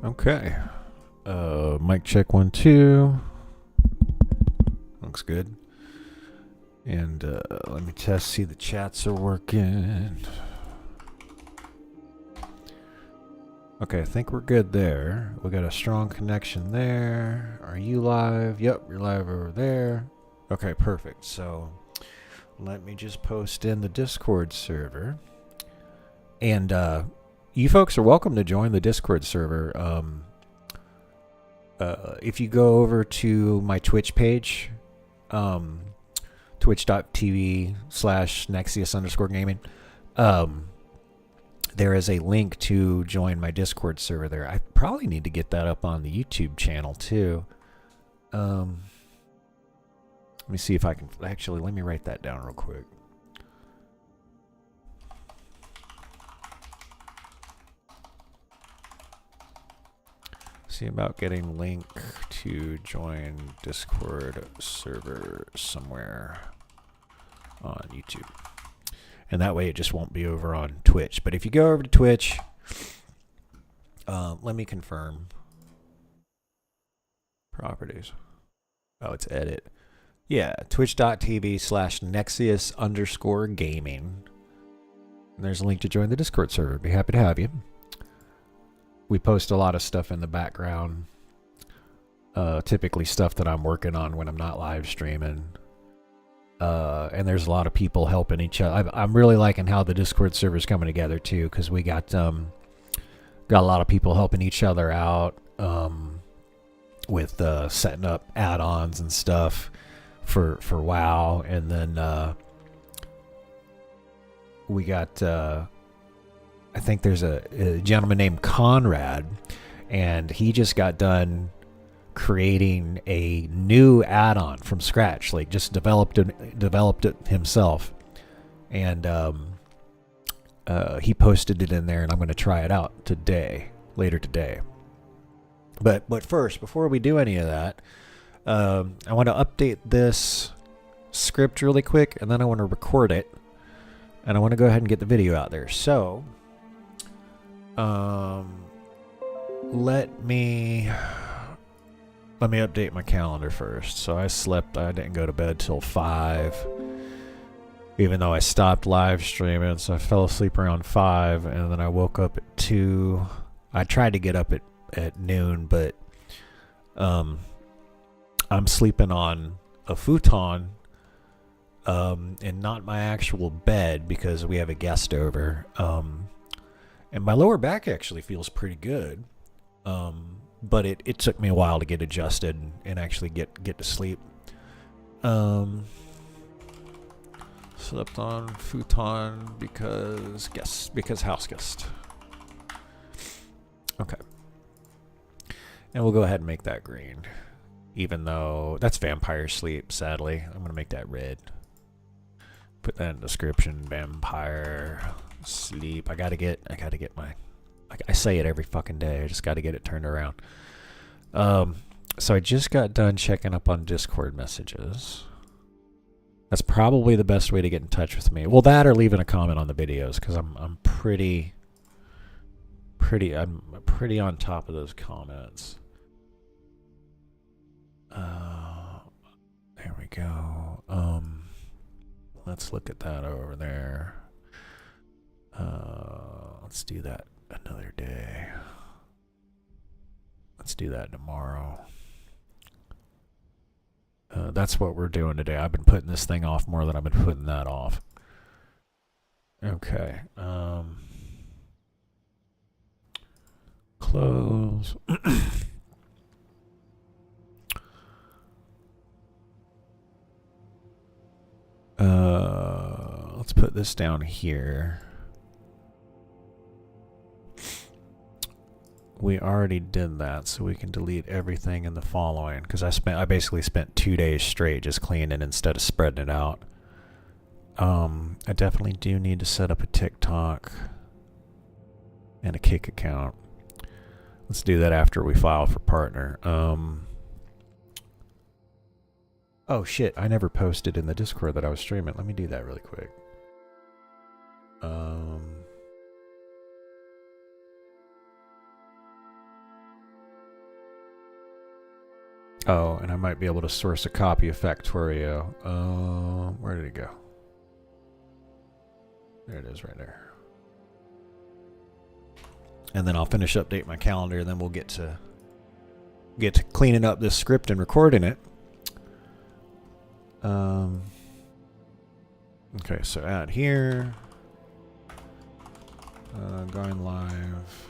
Okay. Mic check 1 2. Looks good. And let me test, see the chats are working. Okay, I think we're good there. We got a strong connection there. Are you live? Yep, you're live over there. Okay, perfect. So let me just post in the Discord server. And you folks are welcome to join the Discord server. If you go over to my Twitch page, twitch.tv/Nexius_gaming, there is a link to join my Discord server there. I probably need to get that up on the YouTube channel too. Let me see if I can actually, let me write that down real quick. See about getting link to join Discord server somewhere on YouTube. And that way it just won't be over on Twitch. But if you go over to Twitch, let me confirm. Properties. Oh, it's edit. Yeah, twitch.tv/Nexius_gaming. And there's a link to join the Discord server. Be happy to have you. We post a lot of stuff in the background. Typically stuff that I'm working on when I'm not live streaming. And there's a lot of people helping each other. I'm really liking how the Discord server is coming together too, because we got a lot of people helping each other out with setting up add-ons and stuff for WoW. And then we got I think there's a gentleman named Conrad, and he just got done creating a new add-on from scratch, like just developed it himself, and he posted it in there, and I'm going to try it out later today. But first, before we do any of that, I want to update this script really quick, and then I want to record it, and I want to go ahead and get the video out there. So let me update my calendar first. So I didn't go to bed till 5, even though I stopped live streaming. So I fell asleep around 5, and then I woke up at 2. I tried to get up at noon, but I'm sleeping on a futon and not my actual bed because we have a guest over. And my lower back actually feels pretty good. But it took me a while to get adjusted and actually get to sleep. Slept on futon because house guest. Okay. And we'll go ahead and make that green. Even though that's vampire sleep, sadly. I'm gonna make that red. Put that in the description. Vampire sleep. I gotta get my, I say it every fucking day. I just gotta get it turned around. So I just got done checking up on Discord messages. That's probably the best way to get in touch with me. Well, that or leaving a comment on the videos, because I'm pretty on top of those comments. There we go. Let's look at that over there. Let's do that another day. Let's do that tomorrow. That's what we're doing today. I've been putting this thing off more than I've been putting that off. Okay. Close. Let's put this down here. We already did that, so we can delete everything in the following, because I basically spent 2 days straight just cleaning instead of spreading it out. I definitely do need to set up a TikTok and a Kick account. Let's do that after we file for partner. Oh shit, I never posted in the Discord that I was streaming. Let me do that really quick. Oh, and I might be able to source a copy of Factorio. Where did it go? There it is right there. And then I'll finish update my calendar, and then we'll get to cleaning up this script and recording it. Okay, so add here. Going live.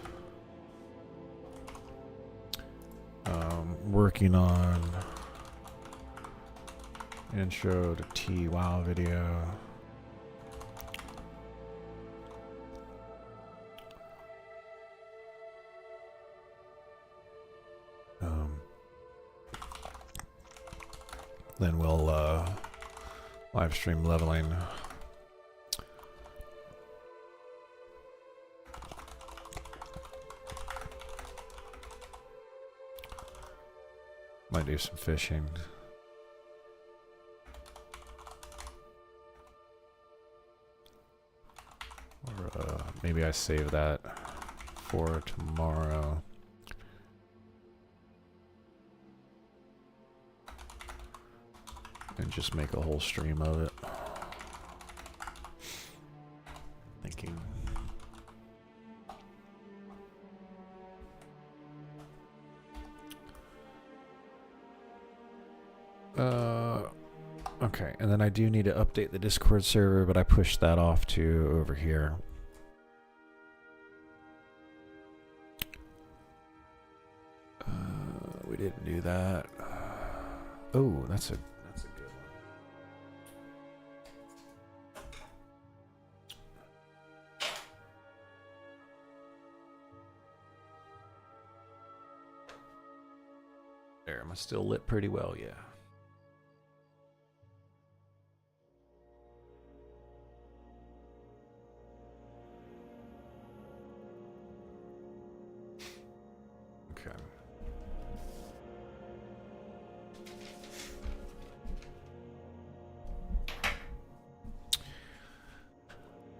Working on intro to WoW video. Then we'll live stream leveling. Might do some fishing. Or maybe I save that for tomorrow. And just make a whole stream of it. Thinking. Okay, and then I do need to update the Discord server, but I pushed that off to over here. We didn't do that. Oh, that's a good one. There, am I still lit pretty well? Yeah.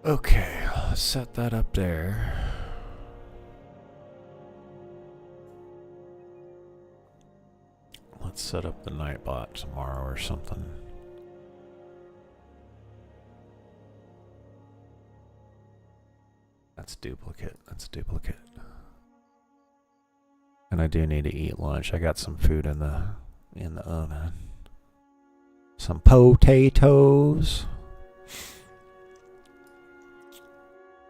Okay, let's set that up there. Let's set up the Nightbot tomorrow or something. That's duplicate. That's duplicate. And I do need to eat lunch. I got some food in the oven. Some potatoes.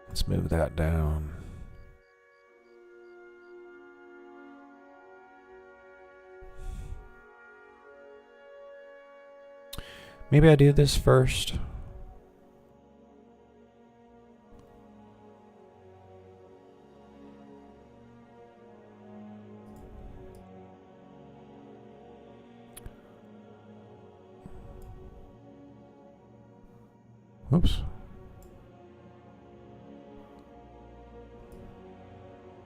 Let's move that down. Maybe I do this first. Oops.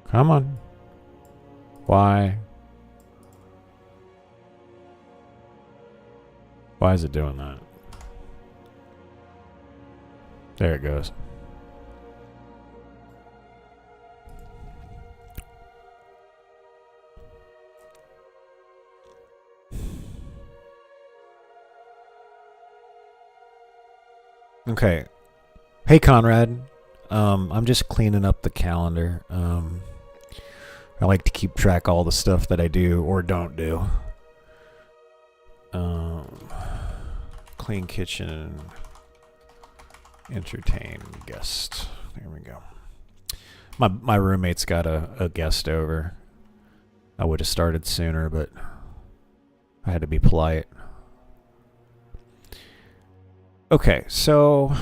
Come on. Why? Why is it doing that? There it goes. Okay. Hey, Conrad. I'm just cleaning up the calendar. I like to keep track of all the stuff that I do or don't do. Clean kitchen. Entertain guest. There we go. My roommate's got a guest over. I would have started sooner, but I had to be polite. Okay, so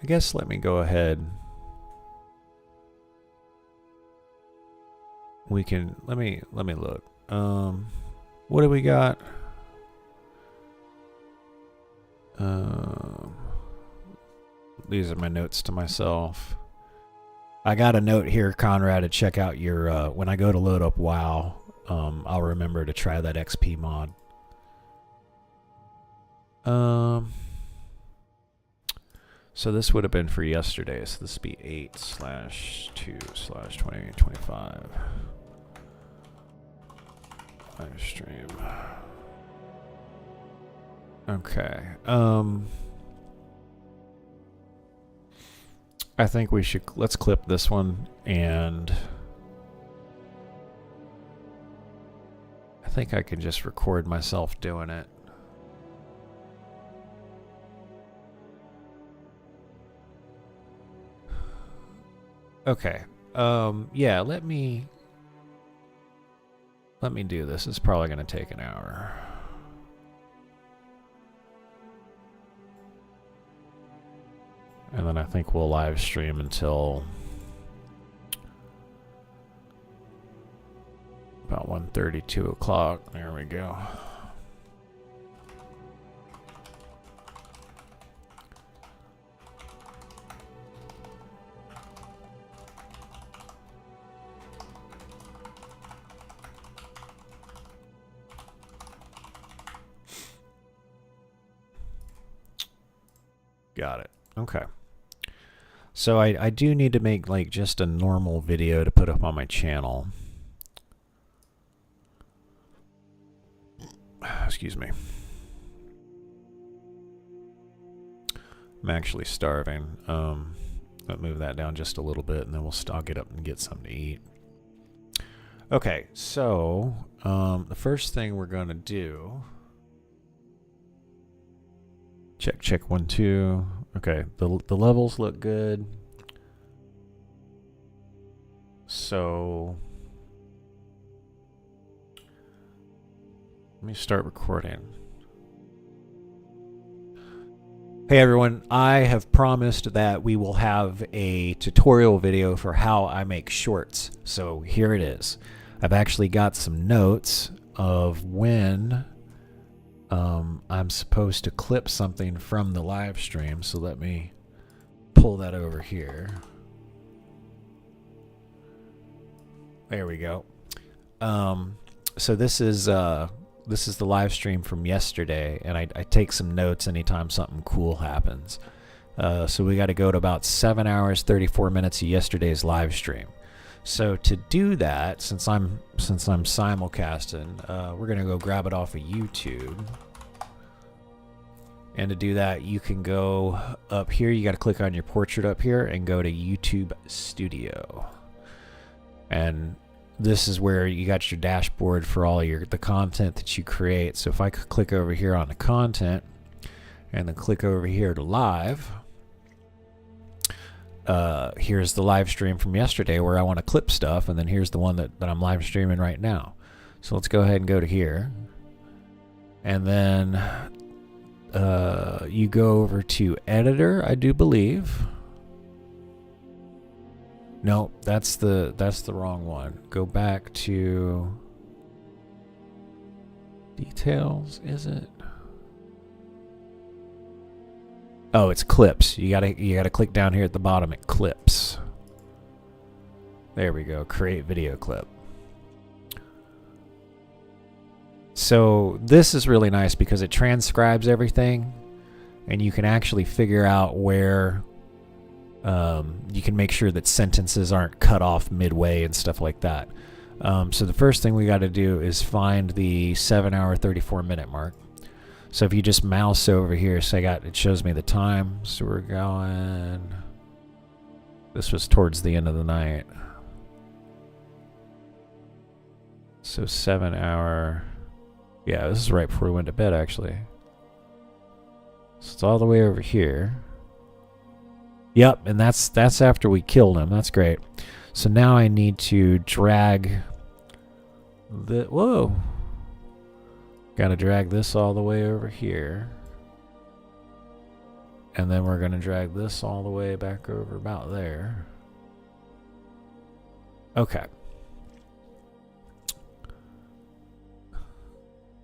I guess let me go ahead. We can let me look. What do we got? These are my notes to myself. I got a note here, Conrad, to check out your when I go to load up WoW. I'll remember to try that XP mod. So this would have been for yesterday. So this would be 8/2/2025. Live stream. Okay. I think we should, let's clip this one, and I think I can just record myself doing it. Okay. Yeah, let me do this. It's probably going to take an hour. And then I think we'll live stream until about 1:30, 2 o'clock. There we go. Got it. Okay. So I do need to make like just a normal video to put up on my channel. Excuse me. I'm actually starving. I'll move that down just a little bit, and then I'll get up and get something to eat. Okay, so the first thing we're gonna do. Check 1, 2. Okay, the levels look good. So let me start recording. Hey everyone, I have promised that we will have a tutorial video for how I make shorts. So here it is. I've actually got some notes of when I'm supposed to clip something from the live stream, so let me pull that over here. There we go. So this is the live stream from yesterday, and I take some notes anytime something cool happens. So we got to go to about 7 hours 34 minutes of yesterday's live stream. So to do that, since I'm simulcasting, we're gonna go grab it off of YouTube. And to do that, you can go up here. You got to click on your portrait up here and go to YouTube Studio. And this is where you got your dashboard for all the content that you create. So if I could click over here on the content and then click over here to live, here's the live stream from yesterday where I want to clip stuff, and then here's the one that I'm live streaming right now. So let's go ahead and go to here, and then you go over to editor, I do believe. No, that's the wrong one. Go back to details, is it? Oh, it's clips. You gotta click down here at the bottom at clips. There we go. Create video clip. So this is really nice because it transcribes everything, and you can actually figure out where you can make sure that sentences aren't cut off midway and stuff like that. So the first thing we got to do is find the 7 hour 34 minute mark. So if you just mouse over here, so it shows me the time. So we're going, this was towards the end of the night. So 7 hour, yeah, this is right before we went to bed actually. So it's all the way over here. Yep, and that's after we killed him. That's great. So now I need to drag the, whoa. Got to drag this all the way over here. And then we're going to drag this all the way back over about there. Okay.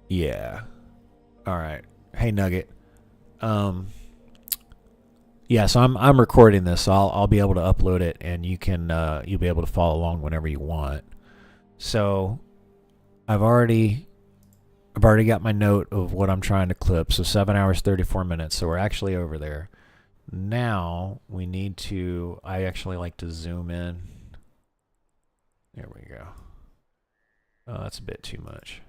Yeah. All right. Hey, Nugget. Yeah, so I'm recording this. So I'll be able to upload it, and you can you'll be able to follow along whenever you want. So I've already I've already got my note of what I'm trying to clip. So 7 hours, 34 minutes. So we're actually over there. Now we need to, I actually like to zoom in. There we go. Oh, that's a bit too much.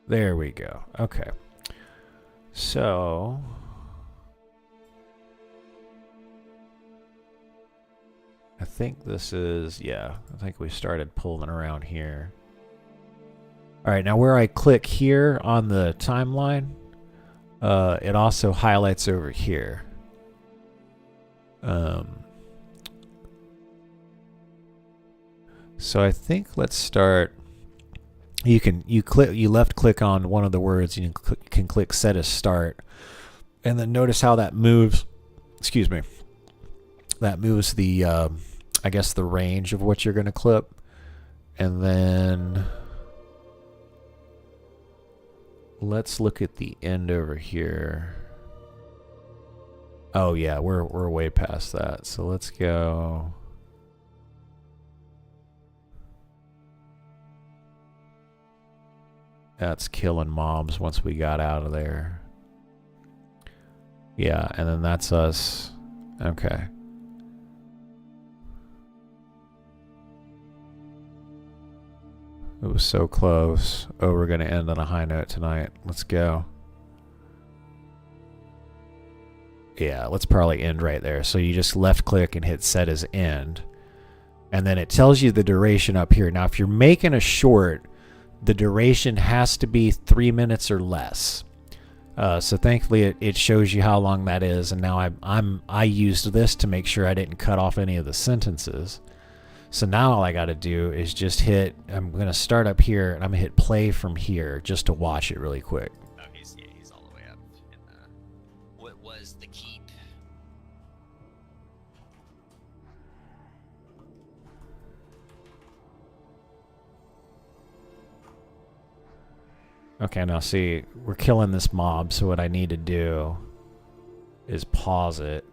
There we go. Okay. So I think this is, yeah, I think we started pulling around here. All right, now where I click here on the timeline, it also highlights over here. So I think let's start. You left click on one of the words. You can click set as start, and then notice how that moves. Excuse me. That moves the I guess the range of what you're going to clip, and then let's look at the end over here. Oh yeah, we're way past that. So let's go. That's killing mobs once we got out of there. Yeah, and then that's us. Okay. It was so close. Oh, we're going to end on a high note tonight. Let's go. Yeah, let's probably end right there. So you just left click and hit set as end. And then it tells you the duration up here. Now, if you're making a short, the duration has to be 3 minutes or less. So thankfully it shows you how long that is. And now I used this to make sure I didn't cut off any of the sentences. So now all I got to do is just hit, I'm going to start up here and I'm going to hit play from here just to watch it really quick. Oh, he's all the way up in what was the keep? Okay, now see, we're killing this mob, so what I need to do is pause it.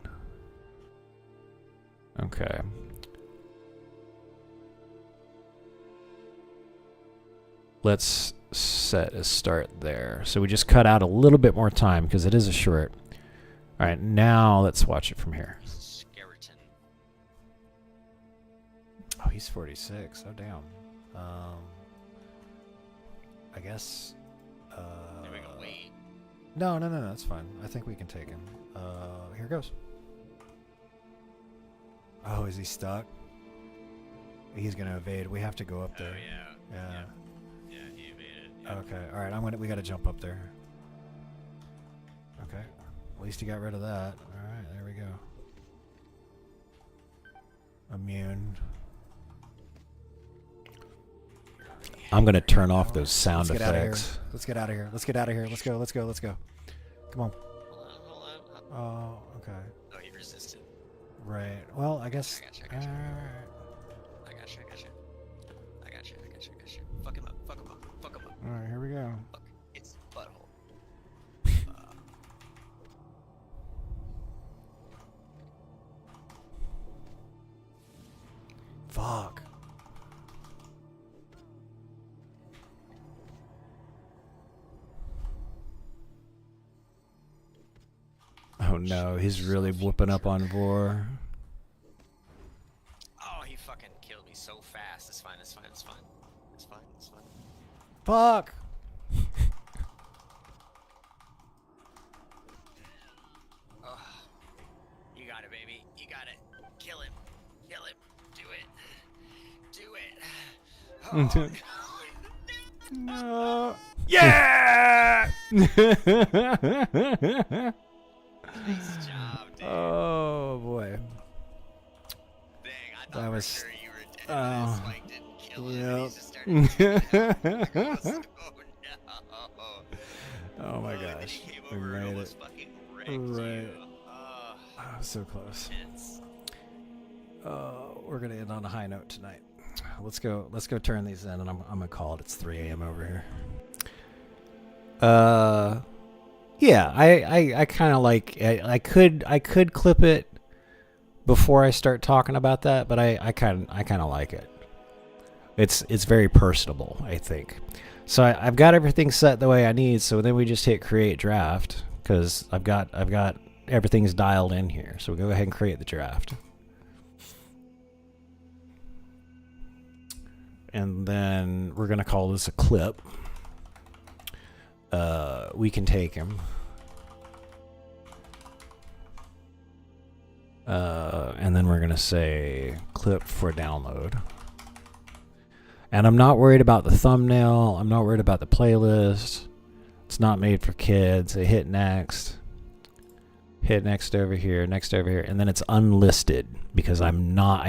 Okay. Let's set a start there. So we just cut out a little bit more time because it is a short. All right, now let's watch it from here. Skeleton. Oh, he's 46. Oh, damn. I guess... Are we gonna wait? No, that's fine. I think we can take him. Here goes. Oh, is he stuck? He's gonna evade. We have to go up there. Oh, yeah. Yeah, he evaded. Yeah. Okay. All right. We gotta jump up there. Okay. At least he got rid of that. All right. There we go. Immune. I'm gonna turn off those sound effects. Let's get out of here. Let's get out of here. Let's go. Come on. Hold on. Oh, okay. Oh, he resisted. Right. Well, I guess. I got you. Fuck him up. All right. Here we go. Fuck its butthole. Fuck. Oh no, he's really whooping up on Vor. Oh, he fucking killed me so fast. It's fine. Fuck. Oh, you got it, baby. You got it. Kill him. Do it. Oh, No. Yeah! nice job, dude. Oh boy. Dang, I thought That for was. sure you were dead. Oh. Spike didn't kill him. Yep. And he just started oh no. Oh my And then gosh. he came We over and made almost it. fucking wrecked Right. you. Oh, so close. Intense. Oh, we're gonna end on a high note tonight. Let's go turn these in, and I'm gonna call it. It's 3 a.m. over here. Yeah, I kind of like. I could clip it before I start talking about that, but I kind of like it. It's very personable, I think. So I've got everything set the way I need. So then we just hit create draft because I've got everything's dialed in here. So we go ahead and create the draft. And then we're gonna call this a clip. We can take him. And then we're gonna say clip for download. And I'm not worried about the thumbnail. I'm not worried about the playlist. It's not made for kids. I hit next. Hit next over here, next over here, and then it's unlisted because I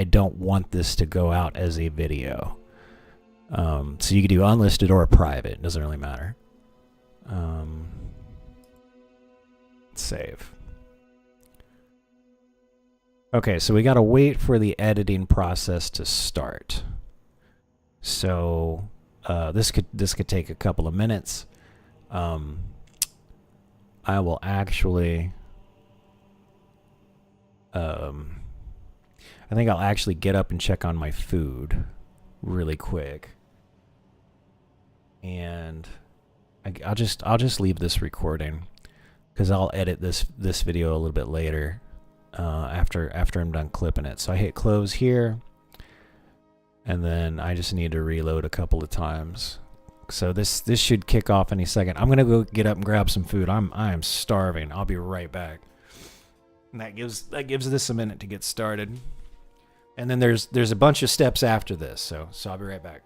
don't want this to go out as a video. So you can do unlisted or private. It doesn't really matter. Save. Okay, so we gotta wait for the editing process to start. So this could take a couple of minutes. I will actually. I think I'll actually get up and check on my food really quick, and I'll just leave this recording because I'll edit this video a little bit later after I'm done clipping it. So I hit close here, and then I just need to reload a couple of times. So this should kick off any second. I'm gonna go get up and grab some food. I am starving. I'll be right back. And that gives this a minute to get started. And then there's a bunch of steps after this, so I'll be right back.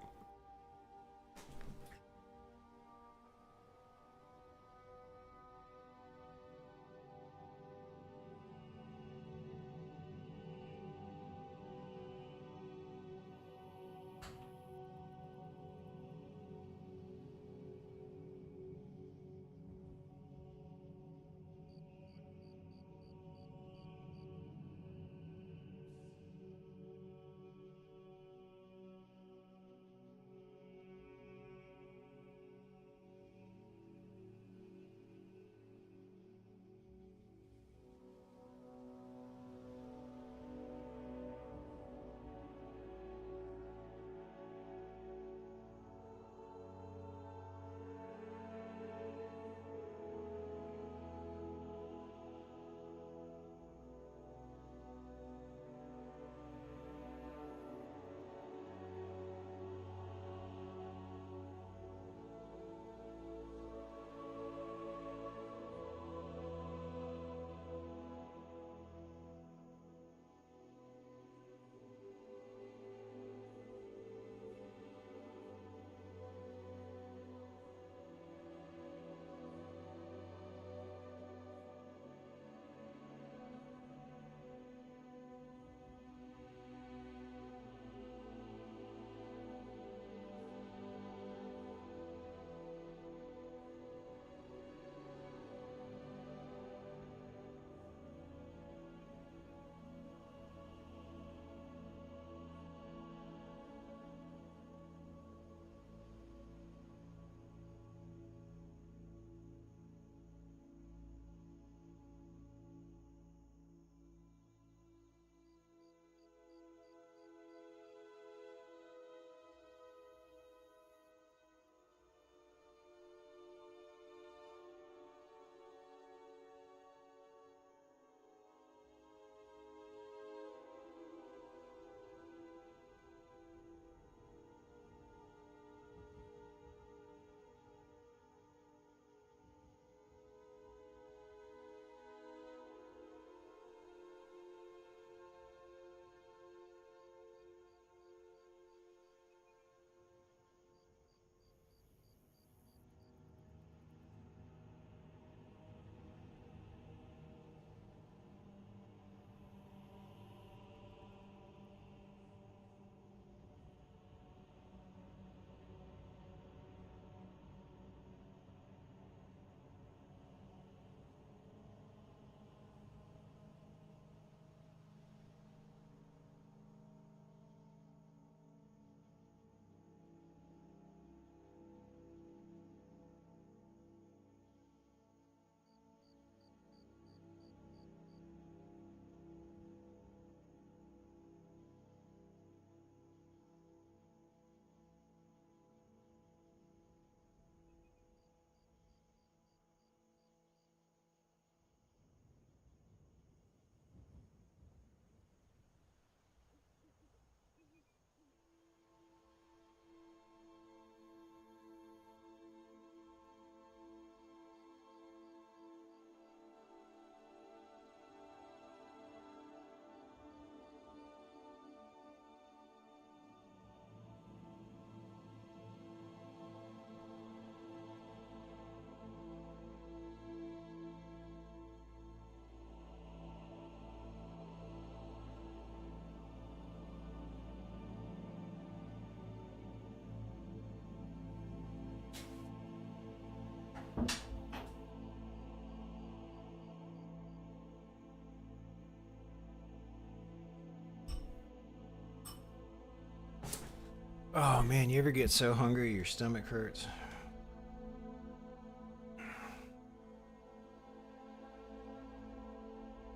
Oh man, you ever get so hungry your stomach hurts?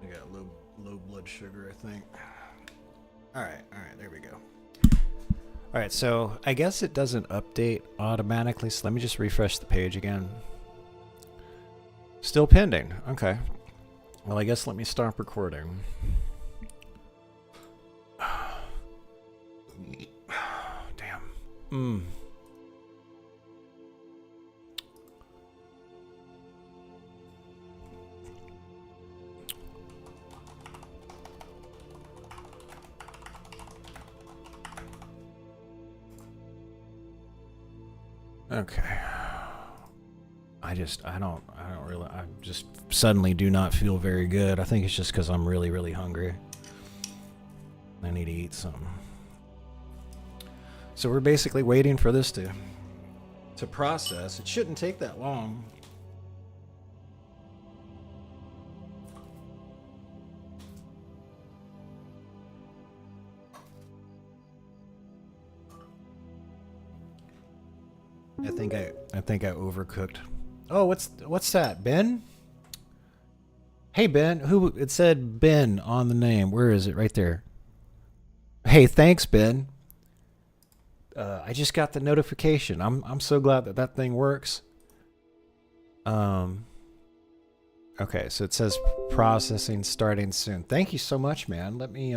I got low blood sugar, I think. All right, there we go. All right, so I guess it doesn't update automatically, so let me just refresh the page again. Still pending. Okay. Well, I guess let me stop recording. Damn. Okay. I just suddenly do not feel very good. I think it's just because I'm really, really hungry. I need to eat something. So we're basically waiting for this to process. It shouldn't take that long. I think I overcooked. Oh, what's that, Ben? Hey Ben, it said Ben on the name. Where is it? Right there. Hey, thanks Ben. I just got the notification. I'm so glad that thing works. Okay, so it says processing starting soon. Thank you so much, man. Let me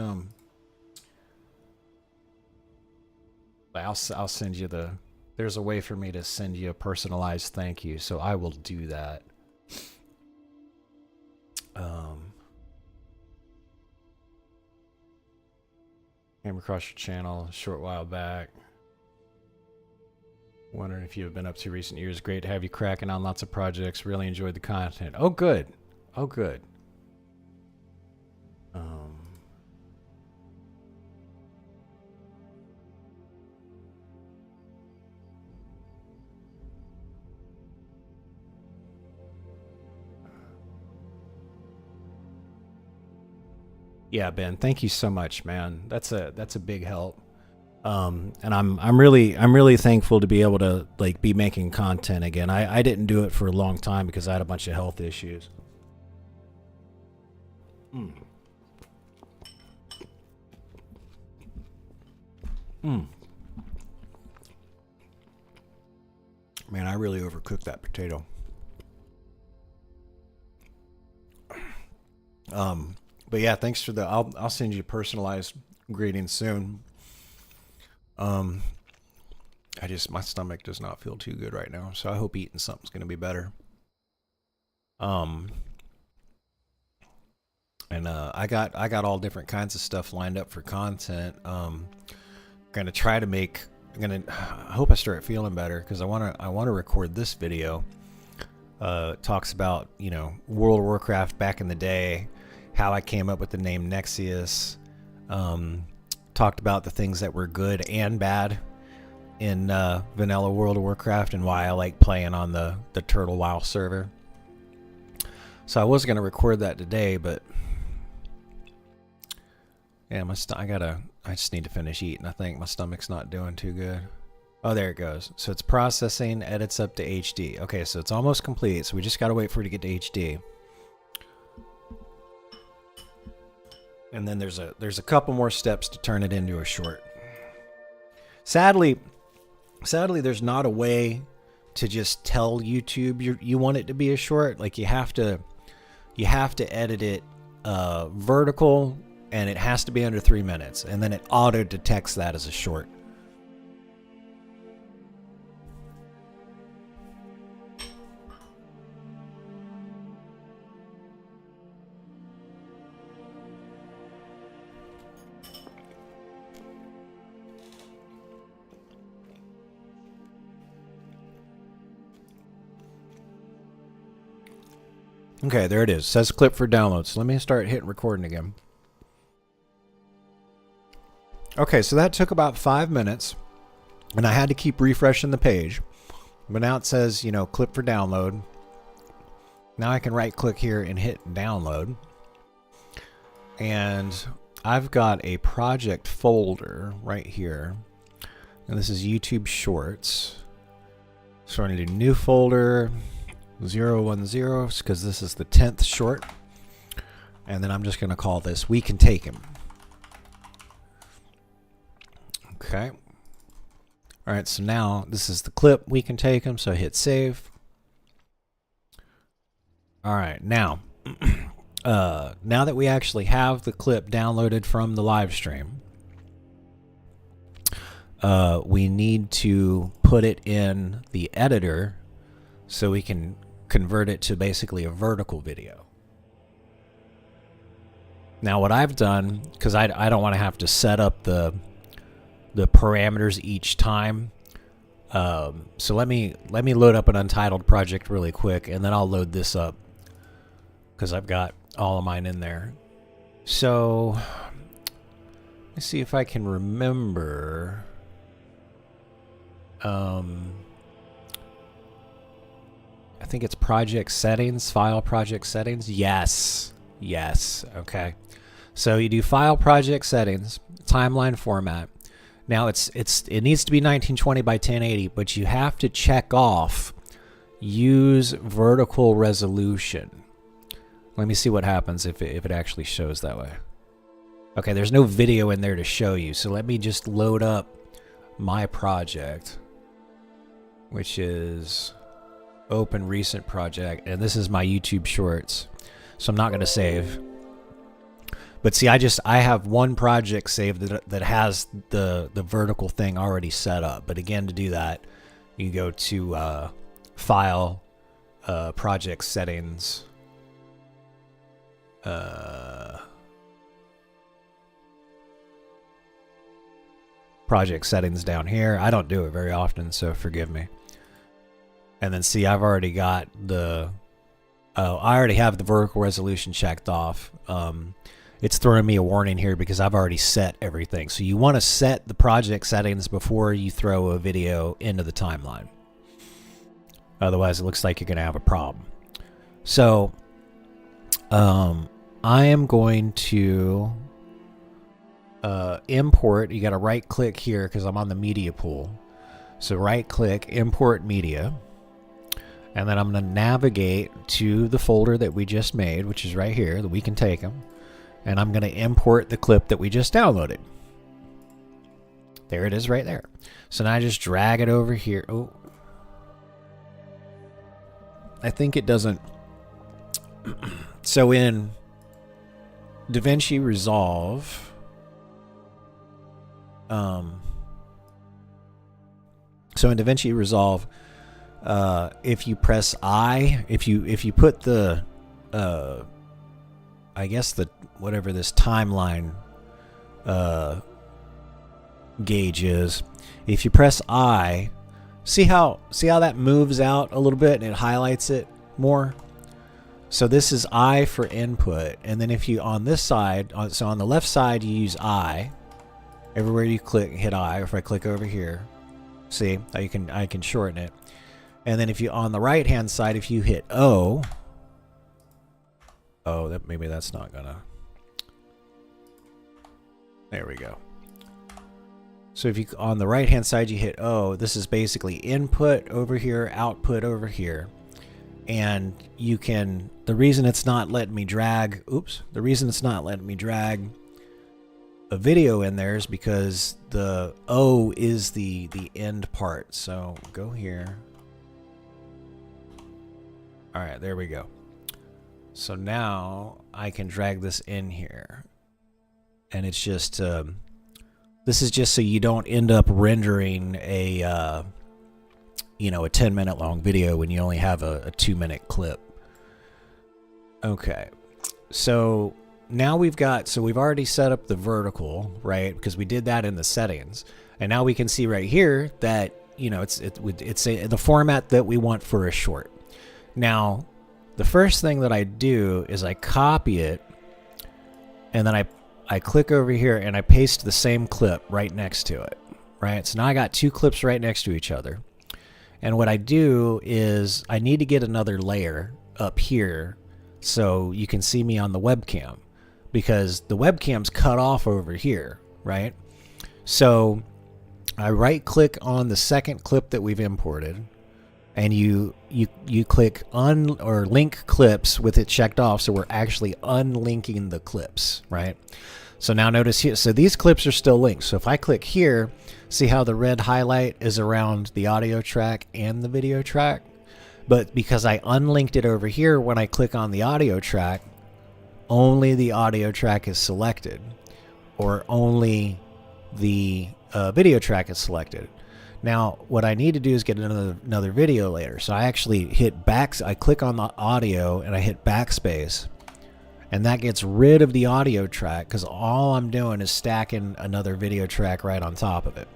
I'll send you the. There's a way for me to send you a personalized thank you, so I will do that. Came across your channel a short while back. Wondering if you have been up to recent years. Great to have you cracking on lots of projects. Really enjoyed the content. Oh, good. Oh, good. Yeah, Ben, thank you so much, man. That's a big help. And I'm really thankful to be able to like be making content again. I didn't do it for a long time because I had a bunch of health issues. Man, I really overcooked that potato. But yeah, thanks for the. I'll send you personalized greetings soon. My stomach does not feel too good right now, so I hope eating something's gonna be better. And I got all different kinds of stuff lined up for content. Gonna try to make. I hope I start feeling better because I wanna record this video. Talks about World of Warcraft back in the day. How I came up with the name Nexius, talked about the things that were good and bad in vanilla World of Warcraft and why I like playing on the Turtle WoW server. So I was going to record that today, but yeah, I just need to finish eating. I think my stomach's not doing too good. Oh, there it goes. So it's processing, edits up to HD. Okay, so it's almost complete, so we just got to wait for it to get to HD. And then there's a couple more steps to turn it into a short. Sadly, there's not a way to just tell YouTube you want it to be a short. Like you have to edit it vertical, and it has to be under 3 minutes, and then it auto detects that as a short. Okay, there it is. It says clip for download. So let me start hitting recording again. Okay, so that took about 5 minutes, and I had to keep refreshing the page. But now it says, clip for download. Now I can right click here and hit download. And I've got a project folder right here. And this is YouTube Shorts. So we're going to do new folder 010 because this is the 10th short. And then I'm just going to call this We Can Take Him. Okay. All right, so now this is the clip. We can take him, so hit save. All right, now, now that we actually have the clip downloaded from the live stream, we need to put it in the editor so we can convert it to basically a vertical video. Now, what I've done, because I don't want to have to set up the parameters each time. So let me load up an untitled project really quick, and then I'll load this up because I've got all of mine in there. So let's see if I can remember. I think it's project settings, file project settings. Yes. Okay. So you do file project settings, timeline format. Now it needs to be 1920 by 1080, but you have to check off use vertical resolution. Let me see what happens if it actually shows that way. Okay, there's no video in there to show you, so let me just load up my project, which is open recent project, and this is my YouTube Shorts. So I'm not going to save. But see, I have one project saved that has the vertical thing already set up. But again, to do that, you go to File, Project Settings, Project Settings down here. I don't do it very often, so forgive me. And then see, I've already got I already have the vertical resolution checked off. It's throwing me a warning here because I've already set everything. So you want to set the project settings before you throw a video into the timeline. Otherwise, it looks like you're going to have a problem. So I am going to import. You got to right click here because I'm on the media pool. So right click, import media. And then I'm going to navigate to the folder that we just made, which is right here, that We Can Take Them. And I'm going to import the clip that we just downloaded. There it is right there. So now I just drag it over here. Oh, I think it doesn't. So in DaVinci Resolve, if you press I, if you put the I guess whatever this timeline gauge is, if you press I, see how that moves out a little bit and it highlights it more. So this is I for input, and then if you on this side, so on the left side you use I. Everywhere you click, hit I. Or if I click over here, see I can shorten it. And then if you on the right hand side, if you hit O. Oh, maybe that's not gonna. There we go. So if you on the right hand side you hit O, this is basically input over here, output over here. And you can, the reason it's not letting me drag, the reason it's not letting me drag a video in there is because the O is the end part. So go here. All right, there we go. So now I can drag this in here, and it's just this is just so you don't end up rendering a a 10-minute long video when you only have a 2-minute clip. Okay, so now we've already set up the vertical, right? Because we did that in the settings, and now we can see right here that it's the format that we want for a short. Now, the first thing that I do is I copy it, and then I click over here and I paste the same clip right next to it, right? So now I got two clips right next to each other. And what I do is I need to get another layer up here so you can see me on the webcam, because the webcam's cut off over here, right? So I right click on the second clip that we've imported, and you click or link clips with it checked off, so we're actually unlinking the clips, right? So now notice here, so these clips are still linked. So if I click here, see how the red highlight is around the audio track and the video track? But because I unlinked it over here, when I click on the audio track, only the audio track is selected, or only the video track is selected. Now, what I need to do is get another video later. So I actually hit back, I click on the audio and I hit backspace, and that gets rid of the audio track because all I'm doing is stacking another video track right on top of it.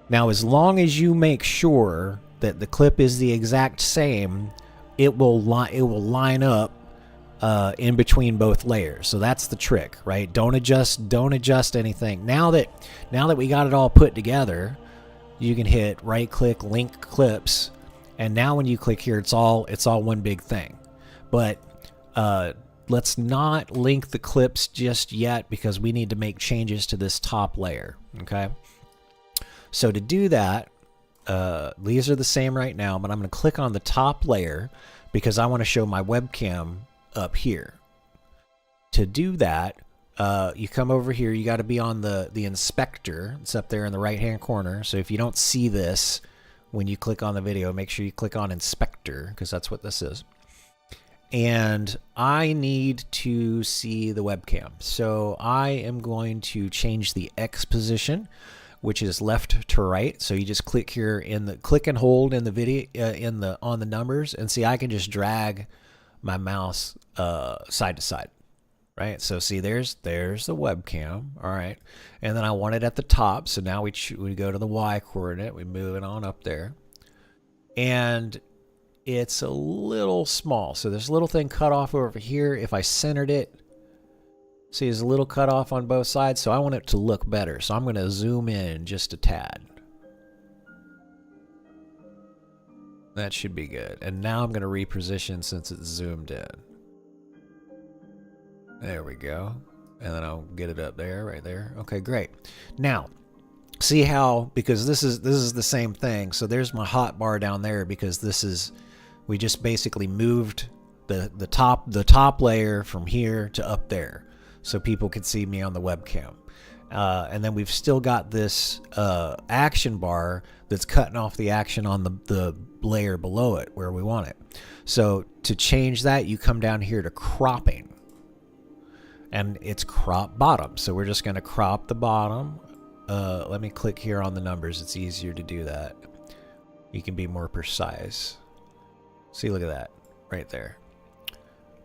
Now, as long as you make sure that the clip is the exact same, it will line up in between both layers. So that's the trick, right? Don't adjust anything. Now that we got it all put together, you can hit right click, link clips, and now when you click here, it's all one big thing. But let's not link the clips just yet because we need to make changes to this top layer. Okay, so to do that, these are the same right now, but I'm going to click on the top layer because I want to show my webcam up here. To do that, you come over here, you got to be on the inspector. It's up there in the right hand corner. So if you don't see this when you click on the video, make sure you click on inspector because that's what this is. And I need to see the webcam. So I am going to change the X position, which is left to right. So you just click here in the click and hold in the video on the numbers, and see I can just drag my mouse side to side, right? So see there's the webcam, all right, and then I want it at the top. So now we go to the Y coordinate, we move it on up there, and it's a little small. So there's a little thing cut off over here. If I centered it, see there's a little cut off on both sides. So I want it to look better. So I'm going to zoom in just a tad. That should be good. And now I'm going to reposition since it's zoomed in. There we go. And then I'll get it up there, right there. Okay, great. Now, see how, because this is the same thing. So there's my hot bar down there because we just basically moved the top layer from here to up there so people could see me on the webcam. And then we've still got this action bar that's cutting off the action on the layer below it where we want it. So to change that, you come down here to cropping, and it's crop bottom. So we're just going to crop the bottom. Let me click here on the numbers. It's easier to do that. You can be more precise. See, look at that right there.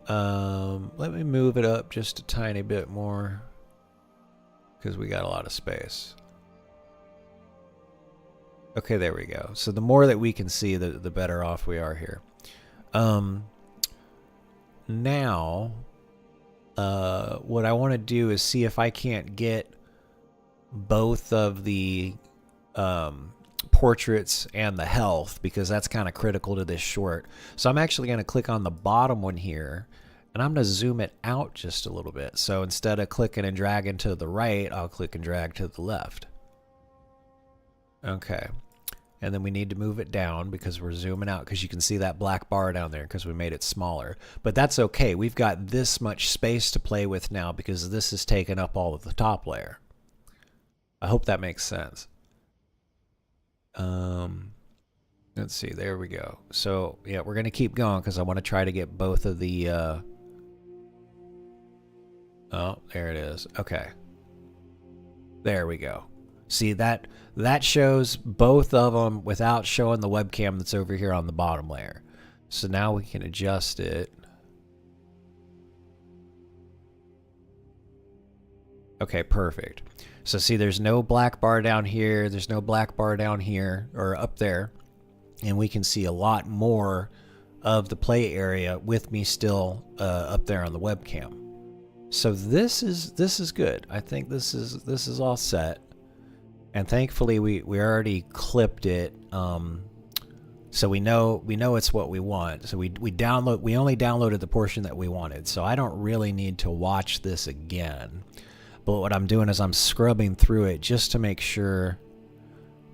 Let me move it up just a tiny bit more because we got a lot of space. Okay, there we go. So the more that we can see, the better off we are here. Now, what I want to do is see if I can't get both of the portraits and the health, because that's kind of critical to this short. So I'm actually going to click on the bottom one here, and I'm going to zoom it out just a little bit. So instead of clicking and dragging to the right, I'll click and drag to the left. Okay. And then we need to move it down because we're zooming out, because you can see that black bar down there because we made it smaller. But that's okay. We've got this much space to play with now because this has taken up all of the top layer. I hope that makes sense. Let's see. There we go. So yeah, we're going to keep going because I want to try to get both of the... Oh, there it is. Okay. There we go. See, that shows both of them without showing the webcam that's over here on the bottom layer. So now we can adjust it. Okay, perfect. So see, there's no black bar down here. There's no black bar down here or up there. And we can see a lot more of the play area with me still up there on the webcam. So this is good. I think this is all set. And thankfully we already clipped it, so we know it's what we want. So we only downloaded the portion that we wanted. So I don't really need to watch this again. But what I'm doing is I'm scrubbing through it just to make sure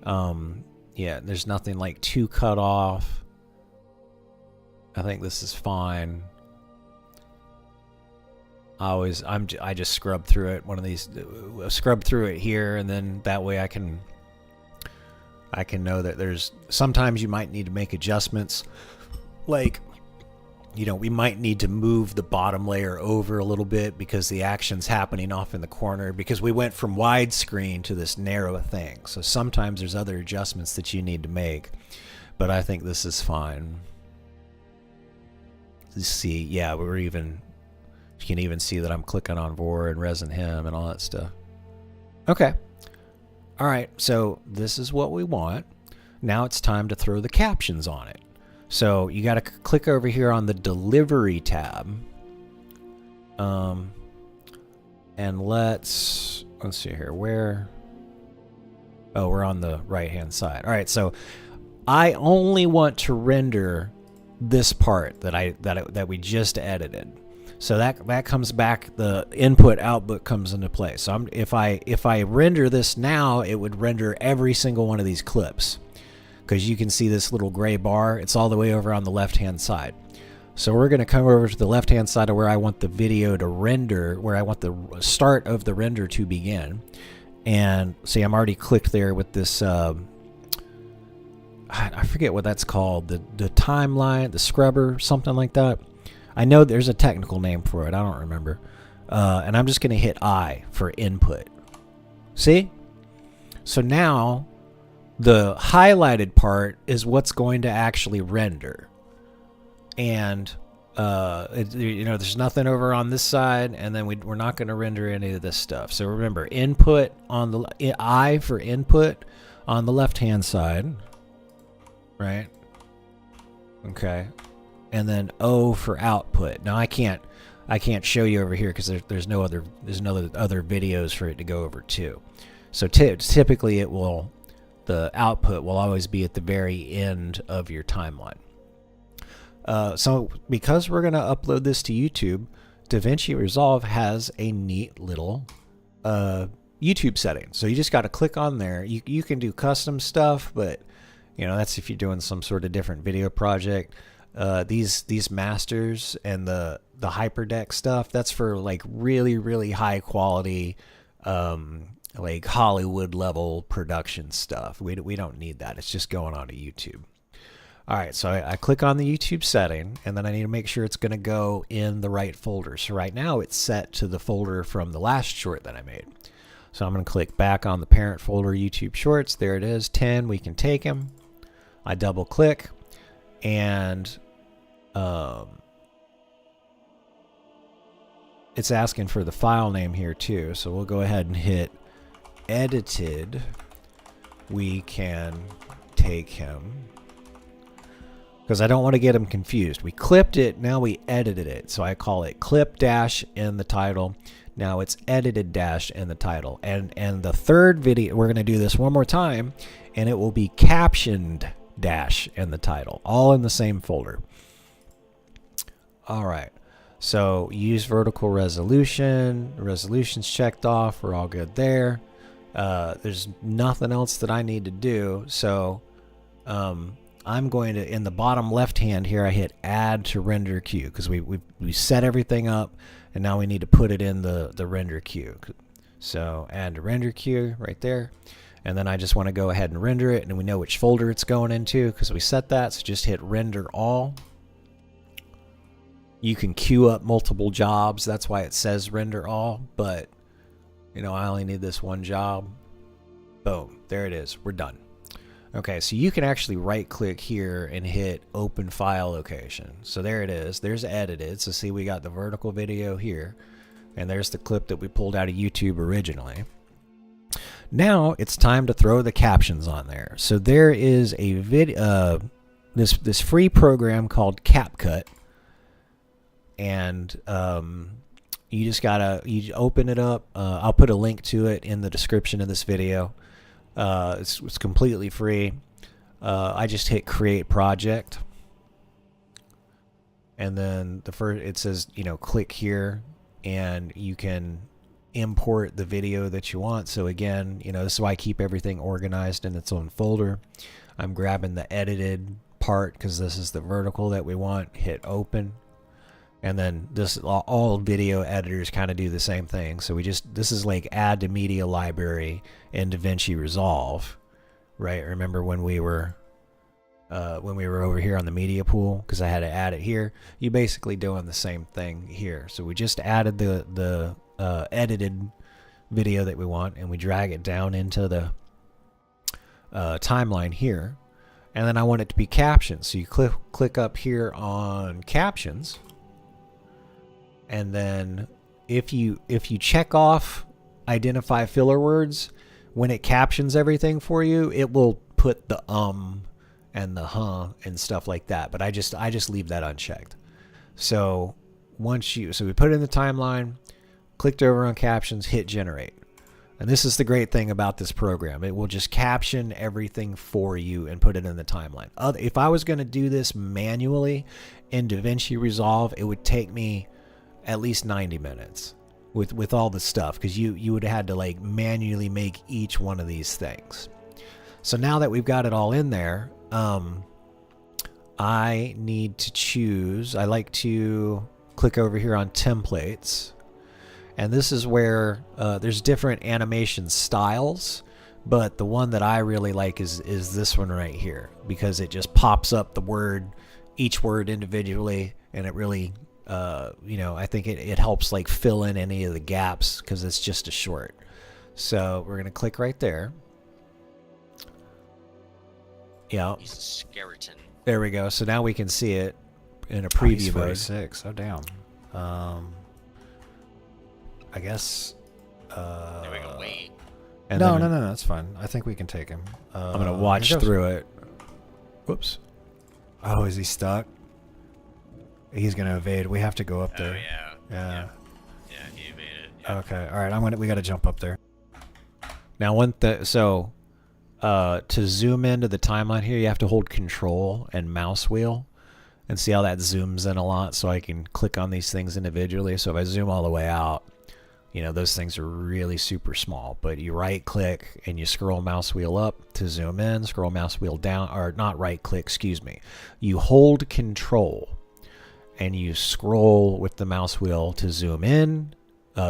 Yeah, there's nothing like too cut off. I think this is fine. I just scrub through it. One of these, scrub through it here, and then that way I can know that there's sometimes you might need to make adjustments, like, you know, we might need to move the bottom layer over a little bit because the action's happening off in the corner, because we went from widescreen to this narrow thing. So sometimes there's other adjustments that you need to make, but I think this is fine. Let's see, yeah, you can even see that I'm clicking on Vor and Resin Him and all that stuff. Okay. All right, so this is what we want. Now it's time to throw the captions on it. So you got to click over here on the Delivery tab. And let's see here. Where? Oh, we're on the right-hand side. All right, so I only want to render this part that we just edited. So that comes back, the input output comes into play. So if I render this now, it would render every single one of these clips, because you can see this little gray bar. It's all the way over on the left hand side. So we're going to come over to the left hand side of where I want the video to render, where I want the start of the render to begin. And see, I'm already clicked there with this I forget what that's called, the timeline, the scrubber, something like that. I know there's a technical name for it. I don't remember. And I'm just going to hit I for input. See? So now the highlighted part is what's going to actually render. And, there's nothing over on this side. And then we're not going to render any of this stuff. So remember, input on the I for input on the left-hand side. Right? Okay. And then O for output. Now I can't show you over here because there's no other videos for it to go over to. So typically the output will always be at the very end of your timeline. So because we're going to upload this to YouTube, DaVinci Resolve has a neat little YouTube setting. So you just got to click on there. You can do custom stuff, but that's if you're doing some sort of different video project. These masters and the hyperdeck stuff, that's for like really, really high quality, like Hollywood level production stuff. We don't need that. It's just going on to YouTube. All right, so I click on the YouTube setting, and then I need to make sure it's going to go in the right folder. So right now it's set to the folder from the last short that I made. So I'm going to click back on the parent folder, YouTube Shorts. There it is, 10. We can take them. I double click, and it's asking for the file name here too. So we'll go ahead and hit edited. We can take him, because I don't want to get them confused. We clipped it, now we edited it. So I call it clip dash in the title. Now it's edited dash in the title. And the third video, we're going to do this one more time, and it will be captioned dash in the title, all in the same folder. All right. So use vertical resolution. The resolution's checked off. We're all good there. There's nothing else that I need to do. So I'm going to, in the bottom left hand here, I hit add to render queue, because we set everything up, and now we need to put it in the render queue. So add to render queue right there. And then I just want to go ahead and render it, and we know which folder it's going into because we set that. So just hit render all. You can queue up multiple jobs. That's why it says render all, but I only need this one job. Boom, there it is. We're done. Okay, so you can actually right click here and hit open file location. So there it is. There's edited. So see, we got the vertical video here, and there's the clip that we pulled out of YouTube originally. Now it's time to throw the captions on there. So there is a this free program called CapCut, and you just you open it up. I'll put a link to it in the description of this video. It's completely free. I just hit create project, and then it says click here, and you can import the video that you want. So again, you know, this is why I keep everything organized in its own folder. I'm grabbing the edited part because this is the vertical that we want. Hit open. And then this, all video editors kind of do the same thing. So this is like add to media library in DaVinci Resolve, right? Remember when we were over here on the media pool, because I had to add it here. You basically doing the same thing here. So we just added the edited video that we want, and we drag it down into the timeline here. And then I want it to be captions. So you click up here on captions. And then if you check off identify filler words, when it captions everything for you, it will put the and the huh and stuff like that. But I just leave that unchecked. So we put it in the timeline, clicked over on captions, hit generate. And this is the great thing about this program. It will just caption everything for you and put it in the timeline. If I was going to do this manually in DaVinci Resolve, it would take me at least 90 minutes with all the stuff, because you would have had to like manually make each one of these things. So now that we've got it all in there, I need to choose. I like to click over here on templates, and this is where there's different animation styles, but the one that I really like is this one right here, because it just pops up the word, each word individually, and it really you know, I think it helps like fill in any of the gaps because it's just a short. So we're gonna click right there. Yeah. He's a skeleton. There we go. So now we can see it in a preview mode. 46. Oh damn. I guess. There we go. Wait. And No, then that's fine. I think we can take him. I'm gonna watch through it. Whoops. Oh, is he stuck? He's gonna evade. We have to go up there. Oh yeah. Yeah. Yeah, he evaded. Yeah. Okay. All right. We got to jump up there. Now to zoom into the timeline here, you have to hold Control and mouse wheel, and see how that zooms in a lot. So I can click on these things individually. So if I zoom all the way out, you know, those things are really super small. But you right click and you scroll mouse wheel up to zoom in. Scroll mouse wheel down, or not right click. Excuse me. You hold Control and you scroll with the mouse wheel to zoom in,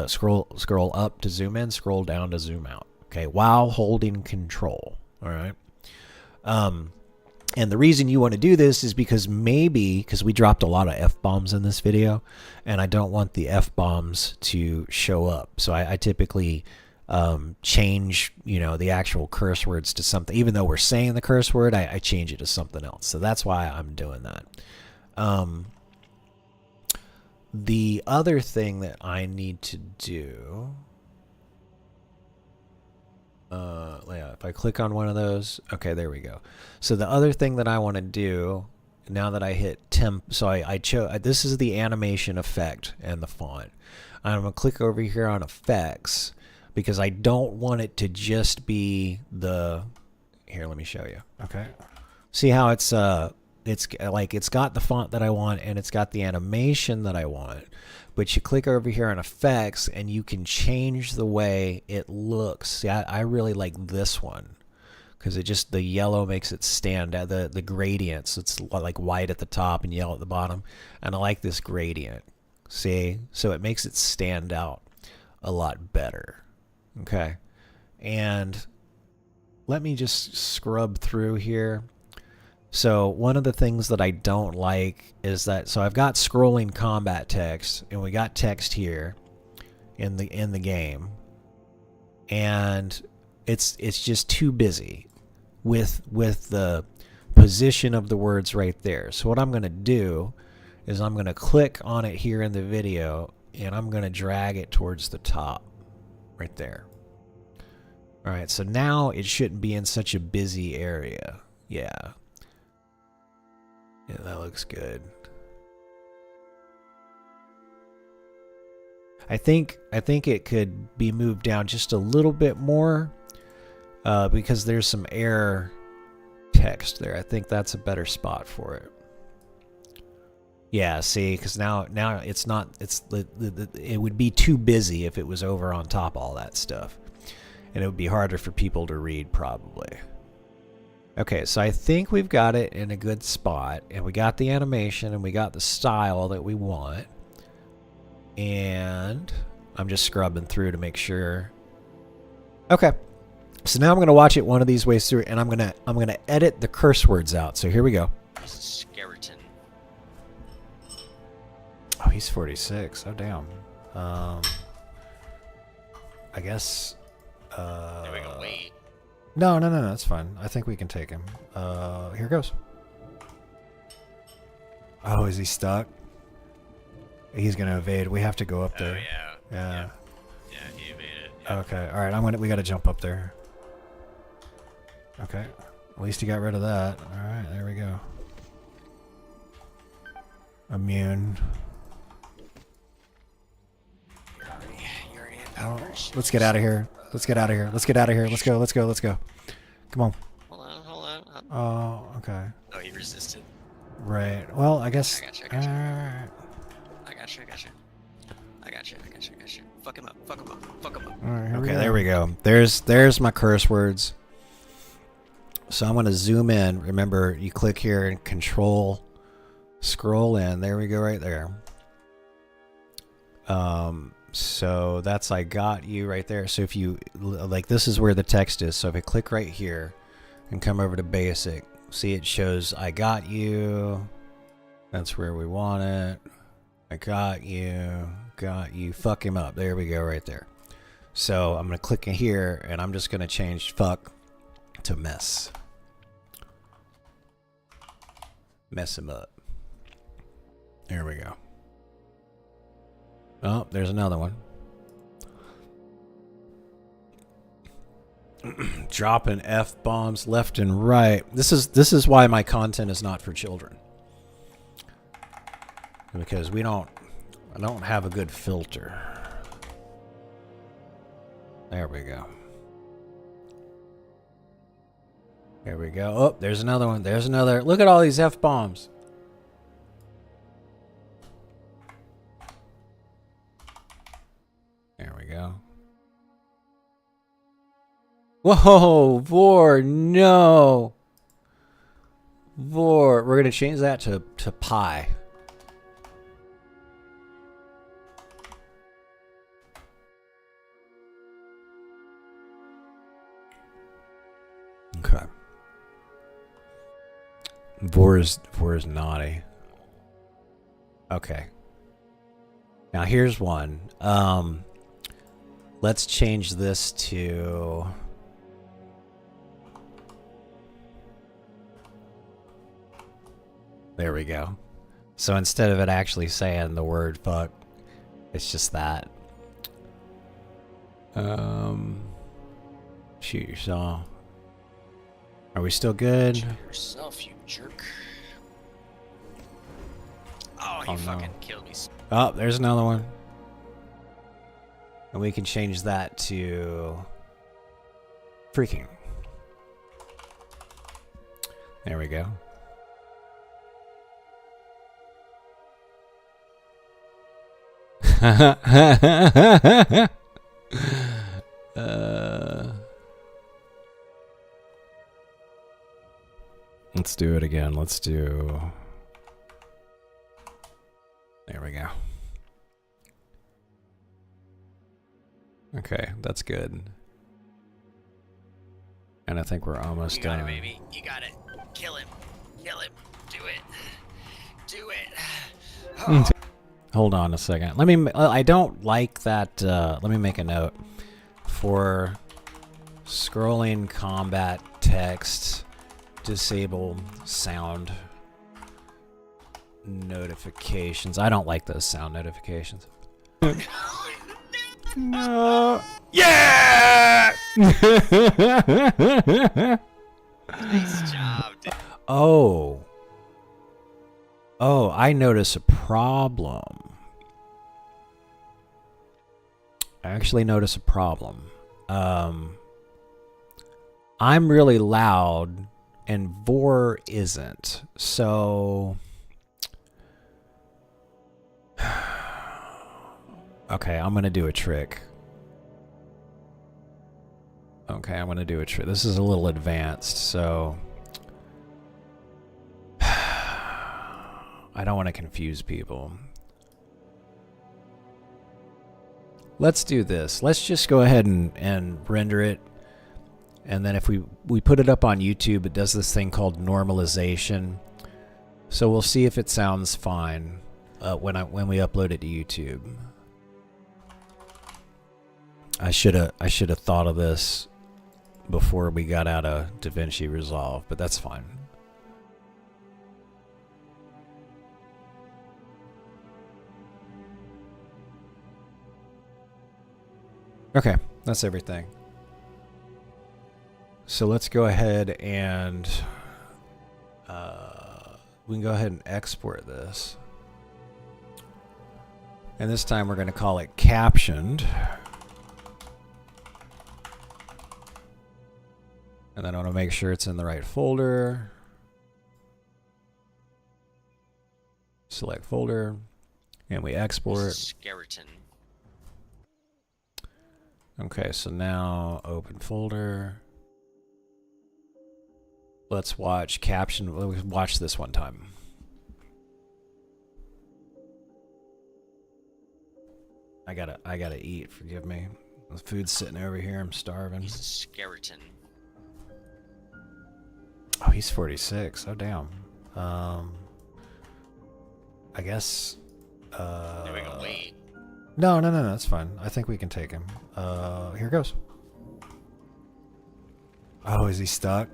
scroll up to zoom in, scroll down to zoom out. Okay, while holding Control. All right. And the reason you want to do this is because we dropped a lot of F-bombs in this video, and I don't want the F-bombs to show up. So I typically change, you know, the actual curse words to something. Even though we're saying the curse word, I change it to something else. So that's why I'm doing that. The other thing that I need to do, if I click on one of those, okay, there we go. So the other thing that I want to do, now that I hit temp, so I chose, this is the animation effect and the font. I'm going to click over here on effects, because I don't want it to just be here, let me show you. Okay. See how it's got the font that I want and it's got the animation that I want, but you click over here on effects and you can change the way it looks. See, I really like this one because the yellow makes it stand out, the gradients. It's like white at the top and yellow at the bottom, and I like this gradient. See, so it makes it stand out a lot better. Okay, and let me just scrub through here. So one of the things that I don't like is that, so I've got scrolling combat text, and we got text here in the game, and it's just too busy with the position of the words right there. So what I'm going to do is I'm going to click on it here in the video, and I'm going to drag it towards the top right there. All right, so now it shouldn't be in such a busy area. Yeah, that looks good. I think it could be moved down just a little bit more because there's some error text there. I think that's a better spot for it. Yeah, see, because now it's not. It would be too busy if it was over on top of all that stuff, and it would be harder for people to read probably. Okay, so I think we've got it in a good spot, and we got the animation, and we got the style that we want, and I'm just scrubbing through to make sure. Okay, so now I'm gonna watch it one of these ways through, and I'm gonna edit the curse words out. So here we go. Skeleton. Oh, he's 46. Oh, damn. I guess. There we go. Wait. No, that's fine. I think we can take him. Here goes. Oh, is he stuck? He's gonna evade. We have to go up there. Oh Yeah. Yeah, he evaded. Yeah. Okay. All right. We gotta jump up there. Okay. At least he got rid of that. All right. There we go. Immune. You're already in Oh, powers. let's get out of here. Let's get out of here. Let's get out of here. Let's go. Let's go. Let's go. Come on. Hold on. Oh, okay. Oh, he resisted. Right. Well, I guess. I got you. Alright. I got you. Fuck him up. Alright, okay, there we go. There's my curse words. So I'm going to zoom in. Remember, you click here and control scroll in. There we go, right there. So that's I got you right there. So if you like, this is where the text is. So if I click right here and come over to basic, see it shows I got you. That's where we want it. I got you. Fuck him up. There we go, right there. So I'm gonna click in here, and I'm just gonna change fuck to mess. Mess him up. There we go. Oh, there's another one. Dropping F-bombs left and right. This is why my content is not for children. Because I don't have a good filter. There we go. There we go. Oh, there's another one. There's another. Look at all these F-bombs. There we go. Whoa, Vor, no. Vor, we're going to change that to pi. Okay. Vor is naughty. Okay. Now here's one. Let's change this to there we go. So instead of it actually saying the word fuck, it's just that. Shoot yourself. Are we still good? Shoot yourself, you jerk. Oh, he fucking killed me. Oh, there's another one. And we can change that to freaking. There we go. Let's do it again. Let's do. There we go. Okay, that's good. And I think we're almost done. You got it, baby. You got it. Kill him. Kill him. Do it. Do it. Oh. Hold on a second. Let me. I don't like that. Let me make a note for scrolling combat text. Disable sound notifications. I don't like those sound notifications. No. Yeah! Nice job, dude. Oh. Oh, I notice a problem. I actually notice a problem. I'm really loud and Vor isn't. So Okay, I'm gonna do a trick. Okay, I'm gonna do a trick. This is a little advanced, so I don't want to confuse people. Let's do this. Let's just go ahead and render it. And then if we put it up on YouTube, it does this thing called normalization. So we'll see if it sounds fine when we upload it to YouTube. I should have thought of this before we got out of DaVinci Resolve, but that's fine. Okay, that's everything. So let's go ahead and we can go ahead and export this. And this time we're going to call it Captioned. And then I want to make sure it's in the right folder. Select folder, and we export. Skeleton. Okay, so now open folder. Let's watch caption. Let's watch this one time. I gotta eat. Forgive me. The food's sitting over here. I'm starving. He's a skeleton. Oh, he's 46. Oh, damn. I guess. Are we gonna wait? No, that's fine. I think we can take him. Here goes. Oh, is he stuck?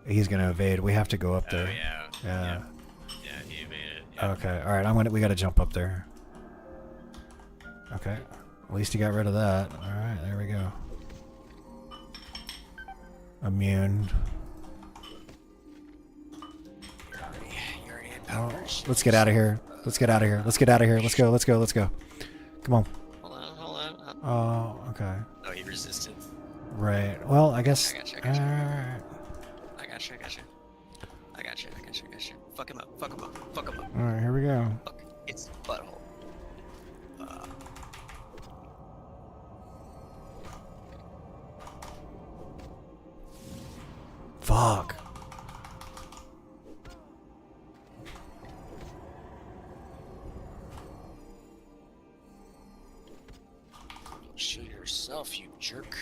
He's gonna evade. We have to go up there. Oh, yeah, he evaded. Yeah. Okay. All right. We gotta jump up there. Okay. At least he got rid of that. All right. There we go. Immune. You already had Oh, powers. let's get out of here. Let's get out of here. Let's get out of here. Let's go. Let's go. Let's go. Come on. Hold on. Oh, okay. Oh, he resisted. Right. Well, I guess. I got you. I got you. Fuck him up. All right. Here we go. Fuck its butthole. Fuck. Shoot yourself, you jerk.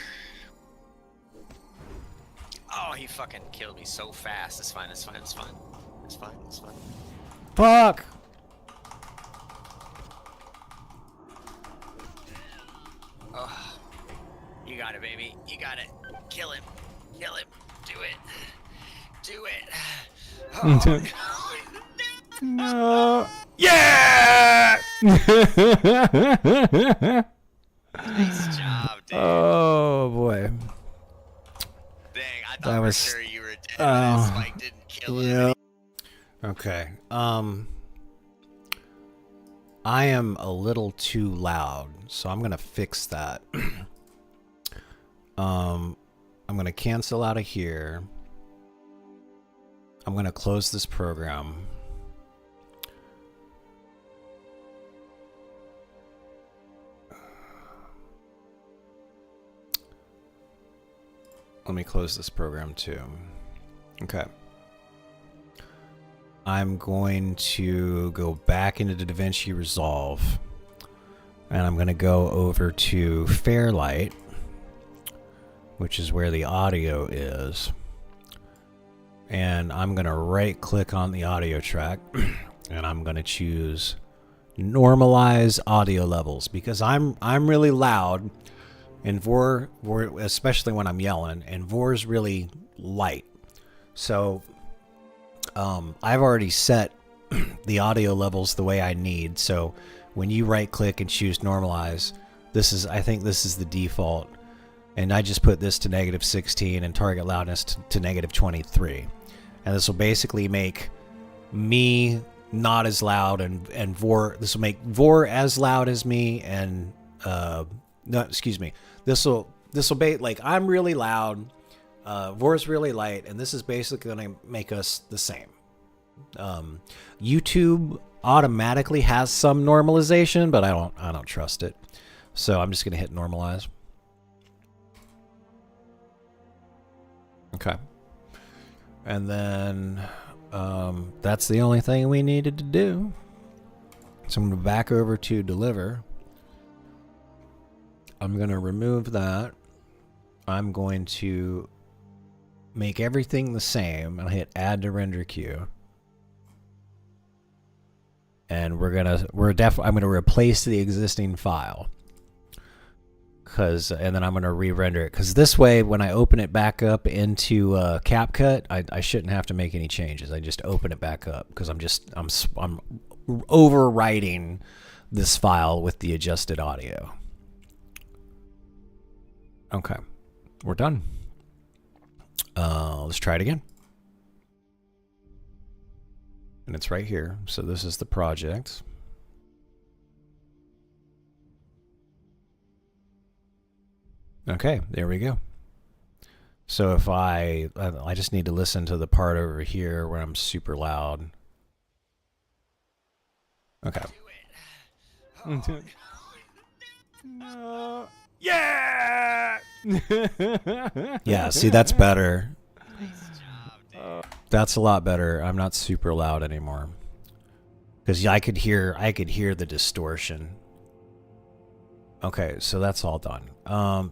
Oh, he fucking killed me so fast. It's fine. Fuck. Oh, you got it, baby. You got it. Kill him. Do it. Oh, No. Yeah. nice job, dude. Oh boy. Dang, I That thought was- for sure you were dead. This spike didn't kill him. Okay. I am a little too loud, so I'm gonna fix that. I'm gonna cancel out of here. I'm gonna close this program. Let me close this program too. Okay. I'm going to go back into the DaVinci Resolve, and I'm going to go over to Fairlight, which is where the audio is, and I'm going to right click on the audio track and I'm going to choose normalize audio levels, because I'm really loud and Vor especially when I'm yelling, and Vor's really light. So I've already set the audio levels the way I need. So when you right click and choose normalize, I think this is the default. And I just put this to -16 and target loudness to -23. And this will basically make me not as loud, and Vor, this will make Vor as loud as me, and no, excuse me. This will be like, I'm really loud, Vor's really light, and this is basically going to make us the same. YouTube automatically has some normalization, but I don't trust it. So I'm just gonna hit normalize. Okay. And then that's the only thing we needed to do. So I'm going to back over to deliver. I'm going to remove that. I'm going to make everything the same. I'll hit add to render queue. And I'm going to replace the existing file. And then I'm going to re-render it. Because this way, when I open it back up into CapCut, I shouldn't have to make any changes. I just open it back up because I'm overwriting this file with the adjusted audio. Okay, we're done. Let's try it again. And it's right here. So this is the project. Okay, there we go. So if I just need to listen to the part over here where I'm super loud. Okay. No. Yeah. Yeah, see, that's better. Nice job, dude. That's a lot better. I'm not super loud anymore. Because I could hear the distortion. Okay, so that's all done.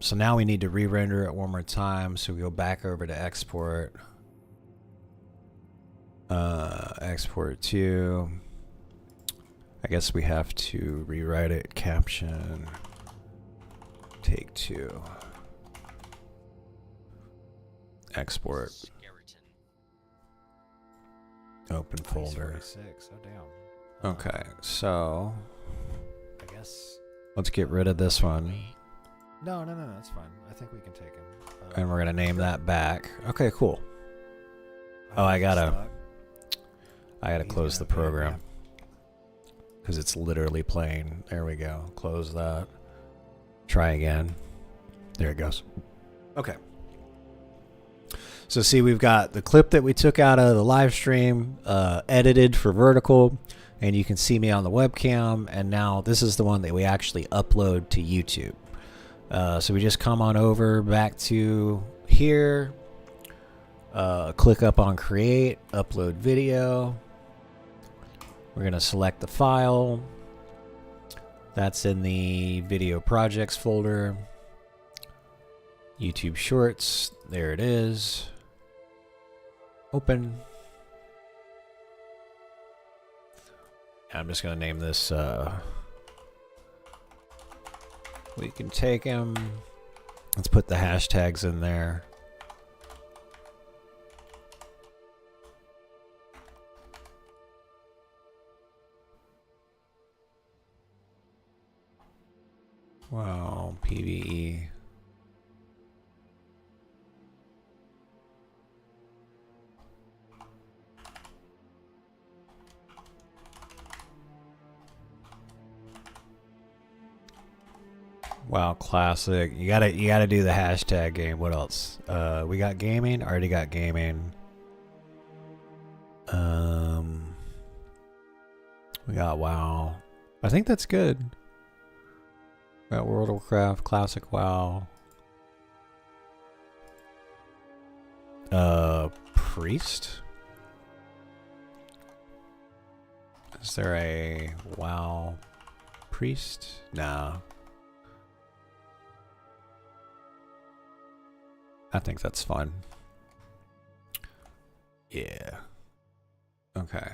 So now we need to re-render it one more time. So we go back over to export. Export to. I guess we have to rewrite it. Caption. Take 2. Export. Skeleton. Open folder. Oh damn. Okay, so I guess. let's get rid of this one. No, that's fine. I think we can take him. And we're gonna name that back. Okay, cool. Oh, I gotta close the program because it's literally playing. There we go. Close that. Try again. There it goes. Okay. So see, we've got the clip that we took out of the live stream, edited for vertical, and you can see me on the webcam. And now this is the one that we actually upload to YouTube. So we just come on over back to here, click up on create, upload video. We're going to select the file. That's in the video projects folder. YouTube Shorts, there it is. Open. I'm just going to name this, we can take him. Let's put the hashtags in there. Wow, PvE. Wow, classic. You gotta do the hashtag game. What else? We got gaming. Already got gaming. We got WoW. I think that's good. Got World of Warcraft, classic WoW. Priest. Is there a WoW priest? Nah. I think that's fun. Yeah. Okay.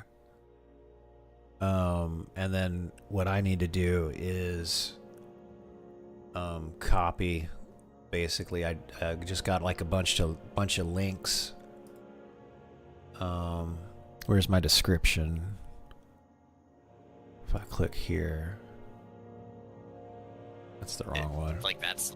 And then what I need to do is copy. Basically, I just got like a bunch of links. Where's my description? If I click here, that's the wrong one. Like that's.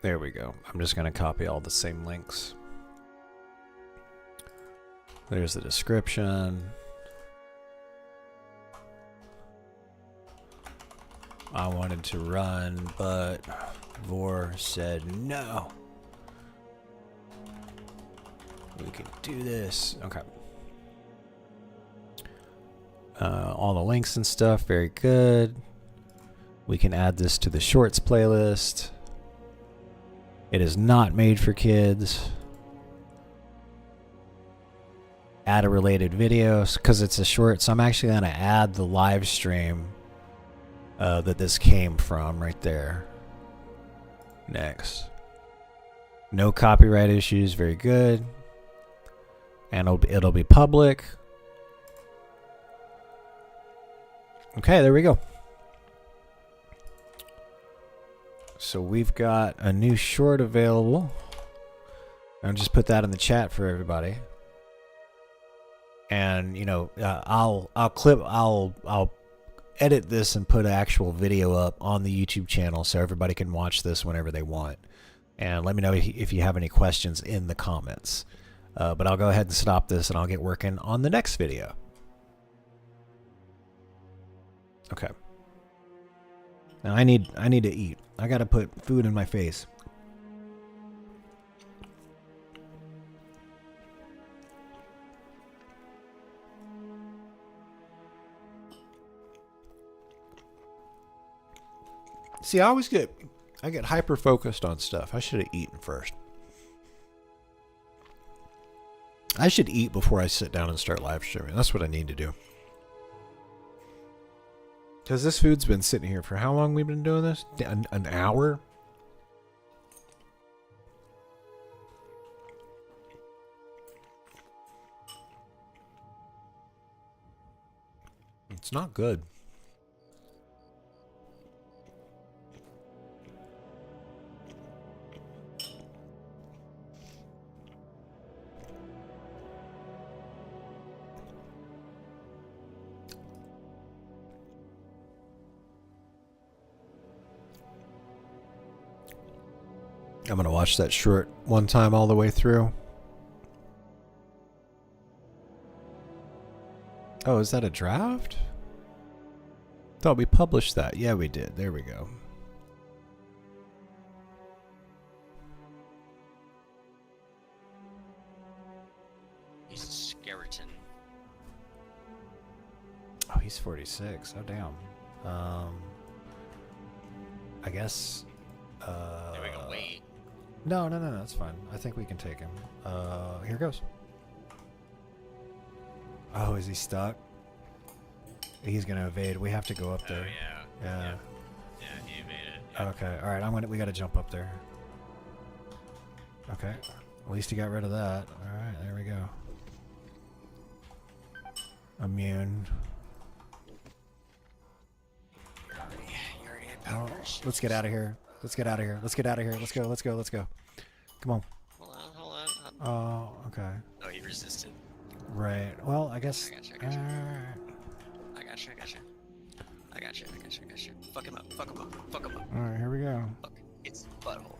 There we go. I'm just going to copy all the same links. There's the description. I wanted to run, but Vor said no. We can do this. Okay. All the links and stuff, very good. We can add this to the shorts playlist. It is not made for kids. Add a related video because it's a short, so I'm actually going to add the live stream that this came from right there. Next. No copyright issues, very good. And it'll be public. Okay, there we go. So we've got a new short available. I'll just put that in the chat for everybody. And you know, I'll edit this and put an actual video up on the YouTube channel so everybody can watch this whenever they want. And let me know if you have any questions in the comments. But I'll go ahead and stop this and I'll get working on the next video. Okay. Now I need to eat. I gotta put food in my face. See, I get hyper focused on stuff. I should have eaten first. I should eat before I sit down and start live streaming. That's what I need to do. Because this food's been sitting here for how long we've been doing this? An hour? It's not good. I'm going to watch that short one time all the way through. Oh, is that a draft? Thought we published that. Yeah, we did. There we go. He's a skeleton. Oh, he's 46. Oh, damn. I guess... Are we gonna wait? No, that's fine. I think we can take him. Here goes. Oh, is he stuck? He's gonna evade. We have to go up there. Oh, Yeah. Yeah, he evaded. Yeah. Okay. All right. We gotta jump up there. Okay. At least he got rid of that. All right. There we go. Immune. You're already in Oh, powder. let's get out of here. Let's get out of here. Let's get out of here. Let's go. Come on. Hold on. Oh, okay. Oh, he resisted. Right. Well, I guess. I got you. Alright. I got you. Fuck him up. Alright, here we go. Fuck its butthole.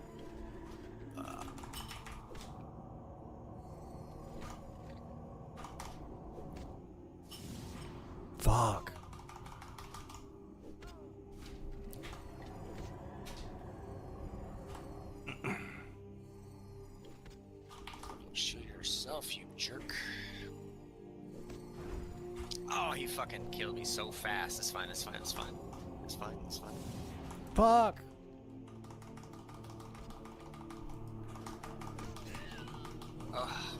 Fuck. Shoot yourself, you jerk. Oh, he fucking killed me so fast. It's fine. Fuck. Oh,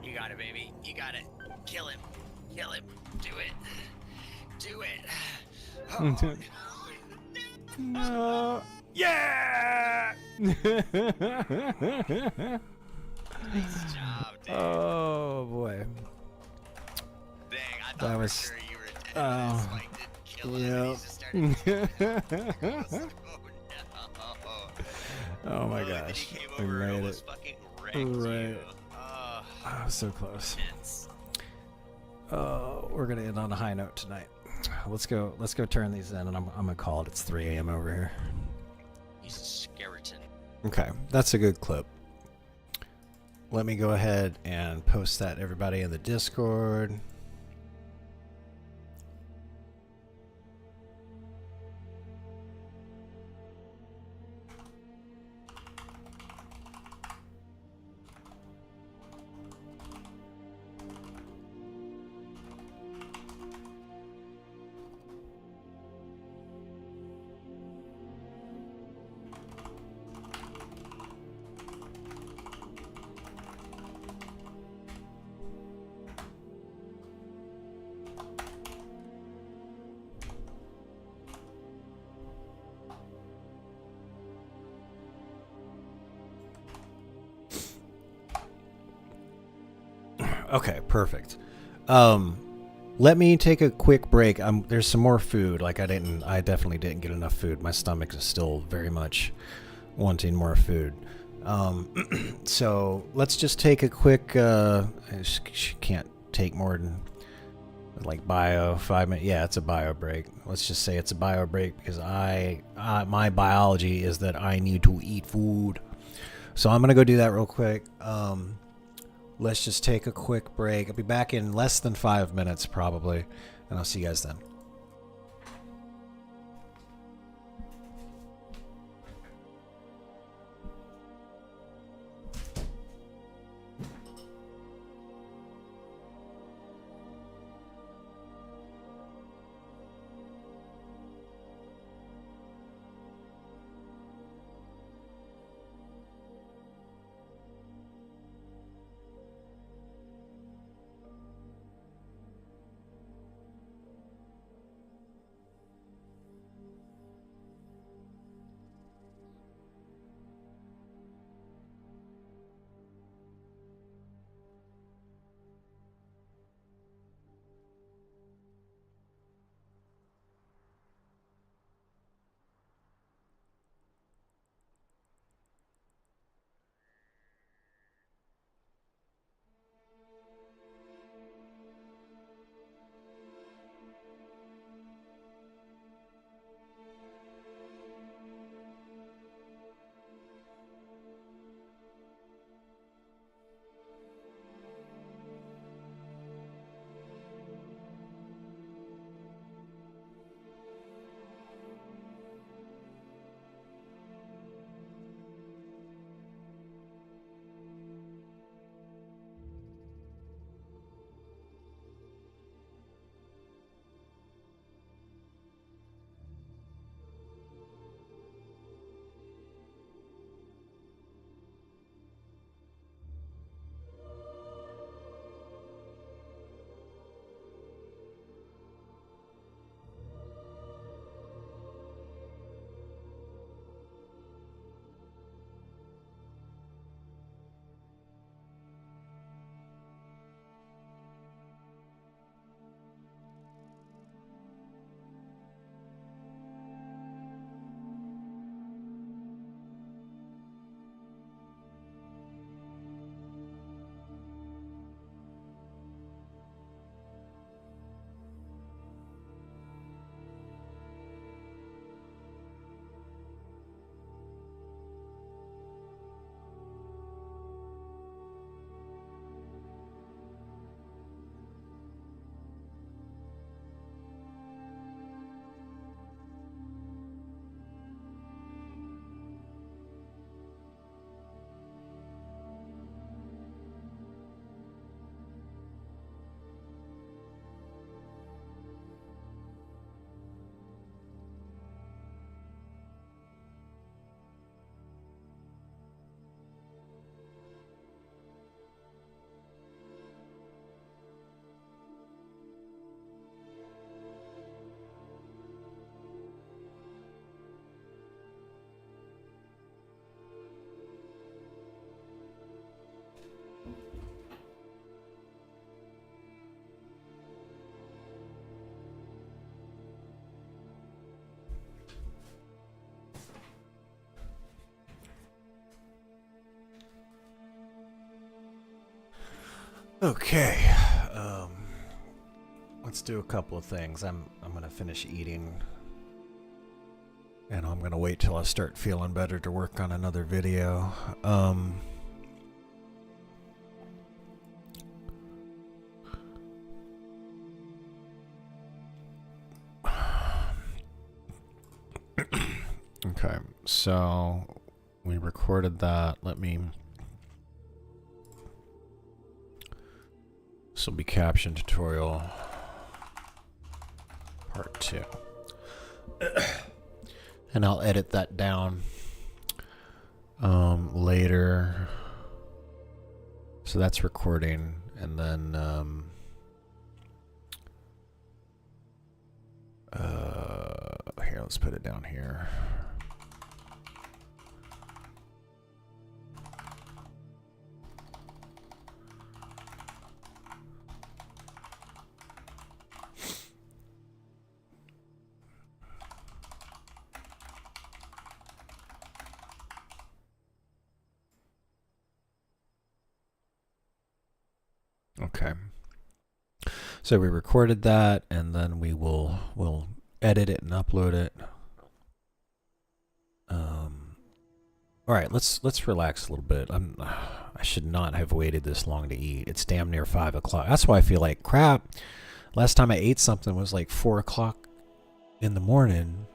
you got it, baby. You got it. Kill him. Do it. Oh, No. Yeah. nice job, dude. Oh boy. Dang, I thought That for was- sure you were dead. oh, Spike didn't kill him. And yep. he just started killing Oh my and then gosh. he came We over and made almost it. fucking wrecked Right. you. Oh, so close. Intense. Oh, we're gonna end on a high note tonight. Let's go turn these in, and I'm gonna call it. It's 3 a.m. over here. He's a skeleton. Okay, that's a good clip. Let me go ahead and post that, everybody, in the Discord. Okay, perfect. Let me take a quick break. There's some more food. Like I definitely didn't get enough food. My stomach is still very much wanting more food. So let's just take a quick. I just can't take more than like 5 minutes. Yeah, it's a bio break. Let's just say it's a bio break because my biology is that I need to eat food. So I'm gonna go do that real quick. Let's just take a quick break. I'll be back in less than 5 minutes probably, and I'll see you guys then. Okay, let's do a couple of things. I'm gonna finish eating. And I'm gonna wait till I start feeling better to work on another video. Okay, so we recorded that. This will be caption tutorial part 2. And I'll edit that down later. So that's recording, and then here, let's put it down here. Okay. So we recorded that, and then we'll edit it and upload it. All right, let's relax a little bit. I should not have waited this long to eat. It's damn near 5 o'clock. That's why I feel like crap. Last time I ate something was like 4 o'clock in the morning.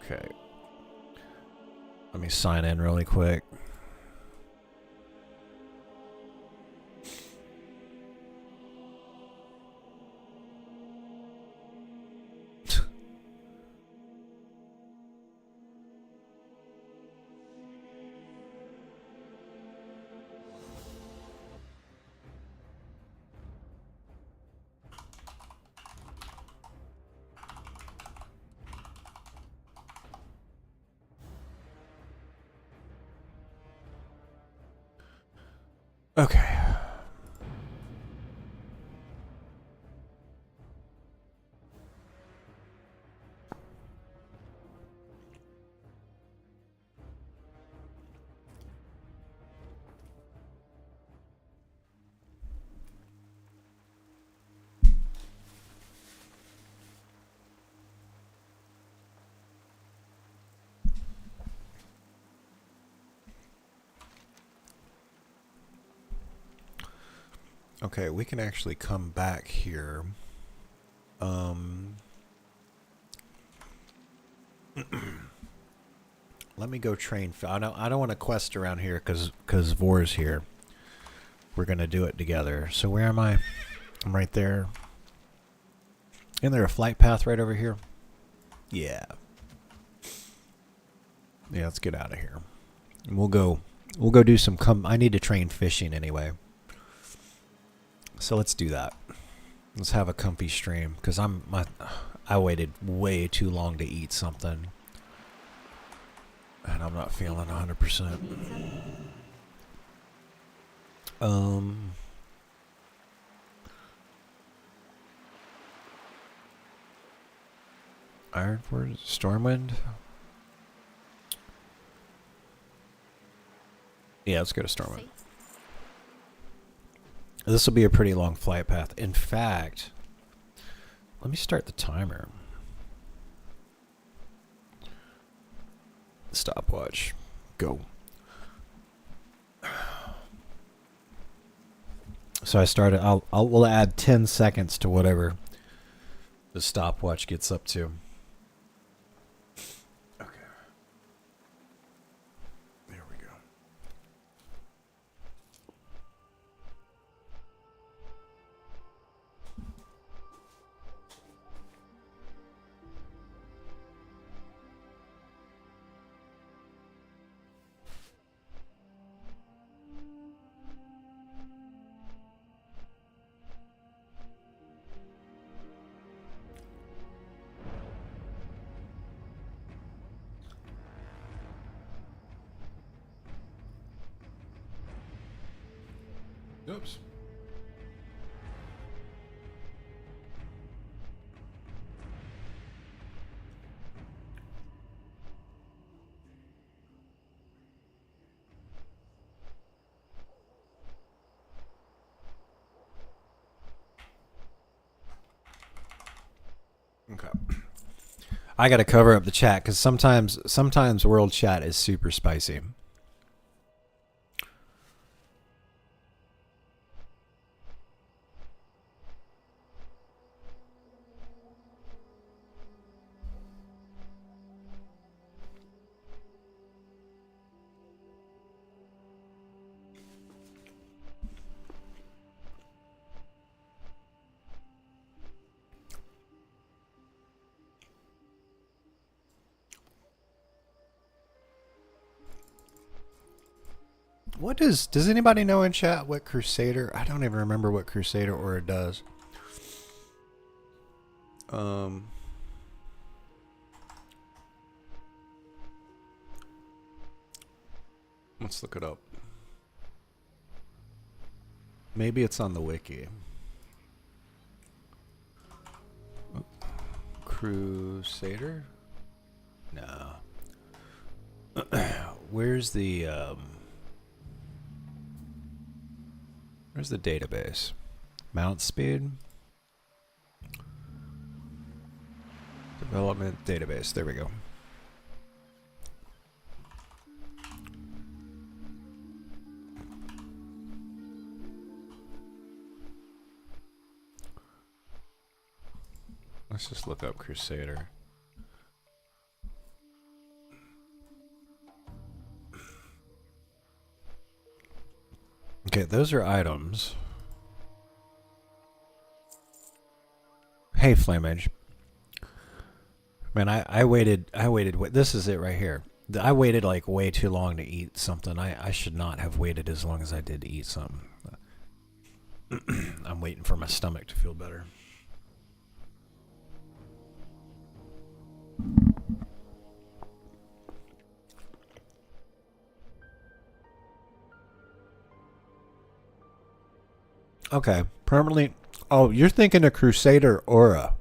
Okay. Let me sign in really quick. Okay. Okay, we can actually come back here. Let me go train. I don't want to quest around here because Vor's here. We're gonna do it together. So where am I? I'm right there. Isn't there a flight path right over here? Yeah. Yeah, let's get out of here. And we'll go do some I need to train fishing anyway. So let's do that. Let's have a comfy stream because I waited way too long to eat something. And I'm not feeling 100%. Ironforge, Stormwind. Yeah, let's go to Stormwind. This will be a pretty long flight path. In fact, let me start the timer. Stopwatch. Go. So I started. We'll add 10 seconds to whatever the stopwatch gets up to. Okay. There we go. Oops. I got to cover up the chat because sometimes world chat is super spicy. What does anybody know in chat what Crusader? I don't even remember what Crusader Aura does. Let's look it up. Maybe it's on the wiki. Crusader? No. Where's the database? Mount speed? Development database. There we go. Let's just look up Crusader. Okay, those are items. Hey, Flamage. Man, I waited, this is it right here. I waited like way too long to eat something. I should not have waited as long as I did to eat something. I'm waiting for my stomach to feel better. Okay, permanently. Oh, you're thinking of Crusader Aura.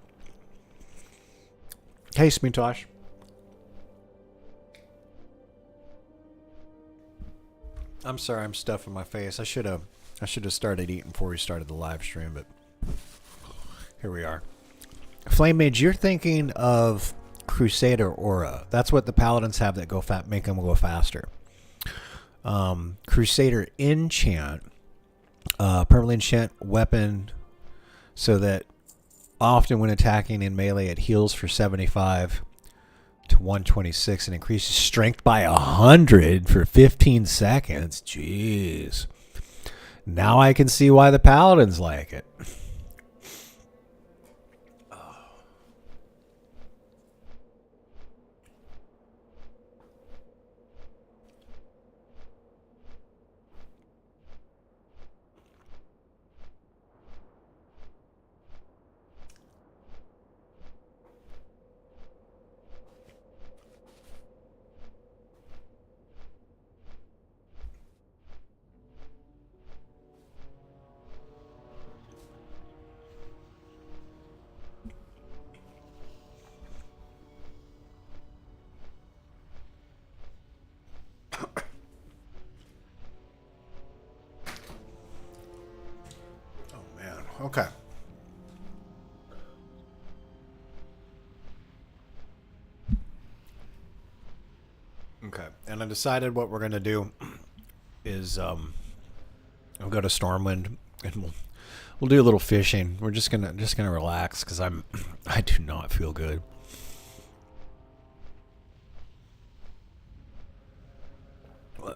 Hey, Smeetosh. I'm sorry, I'm stuffing my face. I should have started eating before we started the live stream, but here we are. Flame Mage, you're thinking of Crusader Aura. That's what the paladins have that make them go faster. Crusader Enchant. Permanently enchant weapon so that often when attacking in melee it heals for 75 to 126 and increases strength by 100 for 15 seconds. Jeez. Now I can see why the paladins like it. Okay. Okay. And I decided what we're going to do is I'll go to Stormwind and we'll do a little fishing. We're just going to relax cuz I do not feel good.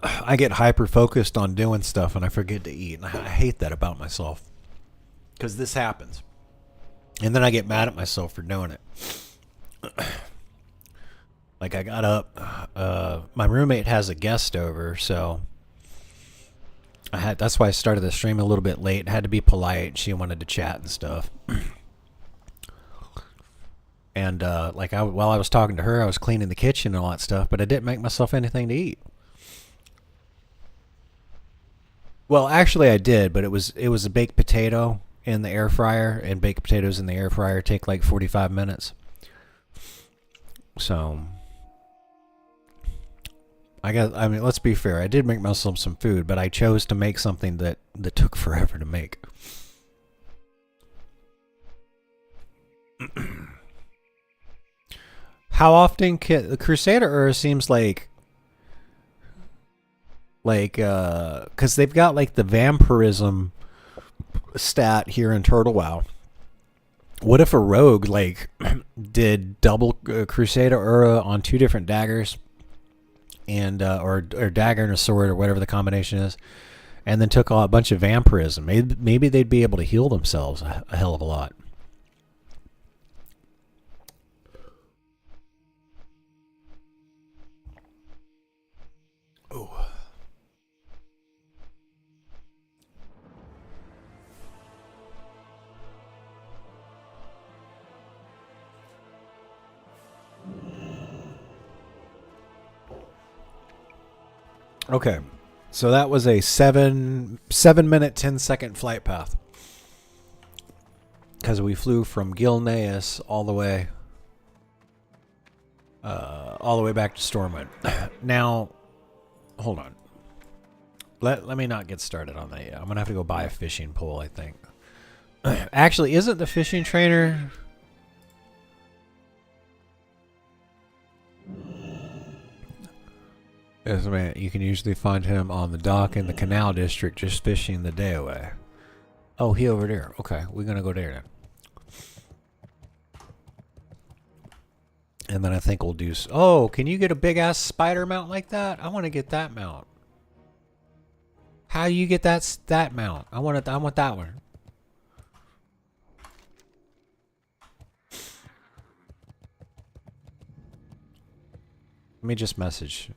I get hyper focused on doing stuff and I forget to eat. And I hate that about myself. Because this happens. And then I get mad at myself for doing it. Like I got up, my roommate has a guest over, so that's why I started the stream a little bit late. I had to be polite. She wanted to chat and stuff. And while I was talking to her, I was cleaning the kitchen and all that stuff, but I didn't make myself anything to eat. Well, actually I did, but it was a baked potato in the air fryer, and baked potatoes in the air fryer take like 45 minutes. So I mean, let's be fair. I did make myself some food, but I chose to make something that took forever to make. How often can the Crusader Era seems like because they've got like the vampirism stat here in Turtle WoW. What if a rogue like did double Crusader Era on 2 different daggers, and or dagger and a sword or whatever the combination is, and then took a bunch of vampirism? Maybe they'd be able to heal themselves a hell of a lot. Oh. Okay, so that was a 7-minute 10-second flight path because we flew from Gilneas all the way back to Stormwind. Now, hold on. Let me not get started on that yet. I'm gonna have to go buy a fishing pole, I think. Actually, isn't the fishing trainer? Yes, man. You can usually find him on the dock in the Canal District, just fishing the day away. Oh, he over there. Okay, we're gonna go there then. And then I think we'll do. Oh, can you get a big ass spider mount like that? I want to get that mount. How do you get that mount? I want that one. Let me just message.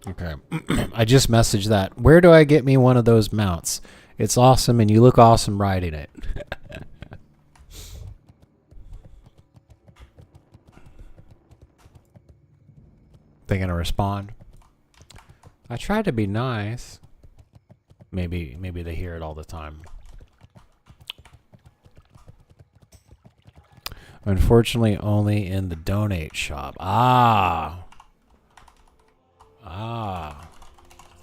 Okay. I just messaged that. Where do I get me one of those mounts? It's awesome and you look awesome riding it. They gonna respond? I tried to be nice. Maybe they hear it all the time. Unfortunately, only in the donate shop. Ah.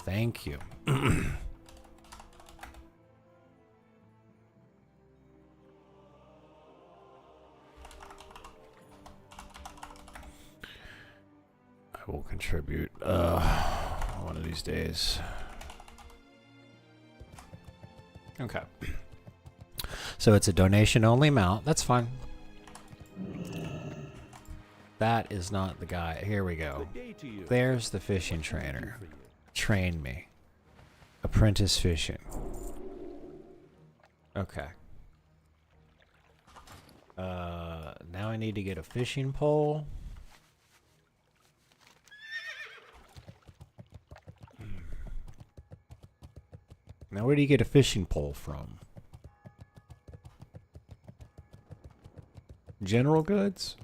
Thank you. I will contribute one of these days. Okay. So it's a donation only mount. That's fine. That is not the guy. Here we go. There's the fishing trainer. Train me. Apprentice fishing. Okay. Now I need to get a fishing pole. Now where do you get a fishing pole from? General Goods?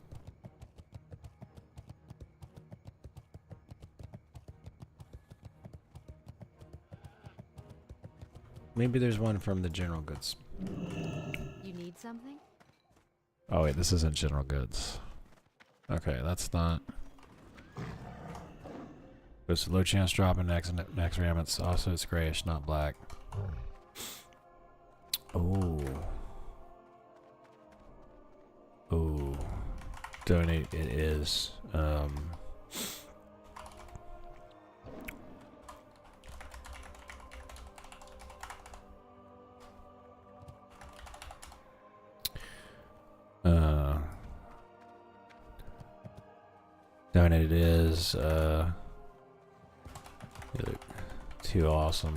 Maybe there's one from the General Goods. You need something? Oh wait, this isn't General Goods. Okay, that's not. It's a low chance drop in next ram. It's also it's grayish, not black. Oh. Oh. Donate it is. Donate it is. You look too awesome.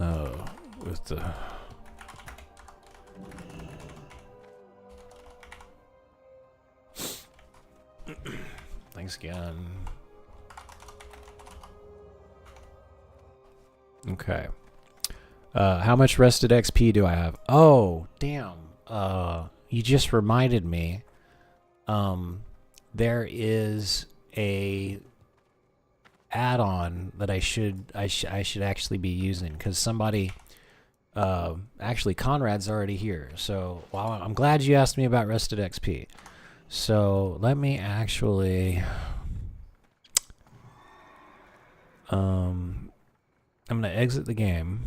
Oh, with the. Thanks again. Okay. How much rested XP do I have? Oh, damn. you just reminded me. There is a add-on that I should actually be using, because somebody actually Conrad's already here. So I'm glad you asked me about Rested XP. So let me actually I'm gonna exit the game.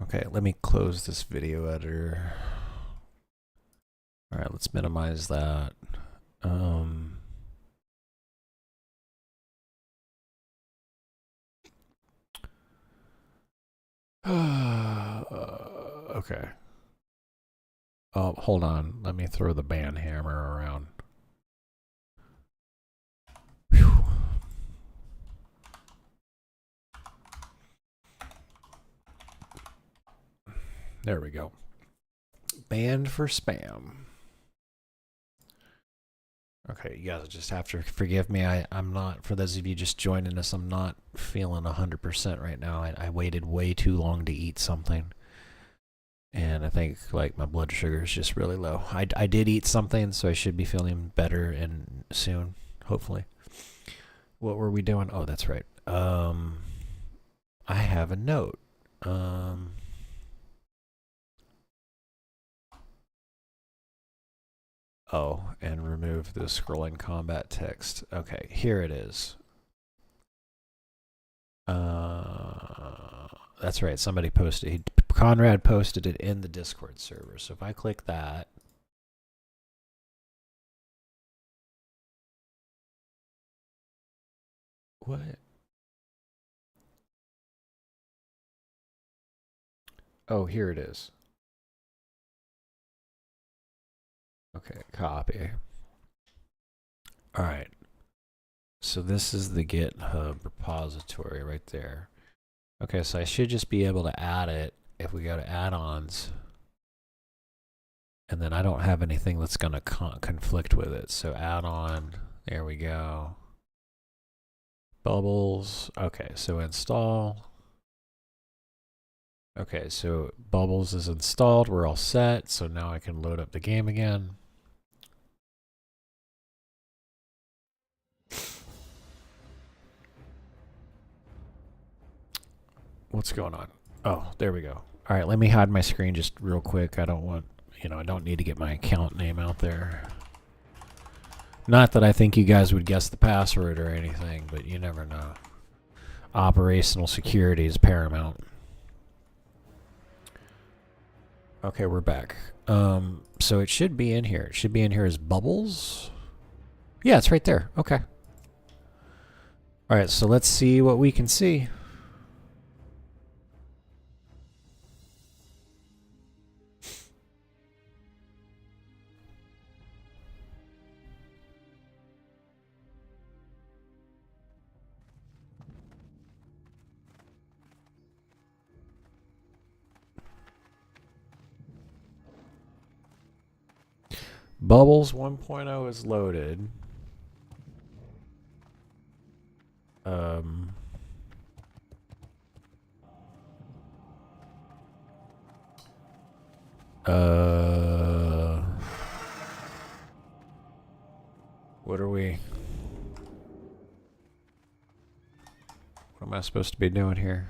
Okay, let me close this video editor. All right, let's minimize that. Okay. Oh, hold on. Let me throw the ban hammer around. Whew. There we go. Banned for spam. Okay, you guys just have to forgive me. I'm not, for those of you just joining us, I'm not feeling 100% right now. I waited way too long to eat something. And I think like my blood sugar is just really low. I did eat something, so I should be feeling better and soon, hopefully. What were we doing? Oh, that's right. I have a note. Oh, and remove the scrolling combat text. Okay, here it is. That's right. Somebody posted. Conrad posted it in the Discord server. So if I click that, what? Oh, here it is. Okay, copy. All right. So this is the GitHub repository right there. Okay, so I should just be able to add it if we go to add-ons. And then I don't have anything that's going to conflict with it. So add-on, there we go. Bubbles. Okay, so install. Okay, so Bubbles is installed. We're all set. So now I can load up the game again. What's going on? Oh, there we go. All right, let me hide my screen just real quick. I don't want, I don't need to get my account name out there. Not that I think you guys would guess the password or anything, but you never know. Operational security is paramount. Okay, we're back. So it should be in here. It should be in here as Bubbles. Yeah, it's right there. Okay. All right, so let's see what we can see. Bubbles 1.0 is loaded. What are we? What am I supposed to be doing here?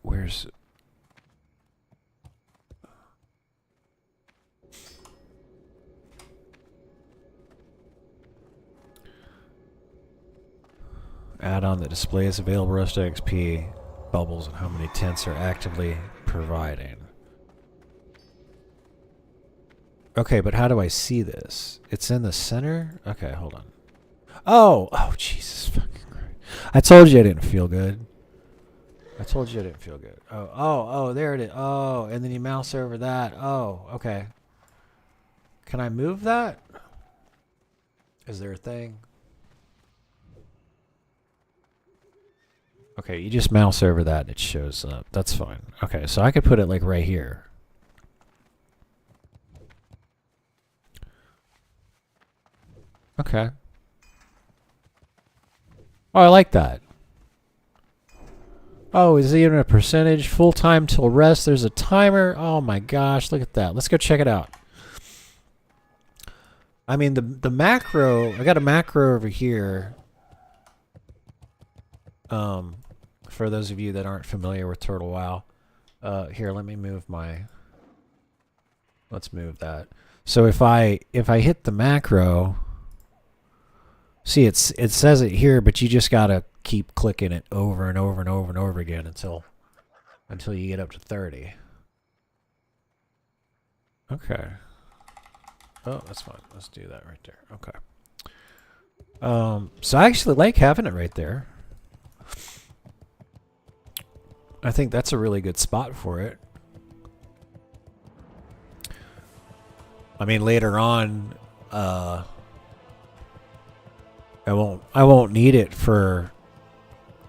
Where's... Add-on that displays available Rust XP, Bubbles, and how many tents are actively providing. Okay, but how do I see this? It's in the center? Okay, hold on. Oh, Jesus fucking Christ. I told you I didn't feel good. Oh, there it is. Oh, and then you mouse over that. Oh, okay. Can I move that? Is there a thing? Okay, you just mouse over that and it shows up. That's fine. Okay, so I could put it like right here. Okay. Oh, I like that. Oh, is it even a percentage? Full time till rest. There's a timer. Oh my gosh, look at that. Let's go check it out. I mean, the macro, I got a macro over here. For those of you that aren't familiar with Turtle WoW. Here, let me move my, let's move that. So if I hit the macro, see it says it here, but you just gotta keep clicking it over and over and over and over again until you get up to 30. Okay. Oh, that's fine. Let's do that right there. Okay. So I actually like having it right there. I think that's a really good spot for it. I mean, later on, I won't need it for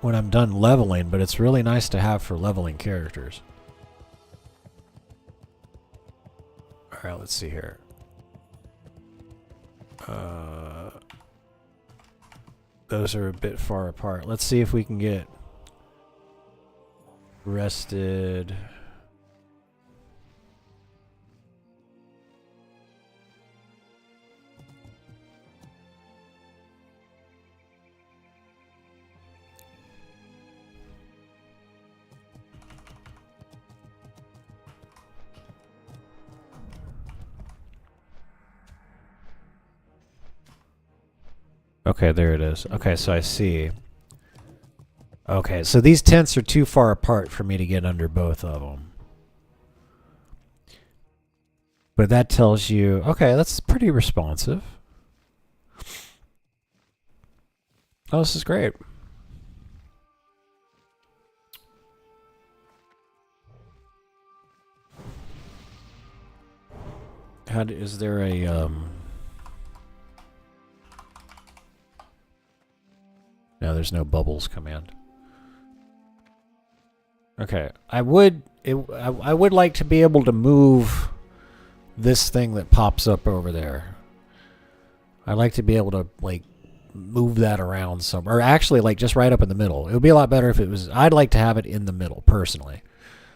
when I'm done leveling, but it's really nice to have for leveling characters. All right, let's see here. Those are a bit far apart. Let's see if we can get rested. Okay, there it is. Okay, so I see. Okay, so these tents are too far apart for me to get under both of them. But that tells you, okay, that's pretty responsive. Oh, this is great. Is there a no, there's no bubbles command. Okay, I would like to be able to move this thing that pops up over there. I'd like to be able to like move that around somewhere, or actually like just right up in the middle. It would be a lot better if it was. I'd like to have it in the middle personally,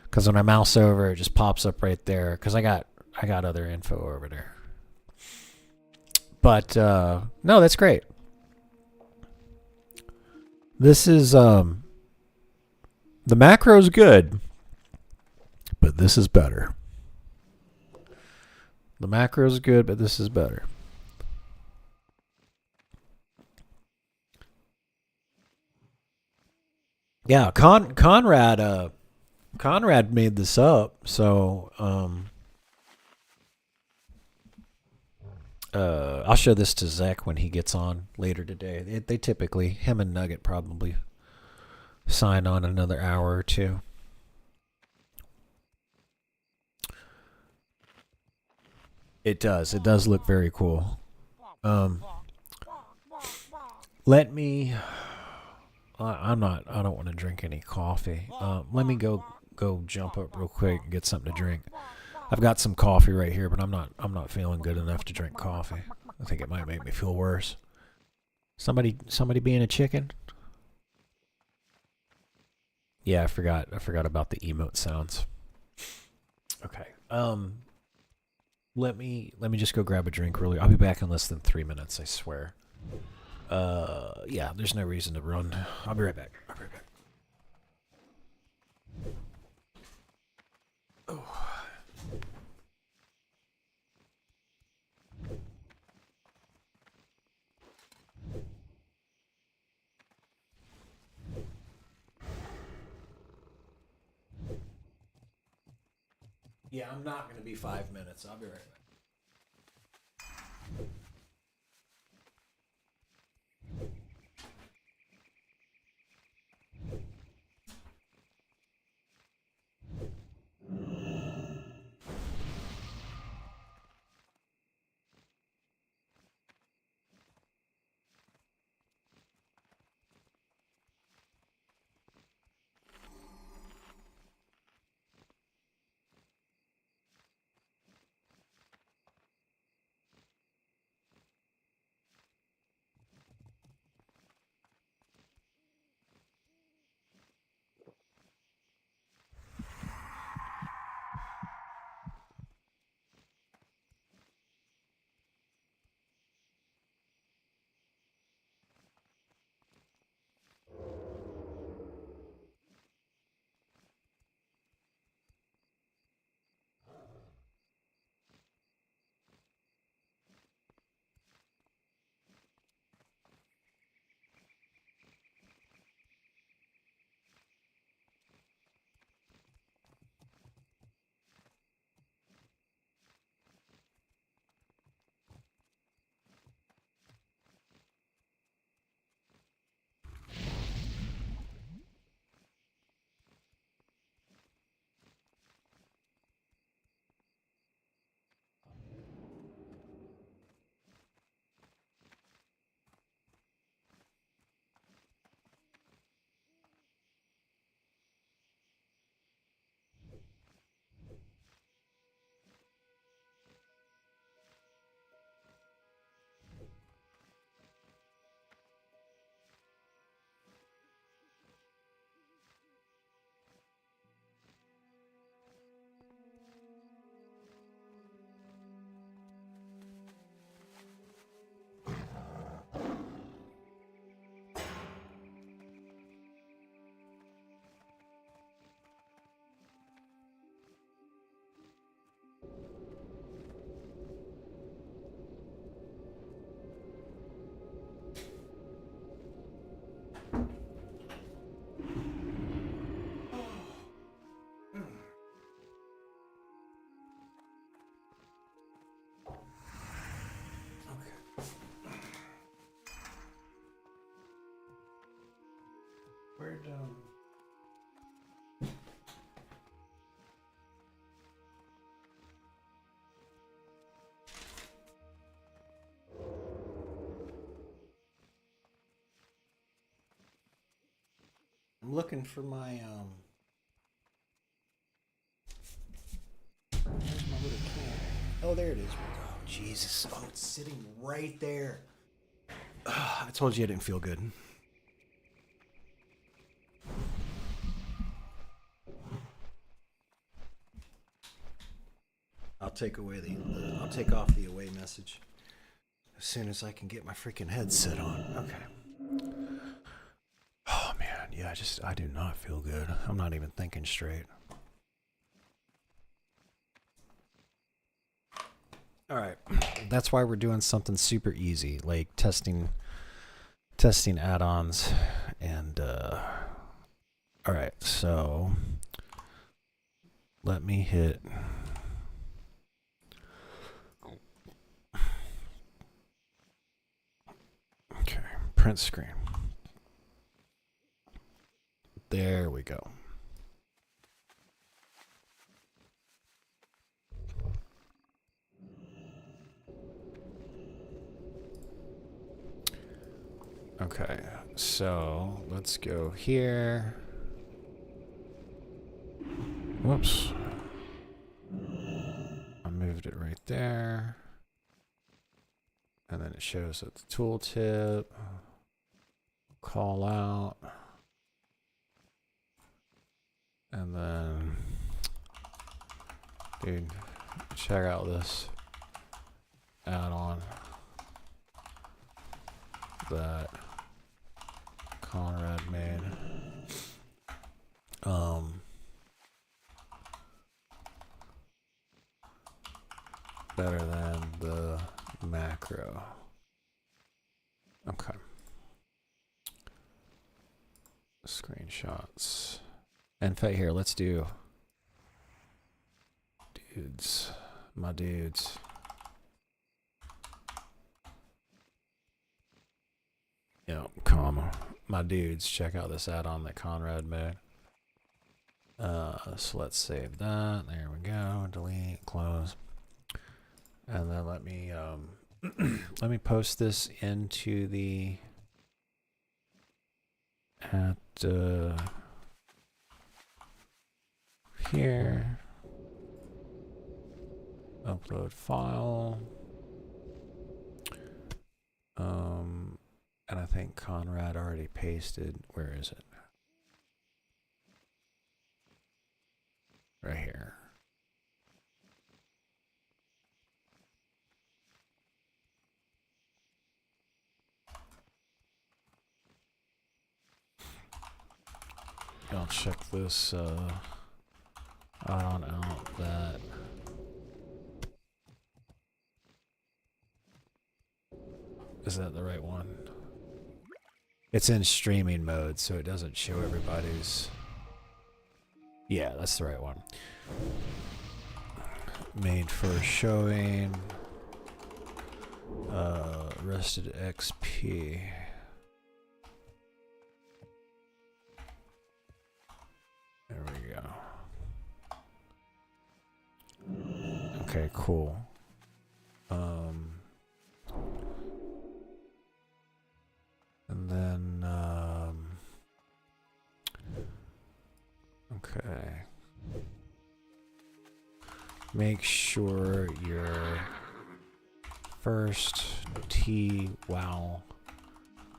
because when I mouse over, it just pops up right there. Because I got other info over there. But no, that's great. This is the macro's good, but this is better. The macro's good, but this is better. Yeah, Conrad made this up, so I'll show this to Zach when he gets on later today. They typically, him and Nugget probably sign on another hour or two. It does look very cool. Let me. I don't want to drink any coffee. Let me go jump up real quick and get something to drink. I've got some coffee right here, but I'm not feeling good enough to drink coffee. I think it might make me feel worse. Somebody being a chicken? Yeah, I forgot about the emote sounds. Okay. Let me just go grab a drink really. I'll be back in less than 3 minutes, I swear. Yeah, there's no reason to run. I'll be right back. Oh. Yeah, I'm not going to be 5 minutes. I'll be right back. looking for my where's my little can? Oh, there it is. Oh, Jesus. Oh, it's sitting right there. I told you I didn't feel good. I'll take off the away message as soon as I can get my freaking headset on. Okay. Oh man, yeah, I do not feel good. I'm not even thinking straight. All right. That's why we're doing something super easy, like testing add-ons and all right, so let me hit okay, print screen. There we go. Okay, so let's go here. Whoops. I moved it right there. And then it shows at the tooltip. Call out. And then, dude, check out this add-on that Conrad made. Better than the macro. Okay. Screenshots. In fact, here, let's do dudes. My dudes. Yep, comma. My dudes, check out this add-on that Conrad made. So let's save that. There we go. Delete, close. And then let me let me post this into the here. Upload file. And I think Conrad already pasted. Where is it? Right here. I'll check this add-on out that is that the right one? It's in streaming mode, so it doesn't show everybody's. Yeah, that's the right one. Made for showing rested XP. There we go. Okay, cool. And then okay. Make sure your first WoW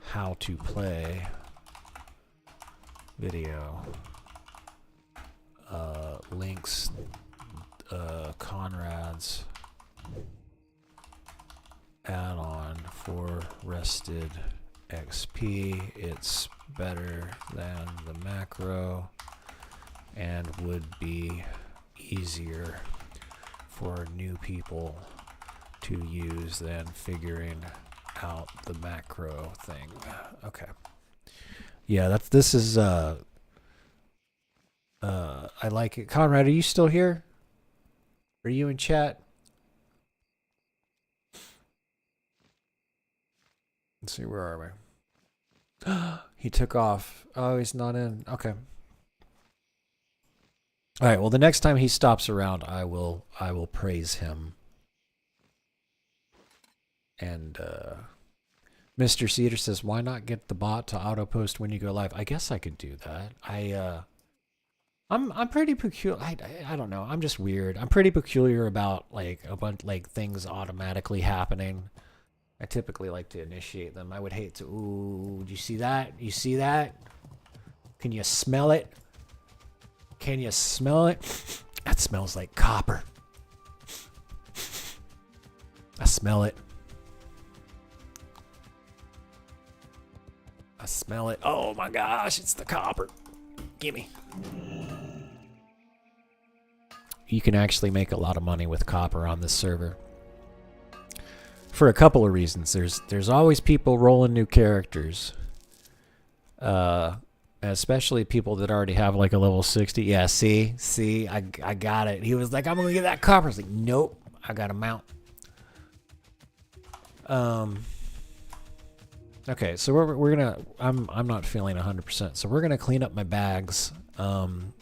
how to play video links Conrad's add-on for rested XP. It's better than the macro and would be easier for new people to use than figuring out the macro thing. Okay. Yeah, this is I like it. Conrad, are you still here? Are you in chat? Let's see, where are we? He took off. Oh, he's not in. Okay. All right, well, the next time he stops around, I will praise him and Mr. Cedar says, why not get the bot to auto post when you go live? I guess I could do that. I'm pretty peculiar. I don't know. I'm just weird. I'm pretty peculiar about like a bunch like things automatically happening. I typically like to initiate them. I would hate to. Ooh, do you see that? You see that? Can you smell it? Can you smell it? That smells like copper. I smell it. I smell it. Oh my gosh, it's the copper. Gimme. You can actually make a lot of money with copper on this server. For a couple of reasons. There's always people rolling new characters. Especially people that already have like a level 60. Yeah, see, I got it. He was like, I'm gonna get that copper. I was like, nope, I got a mount. Okay, so we're gonna. I'm not feeling 100%, so we're gonna clean up my bags. And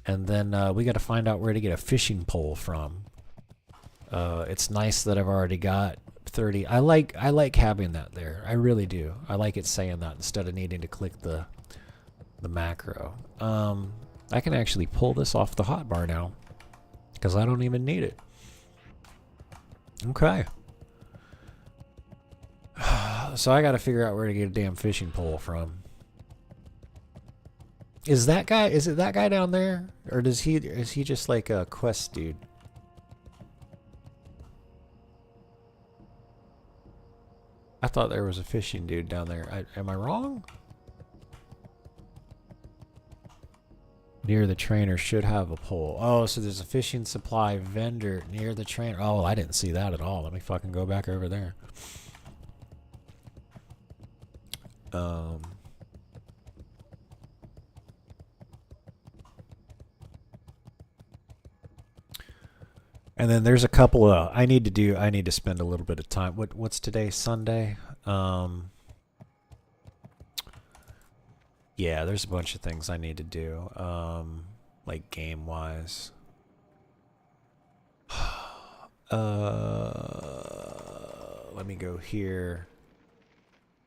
then we got to find out where to get a fishing pole from. It's nice that I've already got 30. I like having that there. I really do. I like it saying that instead of needing to click the macro. I can actually pull this off the hotbar now because I don't even need it. Okay. So I got to figure out where to get a damn fishing pole from. Is it that guy down there? Or is he just like a quest dude? I thought there was a fishing dude down there. Am I wrong? Near the trainer should have a pole. Oh, so there's a fishing supply vendor near the trainer. Oh, I didn't see that at all. Let me fucking go back over there. And then there's a couple of I need to spend a little bit of time. What's today? Sunday? Yeah, there's a bunch of things I need to do. Like game wise. Let me go here.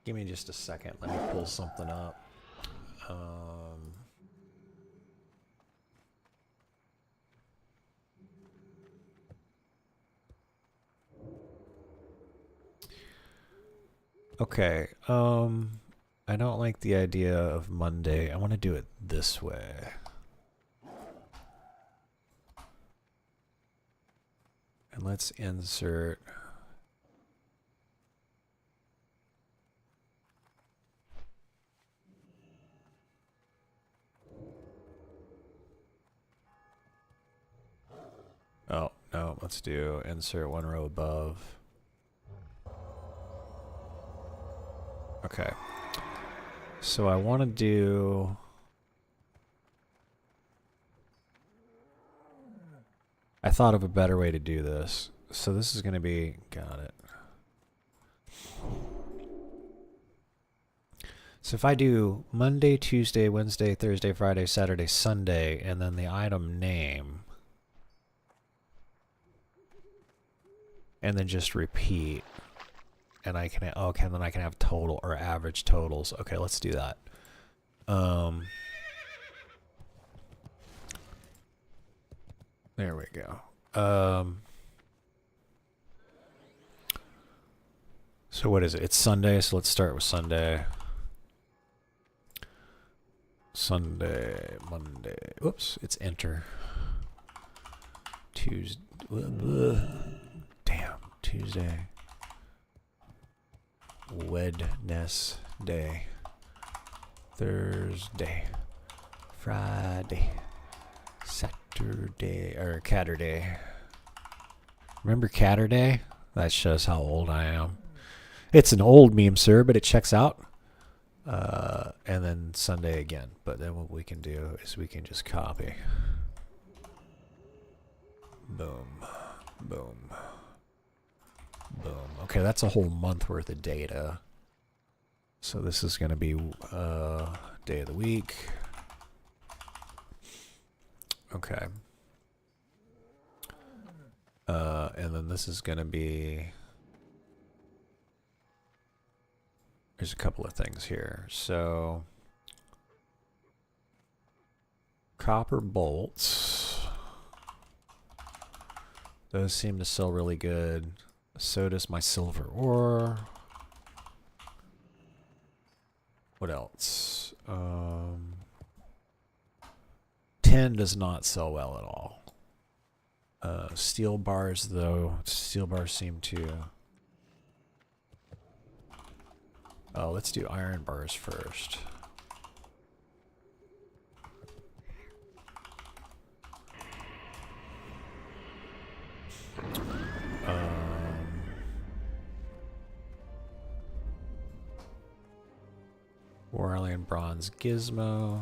Give me just a second. Let me pull something up. Okay. I don't like the idea of Monday. I want to do it this way. And let's insert. Oh, no, let's do insert one row above. Okay. So I want to do... I thought of a better way to do this. So this is going to be... Got it. So if I do Monday, Tuesday, Wednesday, Thursday, Friday, Saturday, Sunday, and then the item name... And then just repeat. And I can, okay, then I can have total or average totals. Okay, let's do that. There we go. So what is it? It's Sunday, so let's start with Sunday. Sunday, Monday. Oops, it's enter. Tuesday. Damn, Tuesday. Wednesday. Thursday. Friday. Saturday. Or Catterday. Remember Catterday? That shows how old I am. It's an old meme, sir, but it checks out. And then Sunday again. But then what we can do is we can just copy. Boom. Boom. Boom. Okay, that's a whole month worth of data. So this is going to be day of the week. Okay. And then this is going to be there's a couple of things here. So copper bolts. Those seem to sell really good. So does my silver ore. What else? Tin does not sell well at all. Steel bars, though. Steel bars seem to... Oh, let's do iron bars first. Warlian bronze gizmo.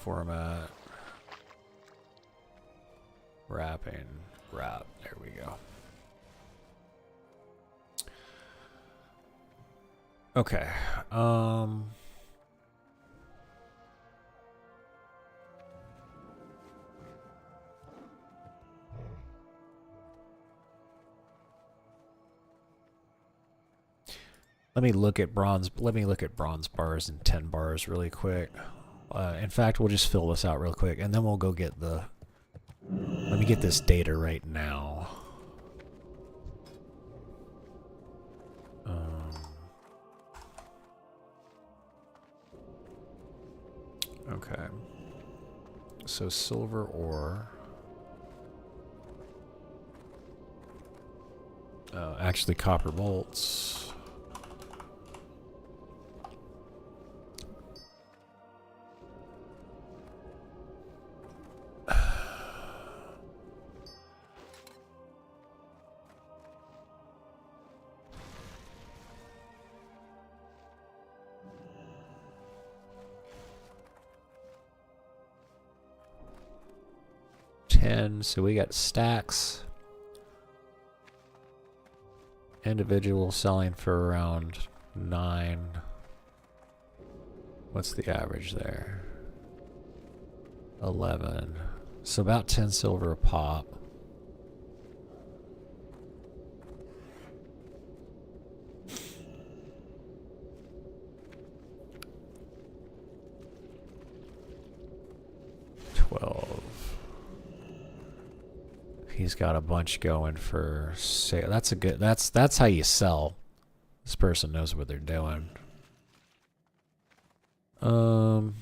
Format. Wrapping. Wrap. There we go. Okay. Let me look at bronze bars and 10 bars really quick. In fact, we'll just fill this out real quick, and then we'll go get the... Let me get this data right now. Okay. So silver ore. Actually, copper bolts. So we got stacks. Individual selling for around 9. What's the average there? 11. So about 10 silver a pop. He's got a bunch going for sale. That's a good. That's how you sell. This person knows what they're doing. How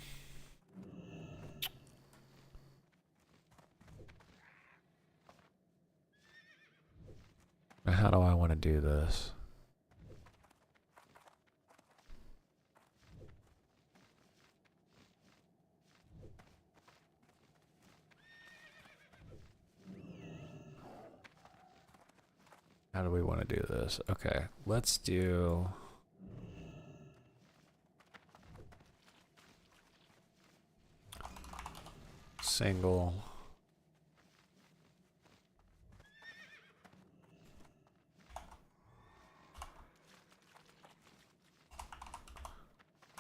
do I want to do this? How do we want to do this? Okay, let's do... single...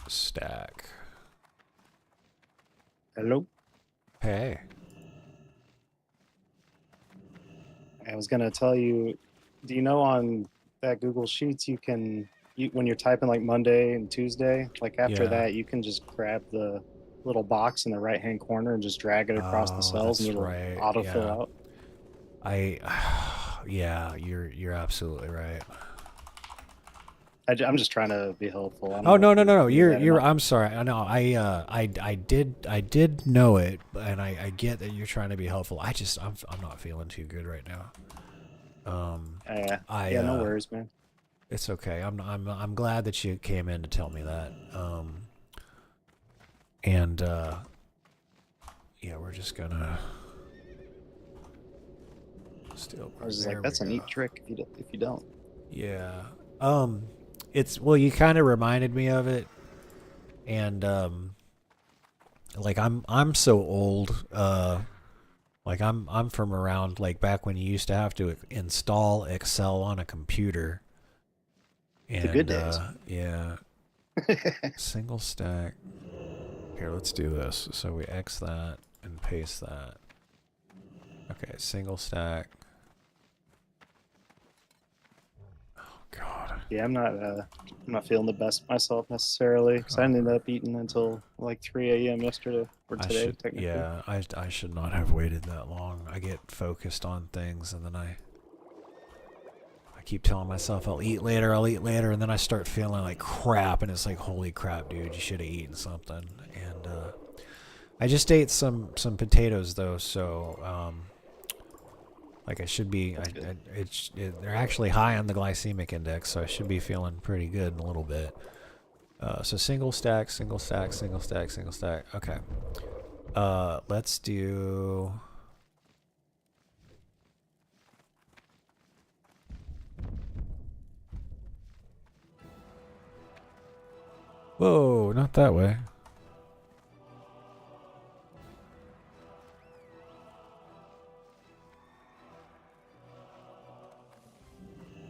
stack. Hello. Hey. I was gonna tell you, do you know on that Google Sheets you can, when you're typing like Monday and Tuesday, like after Yeah. that you can just grab the little box in the right hand corner and just drag it across the cells and that's it'll right, autofill yeah. out. Yeah, you're absolutely right. I'm just trying to be helpful. I don't Oh know no if no no no! you knew that or You're not. I'm sorry. I know I did know it, and I get that you're trying to be helpful. I'm not feeling too good right now. Yeah, no worries, man. It's okay. I'm glad that you came in to tell me that. Yeah, we're just gonna still. I was just There like, that's a we neat go. trick if you don't. Yeah. It's, well, you kind of reminded me of it, and like I'm so old. Like I'm from around like back when you used to have to install Excel on a computer. And The good days. yeah. Single stack. Here, let's do this. So we X that and paste that. Okay, single stack. Oh god. Yeah, I'm not feeling the best myself necessarily because I ended up eating until like 3 a.m. yesterday or I today should, technically. yeah, I should not have waited that long. I get focused on things and then I keep telling myself I'll eat later, and then I start feeling like crap, and it's like, holy crap, dude, you should have eaten something. And I just ate some potatoes though, so like I should be. They're actually high on the glycemic index, so I should be feeling pretty good in a little bit. So single stack, single stack, single stack, single stack. Okay. Let's do. Whoa, not that way.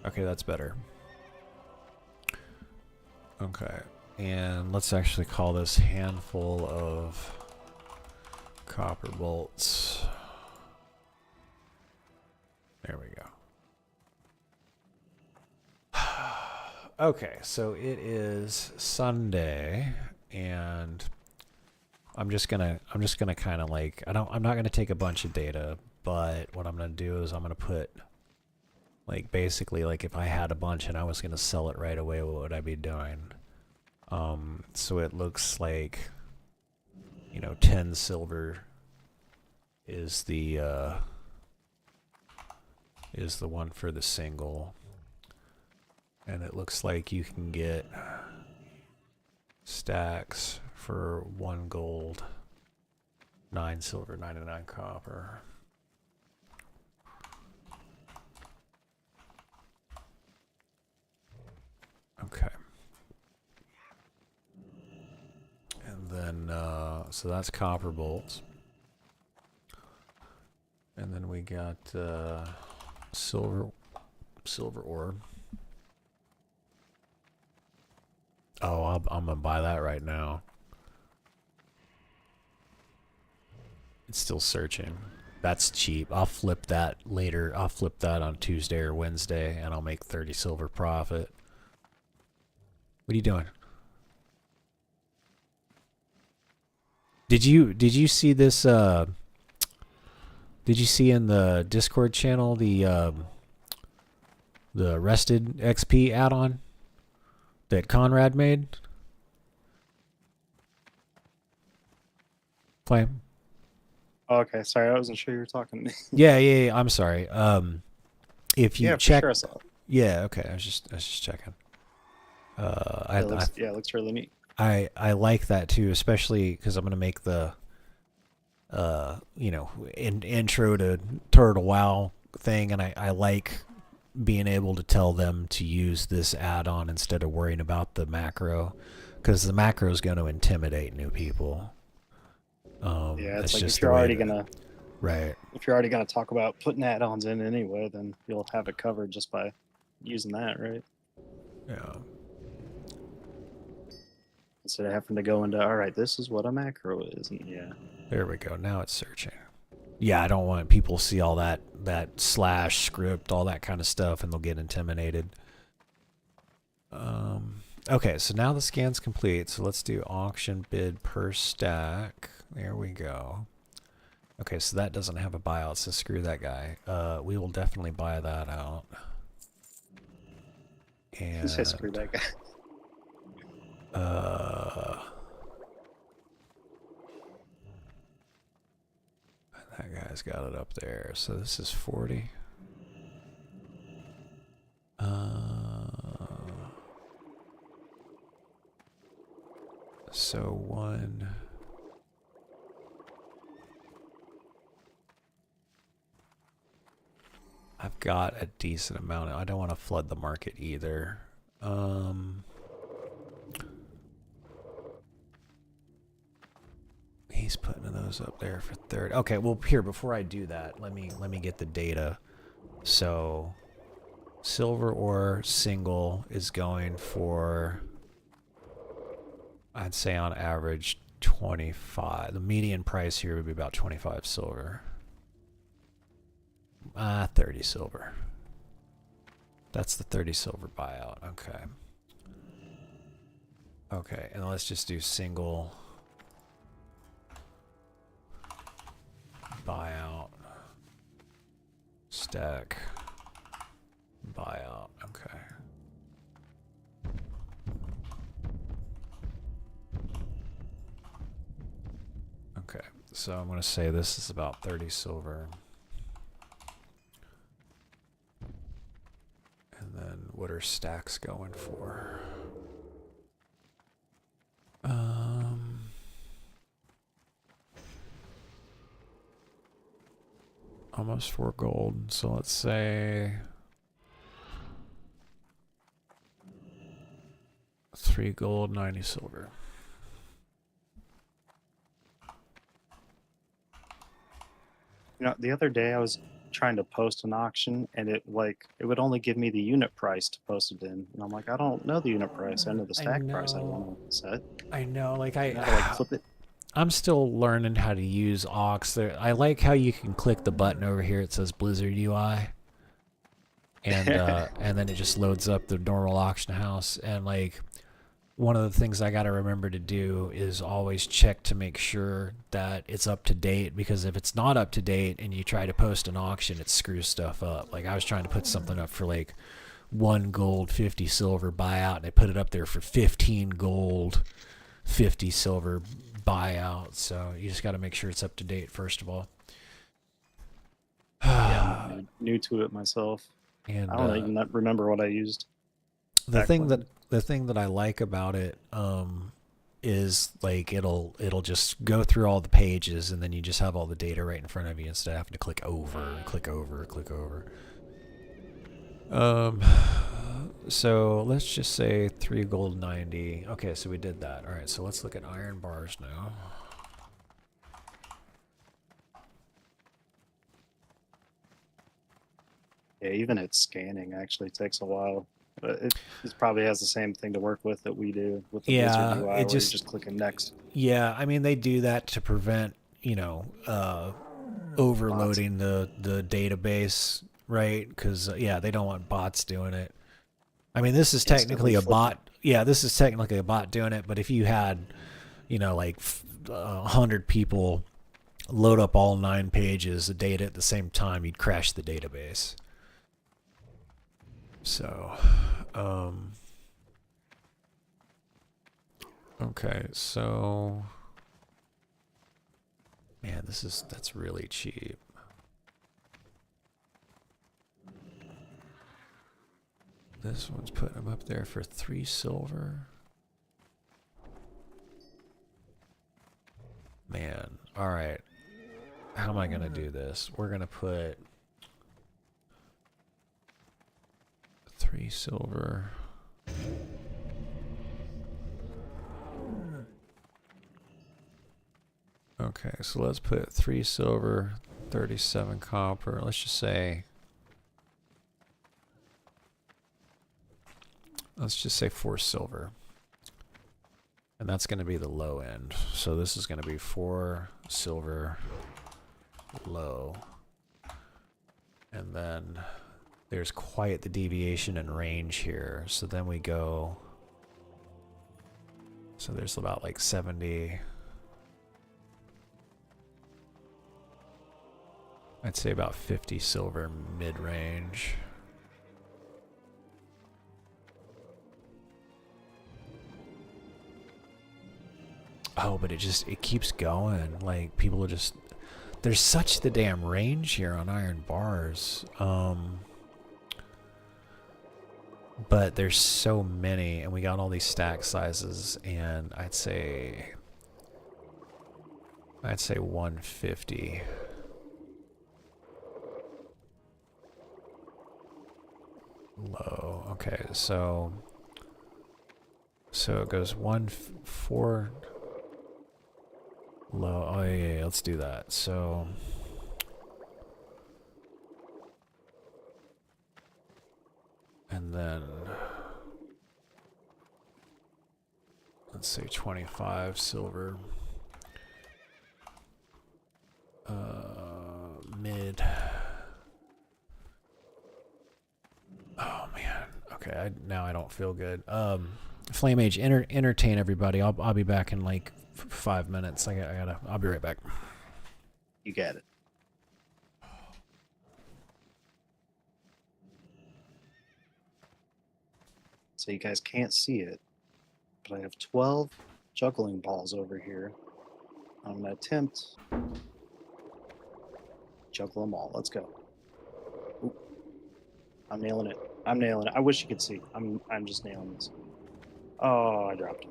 Okay, that's better. Okay, and let's actually call this handful of copper bolts. There we go. Okay, so it is Sunday, and I'm just gonna kind of like I'm not gonna take a bunch of data, but what I'm gonna do is I'm gonna put like basically like if I had a bunch and I was gonna sell it right away, what would I be doing? So it looks like 10 silver is the one for the single. And it looks like you can get stacks for 1 gold, 9 silver, 99 copper. Okay. And then, so that's copper bolts. And then we got silver ore. Oh, I'm gonna buy that right now. It's still searching. That's cheap. I'll flip that later. I'll flip that on Tuesday or Wednesday, and I'll make 30 silver profit. What are you doing? Did you see this? Did you see in the Discord channel the Rested XP add-on that Conrad made? Flame. Oh, okay, sorry, I wasn't sure you were talking to me. Yeah. I'm sorry. If you Yeah, check, for sure I saw it. yeah, okay. I was just checking. It looks really neat. I like that too, especially because I'm gonna make the intro to Turtle WoW thing, and I like being able to tell them to use this add-on instead of worrying about the macro, because the macro is going to intimidate new people. Yeah, it's like just if you're the way already that- gonna right. if you're already gonna talk about putting add-ons in anyway, then you'll have it covered just by using that, right? Yeah. Instead of having to go into, all right, this is what a macro is, and yeah. There we go. Now it's searching. Yeah, I don't want people to see all that slash script, all that kind of stuff, and they'll get intimidated. Okay, so now the scan's complete. So let's do auction bid per stack. There we go. Okay, so that doesn't have a buyout, so screw that guy. We will definitely buy that out. And Who says screw that guy? That guy's got it up there. So this is 40. So one. I've got a decent amount. I don't want to flood the market either. He's putting those up there for 30. Okay, well here, before I do that, let me get the data. So silver ore single is going for, I'd say on average 25. The median price here would be about 25 silver. 30 silver. That's the 30 silver buyout. Okay. Okay, and let's just do single buyout stack buyout. Okay. Okay, so I'm going to say this is about 30 silver. And then what are stacks going for? Almost 4 gold. So let's say 3 gold, 90 silver. You know, the other day I was trying to post an auction, and it would only give me the unit price to post it in, and I'm like, I don't know the unit price. I know the stack price I want to set. I know, like I gotta like flip it. I'm still learning how to use Aux. I like how you can click the button over here. It says Blizzard UI, and and then it just loads up the normal auction house. And like, one of the things I got to remember to do is always check to make sure that it's up to date, because if it's not up to date and you try to post an auction, it screws stuff up. Like I was trying to put something up for like 1 gold, 50 silver buyout, and I put it up there for 15 gold, 50 silver buyout. So you just got to make sure it's up to date first of all. Yeah, I'm new to it myself. And I don't even remember what I used. the thing that I like about it is like it'll just go through all the pages, and then you just have all the data right in front of you instead of having to click over. So let's just say 3 gold, 90. Okay, so we did that. All right, so let's look at iron bars now. Yeah, even its scanning actually takes a while. But it probably has the same thing to work with that we do with the Blizzard UI, where you're just clicking next. Yeah, I mean, they do that to prevent, overloading the database, right? Because, yeah, they don't want bots doing it. I mean, this is technically a bot. Yeah, this is technically a bot doing it, but if you had, like 100 people load up all 9 pages of data at the same time, you'd crash the database. So, okay, so, man, that's really cheap. This one's putting them up there for 3 silver. Man, all right. How am I gonna do this? We're gonna put 3 silver. Okay, so let's put 3 silver, 37 copper. Let's just say, 4 silver. And that's going to be the low end. So this is going to be 4 silver low. And then there's quite the deviation in range here. So then we go, so there's about like 70, I'd say about 50 silver mid-range. Oh, but it keeps going. Like, people are just, there's such the damn range here on iron bars. But there's so many, and we got all these stack sizes, and I'd say 150. Low. Okay, so it goes 4 low. Oh yeah, let's do that. So and then let's say 25 silver. mid. Oh man. Okay, now I don't feel good. Flame Age, entertain everybody. I'll be back in like 5 minutes. I'll be right back. You get it. So you guys can't see it, but I have 12 juggling balls over here. I'm gonna attempt juggle them all. Let's go. Ooh. I'm nailing it. I'm nailing it. I wish you could see. I'm just nailing this. Oh, I dropped it.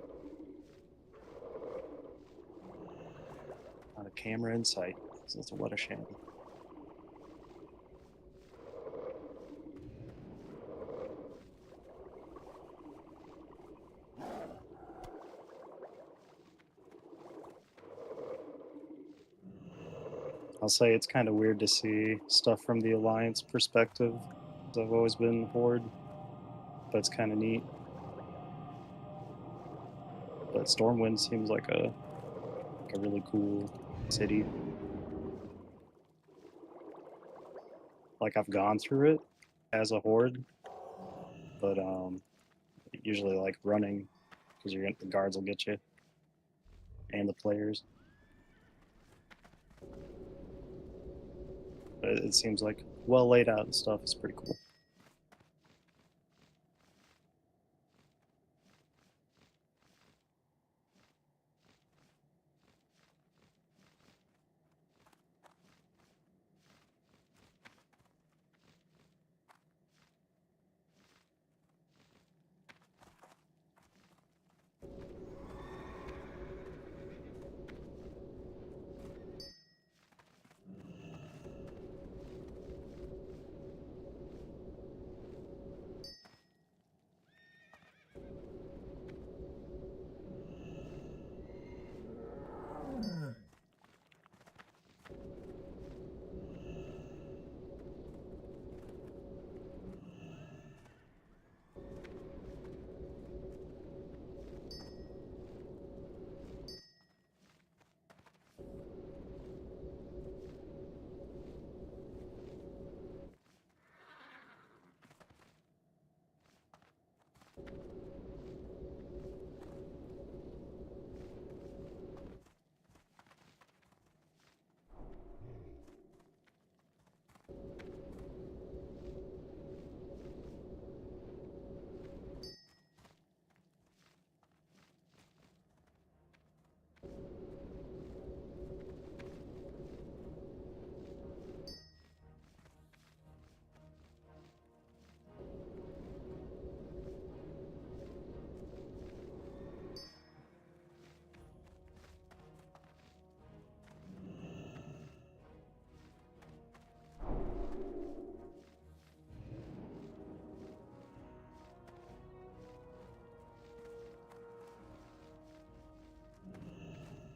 Not a camera in sight. So what a shame. I'll say it's kind of weird to see stuff from the Alliance perspective. 'Cause I've always been Horde, but it's kind of neat. But Stormwind seems like a really cool city. Like I've gone through it as a Horde, but usually like running because the guards will get you and the players. But it seems like well laid out and stuff. It's pretty cool.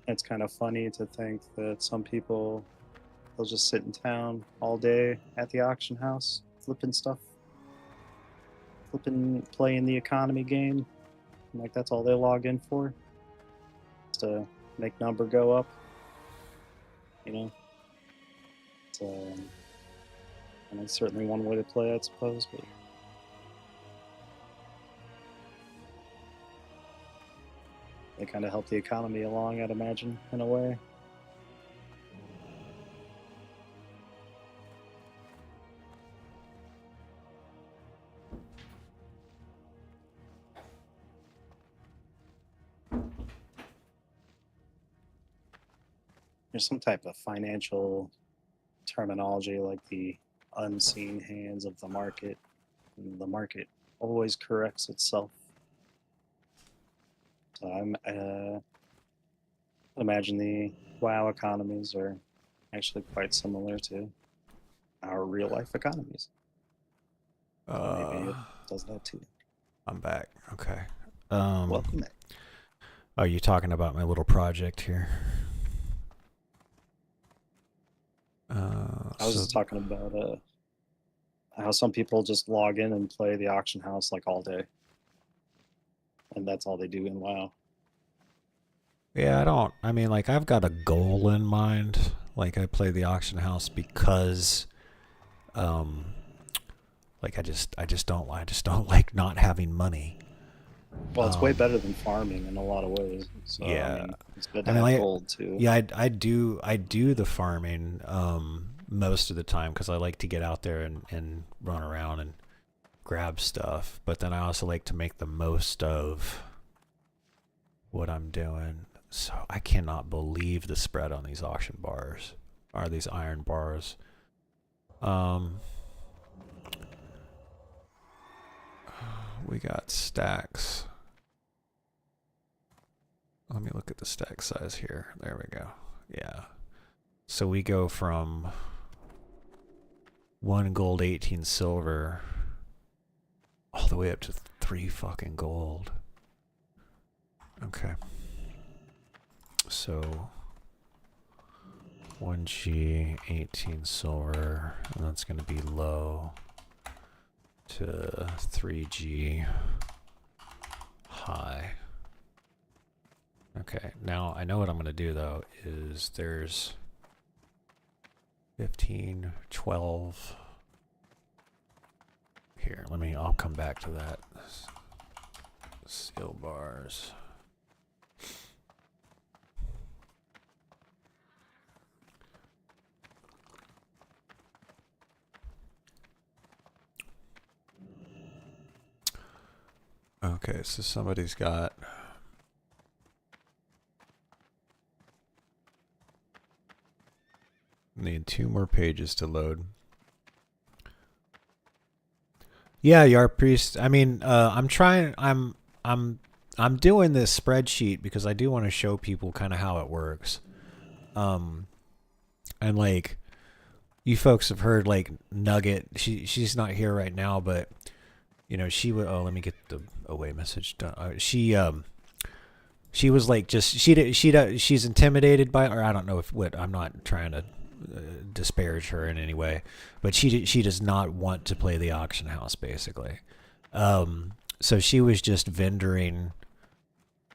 It's kind of funny to think that some people, they'll just sit in town all day at the auction house, flipping stuff, playing the economy game. And like that's all they log in for, just to make number go up. You know, it's, and it's certainly one way to play, I suppose. But they kind of help the economy along, I'd imagine, in a way. There's some type of financial terminology like the unseen hands of the market. And the market always corrects itself. So I imagine the WoW economies are actually quite similar to our real life economies. Maybe it does that too. I'm back. Okay. Welcome back. Are you talking about my little project here? I was just talking about how some people just log in and play the auction house like all day, and that's all they do in WoW. Yeah, I mean, like, I've got a goal in mind. Like I play the auction house because, like I just don't like not having money. Well, it's way better than farming in a lot of ways. So Yeah. I mean, it's good I to mean, have like, gold too. yeah, I do the farming most of the time because I like to get out there and run around and grab stuff. But then I also like to make the most of what I'm doing. So I cannot believe the spread on these auction bars, or these iron bars. We got stacks. Let me look at the stack size here. There we go. Yeah. So we go from 1 gold, 18 silver, all the way up to 3 fucking gold. Okay. So 1G, 18 silver, and that's going to be low to 3G high. Okay, now I know what I'm going to do though is there's 15, 12. Here, I'll come back to that. Seal bars. Okay, so somebody's got need 2 more pages to load. Yeah, Yarp Priest. I mean, I'm doing this spreadsheet because I do want to show people kind of how it works. And like you folks have heard like Nugget, she's not here right now, but you know, she would let me get the away message done. She was like she's intimidated by, or I don't know if what, I'm not trying to disparage her in any way, but she does not want to play the auction house basically. So she was just vendoring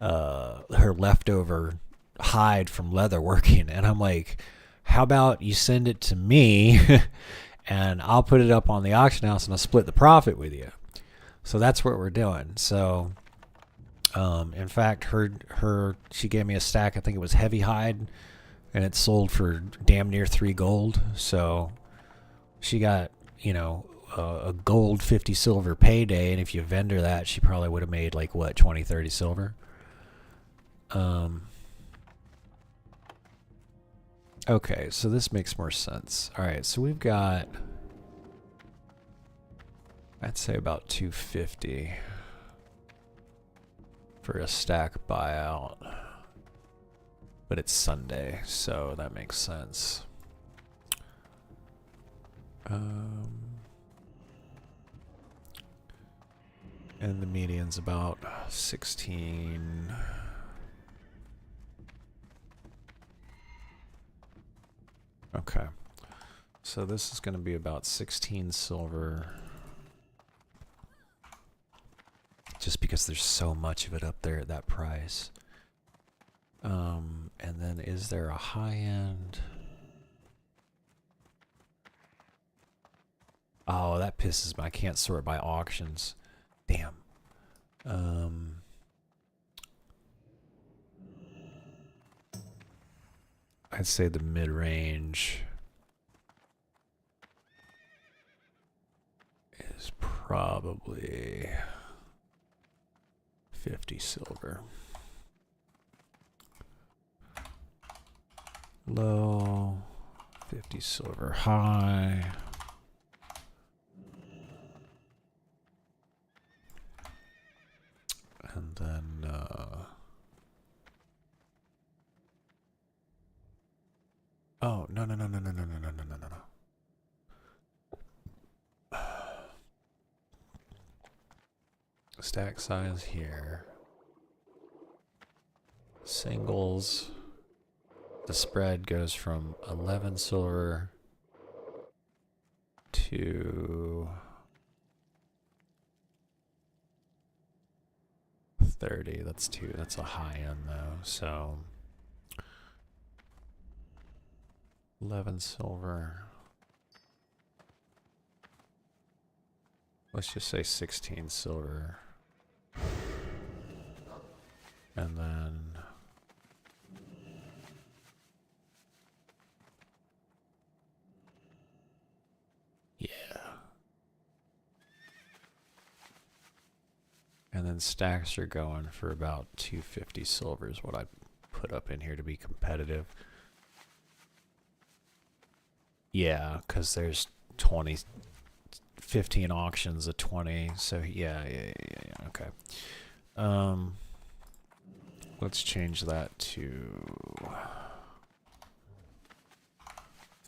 her leftover hide from leatherworking, and I'm like, how about you send it to me and I'll put it up on the auction house and I'll split the profit with you. So that's what we're doing. So in fact, she gave me a stack, I think it was heavy hide, and it sold for damn near 3 gold. So she got, you know, a gold 50 silver payday, and if you vendor that, she probably would have made like what, 20, 30 silver. Okay, so this makes more sense. All right, so we've got, I'd say about 250 for a stack buyout. But it's Sunday, so that makes sense. And the median's about 16. Okay. So this is going to be about 16 silver. Just because there's so much of it up there at that price. And then is there a high end? Oh, that pisses me. I can't sort by auctions. Damn. I'd say the mid-range is probably 50 silver. Low, 50 silver high. And then oh, no. Stack size here. Singles. The spread goes from 11 silver to 30. That's 2. That's a high end though. So 11 silver. Let's just say 16 silver. And then yeah. And then stacks are going for about 250 silver is what I put up in here to be competitive. Yeah, because there's 15 auctions of 20, so yeah, okay. Let's change that to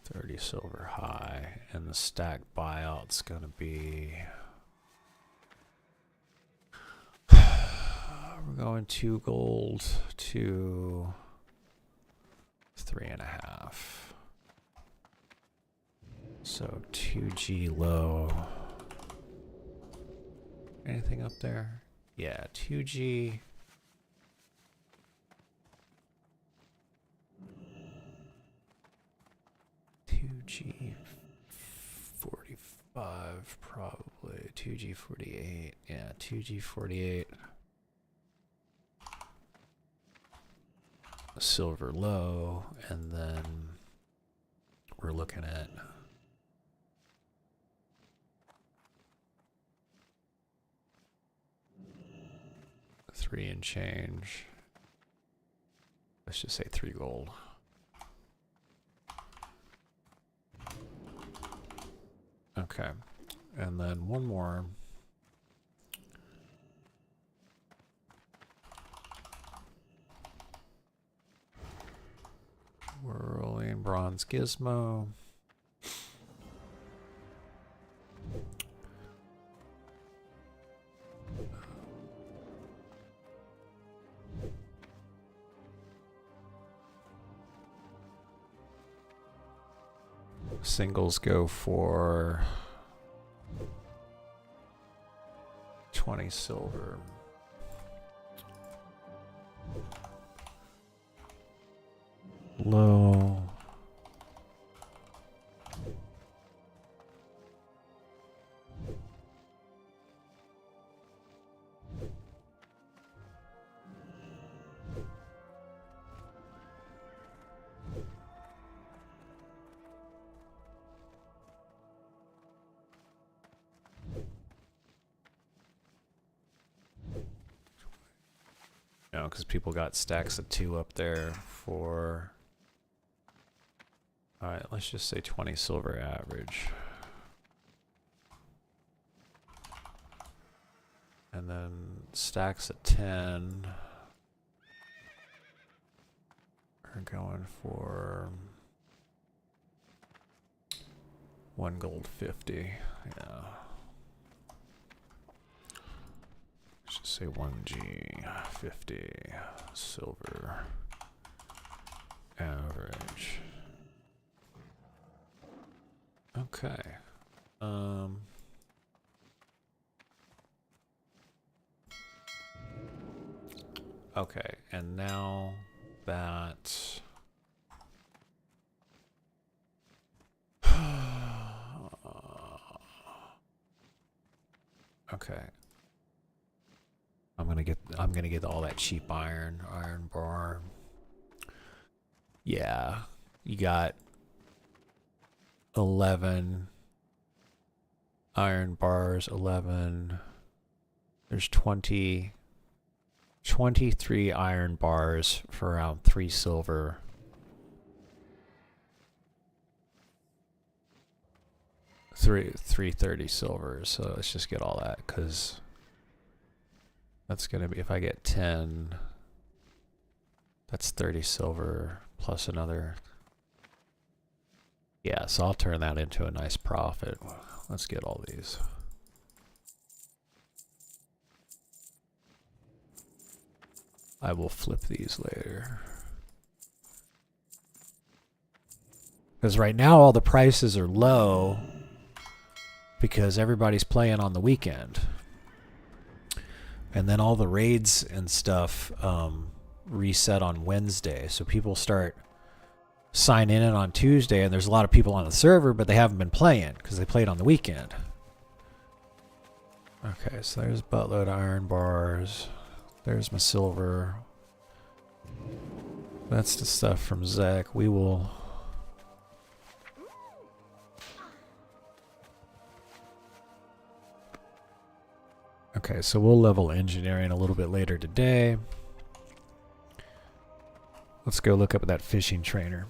30 silver high, and the stack buyout's gonna be we're going 2 gold to 3.5. So 2G low. Anything up there? Yeah, 2G. G 45 probably. 2G 48. Yeah, 2G 48. Silver low, and then we're looking at $3 and change. Let's just say 3 gold. Okay, and then one more. Whirling bronze gizmo. Singles go for 20 silver. Low. No, because people got stacks of 2 up there for... Alright, let's just say 20 silver average. And then stacks of 10 are going for 1 gold 50. Yeah. Let's just say 1G 50 silver average. Okay. Okay, and now that okay. I'm gonna get all that cheap iron bar. Yeah, you got 11 iron bars, 11. There's 23 iron bars for around 3 silver. Three 30 silver. So let's just get all that, because that's gonna be, if I get 10, that's 30 silver plus another. Yeah, so I'll turn that into a nice profit. Let's get all these. I will flip these later. Because right now all the prices are low because everybody's playing on the weekend. And then all the raids and stuff reset on Wednesday. So people start sign in on Tuesday, and there's a lot of people on the server, but they haven't been playing because they played on the weekend. Okay, so there's buttload iron bars. There's my silver. That's the stuff from Zach. We will... Okay, so we'll level engineering a little bit later today. Let's go look up that fishing trainer.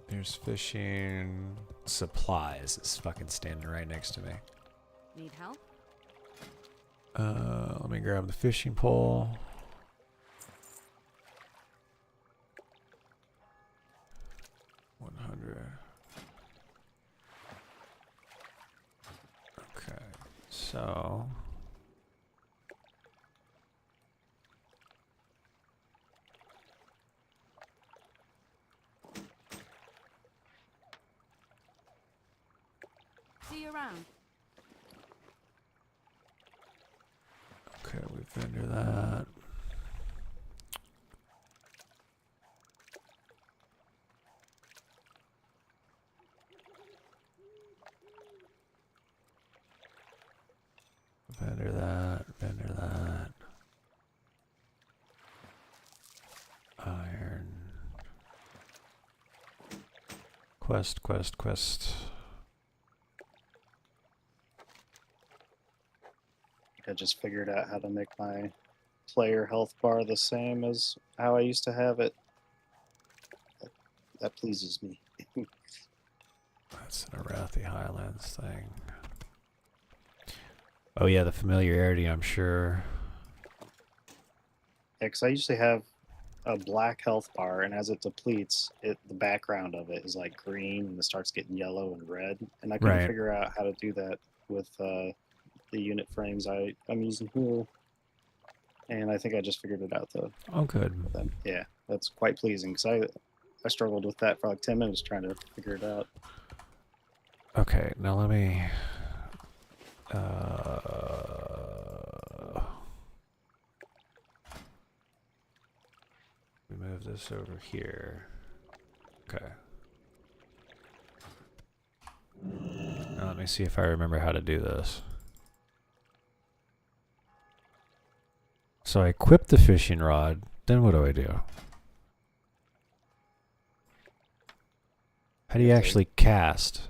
There's fishing supplies. It's fucking standing right next to me. Need help? Let me grab the fishing pole. Okay, so See you around. okay, we've been to that. Vendor that, vendor that. Iron. Quest, quest, quest. I just figured out how to make my player health bar the same as how I used to have it. That pleases me. That's an Arathi Highlands thing. Oh yeah, the familiarity, I'm sure. Yeah, 'cause I usually have a black health bar, and as it depletes, the background of it is like green, and it starts getting yellow and red. And I couldn't Right. figure out how to do that with the unit frames I'm using here. And I think I just figured it out though. Oh, good. Then, yeah, that's quite pleasing because I struggled with that for like 10 minutes trying to figure it out. Okay, now let me... we move this over here. Okay. Now let me see if I remember how to do this. So I equip the fishing rod, then what do I do? How do you actually cast?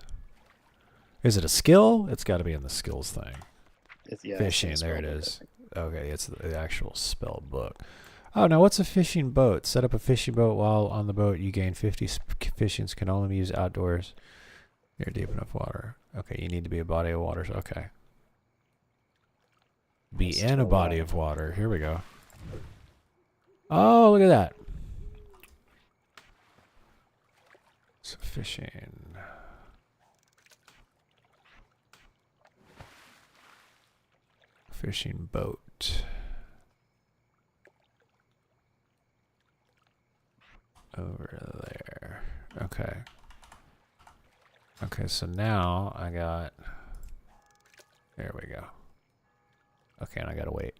Is it a skill? It's got to be in the skills thing. Yeah, Fishing, it's there it spelled is. Okay, it's the actual spell book. Oh, now what's a fishing boat? Set up a fishing boat. While on the boat, you gain 50 fishings. Can only be used outdoors. Near deep enough water. Okay, you need to be a body of water. Okay. Be Let's in a try body that. of water. Here we go. Oh, look at that. So fishing. Fishing boat. Over there. Okay. Okay, so now I got... There we go. Okay, and I gotta wait.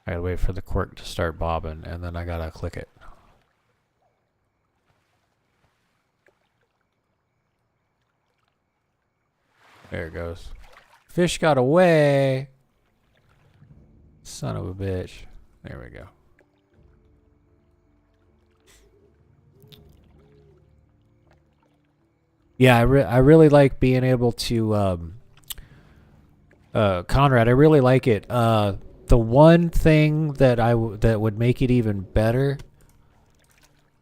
I gotta wait for the quirk to start bobbing, and then I gotta click it. There it goes. Fish got away! Son of a bitch. There we go. Yeah, I really like being able to, Conrad, I really like it. The one thing that that would make it even better.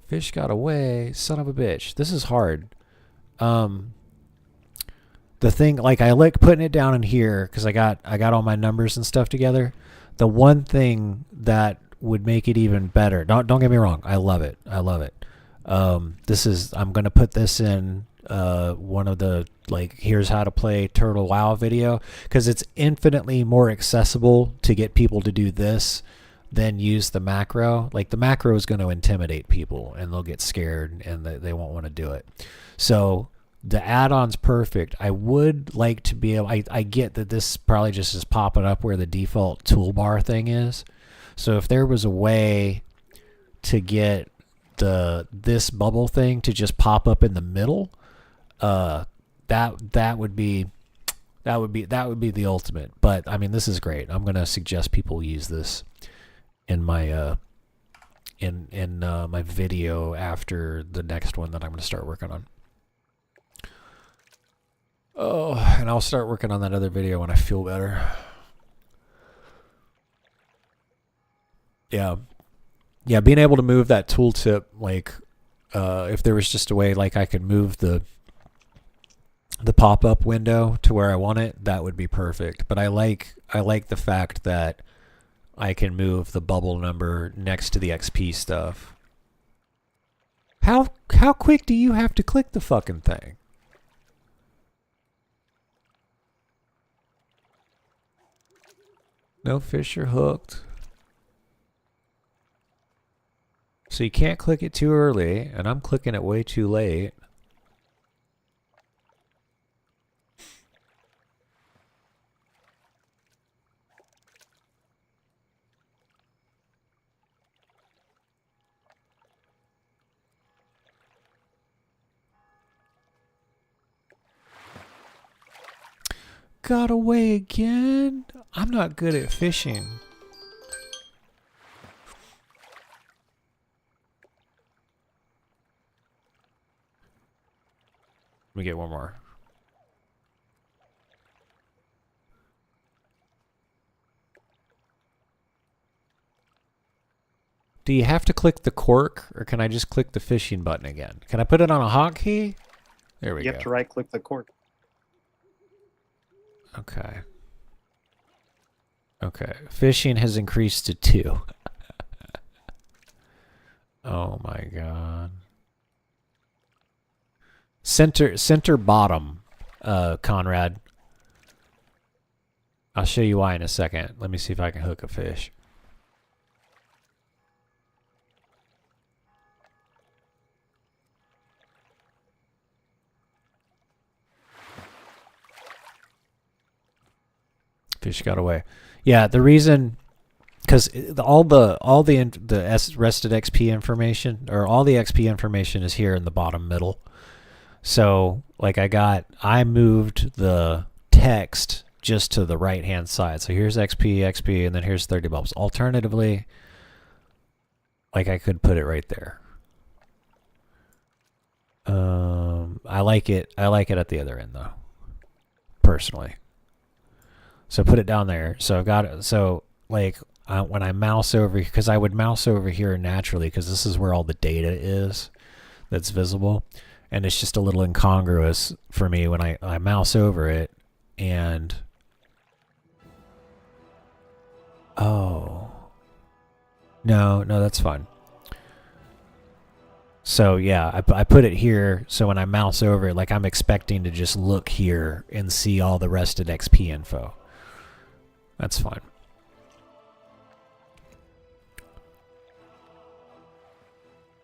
Fish got away, son of a bitch. This is hard. The thing, like, I like putting it down in here because I got all my numbers and stuff together. The one thing that would make it even better. Don't get me wrong. I love it. I love it. I'm gonna put this in one of the like here's how to play Turtle WoW video, because it's infinitely more accessible to get people to do this than use the macro. Like the macro is going to intimidate people and they'll get scared and they won't want to do it. So the add-on's perfect. I would like to be able, I get that this probably just is popping up where the default toolbar thing is. So if there was a way to get this bubble thing to just pop up in the middle, that would be the ultimate. But I mean, this is great. I'm gonna suggest people use this in my my video after the next one that I'm gonna start working on. Oh, and I'll start working on that other video when I feel better. Yeah. Yeah, being able to move that tooltip, like, if there was just a way, like, I could move the pop-up window to where I want it, that would be perfect. But I like the fact that I can move the bubble number next to the XP stuff. How quick do you have to click the fucking thing? No fish are hooked. So you can't click it too early, and I'm clicking it way too late. Got away again? I'm not good at fishing. Let me get one more. Do you have to click the cork, or can I just click the fishing button again? Can I put it on a hotkey? There we go. You have to right click the cork. Okay. Okay. Fishing has increased to 2. Oh my god. Center bottom, Conrad. I'll show you why in a second. Let me see if I can hook a fish. Fish got away. Yeah, the reason, because all the rested XP information, or all the XP information is here in the bottom middle. So like I moved the text just to the right hand side. So here's XP, and then here's 30 bulbs. Alternatively, like I could put it right there. I like it at the other end though, personally. So put it down there. So I've got it. So like when I mouse over, because I would mouse over here naturally, because this is where all the data is that's visible. And it's just a little incongruous for me when I mouse over it and... Oh. No, that's fine. So yeah, I put it here, so when I mouse over it, like I'm expecting to just look here and see all the rested XP info. That's fine.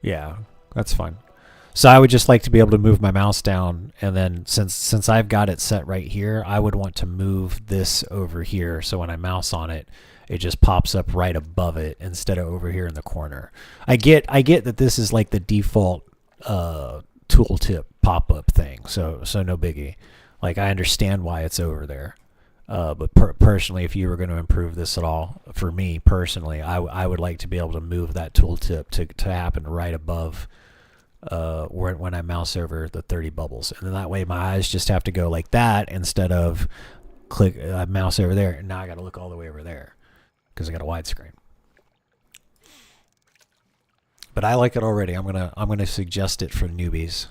Yeah, that's fine. So I would just like to be able to move my mouse down, and then since I've got it set right here, I would want to move this over here, so when I mouse on it, it just pops up right above it instead of over here in the corner. I get that this is like the default tooltip pop-up thing, so no biggie. Like I understand why it's over there. But personally, if you were going to improve this at all, for me personally, I would like to be able to move that tooltip to happen right above when I mouse over the 30 bubbles. And then that way my eyes just have to go like that instead of click mouse over there. And now I got to look all the way over there because I got a widescreen. But I like it already. I'm gonna suggest it for newbies.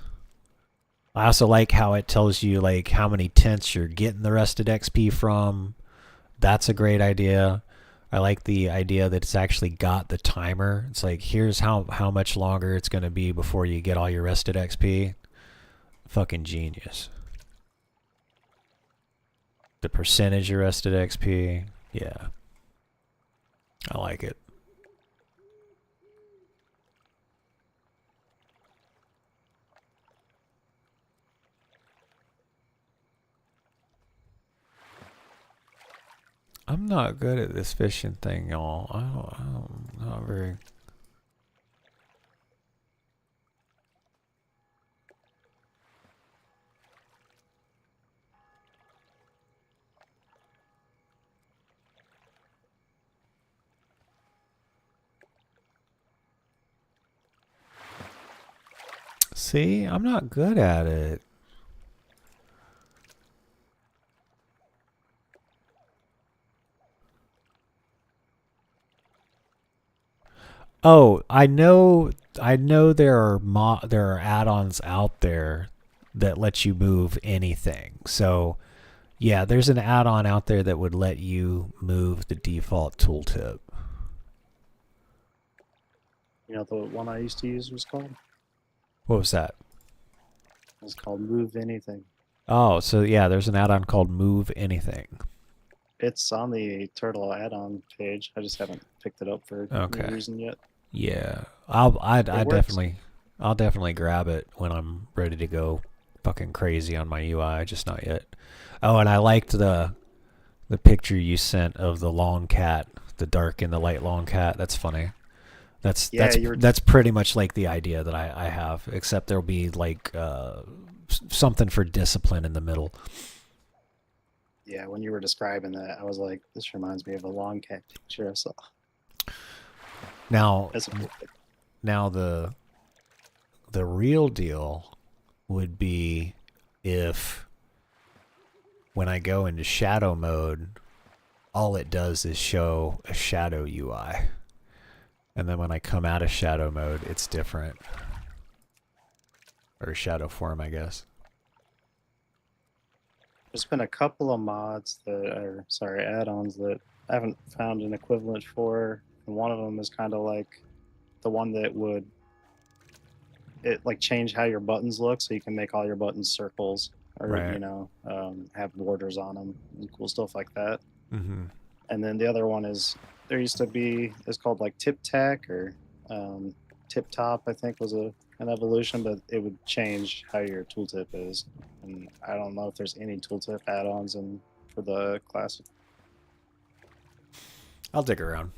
I also like how it tells you like how many tints you're getting the rested XP from. That's a great idea. I like the idea that it's actually got the timer. It's like, here's how much longer it's going to be before you get all your rested XP. fucking genius. The percentage arrested XP, yeah. I like it. I'm not good at this fishing thing, y'all. I'm not very... See, I'm not good at it. Oh, I know there are add-ons out there that let you move anything. So, yeah, there's an add-on out there that would let you move the default tooltip. You know, the one I used to use was called? What was that? It was called Move Anything. Oh, so yeah, there's an add-on called Move Anything. It's on the Turtle add-on page. I just haven't picked it up for any reason yet. Yeah, I'll works. definitely grab it when I'm ready to go fucking crazy on my UI, just not yet. Oh, and I liked the picture you sent of the long cat, the dark and the light long cat. That's funny. That's pretty much like the idea that I have, except there'll be like something for discipline in the middle. Yeah, when you were describing that, I was like, this reminds me of a long cat picture I saw. Now, That's a cool picture. now the real deal would be if when I go into shadow mode, all it does is show a shadow UI. And then when I come out of shadow mode, it's different. Or shadow form, I guess. There's been a couple of mods add-ons that I haven't found an equivalent for. And one of them is kind of like the one that would change how your buttons look, so you can make all your buttons circles, or Right. have borders on them and cool stuff like that. Mm-hmm. And then the other one is it's called like Tip Tack or Tip Top, I think was an evolution, but it would change how your tooltip is. And I don't know if there's any tooltip add-ons for the classic. I'll dig around.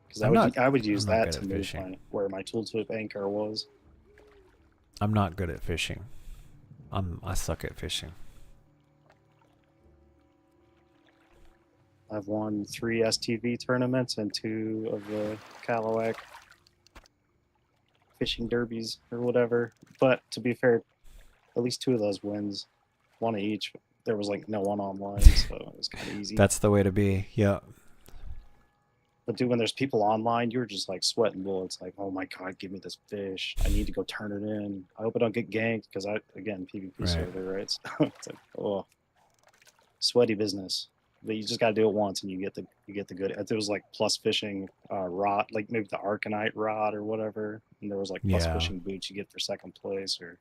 Because I would use that to move where my tooltip anchor was. I'm not good at fishing. I suck at fishing. I've won 3 STV tournaments and 2 of the Callawag fishing derbies or whatever. But to be fair, at least 2 of those wins, 1 of each. There was like no one online, so it was kind of easy. That's the way to be. Yeah. But dude, when there's people online, you're just like sweating bullets. Like, oh my god, give me this fish. I need to go turn it in. I hope I don't get ganked because PvP server, right? So it's like, oh, sweaty business. But you just gotta do it once, and you get the good. It was like plus fishing rod, like maybe the Arcanite rod or whatever, and there was like plus fishing boots you get for second place or.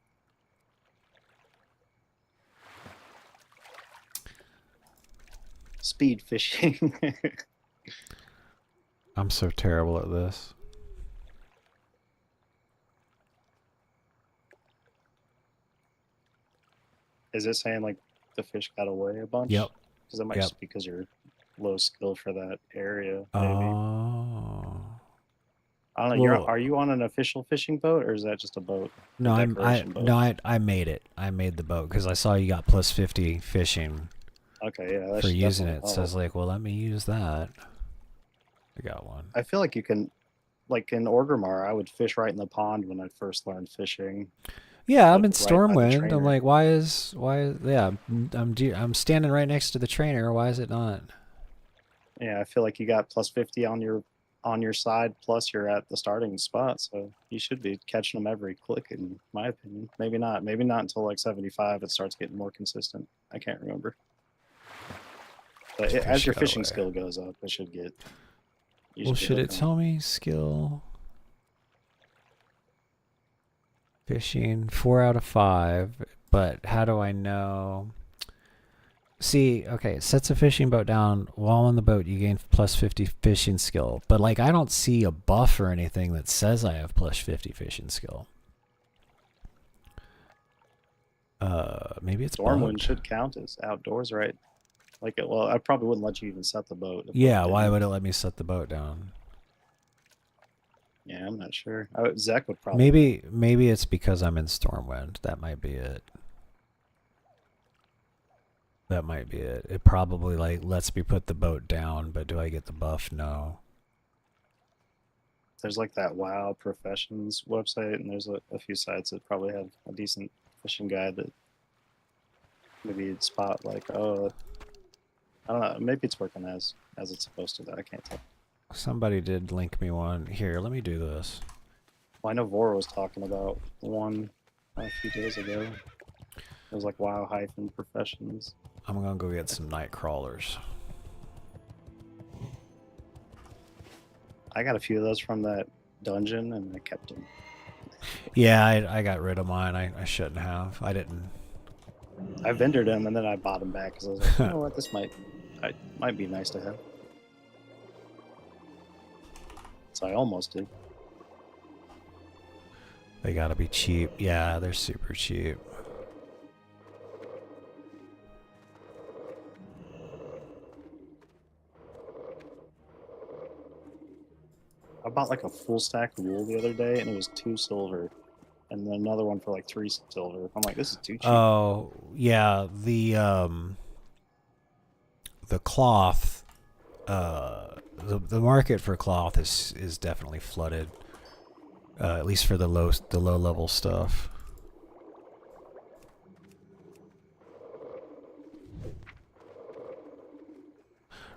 Speed fishing. I'm so terrible at this. Is it saying like the fish got away a bunch? Yep. Because it might just be because you're low skill for that area. Maybe. Oh. I don't know. Are you on an official fishing boat, or is that just a boat? No, I made it. I made the boat because I saw you got plus 50 fishing. Okay, yeah. For using it, so I was like, well, let me use that. I got one. I feel like you can, like in Orgrimmar, I would fish right in the pond when I first learned fishing. Yeah, I'm in Stormwind. I'm like, why is yeah? I'm standing right next to the trainer. Why is it not? Yeah, I feel like you got plus 50 on your side, plus you're at the starting spot, so you should be catching them every click, in my opinion. Maybe not until like 75 it starts getting more consistent. I can't remember. But as your fishing skill goes up, it should get. Well, should it tell me skill? Fishing 4 out of 5, but how do I know? See, okay, sets a fishing boat down. While on the boat, you gain plus 50 fishing skill. But like, I don't see a buff or anything that says I have plus 50 fishing skill. Maybe it's Stormwind bugged. should count as outdoors, right? Like, well, I probably wouldn't let you even set the boat. if Yeah, it why didn't. would it let me set the boat down? Yeah, I'm not sure. Zach would probably. Maybe it's because I'm in Stormwind. That might be it. That might be it. It probably like lets me put the boat down, but do I get the buff? No. There's like that WoW Professions website, and there's a few sites that probably have a decent fishing guide that maybe you'd spot like, oh, I don't know, maybe it's working as it's supposed to. Though I can't tell. Somebody did link me one. Here, let me do this. Well, I know Vora was talking about one a few days ago. It was like WoW hyphen Professions. I'm gonna go get some night crawlers. I got a few of those from that dungeon, and I kept them. Yeah, I got rid of mine. I shouldn't have. I didn't. I vendored them, and then I bought them back because I was like, you know what, this might be nice to have. So I almost did. They gotta be cheap. Yeah, they're super cheap. I bought like a full stack of wool the other day, and it was 2 silver, and then another one for like 3 silver. I'm like, this is too cheap. Oh, yeah, the cloth, the market for cloth is definitely flooded. At least for the low level stuff.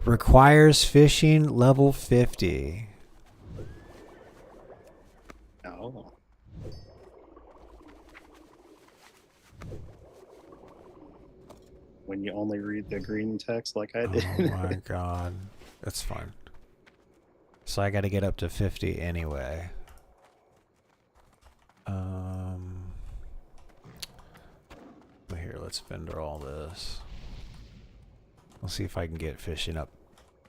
Requires fishing level 50. Oh. When you only read the green text like I did. Oh my god. That's fine. So I gotta get up to 50 anyway. Here, let's vendor all this. We'll see if I can get fishing up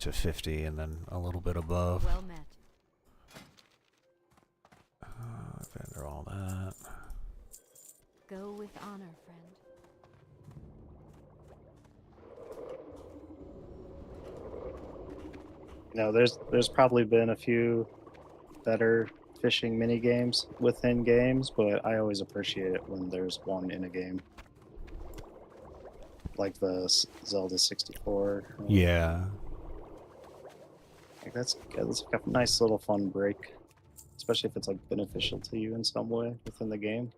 to 50 and then a little bit above. Well met. Vendor all that. Go with honor, friend. You know, there's probably been a few better fishing mini games within games, but I always appreciate it when there's one in a game, like the Zelda 64. Yeah. Like that's like a nice little fun break, especially if it's like beneficial to you in some way within the game.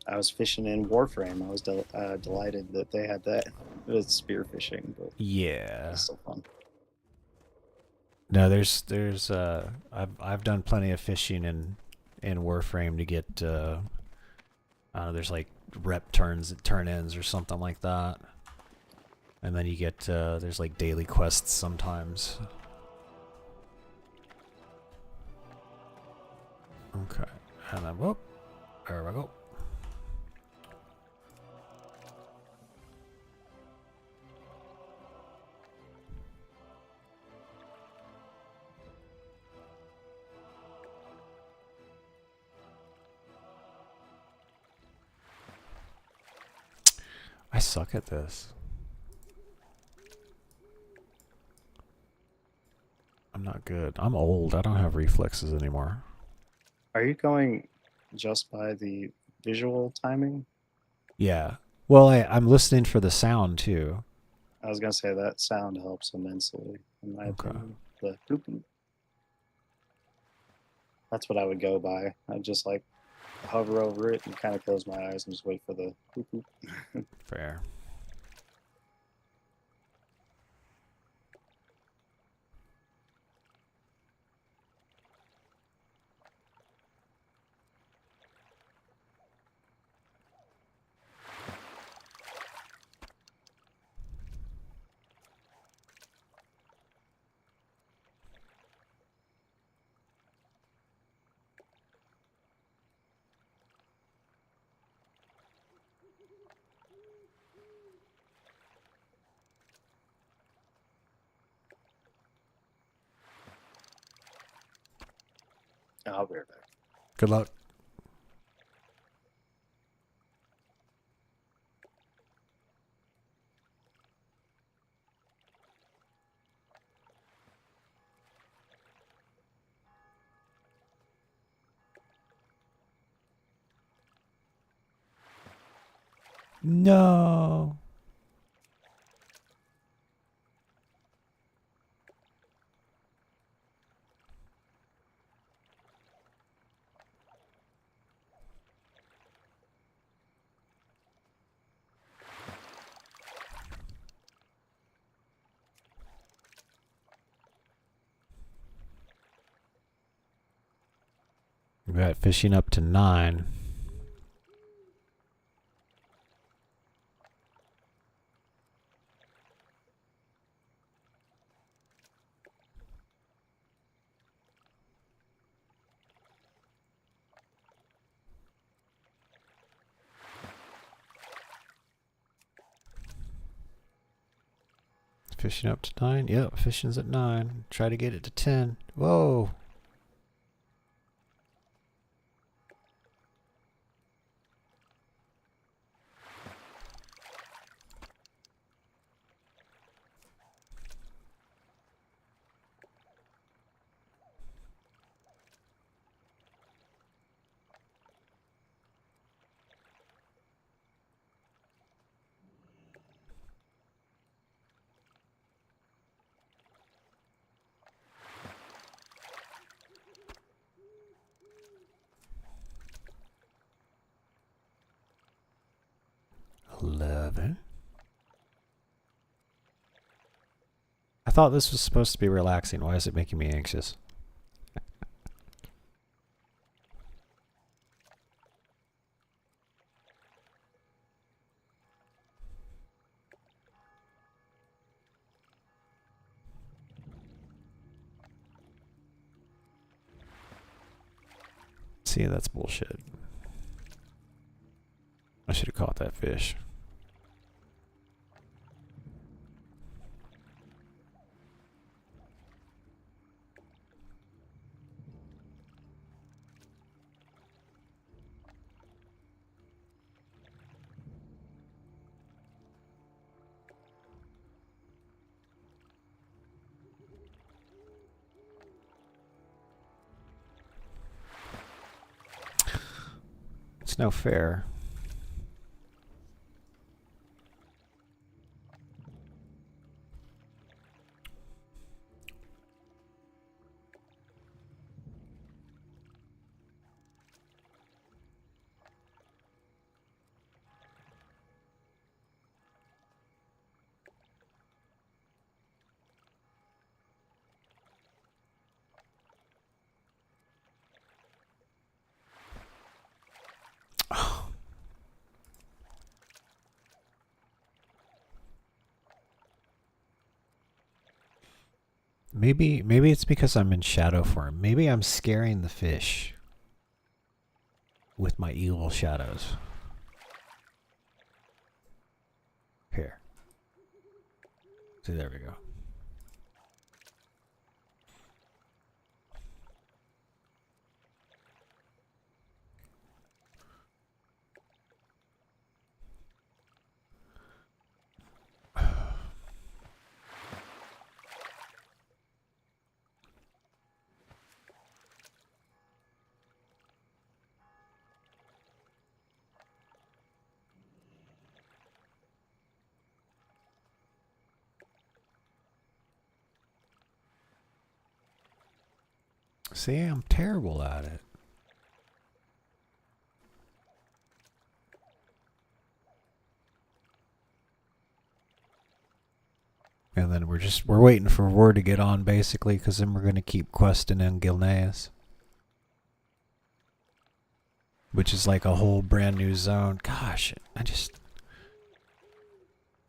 I was fishing in Warframe. I was delighted that they had that. It was spear fishing, but Yeah. it's still fun. No, there's I've done plenty of fishing in Warframe to get I don't know, there's like rep turn-ins or something like that. And then you get there's like daily quests sometimes. Okay. And then whoop. There we go. I suck at this. I'm not good. I'm old. I don't have reflexes anymore. Are you going just by the visual timing? Yeah. Well, I'm listening for the sound too. I was gonna say that sound helps immensely in my opinion. The boop boop. That's what I would go by. I just like hover over it and kind of close my eyes and just wait for the boop boop. Fair. I'll be right back. Good luck. No. We got fishing up to 9. Fishing up to 9. Yep, fishing's at 9. Try to get it to 10. Whoa. $11. I thought this was supposed to be relaxing. Why is it making me anxious? See, that's bullshit. I should have caught that fish. It's no fair. Maybe it's because I'm in shadow form. Maybe I'm scaring the fish with my evil shadows. Here. See, there we go. See, I'm terrible at it. And then we're waiting for War to get on basically, because then we're going to keep questing in Gilneas, which is like a whole brand new zone. Gosh,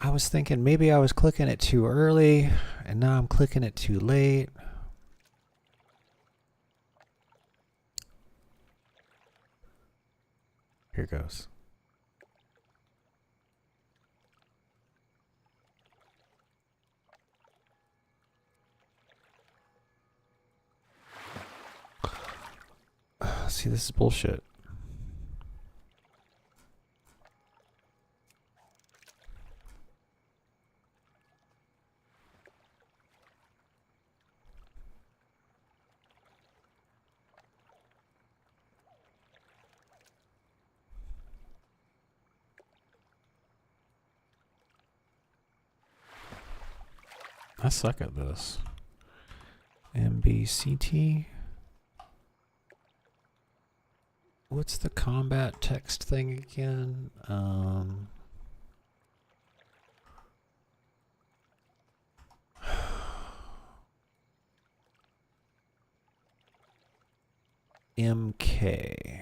I was thinking maybe I was clicking it too early, and now I'm clicking it too late. Here goes. See, this is bullshit. I suck at this. MBCT. What's the combat text thing again? MK.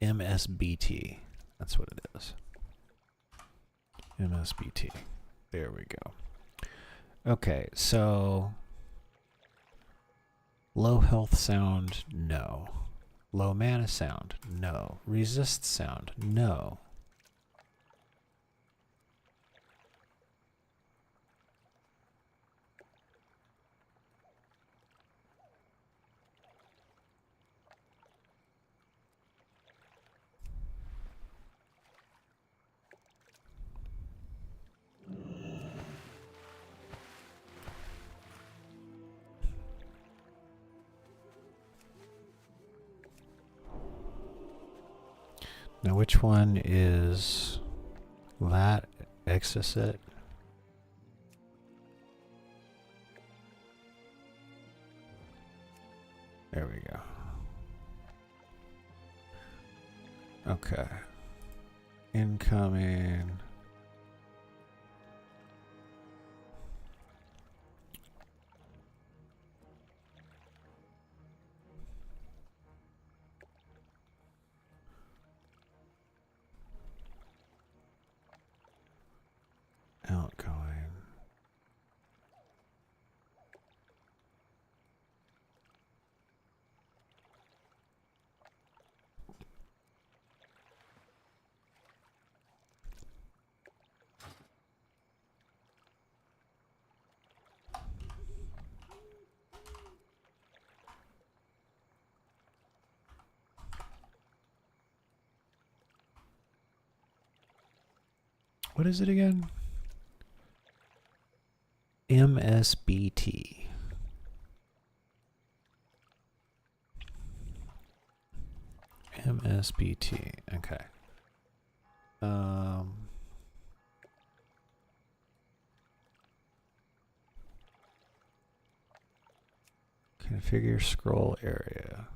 MSBT. That's what it is. MSBT. There we go. Okay, so low health sound, no. Low mana sound, no. Resist sound, no. Now which one is that? Exocet? There we go. Okay. Incoming. Outgoing. What is it again? MSBT. MSBT. Okay. Configure scroll area.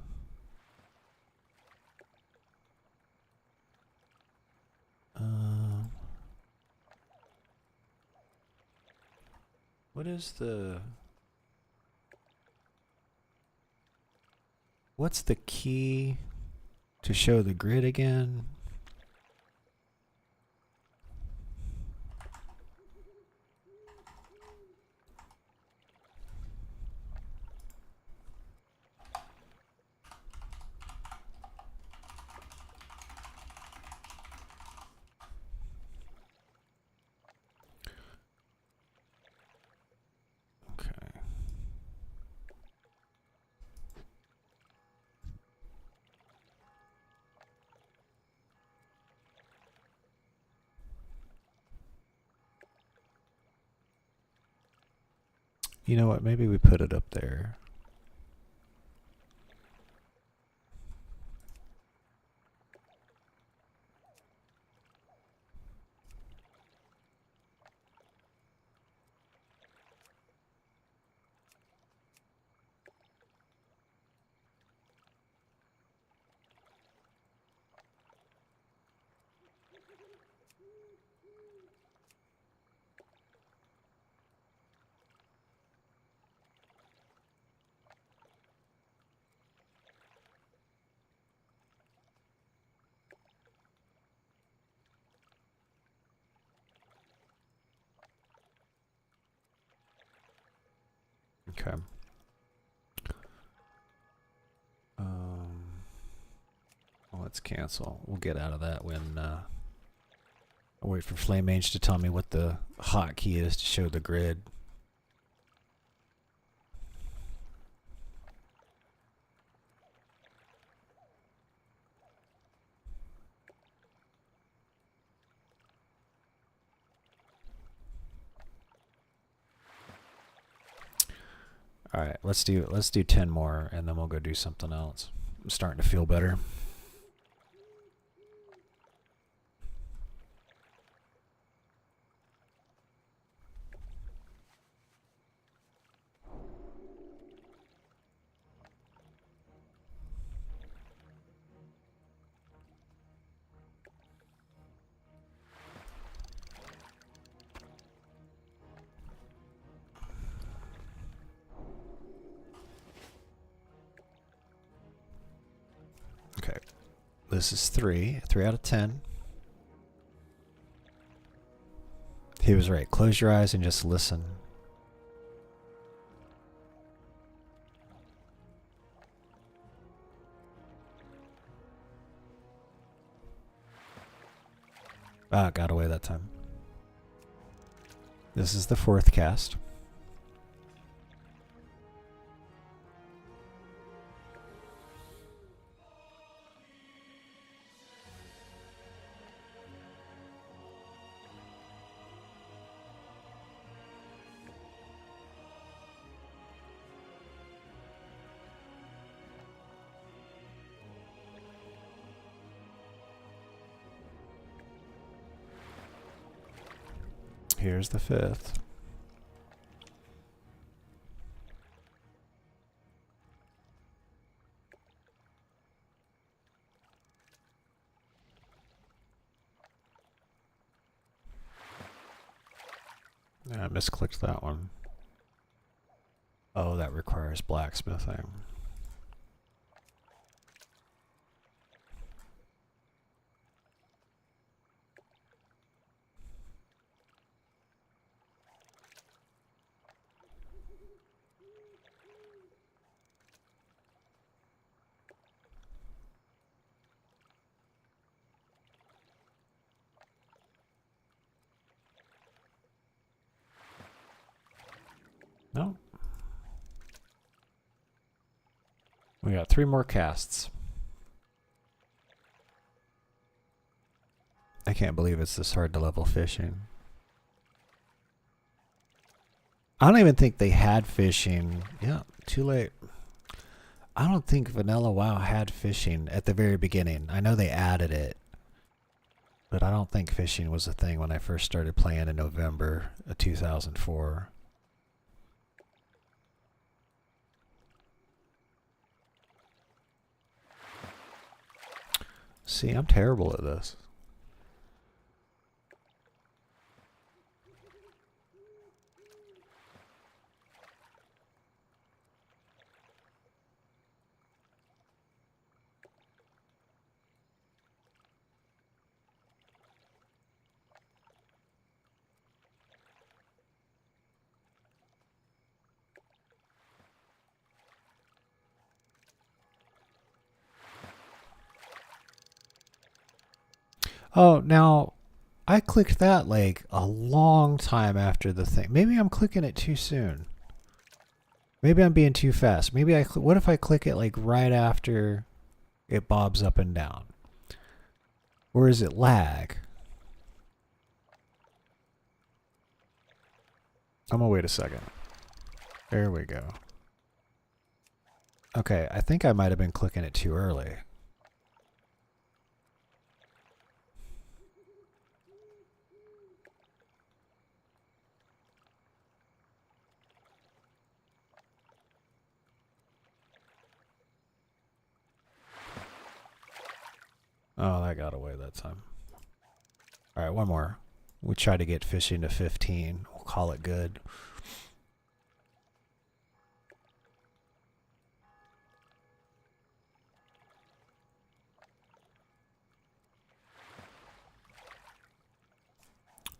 What is the... What's the key to show the grid again? You know what? Maybe we put it up there. Okay. Well, let's cancel. We'll get out of that when I'll wait for Flame Mage to tell me what the hotkey is to show the grid. All right, let's do 10 more, and then we'll go do something else. I'm starting to feel better. Okay, this is 3 out of 10. He was right. Close your eyes and just listen. Ah, it got away that time. This is the 4th cast. Here's the 5th. I misclicked that one. Oh, that requires blacksmithing. No. We got 3 more casts. I can't believe it's this hard to level fishing. I don't even think they had fishing. Yeah, too late. I don't think Vanilla WoW had fishing at the very beginning. I know they added it, but I don't think fishing was a thing when I first started playing in November of 2004. See, I'm terrible at this. Oh, now I clicked that like a long time after the thing. Maybe I'm clicking it too soon. Maybe I'm being too fast. Maybe what if I click it like right after it bobs up and down? Or is it lag? I'm gonna wait a second. There we go. Okay, I think I might have been clicking it too early. Oh, that got away that time. Alright, one more. We try to get fishing to 15. We'll call it good.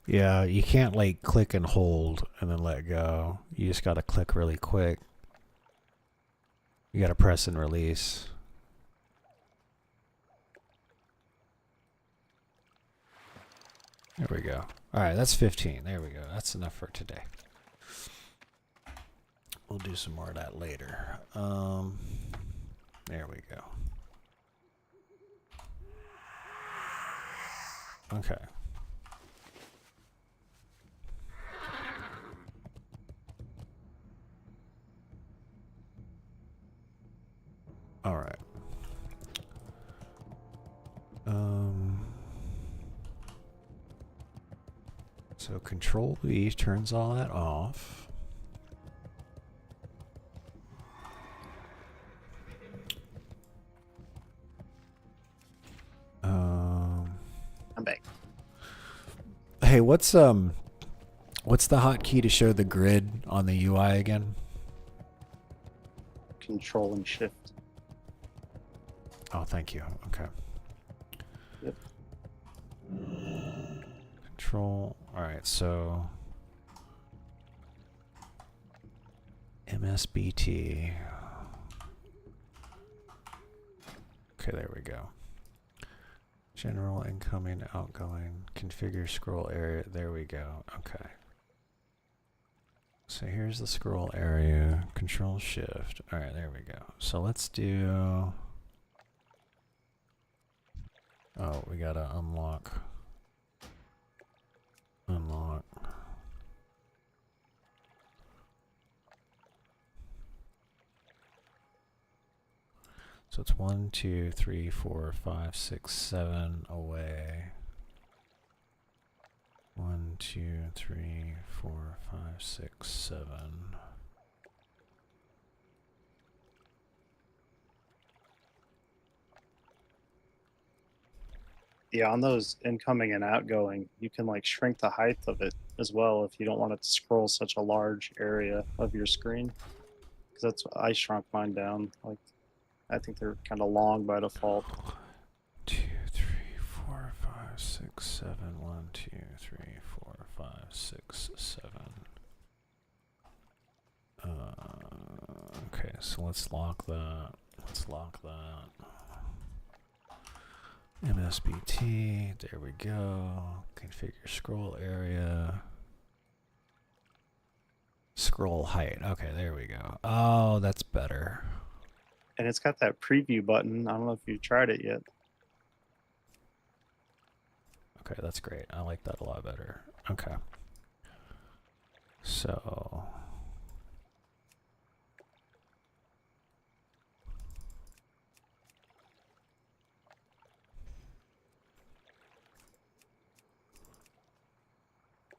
Yeah, you can't like click and hold and then let go. You just gotta click really quick. You gotta press and release. There we go. Alright, that's 15. There we go. That's enough for today. We'll do some more of that later. There we go. Okay. So Control B turns all that off. I'm back. Hey, what's the hotkey to show the grid on the UI again? Control and Shift. Oh, thank you. Okay. Yep. Control. All right, so MSBT. Okay, there we go. General, incoming, outgoing, configure scroll area. There we go. Okay. So here's the scroll area. Control Shift. All right, there we go. So let's do. Oh, we gotta unlock. Unlock. So it's 1, 2, 3, 4, 5, 6, 7 away. 1, 2, 3, 4, 5, 6, 7. Yeah, on those incoming and outgoing, you can like shrink the height of it as well if you don't want it to scroll such a large area of your screen. Because that's what I shrunk mine down. Like, I think they're kind of long by default. 2, 3, 4, 5, 6, 7. 1, 2, 3, 4, 5, 6, 7. Okay, so let's lock that. Let's lock that. MSBT, there we go. Configure scroll area. Scroll height. Okay, there we go. Oh, that's better. And it's got that preview button. I don't know if you've tried it yet. Okay, that's great. I like that a lot better. Okay. So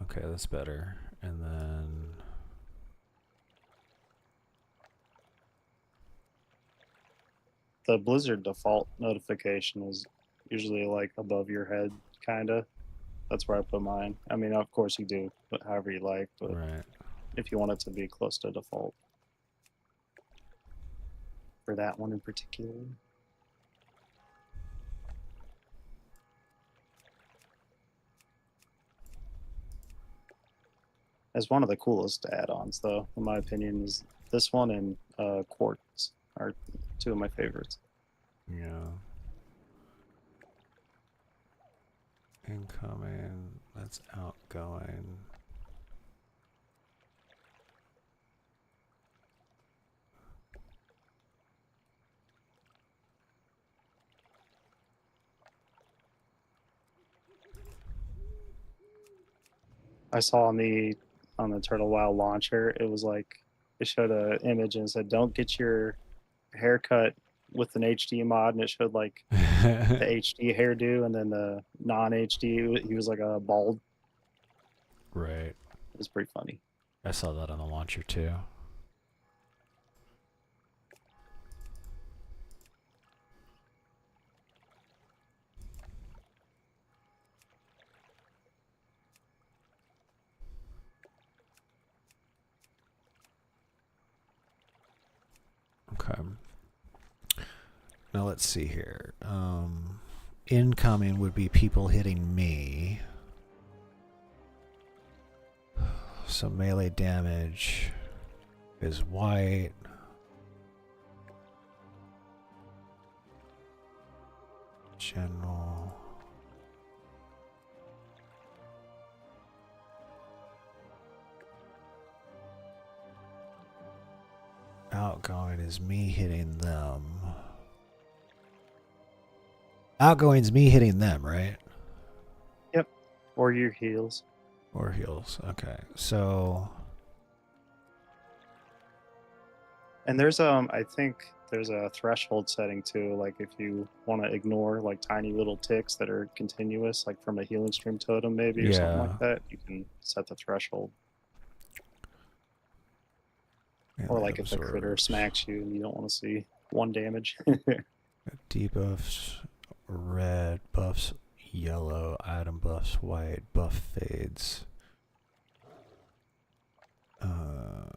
okay, that's better. And then The Blizzard default notification is usually like above your head, kind of. That's where I put mine. I mean, of course you do, but however you like. But right. if you want it to be close to default for that one in particular. As one of the coolest add-ons, though, in my opinion, is this one and Quartz are two of my favorites. Yeah. Incoming. That's outgoing. I saw on the Turtle Wow launcher, it was like it showed an image and it said, "Don't get your haircut with an HD mod," and it showed like the HD hairdo and then the non-HD. He was like a bald. Right. It was pretty funny. I saw that on the launcher too. Okay. Now let's see here. Incoming would be people hitting me. So melee damage is white. General. Outgoing is me hitting them. Outgoing is me hitting them, right? Yep. Or your heels. Or heals. Okay. So And there's I think there's a threshold setting too. Like if you want to ignore like tiny little ticks that are continuous, like from a healing stream totem maybe or something Yeah. like that, you can set the threshold. And Or it like if the critter absorbs. smacks you, you don't want to see 1 damage. Debuffs red, buffs yellow, item buffs white, buff fades.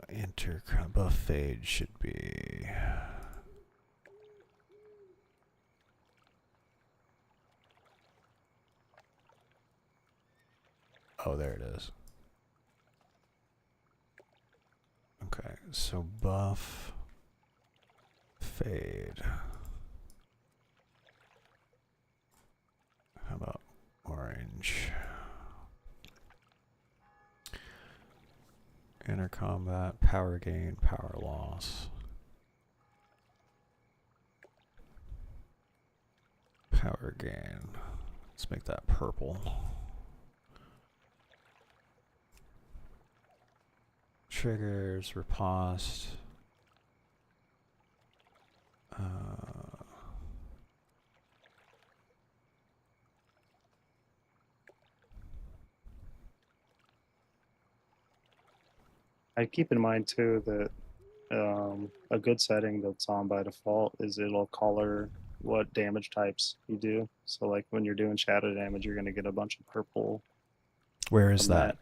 Enter buff fade should be. Oh, there it is. Okay, so buff fade. How about orange? Enter combat, power gain, power loss. Power gain. Let's make that purple. Triggers, riposte. I keep in mind too that a good setting that's on by default is it'll color what damage types you do. So like when you're doing shadow damage, you're going to get a bunch of purple. Where is from that?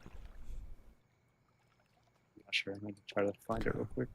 I'm not sure. I can try to find it real quick.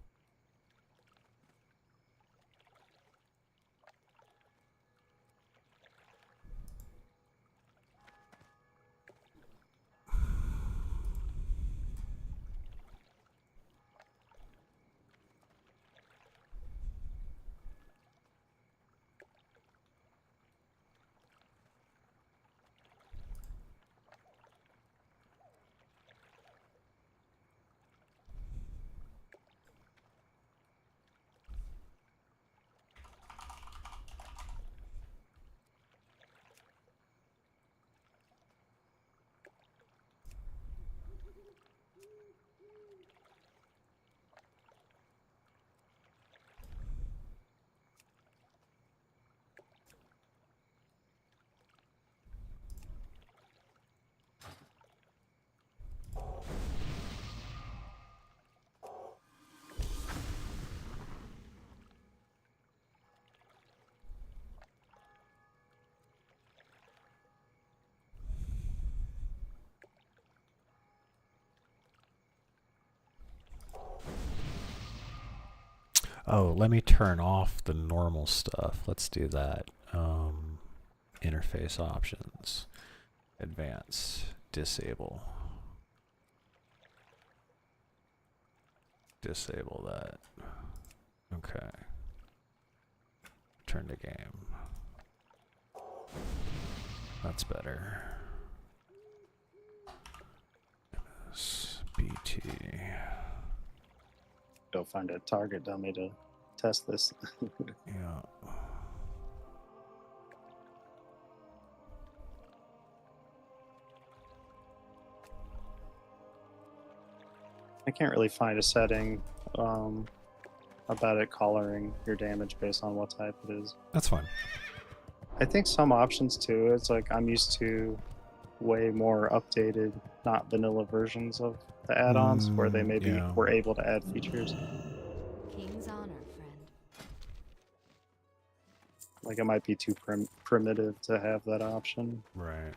Oh, let me turn off the normal stuff. Let's do that. Interface options. Advanced. Disable. Disable that. Okay. Turn to game. That's better. BT. Go find a target dummy to test this. Yeah. I can't really find a setting about it coloring your damage based on what type it is. That's fine. I think some options too. It's like I'm used to way more updated, not vanilla versions of the add-ons where they maybe yeah. were able to add features. King's honor, friend. Like it might be too primitive to have that option, Right.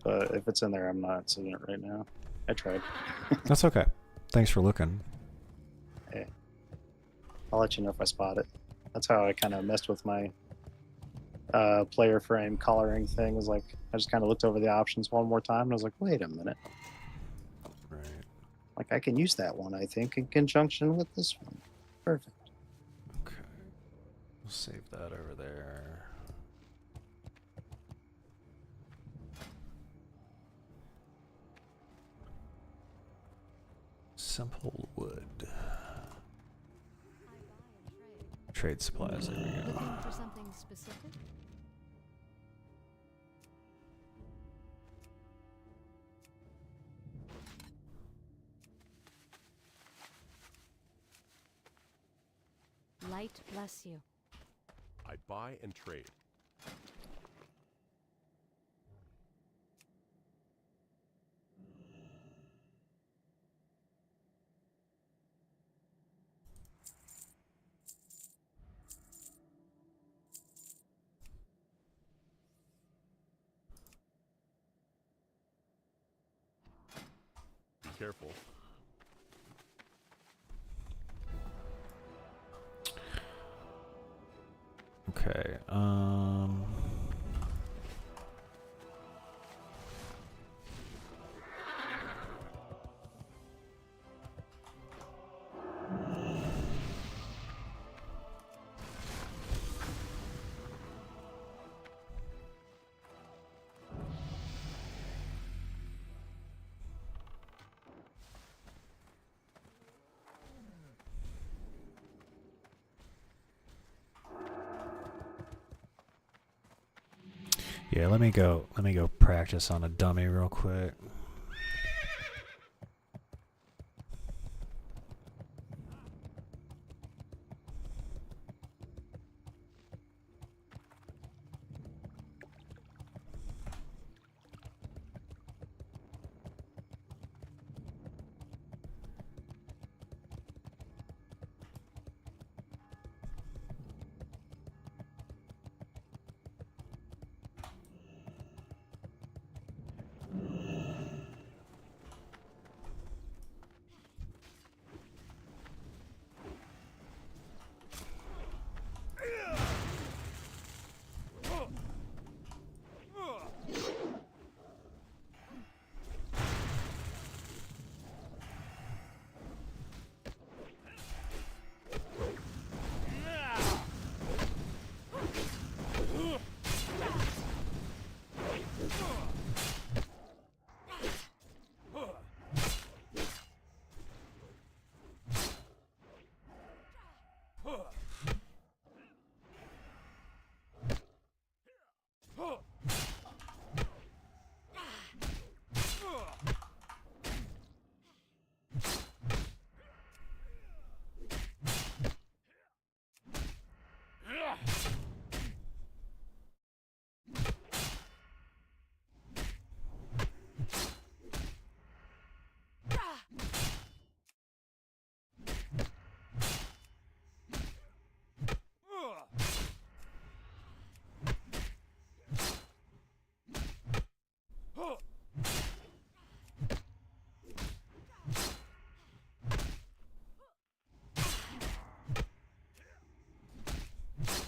but if it's in there, I'm not seeing it right now. I tried. That's okay. Thanks for looking. Hey, I'll let you know if I spot it. That's how I kind of messed with my player frame coloring thing. Was like I just kind of looked over the options one more time and I was like, wait a minute. Right. Like I can use that one, I think, in conjunction with this one. Perfect. Okay. We'll save that over there. Simple wood. I buy and trade. Trade supplies, there we go. Looking for something specific? Light bless you. I buy and trade. Be careful. Okay. Yeah, let me go practice on a dummy real quick.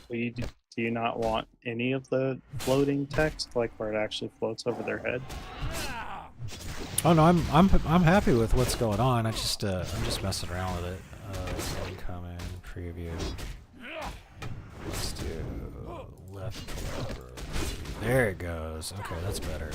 So do you not want any of the floating text, like where it actually floats over their head? Oh no, I'm happy with what's going on. I'm just messing around with it. Incoming preview. Let's do left lever. There it goes. Okay, that's better.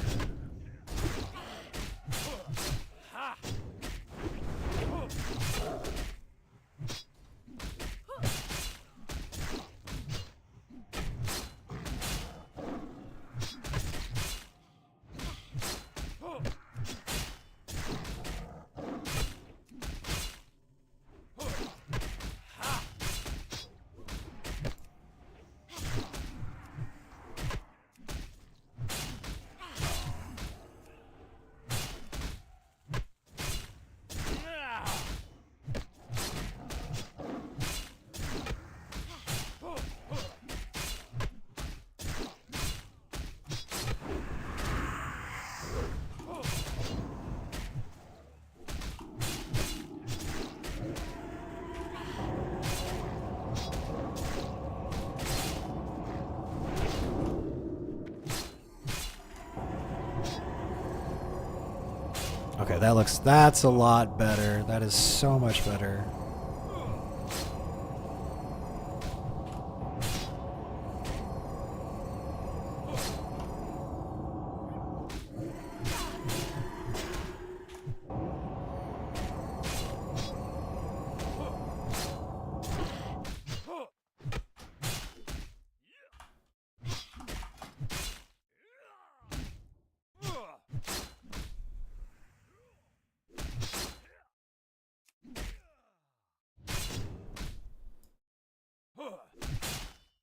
Okay, that's a lot better. That is so much better.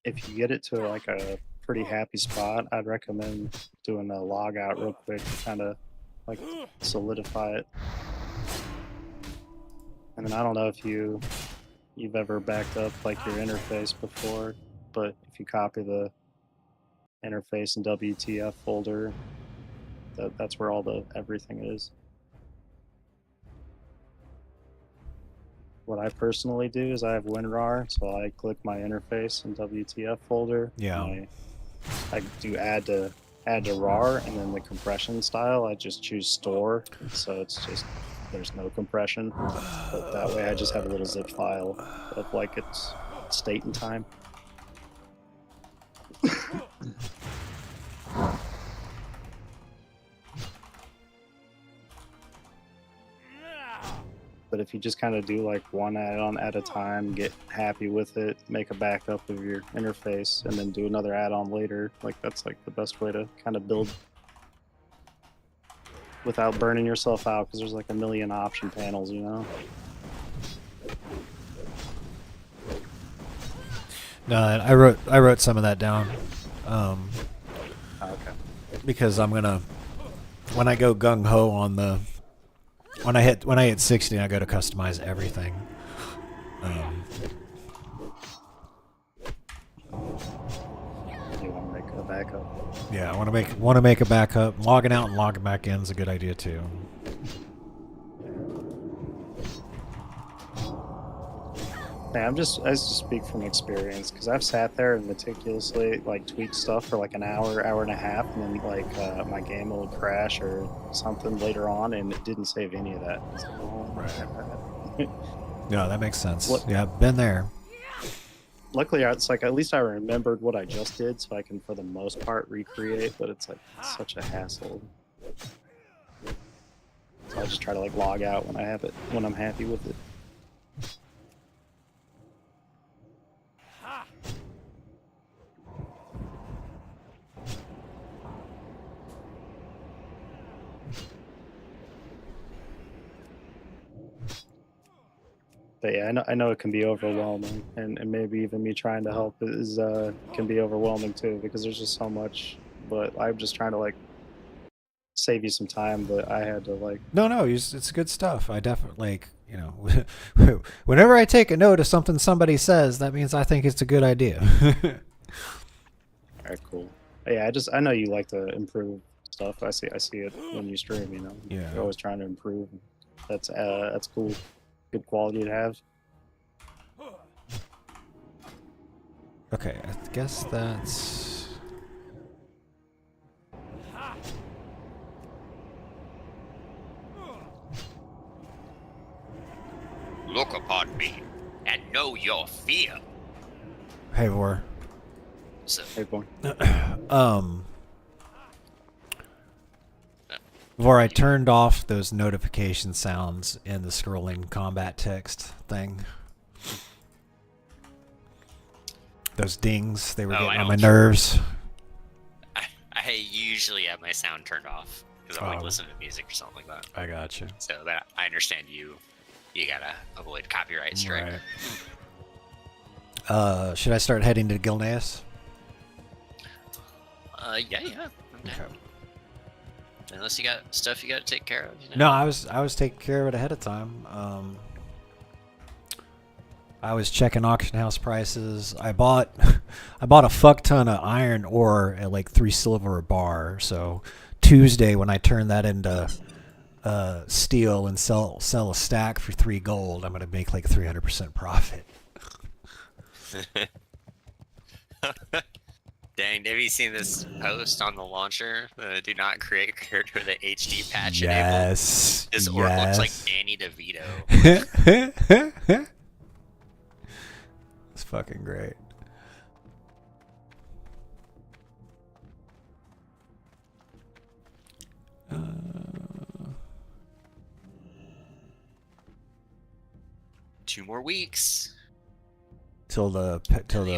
if you get it to like a pretty happy spot, I'd recommend doing a log out real quick, kind of like solidify it. And then I don't know if you've ever backed up like your interface before, but if you copy the interface and WTF folder, that's where all the everything is. What I personally do is I have WinRAR, so I click my interface and WTF folder. Yeah. I do add to RAR, and then the compression style I just choose store, so it's just there's no compression. But that way I just have a little zip file of like its state and time. But if you just kind of do like one add-on at a time, get happy with it, make a backup of your interface, and then do another add-on later, like that's like the best way to kind of build without burning yourself out, because there's like a million option panels, you know? No, I wrote some of that down. Okay. Because I'm gonna, when I go gung ho on the, when I hit 60, I go to customize everything. You want to make a backup? Yeah, I want to make a backup. Logging out and logging back in is a good idea too. Yeah, I just speak from experience, because I've sat there and meticulously like tweaked stuff for like an hour, hour and a half, and then like my game will crash or something later on, and it didn't save any of that. It's like, oh, Yeah, that makes sense. What- Yeah, been there. Luckily, it's like at least I remembered what I just did, so I can for the most part recreate. But it's like such a hassle. So I just try to like log out when I have it, when I'm happy with it. But yeah, I know it can be overwhelming, and maybe even me trying to help is can be overwhelming too, because there's just so much. But I'm just trying to like save you some time, but I had to like. No, it's good stuff. I definitely, like, you know, whenever I take a note of something somebody says, that means I think it's a good idea. All right, cool. But yeah, I know you like to improve stuff. I see it when you stream. You know, Yeah. you're always trying to improve. That's cool. Good quality to have. Okay, I guess that's... Look upon me and know your fear. Hey, Vor. So, Hey, boy. Vor, I turned off those notification sounds in the scrolling combat text thing. Those dings, they were Oh, getting I on my don't- nerves. I usually have my sound turned off because I'm like Oh. listening to music or something like that. I got you. So that I understand you gotta avoid copyright strike. Right. Should I start heading to Gilneas? Yeah. I'm down. Okay. Unless you got stuff you gotta take care of. You know? No, I was taking care of it ahead of time. I was checking auction house prices. I bought a fuck ton of iron ore at like 3 silver a bar. So Tuesday, when I turn that into steel and sell a stack for 3 gold, I'm gonna make like 300% profit. Dang, have you seen this post on the launcher? Do not create a character with an HD patch enabled. Yes. This orc looks like yes. Danny DeVito. It's fucking great. Two more weeks. Till the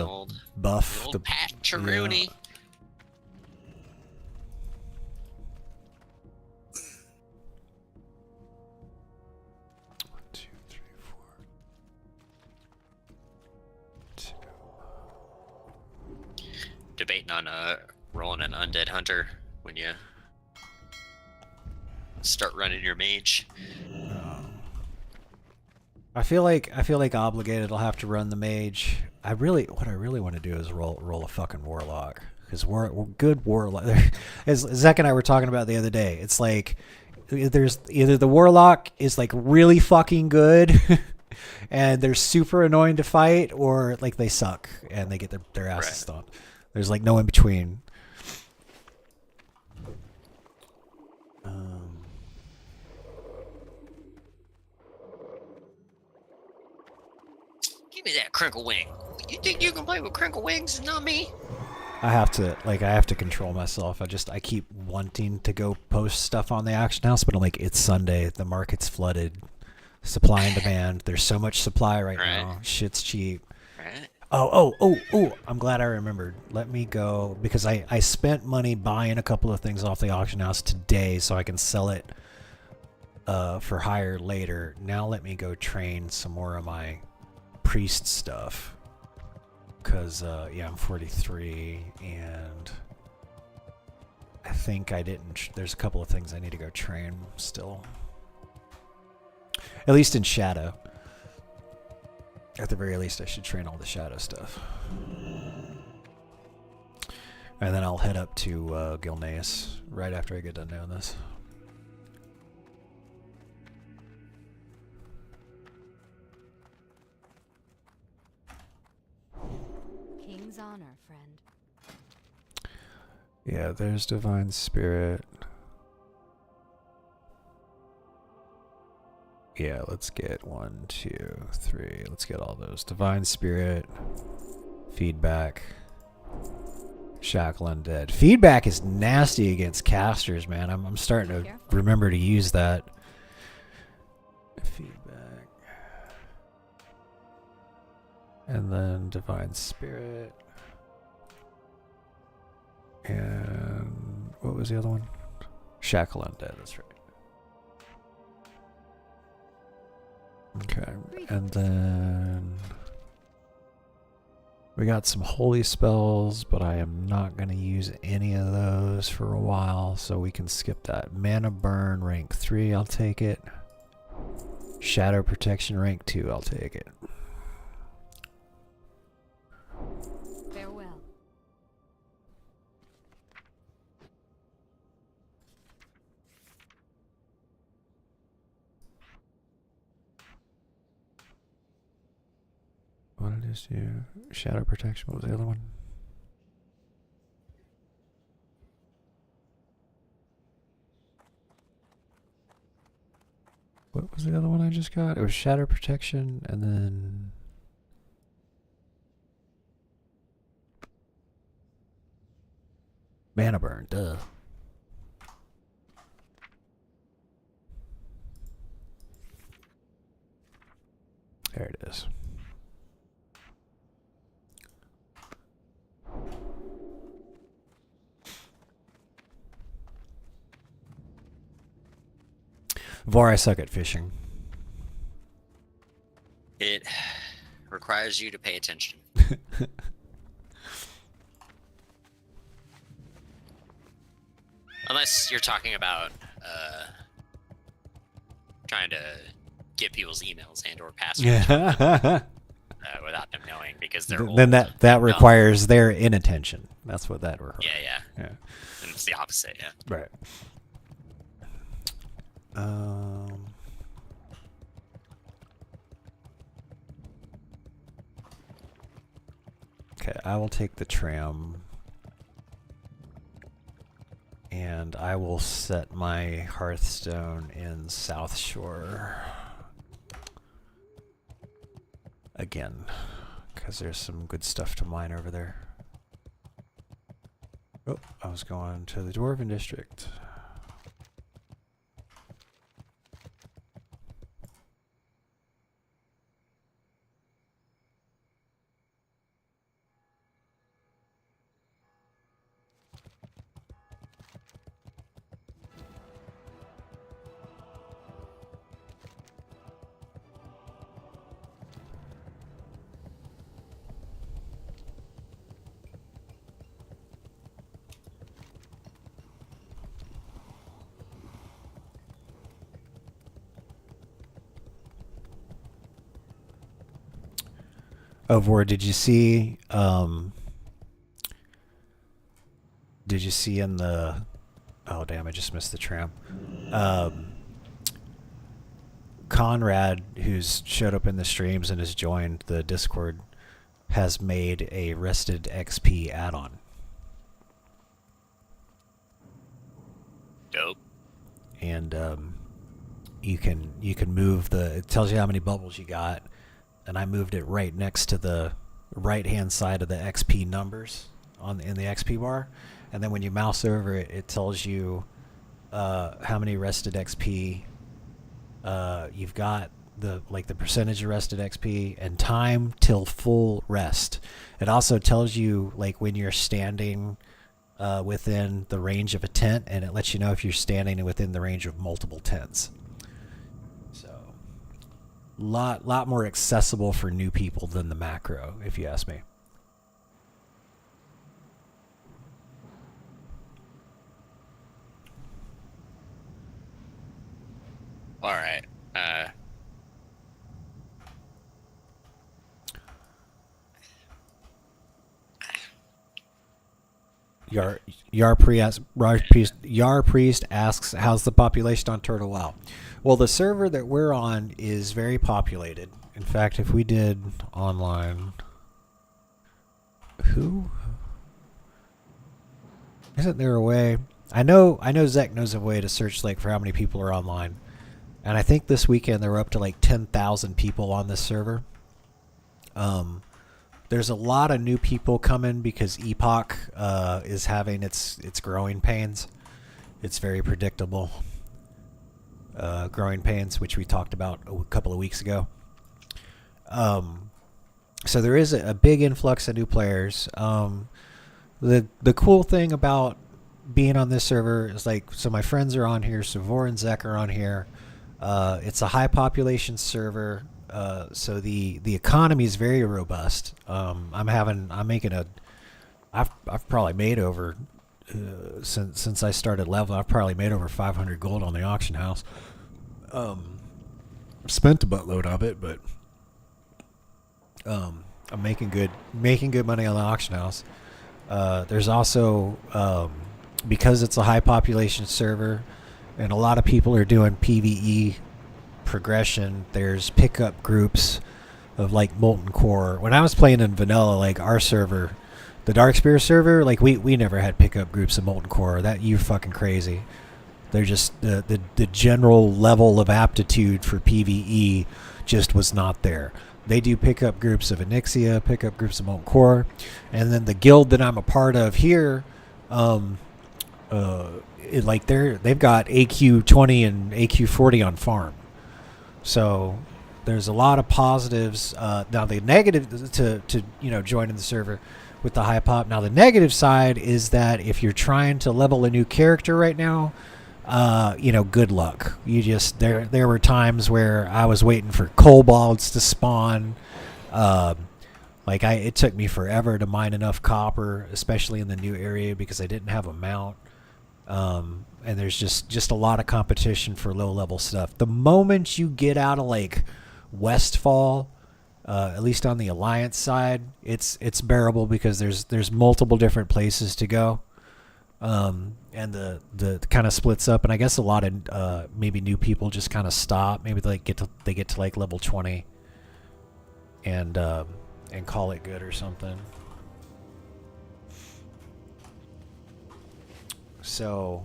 old buff. The old Pat Rooney. on rolling an undead hunter when you start running your mage. I feel like obligated. I'll have to run the mage. What I really want to do is roll a fucking warlock, because we're good warlock. As Zach and I were talking about the other day, it's like there's either the warlock is like really fucking good, and they're super annoying to fight, or like they suck and they get their asses stomped. There's like no in between. Give me that crinkle wing. You think you can play with crinkle wings and not me? I have to control myself. I keep wanting to go post stuff on the Action House, but I'm like, it's Sunday, the market's flooded, supply and demand. There's so much supply right now. Shit's cheap. Right. Oh! I'm glad I remembered. Let me go, because I spent money buying a couple of things off the Auction House today, so I can sell it for hire later. Now let me go train some more of my priest stuff. Because, yeah, I'm 43, and I think I didn't... There's a couple of things I need to go train still. At least in Shadow. At the very least, I should train all the Shadow stuff. And then I'll head up to Gilneas right after I get done doing this. King's honor, friend. Yeah, there's Divine Spirit. Yeah, let's get 1, 2, 3. Let's get all those. Divine Spirit. Feedback. Shackle Undead. Feedback is nasty against casters, man. I'm starting to remember to use that. Feedback. And then Divine Spirit. And what was the other one? Shackle Undead, that's right. Okay, and then we got some holy spells, but I am not going to use any of those for a while, so we can skip that. Mana Burn rank 3, I'll take it. Shadow Protection rank 2, I'll take it. Farewell. What did this do? Shadow Protection, what was the other one? What was the other one I just got? It was Shadow Protection, and then... Mana Burn, duh. There it is. Vor, I suck at fishing. It requires you to pay attention. Unless you're talking about trying to get people's emails and or passwords without them knowing, because they're old. Then that requires their inattention. That's what that requires. Yeah. And it's the opposite, yeah. Right. Okay, I will take the tram, and I will set my Hearthstone in South Shore again, because there's some good stuff to mine over there. Oh, I was going to the Dwarven District. Over, did you see in the, oh damn, I just missed the tram. Conrad, who's showed up in the streams and has joined the Discord, has made a Rested XP add-on. Dope. And you can move the, it tells you how many bubbles you got, and I moved it right next to the right hand side of the XP numbers in the XP bar, and then when you mouse over it, it tells you how many rested XP you've got, the percentage of rested XP, and time till full rest. It also tells you like when you're standing within the range of a tent, and it lets you know if you're standing within the range of multiple tents. So, lot more accessible for new people than the macro, if you ask me. All right. Yar Priest asks, how's the population on Turtle WoW? Well, the server that we're on is very populated. In fact, if we did online, isn't there a way? I know Zek knows a way to search like for how many people are online, and I think this weekend there were up to like 10,000 people on this server. There's a lot of new people coming because Epoch is having its growing pains. It's very predictable. Growing pains, which we talked about a couple of weeks ago. So there is a big influx of new players. The cool thing about being on this server is like, so my friends are on here, Savor and Zek are on here. It's a high population server. So the economy is very robust. I've probably made over since I started leveling, I've probably made over 500 gold on the auction house. Spent a buttload of it, but I'm making good money on the auction house. There's also because it's a high population server and a lot of people are doing PvE progression, there's pickup groups of like Molten Core. When I was playing in vanilla, like our server, the Darkspear server, like we never had pickup groups of Molten Core. That you're fucking crazy. They're just the general level of aptitude for PvE just was not there. They do pickup groups of Onyxia, pickup groups of Molten Core, and then the guild that I'm a part of here, they've got AQ 20 and AQ 40 on farm. So there's a lot of positives. Now the negative to joining the server with the high pop. Now the negative side is that if you're trying to level a new character right now, good luck. You just there were times where I was waiting for kobolds to spawn. It took me forever to mine enough copper, especially in the new area because I didn't have a mount. And there's just a lot of competition for low level stuff. The moment you get out of like Westfall, at least on the Alliance side, it's bearable because there's multiple different places to go. And the kind of splits up, and I guess a lot of maybe new people just kind of stop. Maybe they get to like level 20 and call it good or something. So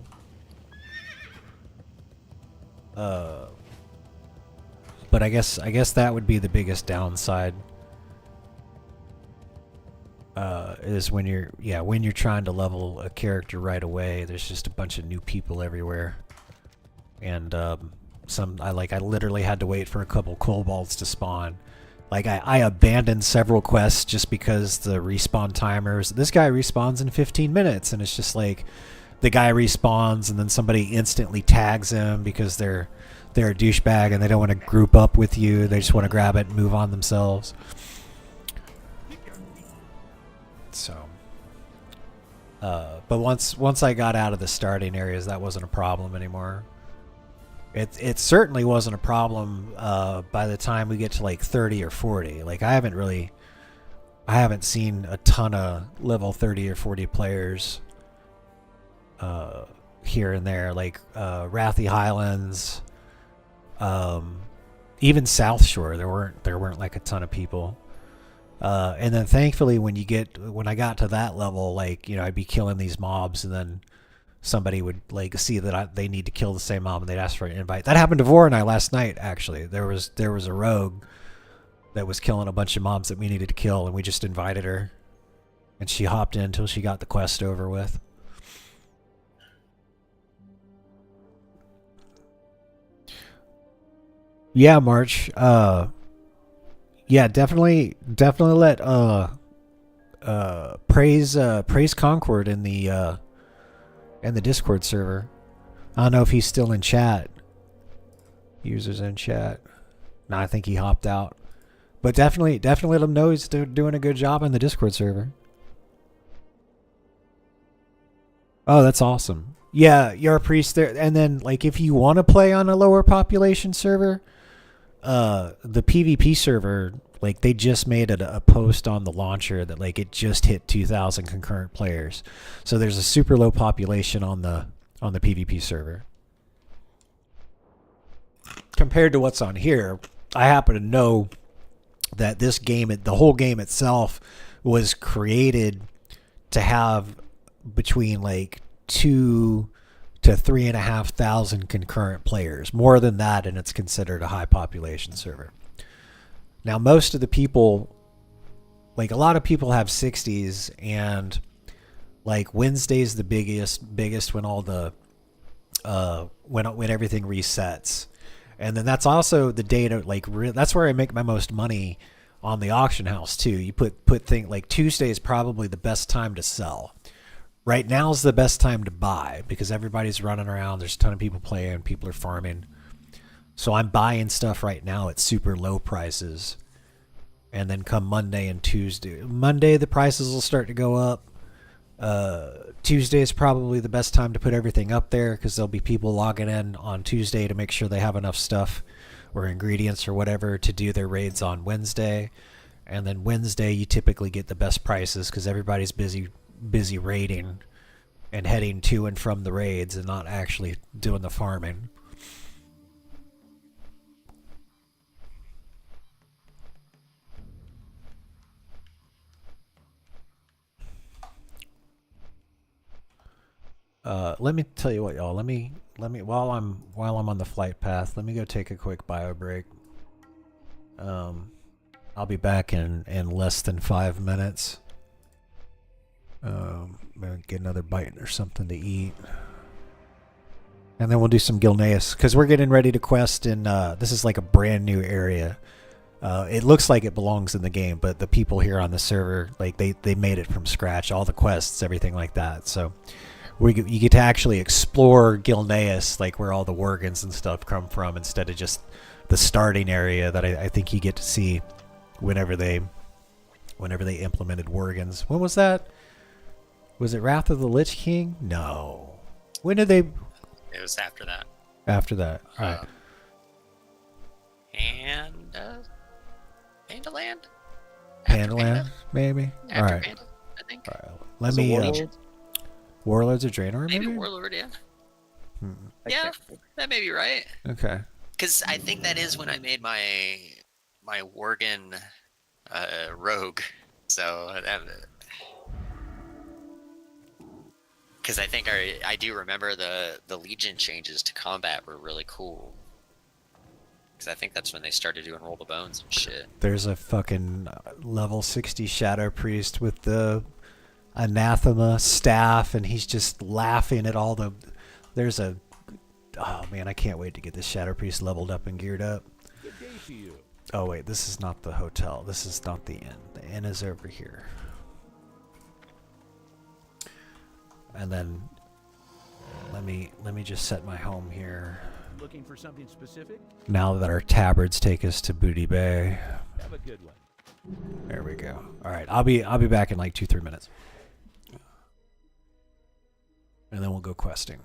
but I guess that would be the biggest downside. Is when you're trying to level a character right away, there's just a bunch of new people everywhere, and I literally had to wait for a couple kobolds to spawn. Like I abandoned several quests just because the respawn timers. This guy respawns in 15 minutes, and it's just like the guy respawns, and then somebody instantly tags him because they're a douchebag and they don't want to group up with you. They just want to grab it and move on themselves. So, but once I got out of the starting areas, that wasn't a problem anymore. It certainly wasn't a problem by the time we get to like 30 or 40. Like I haven't really I haven't seen a ton of level 30 or 40 players here and there, like Wrathy Highlands, even South Shore. There weren't like a ton of people. And then thankfully when I got to that level, like, I'd be killing these mobs, and then somebody would like see that they need to kill the same mob, and they'd ask for an invite. That happened to Vor and I last night, actually. There was a rogue that was killing a bunch of mobs that we needed to kill, and we just invited her, and she hopped in until she got the quest over with. Yeah, March. Yeah, definitely let praise Concord in the Discord server. I don't know if he's still in chat. Users in chat. No, I think he hopped out. But definitely let him know he's doing a good job in the Discord server. Oh, that's awesome. Yeah, you're a priest there. And then, like, if you want to play on a lower population server, the PvP server, like, they just made a post on the launcher that, like, it just hit 2,000 concurrent players. So there's a super low population on the PvP server. Compared to what's on here, I happen to know that this game, the whole game itself, was created to have between like 2,000 to 3,500 concurrent players. More than that, and it's considered a high population server. Now, most of the people, like, a lot of people have 60s, and like Wednesday's the biggest when all the when everything resets. And then that's also the day to, like, that's where I make my most money on the auction house too. You put things like Tuesday is probably the best time to sell. Right now is the best time to buy because everybody's running around. There's a ton of people playing. People are farming. So I'm buying stuff right now at super low prices. And then come Monday and Tuesday. Monday, the prices will start to go up. Tuesday is probably the best time to put everything up there because there'll be people logging in on Tuesday to make sure they have enough stuff or ingredients or whatever to do their raids on Wednesday. And then Wednesday, you typically get the best prices because everybody's busy raiding and heading to and from the raids and not actually doing the farming. Let me tell you what, y'all. Let me while I'm on the flight path, let me go take a quick bio break. I'll be back in less than 5 minutes. Get another bite or something to eat, and then we'll do some Gilneas because we're getting ready to quest in. This is like a brand new area. It looks like it belongs in the game, but the people here on the server, like they made it from scratch, all the quests, everything like that. So you get to actually explore Gilneas, like where all the Worgans and stuff come from, instead of just the starting area that I think you get to see whenever they implemented Worgans. When was that? Was it Wrath of the Lich King? No. When did they? It was after that. After that. All right. And Pandaland? Pandaland, maybe? After All right. Panda, I think. All right. Let me... Warlords of Draenor, maybe? Maybe Warlord, yeah. Yeah, that may be right. Okay. Because I think that is when I made my Worgen rogue. So that... Because I think I do remember the Legion changes to combat were really cool. Because I think that's when they started doing roll the bones and shit. There's a fucking level 60 Shadow Priest with the anathema staff, and he's just laughing at all the... There's a... Oh man, I can't wait to get this Shadow Priest leveled up and geared up. Oh wait, this is not the hotel. This is not the inn. The inn is over here. And then let me just set my home here. Looking for something specific? Now that our tabards take us to Booty Bay. Have a good one. There we go. All right, I'll be back in like 2-3 minutes. And then we'll go questing.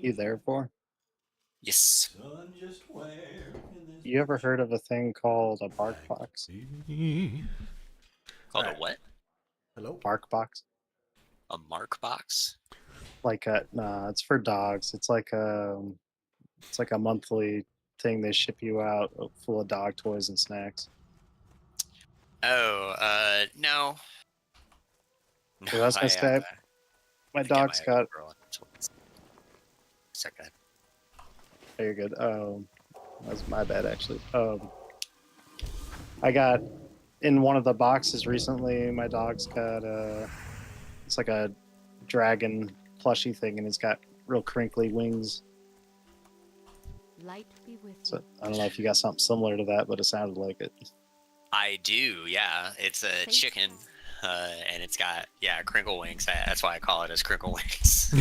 You there for? Yes. You ever heard of a thing called a bark box? Called a what? Hello. Bark box? A mark box? Like a nah, it's for dogs. It's like a monthly thing they ship you out full of dog toys and snacks. Oh, no. No, So I was gonna say my I get dog's my got. girl toys. Second. Oh, you're good. That's my bad actually. I got in one of the boxes recently. My dog's got it's like a dragon plushy thing, and it's got real crinkly wings. Light be with So you. I don't know if you got something similar to that, but it sounded like it. I do, yeah. It's a chicken, and it's got crinkle wings. That's why I call it as crinkle wings.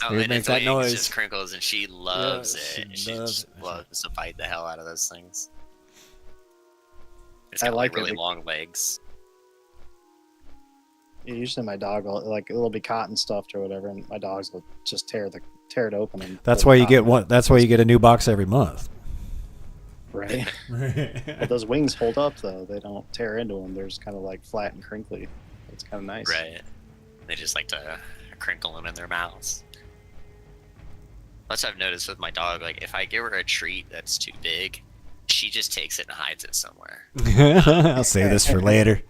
Oh, It and makes its that wings noise. just crinkles, and she loves she it. She loves just it. loves to bite the hell out of those things. It's I got like like it really bec- long legs. Usually my dog will like it'll be cotton stuffed or whatever, and my dogs will just tear it open and. That's pull why the you get cotton one. out. That's why you get a new box every month. Right. But those wings hold up though; they don't tear into them. They're just kind of like flat and crinkly. It's kind of nice. Right. They just like to crinkle them in their mouths. That's what I've noticed with my dog. Like, if I give her a treat that's too big, she just takes it and hides it somewhere. I'll save this for later.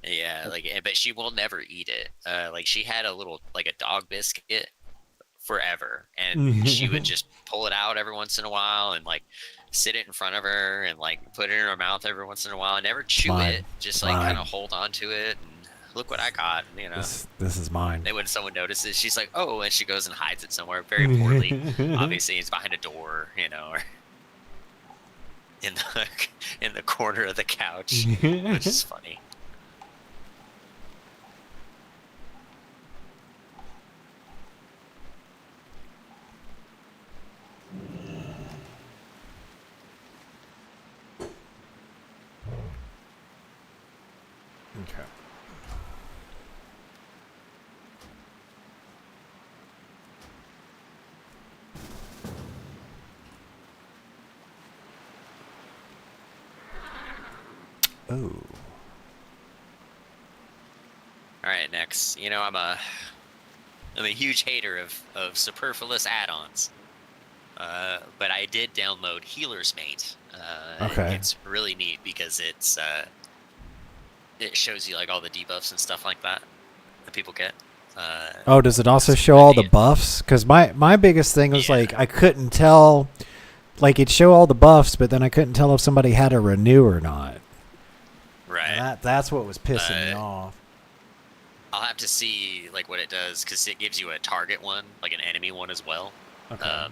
Yeah, but she will never eat it. Like, she had a little, like a dog biscuit forever, and she would just pull it out every once in a while and like sit it in front of her and like put it in her mouth every once in a while and never chew mine. it, just It's like mine. kind of hold on to it and look what I got, you know. This is mine. Then when someone notices, she's like, "Oh," and she goes and hides it somewhere very poorly. Obviously, it's behind a door, you know, or in the corner of the couch, which is funny. Okay. Oh. All right, next. You know, I'm a huge hater of superfluous add-ons. But I did download Healer's Mate. Okay. It's really neat because it shows you like all the debuffs and stuff like that people get. Oh, does it also it's show all the really- buffs? Because my biggest thing was Yeah. like I couldn't tell. Like it'd show all the buffs, but then I couldn't tell if somebody had a renew or not. Right. And that's what was pissing me off. I'll have to see like what it does because it gives you a target one, like an enemy one as well. Okay.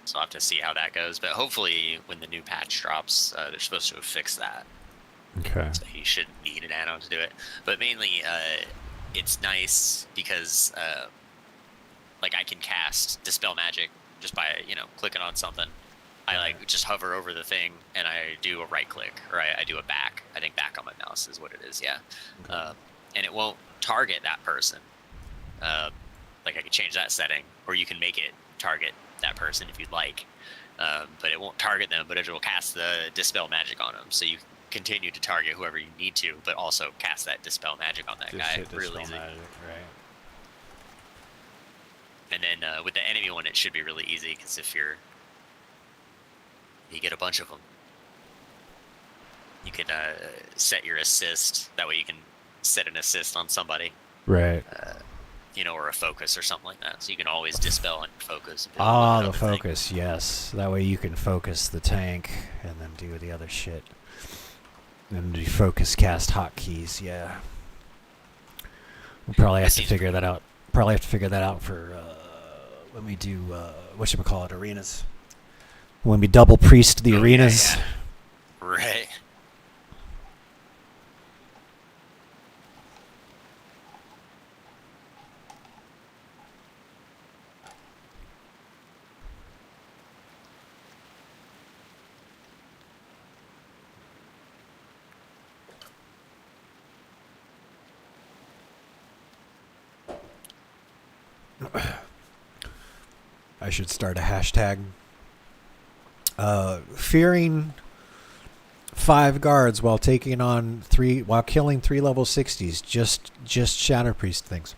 So I'll have to see how that goes. But hopefully, when the new patch drops, they're supposed to have fixed that. Okay. So you shouldn't need an add-on to do it. But mainly, it's nice because like I can cast Dispel Magic just by clicking on something. I like just hover over the thing and I do a right click or I do a back. I think back on my mouse is what it is. Yeah. Okay. And it won't target that person. Like I could change that setting, or you can make it target that person if you'd like. But it won't target them, but it will cast the Dispel Magic on them. So you continue to target whoever you need to, but also cast that Dispel Magic on that Just guy. hit Real Dispel easy. Magic, right? And then with the enemy one, it should be really easy because if you get a bunch of them, you can set your assist. That way you can set an assist on somebody, Right. or a focus or something like that. So you can always dispel on your focus. and do Ah, the other thing. focus. Yes. That way you can focus the tank and then do the other shit. And do focus cast hotkeys. Yeah. We'll probably have to seems figure that out. Probably have to figure that out for when we do whatchamacallit arenas. When we double priest the Oh, yeah, arenas. yeah. Right. I should start a hashtag. Fearing 5 guards while taking on while killing 3 level 60s. Just Shadow Priest things.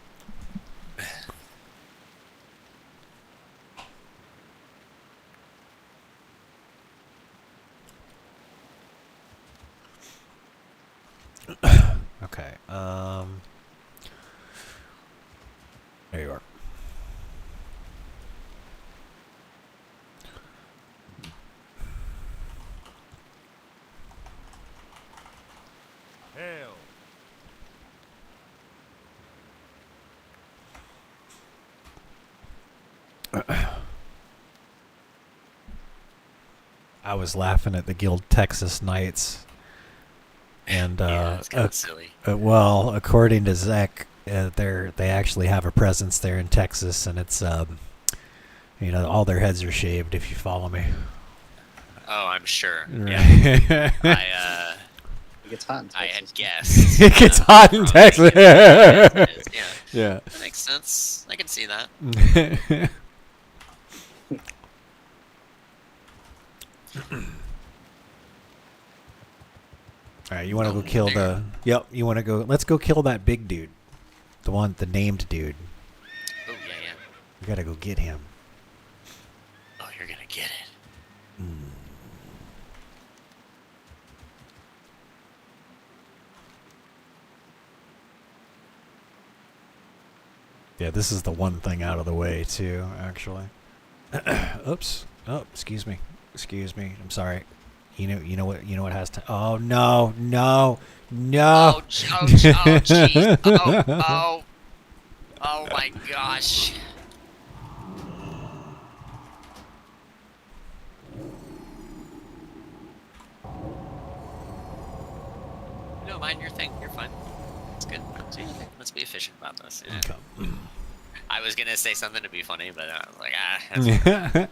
Okay. There you are. Hail. I was laughing at the Guild Texas Knights, and Yeah, it's kind of silly. well, according to Zek, they actually have a presence there in Texas, and it's all their heads are shaved. If you follow me. Oh, I'm sure. Right. Yeah. It gets hot in I Texas. had guessed. It gets hot in Texas. Yeah. Yeah. That makes sense. I can see that. All right, you want to go kill the? Yep, you want to go? Let's go kill that big dude, the named dude. Oh, yeah. We gotta go get him. Oh, you're gonna get it. Yeah, this is the one thing out of the way too, actually. Oops. Oh, excuse me. I'm sorry. You know what has to. Oh no. Oh, jeez. Oh, my gosh. No, mind your thing. You're fine. It's good. See, let's be efficient about this. Yeah. Okay. I was gonna say something to be funny, but I was like, that's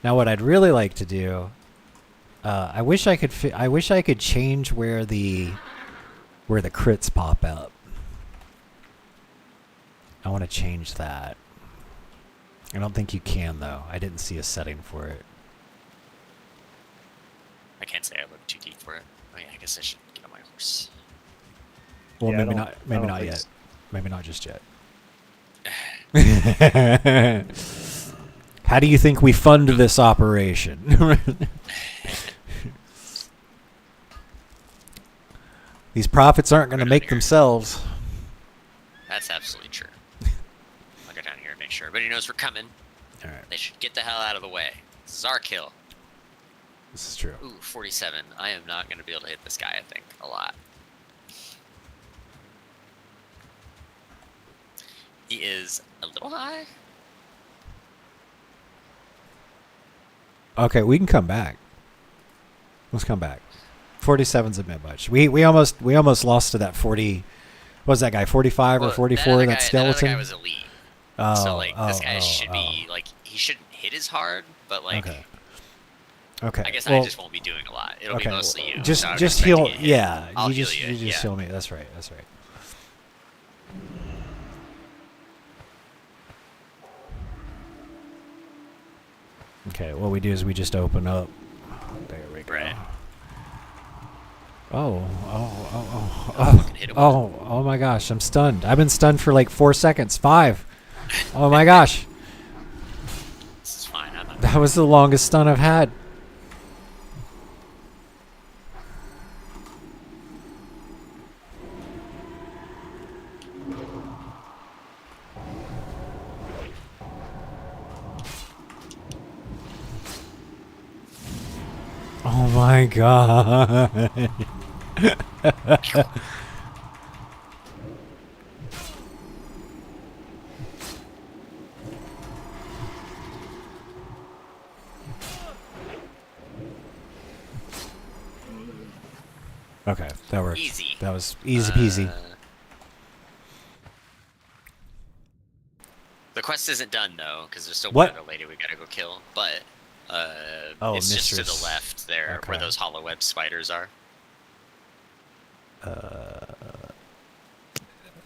Now, what I'd really like to do, I wish I could change where the crits pop up. I want to change that. I don't think you can though. I didn't see a setting for it. I can't say I look too deep for it. Oh yeah, I guess I should get on my horse. Well, Yeah, I maybe don't- not. I Maybe don't not think yet. so. Maybe not just yet. How do you think we fund this operation? These profits aren't going to make themselves. That's absolutely true. I'll go down here and make sure everybody knows we're coming. All right, They should get the hell out of the way. This is our kill. this is true. Ooh, 47. I am not going to be able to hit this guy, I think, a lot. He is a little high. Okay, we can come back. Let's come back. 47's a bit much. We almost lost to that 40. What was that guy? 45 or Well, 44? other That guy, skeleton. That other guy was elite. Oh, So, like, this guy oh, should be, like, he shouldn't hit as hard, but, like, Okay. Okay. I guess well, I just won't be doing a lot. It'll be mostly you. Just so I'm just expecting heal. a hit. Yeah, I'll you heal just you, yeah. heal me. That's right. That's right. Okay, what we do is we just open up. There we go. Right. Oh my gosh, I'm stunned. I've been stunned for like 4 seconds. 5. Oh my gosh. This is fine. I'm not. That was the longest stun I've had. Oh my god. Okay, that worked. Easy. That was easy peasy. The quest isn't done though, because there's still What? one other lady we gotta go kill. But Oh, it's just to Mistress. the left there, where Okay. those hollow web spiders are.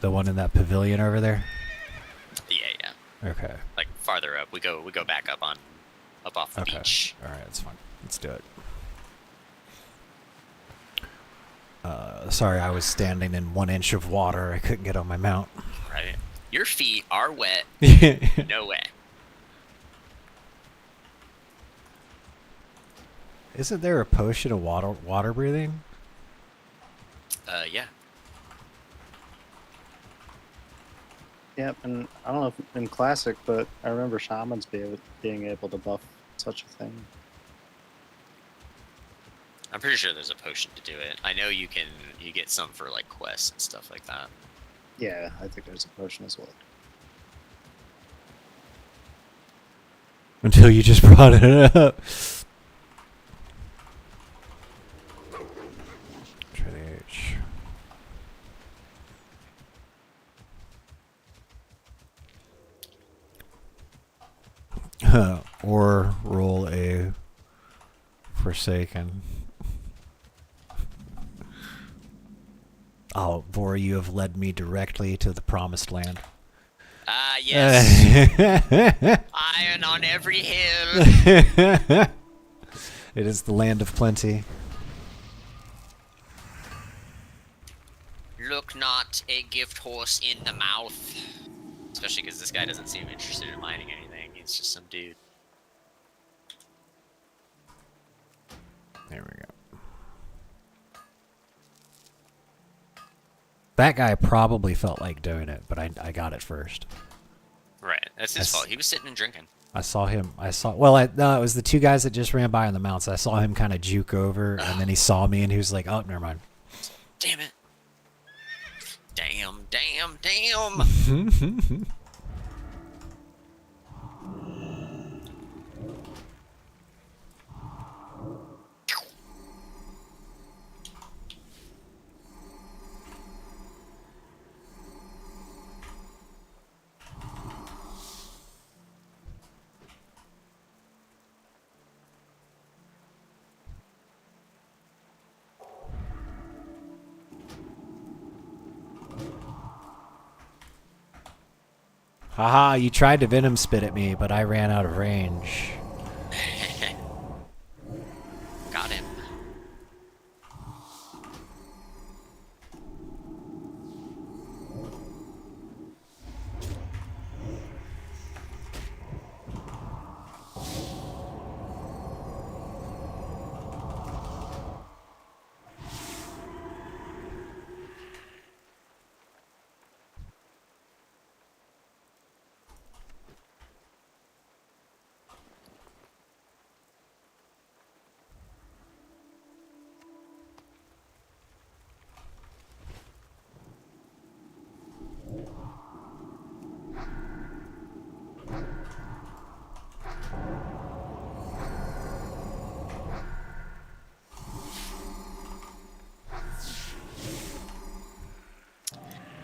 The one in that pavilion over there? Yeah. Okay. Like farther up. We go back up off the Okay. beach. All right, that's fine. Let's do it. Sorry, I was standing in 1 inch of water. I couldn't get on my mount. Right. Your feet are wet. No way. Isn't there a potion of water breathing? Yeah. Yep, and I don't know if in Classic, but I remember Shamans being able to buff such a thing. I'm pretty sure there's a potion to do it. I know you get some for like quests and stuff like that. Yeah, I think there's a potion as well. Until you just brought it up. Try the H. Or roll a Forsaken. Oh, Vor, you have led me directly to the promised land. Ah, yes. Iron on every hill. It is the land of plenty. Look not a gift horse in the mouth. Especially because this guy doesn't seem interested in mining anything. He's just some dude. There we go. That guy probably felt like doing it, but I got it first. Right. That's his fault. He was sitting and drinking. I saw him. No, it was the two guys that just ran by on the mounts. I saw him kind of juke over, and then he saw me, and he was like, "Oh, never mind." Damn it. Damn. Haha, you tried to venom spit at me, but I ran out of range. Got him.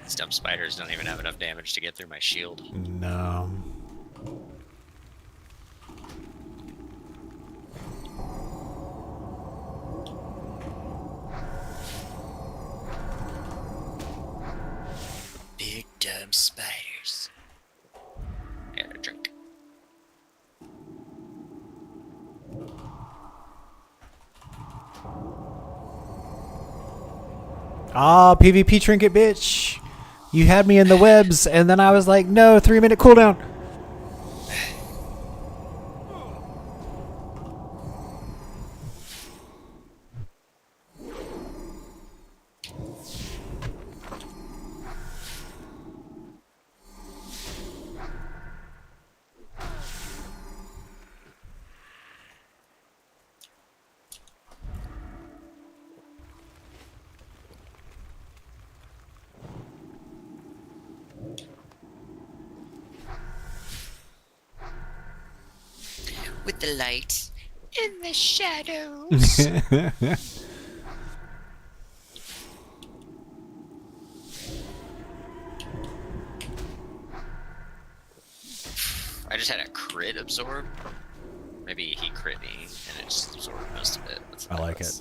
These dumb spiders don't even have enough damage to get through my shield. No. Big dumb spiders. Yeah, drink. Ah, PvP trinket, bitch. You had me in the webs, and then I was like, no, 3-minute cooldown. With the light in the shadows. I just had a crit absorb. Maybe he crit me and it just absorbed most of it. I like it.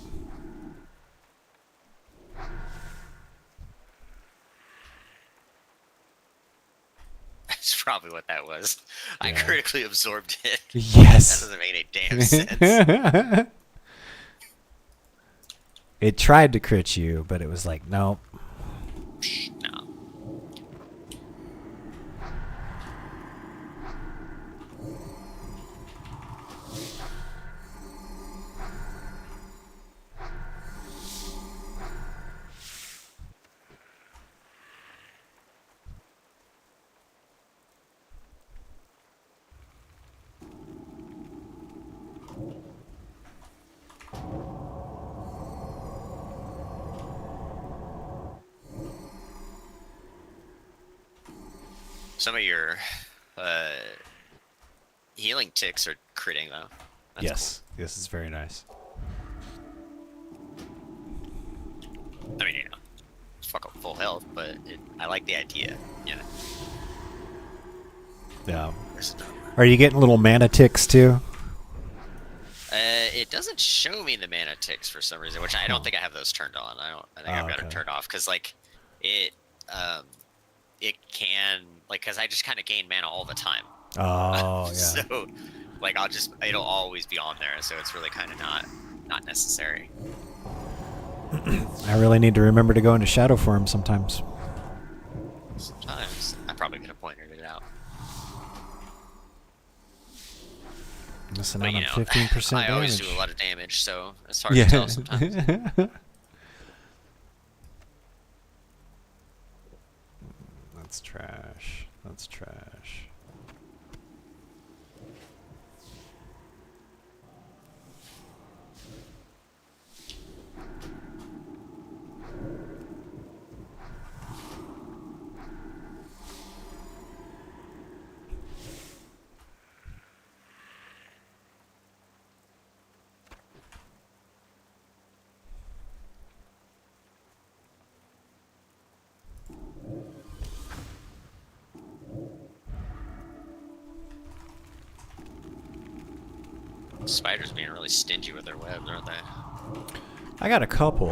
It's probably what that was. I Yeah. critically absorbed it. That Yes. doesn't make any damn sense. It tried to crit you, but it was like, nope. No. Some of your healing ticks are critting though. That's Yes. This is very nice. cool. I mean, you know, fuck up full health, but I like the idea. Yeah. Yeah. There's another one. Are you getting little mana ticks too? It doesn't show me the mana ticks for some reason, which I don't think I have those turned on. I think I've got them okay. turned off because like it can like because I just kind of gain mana all the time. Oh, yeah. So like it'll always be on there, so it's really kind of not necessary. I really need to remember to go into shadow form sometimes. Sometimes I probably could have pointed it out. Listen, But I'm you on know, 15% I always damage. do a lot of damage, so it's hard to tell sometimes. That's trash. That's trash. Spiders being really stingy with their webs, aren't they? I got a couple.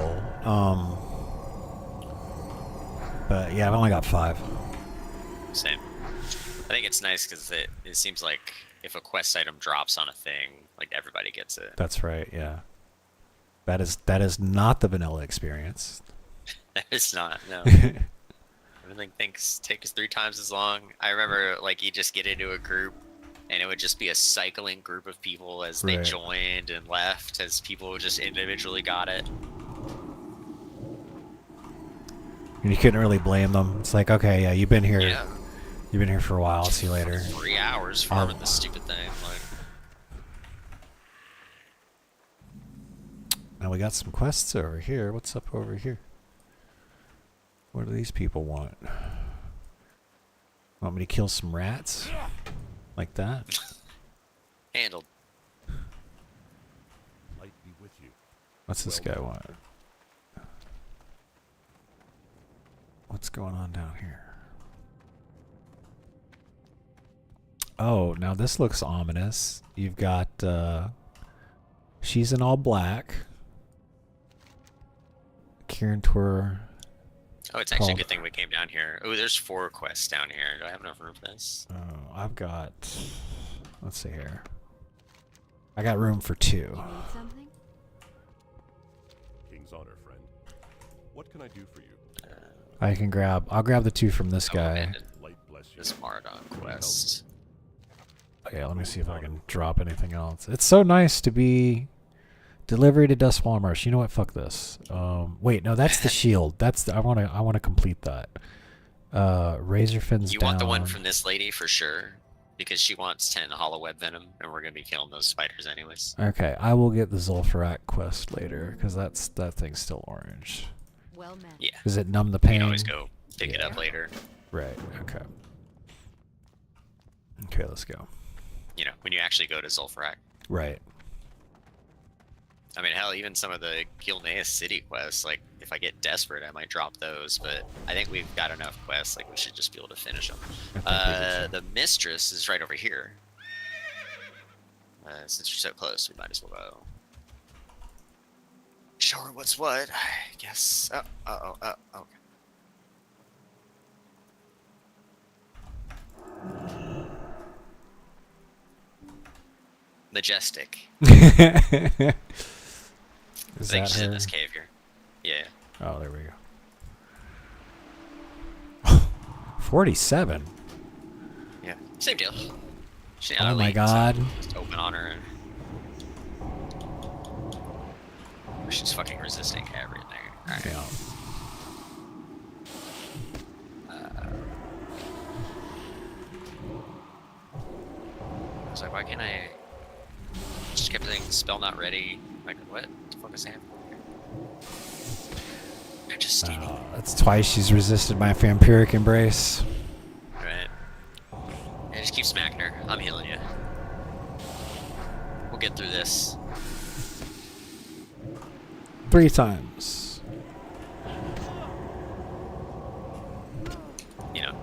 But yeah, I've only got 5. Same. I think it's nice because it seems like if a quest item drops on a thing, like everybody gets it. That's right, yeah. That is not the vanilla experience. It's not, no. Everything takes 3 times as long. I remember like you just get into a group and it would just be a cycling group of people as they Right. joined and left as people just individually got it. And you couldn't really blame them. It's like, okay, yeah, you've been here. Yeah. You've been here for a while. I'll see you later. 3 hours farming this stupid thing. Like, Now we got some quests over here. What's up over here? What do these people want? Want me to kill some rats? Like that? handled. Light be with you. What's this guy want? What's going on down here? Oh, now this looks ominous. You've got, she's in all black. Kieran Tor. Oh, it's actually a Called- good thing we came down here. Oh, there's 4 quests down here. Do I have enough room for this? Oh, I've got, let's see here. I got room for 2. You need something? King's honor, friend. What can I do for you? I'll grab the 2 from this Oh, guy. abandoned Light bless you. this Mardon quest. Okay, let me see if I can drop anything else. It's so nice to be delivery to Dustwall Marsh. You know what? Fuck this. Wait, no, that's the shield. That's the, I want to complete that. Razor fins You down. want the one from this lady for sure, because she wants 10 hollow web venom, and we're gonna be killing those spiders anyways. Okay, I will get the Zul'Farrak quest later because that thing's still orange. Well met. Yeah, Does it numb the you pain? can always go pick it Yeah. up later. Right. Okay. Okay, let's go. You know, when you actually go to Zul'Farrak. Right. I mean, hell, even some of the Gilneas city quests, like, if I get desperate, I might drop those, but I think we've got enough quests, like, we should just be able to finish them. I think we do too. The Mistress is right over here. Since you're so close, we might as well go. Show her what's what, I guess. Okay. Majestic. Is I think that she's in her? this cave here. Yeah. Oh, there we go. 47. Yeah. Same deal. She's Oh my elite, god. So just open on her and she's fucking resisting everything. Alright. Yeah. I was like, why can't I just keep saying spell not ready? Like, what the fuck is happening here? I'm just standing. That's twice she's resisted my vampiric embrace. Right. Yeah, just keep smacking her. I'm healing you. We'll get through this. 3 times. You know,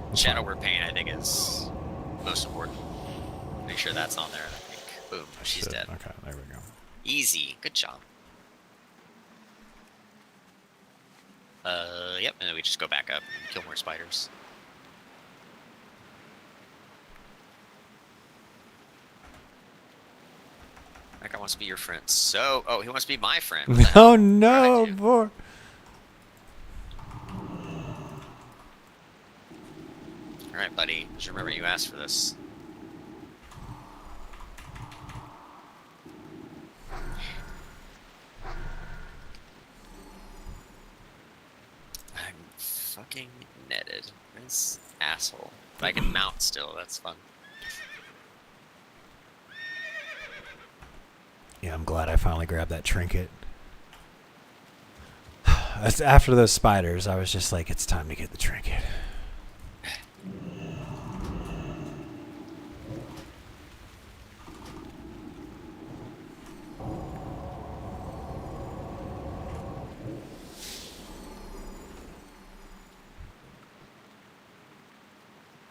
That's Shadow fine. Word Pain, I think, is most important. Make sure that's on there, and I think, boom, she's Shit, dead. Okay, there we go. Easy. Good job. Yep, and then we just go back up and kill more spiders. That guy wants to be your friend. So, oh, he wants to be my friend. What the hell? Oh no, do? boy. Alright, buddy. Just remember you asked for this. I'm fucking netted. This asshole. But I can mount still, that's fun. Yeah, I'm glad I finally grabbed that trinket. After those spiders, I was just like, it's time to get the trinket.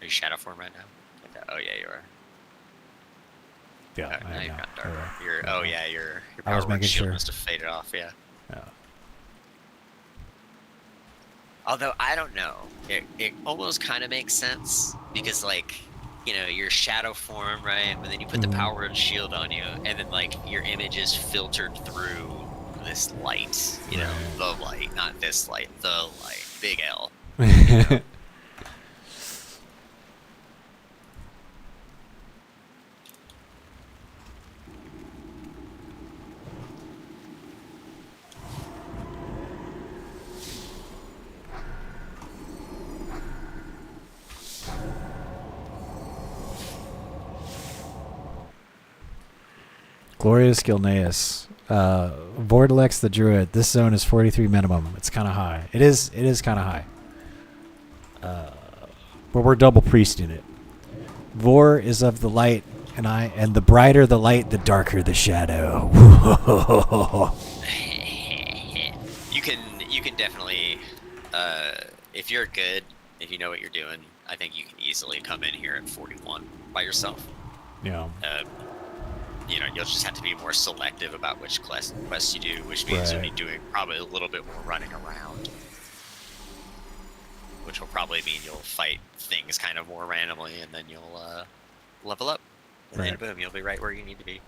Are you shadow form right now? Like that? Oh yeah, you are. Yeah, Oh, I now am you've now. got dark. Okay. You're, oh yeah, your I was power word making shield sure. must have faded off. Yeah. Yeah. Although I don't know, it almost kind of makes sense because like, you know, your shadow form, right? But then you put the Mhm. power word shield on you, and then like your image is filtered through this light. You know, the light, not this light, the light. Big L. Glorious Gilneas. Vortilex the Druid. This zone is 43 minimum. It's kind of high. It is kind of high. But we're double priesting it. Vor is of the light, and the brighter the light, the darker the shadow. You can definitely, if you're good, if you know what you're doing, I think you can easily come in here at 41 by yourself. Yeah. You know, you'll just have to be more selective about which quests you do, which means you'll be Right. doing probably a little bit more running around. Which will probably mean you'll fight things kind of more randomly, and then you'll level up. And then Right. boom, you'll be right where you need to be.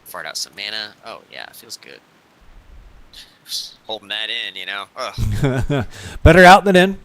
Fart out some mana. Oh yeah, it feels good. Just holding that in, you know. Ugh. Better out than in.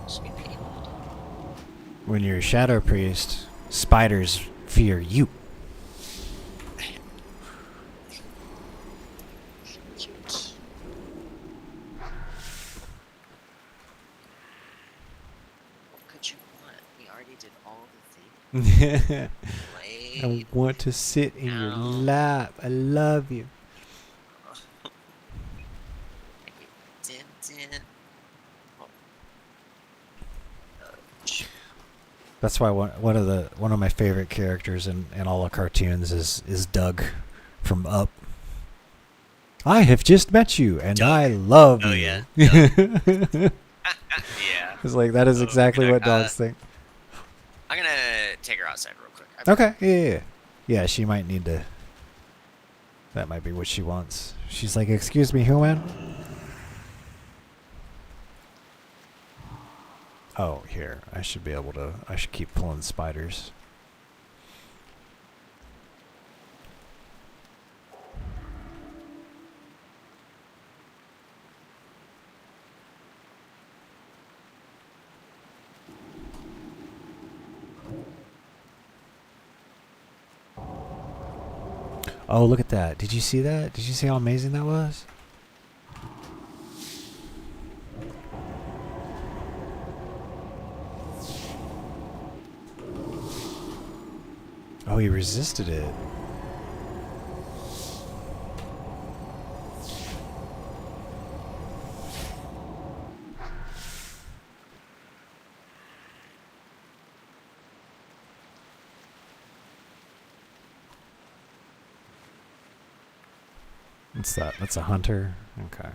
Sweet pea. When you're a shadow priest, spiders fear you. I Wait. want to sit in your No. lap. I love you. Dun, dun. Oh. Sh- That's why one of my favorite characters in all the cartoons is Doug from Up. I have just met you, and Doug. I love Oh, you. yeah, It's Yeah. like that is Oh, exactly okay, what dogs think. I'm gonna take her outside real quick. Okay, yeah. Yeah, she might need to. That might be what she wants. She's like, "Excuse me, human." Oh, here. I should be able to. I should keep pulling spiders. Oh, look at that. Did you see that? Did you see how amazing that was? Oh, he resisted it. What's that? That's a hunter? Okay.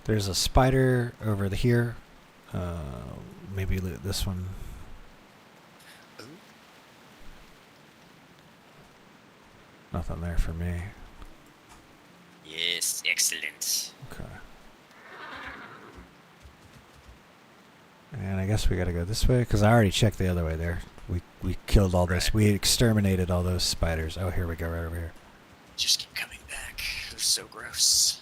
There's a spider over here. Maybe loot this one. Ooh. Nothing there for me. Yes, excellent. Okay. And I guess we gotta go this way because I already checked the other way there. We killed all this. Right. We exterminated all those spiders. Oh, here we go, right over here. Just keep coming back. They're so gross.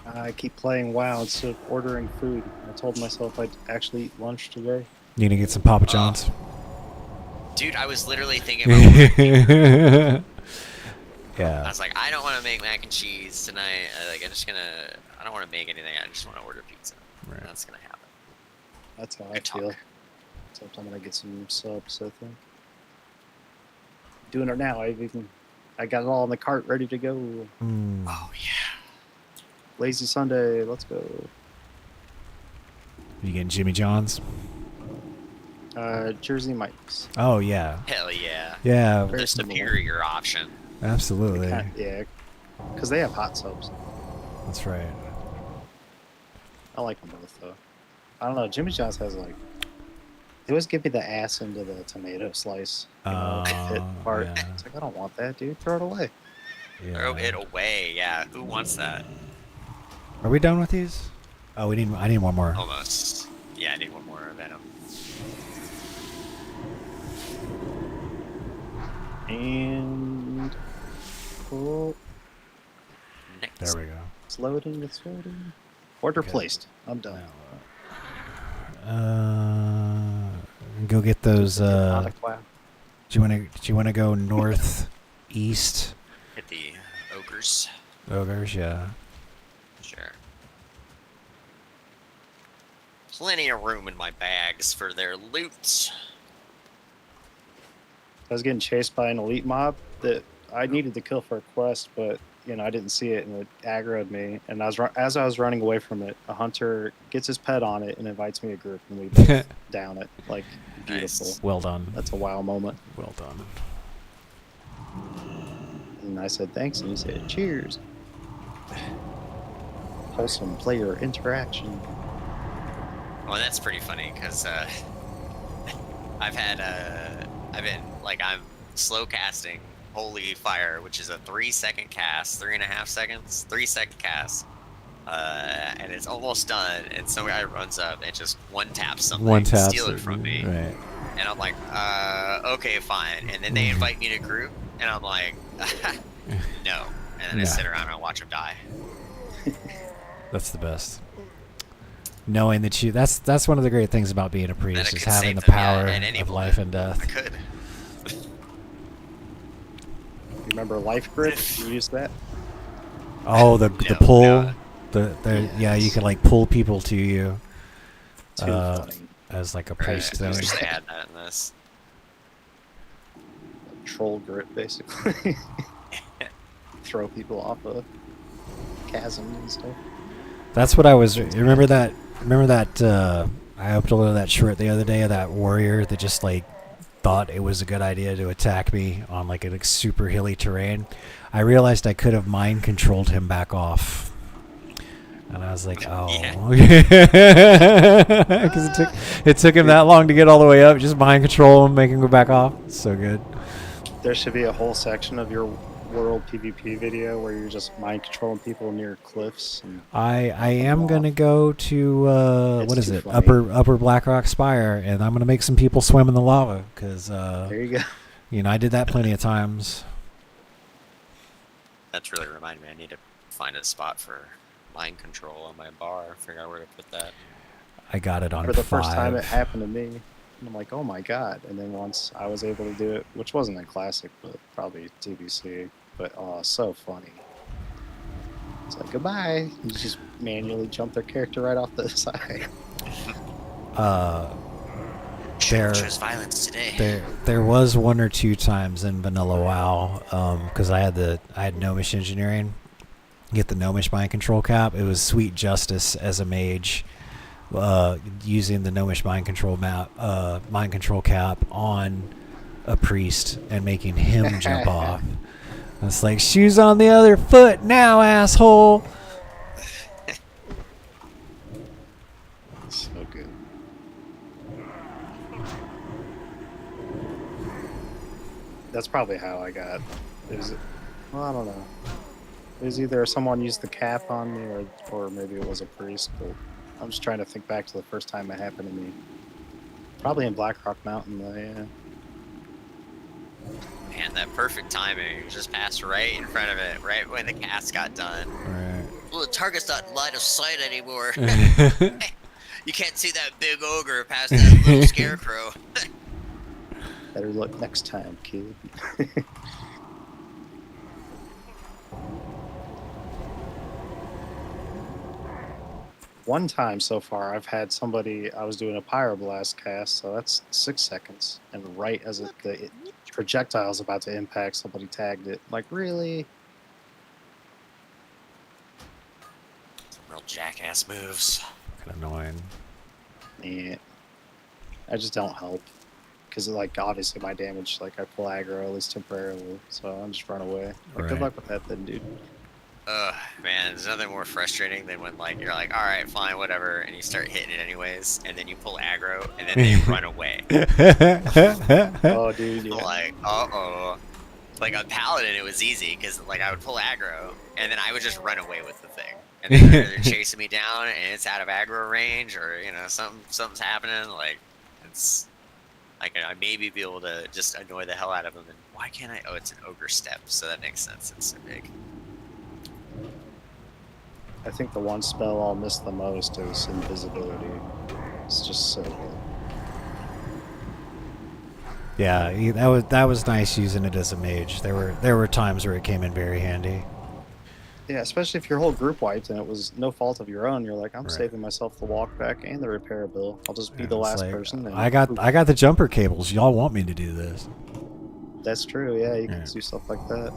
I keep playing WoW instead of ordering food. I told myself I'd actually eat lunch today. You gonna get some Papa John's? Dude, I was literally thinking about I Yeah. was like, I don't want to make mac and cheese tonight. I don't want to make anything. I just want to order pizza. Right. That's going to happen. That's how I Good talk. feel. Except I'm gonna get some subs, I think. Doing it now. I got it all in the cart ready to go. Mm. Oh, yeah. Lazy Sunday, let's go. You getting Jimmy John's? Jersey Mike's. Oh yeah. Hell yeah. Yeah. Very The similar. superior option. Absolutely. Yeah, because they have hot subs. That's right. I like them both though. I don't know. Jimmy John's has like they always give me the ass into the tomato slice. Pit part. Yeah. It's like I don't want that, dude. Throw it away. Throw Yeah. it away. Yeah. Who wants that? Are we done with these? Oh, I need one more. Almost. Yeah, I need one more Venom. And oh, Next. There we go. it's loading. It's loading. Order Okay. placed. I'm done. Go get those. Product, wow. Do you wanna go northeast? Hit the ogres. Ogres, yeah. Sure. Plenty of room in my bags for their loot. I was getting chased by an elite mob that I needed to kill for a quest, but I didn't see it and it aggroed me. And as I was running away from it, a hunter gets his pet on it and invites me a group, and we both down it. Like, beautiful. Nice. Well done. That's a wow moment. Well done. And I said thanks, and he said cheers. Wholesome player interaction. Well, that's pretty funny because I've been like I'm slow casting Holy Fire, which is a 3-second cast, 3.5 seconds, 3-second cast, and it's almost done. And some guy runs up and just one taps something, steal it from me, right? and I'm like, okay, fine. And then they invite me to group, and I'm like, no. And then I sit around and watch them die. That's the best. Knowing that that's one of the great things about being a priest, is having the them, power at any of moment. life and death. I could. Remember Life Grip? You use that? Oh, the No, pull, no. yeah, you can like pull people to you Too funny. as like a Right, priest I thing. wish they had that in this. Troll grip, basically. Throw people off of chasms and stuff. That's what I was. Remember that? I uploaded that short the other day of that warrior that just like thought it was a good idea to attack me on like a super hilly terrain. I realized I could have mind controlled him back off, and I was like, oh, because it took him that long to get all the way up. Just mind control him, make him go back off. It's so good. There should be a whole section of your world PvP video where you're just mind controlling people near cliffs. And I am gonna go to It's what is too it, funny. Upper Blackrock Spire, and I'm gonna make some people swim in the lava because there you go. I did that plenty of times. That's really reminded me. I need to find a spot for mind control on my bar. Figure out where to put that. I got it on For the 5. first time it happened to me, and I'm like, oh my god. And then once I was able to do it, which wasn't in Classic, but probably TBC, but so funny. It's like, goodbye. You just manually jump their character right off the side. Choose violence today. There was 1 or 2 times in Vanilla WoW, because I had Gnomish engineering, get the Gnomish mind control cap. It was sweet justice as a mage, using the Gnomish mind control cap on a priest and making him jump off. It's like, shoes on the other foot now, asshole. So good. That's probably how I got. Well, I don't know. It was either someone used the cap on me, or maybe it was a priest. But I'm just trying to think back to the first time it happened to me. Probably in Blackrock Mountain, though. Yeah. Man, that perfect timing. You just passed right in front of it, right when the cast got done. Right. Well, the target's not in line of sight anymore. You can't see that big ogre past that little scarecrow. Better look next time, kid. One time so far, I've had somebody. I was doing a pyroblast cast, so that's 6 seconds, and right as the projectile's about to impact, somebody tagged it. Like, really? Real jackass moves. Kind of annoying. Yeah. I just don't help. Because, like, obviously my damage, like, I pull aggro, at least temporarily, so I'll just run away. Like, Right. good luck with that then, dude. Ugh, man, there's nothing more frustrating than when, like, you're like, alright, fine, whatever, and you start hitting it anyways, and then you pull aggro, and then they run away. Oh, dude, yeah. Like, uh-oh. Like, on Paladin, it was easy, because, like, I would pull aggro, and then I would just run away with the thing. And then they're chasing me down, and it's out of aggro range, or, something's happening, like, it's... I can maybe be able to just annoy the hell out of them, and why can't I? Oh, it's an ogre step, so that makes sense, it's so big. I think the one spell I'll miss the most is invisibility. It's just so good. Yeah, that was nice using it as a mage. There were times where it came in very handy. Yeah, especially if your whole group wiped and it was no fault of your own. You're like, I'm Right. saving myself the walk back and the repair bill. I'll just be And the it's last like, person. And I got the jumper cables. Y'all want me to do this? That's true. Yeah, you Yeah. could do stuff like that.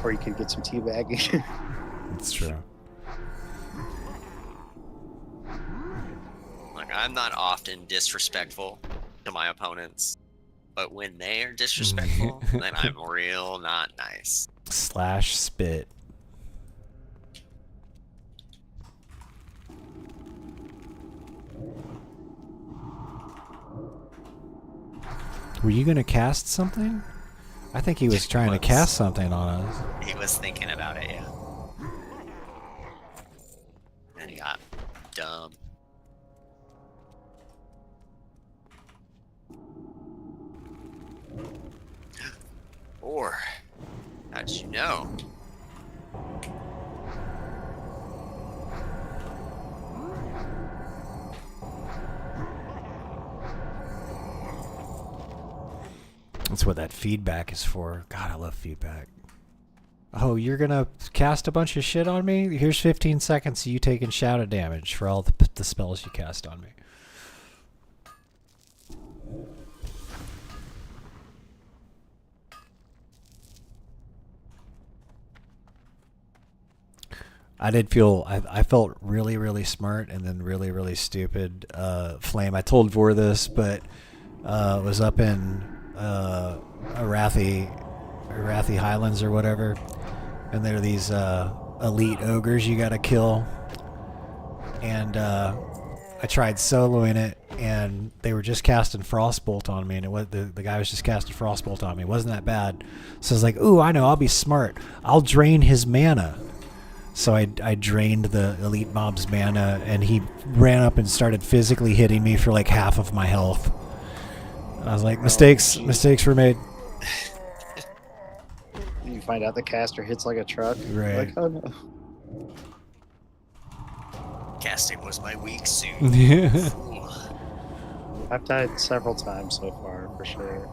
Or you could get some teabagging. That's true. Like, I'm not often disrespectful to my opponents, but when they are disrespectful, then I'm real not nice. Slash spit. Were you gonna cast something? I think he was trying to cast something on us. He was thinking about it, yeah. And he got dumb. Or, how'd you know? That's what that feedback is for. God, I love feedback. Oh, you're gonna cast a bunch of shit on me? Here's 15 seconds of you taking shadow damage for all the spells you cast on me. I did feel, I felt really, really smart and then really, really stupid. Flame, I told Vor this, but was up in Arathi Highlands or whatever, and there are these elite ogres you gotta kill, and I tried soloing it, and they were just casting Frostbolt on me, and it was the guy was just casting Frostbolt on me. It wasn't that bad, so I was like, ooh, I know, I'll be smart, I'll drain his mana. So I drained the elite mob's mana, and he ran up and started physically hitting me for like half of my health. I was like, mistakes were made. You find out the caster hits like a truck. Right. Like, oh no. Casting was my weak suit. Yeah. Ooh. I've died several times so far, for sure.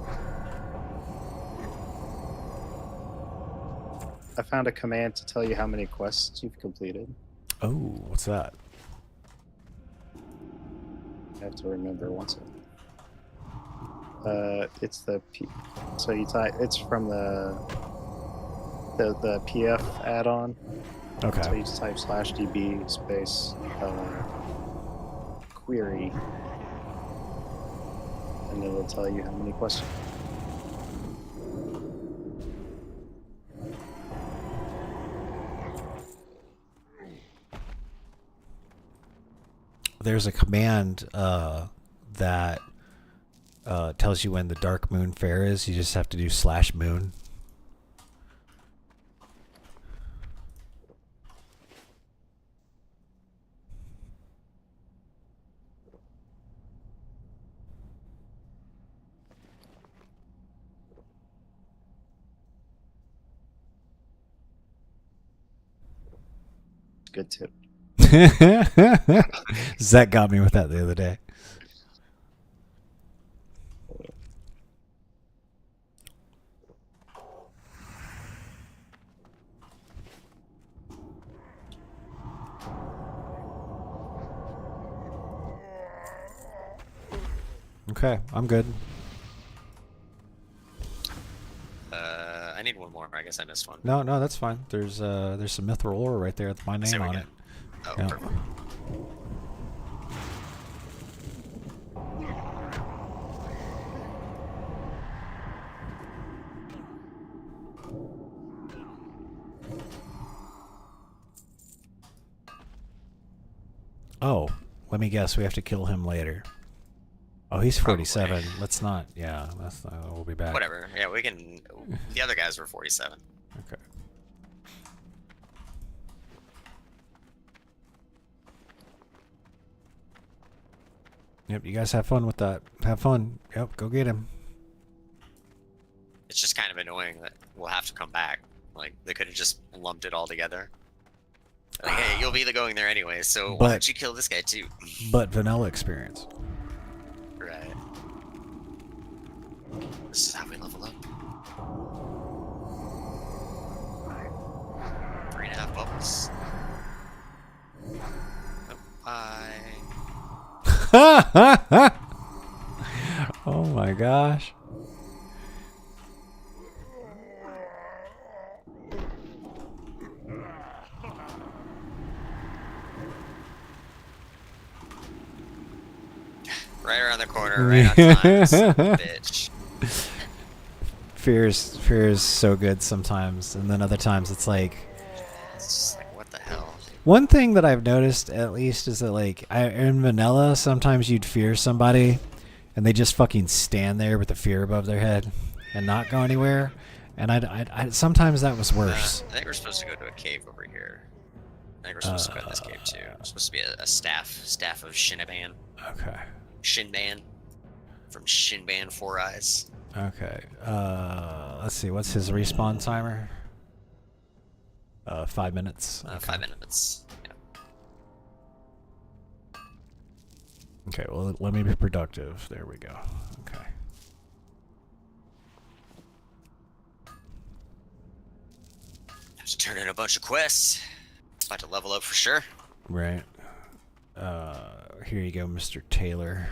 I found a command to tell you how many quests you've completed. Oh, what's that? I have to remember once. It's the so you type. It's from the PF add-on. Okay. So you just type /db space query, and it'll tell you how many questions. There's a command that tells you when the dark moon fair is. You just have to do /moon. Good tip. Zach got me with that the other day. Okay, I'm good. I need one more. I guess I missed one. No, that's fine. There's some mithril ore right there with my There name we on go. it. Oh, Yeah. perfect. Oh, let me guess. We have to kill him later. Oh, he's 47. Let's not. Yeah, we'll be back. Whatever. Yeah, we can. The other guys were 47. Okay. Yep, you guys have fun with that. Have fun. Yep, go get him. It's just kind of annoying that we'll have to come back. Like, they could have just lumped it all together. Like, hey, you'll be going there anyway, so why don't you kill this guy too? But vanilla experience. Right. This is how we level up. 3.5 bubbles. Oh, bye. Oh my gosh. Right around the corner, right on time, son of a bitch. Fear is so good sometimes, and then other times it's like. It's just like, what the hell? One thing that I've noticed, at least, is that like in vanilla, sometimes you'd fear somebody, and they just fucking stand there with the fear above their head and not go anywhere. And I sometimes that was worse. I think we're supposed to go to a cave over here. I think we're supposed to go in this cave too. It's supposed to be a staff of Shinaban. Okay. Shinban. From Shinban Four Eyes. Okay. Let's see. What's his respawn timer? 5 minutes. Okay. 5 minutes. Yeah. Okay. Well, let me be productive. There we go. Okay. Have to turn in a bunch of quests. About to level up for sure. Right. Here you go, Mr. Taylor.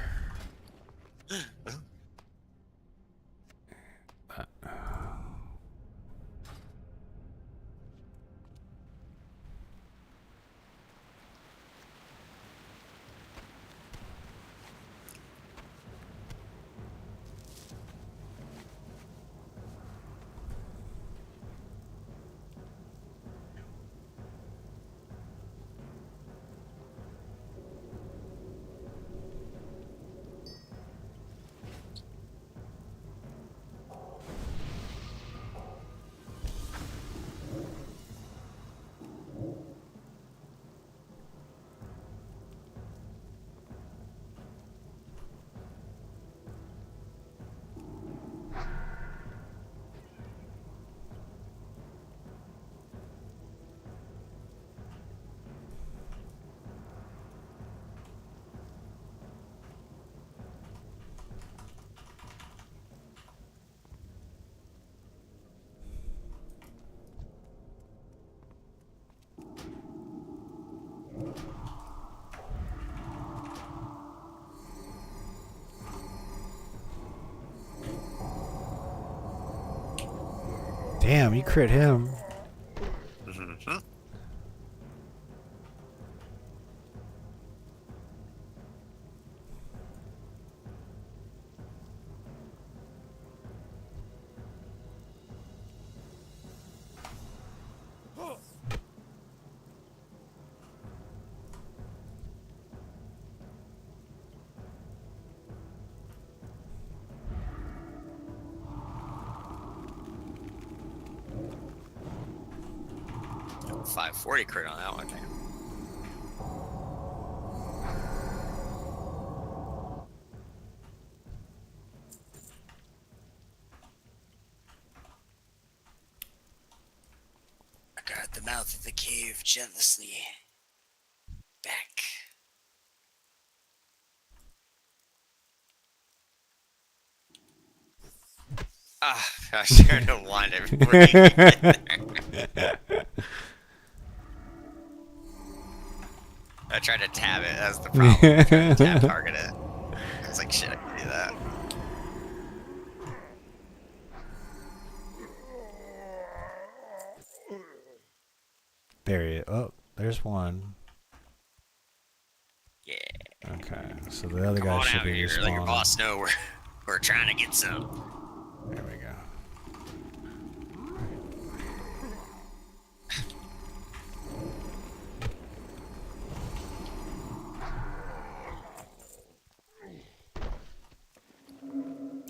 Damn, you crit him. Mm-hmm. Oh, 540 crit on that one. I guard the mouth of the cave jealously. Back. Ah, I was trying to wind it before you could get there. I tried to tab it, that's the problem. I tried to tab target it. I was like, shit, I can do that. There you. Oh, there's one. Yeah. Okay, so the other Come guy on should out be here, let your respawning. boss know we're trying to get some. There we go.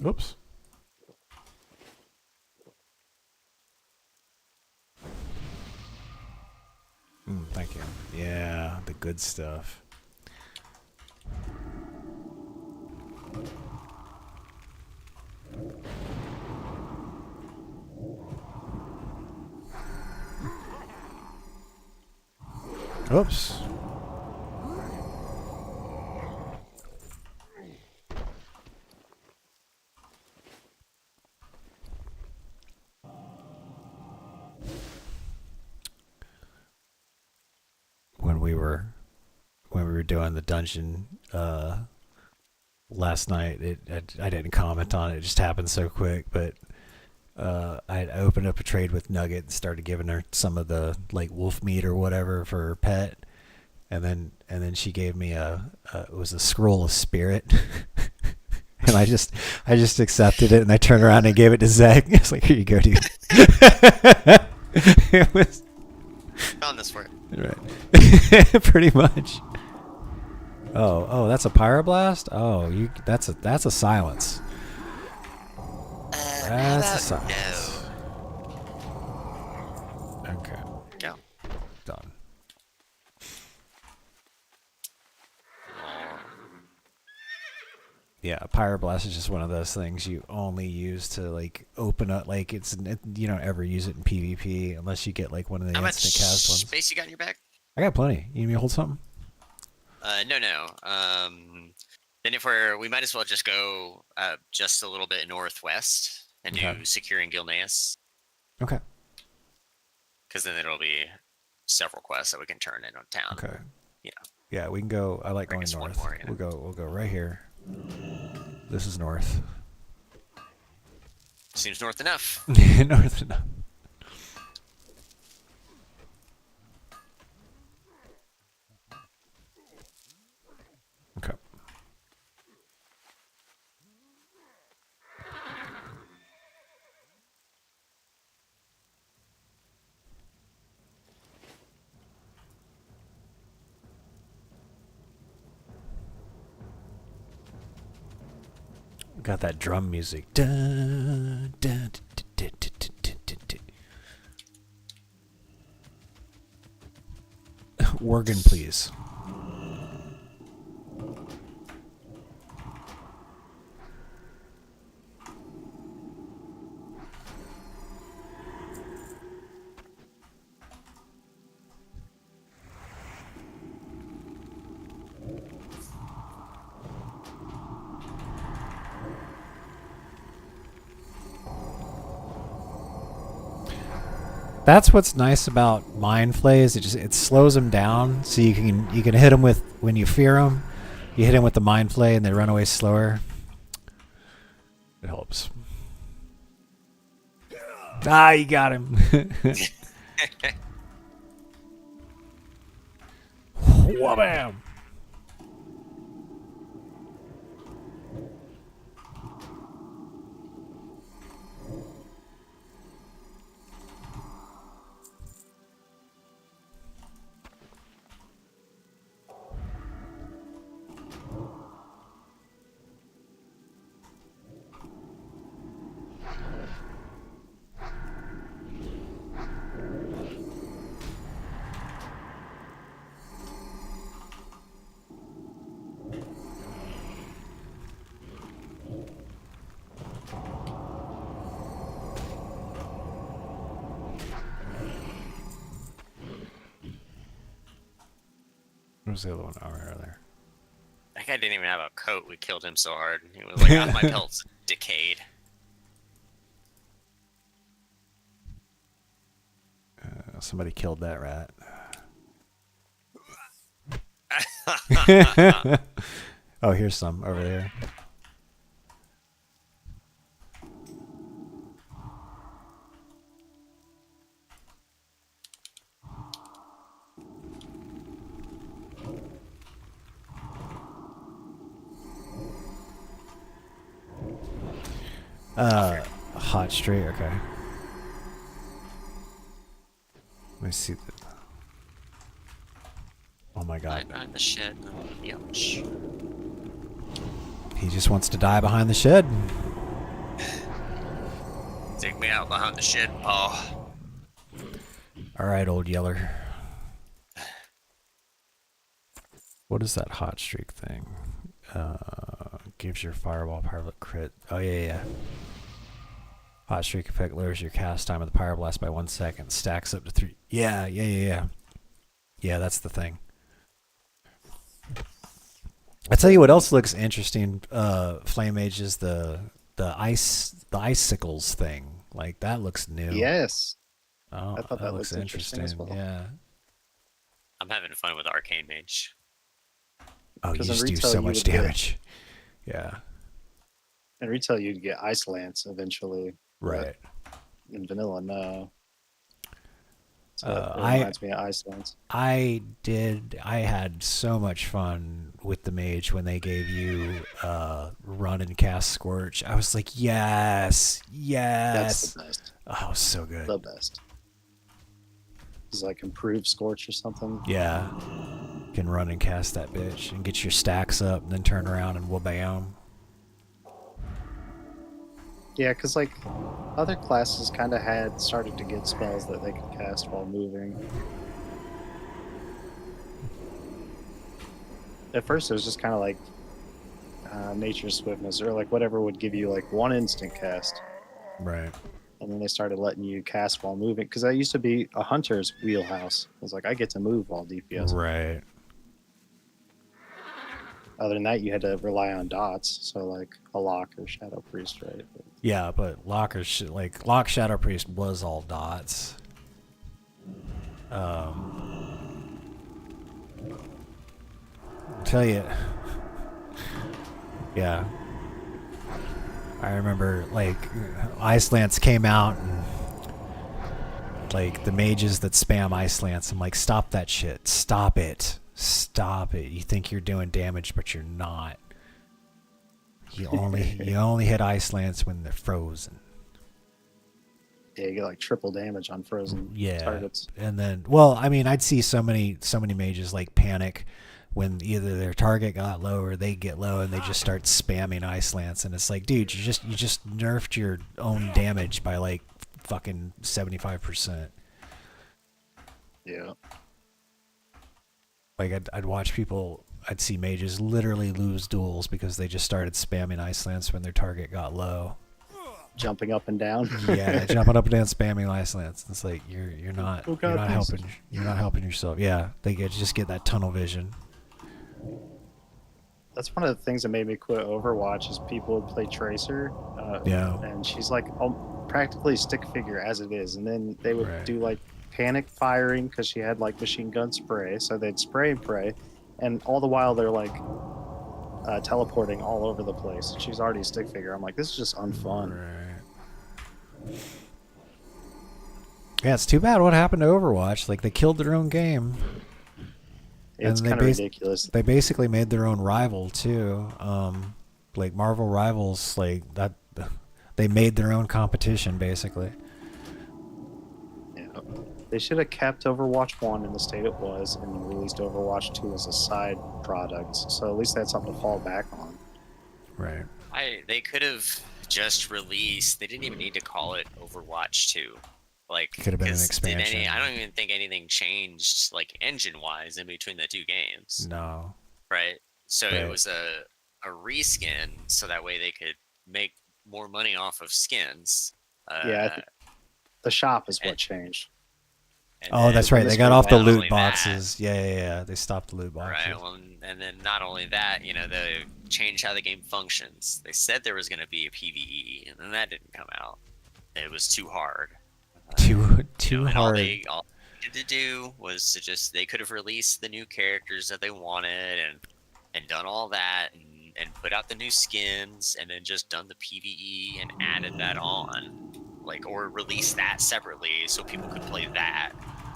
Oops. Thank you. Yeah, the good stuff. Oops. When we were doing the dungeon last night, I didn't comment on it. It just happened so quick, but I opened up a trade with Nugget and started giving her some of the like wolf meat or whatever for her pet, and then she gave me it was a scroll of spirit. And I just accepted it, and I turned around and gave it to Zach. It's like, here you go, dude. It was Found this for it. right, pretty much. Oh, that's a pyroblast. Oh, that's a silence. That's a how about silence. Okay, Go. done. Yeah, pyroblast is just one of those things you only use to like open up. Like you don't ever use it in PvP unless you get like one of the How much instant cast ones. space you got in your bag? I got plenty. You need me to hold something? No. Then we might as well just go just a little bit northwest and do Okay. securing Gilneas, Okay. because then it'll be several quests that we can turn in on town. Okay. Yeah. Yeah, we can go. I like Bring going us one north. more, yeah. We'll go right here. This is north. Seems north enough. North enough. Okay. Got that drum music. Dun, dun, dun, dun, dun, dun, dun, dun, dun. Organ, please. That's what's nice about mind flays. It slows them down, so you can hit them with when you fear them. You hit them with the mind flay, and they run away slower. It helps. Ah, you got him. Whabam! Where's the other one? Oh, right there. That guy didn't even have a coat. We killed him so hard. He was like, "Oh, my pelt's decayed." Somebody killed that rat. Oh, here's some over there. Hot streak, okay. Let me see. Oh my god. Behind the shed. Yuch. He just wants to die behind the shed. Take me out behind the shed, Paul. Alright, old yeller. What is that hot streak thing? Gives your fireball power crit. Oh, yeah. Hot streak effect lowers your cast time of the pyroblast by 1 second. Stacks up to 3. Yeah. Yeah, that's the thing. I tell you what else looks interesting. Flame Mage is the icicles thing. Like that looks new. Yes. Oh, I thought that looks looked interesting as well. Yeah. I'm having fun with Arcane Mage. Oh, you 'Cause in just do retail so you much would get- damage. Yeah. In retail, you'd get Ice Lance eventually. Right. In vanilla, no. So it I reminds me of Iceland. I had so much fun with the mage when they gave you run and cast Scorch. I was like, yes, That's yes. the best. Oh, it was so good. The best. It's like improved Scorch or something. Yeah. You can run and cast that bitch and get your stacks up and then turn around and wha-bam. Yeah, because like other classes kind of had started to get spells that they could cast while moving. At first, it was just kind of like Nature's Swiftness or like whatever would give you like one instant cast, Right. and then they started letting you cast while moving. Because that used to be a hunter's wheelhouse. It was like I get to move while DPS. Right. Other than that, you had to rely on dots. So like a lock or shadow priest, right? But Yeah, but Lock Shadow Priest was all dots. I'll tell you. Yeah. I remember like Ice Lance came out and like the mages that spam Ice Lance, I'm like, stop that shit. Stop it. Stop it. You think you're doing damage, but you're not. You only hit Ice Lance when they're frozen. yeah, you get like triple damage on frozen targets. And then, well, I mean, I'd see so many mages like panic when either their target got low or they get low and they just start spamming Ice Lance, and it's like, dude, you just nerfed your own damage by like fucking 75%. Yeah. Like I'd watch people, I'd see mages literally lose duels because they just started spamming Ice Lance when their target got low. Jumping up and down. Yeah, jumping up and down, spamming Ice Lance. It's like you're not Oh, God, please. you're not helping yourself. Yeah, they just get that tunnel vision. That's one of the things that made me quit Overwatch is people would play Tracer. Yeah. And she's like practically stick figure as it is. And then they would Right. do like panic firing because she had like machine gun spray. So they'd spray and pray. And all the while they're like teleporting all over the place. She's already a stick figure. I'm like, this is just unfun. Right. Yeah, it's too bad what happened to Overwatch. Like they killed their own game. It's And they kind of ridiculous. They basically made their own rival too. Like Marvel Rivals, like that. They made their own competition basically. Yeah. They should have kept Overwatch 1 in the state it was and released Overwatch 2 as a side product. So at least they had something to fall back on. Right. They could have just released. They didn't even need to call it Overwatch 2. Like, Could have been an 'cause expansion. I don't even think anything changed, like engine-wise, in between the two games, No. right? So Right. it was a reskin, so that way they could make more money off of skins. Yeah, the shop is what and- changed. and Oh, then that's right. They this got was off the not loot only that- boxes. Yeah. They stopped the loot boxes. Right. Well, and then not only that, they changed how the game functions. They said there was going to be a PvE, and then that didn't come out. It was too hard. Too And all hard. they needed to do was to they could have released the new characters that they wanted and done all that and put out the new skins and then just done the PvE and added that on, like, or release that separately so people could play that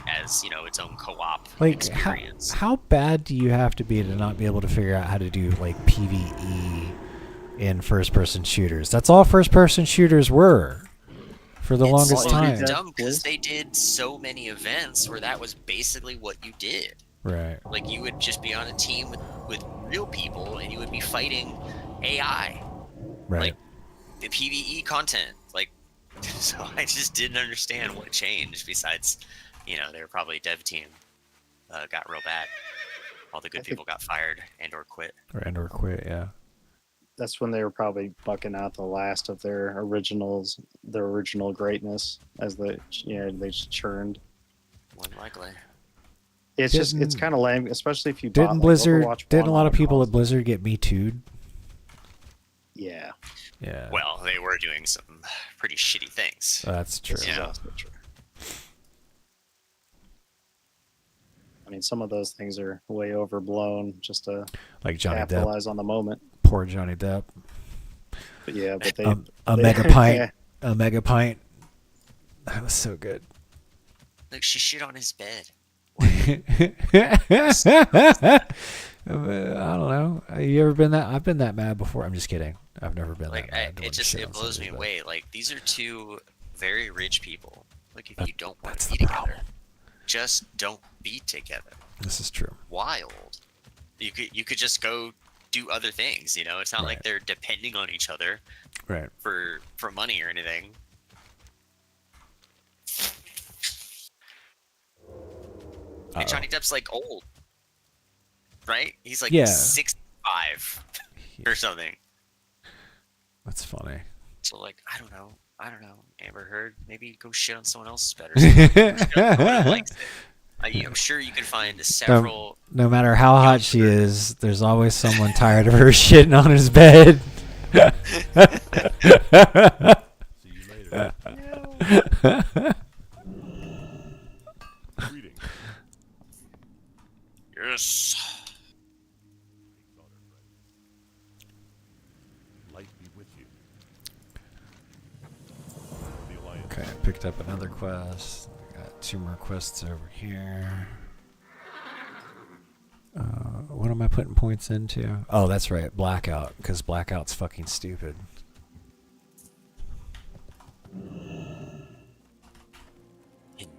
as its own co-op Like experience. how bad do you have to be to not be able to figure out how to do like PvE in first-person shooters? That's all first-person shooters were for the longest It's time. dumb because they did so many events where that was basically what you did. Right. Like, you would just be on a team with real people and you would be fighting AI. Right. Like, the PvE content. Like, so I just didn't understand what changed besides, their probably dev team got real bad. All the good people got fired and or quit. or quit. Yeah. That's when they were probably bucking out the last of their originals, their original greatness, as they just churned. More than likely. It's it's Didn't- kind of lame, especially if you bought, Didn't like, Blizzard? Overwatch Didn't 1 a lot on of people at console. Blizzard get Me Too'd? Yeah, Yeah. Well, they were doing some pretty shitty things. That's true. this is Yeah. also true. I mean, some of those things are way overblown just to Like Johnny Depp. capitalize on the moment. Poor Johnny Depp. But yeah, but A they mega pint. A mega pint. That was so good. Like she shit on his bed. I don't know. You ever been that? I've been that mad before. I'm just kidding. I've never been Like that mad. it blows me away. Like these are two very rich people. Like if you don't want That's to be the together, problem. just don't be together. This is true. Wild. You could just go do other things. You know, it's not like Right. they're depending on each other Right. for money or anything. And Johnny Depp's like old, right? He's like Yeah. 65 or something. That's funny. So like, I don't know. Amber Heard, maybe go shit on someone else's bed or something. Nobody likes it. I'm sure you can find several. No matter how hot she is, there's always someone tired of her shitting on his bed. See you later. Greetings. Yes. Light be with you. The Alliance. Okay, I picked up another quest. I got 2 more quests over here. What am I putting points into? Oh, that's right, Blackout, because Blackout's fucking stupid.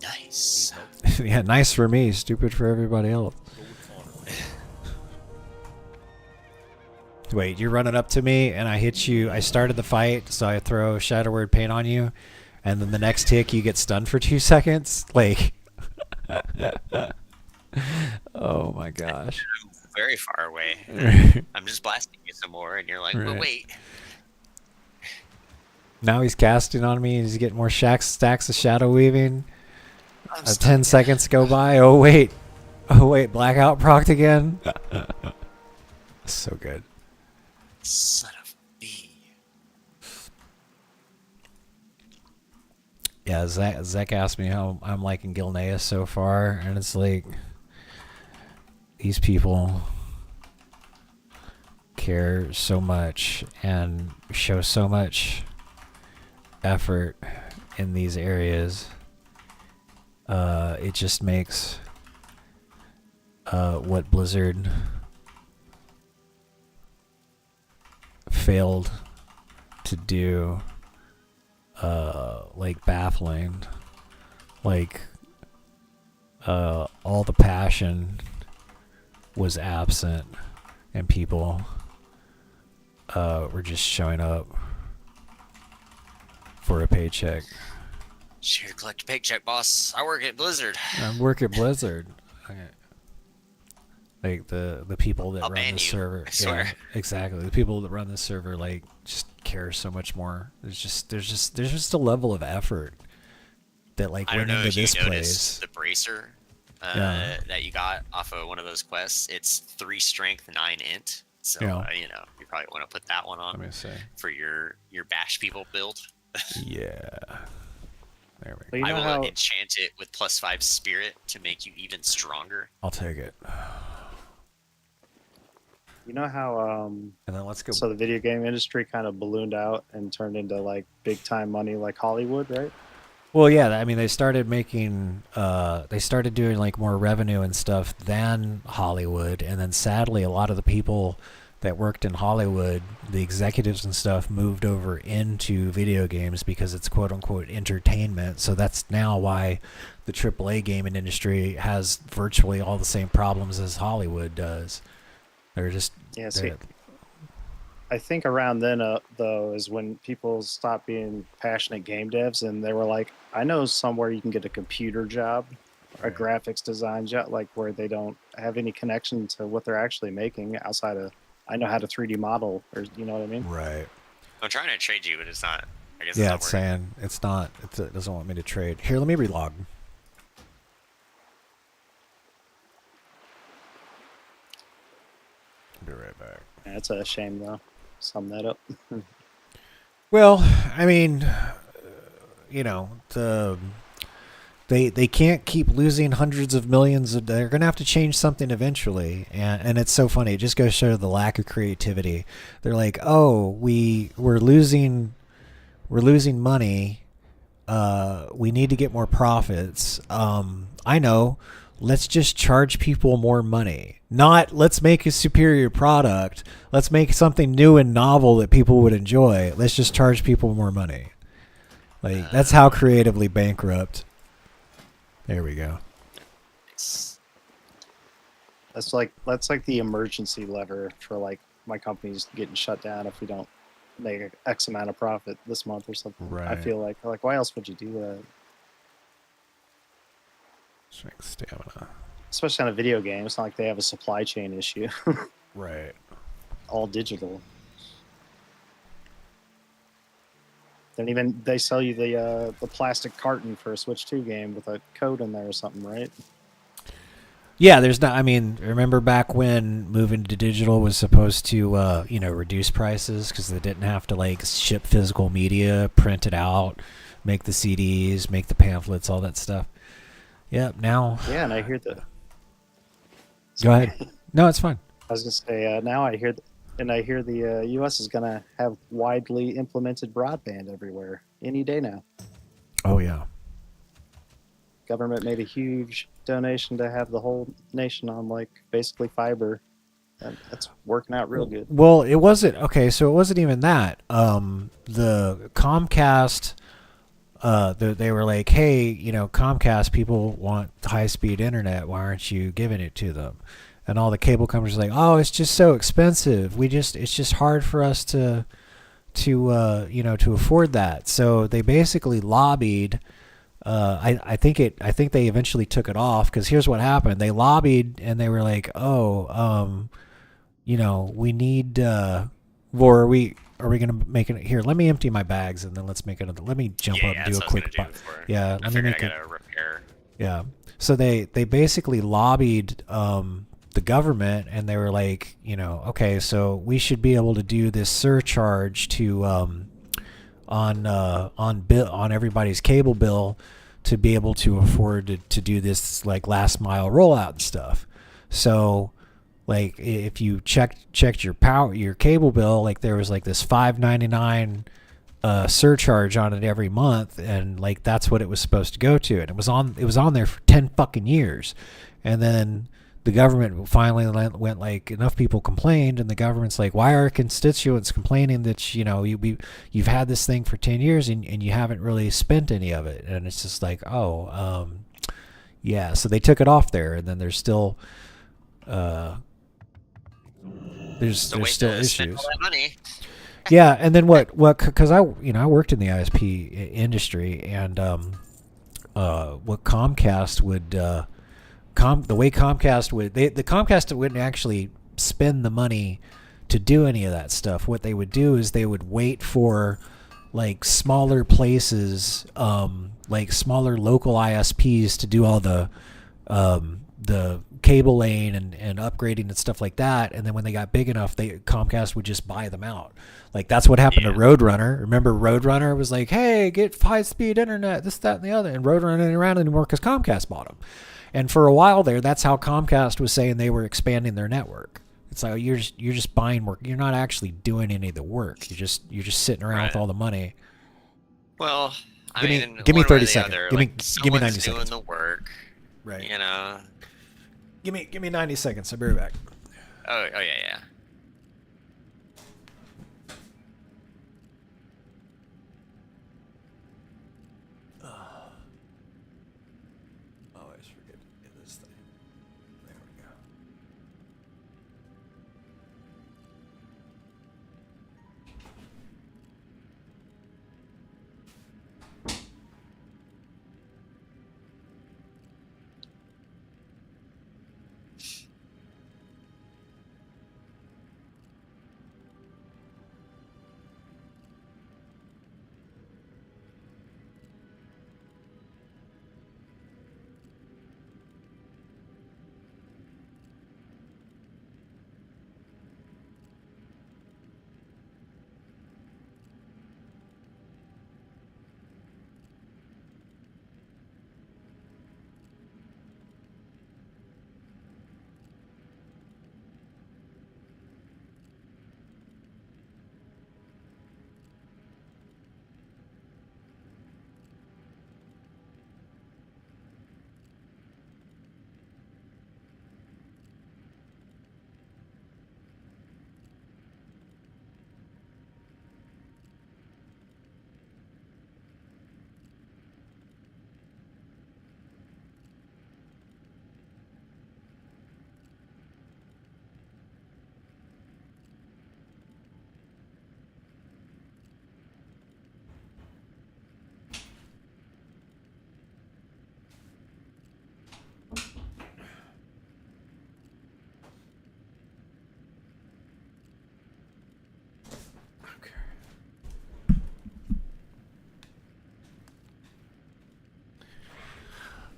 Nice. Yeah, nice for me, stupid for everybody else. Wait, you're running up to me and I hit you. I started the fight, so I throw Shadow Word Paint on you, and then the next tick you get stunned for 2 seconds? Like, oh my gosh. I'm very far away. I'm just blasting you some more, and you're like, Right. well, wait. Now he's casting on me and he's getting more stacks of Shadow Weaving. I'm 10 seconds go by. Oh wait, Blackout procced again. So good. Son of a bee. Yeah, Zach asked me how I'm liking Gilneas so far, and it's like these people care so much and show so much effort in these areas. It just makes what Blizzard failed to do like baffling. Like all the passion was absent and people were just showing up for a paycheck. Just here to collect a paycheck, boss. I work at Blizzard. I work at Blizzard. Okay. Like the people that I'll run ban the you, server. I swear. Yeah, exactly. The people that run the server like just care so much more. There's just a level of effort that like I don't went know into if you this noticed place. the bracer Yeah. that you got off of one of those quests. It's 3 strength, 9 int. So Yeah. you probably want to put that one Let on me see. for your bash people build. Yeah. There we But go. you I know will how enchant it with +5 spirit to make you even stronger. I'll take it. and then let's go. so the video game industry kind of ballooned out and turned into like big time money like Hollywood, right? Well, yeah, I mean, they started making, they started doing like more revenue and stuff than Hollywood, and then sadly, a lot of the people that worked in Hollywood, the executives and stuff, moved over into video games because it's quote unquote entertainment. So that's now why the AAA gaming industry has virtually all the same problems as Hollywood does. They're just, Yeah, see, they're- I think around then, though, is when people stopped being passionate game devs and they were like, I know somewhere you can get a computer job, a graphics design job, like where they don't have any connection to what they're actually making outside of, I know how to 3D model, or you know what I mean? right. I'm trying to trade you, but it's not. I guess Yeah, it's it's not working. saying it's not, it doesn't want me to trade. Here, let me relog. Be right back. Yeah, it's a shame, though. Sum that up. Well, I mean, you know, they can't keep losing hundreds of millions of. They're gonna have to change something eventually, and it's so funny. It just goes to show the lack of creativity. They're like, oh, we're losing money. we need to get more profits. I know. Let's just charge people more money. Not let's make a superior product. Let's make something new and novel that people would enjoy. Let's just charge people more money. Like that's how creatively bankrupt. There we go. It's, That's like the emergency lever for like my company's getting shut down if we don't make X amount of profit this month or something. I Right. feel like why else would you do that? Strength, stamina. Especially on a video game, it's not like they have a supply chain issue. Right. All digital. Then even they sell you the plastic carton for a Switch 2 game with a code in there or something, right? Yeah, there's not. I mean, remember back when moving to digital was supposed to, reduce prices because they didn't have to like ship physical media, print it out, make the CDs, make the pamphlets, all that stuff. Yep. Now. Yeah, and I hear the. Go ahead. No, it's fine. I was gonna say now I hear, the U.S. is gonna have widely implemented broadband everywhere any day now. Oh yeah. Government made a huge donation to have the whole nation on like basically fiber. And that's working out real good. Well, it wasn't okay. So it wasn't even that. The Comcast. They were like, hey, Comcast people want high-speed internet. Why aren't you giving it to them? And all the cable companies are like, oh, it's just so expensive. It's just hard for us to afford that. So they basically lobbied. I think they eventually took it off because here's what happened. They lobbied and they were like, oh, we need, or are we gonna make it here? Let me empty my bags and then let's make another. Let me jump up and do a quick. Yeah, I let me figured make I it. gotta repair. Yeah. So they basically lobbied the government and they were like, okay, so we should be able to do this surcharge to on everybody's cable bill to be able to afford to do this like last mile rollout and stuff. So like if you checked your cable bill, like there was like this $5.99 surcharge on it every month, and like that's what it was supposed to go to, and it was on there for 10 fucking years, and then the government finally went like enough people complained, and the government's like, why are constituents complaining that you've had this thing for 10 years and you haven't really spent any of it? And it's just like, yeah, so they took it off there, and then there's still there's still issues. All that money. Yeah, and then what? Because I worked in the ISP industry, and what Comcast would, the way Comcast would, the Comcast wouldn't actually spend the money to do any of that stuff. What they would do is they would wait for like smaller places, like smaller local ISPs to do all the cable lane and upgrading and stuff like that, and then when they got big enough, Comcast would just buy them out. Like that's what happened to Roadrunner. Remember, Roadrunner was like, "Hey, get high-speed internet, this, that, and the other," and Roadrunner ain't around anymore because Comcast bought them. And for a while there, that's how Comcast was saying they were expanding their network. It's like you're just buying work. You're not actually doing any of the work. You're just sitting around with all the money. Well, Give me one 30 way or the seconds. other, Give me someone's 90 doing seconds. the work. Right. Give me 90 seconds. I'll be right back. Oh yeah. Always forget to get this thing. There we go.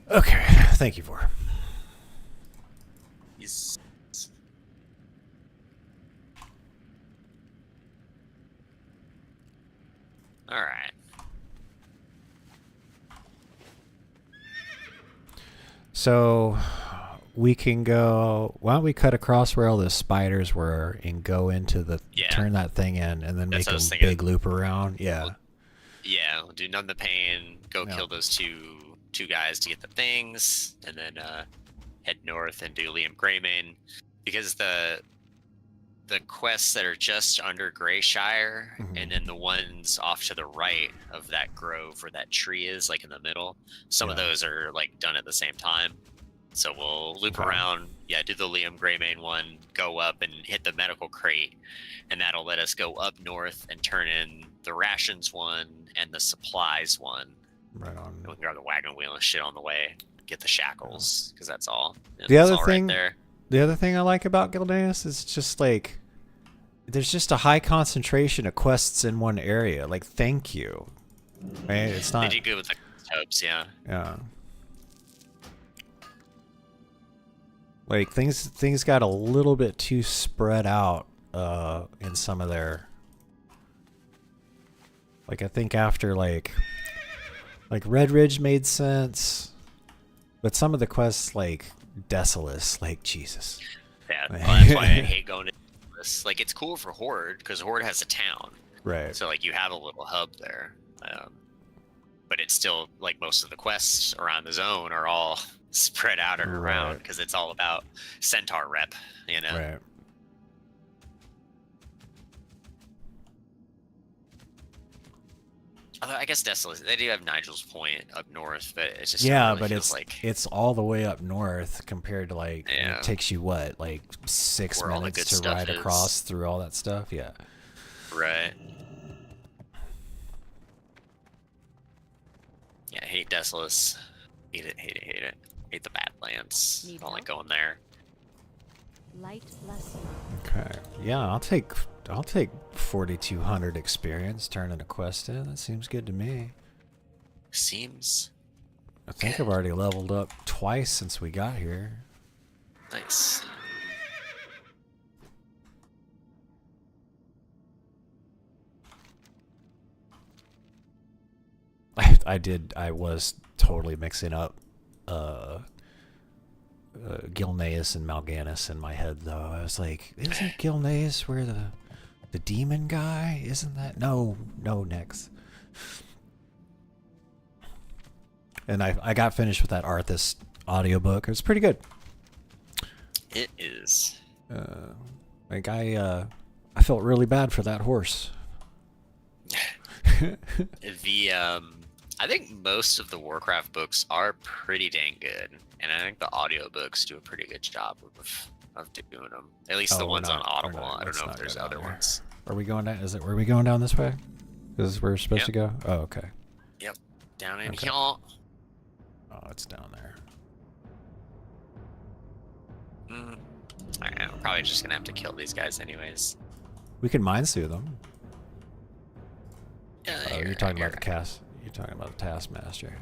Okay, thank you for. He's all right. So we can go. Why don't we cut across where all the spiders were and go into the Yeah. turn that thing in, and then That's make what I a was thinking. big loop around. Yeah. Yeah, we'll do Numb the Pain, go Yeah. kill those two guys to get the things, and then head north and do Liam Greymane, because the quests that are just under Greyshire, Mhm. and then the ones off to the right of that grove where that tree is, like in the middle, some of Yeah. those are like done at the same time. So we'll loop Okay. around, do the Liam Greymane one, go up and hit the medical crate, and that'll let us go up north and turn in the rations one and the supplies one. Right And we on. can grab the wagon wheel and shit on the way. Get the shackles, because that's all. The It's other all thing- right there. The other thing I like about Gilneas is just like there's just a high concentration of quests in one area. Like, thank you. Right? It's They not. did good with the tubes, yeah. Yeah. Like things got a little bit too spread out in some of their. Like, I think after like Red Ridge made sense, but some of the quests like Desolus, like Jesus. Yeah, well, that's why I hate going to this. Like, it's cool for Horde, because Horde has a town. Right. So, like, you have a little hub there. But it's still, like, most of the quests around the zone are all spread out and around, Right. because it's all about Centaur rep, you know? Right. Although, I guess Desolate, they do have Nigel's Point up north, but it's just Yeah, really but feels it's like it's all the way up north compared to like Yeah. it takes you what, like 6 Where all the minutes good to stuff ride is. across through all that stuff. Yeah. right. Yeah, I hate Desolus. Hate it, hate it, hate it. Hate the Badlands. Need Don't like help? going there. Light bless you. Okay. Yeah, I'll take 4,200 experience turning a quest in. That seems good to me. Seems I think I've already leveled up twice since we got here. nice. I was totally mixing up Gilneas and Mal'Ganis in my head though. I was like, isn't Gilneas where the demon guy? Isn't that? No, Nix. And I got finished with that Arthas audiobook. It was pretty good. It is. Like I felt really bad for that horse. The I think most of the Warcraft books are pretty dang good, and I think the audiobooks do a pretty good job of doing them. At least the we're ones on not- we're Audible. not- I don't let's know if not there's go down other there. ones. Are we going down? Were we going down this way? Is we're supposed to go? Oh, okay. Down in Okay. here. Oh, it's down there. Alright, I'm probably just gonna have to kill these guys anyways. We can mind sue them. Yeah, Oh, here, you're talking here. about the cast. You're talking about the Taskmaster.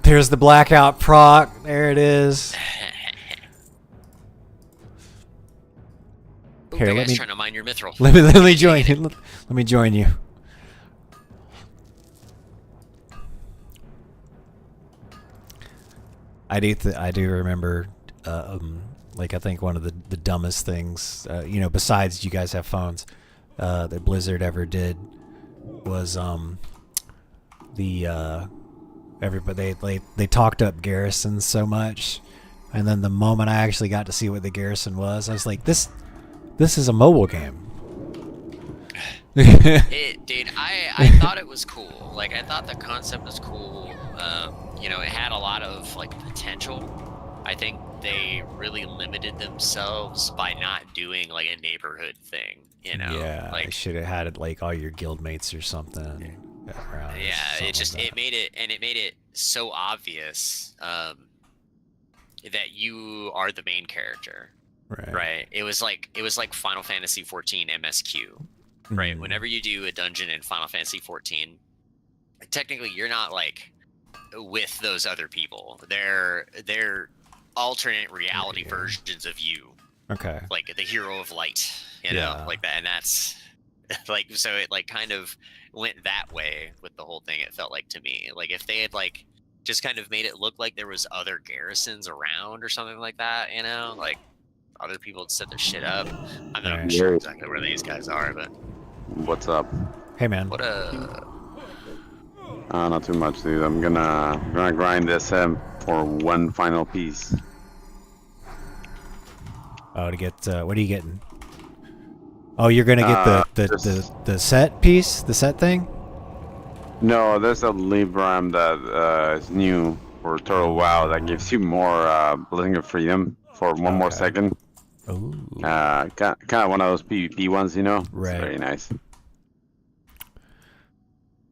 There's the blackout proc. There it is. Ooh, Here, that let guy's me- trying to mine your mithril. Let me join you. Let me join you. I do remember, like I think one of the dumbest things, besides you guys have phones, that Blizzard ever did was everybody they talked up Garrison so much, and then the moment I actually got to see what the Garrison was, I was like, this is a mobile game. Dude, I thought it was cool. Like, I thought the concept was cool. It had a lot of, like, potential. I think they really limited themselves by not doing, like, a neighborhood thing, Yeah, I Like, should have had it like all your guildmates or something around. yeah, something it like that. made it so obvious. that you are the main character, Right. right? It was like Final Fantasy 14 MSQ, right? Mm. Whenever you do a dungeon in Final Fantasy 14, technically you're not like with those other people. They're alternate reality Yeah. versions of you, Okay. like the hero of light, you know, Yeah. like that. And that's like, so it like kind of went that way with the whole thing. It felt like to me, like if they had like just kind of made it look like there was other garrisons around or something like that, you know, like other people had set their shit up. I'm not Right. sure exactly where these guys are, but What's up? Hey, man. what a Not too much, dude. I'm gonna grind this for one final piece. Oh, to get what are you getting? Oh, you're gonna get the set piece, the set thing. No, there's a Libram that is new for Turtle WoW that gives you more Blessing of Freedom for one more Okay. second. Oh. Kind of one of those PvP ones, you know? Right. It's very nice.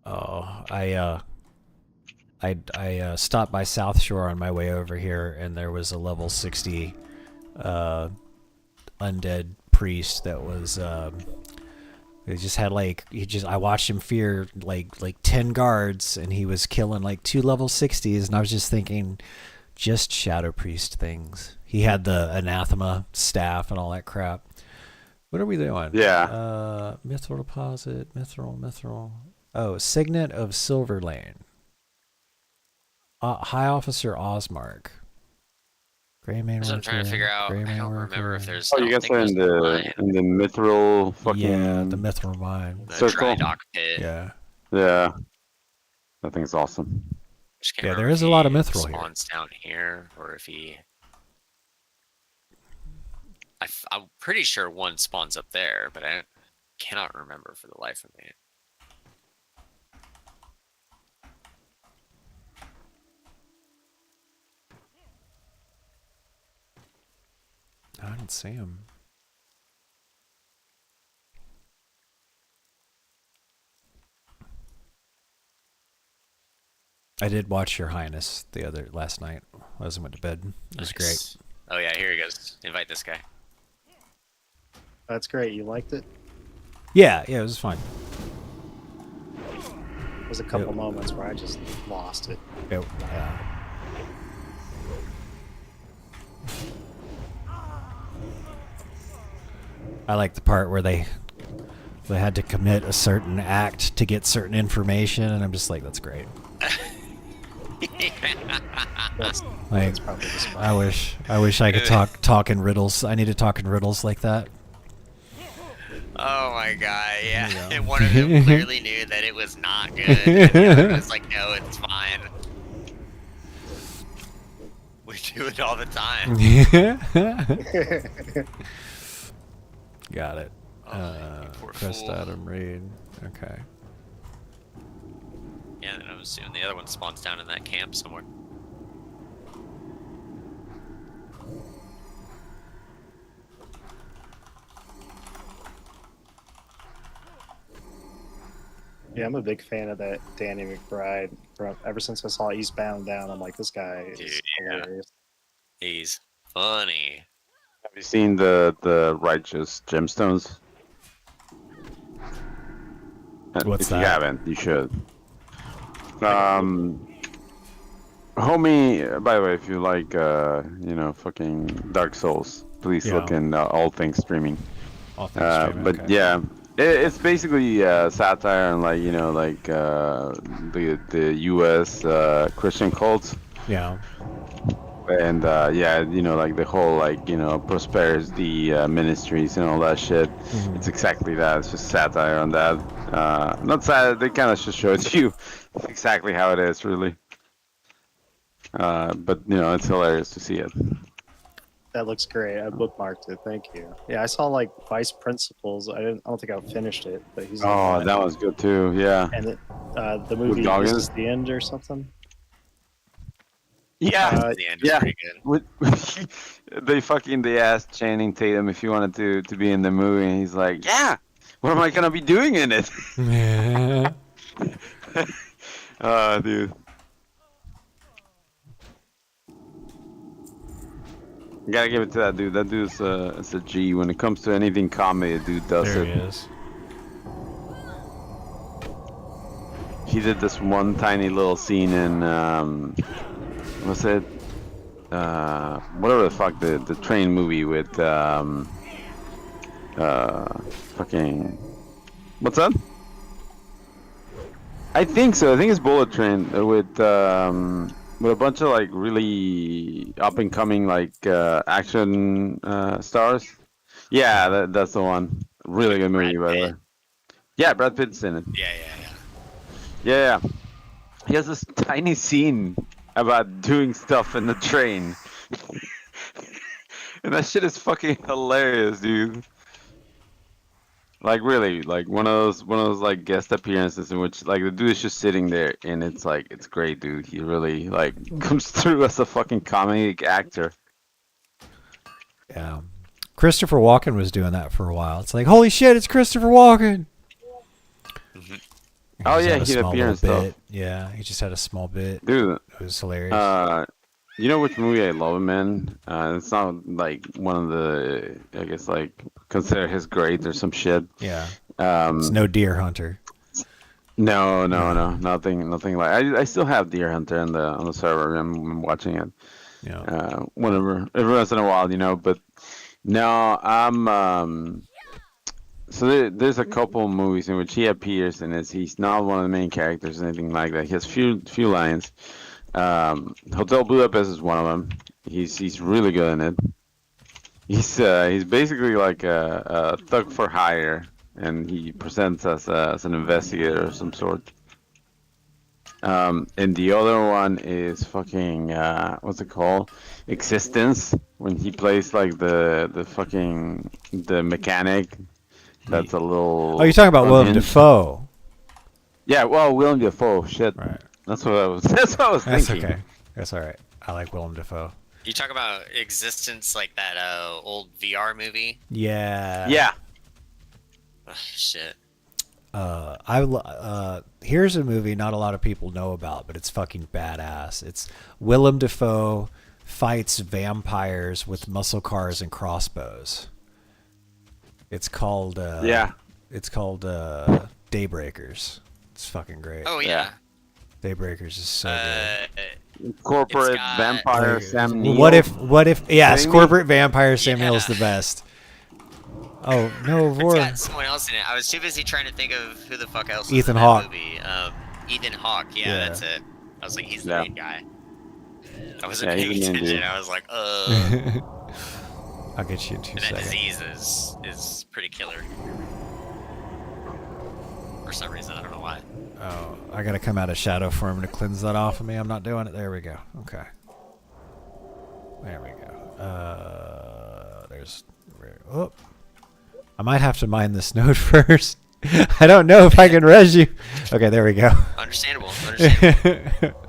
Oh, I stopped by South Shore on my way over here, and there was a level 60 undead priest that was he just had like I watched him fear like 10 guards, and he was killing like 2 level 60s, and I was just thinking, just shadow priest things. He had the anathema staff and all that crap. What are we doing? Yeah. Mithril deposit, mithril. Oh, Signet of Silverlane. High Officer Osmark. Greymane That's what I'm trying to figure out. I Greymane don't remember worker. if there's. Oh, I you don't guys think are in there's the mithril fucking Yeah, the mithril mine. the circle. dry dock pit. Yeah. Yeah. That thing's awesome. Just can't Yeah, remember there is if a lot of he mithril here. spawns down here, or if he. I'm pretty sure one spawns up there, but I cannot remember for the life of me. I didn't see him. I did watch Your Highness last night. I went to bed. It was great. Nice. Oh yeah, here he goes. Invite this guy. That's great. You liked it? Yeah, it was fun. There's a couple Yep. moments where I just lost it. Yeah. I like the part where they had to commit a certain act to get certain information, and I'm just like, that's great. That's, Like, that's probably the spot. I wish I could talk in riddles. I need to talk in riddles like that. Oh my god, yeah. There you go. And one of them clearly knew that it was not good. And the other was like, no, it's fine. We do it all the time. Got it. Oh, you poor Quest fool. item read. Okay. Yeah, then I'm assuming the other one spawns down in that camp somewhere. Yeah, I'm a big fan of that Danny McBride. Ever since I saw Eastbound and Down, I'm like, this guy is Dude, yeah. hilarious. He's funny. Have you seen the Righteous Gemstones? What's if that? you haven't, you should. Homie, by the way, if you like, fucking Dark Souls, please Yeah. look in All Things Streaming. All things streaming, But okay. yeah, it's basically satire on the U.S. Christian cults. Yeah. And the whole prosperity ministries and all that shit. Mhm. It's exactly that. It's just satire on that. Not sad. They kind of just showed you exactly how it is, really. But it's hilarious to see it. That looks great. I bookmarked it. Thank you. Yeah, I saw like Vice Principals. I don't think I finished it, but he's. in Oh, it. that was good too. Yeah. And the movie This Goggins? Is the End or something. Yeah. The end is yeah. pretty good. They asked Channing Tatum if he wanted to be in the movie, and he's like, "Yeah. What am I gonna be doing in it?" Dude. Gotta give it to that dude. That dude's it's a G. When it comes to anything comedy, the dude does There it. he is. He did this one tiny little scene in what's it? Whatever the fuck the train movie with fucking what's that? I think so. I think it's Bullet Train with a bunch of like really up and coming like action stars. Yeah, that's the one. Really good movie, Brad by the way. Pitt? Yeah, Brad Pitt's in it. Yeah. Yeah, yeah. He has this tiny scene about doing stuff in the train. And that shit is fucking hilarious, dude. Like really, like one of those like guest appearances in which like the dude is just sitting there and it's like it's great, dude. He really like comes through as a fucking comedic actor. Yeah. Christopher Walken was doing that for a while. It's like, holy shit, it's Christopher Walken. Oh just yeah, had a he small appeared and little stuff. bit. Yeah, he just had a small bit. Dude, It was hilarious. you know which movie I love him in? It's not like one of the I guess like consider his great or some shit. Yeah. It's no Deer Hunter. No, nothing like. I still have Deer Hunter on the server. I'm watching it. Yeah. Whenever, every once in a while, you know. But no, I'm. So there's a couple movies in which he appears, and he's not one of the main characters or anything like that. He has few lines. Hotel Budapest is one of them. He's really good in it. He's basically like a thug for hire, and he presents as an investigator of some sort. And the other one is fucking what's it called? Existence, when he plays like the fucking the mechanic. That's a little. Oh, you're talking about Willem unhinged. Dafoe. Yeah, well, Willem Dafoe. Shit. Right. That's what I was. That's what I was That's thinking. okay. That's all right. I like Willem Dafoe. You talk about Existence, like that old VR movie. Yeah. Yeah. Ugh, shit. Here's a movie not a lot of people know about, but it's fucking badass. It's Willem Dafoe fights vampires with muscle cars and crossbows. It's called Yeah. It's called Daybreakers. It's fucking great. Oh yeah. Daybreakers is so good. Corporate It's got- vampire Sam Neill. What if yes, Kidding me? corporate vampire Samuel's Yeah. the best. Oh no, It's Vor. got someone else in it. I was too busy trying to think of who the fuck else was Ethan in that Hawke. movie. Ethan Hawke. Yeah, Yeah. that's it. I was like, he's the Yeah. main guy. I wasn't Yeah, paying he's the main attention. dude. I was like, I'll get you in 2 And that seconds. disease is pretty killer. For some reason, I don't know why. Oh, I gotta come out of shadow form to cleanse that off of me. I'm not doing it. There we go. Okay. There we go. There's. Oh. I might have to mine this node first. I don't know if I can res you. Okay, there we go. Understandable. Understandable.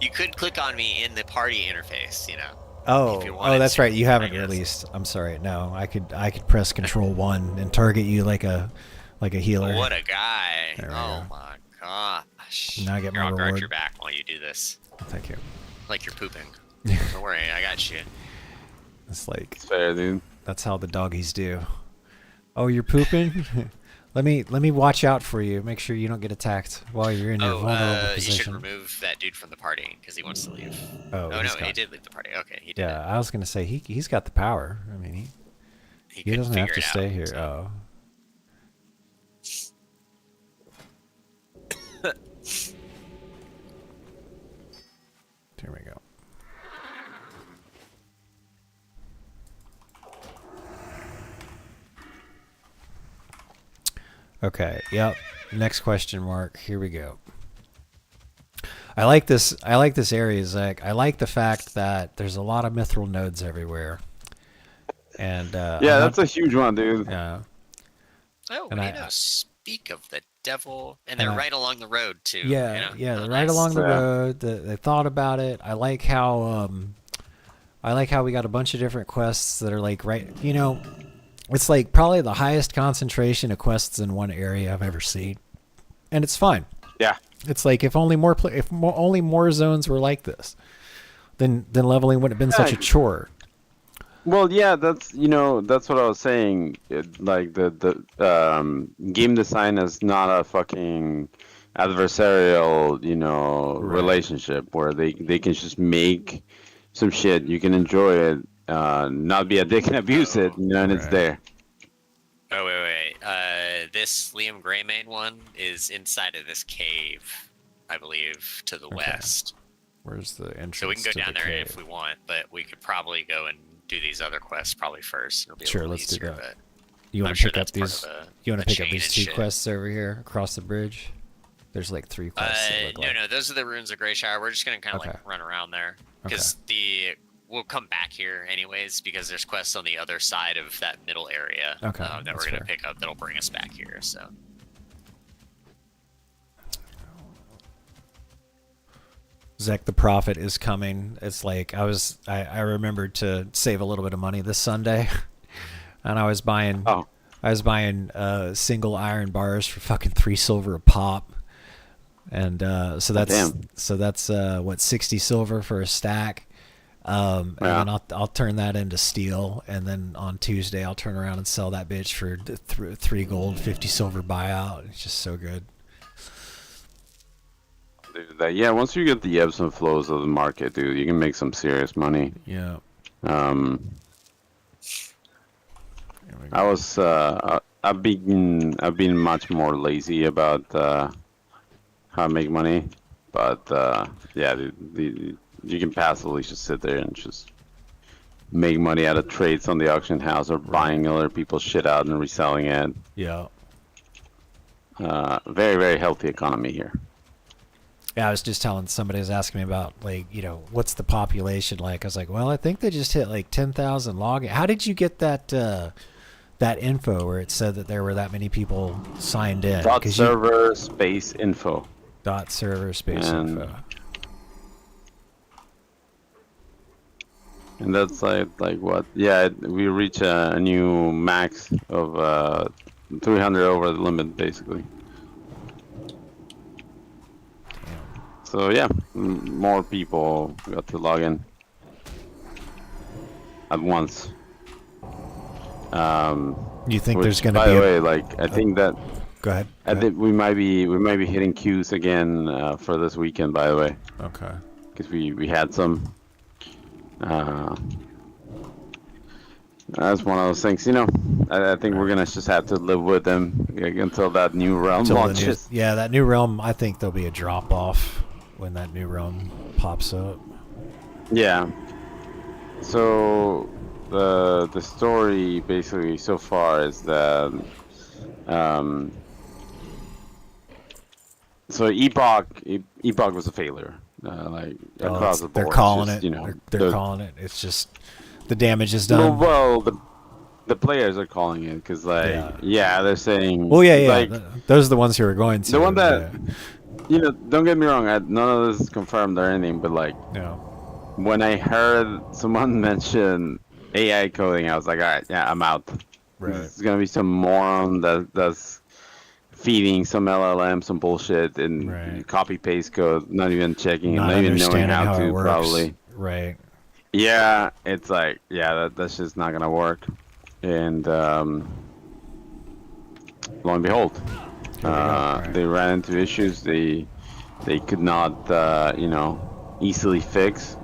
You could click on me in the party interface, you know. If you wanted that's to, right. You I haven't guess. released. I'm sorry. No, I could press Control 1 and target you like a healer. What a guy. There we Oh go. my gosh. Now I get Here, my I'll guard reward. your back while you do this. Thank you. Like you're pooping. Don't worry, I got you. It's like It's fair, dude. that's how the doggies do. Oh, you're pooping? let me watch out for you. Make sure you don't get attacked while you're in your vulnerable You should position. remove that dude from the party because he wants to leave. Oh, Oh he's no, he got- did leave the party. Okay, he did. Yeah, I was gonna say he's got the power. I mean, he could doesn't have figure to it stay out, here. so. Oh. Here we go. Okay. Yep. Next question mark. Here we go. I like this area, Zach. I like the fact that there's a lot of mithril nodes everywhere. And Yeah, that's a huge one, dude. yeah. Oh, And you I- know, speak of the devil, and and they're I- right along the road too. Yeah, you know? yeah, Oh, they're right nice. along the Yeah. road. They thought about it. I like how we got a bunch of different quests that are like right. You know, it's like probably the highest concentration of quests in one area I've ever seen, and it's fine. Yeah. It's like if only only more zones were like this, then leveling wouldn't have been such a chore. Well, yeah, that's that's what I was saying. Like the game design is not a fucking adversarial, Right. relationship where they can just make some shit. You can enjoy it, not be a dick and abuse it, and it's Right. there. Oh wait. This Liam Greymane one is inside of this cave, I believe, to the west. Where's the entrance? So we can go to down the there cave? if we want, but we could probably go and do these other quests probably first. It'll be a Sure, little let's do easier, that. but You I'm want to sure pick up that's part these? of the- You want the to pick up chain these and 2 shit. quests over here across the bridge? There's like 3 quests. that look like. No, those are the runes of Greyshire. We're just gonna kind of Okay. like run around there because we'll come back here anyways because there's quests on the other side of that middle area Okay, that that's we're gonna fair. pick up that'll bring us back here. So Zek the Prophet is coming. It's like I remembered to save a little bit of money this Sunday, and I was buying single iron bars for fucking 3 silver a pop, and so that's what 60 silver for a stack. And then I'll turn that into steel, and then on Tuesday I'll turn around and sell that bitch for 3 gold, 50 silver buyout. It's just so good. Dude, yeah, once you get the ebbs and flows of the market, dude, you can make some serious money. Yeah. I was I've been much more lazy about how to make money, but yeah, dude, you can passively just sit there and just make money out of trades on the auction house or buying other people's shit out and reselling it. Yeah. Very, very healthy economy here. Yeah, I was just telling somebody was asking me about like, what's the population like? I was like, well, I think they just hit like 10,000 login. How did you get that info where it said that there were that many people signed in? Server space info. Server space info. And that's like what? Yeah, we reach a new max of 300 over the limit, basically. So yeah, more people got to log in at once. You think which, there's going to by be? the way, like I think that. Go ahead. I think we might be hitting queues again for this weekend. By the way. Okay. Because we had some. That's one of those things, I think we're gonna just have to live with them until that new realm launches. That new realm. I think there'll be a drop off when that new realm pops up. Yeah. So the story basically so far is that so Epoch was a failure, across the board. They're calling just, it. They're calling it. It's just the damage is done. Well, the players are calling it because they're saying. Well, yeah. Like, those are the ones who are going to. The one that don't get me wrong. None of this is confirmed or anything, but like, when I heard someone mention AI coding, I was like, all right, yeah, I'm out. Right. It's gonna be some moron that's feeding some LLM some bullshit and copy paste code, not even checking, not even knowing how to probably. Right. Yeah, it's like that's just not gonna work, and lo and behold, they ran into issues they could not easily fix.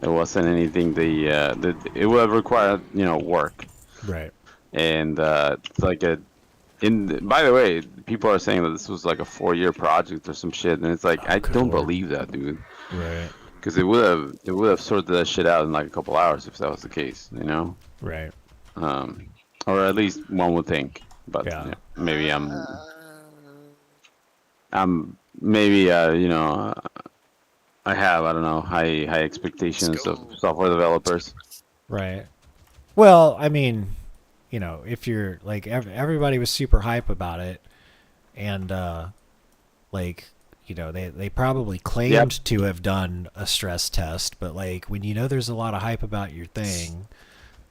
It wasn't anything that it would have required work. Right. And it's like by the way, people are saying that this was like a 4-year project or some shit, and it's like I don't believe that, dude. Right. Because it would have sorted that shit out in like a couple hours if that was the case, Right. Or at least one would think. But maybe maybe I have, I don't know, high expectations of software developers. Right. Well, I mean, if you're like everybody was super hype about it, and they probably claimed to have done a stress test, but like when there's a lot of hype about your thing,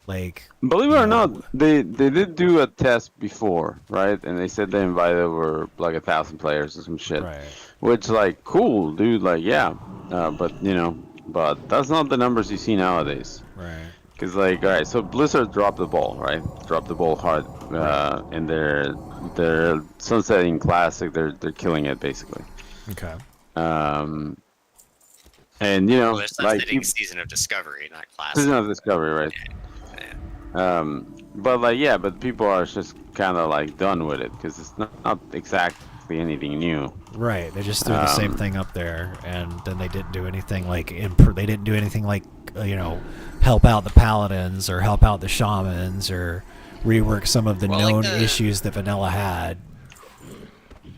like believe it or not, they did do a test before, right? And they said they invited over like 1,000 players or some shit, right? Which like cool, dude, like but that's not the numbers you see nowadays, right? Cause like, all right, so Blizzard dropped the ball, right? Dropped the ball hard. In their Sunsetting Classic, they're killing it basically. Okay. And Well, they're like sunsetting Season of Discovery, not Classic. Season of Discovery, right? But like, yeah, but people are just kind of like done with it because it's not exactly anything new. Right. They just threw the same thing up there, and then they didn't do anything like they didn't do anything like help out the paladins or help out the shamans or rework some of the known issues that vanilla had.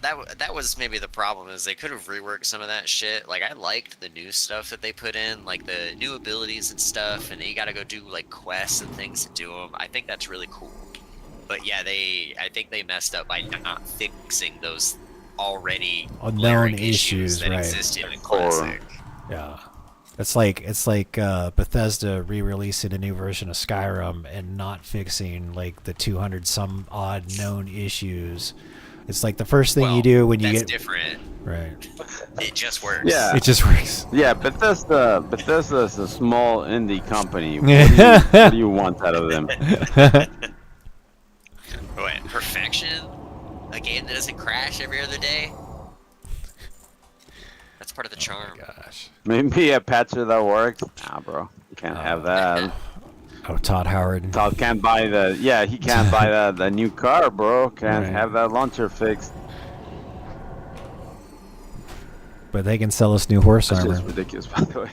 That was maybe the problem, is they could have reworked some of that shit. Like, I liked the new stuff that they put in, like the new abilities and stuff, and you gotta go do like quests and things to do them. I think that's really cool. But yeah, I think they messed up by not fixing those already known issues that right. existed in Classic. Yeah. It's like Bethesda re-releasing a new version of Skyrim and not fixing like the 200 some odd known issues. It's like the first thing you do when you get different. Right. It just works. Yeah, it just works. Yeah, Bethesda is a small indie company. What do you want out of them? What, perfection? A game that doesn't crash every other day? That's part of the charm. Oh my gosh. Maybe a patcher that works. Nah, bro, you can't have that. Oh, Todd Howard. Todd can't buy he can't buy the new car, bro. Can't have that launcher fixed. But they can sell us new horse armor. It's just ridiculous, by the way.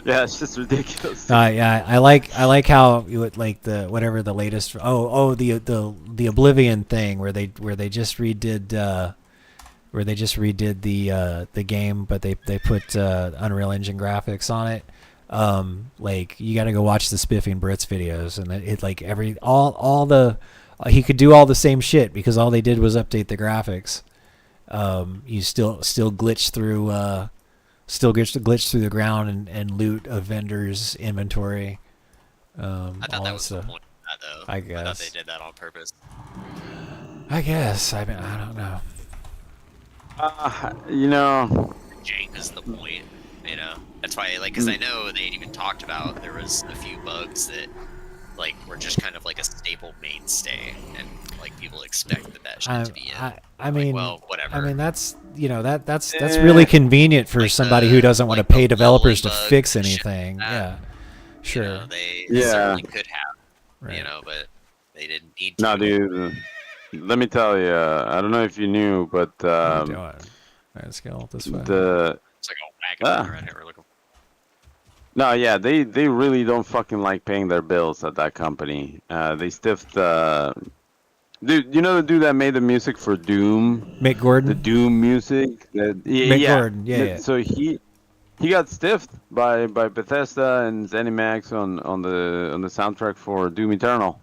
Yeah, it's just ridiculous. Yeah, I like how you would like the whatever the latest. The Oblivion thing where they just redid the game, but they put Unreal Engine graphics on it. Like you got to go watch the Spiffing Brits videos, and it like he could do all the same shit because all they did was update the graphics. You still glitch through the ground and loot a vendor's inventory. I thought that was the point of that, though. I guess. I thought they did that on purpose. I guess. I mean, I don't know. Jank is the point, That's why, because I know they even talked about there was a few bugs that, were just kind of like a staple mainstay, and people expect that shit to be in. I mean, well, whatever. I mean, that's that's really convenient for somebody who doesn't want to pay developers to fix anything. Yeah, sure. They certainly could have, but they didn't need to. No, dude. Let me tell you. I don't know if you knew, but let's go this way. It's like a wagon right here. No, yeah, they really don't fucking like paying their bills at that company. They stiffed. Dude, you know the dude that made the music for Doom? Mick Gordon. The Doom music. Mick Gordon. Yeah. So he got stiffed by Bethesda and ZeniMax on the soundtrack for Doom Eternal.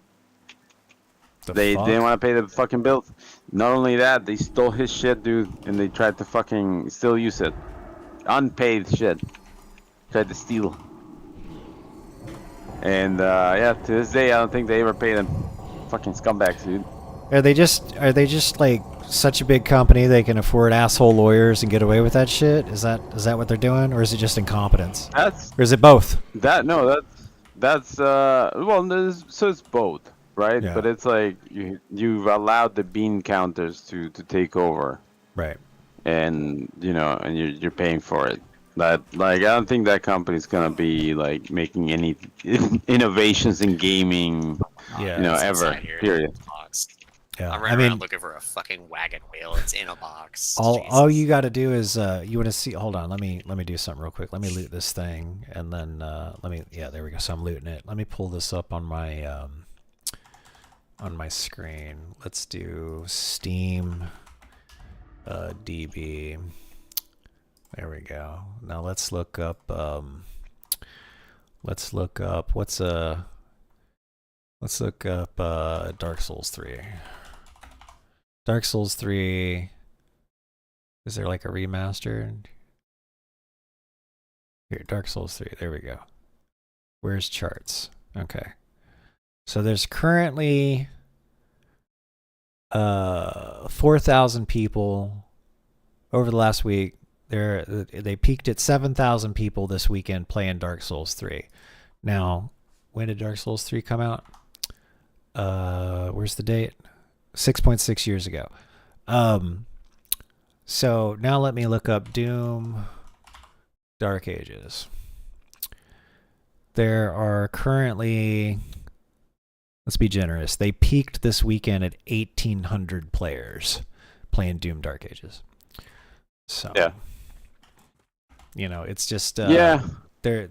They didn't want to pay the fucking bills. Not only that, they stole his shit, dude, and they tried to fucking still use it. Unpaid shit. Tried to steal. And to this day, I don't think they ever paid them. Fucking scumbags, dude. Are they just like such a big company they can afford asshole lawyers and get away with that shit? Is that what they're doing, or is it just incompetence? Or is it both? That's so it's both, right? Yeah. But it's like you've allowed the bean counters to take over, right? And you're paying for it. That I don't think that company's gonna be making any innovations in gaming, ever. Period. Yeah, I'm running around looking for a fucking wagon wheel. It's in a box. All you got to do is you want to see. Hold on, let me do something real quick. Let me loot this thing, and then there we go. So I'm looting it. Let me pull this up on my screen. Let's do Steam DB. There we go. Now let's look up. Let's look up Dark Souls 3. Dark Souls 3. Is there a remaster? Here, Dark Souls 3. There we go. Where's charts? Okay. So there's currently 4,000 people over the last week. They peaked at 7,000 people this weekend playing Dark Souls 3. Now, when did Dark Souls 3 come out? Where's the date? 6.6 years ago. So now let me look up Doom Dark Ages. There are currently, let's be generous, they peaked this weekend at 1,800 players playing Doom Dark Ages. So Yeah. You know, it's just Yeah. they're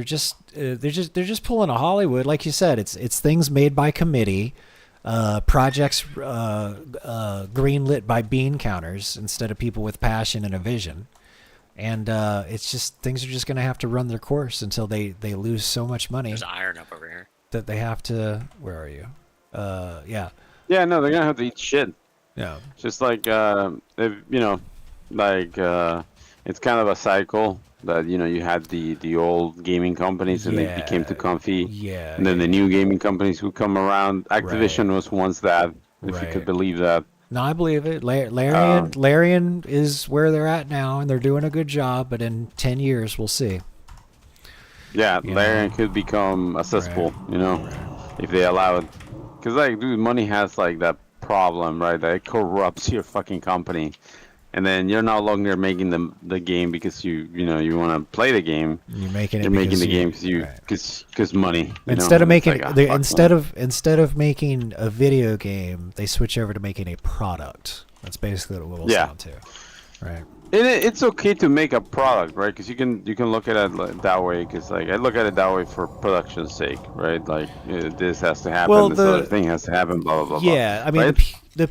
just pulling a Hollywood, like you said. It's things made by committee, projects greenlit by bean counters instead of people with passion and a vision, and it's just things are just going to have to run their course until they lose so much money There's iron up over here. that they have to. Where are you? Yeah, Yeah, no, they're gonna have to eat shit. yeah, Just like if, you know, like it's kind of a cycle that, you know, you had the old gaming companies and they became too comfy, yeah. and then the new gaming companies would come around. Activision was once that, if you Right. could believe that. No, I believe it. Larian is where they're at now, and they're doing a good job. But in 10 years, we'll see. Yeah, You Larian know? could become a cesspool, you know, if they allow it. Because, like, dude, money has, like, that problem, right? That it corrupts your fucking company. And then you're no longer making the game because you want to play the game. You're making it. You're making because the you- game because money. you Instead know? of And it's making like, they, fuck, instead of making a video game, they switch over to making a product. That's basically what it boils down to, right? And it's okay to make a product, right? Because you can look at it that way. Because like I look at it that way for production's sake, right? Like this has to happen, Well, this other thing has to happen, blah blah blah. Yeah, I mean right? the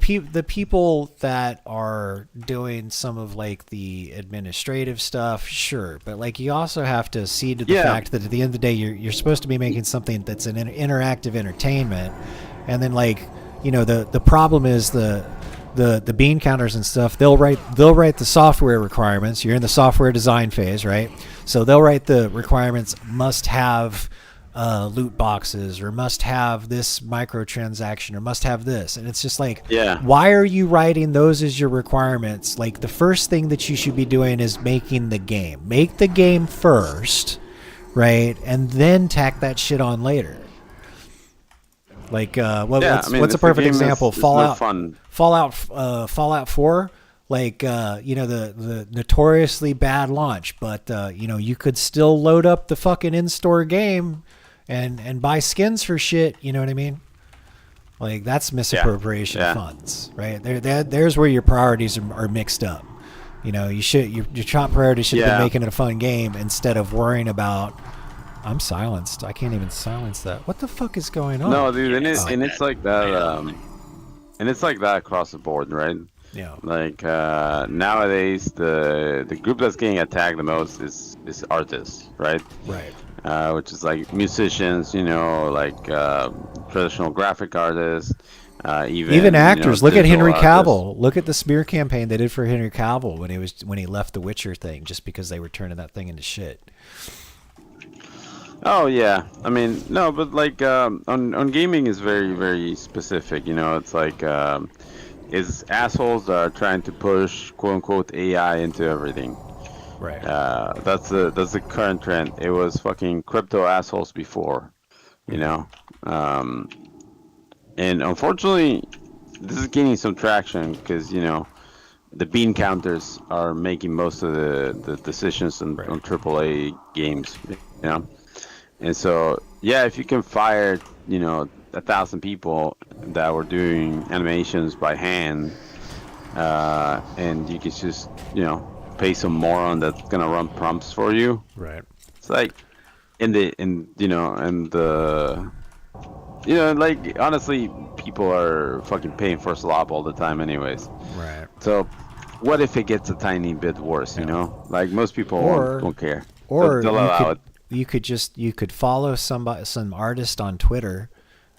people that are doing some of like the administrative stuff, sure, but like you also have to see to the Yeah. fact that at the end of the day, you're supposed to be making something that's an interactive entertainment, and then like you know the problem is the bean counters and stuff. They'll write the software requirements. You're in the software design phase, right? So they'll write the requirements must have loot boxes or must have this microtransaction or must have this, and it's just like, Yeah. why are you writing those as your requirements? Like the first thing that you should be doing is making the game. Make the game first, right, and then tack that shit on later. Like what's a if the perfect game is- example? is no Fallout. fun. Fallout 4, like you know the notoriously bad launch, but you know you could still load up the fucking in-store game and buy skins for shit. You know what I mean? Like that's misappropriation of funds, right? There's where your priorities are mixed up. You know, your top priority should have been making it a fun game instead of worrying about. I'm silenced. I can't even silence that. What the fuck is going on? No, dude, and it's like that. And it's like that across the board, right? Yeah. Like nowadays, the group that's getting attacked the most is artists, right? Right. Which is like musicians, you know, like traditional graphic artists, even actors. You know, Look at Henry digital artists. Cavill. Look at the smear campaign they did for Henry Cavill when he left the Witcher thing, just because they were turning that thing into shit. Oh yeah, I mean no, but like on gaming is very very specific. You know, it's like is assholes that are trying to push quote unquote AI into everything. Right. That's the current trend. It was fucking crypto assholes before, you know, and unfortunately, this is gaining some traction because you know, the bean counters are making most of the decisions on AAA games, you know, and so yeah, if you can fire, you know, 1,000 people that were doing animations by hand, and you can just, you know, pay some moron that's gonna run prompts for you. Right. It's like like honestly, people are fucking paying for slop all the time anyways. Right. So what if it gets a tiny bit worse, you know? Like most people won't care. Or They'll allow it. you could follow some artist on Twitter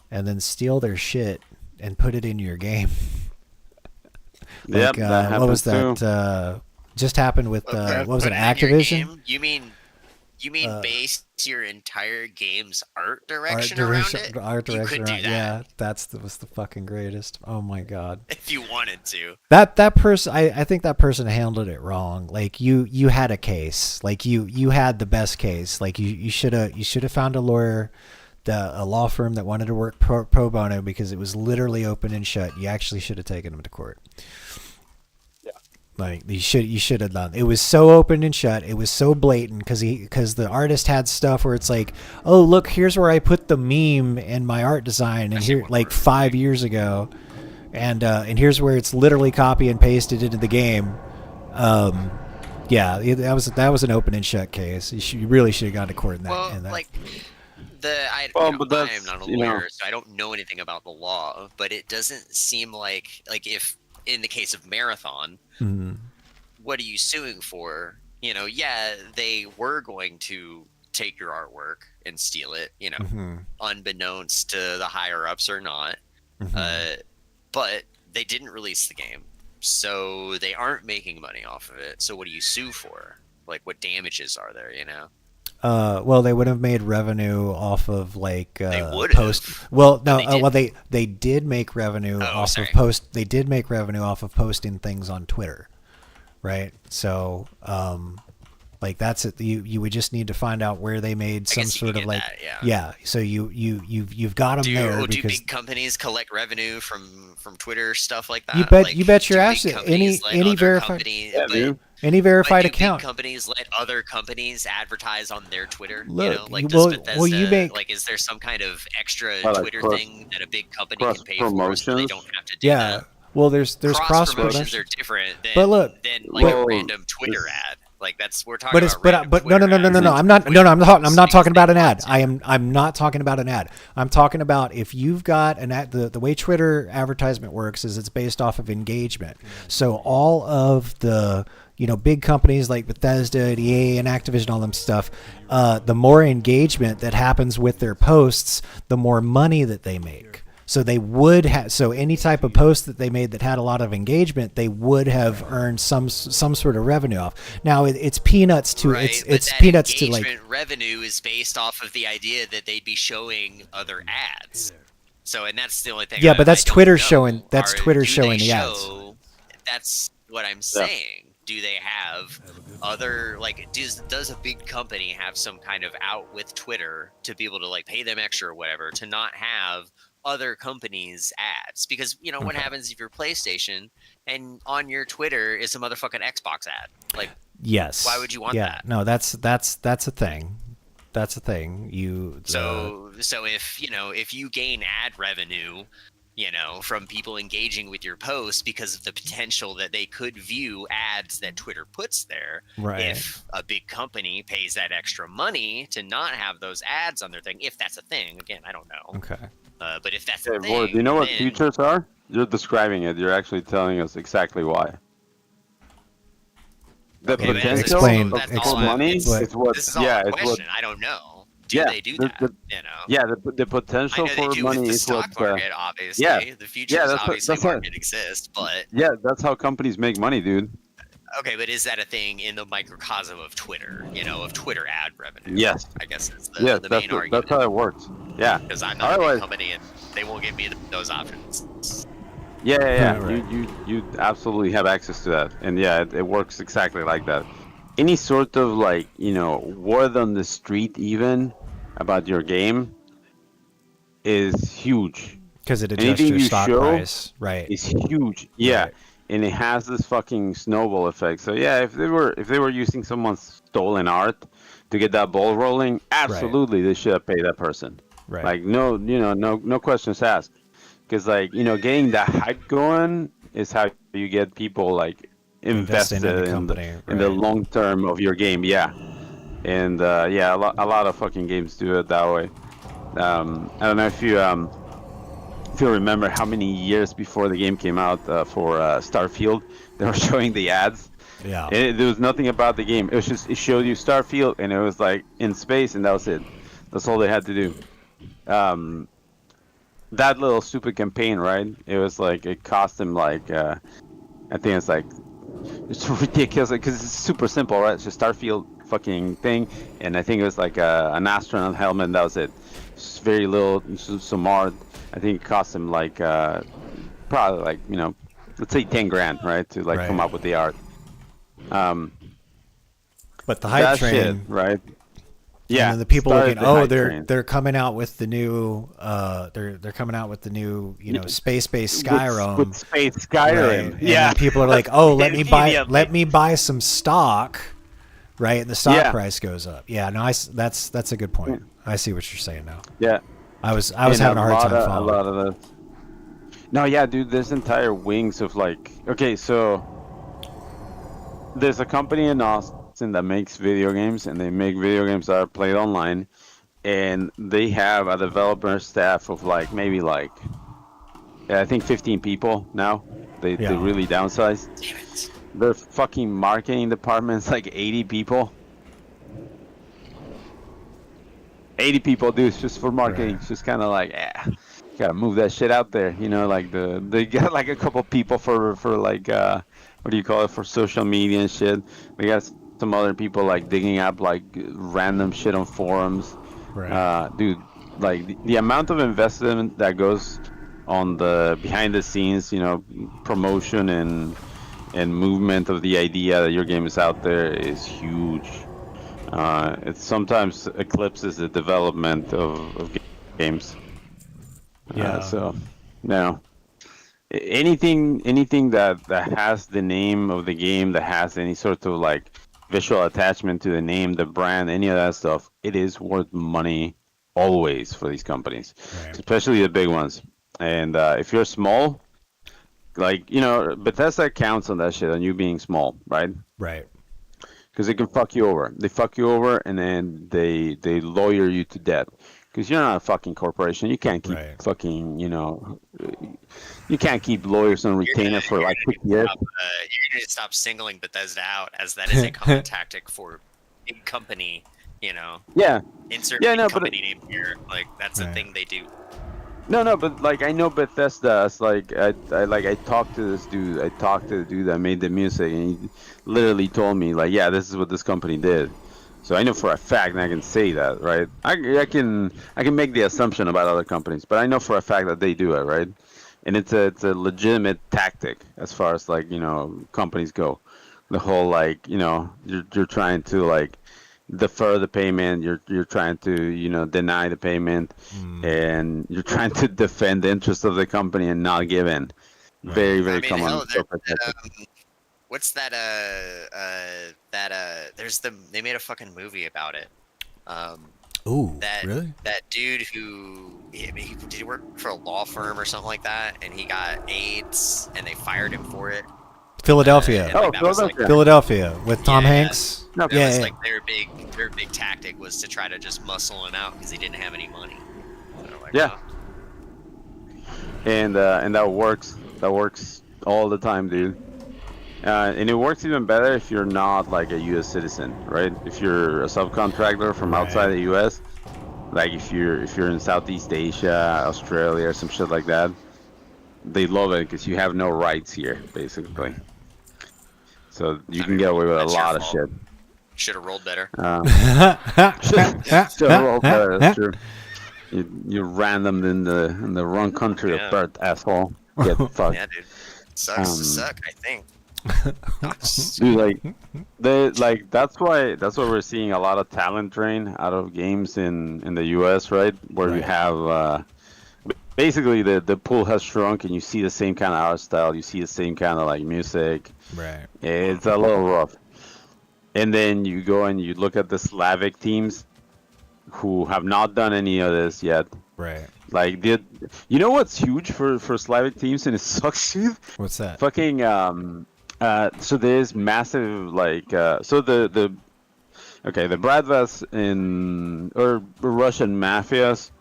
and then steal their shit and put it in your game. Yep, that what was happens that? Just happened with what was it? Put in your Activision. game? You mean base your entire game's art direction around it? Art direction You could do around- that. Yeah, was the fucking greatest. Oh my god. If you wanted to. That person, I think that person handled it wrong. Like you had a case. Like you had the best case. Like you should have found a lawyer a law firm that wanted to work pro bono because it was literally open and shut. You actually should have taken him to court. Like you should have done. It was so open and shut. It was so blatant because the artist had stuff where it's like, oh look, here's where I put the meme in my art design, and here like 5 years ago, and here's where it's literally copy and pasted into the game. Yeah, that was an open and shut case. You really should have gone to court in that. Well, in that. like I am not a you know. lawyer, so I don't know anything about the law, but it doesn't seem like if in the case of Marathon, what are you suing for? You know, yeah, they were going to take your artwork and steal it, you know, unbeknownst to the higher ups or not. But they didn't release the game, so they aren't making money off of it. So what do you sue for? Like, what damages are there, you know? Well, they would have made revenue off of like They would post. have. Well, no, They well they did make revenue off sorry. of post. They did make revenue off of posting things on Twitter, right? So, like that's it. You would just need to find out where they made some sort of like that, So you've got them there Do because big companies collect revenue from Twitter stuff like that? you bet your ass any verified any verified account. Big companies let other companies advertise on their Twitter. Look, you know, like well- does Bethesda, well, you make- like, is there some kind of extra Well, like Twitter cross- thing that a big company can pay for, so they promotions? don't have to do Yeah. that? Well, there's cross promotions promotion. are different than But look, than like well, a random Twitter ad. Like we're talking But it's about but random no. Twitter ads. I'm not I'm not talking about an ad. Content. I'm not talking about an ad. I'm talking about if you've got an ad. The way Twitter advertisement works is it's based off of engagement. So all of the big companies like Bethesda, EA, and Activision, all them stuff, the more engagement that happens with their posts, the more money that they make. So they would have. So any type of post that they made that had a lot of engagement, they would have earned some sort of revenue off. Now it's peanuts to Right, it's but peanuts that to like. engagement revenue is based off of the idea that they'd be showing other ads. So, and that's the only thing. Yeah, but that's I don't Twitter know. showing- that's Twitter Do showing they the ads. show- That's what I'm saying. Do they have other does a big company have some kind of out with Twitter to be able to like pay them extra or whatever to not have other companies' ads? Because what happens if you're PlayStation and on your Twitter is a motherfucking Xbox ad? Like, Yes. why would you want yeah. that? No, that's a thing. That's a thing. So if you gain ad revenue, from people engaging with your post because of the potential that they could view ads that Twitter puts there. Right. If a big company pays that extra money to not have those ads on their thing, if that's a thing, again, I don't know. Okay. But if that's Hey, a Boy, thing, do you know what then- features are? You're describing it. You're actually telling us exactly why. The Okay, but potential Explain- of that's for all money it's- is what. This is all Yeah, a it's what. question. I don't know. Do Yeah, they do the- that? the- Yeah, the I potential know for they do money with the is what. stock market, obviously. yeah. The futures Yeah, that's what- obviously that's what- market exists, but Yeah, that's how companies make money, dude. okay, but is that a thing in the microcosm of Twitter? Of Twitter ad revenue? Yes. I guess it's Yeah, the main that's argument. how it works. Yeah. Because I'm not a Otherwise- big company and they won't give me those options. Yeah. Right. You absolutely have access to that, and yeah, it works exactly like that. Any sort of word on the street, even about your game, is huge. Because it adjusts Anything your you stock show price. Right. It's huge. Yeah. Right. And it has this fucking snowball effect. So yeah, if they were using someone's stolen art to get that ball rolling, absolutely they should have paid that person. Right. Like no questions asked. Because getting that hype going is how you get people invested in the in company, in the right. long term of your game. Yeah. And a lot of fucking games do it that way. I don't know if you remember how many years before the game came out for Starfield, they were showing the ads. Yeah. There was nothing about the game. It showed you Starfield, and it was like in space, and that was it. That's all they had to do. That little stupid campaign, right? It was like it cost them I think it's ridiculous because it's super simple, right? It's just Starfield fucking thing, and I think it was like an astronaut helmet. And that was it. It's very little, some art. I think it cost them probably let's say 10 grand, right, to come up with the art. But the hype That train. shit, right? Yeah. And then the people started looking, the oh, hype train. they're coming out with the new, they're coming out with the new, space-based With Skyrim, Space right? Skyrim. And Yeah. then people are like, oh, Immediately. let me buy some stock, right? And the stock Yeah. price goes up. Yeah, no, that's a good point. I see what you're saying now. Yeah. I was And having a hard time a following. lot of the. No, yeah, dude. There's entire wings of like. Okay, so there's a company in Austin that makes video games, and they make video games that are played online, and they have a developer staff of like maybe like, I think 15 people now. They Yeah. really downsized. Damn it. Their fucking marketing department's like 80 people. 80 people, dude, it's just for marketing. Right. It's just kind of like, gotta move that shit out there. Like they got like a couple people for like what do you call it, for social media and shit. They got some other people like digging up like random shit on forums. Right. Dude, like the amount of investment that goes on the behind the scenes, promotion and movement of the idea that your game is out there is huge. It sometimes eclipses the development of games. Yeah. So, no. Anything that has the name of the game, that has any sort of like visual attachment to the name, the brand, any of that stuff, it is worth money always for these companies, Right. especially the big ones. And if you're small, like Bethesda counts on that shit, on you being small, right? Right. Because they can fuck you over. They fuck you over, and then they lawyer you to death. Because you're not a fucking corporation. You can't keep Right. fucking, you can't keep lawyers on retainer for like 6 years. You're going to stop singling Bethesda out, as that is a common tactic for big company, Yeah. insert Yeah, big no, but company name here. Like, that's a Right. thing they do. No, but like I know Bethesda. It's like I talked to this dude. I talked to the dude that made the music, and he literally told me like, yeah, this is what this company did. So I know for a fact, and I can say that, right? I can make the assumption about other companies, but I know for a fact that they do it, right? And it's a legitimate tactic as far as like companies go. The whole like you're trying to like defer the payment. You're trying to deny the payment, and you're trying to defend the interest of the company and not give in. Very very common. hell, corporate tactic. what's that? They made a fucking movie about it. Ooh. That Really? that dude who did he work for a law firm or something like that, and he got AIDS, and they fired him for it. Philadelphia. And, like, that was, like, Philadelphia. Philadelphia with Tom Yeah. Hanks. No, That Yeah, was yeah. like their big tactic was to try to just muscle him out because he didn't have any money. So they're like, Yeah. "Oh." And that works. That works all the time, dude. And it works even better if you're not like a U.S. citizen, right? If you're a subcontractor from outside the U.S., like if you're in Southeast Asia, Australia, or some shit like that, they love it because you have no rights here, basically. So you can get away with a That's your lot of fault. shit. Should have rolled better. Should roll better, that's true. You randomed in the wrong country Yeah. of birth, asshole. Get fucked. Yeah, dude. Sucks to suck, I think. Dude, that's why we're seeing a lot of talent drain out of games in the US, right? Where you have basically the pool has shrunk, and you see the same kind of art style, you see the same kind of like music. Right. It's a little rough. And then you go and you look at the Slavic teams who have not done any of this yet. Right. Like, you know what's huge for Slavic teams, and it sucks, dude? What's that? Fucking so there's massive like so the Bradvas or Russian mafias,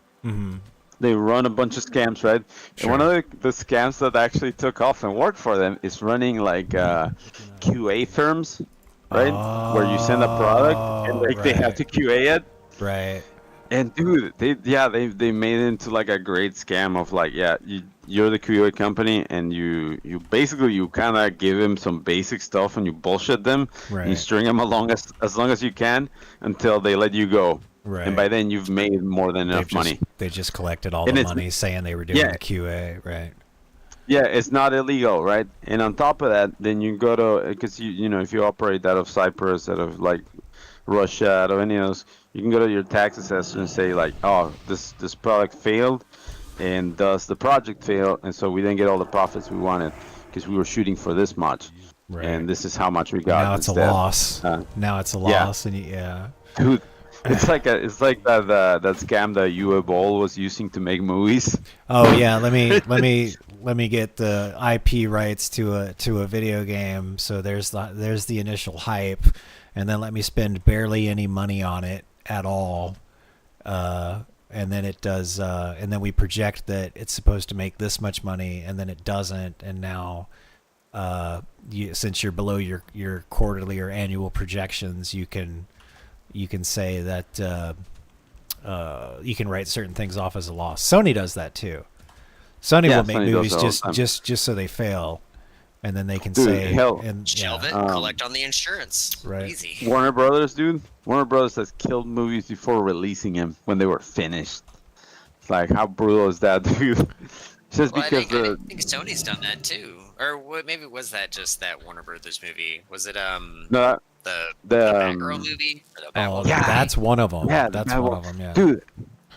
they run a bunch of scams, right? Sure. And one of the scams that actually took off and worked for them is running like QA firms, right? Where you send a product and like they have to QA it. Right. And dude, they made it into like a great scam of like, yeah, you're the QA company, and you basically you kind of give them some basic stuff and you bullshit them, and you Right. string them along as long as you can until they let you go. Right. And by then you've made more than enough money. They just collected all And the it's- money, saying they were doing yeah. the QA. Right. Yeah, it's not illegal, right? And on top of that, then you go to, because you know if you operate out of Cyprus, out of like Russia, out of any of those, You can go to your tax assessor and say like, oh, this product failed, and thus the project failed, and so we didn't get all the profits we wanted because we were shooting for this much, Right. and this is how much we got. Now it's instead. a loss. Now it's a loss, and yeah. Dude, it's like that scam that UA Ball was using to make movies. Oh yeah, let me get the IP rights to a video game. So there's the initial hype, and then let me spend barely any money on it at all. And then it does, and then we project that it's supposed to make this much money, and then it doesn't, and now, since you're below your quarterly or annual projections, you can say that you can write certain things off as a loss. Sony does that too. Sony will make Sony movies does that all the just so they fail, and then they can Dude, say hell. and Shelve yeah. it, collect on the insurance. Right. Easy. Warner Brothers, dude. Warner Brothers has killed movies before releasing them when they were finished. It's like, how brutal is that, dude? Just Well, because I think Sony's done that too. Or maybe was that just that Warner Brothers movie? Was it no, the the Batgirl movie? Or the Oh, Batwoman? Yeah. that's one of them. Yeah, that's that one one. of them. Yeah. dude,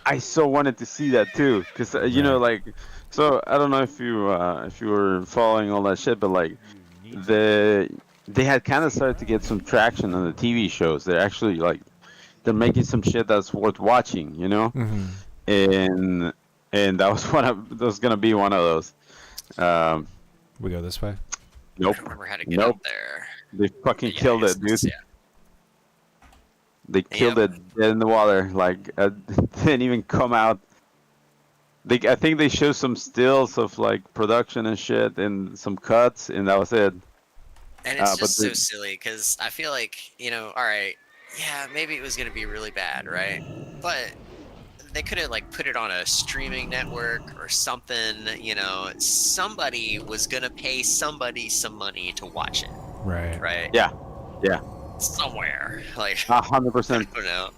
I so wanted to see that too, because you know, like, so I don't know if you were following all that shit, but like, they had kind of started to get some traction on the TV shows. They're actually like, they're making some shit that's worth watching, you know, and that was gonna be one of those. We go this way. I Nope, don't remember how to get Nope. up there. they fucking But yeah, killed I it, guess dude. it's- They killed Yep. it dead in the water. Like, didn't even come out. I think they showed some stills of like production and shit, and some cuts, and that was it. And it's but just so the- silly because I feel like, all right, yeah, maybe it was gonna be really bad, right? But they could have like put it on a streaming network or something. Somebody was gonna pay somebody some money to watch it, Right. right? Yeah, Somewhere, like 100%. I don't know.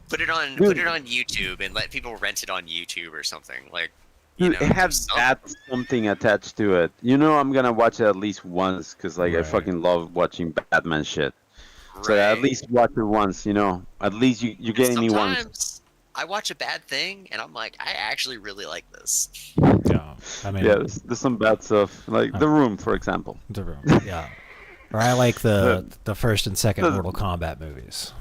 Put it on Dude. YouTube and let people rent it on YouTube or something. Like, Dude, it do had something. that something attached to it. You know, I'm gonna watch it at least once because like I Right. fucking love watching Batman shit. So Right. at least watch it once. You know, at least you're And getting me once. sometimes I watch a bad thing and I'm like, I actually really like this. Yeah. I mean, Yeah, there's some bad stuff, like The Room, for example. the room. Yeah. Or I like the first and second the- Mortal Kombat movies.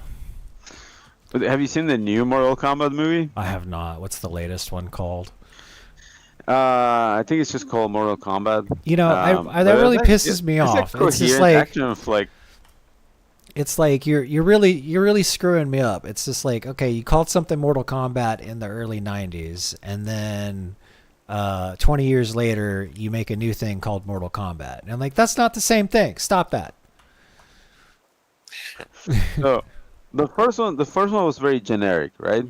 But have you seen the new Mortal Kombat movie? I have not. What's the latest one called? I think it's just called Mortal Kombat. You know, But that really it's pisses me it's off. A It's just coherent like action flick. it's like you're really screwing me up. It's just like, okay, you called something Mortal Kombat in the early 90s, and then 20 years later you make a new thing called Mortal Kombat. And I'm like, that's not the same thing. Stop that. So the first one was very generic, right?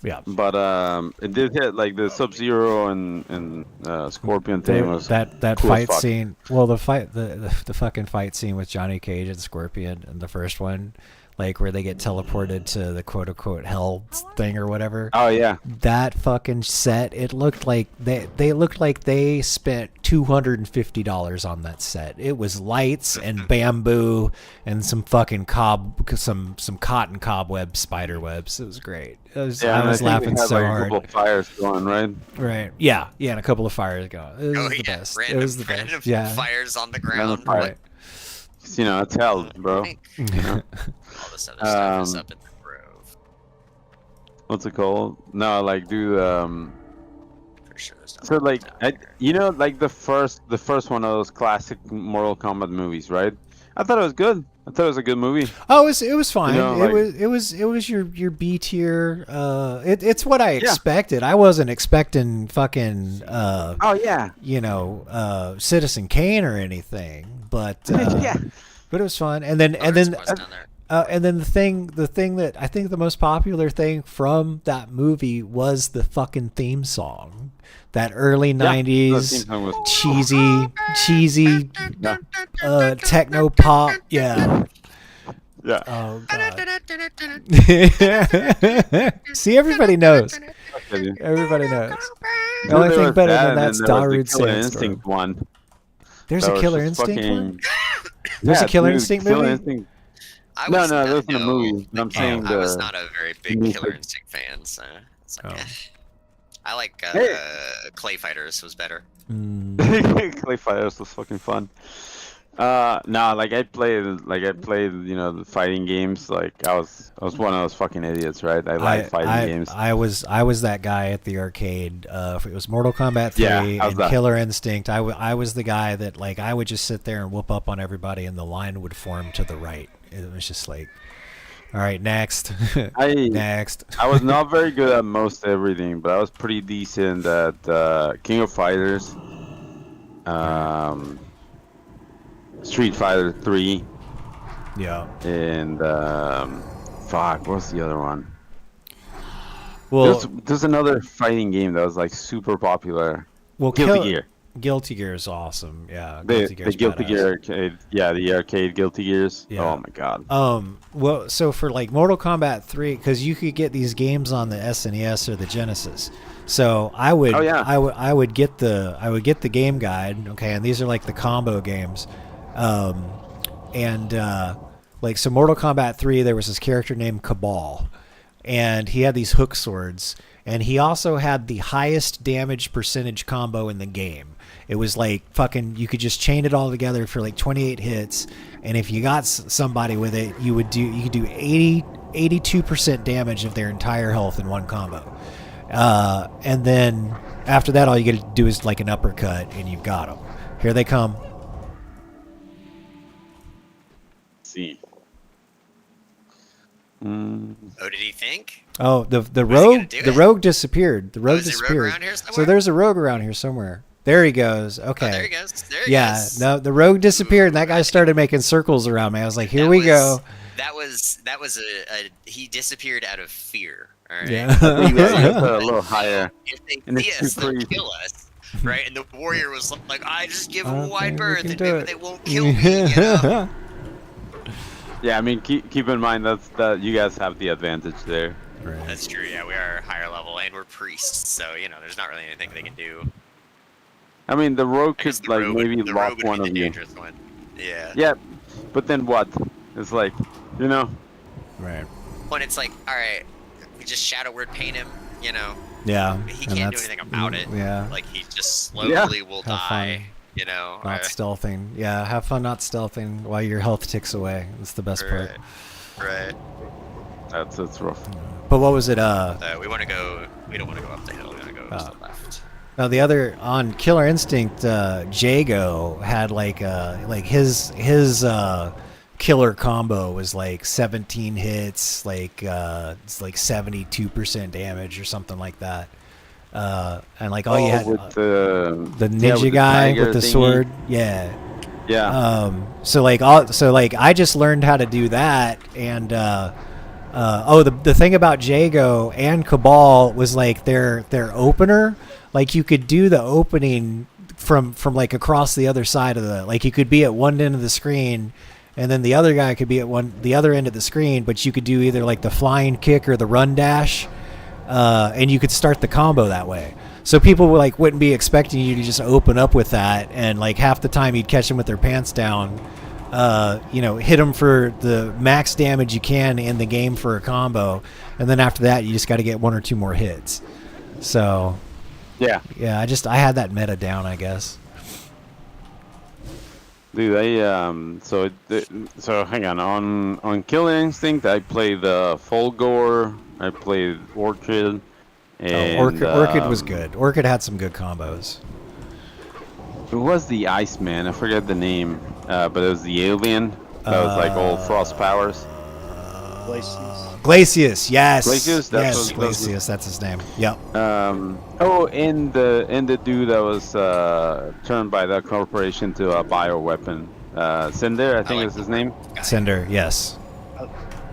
Yeah. But it did hit like the Sub-Zero and Scorpion thing was that cool as fight fuck. scene. Well, the fucking fight scene with Johnny Cage and Scorpion in the first one, like where they get teleported to the quote unquote hell thing or whatever. Oh yeah, That fucking set, it looked like they looked like they spent $250 on that set. It was lights and bamboo and some fucking some cotton cobweb spider webs. It was great. I was and I think laughing they had, so like, hard. A couple of fires going, right? Right. Yeah. Yeah. And a couple of fires going. It was Oh the yeah, best. random, It was the random best. Yeah. fires on the ground. fire. Right. You know, it's hell, bro. I think all this other stuff is Um, up in the grove. What's it called? No, like do For sure, there's so nothing like down like the first one of those classic Mortal Kombat movies, right? I thought it was good. I thought it was a good movie. Oh, it was fine. know, it was your B tier. It's what I expected. I wasn't expecting fucking Oh yeah, Citizen Kane or anything, but yeah. but it was fun. And then there. and then There's spots down there. and then the thing that I think the most popular thing from that movie was the fucking theme song. That early The theme '90s song was cheesy yeah. techno pop. Yeah. Yeah. Oh god. See, everybody knows. Everybody knows. The only There thing was better that, than and that's then there was Darude the Killer Sandstorm. Instinct one. There's that a was Killer just Instinct one? fucking- There's a Yeah, Killer dude, Instinct Killer movie? Instinct. I No, was no, not, those are the no, movies. the I'm game- saying I was the not a very big music. Killer Instinct fan, so it's like, Oh. I like Hey. Clay Fighters was better. Clay Fighters was fucking fun. No, like I played, you know, the fighting games. Like I was one of those fucking idiots, right? I like fighting games. I was that guy at the arcade. If it was Mortal Kombat 3 Yeah, I was and that. Killer Instinct, I was the guy that like I would just sit there and whoop up on everybody, and the line would form to the right. It was just like, all right, next, next. I was not very good at most everything, but I was pretty decent at King of Fighters, Street Fighter 3, Yeah. and fuck, what's the other one? Well, There's another fighting game that was like super popular. well, Guilty Gear. Guilty Gear is awesome. Yeah, The Gear's Guilty badass. Gear arcade. Yeah, the arcade Guilty Gears. Yeah. Oh my god. Well, so for like Mortal Kombat 3, because you could get these games on the SNES or the Genesis. So I would, Oh, yeah. I would get the game guide. Okay, and these are like the combo games, like so Mortal Kombat 3, there was this character named Cabal, and he had these hook swords, and he also had the highest damage percentage combo in the game. It was like fucking, you could just chain it all together for like 28 hits, and if you got somebody with it, you could do 82% damage of their entire health in one combo. And then after that, all you got to do is like an uppercut, and you've got them. Here they come. Let's see. Oh, did he think? Oh, the Was he rogue gonna do the it? rogue disappeared. The rogue is there a rogue disappeared. around here So somewhere? there's a rogue around here somewhere. There he goes. Okay. Oh, there he goes. There he Yeah, goes. no, the rogue disappeared, and that guy started making circles around me. I was like, "Here we go." That was a he disappeared out of fear. All right. Yeah. You guys put a little higher. If they And see it's us, too they'll crazy. kill us. Right? And the warrior was like, I just give I him a don't wide think we berth can and do maybe it. they won't kill me, you know? Yeah, I mean, keep in mind that you guys have the advantage there. Right. That's true, yeah, we are higher level and we're priests, so you know, there's not really anything they can do. I mean, the rogue I guess could the like rogue maybe would, the lock rogue would one be of the you. dangerous one. Yeah. Yeah, but then what? It's like, you know. Right. When it's like, alright, we just shadow word paint him, you know. Yeah. He and can't do that's- anything about it. Yeah. Like he just slowly will Have die. fun. You know. Not stealthing. Yeah, have fun not stealthing while your health ticks away. That's the best part. Right. That's rough. But what was it? We want to go. We don't want to go up the hill. We want to go to the left. No, the other on Killer Instinct, Jago had like his killer combo was like 17 hits, like it's like 72% damage or something like that. And like all you had with the ninja with guy tiger with the thingy. sword, yeah. Yeah. So I just learned how to do that, and the thing about Jago and Cabal was like their opener, like you could do the opening from like across the other side of like you could be at one end of the screen, and then the other guy could be at the other end of the screen, but you could do either like the flying kick or the run dash, and you could start the combo that way. So people wouldn't be expecting you to just open up with that, and like half the time you'd catch them with their pants down, hit them for the max damage you can in the game for a combo, and then after that you just got to get one or two more hits. So Yeah. I had that meta down, I guess. Dude, so hang on Killer Instinct I played Fulgore, I played Orchid, and Orchid was good. Orchid had some good combos. Who was the Iceman? I forget the name, but it was the alien that was like all frost powers. Glacius, yes. Glacius, Glacius, that's his name. Yep. And the dude that was turned by that corporation to a bioweapon. Cinder, I think is his name. Cinder, yes.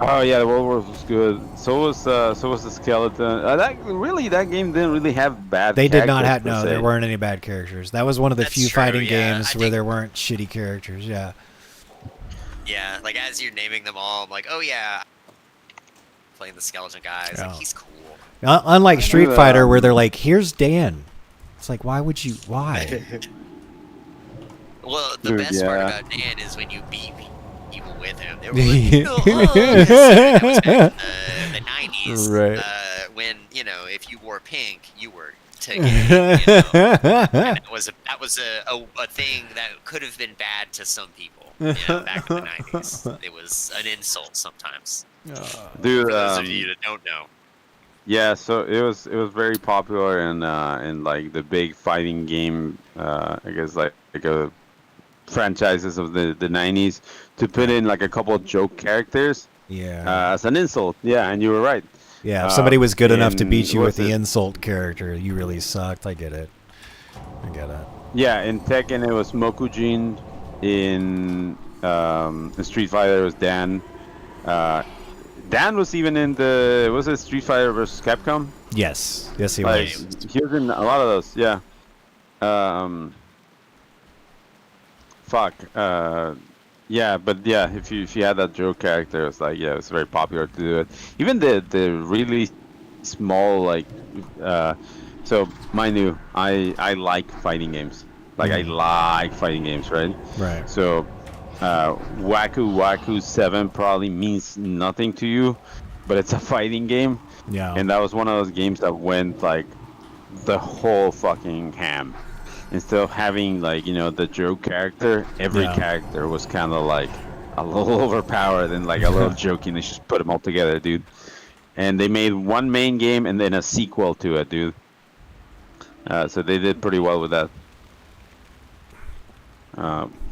Oh yeah, the World War was good. So was the skeleton. That game didn't really have bad. They did not have characters, per se. there weren't any bad characters. That was one of the That's few true, fighting yeah. games I where think- there weren't shitty characters. Yeah. Yeah, like as you're naming them all, I'm like, oh yeah, playing the skeleton guys. Oh. Like he's cool. Unlike Street knew, Fighter, where they're like, "Here's Dan." It's like, why would you? Why? Well, the Dude, best part yeah. about Dan is when you beat people with him. They were like, "Oh, that was back in the 90s, Right. when if you wore pink, you were to get. And that was a thing that could have been bad to some people. Back in the 90s, it was an insult sometimes. Dude, For those of you that don't know. yeah, so it was very popular in like the big fighting game, I guess like a franchises of the 90s to put in like a couple of joke characters Yeah. as an insult. Yeah, and you were right. Yeah, if somebody was good enough to in- beat you with what's the it? insult character, you really sucked. I get it. I get it. Yeah, in Tekken it was Mokujin. In Street Fighter it was Dan. Dan was even in was it Street Fighter versus Capcom? Yes. Yes, he Like was. he was in a lot of those. Yeah. Fuck. Yeah, but yeah, if you had that joke character, it's like it's very popular to do it. Even the really small so mind you, I like fighting games. Like I like fighting games, right? Right. So Waku 7 probably means nothing to you, but it's a fighting game, Yeah. and that was one of those games that went like the whole fucking ham. Instead of having like the joke character, every Yeah. character was kind of like a little overpowered and like a little jokey, and they just put them all together, dude. And they made one main game and then a sequel to it, dude. So they did pretty well with that.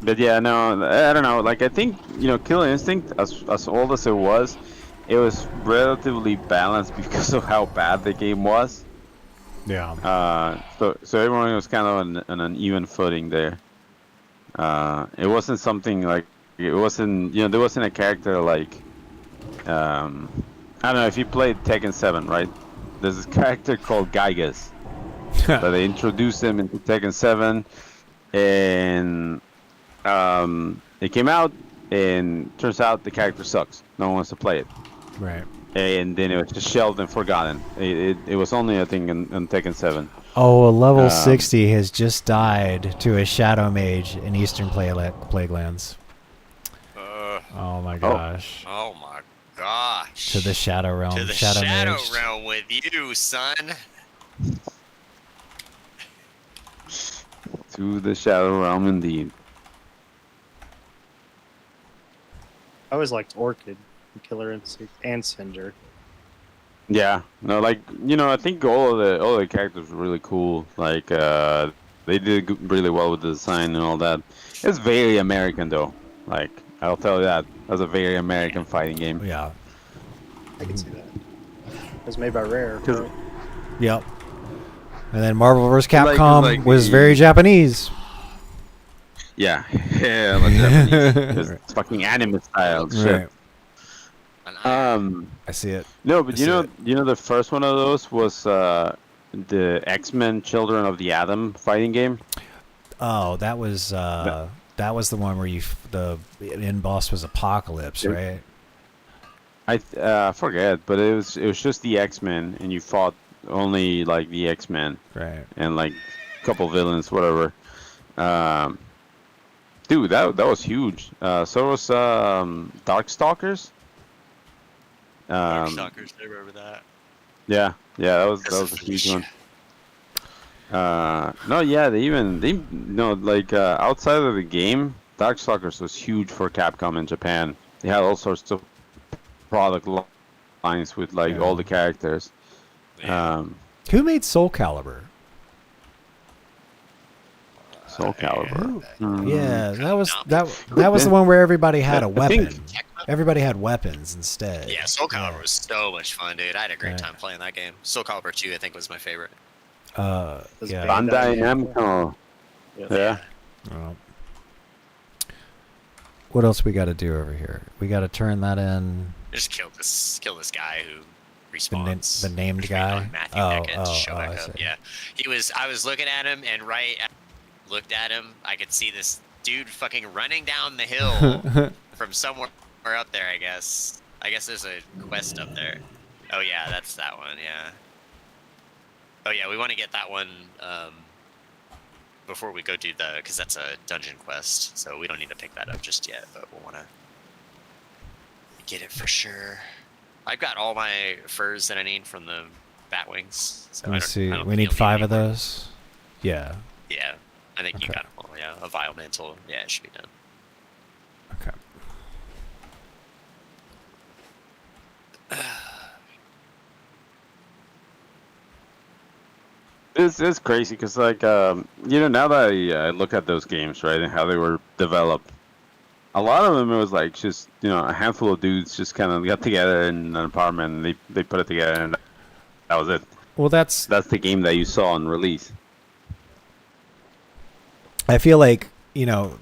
But yeah, no, I don't know. Like I think Killer Instinct, as old as it was relatively balanced because of how bad the game was. Yeah. So everyone was kind of on an even footing there. It wasn't something like there wasn't a character like I don't know if you played Tekken 7, right? There's this character called Gygas that they introduced him into Tekken 7, and it came out, and turns out the character sucks. No one wants to play it. Right. And then it was just shelved and forgotten. It was only a thing in Tekken 7. Oh, a level 60 has just died to a Shadow Mage in Eastern Plaguelands. Oh my gosh. Oh my gosh. To the Shadow Realm. To the Shadow Shadow Mage. Realm with you, son. To the Shadow Realm, indeed. I always liked Orchid, Killer Instinct, and Cinder. Yeah, no, like I think all the characters were really cool. Like they did really well with the design and all that. It's very American though. Like I'll tell you that. That's a very American fighting game. Yeah. I can see that. It was made by Rare. 'Cause- Right? Yep. And then Marvel vs. Like- Capcom like was the- very Japanese. Yeah, yeah, like Japanese. 'Cause it's fucking anime style shit. Right. I see it. No, but I see it. the first one of those was the X-Men Children of the Atom fighting game. Oh, that was the one where the end boss was Apocalypse, Yeah. right? I forget, but it was just the X-Men, and you fought only like the X-Men Right. and like a couple villains, whatever. Dude, that was huge. So was Darkstalkers. Darkstalkers, I remember that. Yeah, that was a huge one. No, yeah, outside of the game, Darkstalkers was huge for Capcom in Japan. They had all sorts of product lines with all the characters. Who made Soul Calibur? Soul Calibur. Yeah, that was the one where everybody had a I think- weapon. Everybody had weapons instead. Yeah, Soul Calibur was so much fun, dude. I had a great time playing that game. Soul Calibur 2, I think, was my favorite. Yeah. Bandai Namco. Yeah. Well, what else we got to do over here? We got to turn that in. Just kill this guy who respawns. The named Retreat guy? on Matthew Oh, Beckett to oh, show oh, back I up. see. Yeah, I was looking at him, and looked at him, I could see this dude fucking running down the hill from somewhere up there. I guess there's a quest up there. Oh yeah, that's that one. Yeah. Oh yeah, we want to get that one before we go do because that's a dungeon quest, so we don't need to pick that up just yet. But we'll want to get it for sure. I've got all my furs that I need from the bat wings. So Let me I don't, see. I don't We think need you'll 5 of any more. those. Yeah. Yeah, I think you Okay. got them all. Yeah, a vile mantle. Yeah, it should be done. Okay. It's crazy because like now that I look at those games, right, and how they were developed, a lot of them it was like just a handful of dudes just kind of got together in an apartment and they put it together and that was it. Well, That's the game that you saw on release. I feel like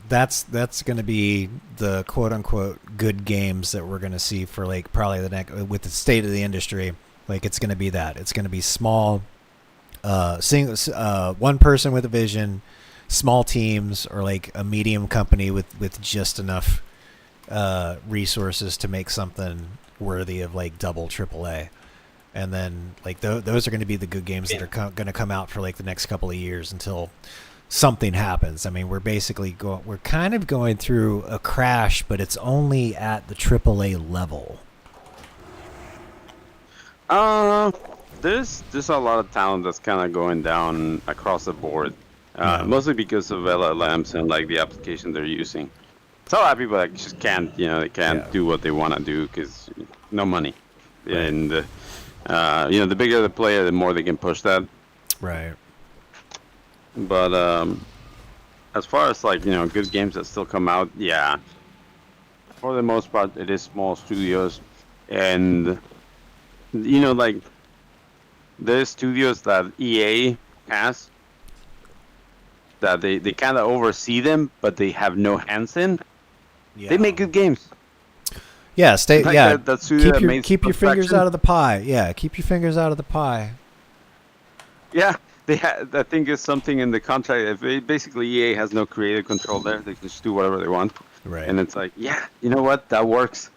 that's going to be the quote unquote good games that we're going to see for like probably the next with the state of the industry. Like it's going to be that it's going to be small, one person with a vision, small teams, or like a medium company with just enough resources to make something worthy of like double AAA. And then like those are going to be the good games that are going to come out for like the next couple of years until something happens. I mean, we're basically we're kind of going through a crash, but it's only at the AAA level. There's a lot of talent that's kind of going down across the board, mostly because of LLMs and like the application they're using. So a lot of people like just can't, they can't do what they want to do because no money, and the bigger the player, the more they can push that. Right. But as far as like good games that still come out, yeah, for the most part it is small studios, and like there's studios that EA has that they kind of oversee them, but they have no hands in. Yeah. They make good games. Yeah, stay. Like Yeah, that studio that makes keep your fingers Perfection. out of the pie. Yeah, keep your fingers out of the pie. Yeah, I think it's something in the contract. Basically, EA has no creative control there. They can just do whatever they want. Right. And it's like, yeah, you know what? That works.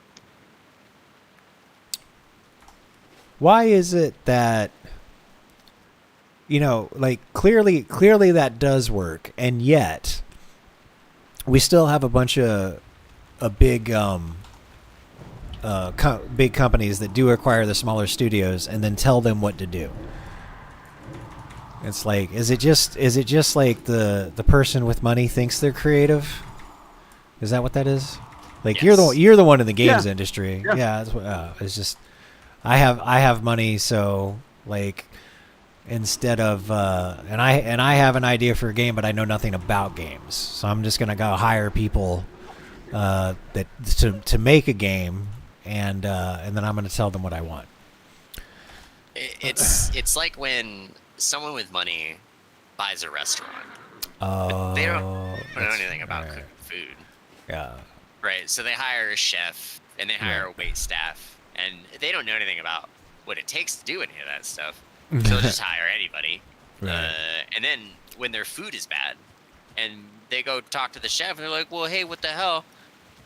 Why is it that like clearly that does work, and yet we still have a bunch of big big companies that do acquire the smaller studios and then tell them what to do? It's like, is it just like the person with money thinks they're creative? Is that what that is? Like you're the one in the games industry. Yeah, that's what, it's just I have money, so like instead of and I have an idea for a game, but I know nothing about games, so I'm just gonna go hire people that to make a game, and then I'm gonna tell them what I want. It's like when someone with money buys a restaurant. They don't know anything about cooking food. Yeah. Right. So they hire a chef and they hire a wait staff, and they don't know anything about what it takes to do any of that stuff. So they'll just hire anybody. Right. And then when their food is bad, and they go talk to the chef, and they're like, "Well, hey, what the hell?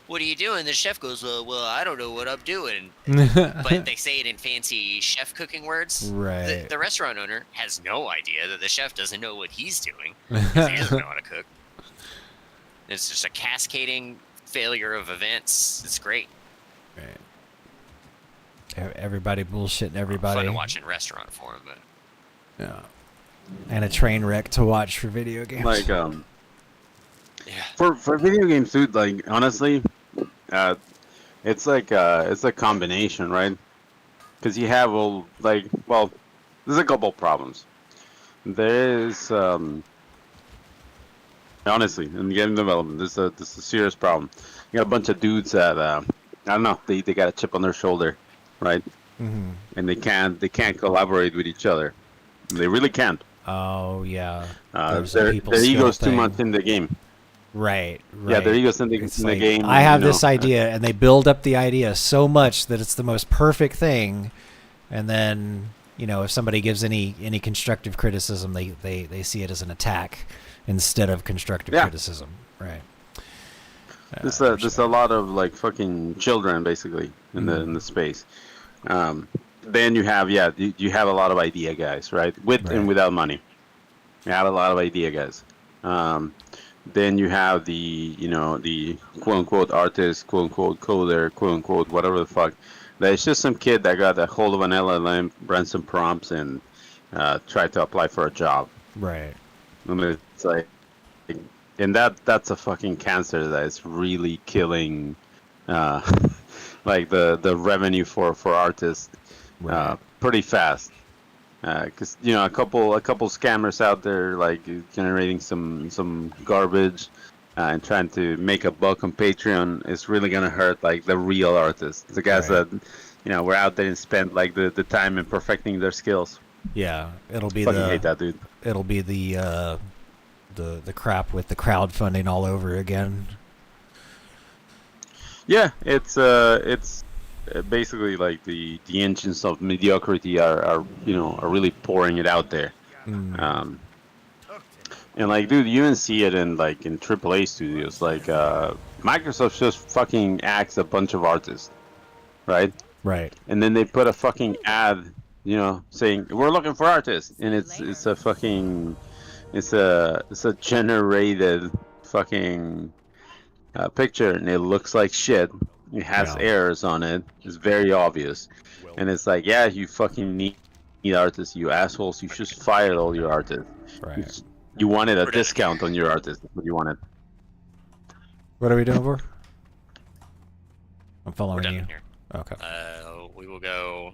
What are you doing?" The chef goes, "Well, I don't know what I'm doing." But they say it in fancy chef cooking words. Right. The restaurant owner has no idea that the chef doesn't know what he's doing, 'cause he doesn't know how to cook. It's just a cascading failure of events. It's great. Right. Everybody bullshitting everybody. Fun to watch in restaurant form, but Yeah. And a train wreck to watch for video games. Like yeah. for video games, dude. Like honestly, it's a combination, right? Because you have there's a couple problems. There's honestly in game development, this is a serious problem. You got a bunch of dudes that I don't know, they got a chip on their shoulder, right? Mm-hmm. And they can't collaborate with each other. They really can't. Oh yeah. Their ego's too much in the game. Right. Yeah, their ego's in the like, game. I have this idea, and they build up the idea so much that it's the most perfect thing, and then if somebody gives any constructive criticism, they see it as an attack instead of constructive criticism. Right. There's a lot of like fucking children basically in the space. Then you have you have a lot of idea guys, right? With and without money. You have a lot of idea guys. Then you have the, you know, the quote unquote artist, quote unquote coder, quote unquote whatever the fuck. That it's just some kid that got a hold of an LLM, ran some prompts, and tried to apply for a job. Right. And it's like, and that's a fucking cancer that is really killing, like the revenue for artists, Right. pretty fast. Because you know, a couple scammers out there like generating some garbage and trying to make a buck on Patreon is really gonna hurt like the real artists, the guys Right. that, you know, were out there and spent like the time in perfecting their skills. Yeah, it'll be Fucking hate that, dude. it'll be the crap with the crowdfunding all over again. Yeah, it's basically like the engines of mediocrity are you know, are really pouring it out there. Mm. And like, dude, you even see it in like in AAA studios. Like Microsoft just fucking axed a bunch of artists, right? Right. And then they put a fucking ad, you know, saying we're looking for artists, and it's a fucking it's a generated fucking picture, and it looks like shit. It has Yeah. errors on it. It's very obvious, and it's like, yeah, you fucking need artists, you assholes. You just fired all your artists. Right. You wanted a We're done. discount on your artist. That's what you wanted. What are we doing for? I'm We're following done you. in here. Okay. We will go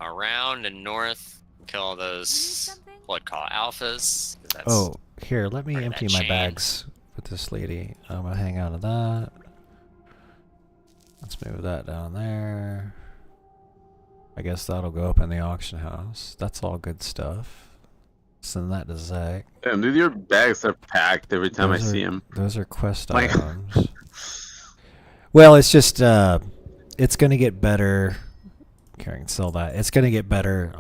around and north, kill all those blood call alphas. 'Cause that's Oh, here, let me part of empty that my chain. bags with this lady. I'm gonna hang out of that. Let's move that down there. I guess that'll go up in the auction house. That's all good stuff. Send that to Zach. Damn, dude, your bags are packed every time I Those see are- them. Those are quest Like- items. Well, it's just it's gonna get better. Okay, I can sell that. It's gonna get better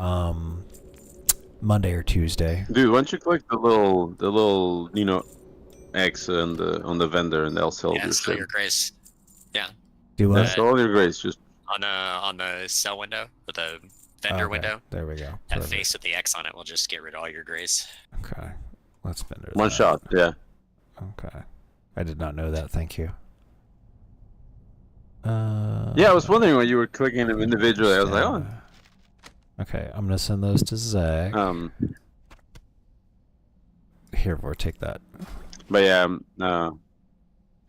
Monday or Tuesday. Dude, why don't you click the little you know, X on the vendor, and they'll sell Yeah, your sell shit. your grace. Yeah, Do what? That's all your grace. Just on the cell window with the vendor Okay, window. There we go. That Perfect. face with the X on it will just get rid of all your grace. Okay. Let's vendor one that. shot. Yeah. Okay. I did not know that. Thank you. Yeah, I was wondering why you were clicking them individually. I was like, oh. Okay, I'm gonna send those to Zach. Here, we'll take that. But yeah,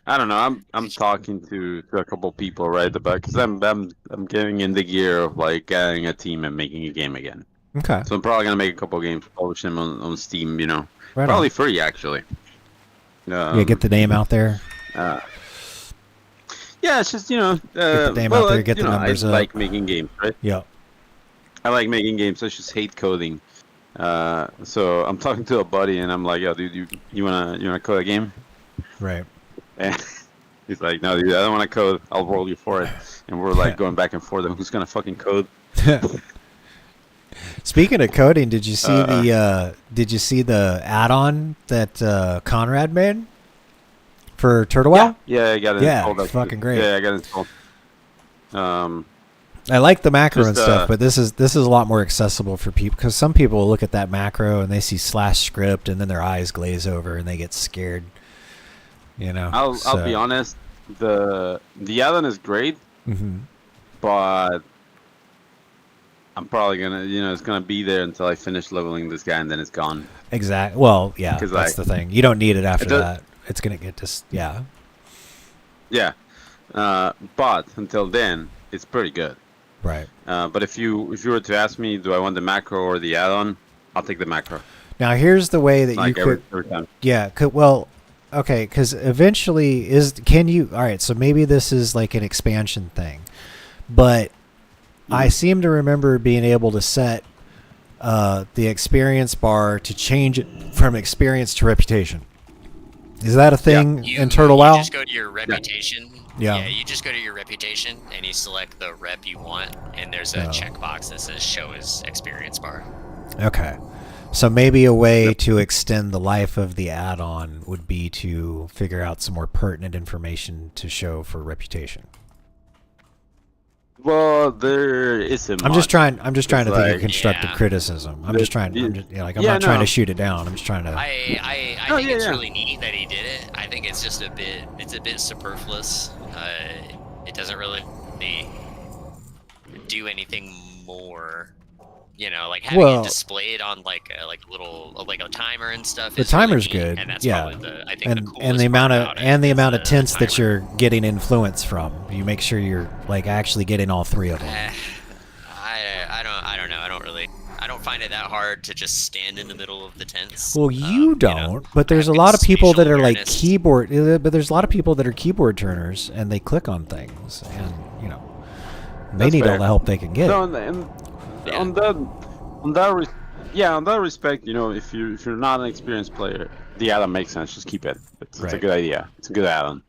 I don't know. I'm talking to a couple people right about, because I'm getting in the gear of like getting a team and making a game again. Okay. So I'm probably gonna make a couple games, publish them on Steam. You know, Right probably on. free actually. Yeah, get the name out there. Yeah, it's just, you know, the name out there, get the numbers I up. like making games, right? Yeah. I like making games. I just hate coding. So I'm talking to a buddy, and I'm like, "Yo, dude, you wanna code a game?" Right. And he's like, "No, dude, I don't want to code. I'll roll you for it." And we're like going back and forth on who's gonna fucking code. Speaking of coding, did you see the add-on that Conrad made for Turtle Wow? Yeah, I got it Yeah, installed. actually. fucking great. Yeah, I got it installed. I like the macro Just, and stuff, but this is a lot more accessible for people, because some people will look at that macro and they see /script and then their eyes glaze over and they get scared. You know. I'll be honest. The add-on is great, Mm-hmm. but I'm probably gonna, you know, it's gonna be there until I finish leveling this guy, and then it's gone. Exactly. Well, yeah, 'Cause that's the thing. You don't need it after does- that. It's gonna get just yeah. Yeah, but until then, it's pretty good. Right. But if you were to ask me, do I want the macro or the add-on? I'll take the macro. Now here's the way that Like you could. every time. Yeah. Well, okay, because eventually can you? All right. So maybe this is like an expansion thing, but I seem to remember being able to set the experience bar to change it from experience to reputation. Is that a thing in Turtle you WoW? just go to your reputation. Yeah. You just go to your reputation and you select the rep you want, and there's a Oh. checkbox that says show as experience bar. Okay. So maybe a way to extend the life of the add-on would be to figure out some more pertinent information to show for reputation. Well, there isn't. I'm just much. trying. I'm just trying to think of like- constructive Yeah. criticism. I'm The- just trying. the- I'm just, like I'm yeah, not trying to no. shoot it down. I'm just trying to. I Oh, think yeah, it's yeah. really neat that he did it. I think it's just a bit superfluous. It doesn't really do anything more. You know, like having Well- it displayed on like a little like a timer and stuff. The is really timer's neat, good, and that's yeah. probably the I think the and coolest the amount part of about it and the is amount of the tints that timer. you're getting influence from. You make sure you're like actually getting all three of them. I don't know. I don't find it that hard to just stand in the middle of the tents. Well, you don't, know, but there's a have lot of people spatial that are like awareness. keyboard. But there's a lot of people that are keyboard turners, and they click on things, and they That's need all fair. the help they can get. No, and Yeah. on that respect, if you're not an experienced player, the add-on makes sense. Just keep it. It's a Right. good idea. It's a good add-on.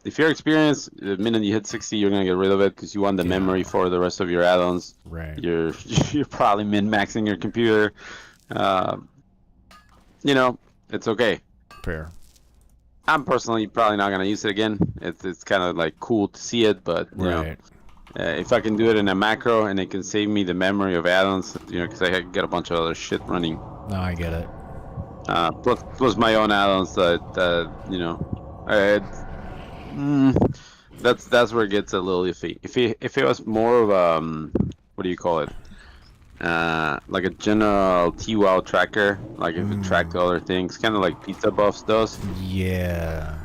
If you're experienced, the minute you hit 60, you're gonna get rid of it because you want the memory for the rest of your add-ons. Right. You're probably min-maxing your computer. It's okay. Fair. I'm personally probably not gonna use it again. It's kind of like cool to see it, but Right. if I can do it in a macro and it can save me the memory of add-ons, because I can get a bunch of other shit running. No, I get it. Plus my own add-ons that's where it gets a little iffy. If it was more of what do you call it? Like a general TWOW tracker, like if it tracked other things, kind of like Pizza Buffs does. Yeah.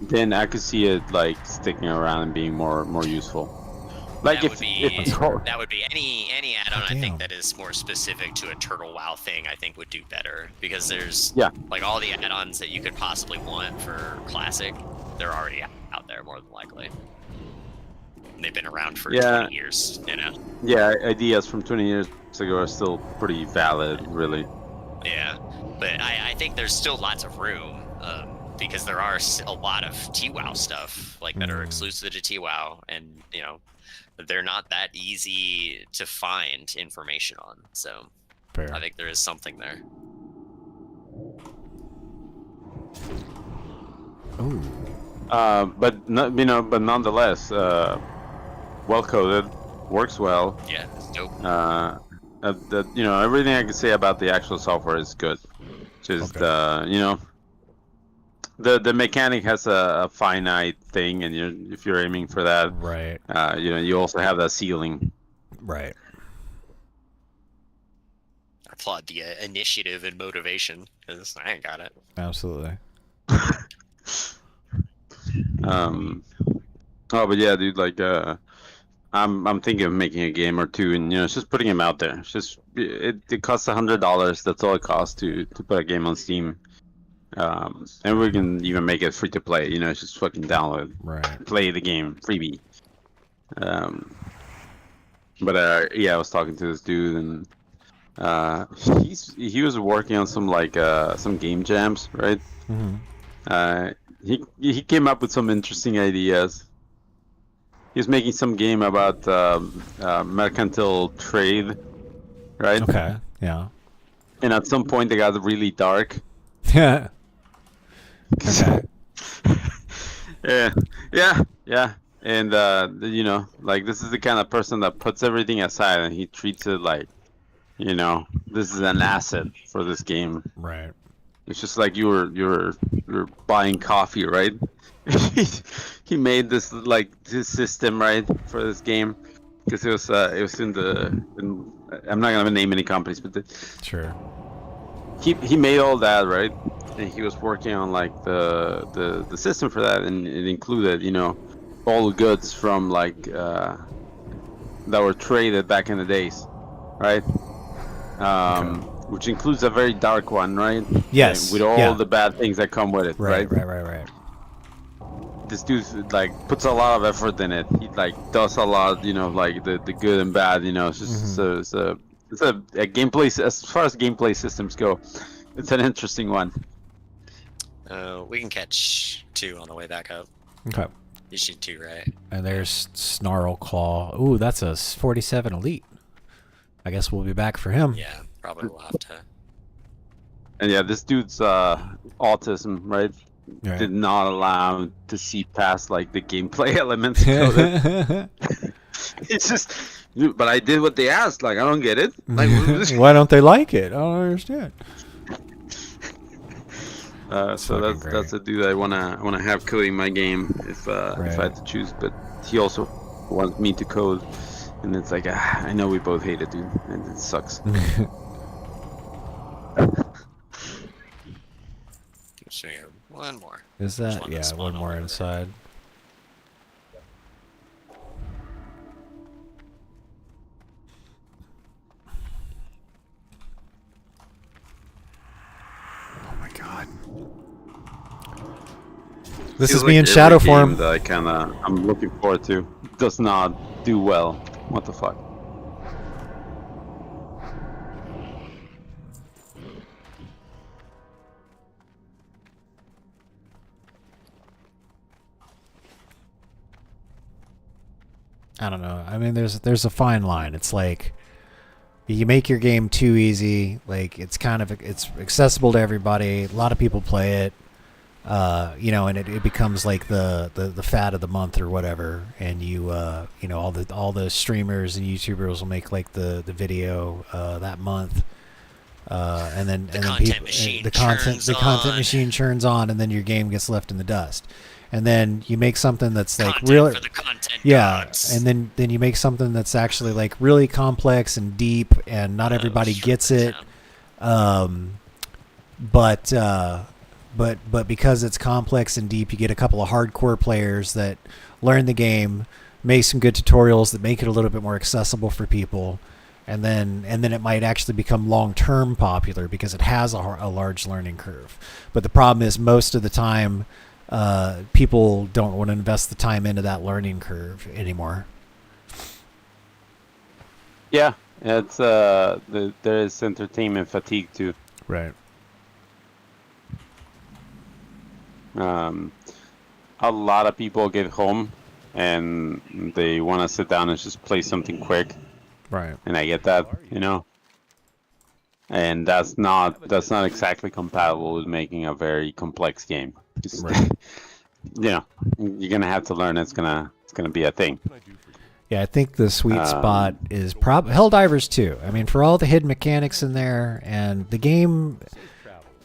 Then I could see it like sticking around and being more useful. Like that if would be any add-on I Damn. think that is more specific to a Turtle WoW thing. I think would do better because there's Yeah. like all the add-ons that you could possibly want for Classic. They're already out there more than likely. And they've been around for 20 years. Yeah, ideas from 20 years ago are still pretty valid, really. Yeah, but I think there's still lots of room because there are a lot of TWoW stuff like that are exclusive to TWoW, and they're not that easy to find information on. So Fair. I think there is something there. Ooh. But nonetheless, well coded, works well. Yeah, it's dope. Everything I can say about the actual software is good. Just the mechanic has a finite thing, and if you're aiming for that, Right. you also have that ceiling. Right. I applaud the initiative and motivation because I ain't got it. Absolutely. But yeah, dude, like I'm thinking of making a game or two, and it's just putting them out there. It's just it costs $100. That's all it costs to put a game on Steam. And we can even make it free to play. It's just fucking download, Right. play the game, freebie. I was talking to this dude, and he was working on some game jams, right? Mm-hmm. He came up with some interesting ideas. He was making some game about mercantile trade, right? Okay. Yeah. And at some point, they got really dark. Yeah. Okay. Yeah. And this is the kind of person that puts everything aside and he treats it like, this is an asset for this game. Right. It's just like you're buying coffee, right? He made this system, right, for this game because it was in I'm not gonna name any companies, but Sure. he made all that, right? And he was working on the system for that, and it included all the goods from that were traded back in the days, right? Which includes a very dark one, right? Yes. With all yeah. the bad things that come with it, right? Right. This dude puts a lot of effort in it. He does a lot, the good and bad. It's just it's a gameplay, as far as gameplay systems go. It's an interesting one. We can catch 2 on the way back up. Okay. You should 2, right? And there's Snarl Claw. Ooh, that's a 47 Elite. I guess we'll be back for him. Yeah, probably will have to. And yeah, this dude's autism, right? Right. did not allow him to see past like the gameplay elements. Of it. It's just, but I did what they asked. Like I don't get it. Like Why don't they like it? I don't understand. so fucking that's a dude I wanna have coding my game if I had to choose. But he also wants me to code, and it's like I know we both hate it, dude, and it sucks. So here, one more. Is There's that one yeah? that's One spawned more over there. inside. Oh my god. This Feels is me like in shadow every game form. that I'm looking forward to does not do well. What the fuck? I don't know. I mean, there's a fine line. It's like you make your game too easy. Like it's accessible to everybody. A lot of people play it. You know, and it becomes like the fad of the month or whatever. And you know, all the streamers and YouTubers will make like the video that month. And then content machine the content on. machine churns on, and then your game gets left in the dust. And then you make something that's like Content really for the content yeah, gods. and then you make something that's actually like really complex and deep, and not everybody gets it. But because it's complex and deep, you get a couple of hardcore players that learn the game, make some good tutorials that make it a little bit more accessible for people, and then it might actually become long-term popular because it has a large learning curve. But the problem is most of the time, people don't want to invest the time into that learning curve anymore. Yeah, it's there is entertainment fatigue too. Right. A lot of people get home and they want to sit down and just play something quick. Right. And I get that, you know. And that's not exactly compatible with making a very complex game. Right. You know, you're gonna have to learn. It's gonna be a thing. Yeah, I think the sweet spot is Helldivers 2. I mean, for all the hidden mechanics in there, and the game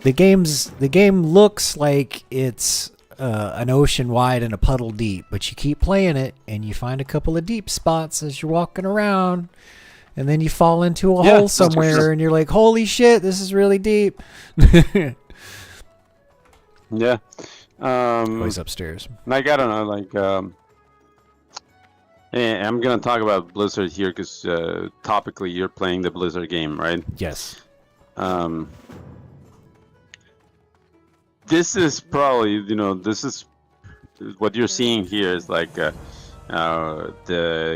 looks like it's an ocean wide and a puddle deep, but you keep playing it and you find a couple of deep spots as you're walking around, and then you fall into a hole somewhere and you're like, holy shit, this is really deep. Yeah. Always upstairs. Like I don't know, like I'm gonna talk about Blizzard here because topically you're playing the Blizzard game, right? Yes. This is probably, you know, this is what you're seeing here is like the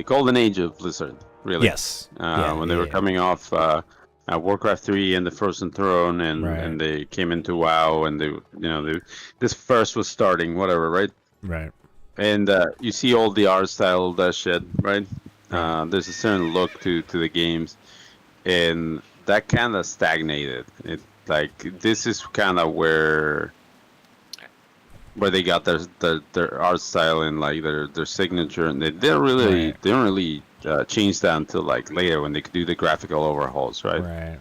golden age of Blizzard, really. Yes. When they were coming off Warcraft 3 and the Frozen Throne, and they came into WoW, and this first was starting, whatever, right? Right. And you see all the art style, that shit, right? There's a certain look to the games, and that kind of stagnated. It like this is kind of where they got their art style and like their signature, and they don't really change that until like later when they could do the graphical overhauls, right? Right.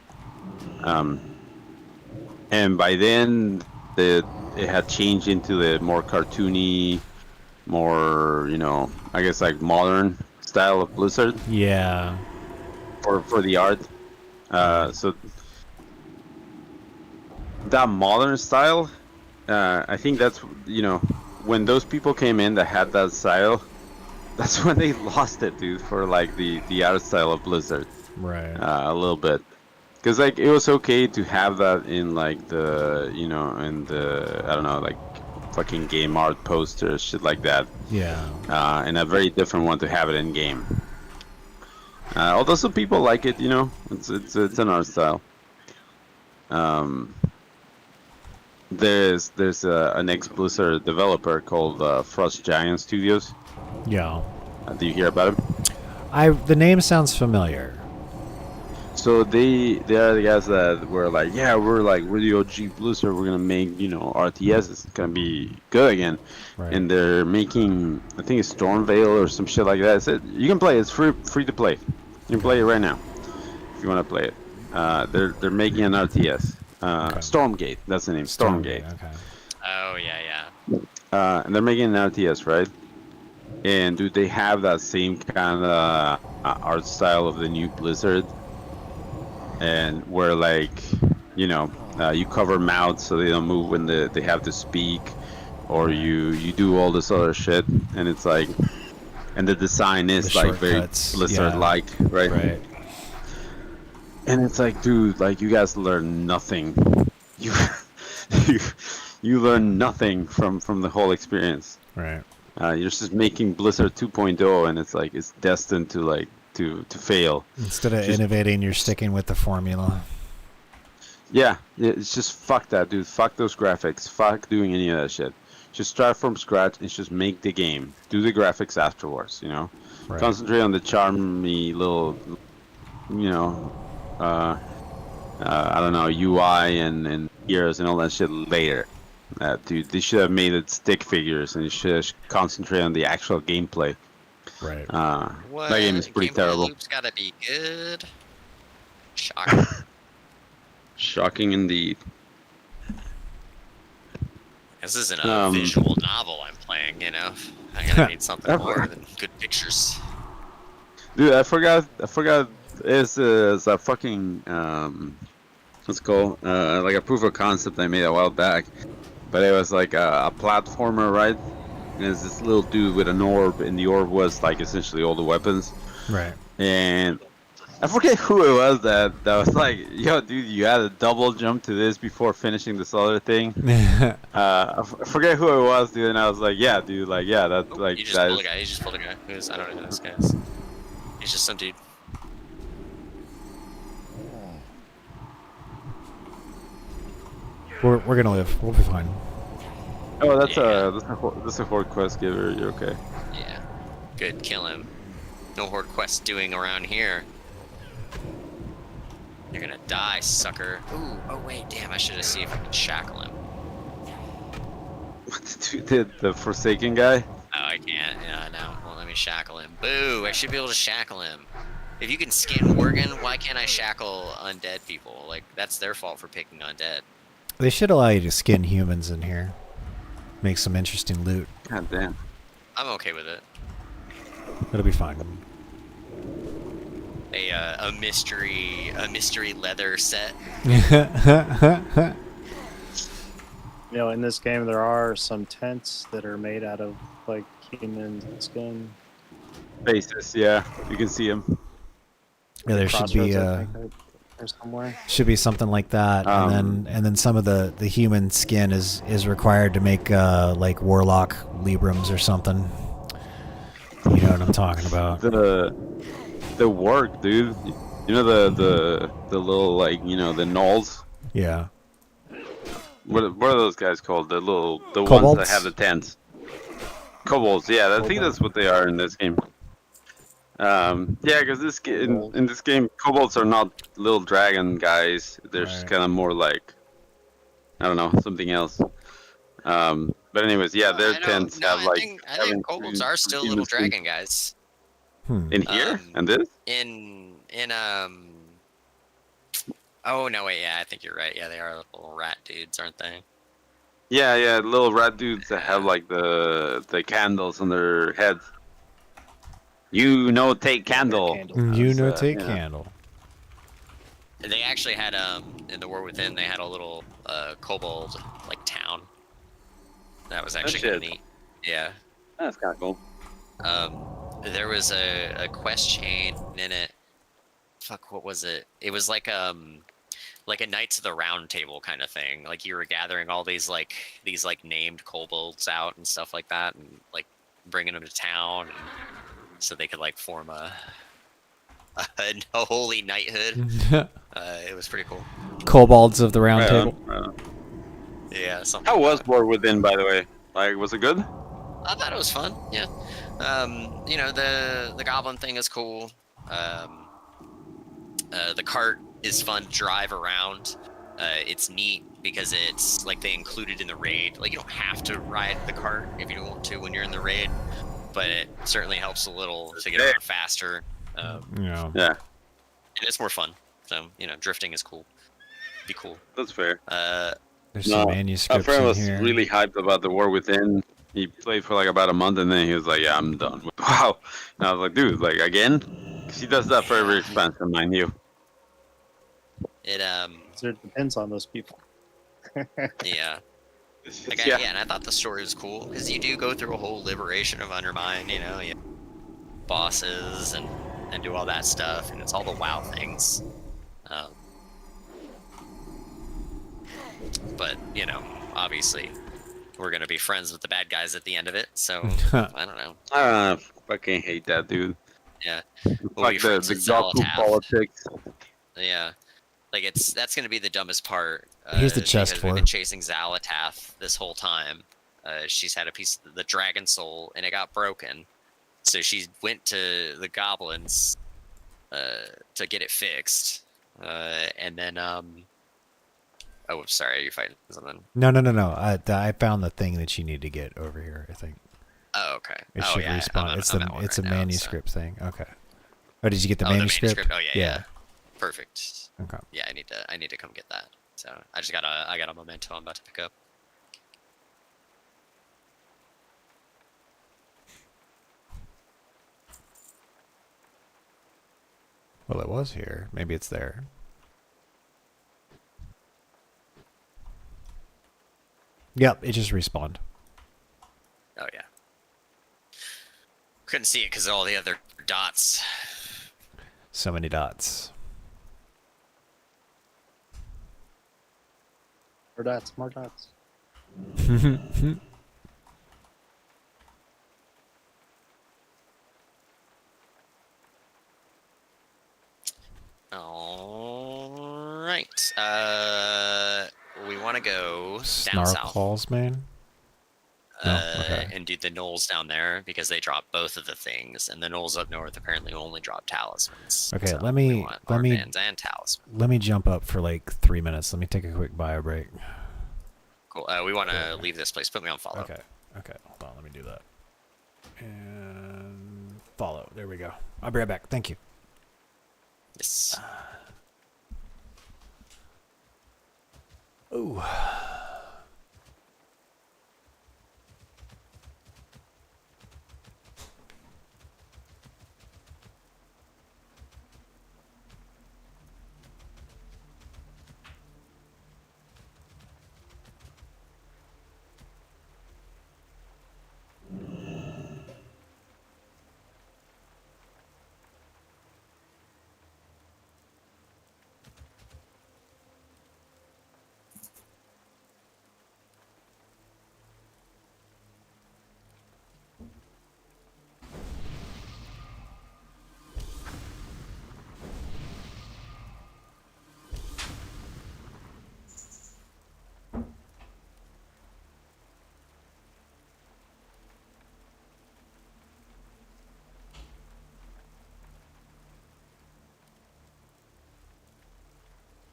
And by then it had changed into the more cartoony, more, you know, I guess like modern style of Blizzard. Yeah. For the art. So that modern style, I think that's, you know, when those people came in that had that style, that's when they lost it, dude, for like the art style of Blizzard. Right. A little bit. Because like it was okay to have that in like the, you know, in the, I don't know, like fucking game art posters, shit like that. Yeah. And a very different one to have it in game. Although some people like it, you know, it's an art style. There's an ex-Blizzard developer called Frost Giant Studios. Yeah. Do you hear about him? The name sounds familiar. So they are the guys that were like, yeah, we're the OG Blizzard. We're gonna make RTS. It's gonna be good again. Right. And they're making, I think it's Stormvale or some shit like that. You can play it. It's free to play. You can play it right now if you want to play it. They're making an RTS. Stormgate. That's the name. Stormgate. Okay. Oh yeah. And they're making an RTS, right? And do they have that same kind of art style of the new Blizzard? And where you cover mouths so they don't move when they have to speak, or you do all this other shit, and it's like, and the design is The like very shortcuts, Blizzard-like, right? Right. And it's like, dude, like you guys learn nothing. You you learn nothing from the whole experience. Right. You're just making Blizzard 2.0, and it's like it's destined to fail. Instead of innovating, you're sticking with the formula. Yeah, it's just fuck that, dude. Fuck those graphics. Fuck doing any of that shit. Just start from scratch and just make the game. Do the graphics afterwards, Right. Concentrate on the charmy little, I don't know, UI and heroes and all that shit later. Dude, they should have made it stick figures, and you should have concentrate on the actual gameplay. Right. What? That game is pretty Gameplay terrible. Loop's gotta be good. Shocking. Shocking indeed. This isn't a visual novel I'm playing, I'm gonna need something more than good pictures. Dude, I forgot. It's a fucking what's it called? Like a proof of concept I made a while back, but it was like a platformer, right? And it's this little dude with an orb, and the orb was like essentially all the weapons. Right. And I forget who it was that was like, yo, dude, you had a double jump to this before finishing this other thing. I forget who it was, dude, and I was like, yeah, dude, like, yeah, that's like You just that pulled is- a guy. He just pulled a guy. I don't know who this guy is. He's just some dude. We're gonna live. We'll be fine. Oh, that's Yeah. that's a horde quest giver. You're okay. Yeah. Good. Kill him. No horde quest doing around here. You're gonna die, sucker. Ooh. Oh wait. Damn. I should have seen if I could shackle him. What did you did? The Forsaken guy? Oh, I can't. Yeah, no. Well, let me shackle him. Boo! I should be able to shackle him. If you can skin Worgen, why can't I shackle undead people? Like, that's their fault for picking undead. They should allow you to skin humans in here. Make some interesting loot. God damn. I'm okay with it. It'll be fine. A mystery leather set. In this game there are some tents that are made out of like human skin. Faces, yeah. You can see him. Yeah, there should be Crossroads, I think, or somewhere. should be something like that, and then some of the human skin is required to make like warlock librams or something. You know what I'm talking about? The work, dude. You know the little like the gnolls. Yeah. What are those guys called? The ones Kobolds? that have the tents. Kobolds, yeah. I think that's what they are in this game. Yeah, because in this game, kobolds are not little dragon guys. They're just Right. kind of more like, I don't know, something else. But anyways, yeah, their tents have like. I think kobolds are still little dragon guys. In here Um, and this. Oh no, wait, yeah, I think you're right. Yeah, they are little rat dudes, aren't they? Yeah, little rat dudes that have like the candles on their heads. Take candle. You know, Yeah. take candle. And they actually had in the War Within, they had a little kobold like town. That was actually kind of shit. neat. Yeah. That's kind of cool. There was a quest chain in it. Fuck, what was it? It was like a Knights of the Round Table kind of thing. Like you were gathering all these named kobolds out and stuff like that, and like bringing them to town, and so they could like form a holy knighthood. It was pretty cool. Kobolds of the round Right table. on, right on. Yeah. Something How like was that. War Within, by the way? Like, was it good? I thought it was fun. Yeah. The goblin thing is cool. The cart is fun to drive around. It's neat because it's like they included in the raid. Like, you don't have to ride the cart if you don't want to when you're in the raid, but it certainly helps a little to get around faster. Yeah. Yeah, And it's more fun. So, drifting is cool. Be cool. that's fair. There's No, some my manuscripts friend in was here. really hyped about the War Within. He played for like about a month, and then he was like, "Yeah, I'm done." Wow. And I was like, "Dude, like again?" 'Cause he does that for every Yeah. expansion, mind you. It So it depends on those people. yeah. Like Yeah. and I thought the story was cool because you do go through a whole liberation of Undermine. You have bosses and do all that stuff, and it's all the WoW things. But obviously, we're gonna be friends with the bad guys at the end of it. So I don't know. I fucking hate that, dude. Yeah, we'll be Like friends the with Goku Zalatath. politics. Yeah, like that's gonna be the dumbest part. Here's the chest because we've for. been chasing Zalatath this whole time. She's had a piece of the dragon soul, and it got broken. So she went to the goblins to get it fixed, and then oh, sorry, you're fighting something. No. I found the thing that you need to get over here. I think Oh, okay. it Oh, should yeah, respawn. I'm It's at one it's a right now, so- manuscript thing. Okay. Oh, did you get the Oh, the manuscript? manuscript. Oh, yeah. Yeah. Perfect. Okay. Yeah, I need to come get that. So I got a memento I'm about to pick up. Well, it was here. Maybe it's there. Yep, it just respawned. Oh yeah. Couldn't see it because of all the other dots. So many dots. More dots, more dots. All right. We want to go down Snark south. calls, man. No? Okay. And do the gnolls down there because they drop both of the things, and the gnolls up north apparently only drop talismans. Okay, So let we me- want let me- armbands and talismans. Let me jump up for like 3 minutes. Let me take a quick bio break. Cool. We want to leave this place. Put me on follow. Okay. Okay. Hold on. Let me do that. And follow. There we go. I'll be right back. Thank you. Yes. Ooh.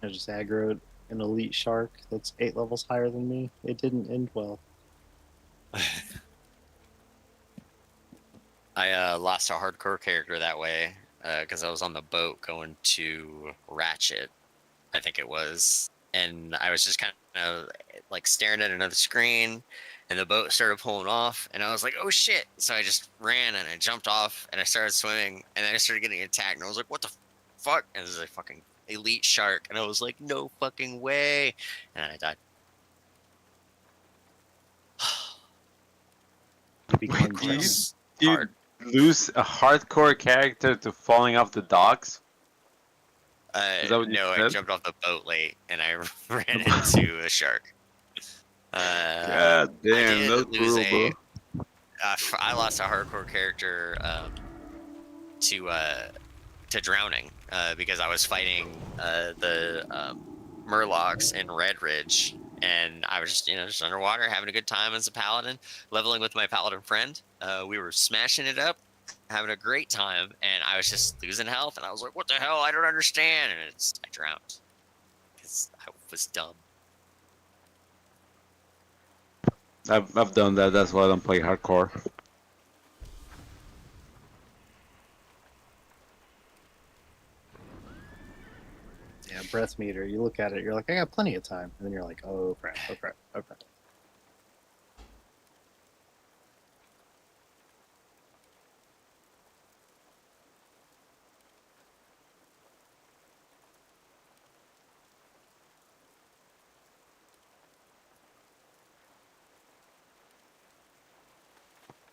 I just aggroed an elite shark that's 8 levels higher than me. It didn't end well. I lost a hardcore character that way because I was on the boat going to Ratchet, I think it was, and I was just kind of like staring at another screen, and the boat started pulling off, and I was like, "Oh shit!" So I just ran and I jumped off and I started swimming, and then I started getting attacked, and I was like, "What the fuck?" And this is a fucking elite shark, and I was like, "No fucking way!" And then I died. Became do you- just Do you Hard. lose a hardcore character to falling off the docks? Is that what you No, I said? jumped off the boat late and I ran into a shark. God damn, did that's lose brutal, bro. I lost a hardcore character to drowning because I was fighting the Murlocs in Red Ridge, and I was just underwater having a good time as a paladin, leveling with my paladin friend. We were smashing it up, having a great time, and I was just losing health, and I was like, "What the hell? I don't understand." And I drowned because I was dumb. I've done that. That's why I don't play hardcore. Yeah, breath meter. You look at it, you're like, I got plenty of time, and then you're like, oh crap, oh crap, oh crap.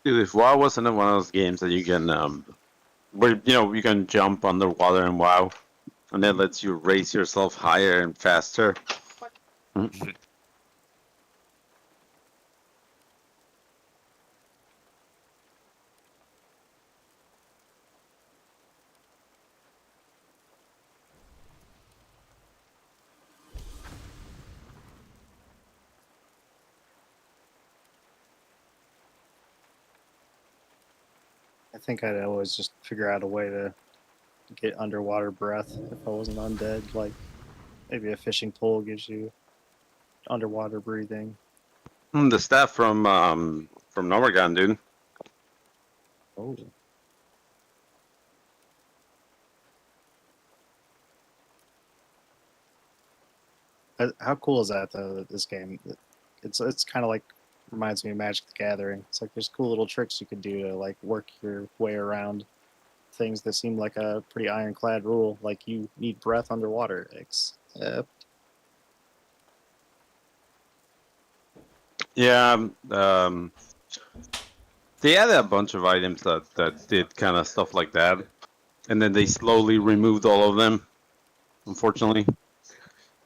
Dude, if WoW wasn't one of those games that you can, where you can jump underwater in WoW, and that lets you raise yourself higher and faster. I think I'd always just figure out a way to get underwater breath if I wasn't undead. Like maybe a fishing pole gives you underwater breathing. The staff from Nomergan, dude. Oh. How cool is that though? That this game, it's kind of like reminds me of Magic the Gathering. It's like there's cool little tricks you could do to like work your way around things that seem like a pretty ironclad rule. Like you need breath underwater. Except Yeah, they added a bunch of items that did kind of stuff like that, and then they slowly removed all of them, unfortunately.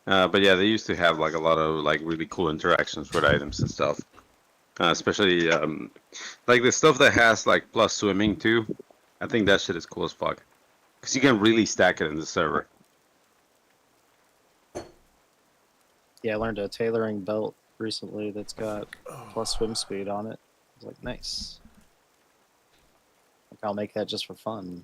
But yeah, they used to have like a lot of like really cool interactions with items and stuff, especially like the stuff that has like plus swimming too. I think that shit is cool as fuck, because you can really stack it in the server. yeah, I learned a tailoring belt recently that's got plus swim speed on it. I was like, nice. Like I'll make that just for fun.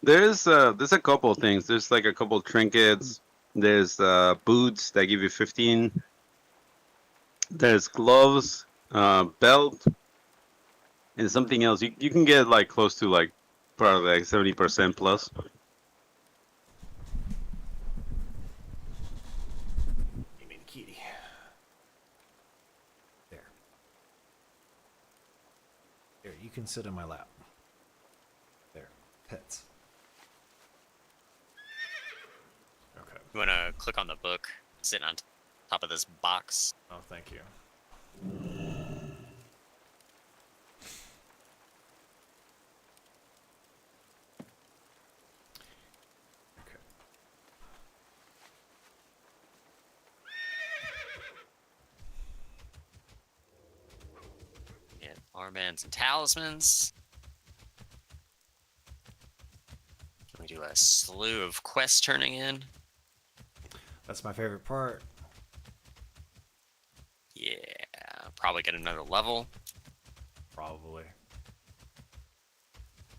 There's a couple of things. There's like a couple of trinkets. There's boots that give you 15. There's gloves, belt, and something else. You can get like close to like probably like 70% plus. Give me the kitty. There. There, you can sit in my lap. There, pets. Okay. You want to click on the book sitting on top of this box? Oh, thank you. Okay. Yeah, armbands and talismans. Can we do a slew of quests turning in? That's my favorite part. Yeah, probably get another level. Probably.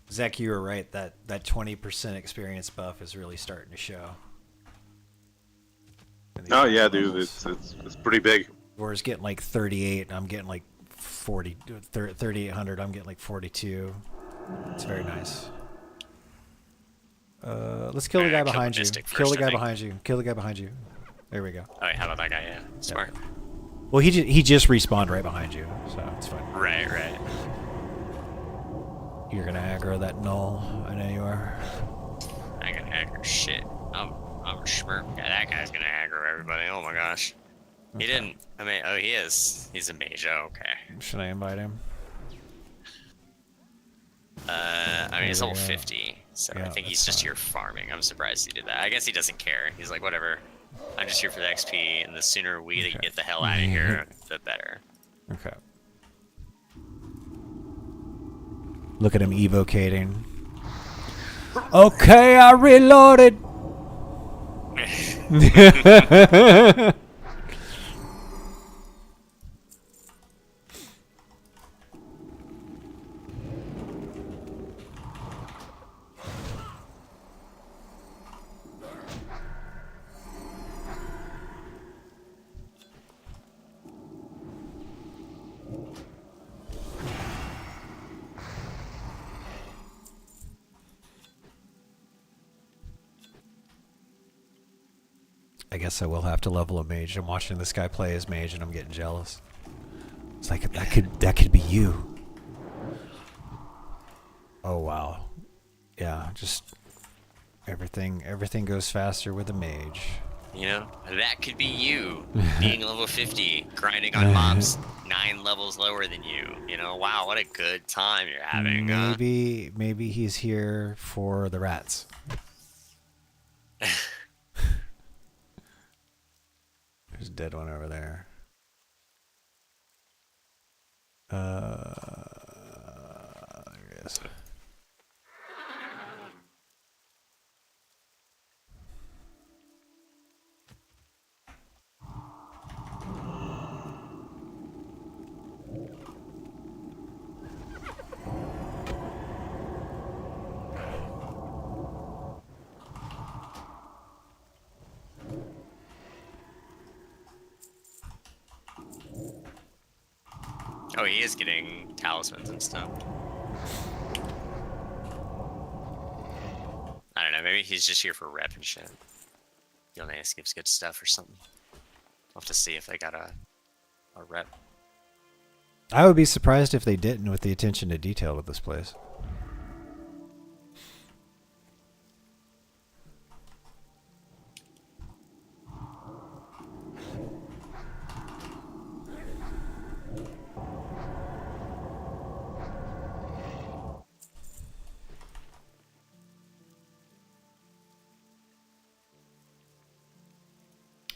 Zach, you were right. That 20% experience buff is really starting to show. in these Oh yeah, levels. dude, it's pretty big. War's getting like 38. I'm getting like 40, 3,800. I'm getting like 42. It's very nice. Let's kill the guy Kill the behind you. Mystic Kill the first, I guy think. behind you. Kill the guy behind you. There we go. Oh, wait, how about that guy? Yeah, smart. Well, he just respawned right behind you, so it's fine. Right, right. You're gonna aggro that null. I know you are. I can aggro shit. I'm a schmirk. Yeah, that guy's gonna aggro everybody. Oh my gosh. He Okay. didn't. I mean, oh, he is. He's a mage. Oh, okay. Should I invite him? I mean, he's There level we go. 50, so Yeah, I think he's that's just fine. here farming. I'm surprised he did that. I guess he doesn't care. He's like, whatever. I'm just here for the XP, and the sooner we Okay. get the hell out of here, the better. Okay. Look at him evocating. Okay, I reloaded. I guess I will have to level a mage. I'm watching this guy play as mage and I'm getting jealous. It's like that could be you. Oh wow. Yeah, just everything goes faster with a mage. You know, that could be you being level 50, grinding on mobs 9 levels lower than you. You know, wow, what a good time you're having. Maybe he's here for the rats. There's a dead one over there. There he is. Oh, he is getting talismans and stuff. I don't know, maybe he's just here for rep and shit. Gilneas gives good stuff or something. I'll have to see if they got a rep. I would be surprised if they didn't with the attention to detail of this place.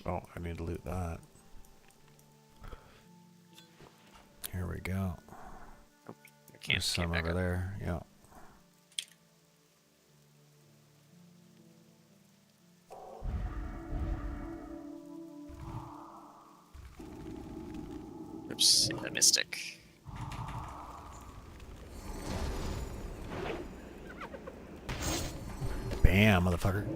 Oh, I need to loot that. Here we go. I can't There's some back over up. there. Yeah. Oops, the mystic. Bam, motherfucker.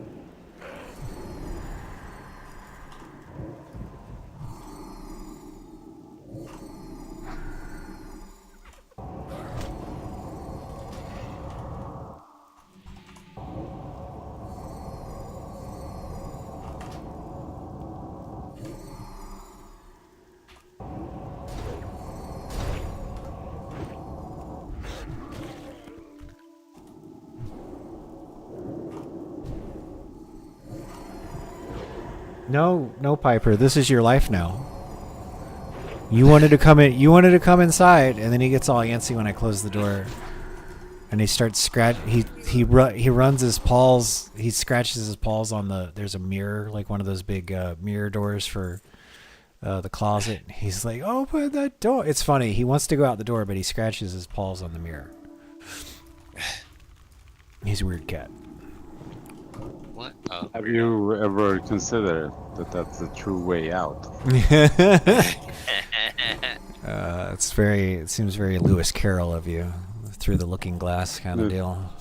No, Piper. This is your life now. You wanted to come in. You wanted to come inside, and then he gets all antsy when I close the door, and he starts scratch. He runs his paws. He scratches his paws on the. There's a mirror, like one of those big mirror doors for the closet. He's like, "Open that door." It's funny. He wants to go out the door, but he scratches his paws on the mirror. He's a weird cat. What? Oh. Have you ever considered that that's the true way out? It seems very Lewis Carroll of you, through the looking glass kind of deal.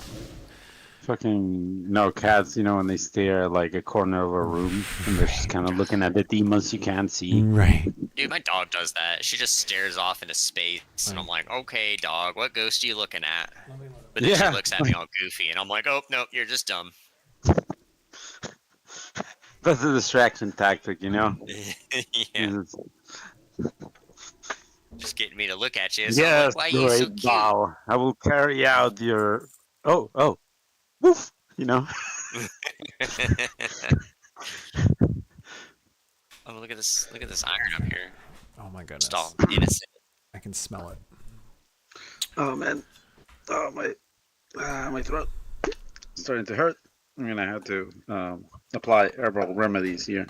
Fucking no cats, you know, when they stare at like a corner of a room and they're just kind of looking at the demons you can't see. Right. Dude, my dog does that. She just stares off into space, and I'm like, okay, dog, what ghost are you looking at? But then Yeah. she looks at me all goofy, and I'm like, oh, no, you're just dumb. That's a distraction tactic, you know? Yeah, It's- just getting me to look at you. So Yes, I'm like, why are you so great cute? bow. I will carry out your... Oh, woof, you know? Oh, look at this iron up here. Oh my goodness. Just all innocent. I can smell it. Oh, man. Oh, my throat. It's starting to hurt. I'm gonna have to apply herbal remedies here.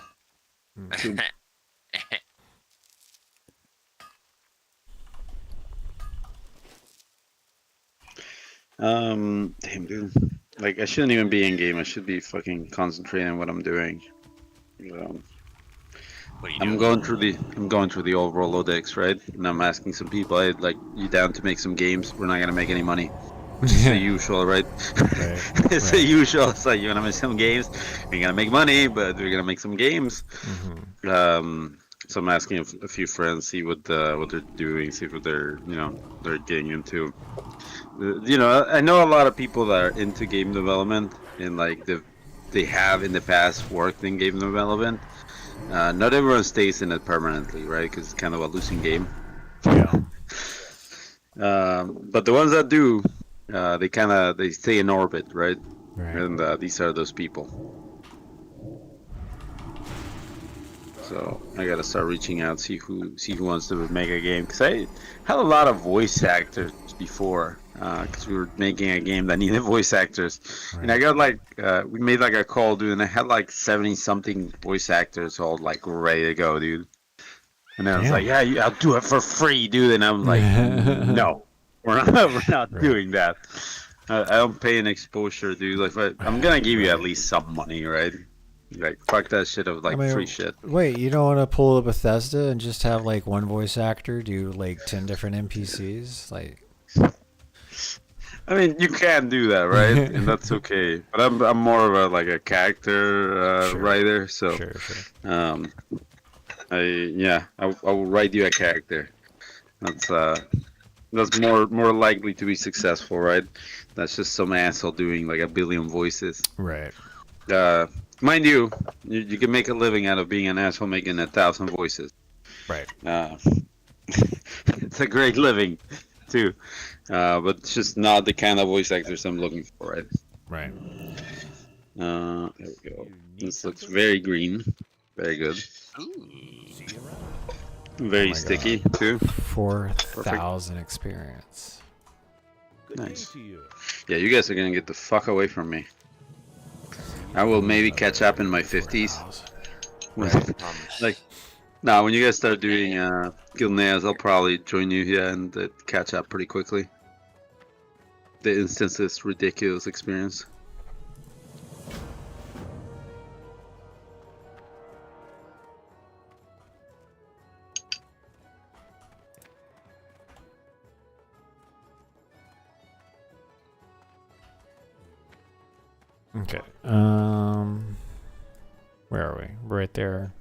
Damn, dude. Like, I shouldn't even be in game. I should be fucking concentrating on what I'm doing. What are you I'm doing? going through the old Rolodex, right? And I'm asking some people, hey, like, you down to make some games? We're not gonna make any money. It's the usual, right? Right, It's the usual. It's like, you wanna make some games? We're gonna make money, but we're gonna make some games. So I'm asking a few friends, see what they're doing, see what they're getting into. I know a lot of people that are into game development in like the they have in the past worked in game development. Not everyone stays in it permanently, right? Because it's kind of a losing game. Yeah. But the ones that do, they stay in orbit, right? Right. And these are those people. So I gotta start reaching out, see who wants to make a game. Cause I had a lot of voice actors before, cause we were making a game that needed voice actors, and I got like we made like a call, dude, and I had like 70 something voice actors all like ready to go, dude. And I was like, yeah, I'll do it for free, dude. And I'm like, no, we're not doing that. I don't pay an exposure, dude. Like, I'm gonna give you at least some money, right? Like, fuck that shit of like free shit. Wait, you don't want to pull a Bethesda and just have like one voice actor do like 10 different NPCs? Like, I mean, you can do that, right? And that's okay. But I'm more of a character writer, so sure. I will write you a character. That's more likely to be successful, right? That's just some asshole doing like a billion voices. Right. Mind you, you can make a living out of being an asshole making 1,000 voices. Right. It's a great living, too. But it's just not the kind of voice actors I'm looking for, right? Right. There we go. This looks very green. Very good. Very sticky, too. 4,000 experience. Nice. Yeah, you guys are gonna get the fuck away from me. I will maybe catch up in my 50s. Like, when you guys start doing Gilneas, I'll probably join you here and catch up pretty quickly. The instance is ridiculous experience. Okay. Where are we? Right there.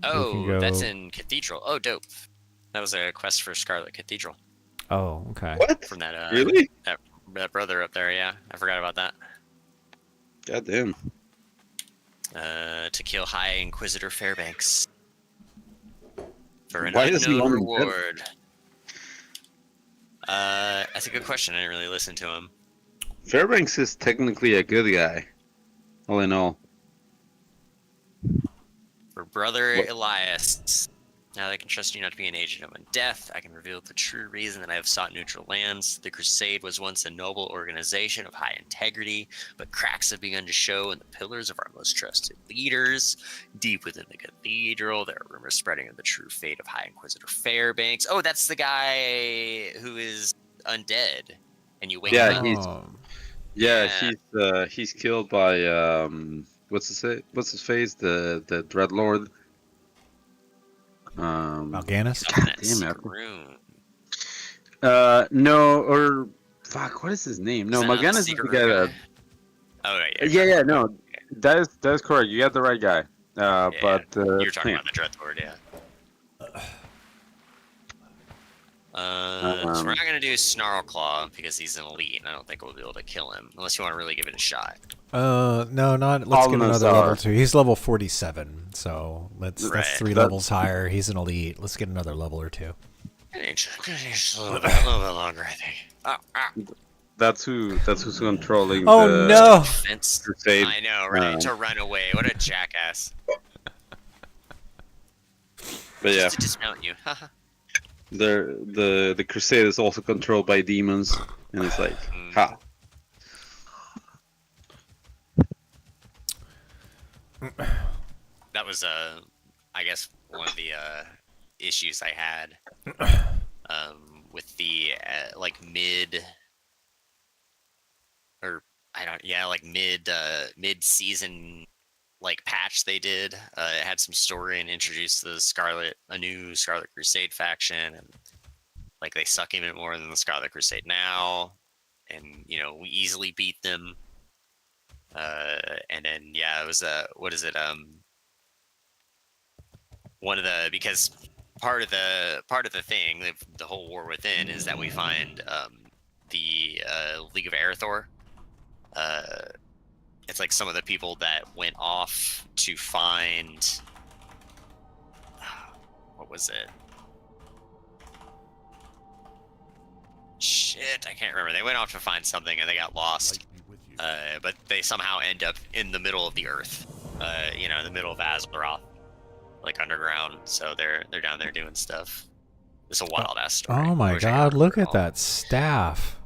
Oh, that's in Cathedral. Oh, dope. That was a quest for Scarlet Cathedral. Oh, okay. What? From that really? That brother up there, yeah. I forgot about that. Goddamn. To kill High Inquisitor Fairbanks. For an Why does he unknown want him dead? reward. That's a good question. I didn't really listen to him. Fairbanks is technically a good guy, all in all. For Brother What? Elias. Now that I can trust you not to be an agent of undeath, I can reveal the true reason that I have sought neutral lands. The Crusade was once a noble organization of high integrity, but cracks have begun to show in the pillars of our most trusted leaders. Deep within the cathedral, there are rumors spreading of the true fate of High Inquisitor Fairbanks. Oh, that's the guy who is undead, and you wake him up. He's killed by what's his face? The Dreadlord. Mal'Ganis? No, or fuck, what is his name? No, Mal'Ganis is the guy that. Oh right, Yeah, no, that is correct. You got the right guy. But you're talking about the Dreadlord, yeah. So we're not gonna do Snarlclaw because he's an elite, and I don't think we'll be able to kill him unless you want to really give it a shot. No, not. Let's get another level 2. He's level 47, so that's 3 levels higher. He's an elite. Let's get another level or 2. A little bit longer, I think. That's who's controlling. Oh no! Crusade. I know, right? To run away. What a jackass! But yeah, just to dismount you. the Crusade is also controlled by demons, and it's like, ha. That was I guess one of the issues I had with the mid season patch they did. It had some story and introduced a new Scarlet Crusade faction, and they suck even more than the Scarlet Crusade now, and we easily beat them. And then it was one of the, because part of the thing, the whole war within, is that we find the League of Aerithor, it's like some of the people that went off to find what was it? Shit, I can't remember. They went off to find something and they got lost. Light be with you. But they somehow end up in the middle of the earth. In the middle of Azeroth, like underground. So they're down there doing stuff. It's a wild ass story. Oh I my wish I god, could look remember at all. that staff.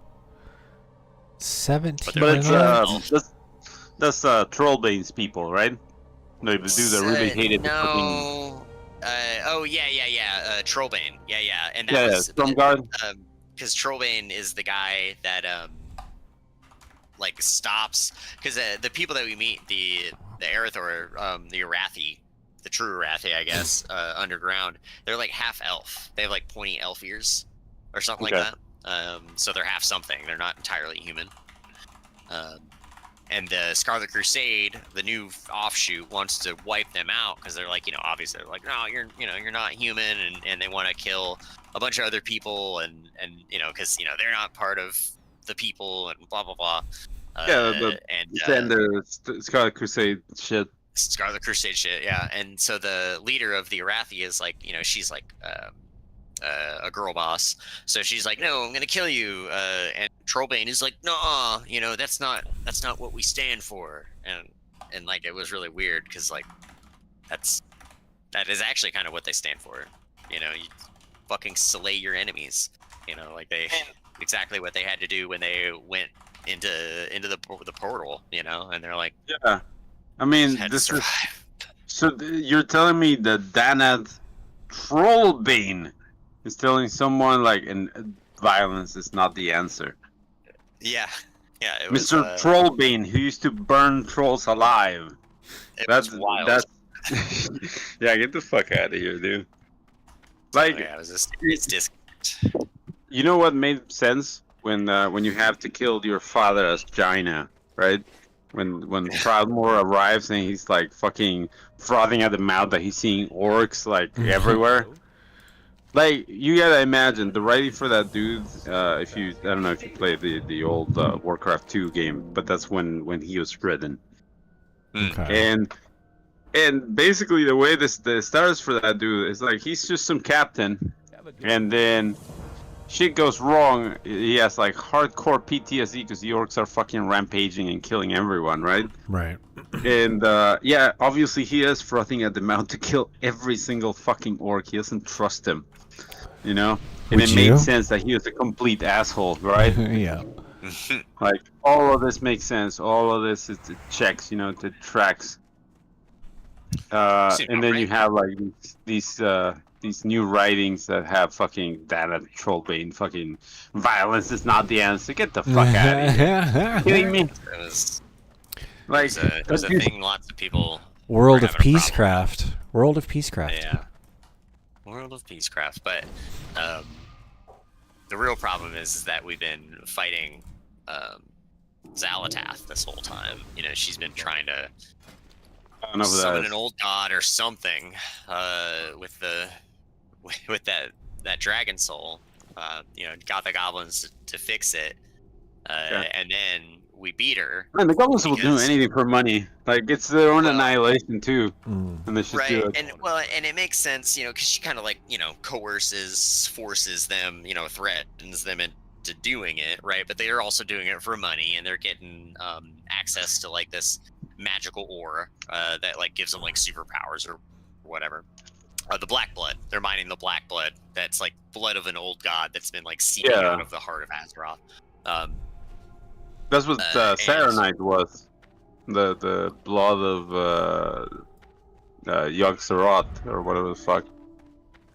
17 But it's, minutes? That's Trollbane's people, right? No, the dude that really hated the fucking. No. Trollbane. Yeah. And that Yeah, was Stormguard. because Trollbane is the guy that like stops because the people that we meet, the Arathor, the Arathi, the true Arathi, I guess, underground, they're like half elf. They have like pointy elf ears or something Okay. like that. So they're half something. They're not entirely human. And the Scarlet Crusade, the new offshoot, wants to wipe them out because they're like, obviously they're like, no, you're not human, and they want to kill a bunch of other people, and because they're not part of the people, and blah blah blah. Standard Scarlet Crusade shit. Scarlet Crusade shit, yeah. And so the leader of the Arathi is like, she's like a girl boss. So she's like, no, I'm gonna kill you. And Trollbane is like, no, that's not what we stand for. And like it was really weird because like that is actually kind of what they stand for. You fucking slay your enemies. Like they exactly what they had to do when they went into the portal. And they're like, Yeah, I mean, had to this is. survive. So you're telling me that Danad Trollbane is telling someone like, violence is not the answer. Yeah. It was, Mr. Trollbane, who used to burn trolls alive. it That's was wild. That's. Yeah, get the fuck out of here, dude. Like, It was a serious disconnect. you know what made sense when you have to kill your father as Jaina, right? When Proudmoore arrives and he's like fucking frothing at the mouth that he's seeing orcs like everywhere. Like, you gotta imagine the writing for that dude. I don't know if you played the old Warcraft 2 game, but that's when he was written. Okay. And basically the way the stars for that dude is like he's just some captain, and then shit goes wrong. He has like hardcore PTSD because the orcs are fucking rampaging and killing everyone, right? Right. And yeah, obviously he is frothing at the mouth to kill every single fucking orc. He doesn't trust him, And Would it made you? sense that he was a complete asshole, right? Yeah. Like, all of this makes sense. All of this it checks, it tracks. And then you have like these new writings that have fucking data Trollbane, fucking violence is not the answer. Get the fuck out of here. Kidding me? It was Like, it was a thing lots of people World were of having a problem Peacecraft. World of Peacecraft. Yeah. World of Peacecraft. But the real problem is that we've been fighting Xalatath this whole time. She's been trying to I don't know who that summon is. an old god or something with that dragon soul. Got the goblins to fix it. And then we beat her. Man, the goblins will do because- anything for money. Like, it's their own Well, annihilation too, Mm. and they should Right, do it. and it makes sense, because she kind of like, forces them, threatens them into doing it, right? But they are also doing it for money, and they're getting access to like this magical ore that like gives them like superpowers or whatever. The black blood. They're mining the black blood. That's like blood of an old god that's been like seeping Yeah. out of the heart of Azeroth. That's what and- Saronite was. The blood of Yogg-Saroth, or whatever the fuck,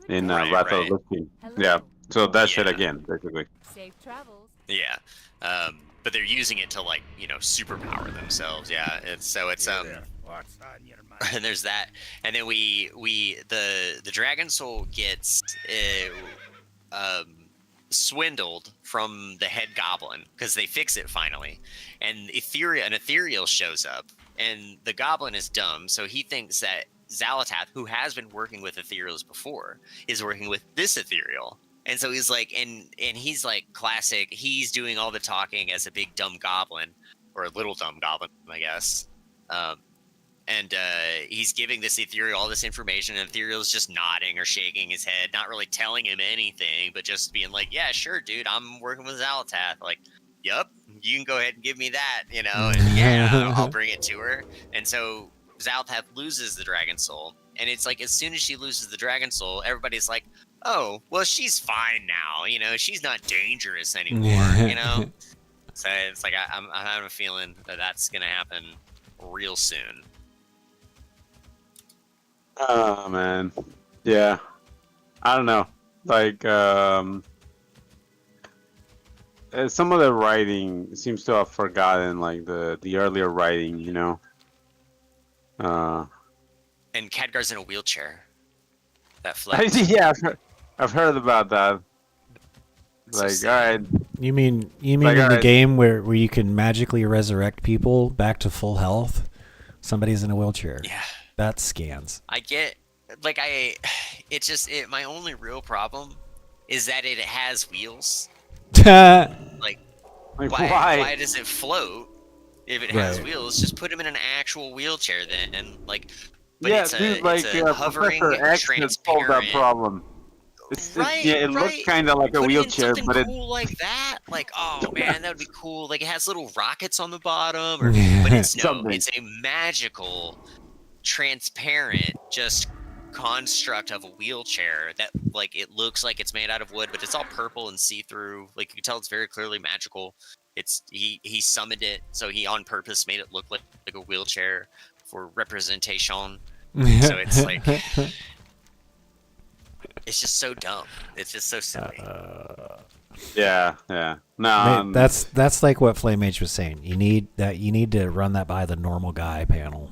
in Right, Wrath of right. the Lich King. Hello. Yeah. So that shit Yeah. again, basically. Safe travels. Yeah. But they're using it to like, superpower themselves. Yeah. It's What's on your mind? and there's that, and then the dragon soul gets swindled from the head goblin because they fix it finally, and an ethereal shows up, and the goblin is dumb, so he thinks that Xalatath, who has been working with ethereals before, is working with this ethereal. And so he's like, and he's like classic. He's doing all the talking as a big dumb goblin, or a little dumb goblin, I guess. And he's giving this Ethereal all this information, and Ethereal's just nodding or shaking his head, not really telling him anything, but just being like, "Yeah, sure, dude, I'm working with Zalatath." Like, "Yup, you can go ahead and give me that, you know, and yeah, I'll bring it to her." And so Zalatath loses the Dragon Soul, and it's like as soon as she loses the Dragon Soul, everybody's like, "Oh, well, she's fine now, you know, she's not dangerous anymore," you know. So it's like I'm having a feeling that that's gonna happen real soon. Oh man, yeah. I don't know. Like, some of the writing seems to have forgotten, like the earlier writing, you know. And Khadgar's in a wheelchair. That flex. Yeah, I've heard about that. So Like, sad. alright, You mean Like, in the alright. game where you can magically resurrect people back to full health? Somebody's in a wheelchair. Yeah, That scans. I get. Like it's just my only real problem is that it has wheels. Like like why does it float if it has Right. wheels? Just put him in an actual wheelchair then, and like. But yeah, it's a, dude, like it's a hovering, Professor X has solved that transparent. problem. Right, yeah, it looks right. kind of like a Put it in wheelchair, something but it cool like that. Like, oh man, that would be cool. Like it has little rockets on the bottom, but it's Something. it's a magical, transparent, just construct of a wheelchair that like it looks like it's made out of wood, but it's all purple and see-through. Like you can tell it's very clearly magical. It's he summoned it, so he on purpose made it look like a wheelchair for representation. So it's like it's just so dumb. It's just so silly. yeah. No, That's like what Flame Mage was saying. You need to run that by the normal guy panel.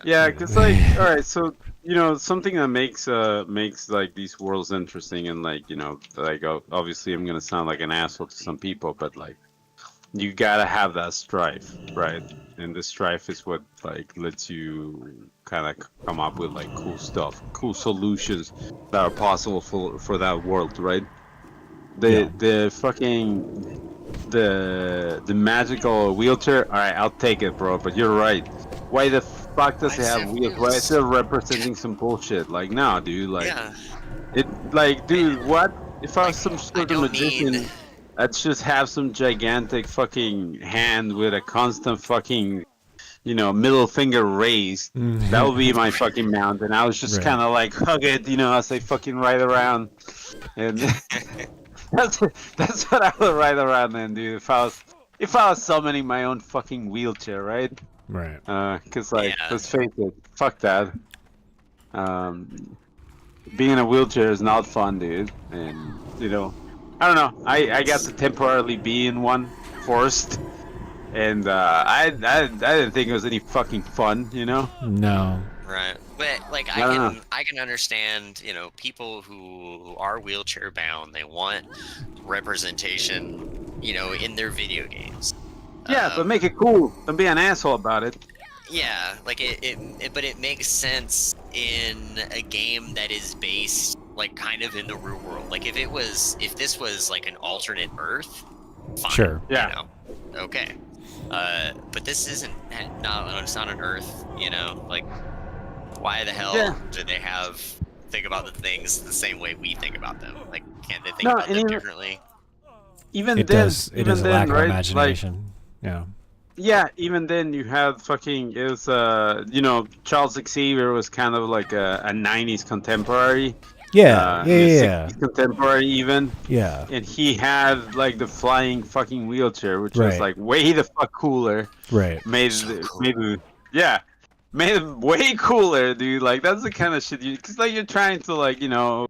yeah, because like, all right, so you know, something that makes like these worlds interesting, and like, you know, like obviously I'm gonna sound like an asshole to some people, but like you gotta have that strife, right? And the strife is what like lets you kind of come up with like cool stuff, cool solutions that are possible for that world, right? The fucking the magical wheelchair. All right, I'll take it, bro. But you're right. Why the fuck does Why it does have it have wheels? Why is it representing some bullshit? Like, nah, dude. Like, Yeah. it. Like, dude, what? If I was some I sort of don't magician, need- I'd just have some gigantic fucking hand with a constant fucking, you know, middle finger raised. That would be my fucking mount, and I was just Right. kind of like hug it, you know, as I fucking ride around, and that's what I would ride around then, dude. If I was summoning my own fucking wheelchair, right? Right. Cause like, Yeah. let's face it, fuck that. Being in a wheelchair is not fun, dude, and you know, I don't know. I got to temporarily be in one forced. And I didn't think it was any fucking fun, you know. No. Right, but like I don't know. I can understand, you know, people who are wheelchair bound. They want representation, you know, in their video games. Yeah, but make it cool. Don't be an asshole about it. Yeah, like but it makes sense in a game that is based like kind of in the real world. Like if this was like an alternate Earth, fine, Sure. Yeah. you know, okay. But this isn't it's not an Earth, you know. Like, why the hell Yeah. do they think about the things the same way we think about them? Like, can't they think No, about and them even- differently? Even It then, does. It even is a then, lack of right? imagination. Yeah. Like, yeah, even then you had fucking it was you know, Charles Xavier was kind of like a 90s contemporary. Yeah. and a Yeah. 60s contemporary even. Yeah. And he had like the flying fucking wheelchair, which was Right. like way the fuck cooler. Right. Made it way cooler, dude. Like that's the kind of shit because like you're trying to like, you know,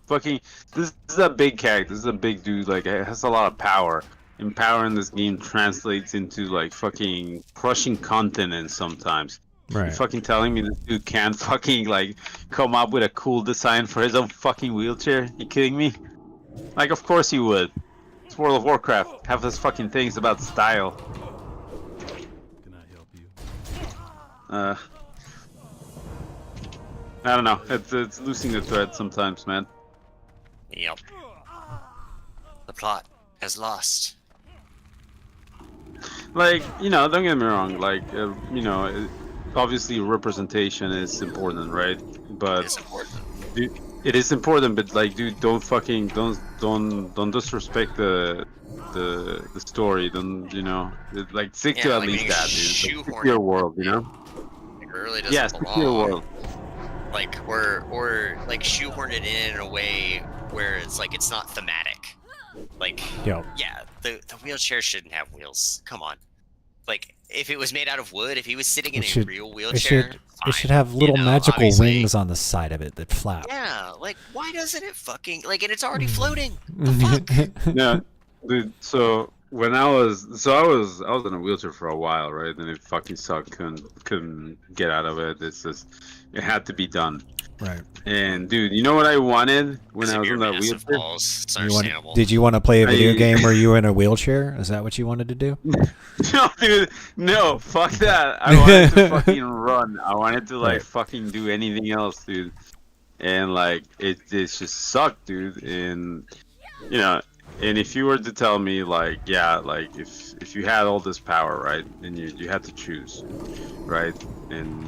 fucking this is a big character. This is a big dude. Like it has a lot of power. And power in this game translates into like fucking crushing continents sometimes. You Right. fucking telling me this dude can't fucking like come up with a cool design for his own fucking wheelchair? You kidding me? Like of course he would. It's World of Warcraft. Have those fucking things about style. Can I help you? I don't know. It's losing the thread sometimes, man. Yep. The plot has lost. like, don't get me wrong. Like, obviously representation is important, right? But It's important. dude, it is important. But like, dude, don't disrespect the story. Don't like stick to Yeah, at like when least you that, dude. Like, stick to shoehorn your it, world, it really Yeah, doesn't stick to your belong. world. Like or like shoehorn it in a way where it's like it's not thematic. Like Yo, yeah, the wheelchair shouldn't have wheels. Come on. Like if it was made out of wood, if he was sitting in it a should real it wheelchair, should fine, it should have little magical obviously. wings on the side of it that flap. Yeah, like why doesn't it fucking like and it's already floating? The fuck? Yeah, dude. So when I was in a wheelchair for a while, right? And it fucking sucked. Couldn't get out of it. It's just it had to be done. Right. And dude, you know what I wanted when Because I of was your in that massive wheelchair? balls. It's You want, understandable. did you want to play a video I- game where you were in a wheelchair? Is that what you wanted to do? No, dude, no, fuck that. I wanted to fucking run. I wanted to like Right. fucking do anything else, dude. And like it just sucked, dude. And and if you were to tell me like, yeah, like if you had all this power, right, and you had to choose, right, and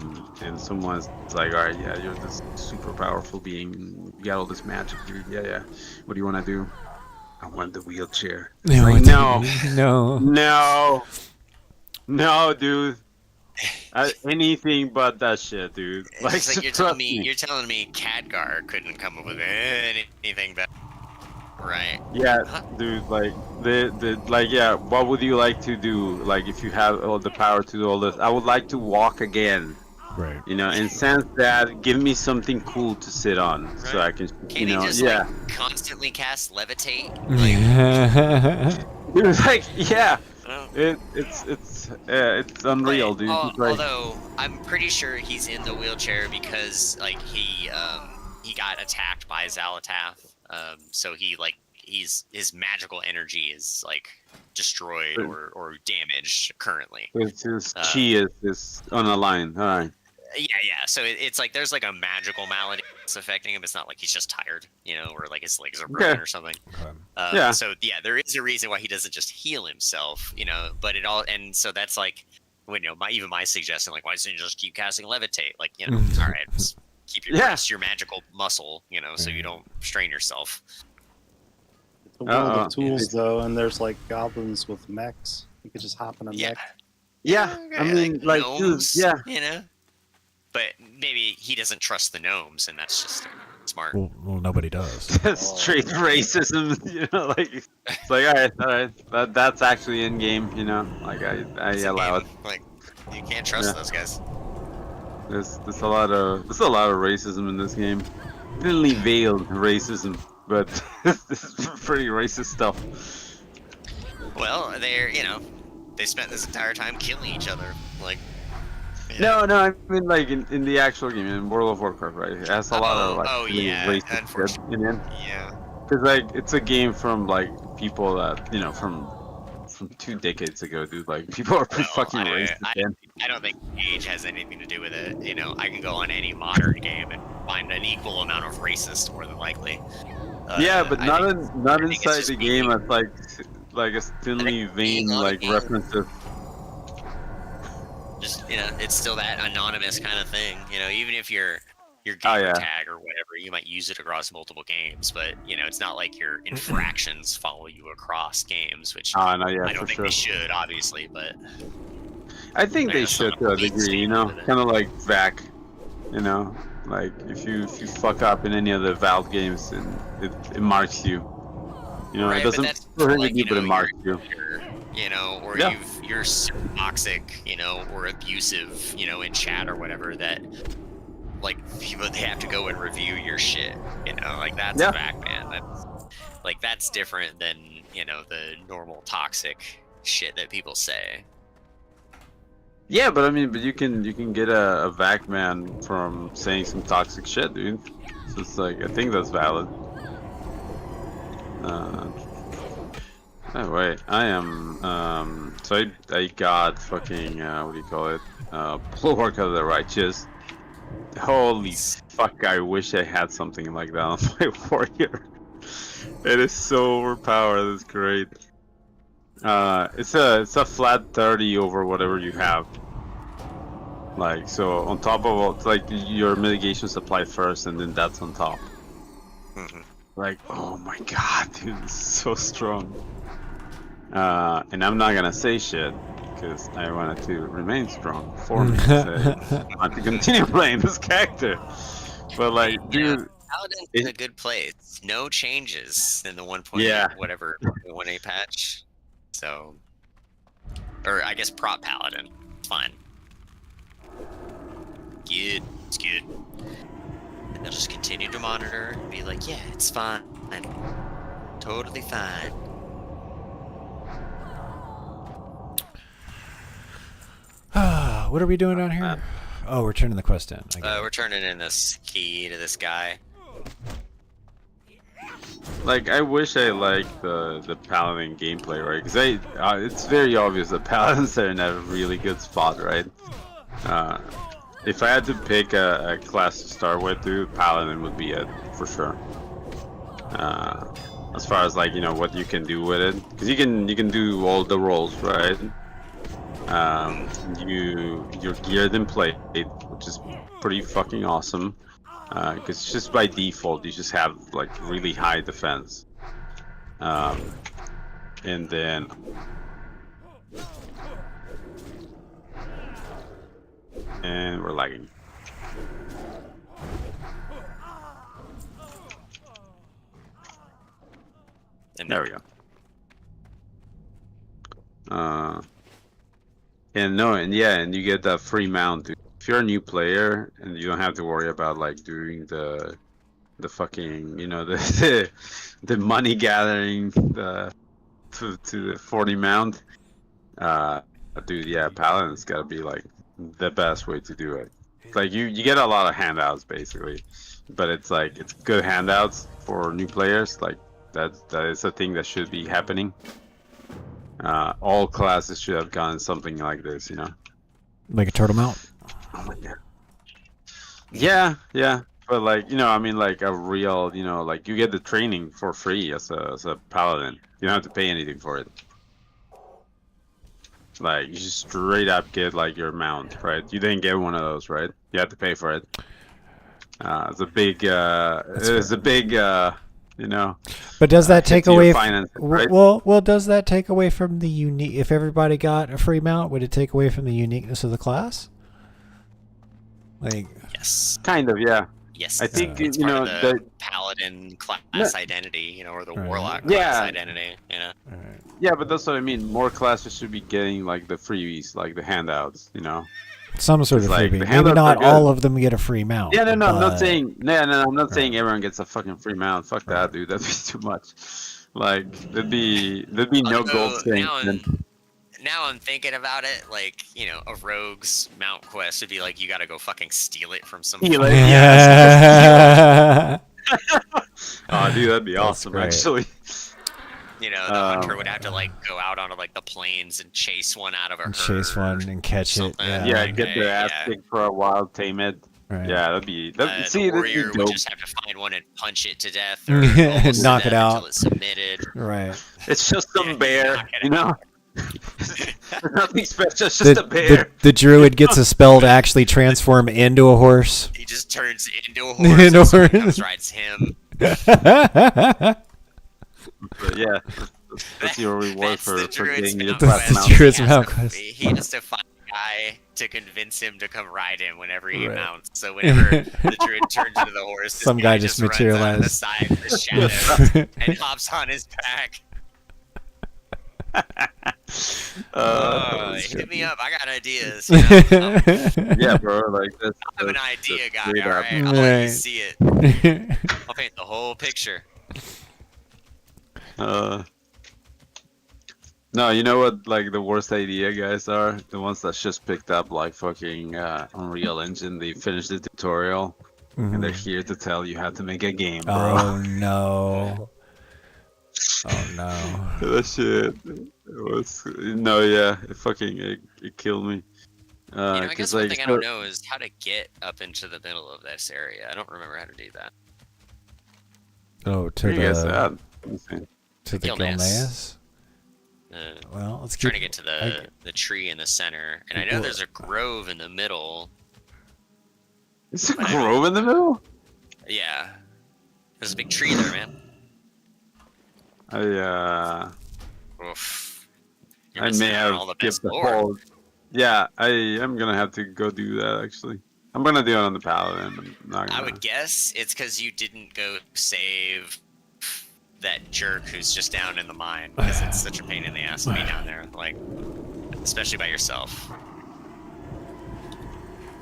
someone's like, all right, yeah, you're this super powerful being, you got all this magic, dude. Yeah. What do you want to do? I want the wheelchair. No, Like, no. no, dude. Anything but that shit, dude. It's Like, just like trust me. you're telling me Khadgar couldn't come up with anything better. Right. Yeah, Huh? dude. Like yeah. What would you like to do? Like, if you have all the power to do all this, I would like to walk again. Right. And since that, give me something cool to sit on, so I can, Can't he just yeah. like constantly cast levitate? It was like, yeah. Oh. It's unreal, dude. It's like, Although I'm pretty sure he's in the wheelchair because like he got attacked by Zalatath. So his magical energy is like destroyed or damaged currently. his chi is on a line. All right. Yeah. So it's like there's like a magical malady that's affecting him. It's not like he's just tired, or like his legs are broken or something. Yeah. So yeah, there is a reason why he doesn't just heal himself, But it all, and so that's like, when my suggestion, like, why doesn't he just keep casting levitate? Like, all right, just keep your magical muscle, so you don't strain yourself. It's a world of tools, though, and there's like goblins with mechs. You could just hop in a mech. Yeah. I mean, like, gnomes, dude, yeah. But maybe he doesn't trust the gnomes, and that's just smart. Well, nobody does. Straight racism, like, it's like, all right, that's actually in game, like I It's a allow game. it. Like, you can't trust those guys. There's a lot of racism in this game, thinly veiled racism, but this is pretty racist stuff. Well, they spent this entire time killing each other, like. No, I mean, like in the actual game in World of Warcraft, right? It has a lot of like really racist shit in it. Yeah. Because like it's a game from like people that from 2 decades ago, dude. Like people are pretty fucking racist. I don't think age has anything to do with it. I can go on any modern game and find an equal amount of racist, more than likely. Yeah, but not think it's inside just the game. me. It's like a thinly vein like references. Just it's still that anonymous kind of thing. Even if your gamer tag or whatever, you might use it across multiple games, but it's not like your infractions follow you across games, which I don't think they should, obviously, but I think they should to a degree, kind of like VAC, like if you fuck up in any of the Valve games, and it marks you, right, it doesn't prohibit you, but it marks you. Or you're so toxic, or abusive, in chat or whatever, that like they have to go and review your shit, like that's a fact, man. That's different than the normal toxic shit that people say. Yeah, but I mean, you can get a VAC man from saying some toxic shit, dude. So it's like, I think that's valid. Oh wait, I am so I got fucking what do you call it? Bulwark of the Righteous. Holy fuck, I wish I had something like that on my warrior. It is so overpowered, it's great. It's a flat 30 over whatever you have. Like, so on top of all, like your mitigations apply first, and then that's on top. Like, oh my god, dude, this is so strong. And I'm not gonna say shit because I wanted to remain strong for me. So I want to continue playing this character. But like, dude, Paladin's in a good place. No changes in the 1.8 Yeah. whatever 1.8 patch. So, or I guess prop Paladin, fine. Good, it's good. And they'll just continue to monitor and be like, yeah, it's fine, totally fine. What are we doing down here? Oh, we're turning the quest in. I get it. We're turning in this key to this guy. like I wish I liked the paladin gameplay, right? Because it's very obvious that paladins are in a really good spot, right? If I had to pick a class to start with, dude, paladin would be it for sure. As far as like, you know, what you can do with it, because you can do all the roles, right? You're geared in plate, which is pretty fucking awesome. Because just by default, you just have like really high defense. And then we're lagging. And There we go. And you get that free mount, dude. If you're a new player and you don't have to worry about like doing the fucking, you know, the money gathering to the 40 mount, dude, yeah, paladin's gotta be like the best way to do it. Like you get a lot of handouts basically, but it's like it's good handouts for new players. Like that is a thing that should be happening. All classes should have gotten something like this, you know. Like a turtle mount. Oh my god. Yeah, but like, you know, I mean, like a real, you know, like you get the training for free as a paladin. You don't have to pay anything for it. Like you just straight up get like your mount, right? You didn't get one of those, right? You have to pay for it. It's a big, you know. But does that take hit to your away? finances, right? Well, does that take away from the unique? If everybody got a free mount, would it take away from the uniqueness of the class? Like, yes, Kind of, yeah. yes. I think it's you part know of the the paladin class identity, you know, or the Right. warlock class Yeah. identity, you know. yeah, but that's what I mean. More classes should be getting like the freebies, like the handouts, you know. some sort of It's like, freebie. the Maybe handouts not are good. all of them get a free mount. Yeah, no, I'm but- not saying. No, I'm not saying everyone gets a fucking free mount. Fuck that, dude. That'd be too much. Like, there'd be no Although, gold thing. now I'm thinking about it, like, you know, a rogue's mount quest would be like, you gotta go fucking steal it from some. Steal it. Yeah. Oh, dude, that'd be That's awesome, great. actually. You know, the hunter would have to like go out onto like the plains and chase one out of a herd. Chase one and catch it. something. Yeah. Yeah, Okay, get their ass yeah. kicked for a while, tame it. Right. Yeah, that'd be. The See, that'd warrior be would dope. just have to find one and punch it to death, or almost to Knock it death out. until it's submitted. Right. It's just some Yeah, bear, knock it you know. There's nothing special. It's just a bear. The druid gets a spell to actually transform into a horse. He just turns into a horse. Into and a someone horse. comes rides him. But yeah, that's your reward That's for the druid's getting your mount That's class the quest. mount. druid's He has mount to- quest. He has to find a guy to convince him to come ride him whenever he Right. mounts. So whenever the druid turns into the horse, this Some guy just runs out of the materialized. side of the shadow and hops on his back. Hit me up. I got ideas. You know? Yeah, bro. Like that's. I'm an that's idea guy. straight All up. right, I'll let you Right. see it. I'll paint the whole picture. No, you know what? Like the worst idea guys are the ones that just picked up like fucking Unreal Engine. They finished the tutorial and they're here to tell you how to make a game, bro. Oh no. Oh no. That shit. It was it killed me. You know, I guess 'cause, one like, thing I so- don't know is how to get up into the middle of this area. I don't remember how to do that. Oh, to Where you guys the at? Let me see. to the Gilneas. Gilneas. Well, let's Trying keep. to get to the tree in the center, and I know Well- there's a grove in the middle. Is a But I mean- grove in the middle? Yeah, there's a big tree there, man. Oof. You're I missing may out on have all the skipped best the lore. whole. Yeah, I am gonna have to go do that actually. I'm gonna do it on the paladin. I'm not gonna. I would guess it's because you didn't go save that jerk who's just down in the mine, because it's such a pain in the ass to be down there, like, especially by yourself.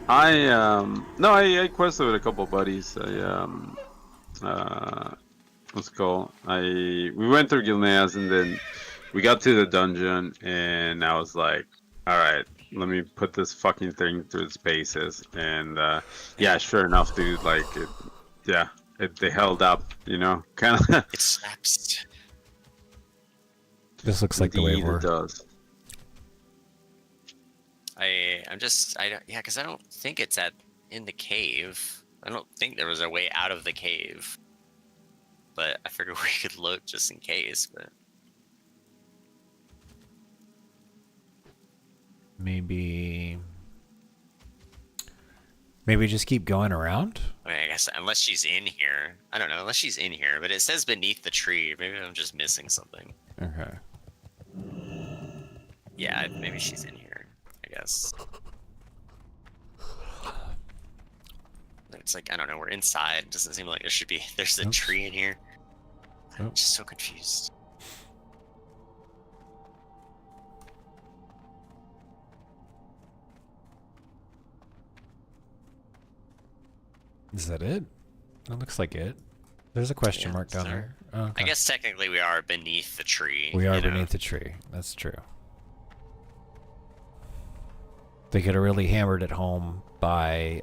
No, I quested with a couple of buddies. Let's go. We went through Gilneas and then we got to the dungeon and I was like, all right, let me put this fucking thing through its paces. And yeah, sure enough, dude, like, they held up, you know, kind of. It slaps. This looks like the way Indeed, we're. it does. Because I don't think it's in the cave. I don't think there was a way out of the cave. But I figured we could look just in case, but Maybe just keep going around. I mean, I guess unless she's in here. I don't know, unless she's in here, but it says beneath the tree. Maybe I'm just missing something. Okay. Yeah, maybe she's in here, I guess. It's like, I don't know, we're inside. It doesn't seem like there should be. There's a Oops. tree in here. I'm Oops. just so confused. Is that it? That looks like it. There's a question Yeah, mark down there. there. Oh, okay. I guess technically we are beneath the tree. we are you know? beneath the tree. That's true. They could have really hammered it home by,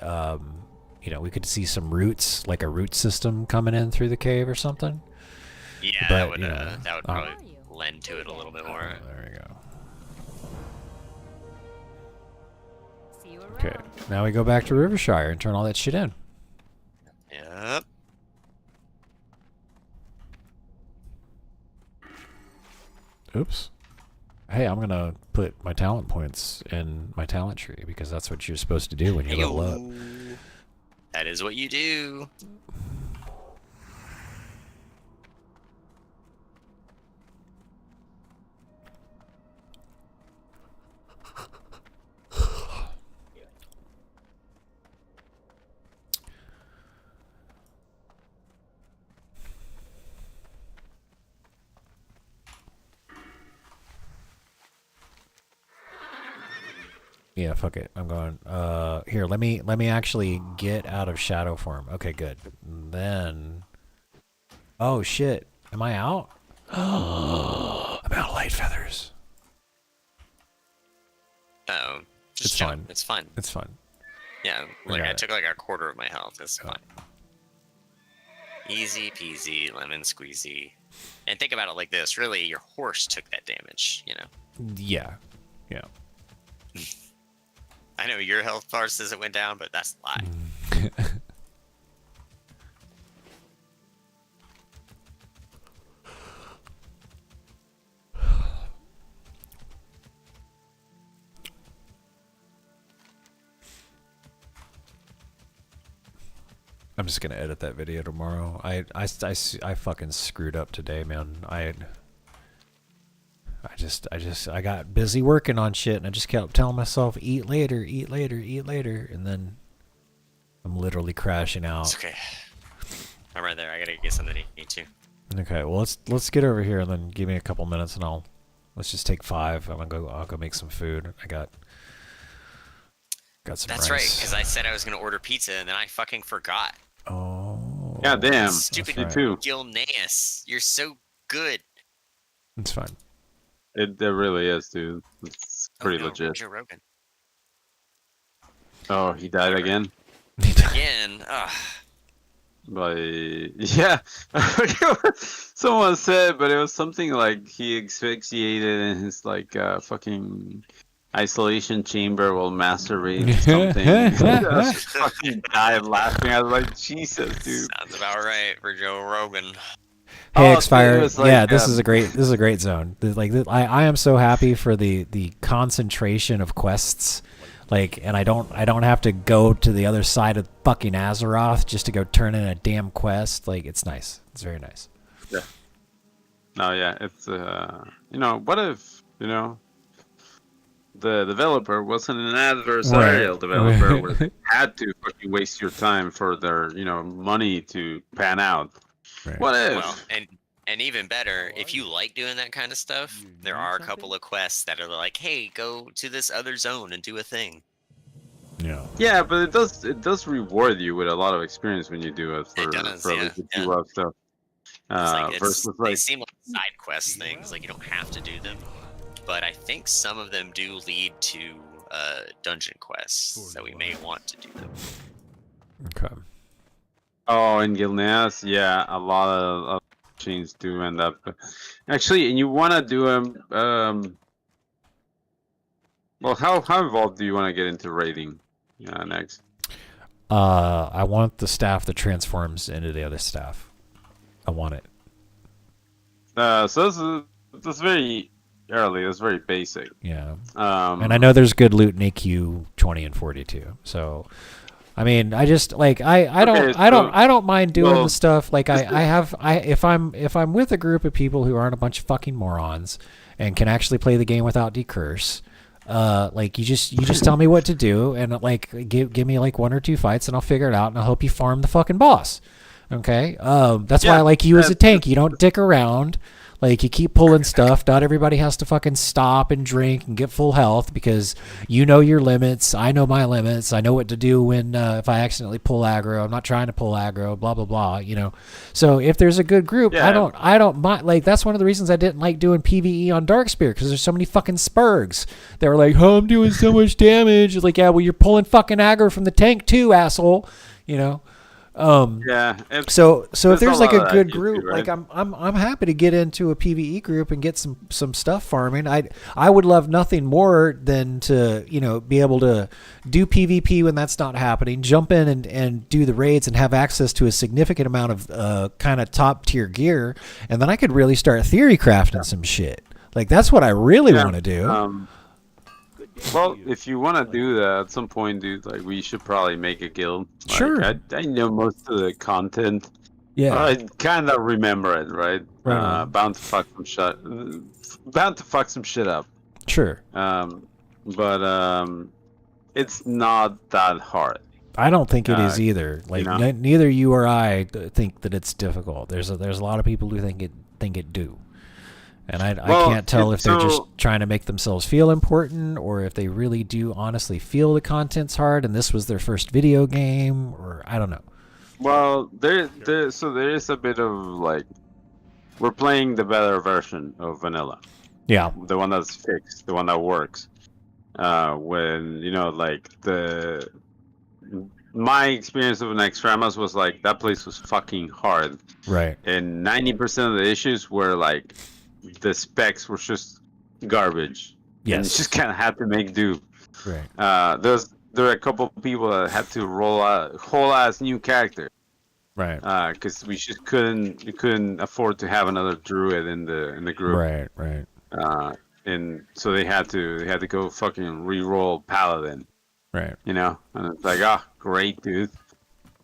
we could see some roots, like a root system coming in through the cave or something. Yeah, But, that would you know, probably lend to it a little bit more. Oh, there we go. See you around. Okay, now we go back to Rivershire and turn all that shit in. Yep. Oops. Hey, I'm gonna put my talent points in my talent tree because that's what you're supposed to do when you level up. Heyo. That is what you do. Yeah, fuck it. I'm going. Here, let me actually get out of shadow form. Okay, good. Then. Oh shit! Am I out? I'm out of light feathers. Oh, just It's jump. fine. It's fine. It's fine. Yeah, We like got I it. took like a quarter of my health. It's fine. Easy peasy, lemon squeezy. And think about it like this: really, your horse took that damage. You know. Yeah. Yeah. I know your health bar says it went down, but that's a lie. I'm just gonna edit that video tomorrow. I fucking screwed up today, man. I got busy working on shit, and I just kept telling myself, eat later, eat later, eat later, and then I'm literally crashing It's out. okay. I'm right there. I gotta get something to eat too. Okay, well let's get over here and then give me a couple minutes, and let's just take 5. I'll go make some food. I got some That's right, rice. because I said I was gonna order pizza and then I fucking forgot. Oh. God damn. Stupid Me right. too. Gilneas, you're so good. It's fine. It really is, dude. It's pretty oh, no, legit. Joe Rogan. Oh, he died again? Again. Ugh. Like, yeah. I forget what someone said, but it was something like he asphyxiated in his like fucking isolation chamber while masturbating to something. I just fucking died laughing. I was like, Jesus, dude. Sounds about right for Joe Rogan. Hey, Oh, Xfire. it was like, Yeah, this is a great zone. I am so happy for the concentration of quests. Like, and I don't have to go to the other side of fucking Azeroth just to go turn in a damn quest. Like, it's nice. It's very nice. Yeah. No, yeah, it's what if the developer wasn't an adversarial developer where had to fucking waste your time for their money to pan out. Right. What if? Well, and even better, if you like doing that kind of stuff, there are a couple of quests that are like, hey, go to this other zone and do a thing. Yeah. Yeah, but it does reward you with a lot of experience when you do it for It does, at yeah, least if yeah. you love stuff. Versus They like seem like side quest things, like you don't have to do them, but I think some of them do lead to dungeon quests, so we may want to do them. Okay. oh, in Gilneas, yeah, a lot of chains do end up actually, and you want to do them. Well, how involved do you want to get into raiding next? I want the staff that transforms into the other staff. I want it. So that's very early. That's very basic. Yeah. And And I know there's good loot in AQ 20 and 42. So, I mean, I just like I don't mind doing the stuff. Like if I'm with a group of people who aren't a bunch of fucking morons and can actually play the game without decurse. Like you just tell me what to do and like give me like 1 or 2 fights and I'll figure it out and I'll help you farm the fucking boss. Okay. That's why I like you as a tank. You don't dick around. Like you keep pulling stuff. Not everybody has to fucking stop and drink and get full health because you know your limits. I know my limits. I know what to do when if I accidentally pull aggro. I'm not trying to pull aggro. Blah blah blah. So if there's a good group, I don't mind. Like that's one of the reasons I didn't like doing PVE on Darkspear because there's so many fucking spurgs. They were like, "Oh, I'm doing so much damage." It's like, yeah, well, you're pulling fucking aggro from the tank too, asshole. So if there's like a good group, too, right? like I'm happy to get into a PvE group and get some stuff farming. I would love nothing more than to be able to do PvP when that's not happening, jump in and do the raids and have access to a significant amount of kind of top tier gear, and then I could really start theory crafting some shit. Like that's what I really want to do. Well, if you want to do that at some point, dude, like we should probably make a guild. Like, Sure. I know most of the content. Yeah. I kind of remember it, right? Right. Bound to fuck some shit up. Sure. But it's not that hard. I don't think it is either. Like neither you or I think that it's difficult. There's a lot of people who think it do. And I can't tell if they're just trying to make themselves feel important or if they really do honestly feel the content's hard and this was their first video game or I don't know. Well, there is a bit of like we're playing the better version of vanilla. Yeah. The one that's fixed, the one that works. When like my experience of Nextramas was like that place was fucking hard. Right. And 90% of the issues were like the specs were just garbage. Yes. And you just kind of had to make do. Right. There were a couple of people that had to roll a whole ass new character. Right. Because we just couldn't afford to have another druid in the group. Right. Right. And so they had to go fucking re-roll paladin. Right. And it's like, great, dude,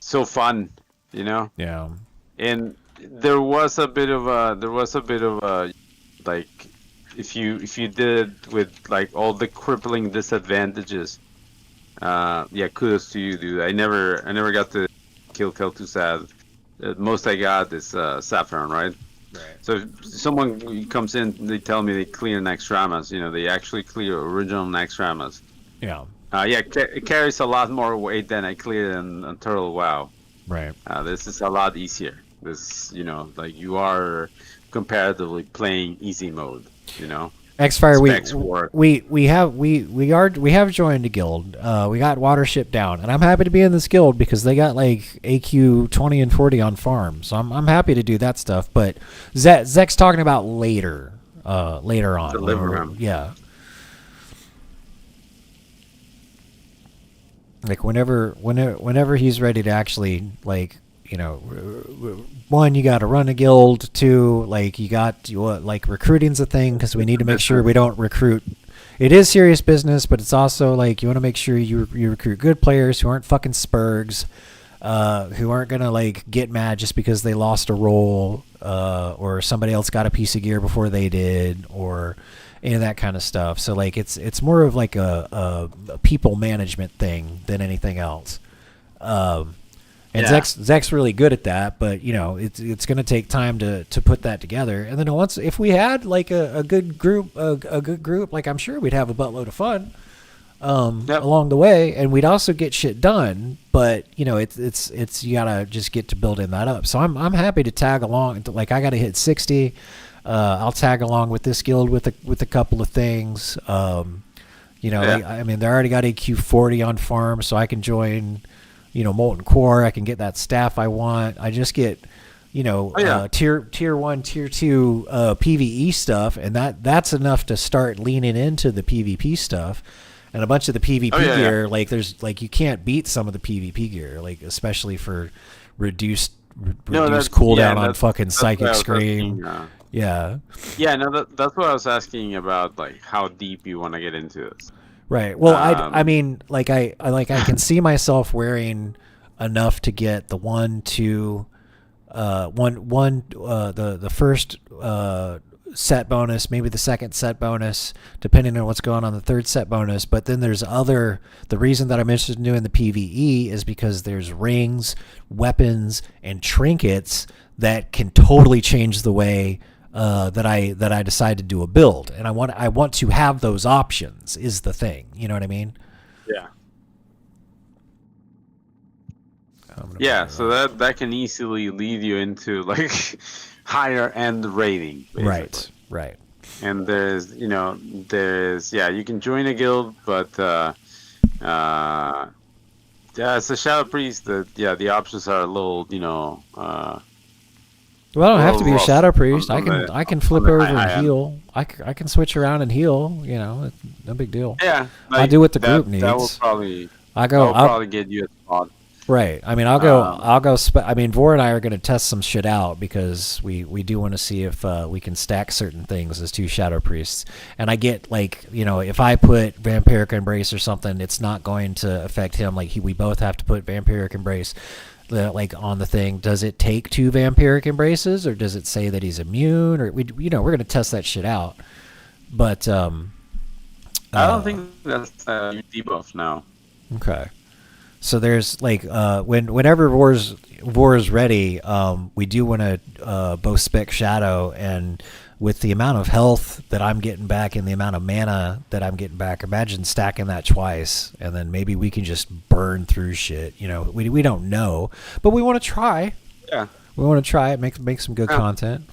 so fun, Yeah. And there was a bit of a like if you did with like all the crippling disadvantages, kudos to you, dude. I never got to kill Kel'Thuzad. Most I got is Saffron, right? Right. So if someone comes in, they tell me they clear Nextramas. They actually clear original Nextramas. Yeah. It carries a lot more weight than I cleared in Turtle WoW. Right. This is a lot easier. This, like you are comparatively playing easy mode. Xfire, we have joined a guild. We got Watership down, and I'm happy to be in this guild because they got like AQ 20 and 40 on farm. So I'm happy to do that stuff. But Zek's talking about later on. Yeah. Like whenever he's ready to actually like you know, one, you got to run a guild. Two, like like recruiting's a thing because we need to make sure we don't recruit. It is serious business, but it's also like you want to make sure you recruit good players who aren't fucking spurgs, who aren't gonna like get mad just because they lost a role, or somebody else got a piece of gear before they did, or any of that kind of stuff. So like it's more of like a people management thing than anything else. And Yeah. Zach's really good at that, but you know it's going to take time to put that together. And then if we had like a good group, a good group, like I'm sure we'd have a buttload of fun along the way, and we'd also get shit done. But you know it's you gotta just get to building that up. So I'm happy to tag along. Like I got to hit 60. I'll tag along with this guild with a couple of things. You know, I mean they already got AQ 40 on farm, so I can join. You know, Molten Core, I can get that staff I want. I just get, you know, tier 1, tier 2 PvE stuff, and that's enough to start leaning into the PvP stuff. And a bunch of the PvP gear, like there's like you can't beat some of the PvP gear, like especially for reduced cooldown on fucking Psychic Scream. Yeah. Yeah, no, that's what I was asking about, like how deep you want to get into this. Right. Well, I mean, like I can see myself wearing enough to get the the first set bonus, maybe the second set bonus, depending on what's going on the third set bonus. But then there's the reason that I'm interested in doing the PvE is because there's rings, weapons, and trinkets that can totally change the way that I decide to do a build, and I want to have those options is the thing. You know what I mean? Yeah. Yeah, so that can easily lead you into like higher end rating. Basically. Right. And there's you can join a guild, but as a Shadow Priest, the options are a little well, I don't have to be a rough Shadow Priest. on I can flip the over high and end. heal. I can switch around and heal. You know, no big deal. Yeah, I'll do what the group needs. That will probably I'll probably get you a spot. Right. I mean, I'll go. I mean, Vor and I are going to test some shit out because we do want to see if we can stack certain things as two Shadow Priests. And I get like, you know, if I put Vampiric Embrace or something, it's not going to affect him. Like we both have to put Vampiric Embrace. Like on the thing, does it take 2 Vampiric Embraces, or does it say that he's immune? Or we're gonna test that shit out. But I don't think that's debuff now. Okay. So there's like whenever Vor is ready, we do want to both spec Shadow, and with the amount of health that I'm getting back and the amount of mana that I'm getting back, imagine stacking that twice, and then maybe we can just burn through shit. You know, we don't know, but we want to try. Yeah. We want to try it, make some good content.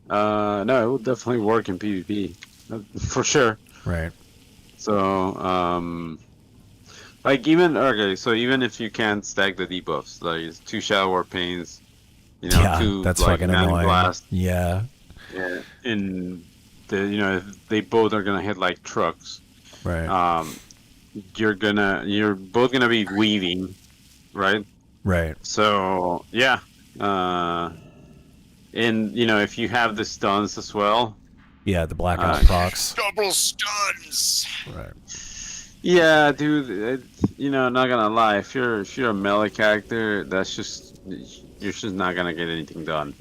No, it will definitely work in PvP, for sure. Right. So, like even if you can't stack the debuffs, like it's 2 Shadow War Pains, you know, Yeah, 2 that's like, fucking Manic annoying. Blast, Yeah. and if they both are gonna hit like trucks, Right. you're both gonna be weaving, right? Right. So yeah, and if you have the stuns as well. Yeah, the blackout procs. Double stuns. Right. Yeah, dude. Not gonna lie. If you're a melee character, you're just not gonna get anything done.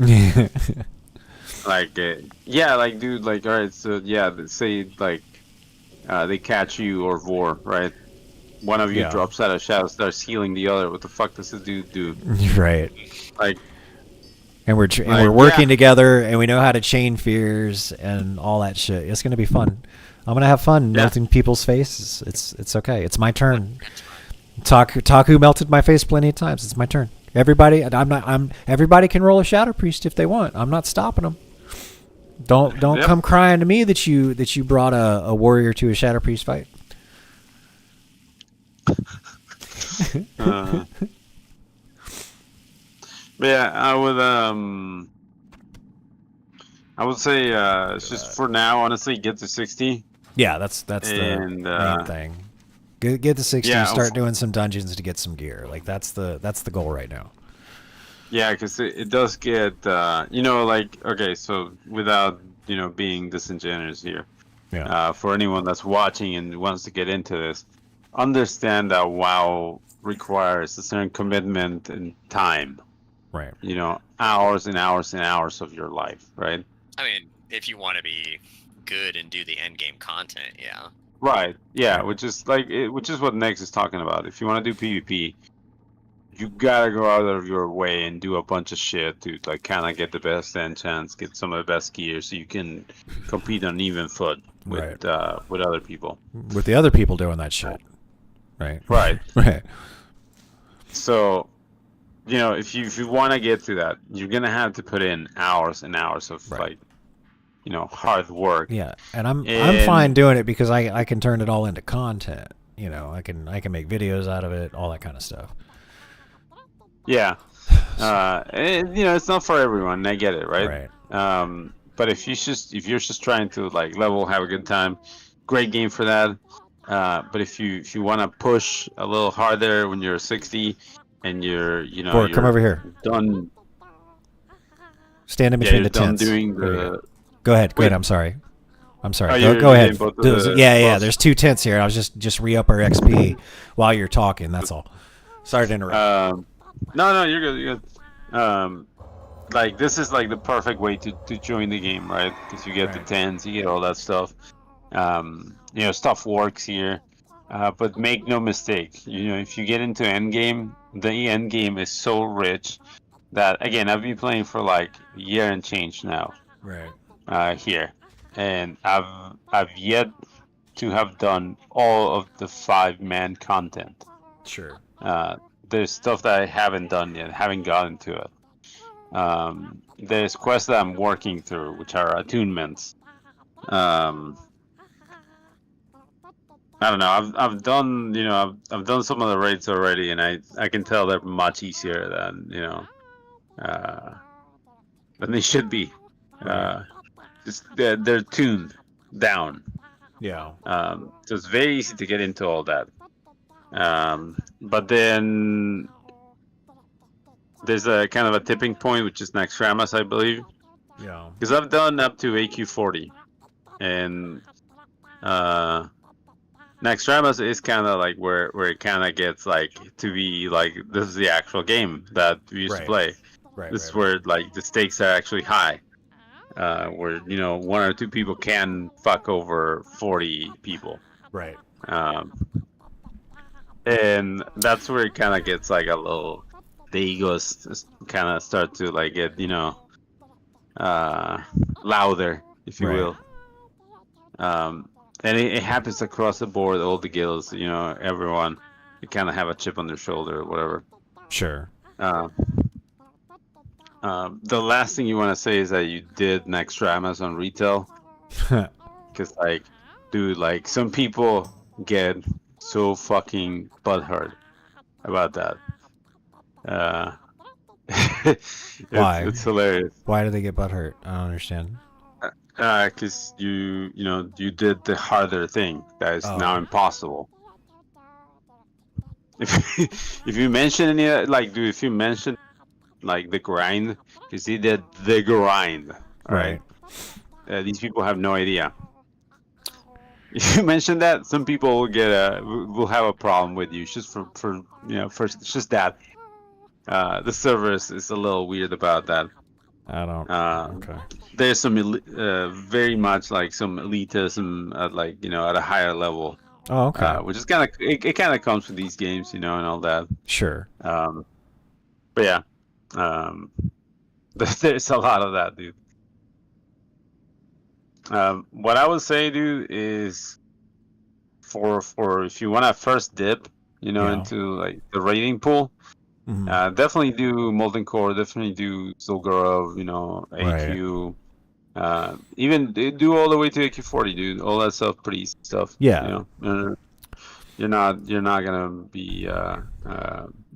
Like, dude. Like, all right. So yeah, say like, they catch you or Vor, right? One of you drops out of shadow, starts healing the other. What the fuck does this dude do? Right. Like. And we're working together, and we know how to chain fears and all that shit. It's gonna be fun. I'm gonna have fun melting people's faces. It's okay. It's my turn. Taku melted my face plenty of times. It's my turn. Everybody, everybody can roll a Shadow Priest if they want. I'm not stopping them. Don't come crying to me that you brought a warrior to a Shadow Priest fight. But yeah, I would say it's just for now. Honestly, get to 60. Yeah, that's the main thing. Get to 60, Yeah, start doing some dungeons to get some gear. Like that's the goal right now. Yeah, because it does get, like, okay, so without, being disingenuous here, Yeah. for anyone that's watching and wants to get into this, understand that WoW requires a certain commitment and time, Right. hours and hours and hours of your life, right? I mean, if you want to be good and do the end game content, yeah. Right, yeah, Right. which is what Nex is talking about. If you want to do PvP, you gotta go out of your way and do a bunch of shit to like kind of get the best end chance, get some of the best gear, so you can compete on even foot with other people. With the other people doing that shit. Right. Right. Right. So, if you want to get to that, you're gonna have to put in hours and hours of Right. hard work. Yeah, and I'm And- fine doing it because I can turn it all into content. I can make videos out of it, all that kind of stuff. Yeah. And, it's not for everyone. I get it, right? Right. But if you're just trying to like level, have a good time, great game for that. But if you want to push a little harder when you're 60 and you're Bort, come over here. done. Stand in Yeah, between you're the done tents. doing There you the. go. Go ahead. Go ahead. Wait. I'm sorry. Oh, Go you're ahead. getting both of the Yeah. buffs? There's 2 tents here. I was just re-up our XP while you're talking. That's all. Sorry to interrupt. No, you're good. You're good. Like this is like the perfect way to join the game, right? Because you get the Right. tens, you get all that stuff. Stuff works here. But make no mistake, if you get into endgame, the end game is so rich that again, I've been playing for like a year and change now. Right. Here, and I've yet to have done all of the 5-man content. Sure. There's stuff that I haven't done yet, haven't gotten to it. There's quests that I'm working through, which are attunements. I don't know. I've done I've done some of the raids already, and I can tell they're much easier than than they should be. Right. Just they're tuned down. Yeah. So it's very easy to get into all that. But then there's a kind of a tipping point, which is Naxxramas, I believe. Yeah. Because I've done up to AQ40, and Naxxramas is kind of like where it kind of gets like to be like this is the actual game that we used to Right. play. Right. This is where like the stakes are actually high, where 1 or 2 people can fuck over 40 people. Right. And that's where it kind of gets like a little, the egos kind of start to like get louder, if you Right. will. And it happens across the board, all the guilds, everyone, they kind of have a chip on their shoulder or whatever. Sure. The last thing you want to say is that you did Naxxramas on retail, because like, dude, like some people get so fucking butthurt about that. Why? It's hilarious. Why do they get butthurt? I don't understand. Because you did the harder thing that is now impossible. If you mention any like, dude, if you mention like the grind, because he did the grind, right? These people have no idea. If you mention that, some people will have a problem with you just for it's just that. The server is a little weird about that. I don't. Okay. There's some very much like some elitism at like at a higher level. Oh, okay. Which is kind of it kind of comes with these games, and all that. Sure. But yeah, there's a lot of that, dude. What I would say, dude, is for if you want to first dip, into like the rating pool, definitely do Molten Core, definitely do Zul'Gurub, AQ, even do all the way to AQ40, dude. All that stuff, pretty easy stuff. Yeah. You're not gonna be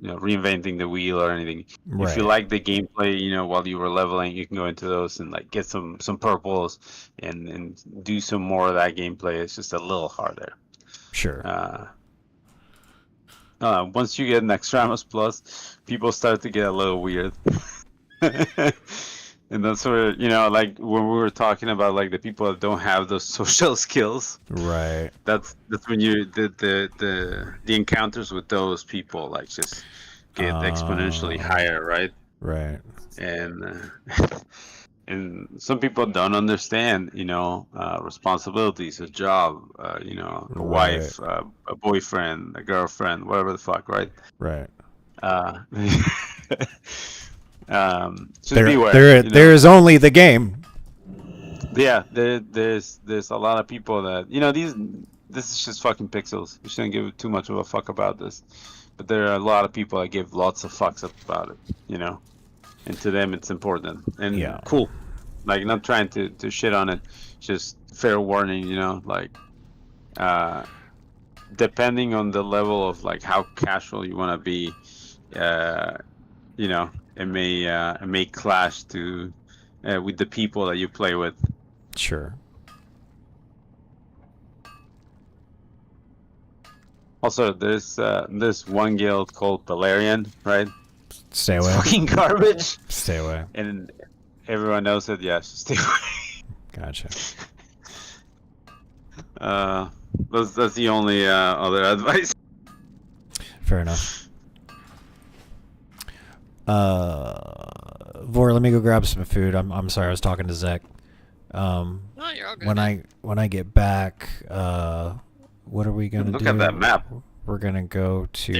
reinventing the wheel or anything. Right. If you like the gameplay, while you were leveling, you can go into those and like get some purples and do some more of that gameplay. It's just a little harder. Sure. once you get Nextramus Plus, people start to get a little weird. And that's where, you know, like when we were talking about like the people that don't have those social skills, Right. that's when you the encounters with those people like just get exponentially higher, right? Right. And and some people don't understand, you know, responsibilities, a job, you know, a Right. wife, a boyfriend, a girlfriend, whatever the fuck, right? Right. Just beware. You know? There is only the game. Yeah, there's a lot of people that, you know, this is just fucking pixels. You shouldn't give too much of a fuck about this, but there are a lot of people that give lots of fucks about it, you know, and to them it's important and Yeah. cool. Like, not trying to shit on it, just fair warning, you know, like depending on the level of like how casual you want to be, you know, it may clash to with the people that you play with. Sure. Also, there's one guild called Valerian, right? Stay It's away. fucking garbage, Stay away. and everyone knows it. Yeah, so stay away. Gotcha. That's the only other advice. Fair enough. Vor, let me go grab some food. I'm sorry, I was talking to Zek. No, you're all good. When I get back, what are we gonna do? Look at that map. We're gonna go to.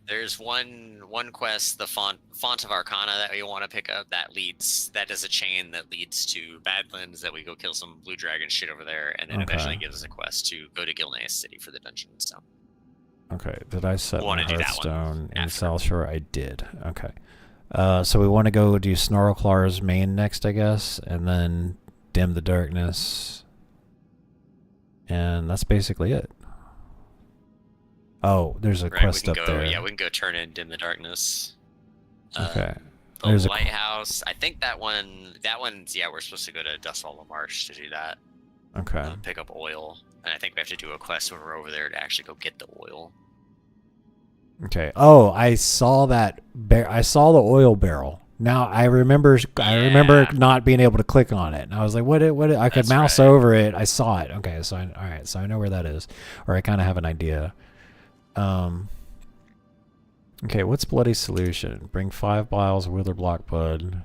There's one quest, the font of Arcana, that we want to pick up. That is a chain that leads to Badlands, that we go kill some blue dragon shit over there, and then eventually gives us a quest to go to Gilneas City for the dungeon. So. Okay, did I set Wanna my do that Hearthstone in after. South Shore? I did. Okay. So we want to go do Snarlclar's main next, I guess, and then Dim the Darkness. And that's basically it. Oh, there's a quest up there. Yeah, we can go turn in Dim the Darkness. Okay. The There's a lighthouse. I think that one's, yeah, we're supposed to go to Dustfall Marsh to do that. Okay. Pick up oil. And I think we have to do a quest when we're over there to actually go get the oil. Okay. Oh, I saw that. I saw the oil barrel. Now I remember. I remember not being able to click on it, and I was like, "What? What?" I could mouse over it. I saw it. Okay, so all right. So I know where that is, or I kind of have an idea. Okay, what's Bloody Solution? Bring 5 vials of Wither Block Bud.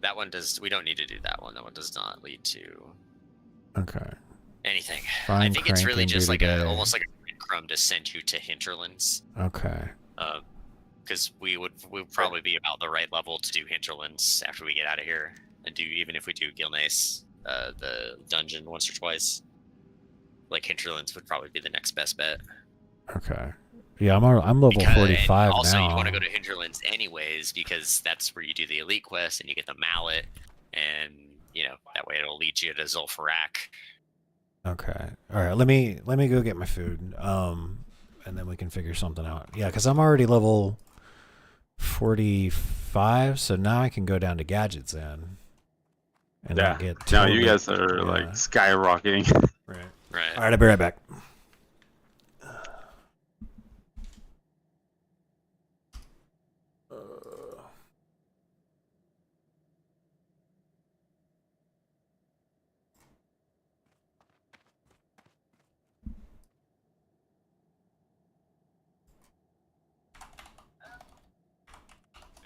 That one does. We don't need to do that one. That one does not lead to. Okay. Anything. Fine, I think it's really just like almost like a crumb to send you to Hinterlands. Okay. Because we would probably be about the right level to do Hinterlands after we get out of here, and even if we do Gilneas, the dungeon once or twice. Like Hinterlands would probably be the next best bet. Okay. Yeah, I'm level 45 also, now. Also, you want to go to Hinterlands anyways because that's where you do the elite quest and you get the mallet, and you know that way it'll lead you to Zul'Farrak. Okay. All right. Let me go get my food. And then we can figure something out. Yeah, because I'm already level 45, so now I can go down to gadgets then. And not get now you guys are like skyrocketing. Right. Right. All right. I'll be right back.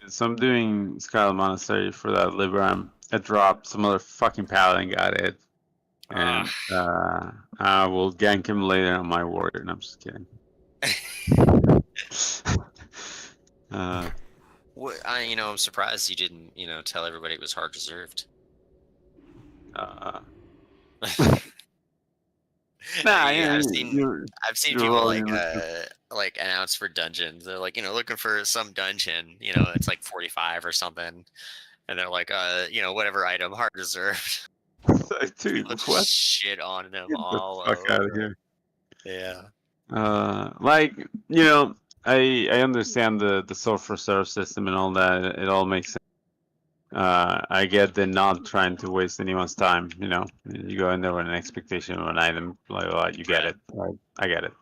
So I'm doing Scarlet Monastery for that Libram. I dropped some other fucking paladin got it. And I will gank him later on my warrior. No, I'm just kidding. I'm surprised you didn't, tell everybody it was hard reserved. I've seen people like announce for dungeons. They're like, looking for some dungeon. It's like 45 or something, and they're like, whatever item, hard reserved. Dude, what? Shit on them all the fuck over. Out of here. Yeah. I understand the self-reserve system and all that. It all makes sense. I get the not trying to waste anyone's time. You go in there with an expectation of an item, like you get it. Right? I get it.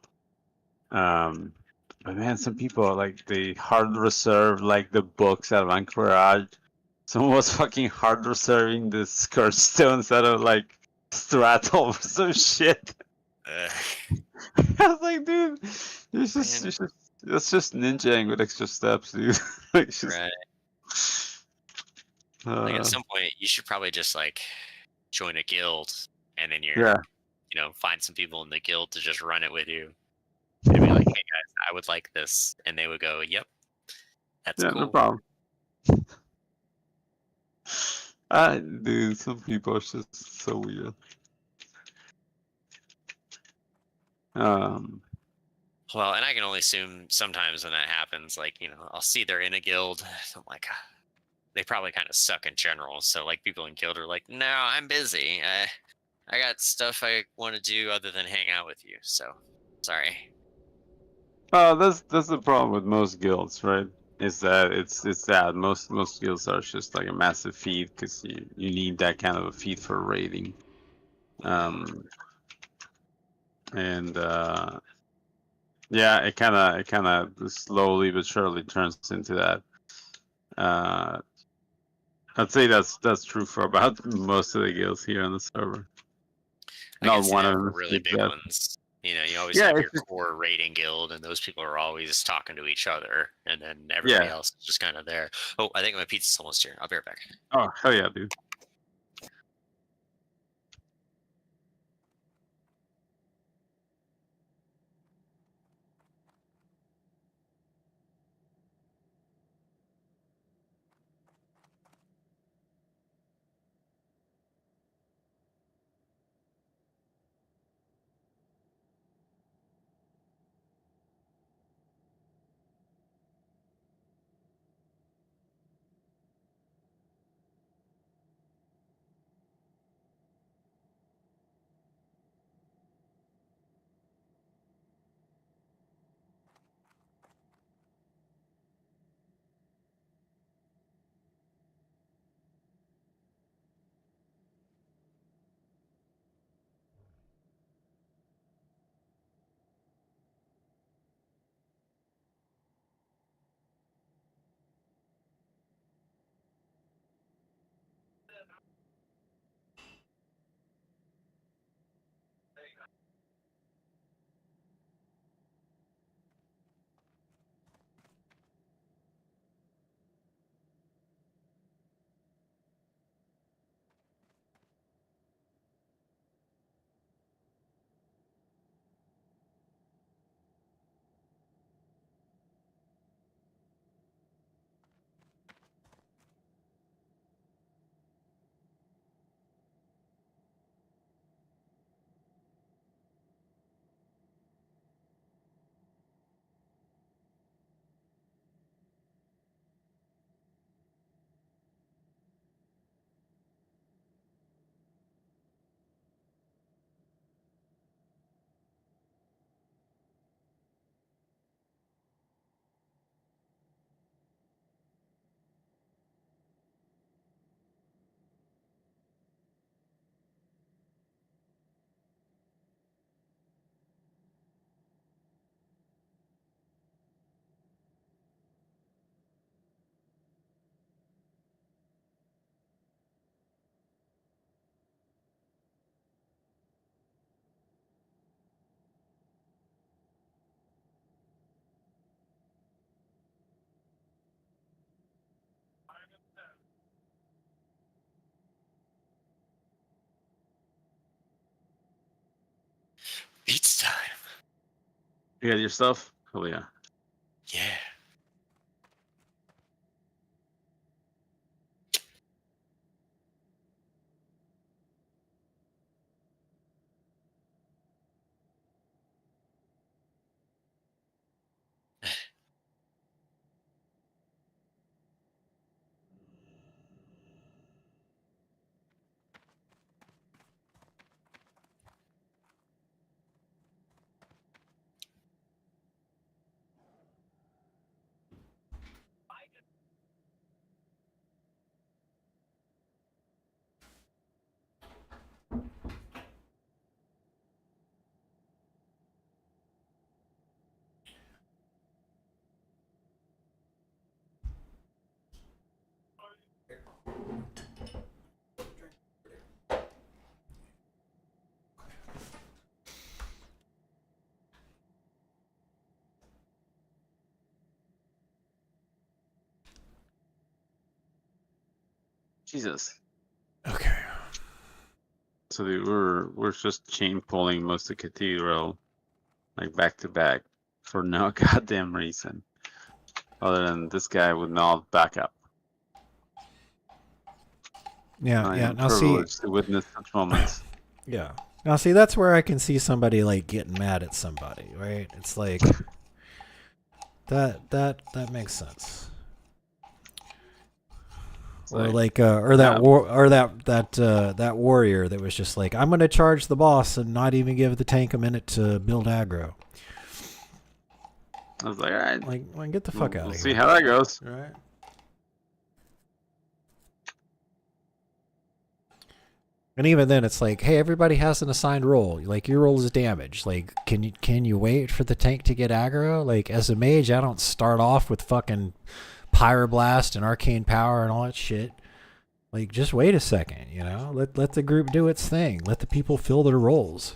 But man, some people like they hard reserve like the books at Vanquirage. Someone was fucking hard reserving the Scourge Stone instead of like Straddle or some shit. Uh, I was like, dude, Man. that's just ninjaing with extra steps, dude. Like, it's just, right. Like at some point, you should probably just like join a guild, and then yeah, find some people in the guild to just run it with you. And be like, hey guys, I would like this, and they would go, yep, that's yeah, no cool. problem. Dude, some people are just so weird. Well, and I can only assume sometimes when that happens, like, I'll see they're in a guild. So I'm like, they probably kind of suck in general. So like people in guild are like, no, I'm busy. I got stuff I want to do other than hang out with you. So sorry. That's the problem with most guilds, right? Is that it's that most guilds are just like a massive feed because you need that kind of a feed for raiding. And yeah, it kind of slowly but surely turns into that. I'd say that's true for about most of the guilds here on the server. I can Not see one that of for them really escapes big that. ones. You always Yeah, have your it's just, core raiding guild, and those people are always talking to each other, and then everybody yeah. else is just kind of there. Oh, I think my pizza's almost here. I'll be right back. Oh hell yeah, dude. Pizza time. You got your stuff? Oh yeah. Yeah. Jesus. Okay. So we're just chain pulling most of Cathedral, like back to back, for no goddamn reason, other than this guy would not back up. Yeah, I yeah. am Now see, privileged to witness such moments. yeah. Now see, that's where I can see somebody like getting mad at somebody, right? It's like that makes sense. It's Or like, like, or that yeah. war, or that warrior that was just like, I'm gonna charge the boss and not even give the tank a minute to build aggro. I was like, all right, Like get the fuck out we'll of see here. how that goes. Right. And even then, it's like, hey, everybody has an assigned role. Like your role is damage. Like, can you wait for the tank to get aggro? Like as a mage, I don't start off with fucking pyroblast and arcane power and all that shit. Like, just wait a second, you know. Let the group do its thing. Let the people fill their roles.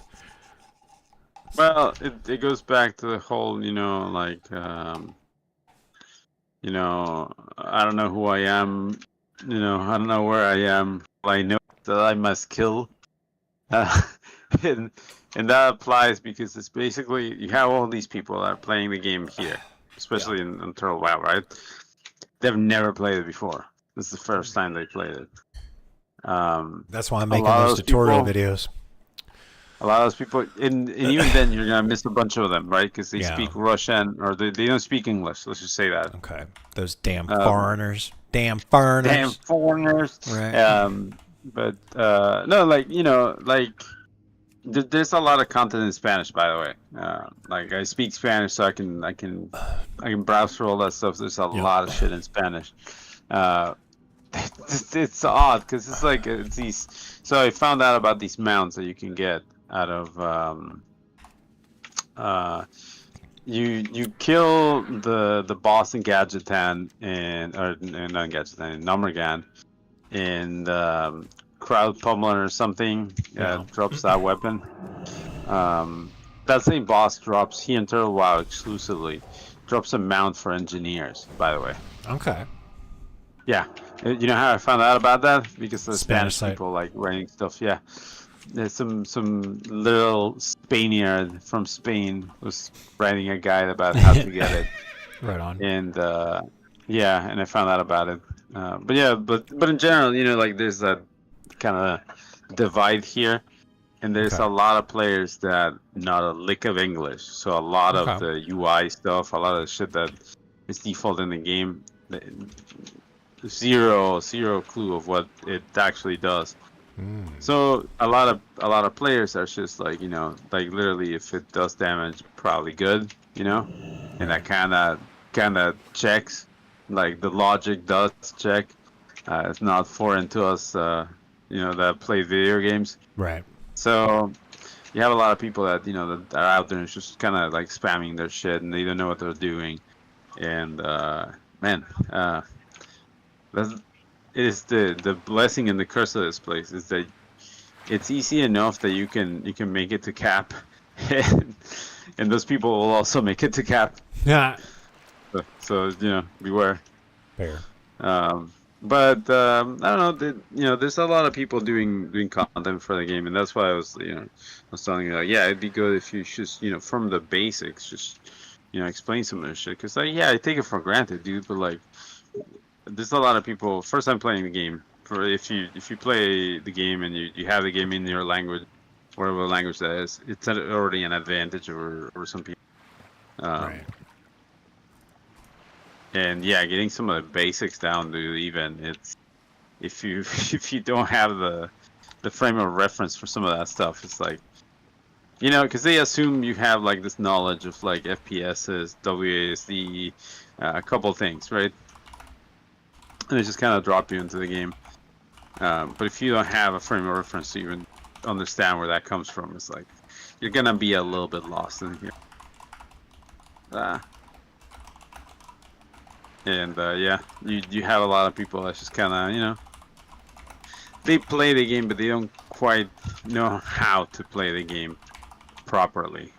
Well, it goes back to the whole, like, I don't know who I am, I don't know where I am. I know that I must kill. Uh, and that applies because it's basically, you have all these people that are playing the game here, especially in Turtle WoW, right? They've never played it before. This is the first time they played it. That's why I'm a making lot of those those tutorial people- videos. A lot of those people, and even then, you're gonna miss a bunch of them, right? Because they Yeah. speak Russian or they don't speak English. Let's just say that. Okay. Those damn foreigners. Damn foreigners. Damn foreigners. Right. But no, like there's a lot of content in Spanish, by the way. Like I speak Spanish, so I can browse through all that stuff. There's a lot of shit in Spanish. It's odd because it's like it's these. So I found out about these mounts that you can get out of. You kill the boss in Gadgetan or not Gadgetan, in Nummergan, and Crowd Pummeler or something drops that weapon. That same boss drops here in Turtle WoW exclusively. Drops a mount for engineers, by the way. Okay. Yeah, you know how I found out about that? Because the Spanish Spanish site. people like writing stuff. Yeah, there's some little Spaniard from Spain was writing a guide about how to get it. Right on. And yeah, and I found out about it. But yeah, but in general, like there's that kind of divide here, and there's a lot of players that not a lick of English, so a lot of the UI stuff, a lot of the shit that is default in the game, zero clue of what it actually does. So a lot of players are just like, like literally if it does damage, probably good, and that kind of checks, like the logic does check. It's not foreign to us, that play video games. Right. So you have a lot of people that that are out there and just kind of like spamming their shit and they don't know what they're doing. And man, it is the blessing and the curse of this place is that it's easy enough that you can make it to cap, and those people will also make it to cap. Yeah. So beware. Fair. But I don't know. There's a lot of people doing content for the game, and that's why I was telling you, like, yeah, it'd be good if you just from the basics, just explain some of this shit. Because I take it for granted, dude. But like, there's a lot of people first time playing the game. For if you play the game and you have the game in your language, whatever language that is, it's already an advantage over some people. Right. And yeah, getting some of the basics down to even it's if you don't have the frame of reference for some of that stuff, it's like because they assume you have like this knowledge of like FPSs, WASD, a couple things, right? And they just kind of drop you into the game. But if you don't have a frame of reference to even understand where that comes from, it's like you're gonna be a little bit lost in here. And yeah, you have a lot of people that's just kind of they play the game, but they don't quite know how to play the game properly.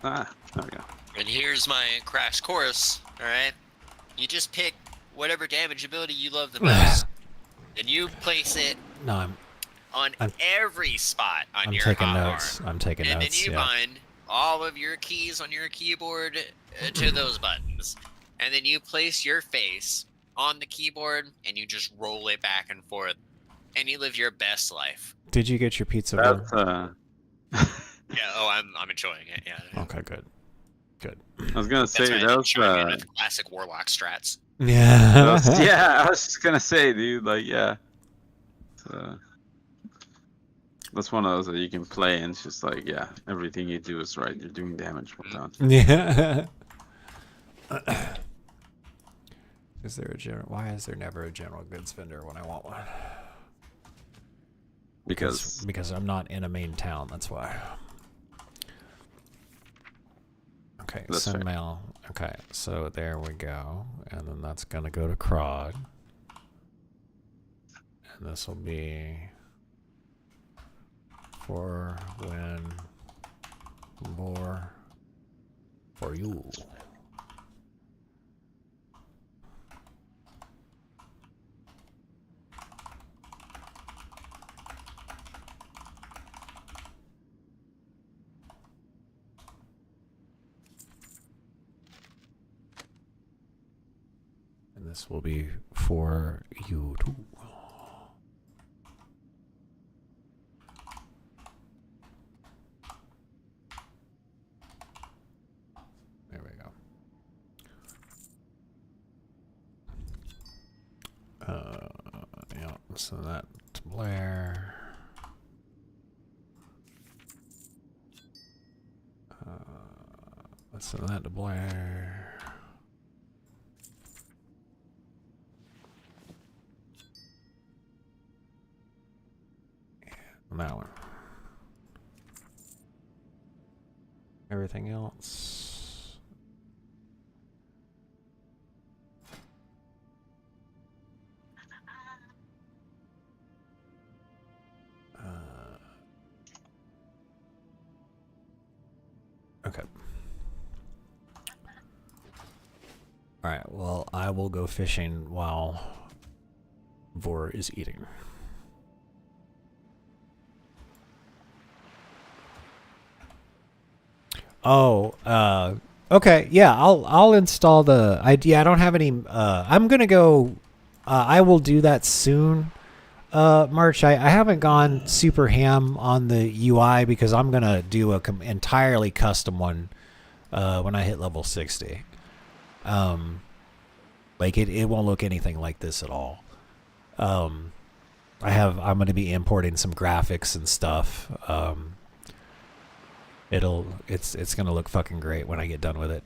Ah, there we go. And here's my crash course. All right, you just pick whatever damage ability you love the most, and you place it No, on I'm- every spot on I'm your taking hotbar. notes. I'm taking And notes. then you Yeah. bind all of your keys on your keyboard to those buttons, and then you place your face on the keyboard, and you just roll it back and forth, and you live your best life. Did you get your pizza? Vor? That's Yeah. Oh, I'm enjoying it. Yeah. Okay, good. Good. I was gonna That's say right. that was Chime in with classic warlock strats. Yeah. yeah. I was just gonna say, dude. Like, yeah. That's one of those that you can play, and it's just like, yeah, everything you do is right. You're doing damage from down. Yeah. Is there a general? Why is there never a general goods vendor when I want one? Because I'm not in a main town. That's why. Okay, That's send fair. mail. Okay, so there we go, and then that's gonna go to Crod, and this will be for when more for you. And this will be for you too. There we go. Yeah, so that to Blair. Let's send that to Blair. And that one. Everything else. Okay. Alright, well, I will go fishing while Vor is eating. Oh, okay, yeah, I'll install the idea. I don't have any, I'm gonna go, I will do that soon. March, I haven't gone super ham on the UI because I'm gonna do a entirely custom one, when I hit level 60. Like it won't look anything like this at all. I'm going to be importing some graphics and stuff. It's going to look fucking great when I get done with it.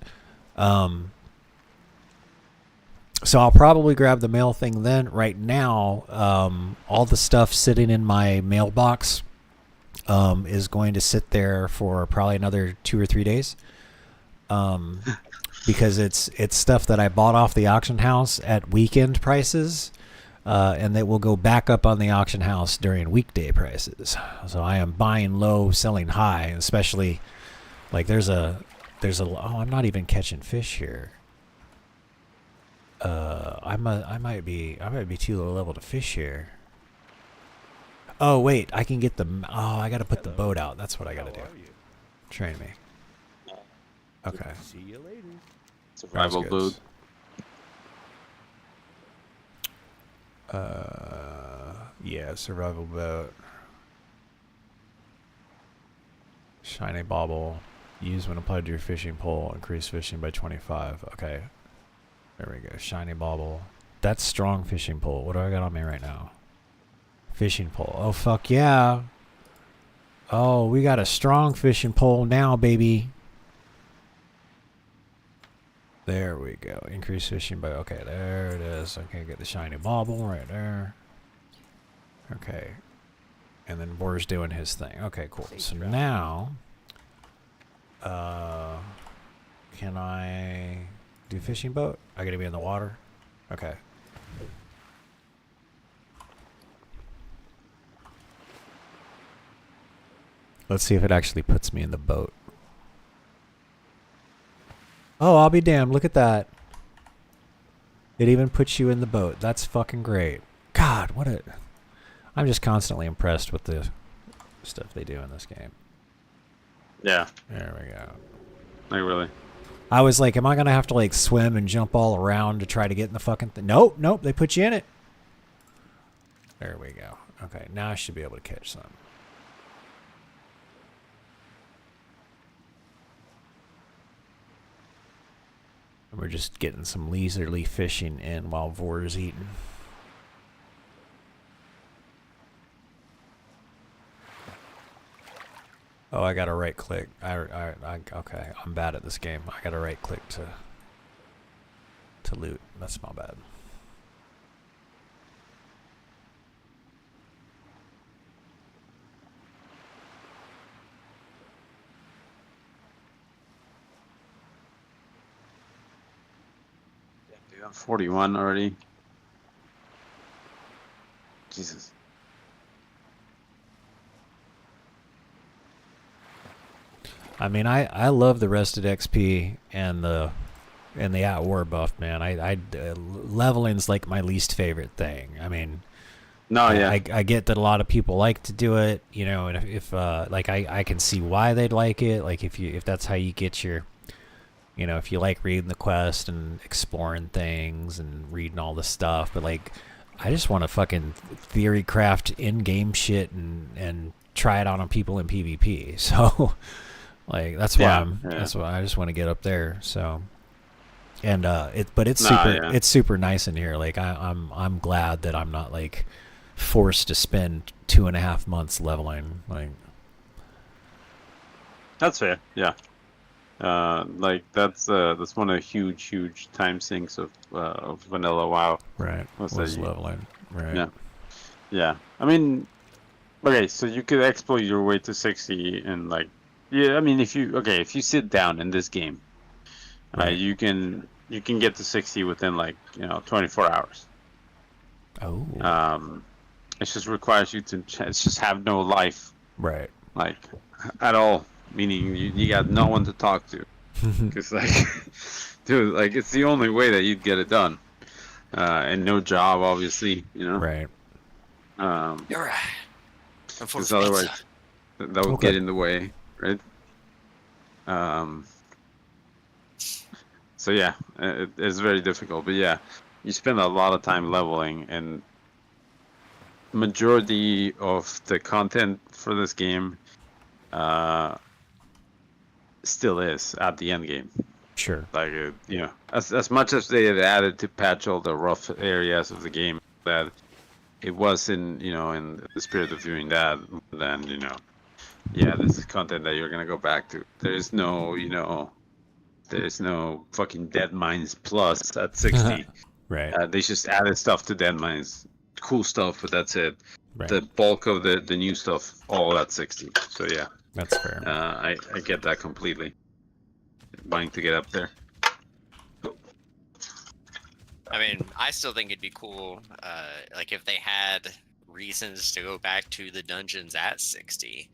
So I'll probably grab the mail thing then. Right now, all the stuff sitting in my mailbox, is going to sit there for probably another 2 or 3 days. Because it's stuff that I bought off the auction house at weekend prices, and that will go back up on the auction house during weekday prices. So I am buying low, selling high, especially like there's a oh, I'm not even catching fish here. I might be too low level to fish here. Oh wait, I can get the I got to put the boat out. That's what I got to do. Train me. Okay. See you later. Survival Sounds good. boat. Yeah, survival boat. Shiny bauble. Use when applied to your fishing pole. Increase fishing by 25. Okay. There we go. Shiny bauble. That's strong fishing pole. What do I got on me right now? Fishing pole. Oh, fuck yeah. Oh, we got a strong fishing pole now, baby. There we go. Increase fishing by... Okay, there it is. Okay, get the shiny bauble right there. Okay. And then Boar's doing his thing. Okay, cool. So now, can I do fishing boat? I gotta be in the water? Okay. Let's see if it actually puts me in the boat. Oh, I'll be damned. Look at that. It even puts you in the boat. That's fucking great. God, what a... I'm just constantly impressed with the stuff they do in this game. Yeah. There we go. Like really. I was like, am I going to have to like swim and jump all around to try to get in the fucking thing? Nope, nope, they put you in it. There we go. Okay, now I should be able to catch some. And we're just getting some leisurely fishing in while Vor's eating. Oh, I got to right click. Okay, I'm bad at this game. I got to right click to loot. That's my bad. Dude, I'm 41 already. Jesus. I mean, I love the rested XP and the at war buff, man. Leveling's like my least favorite thing. I mean, No, yeah. I get that a lot of people like to do it, you know, and if like I can see why they'd like it. Like if that's how you get your, you know, if you like reading the quest and exploring things and reading all the stuff, but like I just want to fucking theory craft in-game shit and try it out on people in PvP. So like that's why that's why I just want to get up there. So and it's super nice in here. Like I'm glad that I'm not like forced to spend 2.5 months leveling. Like That's fair. Yeah. Like that's one of the huge time sinks of vanilla WoW. right, was leveling. Right. Yeah. Yeah. I mean, okay, so you could exploit your way to 60 and like, yeah. I mean, if you sit down in this game, Right. you can get to 60 within like 24 hours. Oh. It just requires you to just have no life, Right. like at all. Meaning you got no one to talk to. Because like, dude, like it's the only way that you'd get it done. And no job, obviously, Right. You're right. Because otherwise, that would get in the way, right? So yeah, it's very difficult. But yeah, you spend a lot of time leveling, and majority of the content for this game, still is at the end game. Sure. Like as much as they had added to patch all the rough areas of the game, that it was in the spirit of doing that, then this is content that you're gonna go back to. There's no fucking Dead Mines Plus at 60. Right. They just added stuff to Dead Mines, cool stuff, but that's it. Right. The bulk of the new stuff all at 60. So yeah, That's fair. I get that completely. Wanting to get up there. I mean, I still think it'd be cool, like if they had reasons to go back to the dungeons at 60.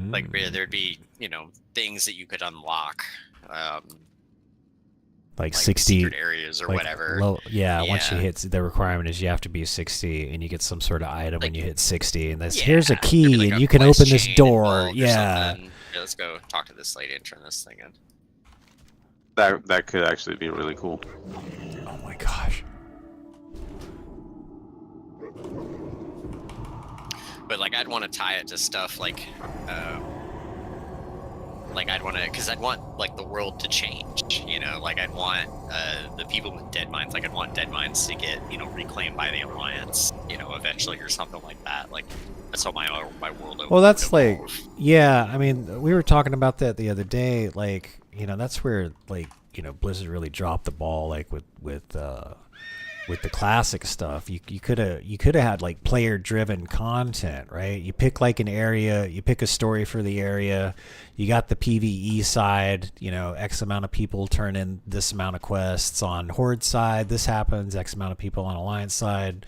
Like there'd be, things that you could unlock. Like 60 secret areas or like whatever. Once you hit the requirement is you have to be 60 and you get some sort of item when you hit 60 and Yeah, here's a there'd be, key like, and a you can quest open this chain door. involved or Yeah. something. Yeah, let's go talk to this lady and turn this thing in. That could actually be really cool. Oh my gosh. But like I'd want to tie it to stuff like I'd want to, because I'd want like the world to change, like I'd want the people with Dead Mines, like I'd want Dead Mines to get reclaimed by the Alliance, eventually or something like that. Like that's how my world. Well, that's would like, evolve. yeah, I mean, we were talking about that the other day. Like, that's where, like, Blizzard really dropped the ball, like with with the classic stuff, you could have had like player driven content, right? You pick like an area, you pick a story for the area, you got the PvE side, you know, X amount of people turn in this amount of quests. On Horde side, this happens, X amount of people on Alliance side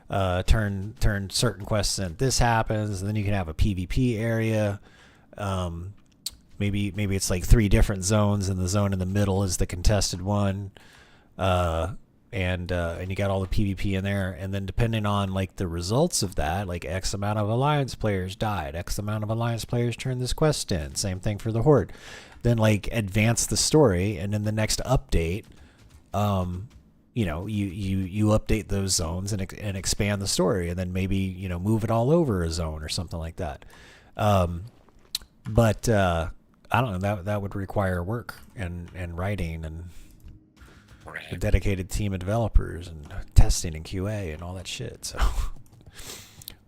turn certain quests in, this happens, and then you can have a PvP area. Maybe it's like 3 different zones, and the zone in the middle is the contested one. And you got all the PvP in there, and then depending on like the results of that, like X amount of Alliance players died, X amount of Alliance players turned this quest in, same thing for the Horde. Then like advance the story, and in the next update, you know, you update those zones and expand the story, and then maybe, you know, move it all over a zone or something like that. But I don't know, that would require work and writing and a dedicated team of developers and testing and QA and all that shit. So,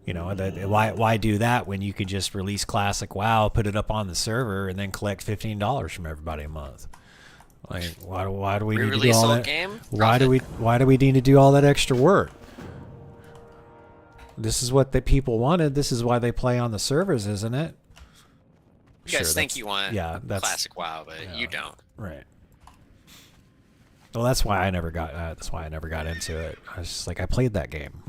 you know, why do that when you could just release classic WoW, put it up on the server, and then collect $15 from everybody a month? Like, why do we need to do all that? Game? Why do we need to do all that extra work? This is what the people wanted. This is why they play on the servers, isn't it? You guys think you want classic WoW, but yeah, you don't. Right. Well, that's why I never got. Into it. I was just like, I played that game.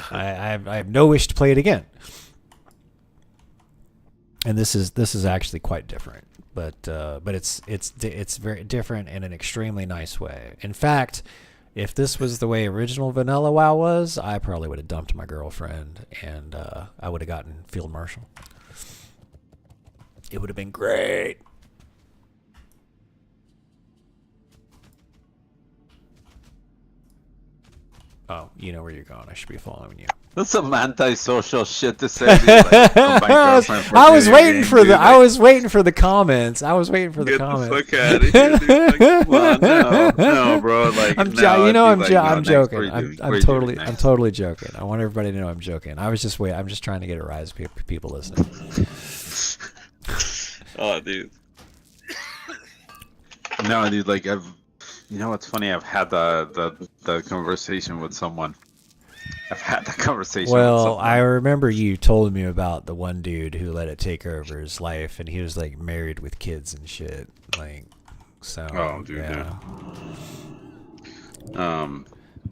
I have no wish to play it again. And this is actually quite different, but it's very different in an extremely nice way. In fact, if this was the way original vanilla WoW was, I probably would have dumped my girlfriend, and I would have gotten Field Marshal. It would have been great. Oh, you know where you're going. I should be following you. That's some antisocial shit to say. Dude. Like, I was waiting for the. I was waiting for the comments. I was waiting for the comments. Get the fuck out of here, dude. Like, come on, no, bro. Like, I'm joking. I'm totally joking. I want everybody to know I'm joking. I'm just trying to get a rise of people listening. Oh, dude. No, dude. Like, you know what's funny? I've had the conversation with someone. Well, I remember you told me about the one dude who let it take over his life, and he was like married with kids and shit. Like, so. Oh, dude. Yeah. No,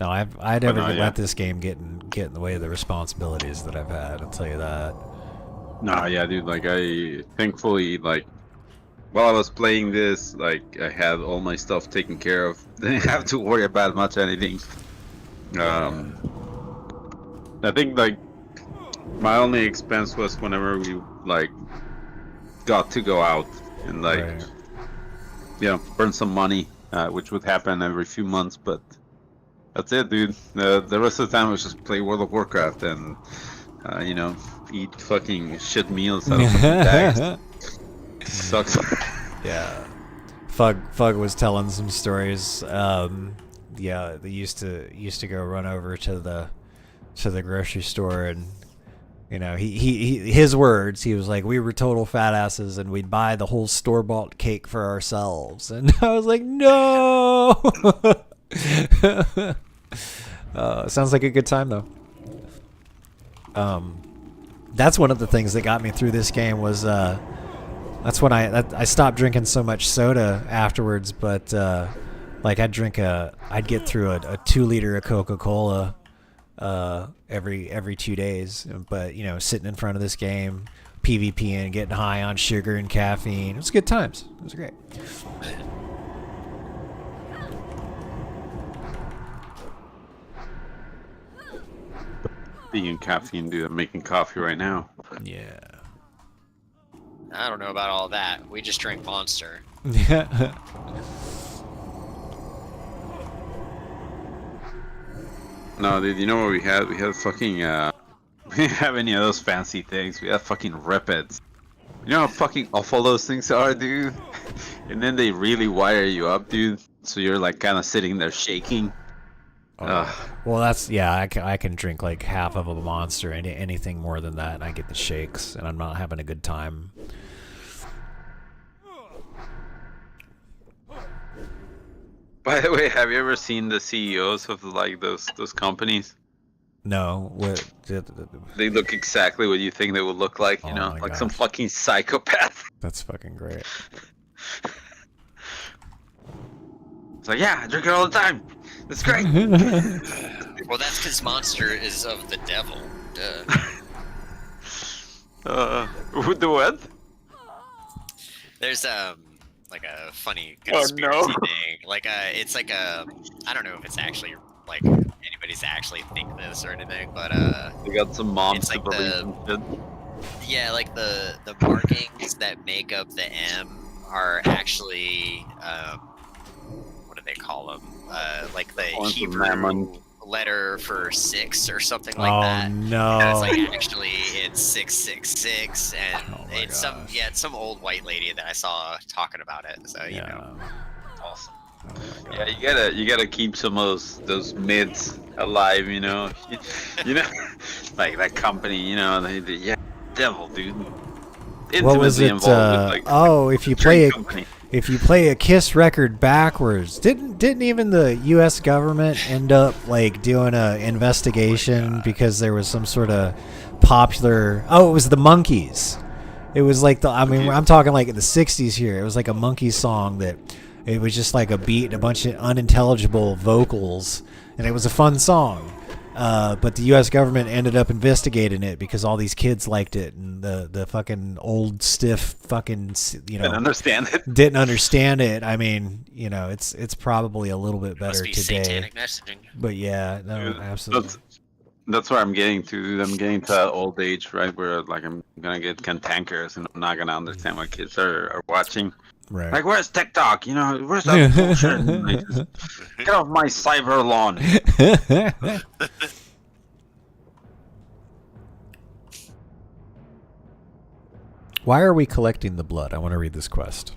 I'd never let this game get in the way of the responsibilities that I've had. I'll tell you that. Nah, yeah, dude. Like, I thankfully, like, while I was playing this, like, I had all my stuff taken care of. Didn't have to worry about much anything. I think, like, my only expense was whenever we, like, got to go out and, like, you know, burn some money, which would happen every few months, but that's it, dude. The rest of the time was just play World of Warcraft and, you know, eat fucking shit meals out of bags. Sucks. Yeah. Fug was telling some stories. Yeah, they used to go run over to the grocery store, and you know, his words, he was like, we were total fat asses and we'd buy the whole store-bought cake for ourselves. And I was like, no. Sounds like a good time though. That's one of the things that got me through this game was that's when I stopped drinking so much soda afterwards, but like I'd get through a 2-liter of Coca-Cola every 2 days. But you know, sitting in front of this game, PvPing, getting high on sugar and caffeine, it was good times. It was great. Being caffeine, dude. I'm making coffee right now. Yeah. I don't know about all that. We just drink Monster. Yeah. No, dude, you know what we had? We had fucking, we didn't have any of those fancy things. We had fucking Rippets. You know how fucking awful those things are, dude? And then they really wire you up, dude. So you're like kind of sitting there shaking. Well, that's, yeah, I can drink like half of a Monster, anything more than that, and I get the shakes, and I'm not having a good time. By the way, have you ever seen the CEOs of like those companies? No, what? They look exactly what you think they would look like. You Oh know, my like some gosh. fucking psychopath. That's fucking great. It's like, yeah, I drink it all the time. That's great. Well, that's because Monster is of the devil. Duh. With the what? There's like a funny Oh, conspiracy no. thing. Like it's like a I don't know if it's actually like anybody's actually think this or anything, but They got some moms it's to like believe the- in shit. yeah, like the markings that make up the M are actually what do they call them? Like the Points of Hebrew Mammon. letter for 6 or something like Oh that. no. And it's like actually it's 666, and Oh my it's gosh. it's some old white lady that I saw talking about it. So you know, awesome. Oh my Yeah, you gotta keep some of those myths alive. You know, you know, like that company. You know, yeah, devil, dude. What was Intimately it? involved with, like, Oh, if you drink play company. if you play a Kiss record backwards, didn't even the U.S. government end up like doing a investigation because there was some sort of popular? Oh, it was the Monkees. It was like I mean, I'm talking like in the '60s here. It was like a Monkees song that it was just like a beat and a bunch of unintelligible vocals, and it was a fun song. But the U.S. government ended up investigating it because all these kids liked it, and the fucking old stiff fucking Didn't understand it. didn't understand it. I mean, it's probably a little bit Must better be today. satanic messaging. But yeah, no, Dude, absolutely. That's where I'm getting to. Dude. I'm getting to that old age, right, where like I'm gonna get cantankerous and I'm not gonna understand what kids are watching. Right. Like, where's TikTok? You know, where's that bullshit? And, like, just get off my cyber lawn. Why are we collecting the blood? I want to read this quest.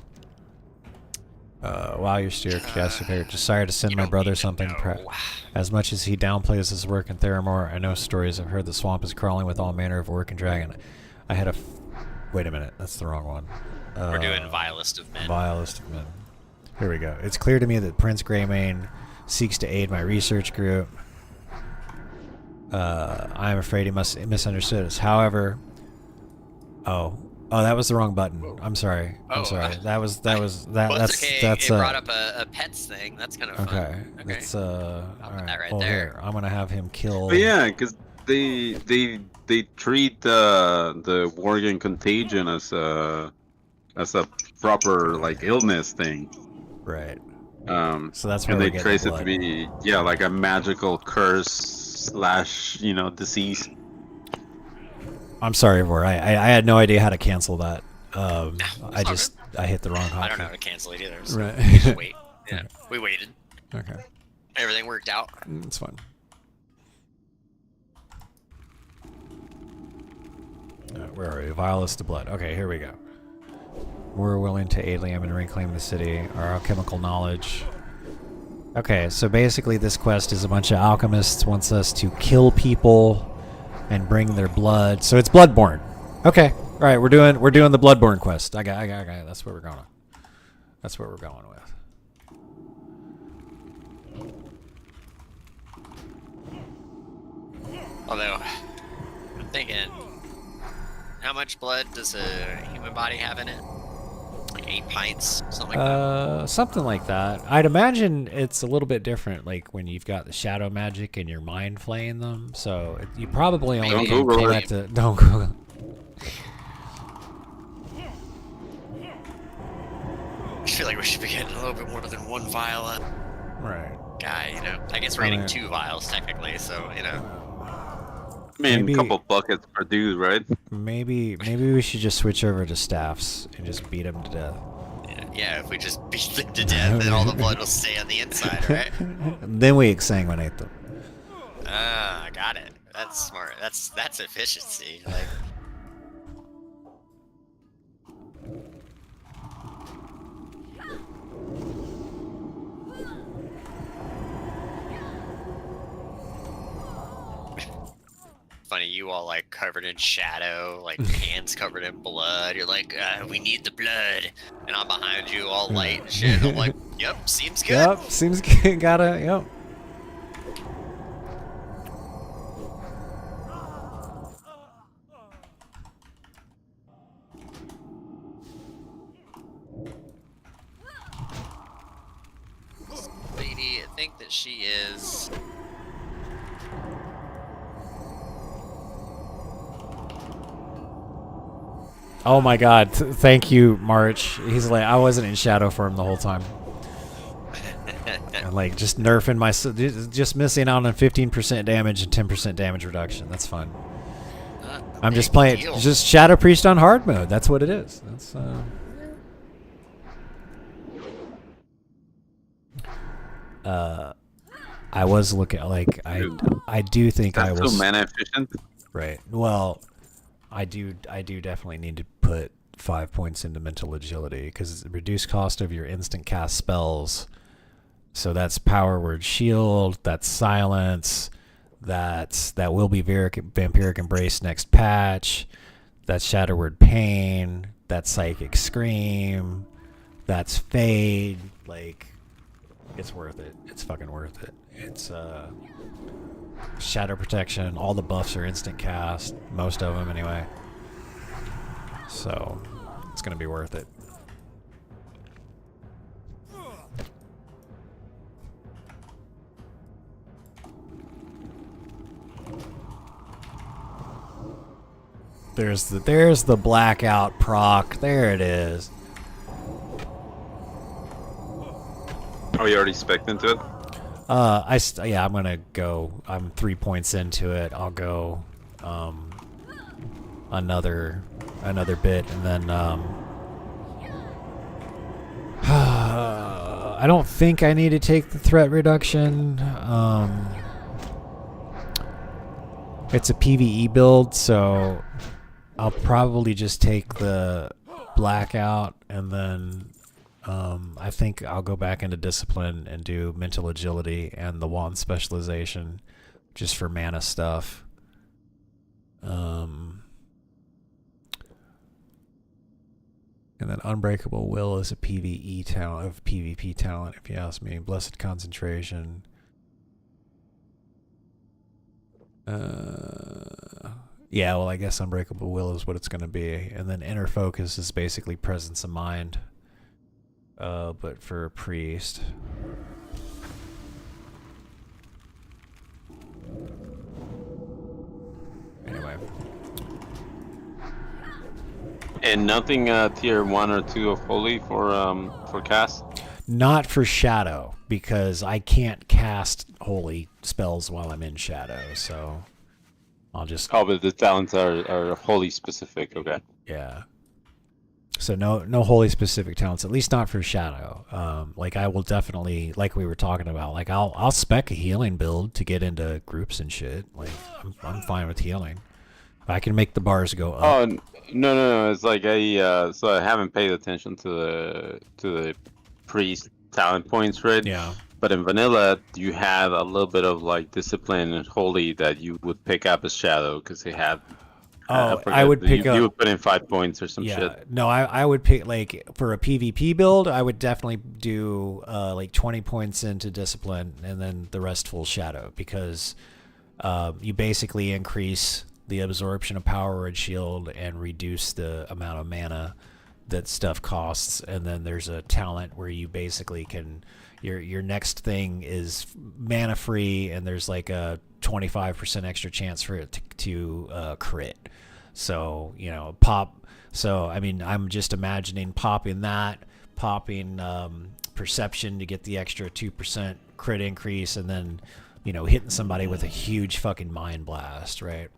While you're still desire to send You my don't brother need to something. know. As much as he downplays his work in Theramore, I know stories. I've heard the swamp is crawling with all manner of orc and dragon. I had a. Wait a minute, that's the wrong one. We're doing vilest of men. Vilest of men. Here we go. It's clear to me that Prince Greymane seeks to aid my research group. I am afraid he must misunderstood us. However, oh, that was the wrong button. I'm sorry. Oh, I'm sorry. That was Well, that's it's okay. that's it brought up a pets thing. That's kind of fun. okay. Okay. It's put all right. that right Well, there. here I'm gonna have him kill. But yeah, because they treat the Worgen contagion as a proper like illness thing. Right. So that's where and we're they getting trace the it to blood. be like a magical curse / disease. I'm sorry, Vor. I had no idea how to cancel that. I all just I hit the wrong hotkey. I don't know how to cancel it either. So Right. we just wait. Yeah, we waited. Okay. Everything worked out. It's fine. Where are we? Vilest of blood. Okay, here we go. We're willing to aid Liam and reclaim the city. Our alchemical knowledge. Okay, so basically this quest is a bunch of alchemists wants us to kill people and bring their blood. So it's Bloodborne. Okay. All right, we're doing the Bloodborne quest. I got it. That's what we're going. That's what we're going with. Although, I'm thinking, how much blood does a human body have in it? Like 8 pints, something like that. Something like that. I'd imagine it's a little bit different, like when you've got the shadow magic and you're mind flaying them. So you probably only Don't can Google collect it. it. Don't Google. I feel like we should be getting a little bit more than one vial a Right. guy, you know? I guess we're I getting mean- 2 vials, technically, so, you know. I mean, Maybe- a couple buckets per dude, right? Maybe we should just switch over to staffs and just beat them to death. Yeah, if we just beat them to death, then all the blood will stay on the inside, right? Then we exsanguinate them. Ah, got it. That's smart. That's efficiency. Like, funny, you all like covered in shadow, like hands covered in blood. You're like, we need the blood, and I'm behind you, all light and shit. I'm like, Yep, seems good. Yep, seems good. Gotta, yep. Lady, I think that she is. Oh my god, thank you, March. He's like, I wasn't in shadow for him the whole time. And like, just nerfing my, just missing out on 15% damage and 10% damage reduction. That's fun. I'm just playing, deal. just Shadow Priest on hard mode. That's what it is. That's, I was looking, like, I do think I That's will. too mana efficient. Right. Well, I do definitely need to put 5 points into mental agility because reduced cost of your instant cast spells. So that's Power Word Shield, that's Silence, that will be Vampiric Embrace next patch, that's Shadow Word Pain, that's Psychic Scream, that's Fade. Like, it's worth it. It's fucking worth it. It's Shadow Protection. All the buffs are instant cast. Most of them, anyway. So, it's gonna be worth it. There's the blackout proc. There it is. Are you already spec'd into it? Yeah, I'm gonna go. I'm 3 points into it. I'll go another bit, and then I don't think I need to take the threat reduction. It's a PvE build, so I'll probably just take the blackout, and then I think I'll go back into discipline and do mental agility and the wand specialization just for mana stuff. And then Unbreakable Will is a PvE talent, of PvP talent, if you ask me. Blessed Concentration. Yeah, well, I guess Unbreakable Will is what it's going to be. And then Inner Focus is basically Presence of Mind. But for a priest. Anyway. And nothing tier 1 or 2 of holy for cast? Not for shadow, because I can't cast holy spells while I'm in shadow, so I'll just... Oh, but the talents are holy specific, okay. Yeah. So no holy specific talents, at least not for shadow. Like I will definitely, like we were talking about, like I'll spec a healing build to get into groups and shit. Like I'm fine with healing. I can make the bars go up. Oh no! It's like so I haven't paid attention to the priest talent points, right? Yeah. But in vanilla, you have a little bit of like discipline and holy that you would pick up as shadow because they have. I would pick up. You would put in 5 points or some shit. Yeah. No, I would pick, like, for a PvP build, I would definitely do like 20 points into discipline and then the rest full shadow, because you basically increase the absorption of power word shield and reduce the amount of mana that stuff costs. And then there's a talent where you basically can, your next thing is mana free, and there's like a 25% extra chance for it to crit. So, you know, pop. So, I mean, I'm just imagining popping perception to get the extra 2% crit increase, and then, you know, hitting somebody with a huge fucking mind blast, right?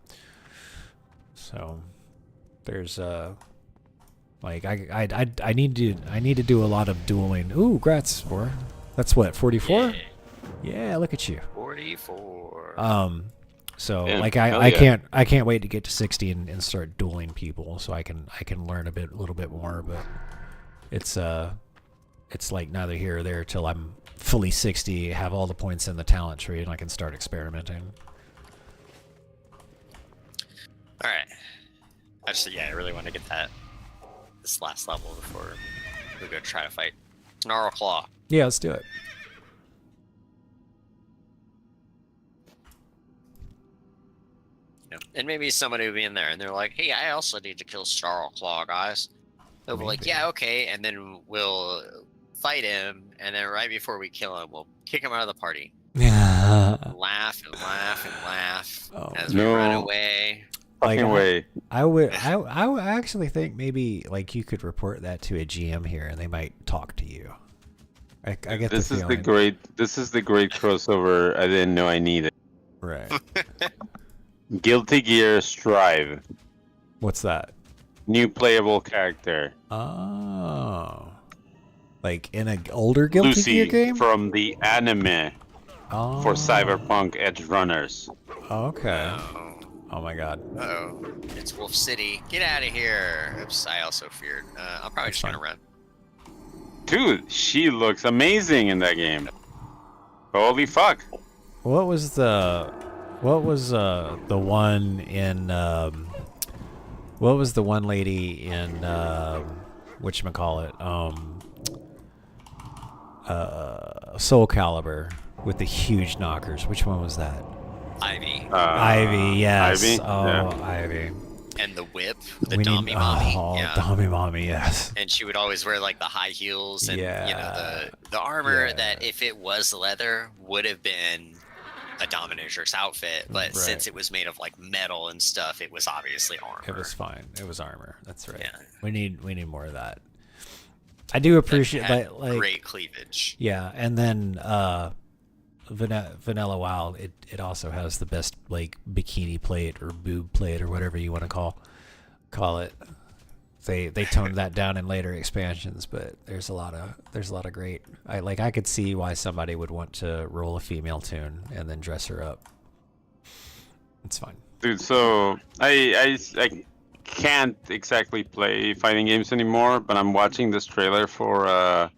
So, there's like I need to do a lot of dueling. Ooh, grats for. That's what, 44? Yeah, look at you. 44. So Yeah, like hell I yeah. can't wait to get to 60 and start dueling people, so I can learn a little bit more. But it's like neither here or there till I'm fully 60, have all the points in the talent tree, and I can start experimenting. All right. I really want to get this last level before we go try to fight Snarl Claw. Yeah, let's do it. You know, and maybe somebody will be in there and they're like, hey, I also need to kill Starclaw, guys. They'll be like, Maybe. yeah, okay, and then we'll fight him, and then right before we kill him, we'll kick him out of the party. Yeah. Laugh and laugh and laugh Oh, as we run no. away. Like, Fucking way. I would actually think maybe like you could report that to a GM here and they might talk to you. I get This the is feeling. this is the great crossover I didn't know I needed. Right. Guilty Gear Strive. What's that? New playable character. Oh. Like in an older Guilty Gear Lucy game? from the anime Oh. for Cyberpunk Edge Runners. Okay. Oh, Oh my god. uh-oh. It's Wolf City. Get out of here. Oops, I also feared. I'm probably That's just gonna fine. run. Dude, she looks amazing in that game. Holy fuck. What was the one in what was the one lady in whatchamacallit? Soul Calibur with the huge knockers. Which one was that? Ivy. Ivy, yes. Ivy? Oh, Yeah. Ivy. And the whip, the We Dommy need, Mommy. oh, Yeah. Dommy Mommy, yes. And she would always wear like the high heels and you know Yeah. the armor Yeah. that if it was leather would have been a dominatrix outfit, but Right. since it was made of like metal and stuff, it was obviously armor. It was fine. It was armor. That's right. Yeah. We need more of that. I do appreciate Had that, like great cleavage. yeah, and then Vanilla WoW, it also has the best like bikini plate or boob plate or whatever you want to call it. They toned that down in later expansions, but there's a lot of great. I could see why somebody would want to roll a female tune and then dress her up. It's fine. Dude, so I can't exactly play fighting games anymore, but I'm watching this trailer for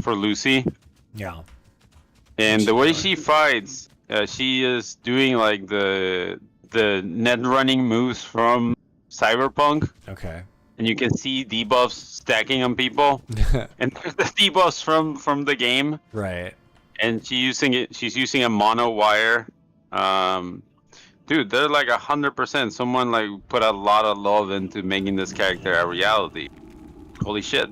Lucy, Yeah. and the way she fights, she is doing like the net running moves from Cyberpunk, Okay. and you can see debuffs stacking on people, and there's the debuffs from the game, Right. and she's using a mono wire. Dude, they're like 100%. Someone like put a lot of love into making this character a reality. Holy shit.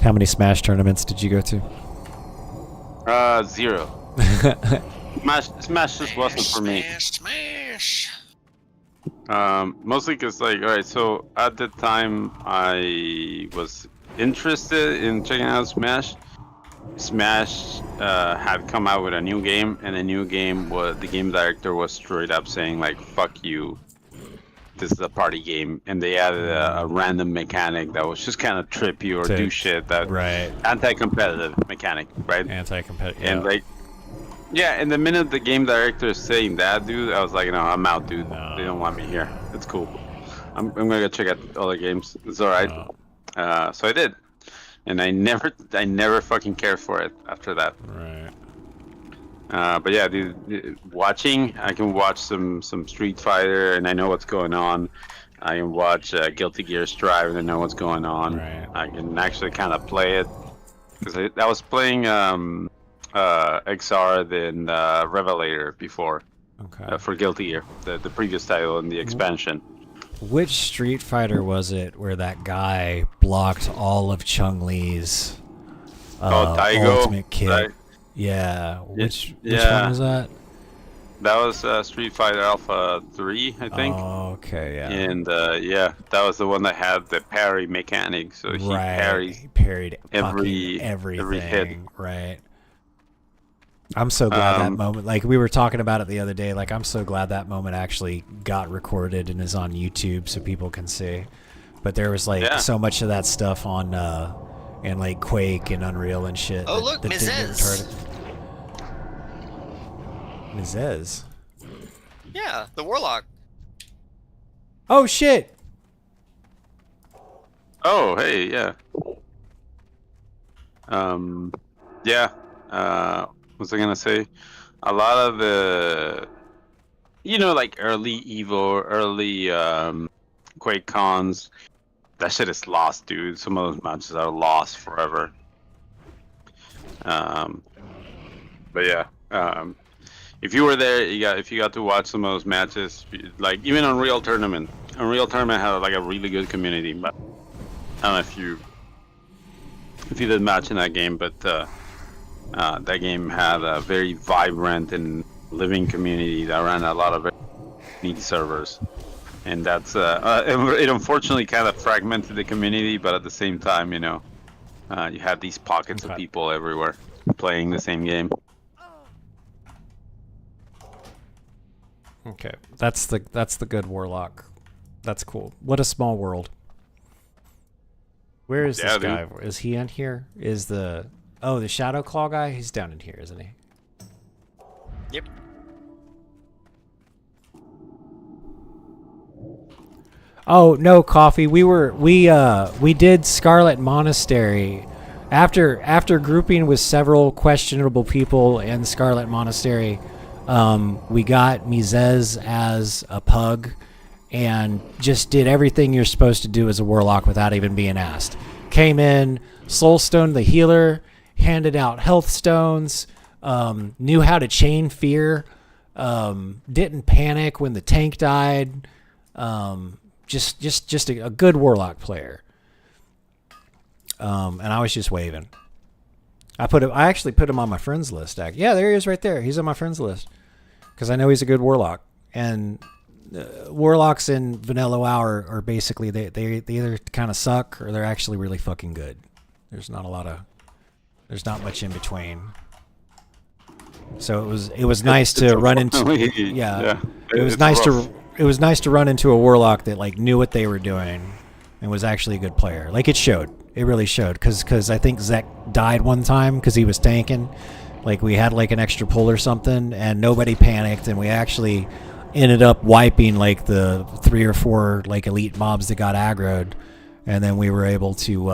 How many Smash tournaments did you go to? 0. Smash just wasn't for me. Smash. Mostly because, like, alright, so at the time I was interested in checking out Smash. Smash had come out with a new game, and the new game was, the game director was straight up saying, like, fuck you, this is a party game, and they added a random mechanic that was just kind of trippy or To- do shit, that Right. anti-competitive mechanic, right? Anti-competitive. And like, yeah, and the minute the game director is saying that, dude, I was like, no, I'm out, dude. No. They don't want me here. It's cool. I'm gonna go check out other games. It's alright. No. So I did, and I never fucking cared for it after that. Right. But yeah, dude, watching, I can watch some Street Fighter, and I know what's going on. I can watch Guilty Gear Strive, and I know what's going on. Right. I can actually kind of play it because I was playing XR then Revelator before Okay. for Guilty Gear, the previous title and the expansion. Which Street Fighter was it where that guy blocked all of Chun-Li's Daigo, ultimate kick? right? Yeah. Which yeah. one was that? That was Street Fighter Alpha 3, I think. Oh, okay, yeah. And yeah, that was the one that had the parry mechanic, so he parries. He parried every- fucking everything. every hit. Right. I'm so glad that moment, like we were talking about it the other day, like I'm so glad that moment actually got recorded and is on YouTube so people can see. But there was like Yeah. so much of that stuff on and like Quake and Unreal and shit. Oh, look, didn't get Mizez. retarded. Mizez. Yeah, the Warlock. Oh shit! Oh, hey, yeah. Yeah. What was I gonna say? A lot of the, like early Evo, early Quake cons. That shit is lost, dude. Some of those matches are lost forever. But yeah, if you were there, if you got to watch some of those matches, like even Unreal Tournament. Unreal Tournament had like a really good community, but I don't know if you did match in that game, but that game had a very vibrant and living community that ran a lot of very neat servers, and that's it unfortunately kind of fragmented the community, but at the same time, you know, you had these pockets of people everywhere playing the same game. Okay, that's the good warlock. That's cool. What a small world. Where is this guy? Is he in here? Is the Shadow Claw guy? He's down in here, isn't he? Yep. Oh no, Coffee. We did Scarlet Monastery. After grouping with several questionable people in Scarlet Monastery, we got Mizez as a pug and just did everything you're supposed to do as a warlock without even being asked. Came in, soulstoned the healer, handed out health stones, knew how to chain fear, didn't panic when the tank died. Just a good warlock player. And I was just waving. I actually put him on my friends list. Yeah, there he is right there. He's on my friends list because I know he's a good warlock. And warlocks in Vanilla WoW are basically they either kind of suck or they're actually really fucking good. There's not much in between. So it was nice to run into it was nice to run into a warlock that like knew what they were doing and was actually a good player. Like it showed. It really showed because I think Zek died one time because he was tanking. Like we had like an extra pull or something and nobody panicked and we actually ended up wiping like the 3 or 4 like elite mobs that got aggroed, and then we were able to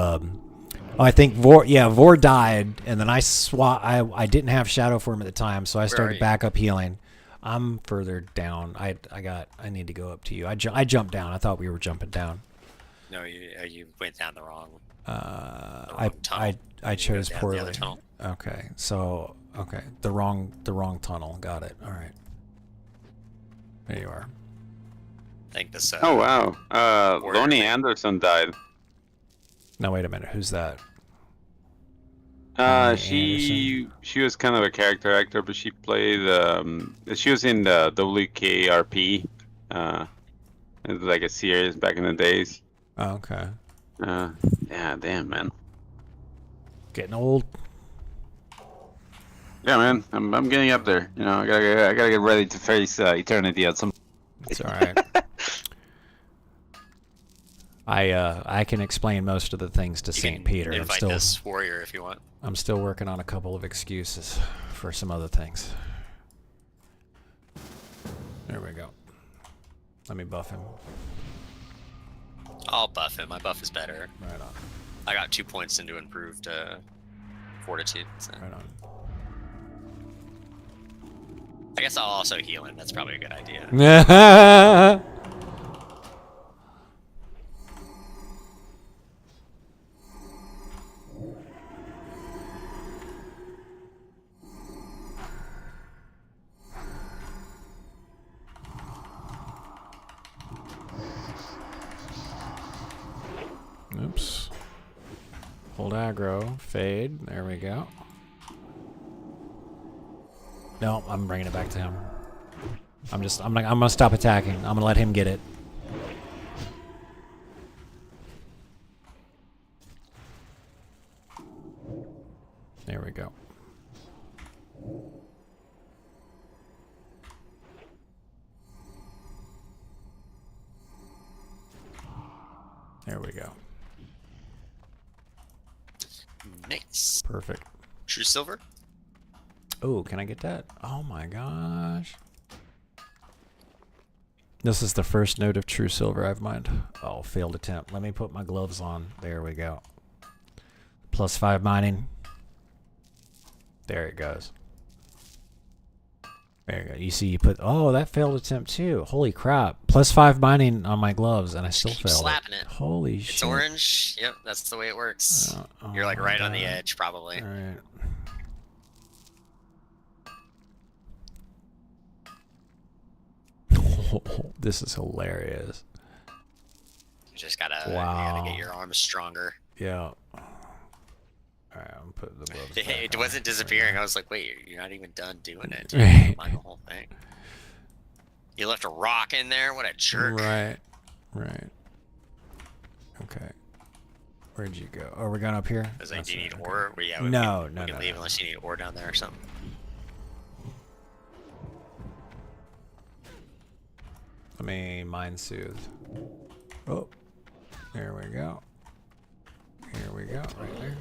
I think Vor died, and then I didn't have shadow form at the time, so I started back up healing. I'm further down. I need to go up to you. I jumped down. I thought we were jumping down. No, you went down the wrong. I chose poorly. The other tunnel. Okay, so the wrong tunnel. Got it. All right. There you are. I think this. Oh wow. Lonnie Anderson died. Now wait a minute. Who's that? She was kind of a character actor, but she played. She was in the WKRP. It was like a series back in the days. Oh, okay. Yeah, damn man. Getting old. Yeah, man. I'm getting up there. You know, I gotta get ready to face eternity at some. It's all right. I can explain most of the things to St. Peter. Invite this warrior if you want. I'm still working on a couple of excuses for some other things. There we go. Let me buff him. I'll buff him. My buff is better. Right on. I got 2 points into improved fortitude. So. Right on. I guess I'll also heal him. That's probably a good idea. Oops. Hold aggro. Fade. There we go. No, I'm bringing it back to him. I'm gonna stop attacking. I'm gonna let him get it. There we go. There we go. Nice. Perfect. True silver. Oh, can I get that? Oh my gosh. This is the first note of true silver I've mined. Oh, failed attempt. Let me put my gloves on. There we go. +5 mining. There it goes. There you go. You see, you put. Oh, that failed attempt too. Holy crap! +5 mining on my gloves, and I still Keep failed. slapping it. Holy It's shit! orange. Yep, that's the way it works. You're like my right on the God. edge, probably. All right. This is hilarious. You just gotta, you Wow. gotta get your arms stronger. Yeah. Alright, I'm putting the gloves back It on. wasn't disappearing. I was like, wait, you're not even done doing it. Right. Dude. Mind the whole thing. You left a rock in there. What a jerk. Right. Right. Okay. Where'd you go? Oh, we're going up here? I was like, That's do you right, need okay. ore? Well, yeah, No, we no, can no, leave no. unless you need ore down there or something. Let me mind soothe. Oh. There we go. Here we go. Right there.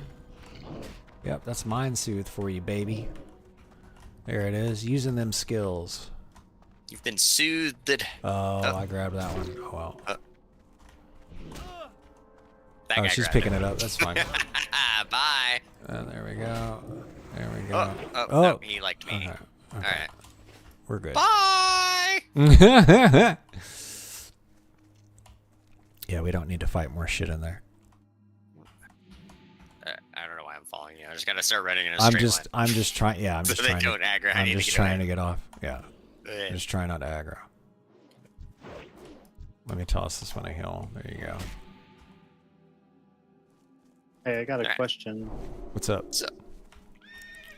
Yep, that's mind soothe for you, baby. There it is. Using them skills. You've been soothed. Oh, I grabbed that one. Oh, well. That Oh, guy she's grabbed picking it up. That's fine. Bye. There we go. There we go. No, he liked me. Okay. Okay. All right. We're good. Bye. Yeah, we don't need to fight more shit in there. I don't know why I'm following you. I just gotta start running in a I'm straight just trying. Yeah, I'm So just they trying. don't aggro. I I'm need to just get trying away. to get off. Yeah, line. I'm just trying not to aggro. Let me toss this one a heal. There you go. Hey, I got a Alright. question. What's up?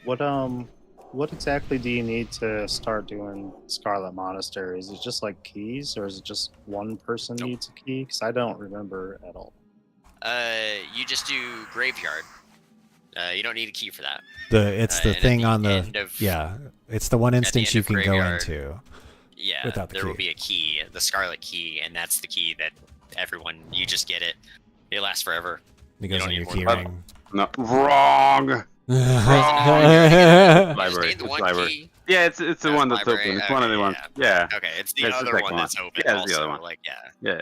What exactly do you need to start doing Scarlet Monastery? Is it just like keys, or is it just one person Nope. needs a key? Because I don't remember at all. You just do graveyard. You don't need a key for that. It's the and at thing the on the end of- yeah. It's the one the instance end you of can go graveyard, into. Yeah, Without the there will key. be a key, the Scarlet Key, and that's the key that everyone. You just get it. It lasts forever. It goes don't in need your more key than ring. No, wrong. You Library. just need the It's one library. key. Yeah, it's the one that's library, open. It's one of the okay, ones. Yeah. Okay, it's the It's the other second one one. that's open. Yeah, it's the also, other one. like Yeah.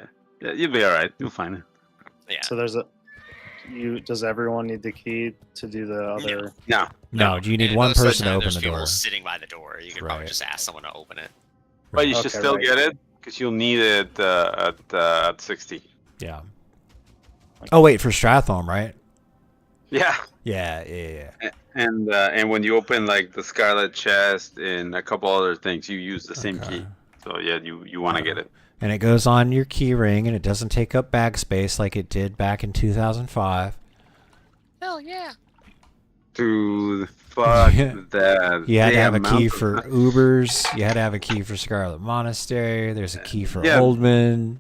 You'll be all right. You'll find it. yeah. So there's a. Does everyone need the key to do the other? No. No, you need And one most of the person to time, open there's the people door. sitting by the door. You could probably Right. just ask someone to open it. But you should Okay, still right. get it because you'll need it at 60. Yeah. Oh wait, for Stratholme, right? Yeah. Yeah. And when you open like the Scarlet Chest and a couple other things, you use the same Okay. key. So yeah, you want to get it. And it goes on your key ring, and it doesn't take up bag space like it did back in 2005. Hell yeah. Dude, fuck Yeah. that. You had to The have a amount key of- for Ubers. You had to have a key for Scarlet Monastery. There's a key for Yeah. Oldman.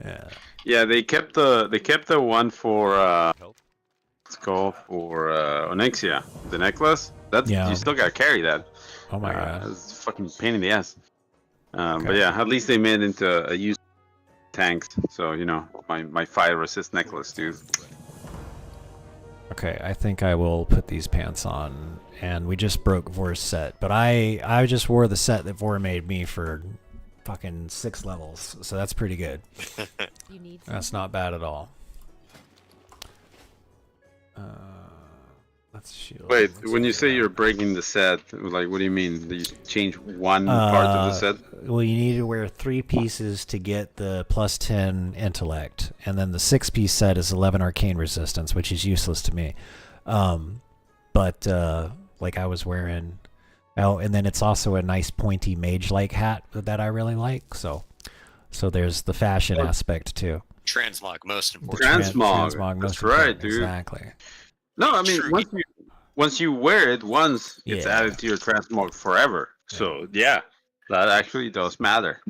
Yeah. Yeah, they kept the one for let's go for Onyxia, the necklace. That's Yeah. you still gotta carry that. Oh my god. It's a fucking pain in the ass. But Okay. yeah, at least they made it into a used tanks. So you know, my fire resist necklace, dude. Okay, I think I will put these pants on. And we just broke Vor's set, but I just wore the set that Vor made me for fucking 6 levels, so that's pretty good. You need That's not bad at all. Let's shield. Wait, Let's when you do say that. you're breaking the set, like what do you mean? Do you change one part of the set? Well, you need to wear 3 pieces to get the +10 intellect, and then the 6-piece set is 11 arcane resistance, which is useless to me. But like I was wearing, oh, and then it's also a nice pointy mage-like hat that I really like. So there's the fashion aspect too. Transmog, most important. Transmog. Transmog, That's most right, important, dude. Exactly. No, I mean True. once you wear it once, it's Yeah. added to your transmog forever. So yeah, that actually does matter.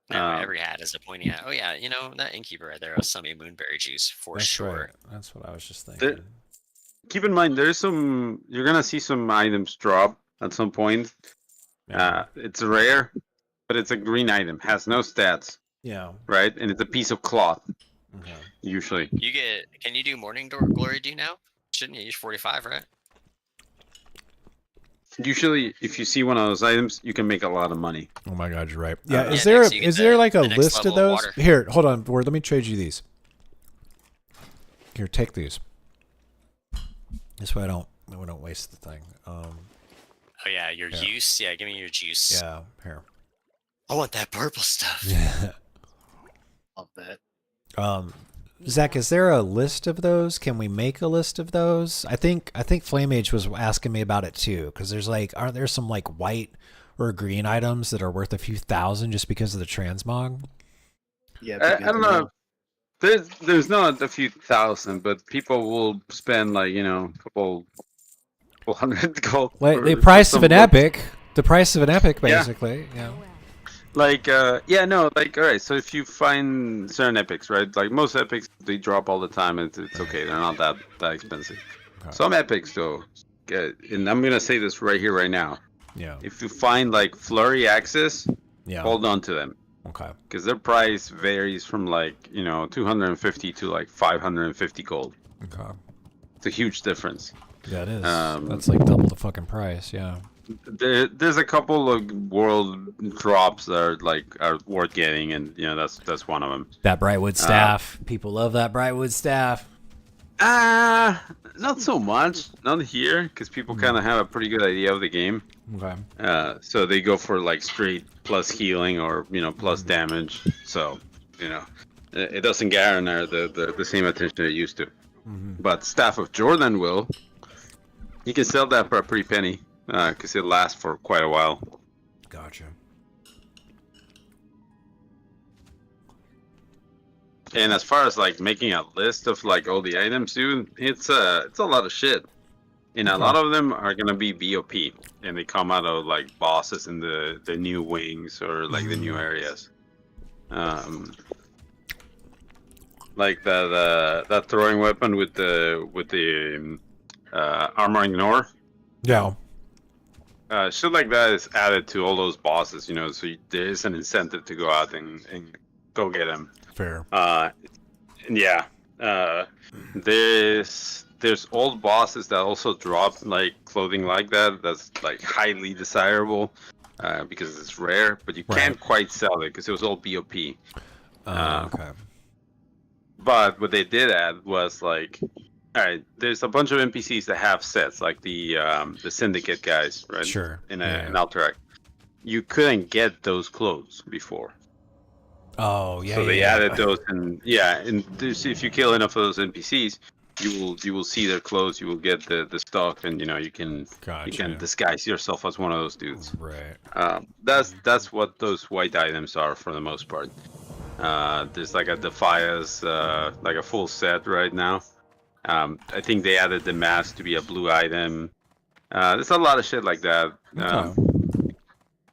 Every hat is a pointy hat. Oh yeah, you know that innkeeper right there, Osami Moonberry juice for That's sure. right. That's what I was just thinking. Keep in mind, you're gonna see some items drop at some point. Yeah. It's rare, but it's a green item, has no stats, Yeah. right? And it's a piece of cloth Okay. usually. Can you do Morning Glory do now? Shouldn't you use 45, right? Usually, if you see one of those items, you can make a lot of money. Oh my god, you're right. Yeah, Yeah, is there next you get is there the- like a the next list of level of those? water. Here, hold on, Ward, let me trade you these. Here, take these. This way we don't waste the thing. Oh yeah, your Yeah. use. Yeah, give me your juice. Yeah, here. I want that purple stuff. Love that. Zach, is there a list of those? Can we make a list of those? I think Flamage was asking me about it too, because there's like, aren't there some like white or green items that are worth a few thousand just because of the transmog? Yeah, I don't know. There's not a few thousand, but people will spend like a couple hundred gold. Like the for price of some an looks. epic. The price of an epic, Yeah. basically. Yeah. Like like all right. So if you find certain epics, right? Like most epics, they drop all the time, and it's okay. They're not that expensive. Okay. Some epics though, and I'm gonna say this right here, right now. Yeah. If you find like flurry access, Yeah. hold on to them. Okay. Because their price varies from like 250 to like 550 gold. Okay. It's a huge difference. Yeah, it is. Um, That's like double the fucking price. Yeah. There's a couple of world drops that are worth getting, and that's one of them. That Brightwood staff. People love that Brightwood staff. Not so much, not here, because people kind of have a pretty good idea of the game. Okay. So they go for like straight plus healing or plus damage. So it doesn't guarantee the same attention it used to. But Staff of Jordan will. You can sell that for a pretty penny, because it lasts for quite a while. Gotcha. And as far as like making a list of like all the items, dude, it's a lot of shit. And a lot of them are gonna be BOP, and they come out of like bosses in the new wings or like the new areas. Like that throwing weapon with the armor ignore. Yeah. Shit like that is added to all those bosses, so there is an incentive to go out and go get them. Fair. Yeah. There's old bosses that also drop like clothing like that. That's like highly desirable because it's rare, but you can't quite sell it because it was all BOP. Okay. But what they did add was like, all right, there's a bunch of NPCs that have sets, like the Syndicate guys, right? Sure. In Alterac. You couldn't get those clothes before. Oh yeah. So they yeah. added those, and if you kill enough of those NPCs, you will see their clothes, you will get the stuff, and you can disguise yourself as one of those dudes. Right. That's what those white items are for the most part. There's like a Defias, like a full set right now. I think they added the mask to be a blue item. There's a lot of shit like that.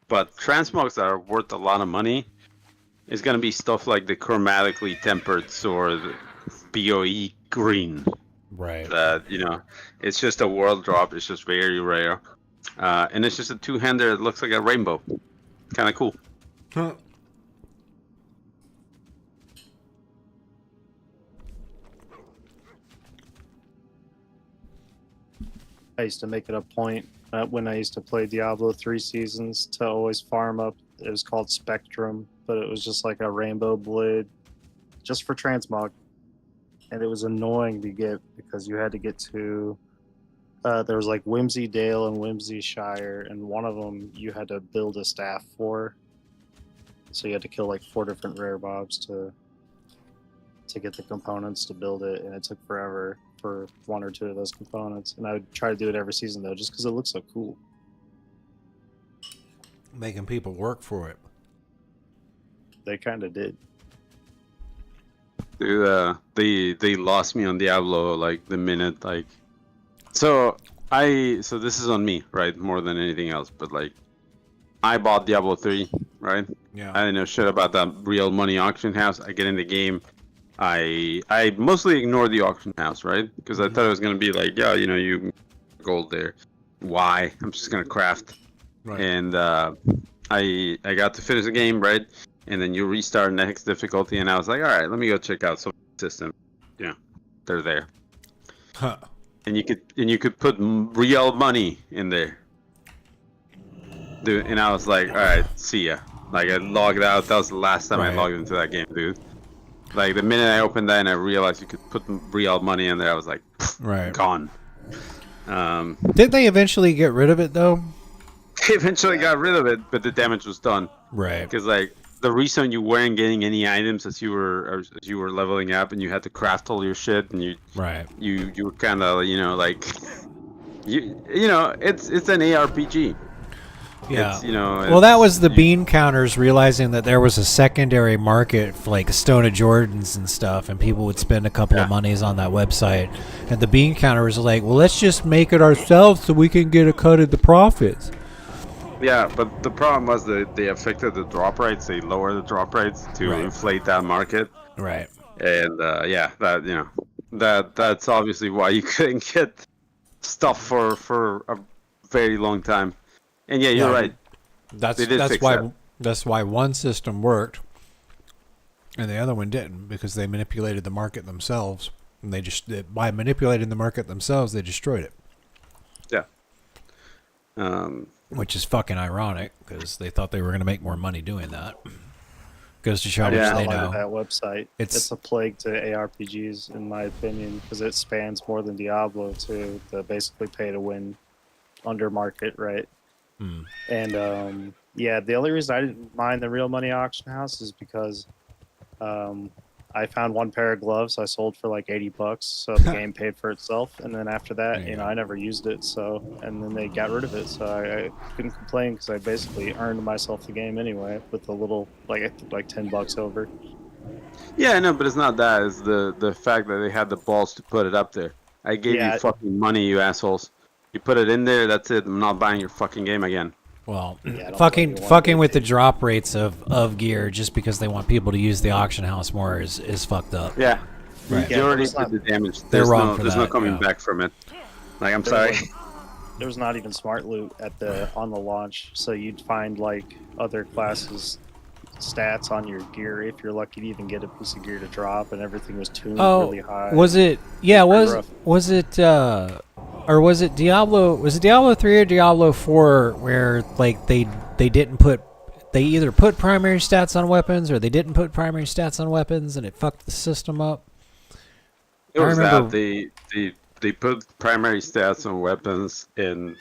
But transmogs that are worth a lot of money is gonna be stuff like the chromatically tempered sword, BOE green. Right. That it's just a world drop. It's just very rare, and it's just a two-hander that looks like a rainbow. Kind of cool. Huh. I used to make it a point when I used to play Diablo 3 seasons to always farm up. It was called Spectrum, but it was just like a rainbow blade just for transmog. And it was annoying to get because you had to get to there was like Whimsy Dale and Whimsy Shire, and one of them you had to build a staff for. So you had to kill like 4 different rare mobs to get the components to build it, and it took forever for 1 or 2 of those components. And I would try to do it every season though, just because it looks so cool. Making people work for it. They kind of did. Dude, they lost me on Diablo like the minute like. So this is on me, right? More than anything else, but like, I bought Diablo 3, right? Yeah. I didn't know shit about that real money auction house. I get in the game. I mostly ignore the auction house, right? Because I thought it was gonna be like, yeah, you gold there. Why? I'm just gonna craft. Right. And I got to finish the game, right? And then you restart next difficulty, and I was like, all right, let me go check out some system. Yeah, they're there. Huh. And you could put real money in there, dude. And I was like, all right, see ya. Like I logged out. That was the last time I logged into that game, dude. Like the minute I opened that and I realized you could put real money in there, I was like, right, gone. Did they eventually get rid of it though? eventually got rid of it, but the damage was done. Right. Because like the reason you weren't getting any items as you were leveling up, and you had to craft all your shit, and you were kind of like it's an ARPG. Yeah. It's, well, that was the bean counters realizing that there was a secondary market for like Stone of Jordans and stuff, and people would spend a couple of monies on that website. And the bean counter was like, well, let's just make it ourselves so we can get a cut of the profits. Yeah, but the problem was that they affected the drop rates. They lowered the drop rates to inflate that market. Right. And that's obviously why you couldn't get stuff for a very long time. And yeah, you're right. That's why one system worked and the other one didn't, because they manipulated the market themselves. And by manipulating the market themselves, they destroyed it. Yeah. Which is fucking ironic, because they thought they were going to make more money doing that. Goes to show how much they know. That website. It's a plague to ARPGs, in my opinion, because it spans more than Diablo to the basically pay to win under market, right? And the only reason I didn't mind the real money auction house is because I found one pair of gloves I sold for like $80, so the game paid for itself. And then after that, I never used it, and then they got rid of it, so I couldn't complain because I basically earned myself the game anyway with a little like $10 over. Yeah, no, but it's not that. It's the fact that they had the balls to put it up there. I gave you fucking money, you assholes. You put it in there, that's it. I'm not buying your fucking game again. Well, fucking with the drop rates of gear just because they want people to use the auction house more is fucked up. Yeah. Right. You already did the damage. They're wrong for There's that, no coming back from it. Like, I'm sorry. There was not even smart loot on the launch, so you'd find like other classes stats on your gear if you're lucky to even get a piece of gear to drop, and everything was tuned really high. Was it or was it Diablo? Was it Diablo 3 or Diablo 4 where like they either put primary stats on weapons or they didn't put primary stats on weapons, and it fucked the system up? It was that they put primary stats on weapons, and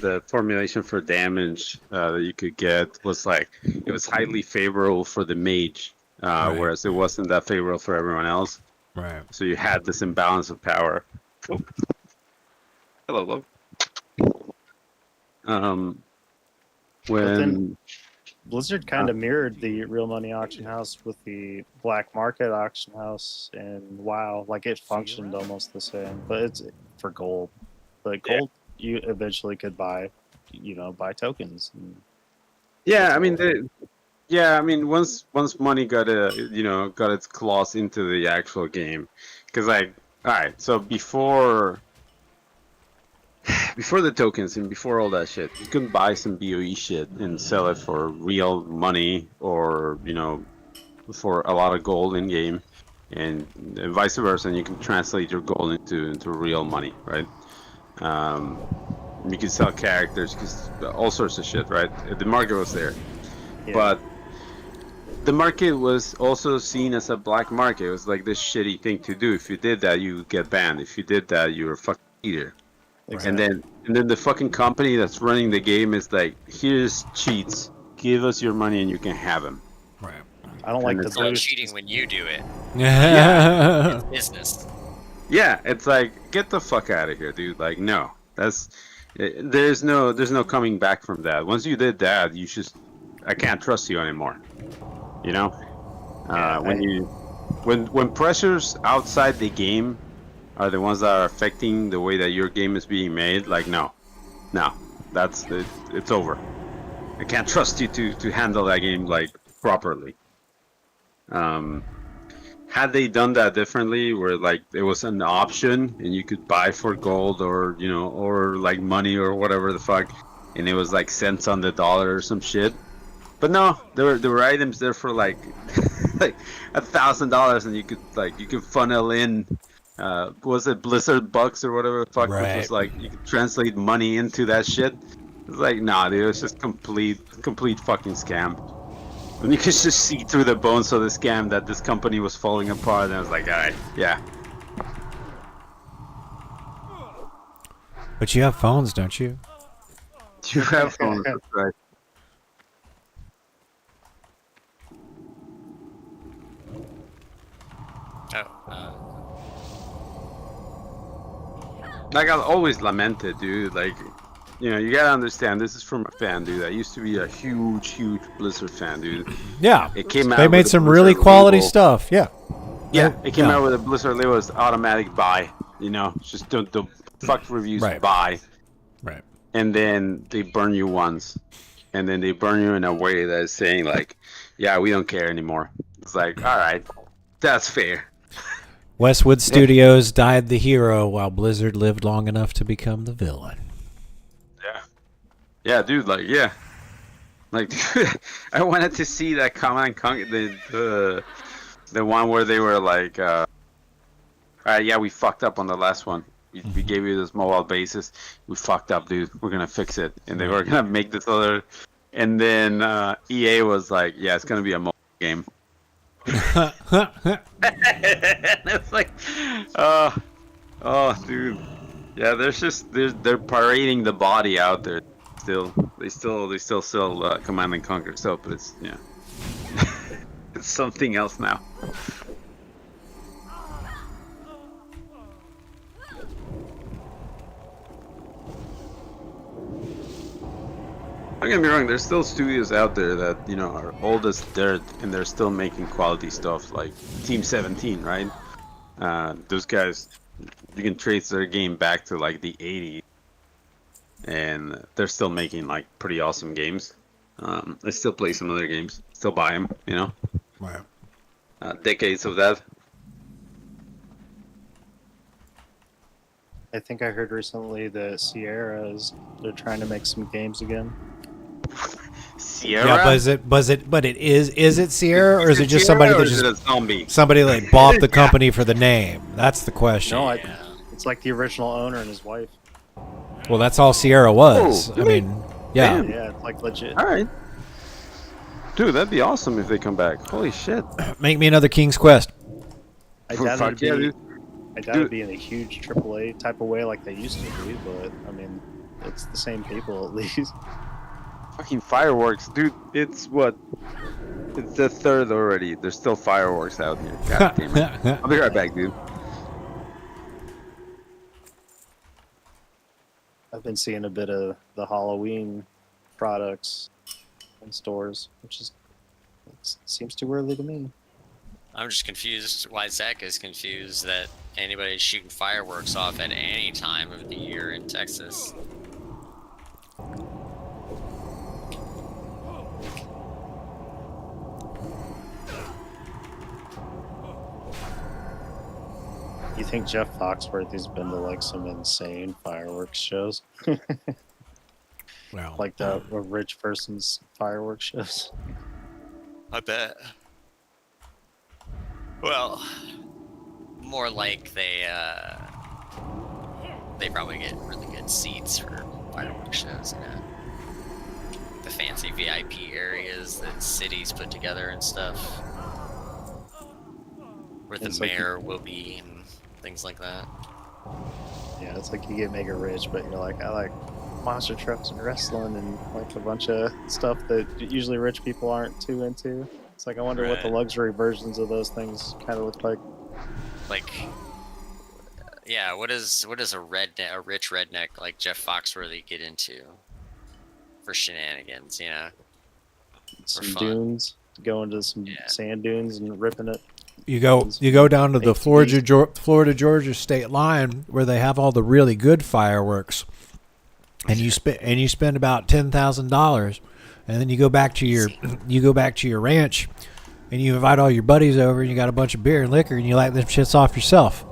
the formulation for damage that you could get was like, it was highly favorable for the mage, whereas it wasn't that favorable for everyone else. Right. So you had this imbalance of power. Oh. Hello, love. Then Blizzard kind of mirrored the real money auction house with the black market auction house, and WoW, like it functioned almost the same, but it's for gold. But gold, you eventually could buy tokens. Yeah, I mean, once money got its claws into the actual game, because like, all right, so before the tokens and before all that shit, you couldn't buy some BOE shit and sell it for real money, or for a lot of gold in game, and vice versa. And you can translate your gold into real money, right? You can sell characters, all sorts of shit, right? The market was there, but the market was also seen as a black market. It was like this shitty thing to do. If you did that, you would get banned. If you did that, you were a fucking eater. Exactly. And then the fucking company that's running the game is like, here's cheats. Give us your money and you can have them. Right. I don't like the It's not cheating when you do it. Yeah. It's business. Yeah, it's like, get the fuck out of here, dude. Like, no, there's no coming back from that. Once you did that, I can't trust you anymore. When pressures outside the game are the ones that are affecting the way that your game is being made, like, no, it's over. I can't trust you to handle that game like properly. Had they done that differently, where like it was an option and you could buy for gold or like money or whatever the fuck, and it was like cents on the dollar or some shit. But no, there were items there for like like $1,000, and you could funnel in. Was it Blizzard bucks or whatever the fuck? Right. Which was like, you could translate money into that shit. It's like, nah, dude, it was just complete fucking scam. And you could just see through the bones of the scam that this company was falling apart, and I was like, alright, yeah. But you have phones, don't you? You have fun. That's right. Like I've always lamented, dude. Like, you know, you gotta understand. This is from a fan, dude. I used to be a huge Blizzard fan, dude. Yeah. It came out. They made with a some really Blizzard quality label. stuff. Yeah. Yeah, it came Yeah. out with a Blizzard label. It's automatic buy. You know, just don't fuck reviews. Right. Buy. Right. And then they burn you once, and then they burn you in a way that is saying like, yeah, we don't care anymore. It's like, all right, that's fair. Westwood Studios died the hero while Blizzard lived long enough to become the villain. Yeah, dude, like, yeah. Like, I wanted to see that Command and Conquer, the one where they were like, all right, yeah, we fucked up on the last one. We gave you this mobile basis. We fucked up, dude. We're gonna fix it. And they were gonna make this other. And then EA was like, yeah, it's gonna be a mobile game. And it's like, oh, dude. Yeah, they're parading the body out there. They still sell Command and Conquer stuff, but it's it's something else now. Don't get me wrong, there's still studios out there that, you know, are old as dirt and they're still making quality stuff, like Team 17, right? Those guys, you can trace their game back to like the 80s and they're still making like pretty awesome games. I still play some of their games, still buy them, you know? Right. Decades of that. I think I heard recently that they're trying to make some games again. Sierra? Yeah, but is it Sierra or is it just somebody Sierra, that or is just it a zombie? somebody like bought the company for the name? That's the question. No, it's like the original owner and his wife. Well, that's all Sierra was. Oh, I really? mean, yeah. Damn. Yeah, it's like legit. All right. Dude, that'd be awesome if they come back. Holy shit. Make me another King's Quest. I doubt Fuck yeah, dude. it'd be in a huge AAA type of way like they used to be, but I mean, it's the same people at least. Fucking fireworks, dude. It's what? It's the third already. There's still fireworks out here. God damn it. I'll be right back, dude. I've been seeing a bit of the Halloween products in stores, which seems too early to me. I'm just confused why Zach is confused that anybody's shooting fireworks off at any time of the year in Texas. You think Jeff Foxworthy's been to like some insane fireworks shows? Well, Like a rich person's fireworks shows? I bet. Well, more like they probably get really good seats for fireworks shows, you know. The fancy VIP areas that cities put together and stuff. Where the It's like- mayor will be and things like that. Yeah, it's like you get mega rich, but you're like, I like monster trucks and wrestling and like a bunch of stuff that usually rich people aren't too into. It's like I wonder what the Right. luxury versions of those things kind of look like. Like, yeah, what is a rich redneck like Jeff Foxworthy get into for shenanigans, you know? Some fun. dunes, go into some Yeah. sand dunes and ripping it. you go down to the Florida Georgia state line where they have all the really good fireworks, and you spend about $10,000, and then you go back to your ranch, and you invite all your buddies over, and you got a bunch of beer and liquor, and you light them shits off yourself.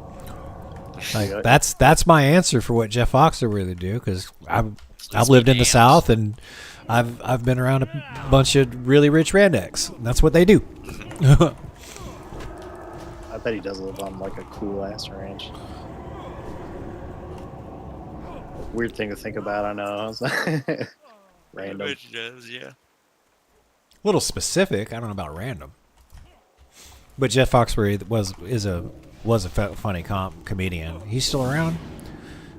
Like Yeah. that's my answer for what Jeff Foxworthy do, because I've Let's lived be in the damned. South, and I've been around a bunch of really rich rednecks. That's what they do. I bet he does live on like a cool ass ranch. Weird thing to think about, I know. Random. It does, yeah. A little specific. I don't know about random. But Jeff Foxworthy was a funny comedian. He's still around.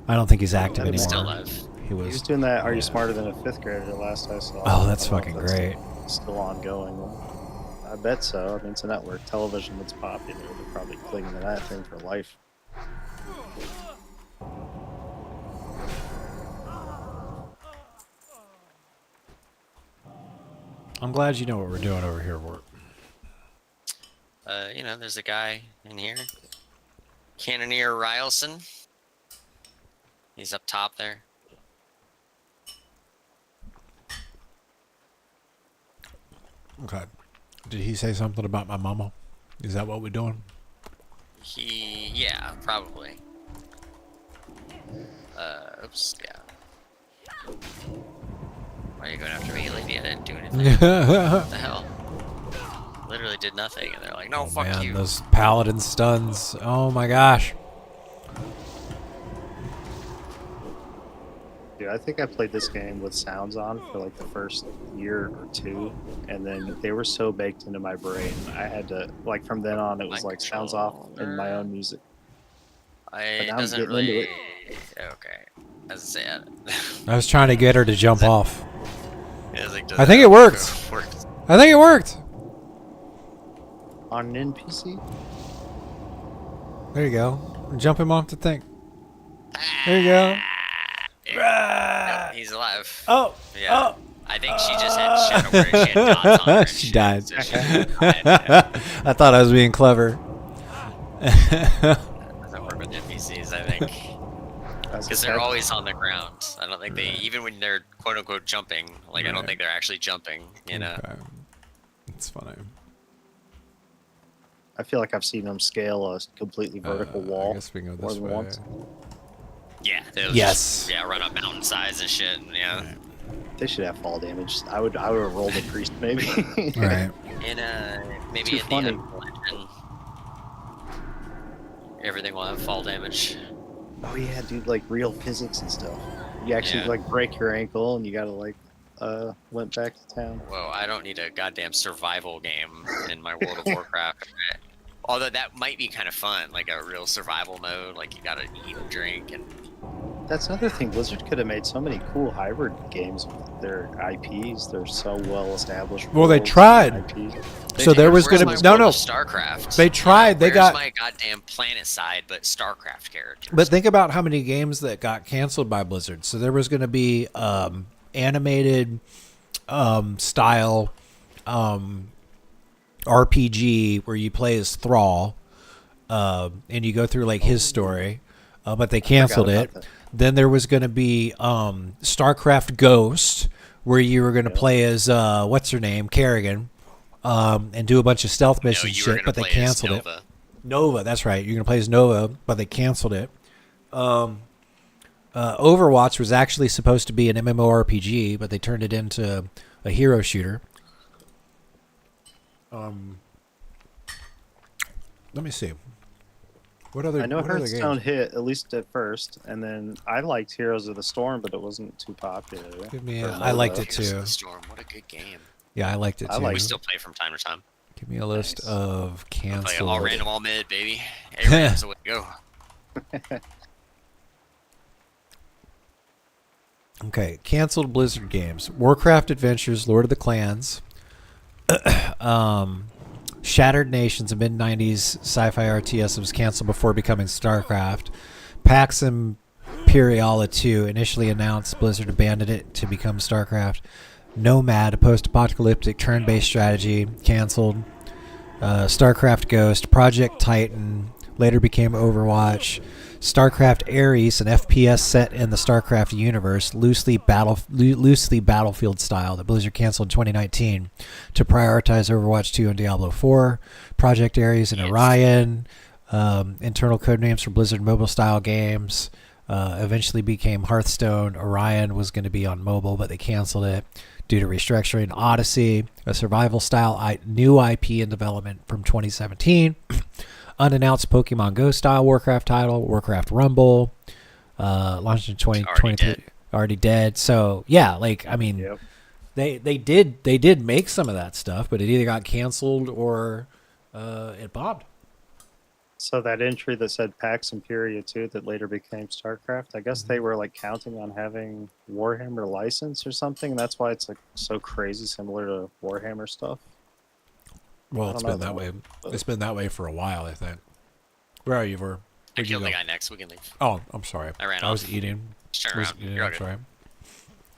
I don't think he's active He's anymore. still alive. He He was. was doing that. Are you yeah. smarter than a fifth grader? Last I saw. Oh, that's I don't know fucking if that's great. Still ongoing. I bet so. I mean, it's a network television that's popular. They're probably clinging to that thing for life. I'm glad you know what we're doing over here, Wart. You know, there's a guy in here, Cannoneer Rylson. He's up top there. Okay. Did he say something about my mama? Is that what we're doing? Yeah, probably. Oops, yeah. Why are you going after me, lady? I didn't do anything. What the hell? Literally did nothing, and they're like, no, Oh fuck man, you. those paladin stuns. Oh my gosh. Dude, I think I played this game with sounds on for like the first year or two, and then they were so baked into my brain. I had to, like, from then on, it was My like sounds off in my controller. own music. It now I'm doesn't getting into really. it. Okay, as I said. I was trying to get her to jump off. Yeah, like, I think it worked. I think it worked. On an NPC? There you go. Jump him off the thing. There you go. No, he's alive. Oh. Yeah. I think she just had shadow where she had dots on her. and She shit, died. so she died. I thought I was being clever. Doesn't work with NPCs, I think. Because they're always on the ground. I don't think they, even when they're quote unquote jumping, like I don't think they're actually jumping, you know? Okay. It's funny. I feel like I've seen them scale a completely vertical wall. I guess we can go more this than way. once. Yeah. They'll Yes. Just, yeah, run up mountainsides and shit. And, yeah. They should have fall damage. I would have rolled a priest maybe. Right. And maybe Too in funny. the Unreal, everything will have fall damage. Oh yeah, dude, like real physics and stuff. You actually Yeah. like break your ankle and you gotta like limp back to town. Whoa, I don't need a goddamn survival game in my World of Warcraft. Although that might be kind of fun, like a real survival mode, like you gotta eat and drink and That's another thing. Blizzard could have made so many cool hybrid games with their IPs. They're so well established. Well, they worlds tried. and IPs. So there was Where's gonna my be no, World no. of StarCraft. They tried. They Where's got. my goddamn planet side, but StarCraft characters. But think about how many games that got canceled by Blizzard. So there was going to be animated style RPG where you play as Thrall, and you go through like his story, but they canceled about it. that. Then there was going to be StarCraft Ghost, where you were going to play as what's her name, Kerrigan, and do a bunch of stealth No, missions you were shit. gonna But they play as canceled it. Nova. Nova, that's right. You're gonna play as Nova, but they canceled it. Overwatch was actually supposed to be an MMORPG, but they turned it into a hero shooter. Let me see. What other? I know what other Hearthstone games? hit at least at first, and then I liked Heroes of the Storm, but it wasn't too popular. Give me Or I liked it Heroes of too. the Storm, what a good game. Yeah, I liked it I too. like We still play from time to time. Give me a list Nice. of Play canceled. all random, all mid, baby. Everyone's the way to go. Okay, canceled Blizzard games: Warcraft Adventures, Lord of the Clans, Shattered Nations, a mid-90s sci-fi RTS that was canceled before becoming StarCraft. Pax Imperiala 2, initially announced, Blizzard abandoned it to become StarCraft. Nomad, a post-apocalyptic turn-based strategy, canceled. StarCraft Ghost, Project Titan, later became Overwatch. StarCraft Ares, an FPS set in the StarCraft universe, loosely Battlefield style, that Blizzard canceled in 2019 to prioritize Overwatch 2 and Diablo 4. Project Ares and Orion, internal code names for Blizzard mobile style games, eventually became Hearthstone. Orion was going to be on mobile, but they canceled it due to restructuring. Odyssey, a survival style new IP in development from 2017. Unannounced Pokemon Go style Warcraft title, Warcraft Rumble, launched in 2023. Already dead. So yeah, like I mean, Yep. they did make some of that stuff, but it either got canceled or it bombed. So that entry that said Pax Imperia 2 that later became StarCraft, I guess they were like counting on having Warhammer license or something, and that's why it's like so crazy similar to Warhammer stuff. Well, I it's don't been know, that way. but- It's been that way for a while, I think. Where are you, Ver? I Where'd you killed the go? guy next. We can leave. Oh, I'm sorry. I ran I was off. eating. Just turn Was around. eating, You're all I'm good. sorry.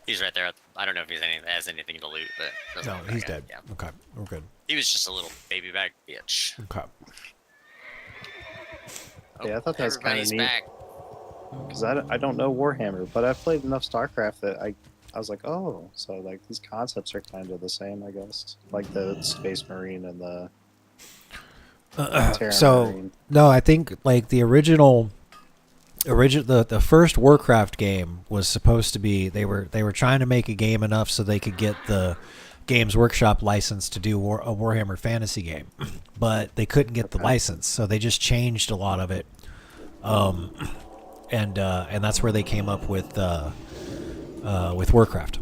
He's right there. I don't know if has anything to loot, but doesn't No, look like he's it. dead. Yeah. Okay, we're good. He was just a little baby back bitch. Okay. Yeah, I thought that was kinda Everybody's neat. back. Because I don't know Warhammer, but I've played enough StarCraft that I was like, oh, so like these concepts are kind of the same, I guess. Like the Space Marine and the Terran So Marine. no, I think like the the first Warcraft game was supposed to be they were trying to make a game enough so they could get the Games Workshop license to do a Warhammer Fantasy game, but they couldn't get the license, so they just changed a lot of it, and that's where they came up with Warcraft.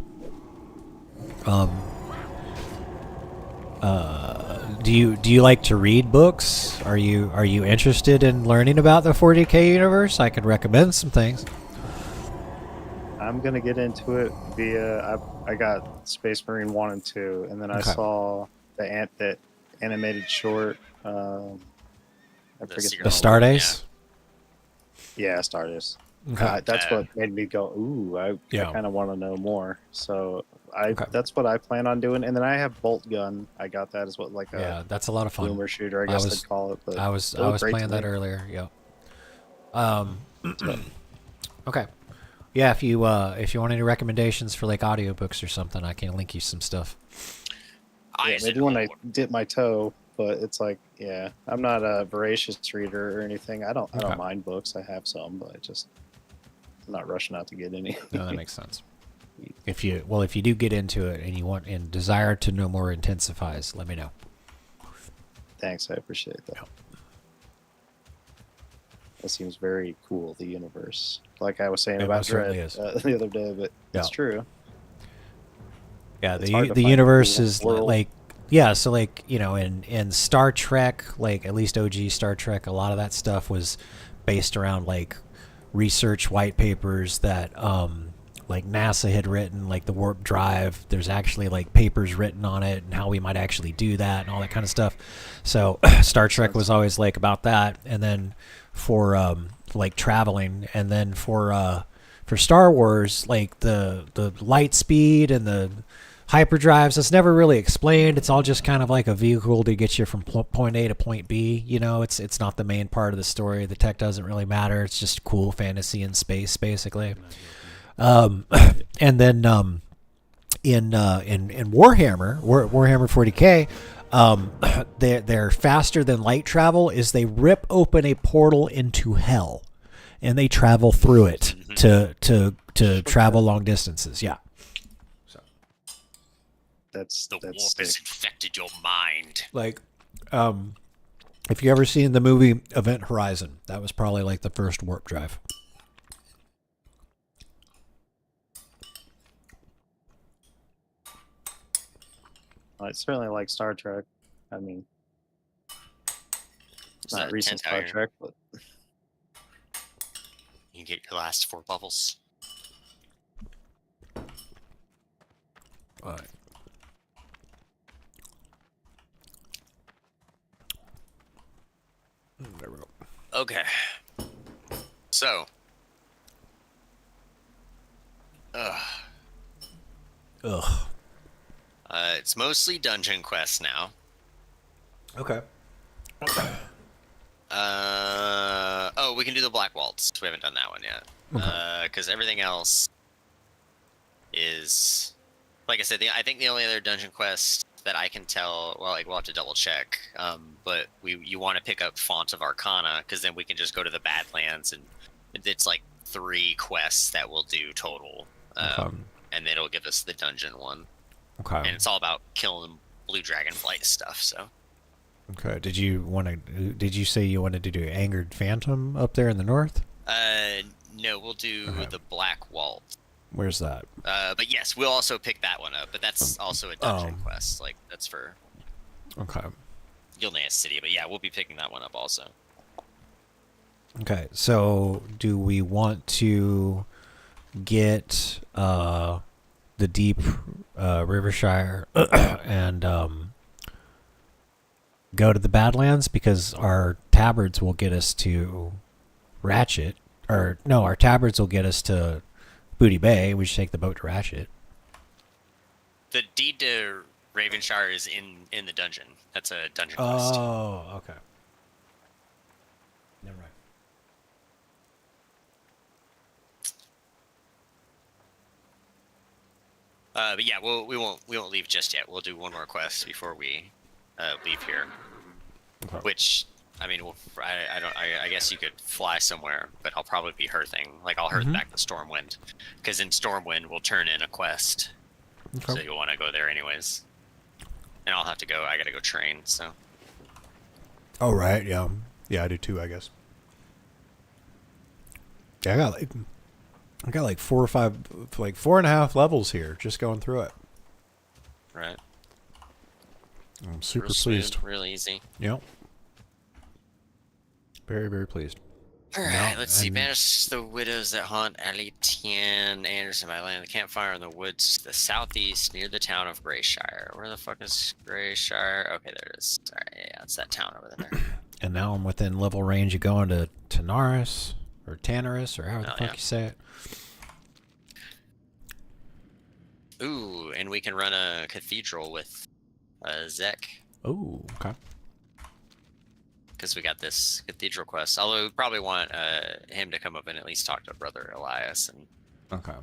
Do you like to read books? Are you interested in learning about the 40K universe? I could recommend some things. I'm gonna get into it via I got Space Marine 1 and 2, and then I Okay. saw that animated short. I forget Secret The name. Stardust. Yeah, Stardust. Okay. That's what made me go, ooh, I Yeah. kind of want to know more. So Okay. that's what I plan on doing. And then I have Bolt Gun. I got that as what like a Yeah, that's a lot of fun. boomer shooter, I I guess was- they'd call it. But I was it looked great playing to that me. earlier. Yeah. Okay. Yeah, if you want any recommendations for like audiobooks or something, I can link you some stuff. I Yeah, said maybe when I Horde. dip my toe, but it's like, yeah, I'm not a voracious reader or anything. I don't Okay. mind books. I have some, but I'm not rushing out to get any. No, that makes sense. If you do get into it and you want and desire to know more intensifies, let me know. Thanks, I appreciate that. Yeah. That seems very cool. The universe, like I was saying It about most certainly Dread is. the other day, but it's Yeah. true. Yeah, It's hard to the find a universe cool is world. like yeah, so like, you know, in Star Trek, like at least OG Star Trek, a lot of that stuff was based around like research white papers that like NASA had written, like the warp drive. There's actually like papers written on it and how we might actually do that and all that kind of stuff. So Star Trek was always like about that, and then for like traveling, and then for Star Wars, like the light speed and the hyperdrives, it's never really explained. It's all just kind of like a vehicle to get you from point A to point B. You know, it's not the main part of the story. The tech doesn't really matter. It's just cool fantasy in space, basically. And then in Warhammer 40K, they're faster than light travel. Is they rip open a portal into hell, and they travel through it to travel long distances. Yeah. That's The that's warp sick. has infected your mind. Like, if you ever seen the movie Event Horizon, that was probably like the first warp drive. I certainly like Star Trek. I mean, It's not that recent 10 Star tire. Trek, but You can get your last 4 bubbles. All right. There we go. Okay. So. Ugh. It's mostly dungeon quests now. Okay. Oh, we can do the Black Waltz. We haven't done that one yet. Because everything else is, like I said, I think the only other dungeon quest that I can tell, well, like we'll have to double check. But you want to pick up Font of Arcana, because then we can just go to the Badlands, and it's like 3 quests that we'll do total, and it'll give us the dungeon one. Okay. And it's all about killing blue dragonflight stuff. So. Okay. Did you say you wanted to do Angered Phantom up there in the north? No, we'll do Okay. the Black Waltz. Where's that? But yes, we'll also pick that one up. But that's also a dungeon quest. Like that's for Okay. Gilneas City. But yeah, we'll be picking that one up also. Okay, so do we want to get the deep Rivershire and go to the Badlands, because our tabards will get us to Ratchet, or no, our tabards will get us to Booty Bay. We should take the boat to Ratchet. The deed to Ravenshire is in the dungeon. That's a dungeon quest. Oh, okay. Never mind. But yeah, we won't leave just yet. We'll do one more quest before we leave here. Okay. Which, I mean, I guess you could fly somewhere, but I'll probably be hearthing. Like, I'll hearth back to Stormwind, because in Stormwind we'll turn in a quest. Okay. So you'll want to go there anyways. And I'll have to go. I gotta go train. So. Oh right, yeah, yeah, I do too, I guess. Yeah, I got like 4 or 5, like 4.5 levels here, just going through it. Right. I'm super Real smooth, pleased. real easy. Yep. Very, very pleased. Alright, let's see. Banish the widows that haunt Alitian Anderson by land the campfire in the woods to the southeast near the town of Greyshire. Where the fuck is Greyshire? Okay, there it is. Alright, yeah, it's that town over there. And now I'm within level range of going to Tanaris, or Tanaris, or however the fuck you say it. Ooh, and we can run a cathedral with Zek. Oh, okay. Because we got this cathedral quest. Although we probably want him to come up and at least talk to Brother Elias and Okay.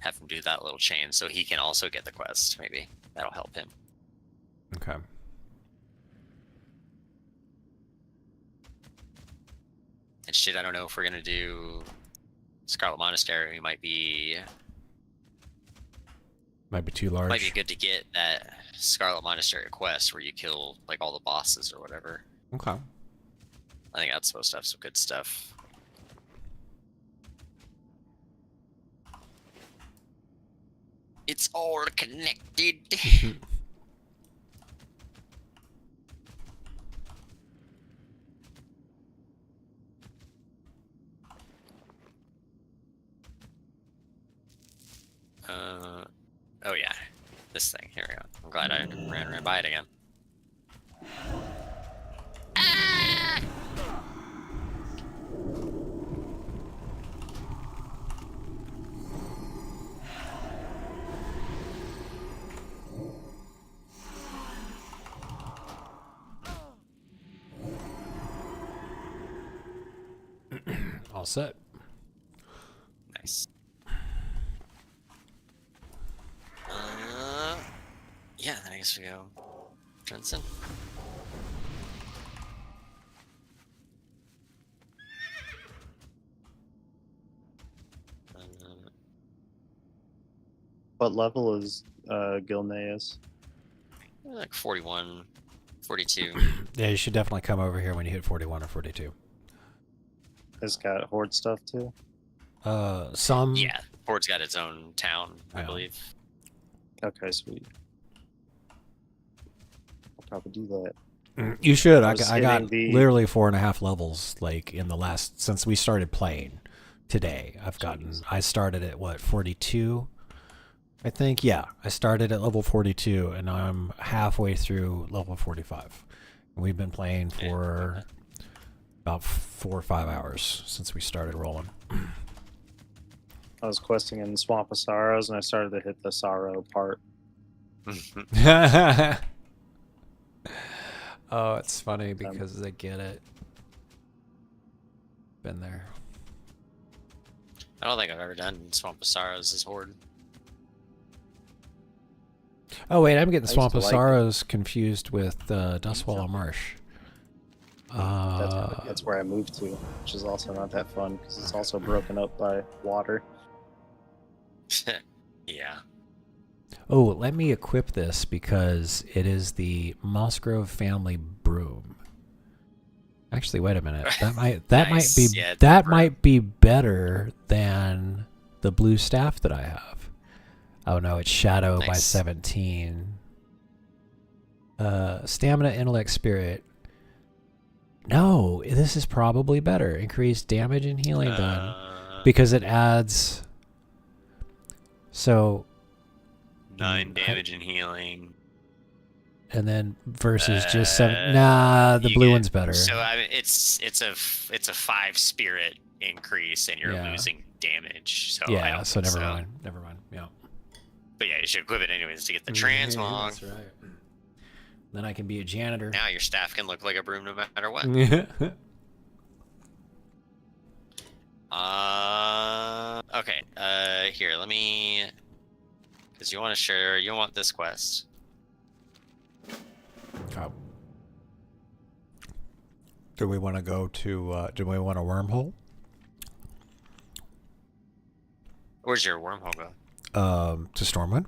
have him do that little chain so he can also get the quest. Maybe that'll help him. Okay. And shit, I don't know if we're gonna do Scarlet Monastery. Might be too large. might be good to get that Scarlet Monastery quest where you kill like all the bosses or whatever. Okay. I think that's supposed to have some good stuff. It's all connected. Oh yeah, this thing. Here we go. I'm glad I ran by it again. All set. Nice. Yeah, then I guess we go Jensen. What level is Gilneas? Like 41, 42. Yeah, you should definitely come over here when you hit 41 or 42. It's got horde stuff too. Some. Yeah, Ford's got its own town, I Yeah. believe. Okay, sweet. I'll probably do that. You should. I was got hitting the- literally 4.5 levels, like in the last, since we started playing today. I've gotten. Jeez. I started at what, 42? I think. Yeah, I started at level 42, and I'm halfway through level 45. And we've been playing for about 4 or 5 hours since we started rolling. I was questing in Swamp of Sorrows, and I started to hit the sorrow part. Oh, it's funny because they get it. Been there. I don't think I've ever done Swamp of Sorrows as Horde. Oh wait, I'm getting used Swamp to of like it. Sorrows confused with Dustwallow Marsh. That's where I moved to, which is also not that fun because it's also broken up by water. Yeah. Oh, let me equip this because it is the Musgrove family broom. Actually, wait a minute. That might Nice. be Yeah, that broom. might be better than the blue staff that I have. Oh no, it's Shadow by Nice. 17. Stamina, intellect, spirit. No, this is probably better. Increased damage and healing done. Uh, Because it adds... So... 9 damage and healing. And then versus just 7... Nah, the you blue get- one's better. So I mean, it's a 5 spirit increase, and you're Yeah. losing damage. So I yeah, don't so think never mind. Never mind. Yeah. But yeah, you should equip it anyways to get the Yeah, transmog. that's right. Then I can be a janitor. Now your staff can look like a broom no matter what. Okay. Here, let me. Because you want to share. You want this quest. Oh. Do we want to go to? Do we want a wormhole? Where's your wormhole go? To Stormwind.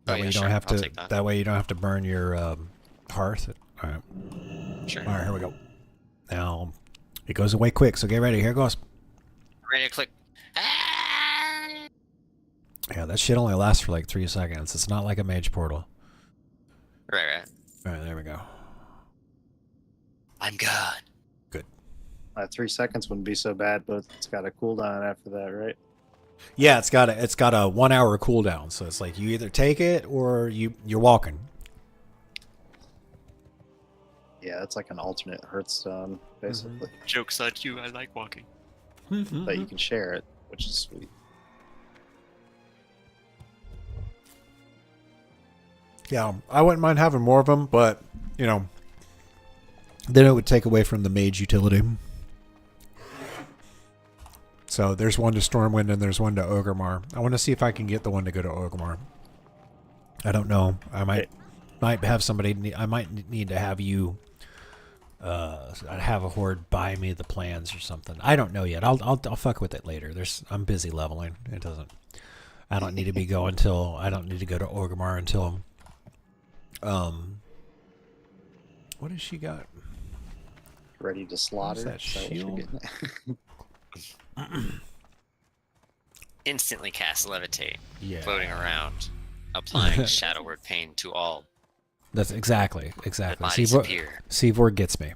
That way yeah, you sure, don't have I'll to. take that. That way you don't have to burn your hearth. All right. Sure. All right. Here we go. Now, it goes away quick. So get ready. Here it goes. Ready to click. Ah! Yeah, that shit only lasts for like 3 seconds. It's not like a mage portal. Right. All right. There we go. I'm gone. 3 seconds wouldn't be so bad, but it's got a cooldown after that, right? Yeah, it's got a 1 hour cooldown. So it's like you either take it or you're walking. Yeah, it's like an alternate Hearthstone, basically. Joke's on you. I like walking. But you can share it, which is sweet. Yeah, I wouldn't mind having more of them, but you know, then it would take away from the mage utility. So there's one to Stormwind and there's one to Orgrimmar. I want to see if I can get the one to go to Orgrimmar. I don't know. I might have somebody. I might need to have you. I'd have a horde buy me the plans or something. I don't know yet. I'll fuck with it later. I'm busy leveling. It doesn't. I don't need to be going till. I don't need to go to Orgrimmar until. What has she got? Ready to slaughter. that Is what you're shield? getting at? Instantly cast levitate, Yeah. floating around, applying shadow word pain to all. That's exactly. The bodies appear. Seavor gets me.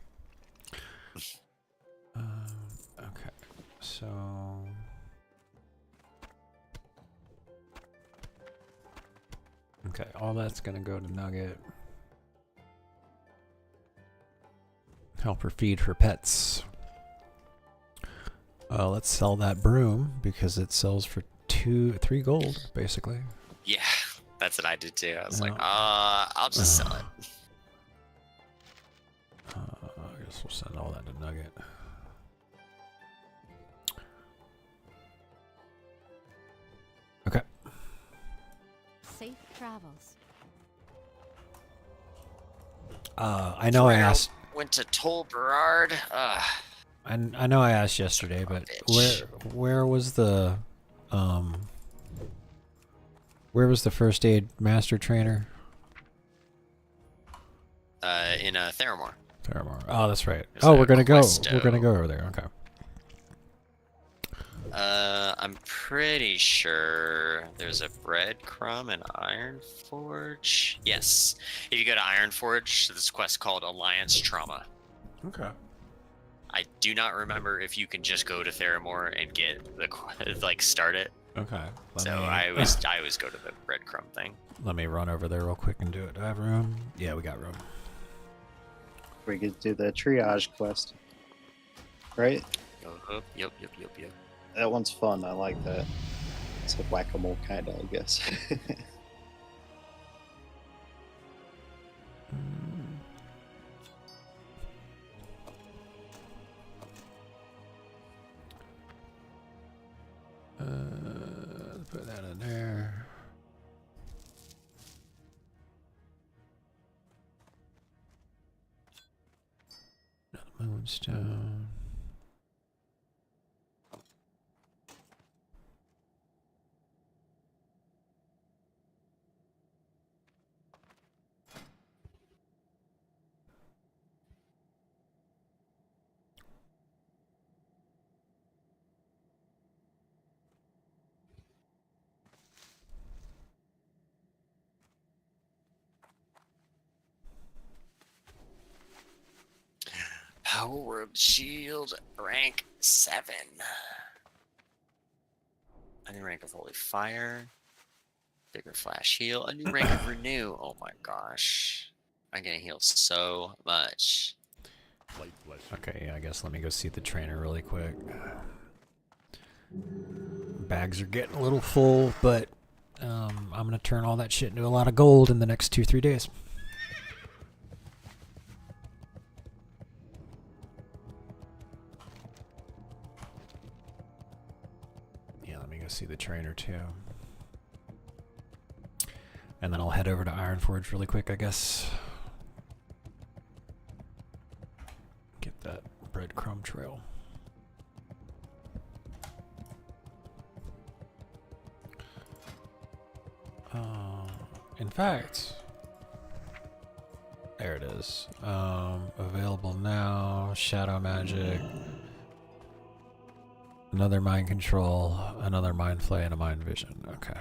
Okay, so okay, all that's gonna go to Nugget. Help her feed her pets. Let's sell that broom because it sells for 3 gold, basically. Yeah, that's what I did too. I was Yeah. like, I'll just sell it. I guess we'll send all that to Nugget. Okay. Safe travels. I know I asked. Went to Toll Berard. I know I asked yesterday, but bitch. where was the where was the first aid master trainer? In Theramore. Theramore. Oh, that's right. There's Oh, a we're gonna go. Questo. We're gonna go over there. Okay. I'm pretty sure there's a breadcrumb in Ironforge. Yes. If you go to Ironforge, there's a quest called Alliance Trauma. Okay. I do not remember if you can just go to Theramore and get the like start it. Okay. I always go to the breadcrumb thing. Let me run over there real quick and do it. Do I have room? Yeah, we got room. We could do the triage quest, right? Yep. That one's fun. I like that. It's a whack-a-mole kind of, I guess. Put that in there. Another moonstone. World Shield, rank 7. A new rank of Holy Fire. Bigger Flash Heal. A new rank of Renew. Oh my gosh. I'm gonna heal so much. Light flesh. Okay, yeah, I guess let me go see the trainer really quick. Bags are getting a little full, but I'm gonna turn all that shit into a lot of gold in the next 2-3 days. Yeah, let me go see the trainer too. And then I'll head over to Ironforge really quick, I guess. Get that breadcrumb trail. In fact, there it is. Available now. Shadow magic. Another mind control. Another mind flay and a mind vision. Okay.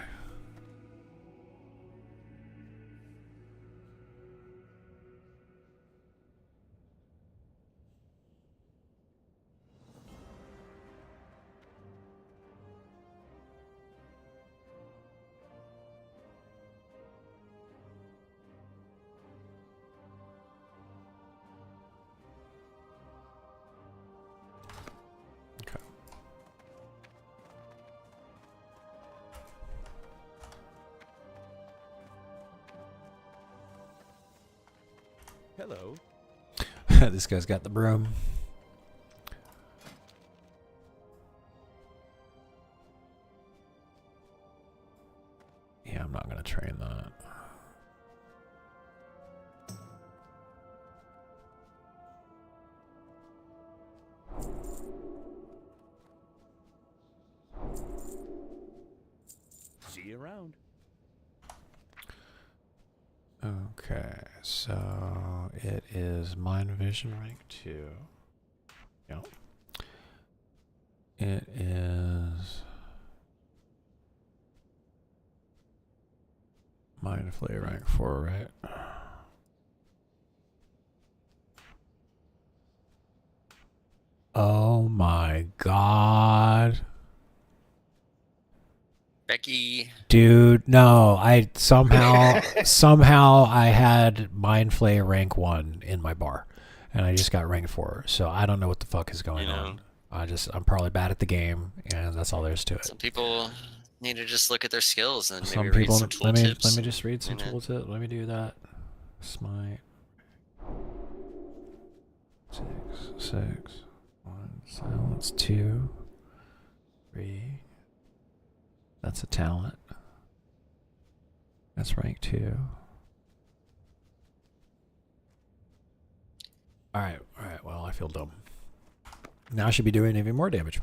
Hello. This guy's got the broom. Yeah, I'm not gonna train that. See you around. Okay, so it is Mind Vision rank 2. Yep. It is Mind Flay rank 4, right? Oh my god. Becky. Dude, no, I somehow I had Mind Flay rank 1 in my bar. And I just got rank 4. So I don't know what the fuck is going on. I'm probably bad at the game, and that's all there is to it. Some people need to just look at their skills and Some maybe read people some tooltips. let me just read some you know? tooltip. Let me do that. Smite. 6, 1, silence 2, 3. That's a talent. That's rank 2. Alright, well, I feel dumb. Now I should be doing even more damage.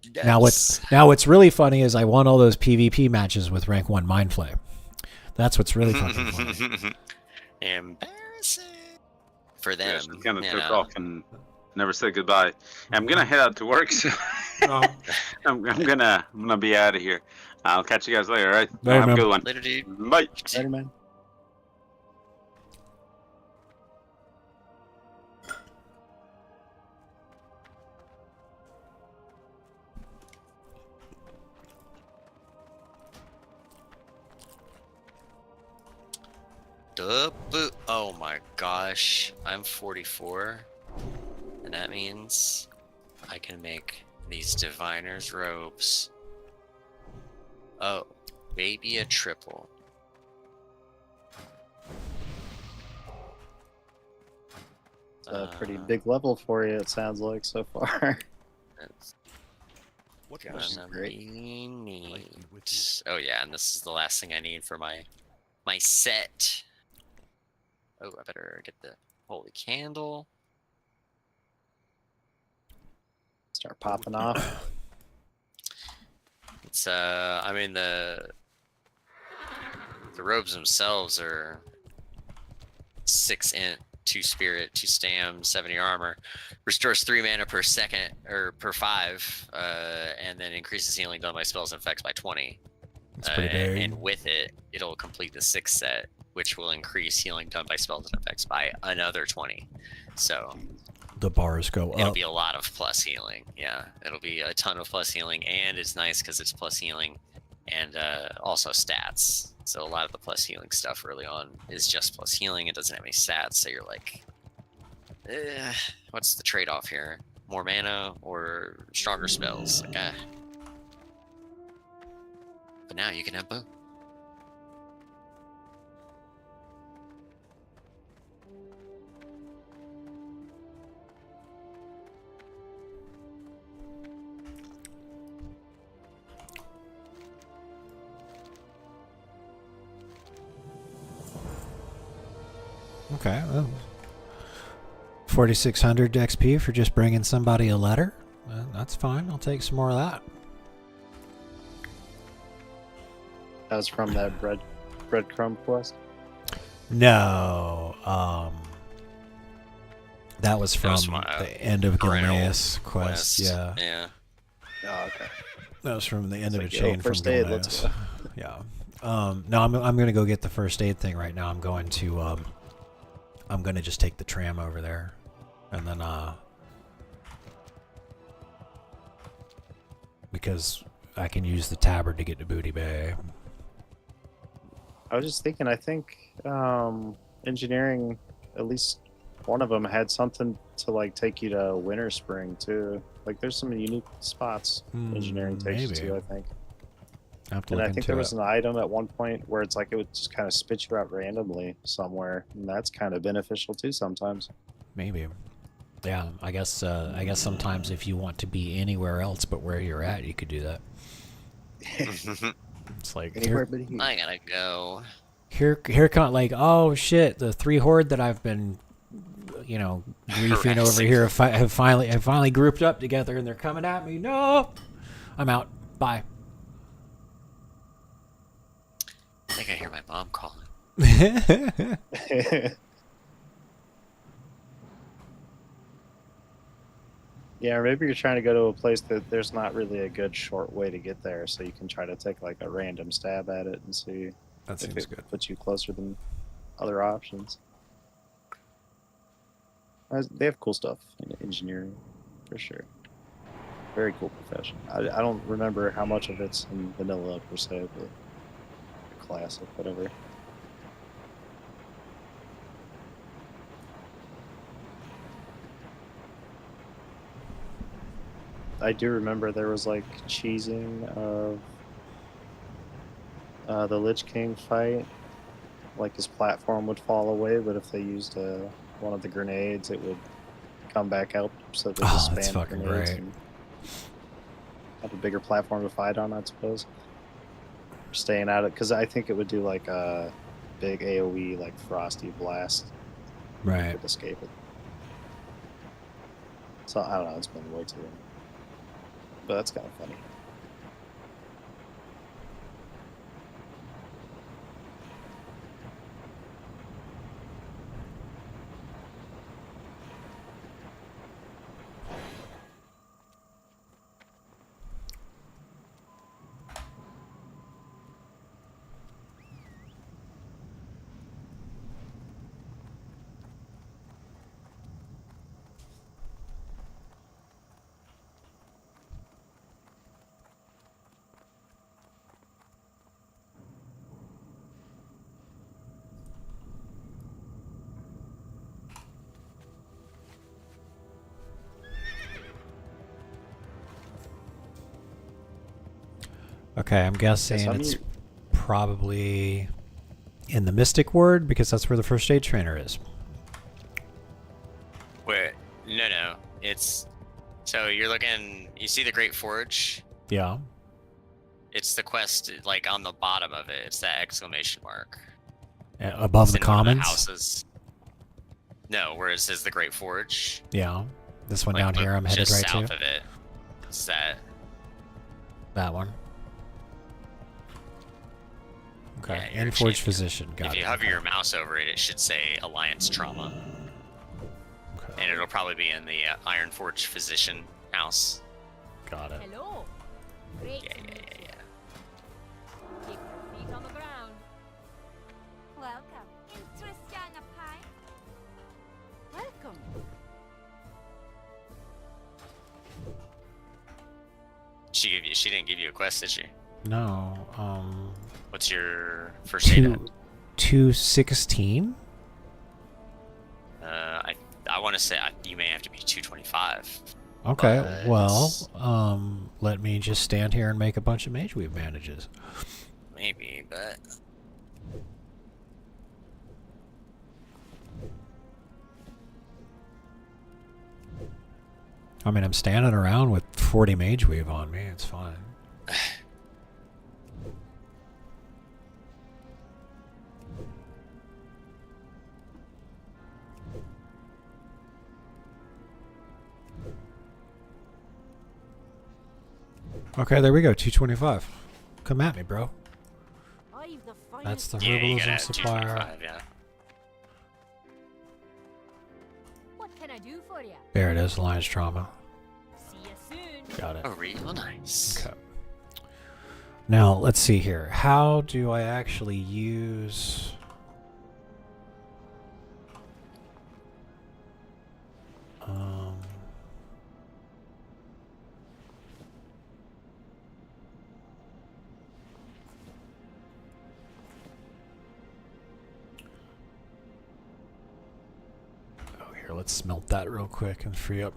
Yes. Now what's really funny is I won all those PvP matches with rank 1 Mind Flay. That's what's really fucking funny. Embarrassing for them. Yeah, kind of you took know. off and never said goodbye. I'm gonna head out to work, so I'm gonna be out of here. I'll catch you guys later, all right? Later, Have a man. good one. Later, dude. Bye. Later, man. Oh my gosh, I'm 44, and that means I can make these diviner's robes. Oh, maybe a triple. It's a pretty big level for you, it sounds like, so far. That's What's Which is gonna great. be neat. Lightly with you. Oh yeah, and this is the last thing I need for my set. Oh, I better get the holy candle. Start popping off. It's I mean the robes themselves are 6 int, 2 spirit, 2 stam, 70 armor, restores 3 mana per second or per 5, and then increases healing done by spells and effects by 20. It's pretty big. And with it, it'll complete the 6th set, which will increase healing done by spells and effects by another 20. So The bars go it'll up. be a lot of plus healing. Yeah, it'll be a ton of plus healing, and it's nice because it's plus healing and also stats. So a lot of the plus healing stuff early on is just plus healing. It doesn't have any stats, so you're like, what's the trade-off here? More mana or stronger spells? Like, But now you can have both. Okay. Well, 4,600 XP for just bringing somebody a letter. That's fine. I'll take some more of that. That was from that breadcrumb quest. No. That was from was from, the end of parental Gilneas quest. Yeah. Yeah. Oh, okay. That was from the end It's of a like, yo, chain from first aid, let's Gilneas. Yeah. No, I'm gonna go get the first aid thing right now. I'm going to just take the tram over there, and then because I can use the tabard to get to Booty Bay. I was just thinking, I think engineering, at least one of them had something to like take you to Winter Spring too. Like there's some unique spots engineering takes you maybe. to, I think. I have to And look I think into there was it. an item at one point where it's like it would just kind of spit you out randomly somewhere, and that's kind of beneficial too sometimes. Maybe. Yeah, I guess sometimes if you want to be anywhere else but where you're at, you could do that. It's like Anywhere but here. I gotta go. here come like, oh shit, the 3 horde that I've been griefing over Harassing. here have finally grouped up together and they're coming at me. No, I'm out. Bye. I think I hear my mom calling. Yeah, or maybe you're trying to go to a place that there's not really a good short way to get there, so you can try to take like a random stab at it and see That if seems it good. puts you closer than other options. They have cool stuff in engineering, for sure. Very cool profession. I don't remember how much of it's in vanilla per se, but classic, whatever. I do remember there was like cheesing of the Lich King fight. Like his platform would fall away, but if they used one of the grenades, it would come back out. So they just Oh, that's spammed fucking grenades great. and have a bigger platform to fight on, I suppose. Staying out of, because I think it would do like a big AOE like Frosty Blast. You Right. could escape it. So I don't know. It's been way too long, but that's kind of funny. Okay, I'm guessing Yes, it's probably in the Mystic Ward because that's where the first aid trainer is. Where? No. It's so you're looking. You see the Great Forge? Yeah. It's the quest like on the bottom of it. It's that exclamation mark. Above It's the in one of commons. houses. No, where it says the Great Forge. Yeah. This one Like, down look here I'm headed just right south to. of it. It's that. That one. Okay. Yeah, you're a In Forge champion. Physician. Got If it. you hover your mouse over it, it should say Alliance Trauma, Okay. and it'll probably be in the Iron Forge Physician house. Got it. Hello. Great. Yeah. Keep your feet on the ground. Welcome. Interesting pie. Welcome. She didn't give you a quest, did she? No. What's your first aid at? 216. I want to say you may have to be 225. Okay. But- Well, let me just stand here and make a bunch of mage weave bandages. Maybe, but I mean, I'm standing around with 40 mage weave on me. It's fine. Okay, there we go. 225. Come at me, bro. I've the That's finest. the yeah, you gotta herbalism have supplier. 225. Yeah. What can I do for you? There it is, Lion's Trauma. See you soon. Got it. Oh, real nice. Okay. Now, let's see here. How do I actually use... Oh, here, let's smelt that real quick and free up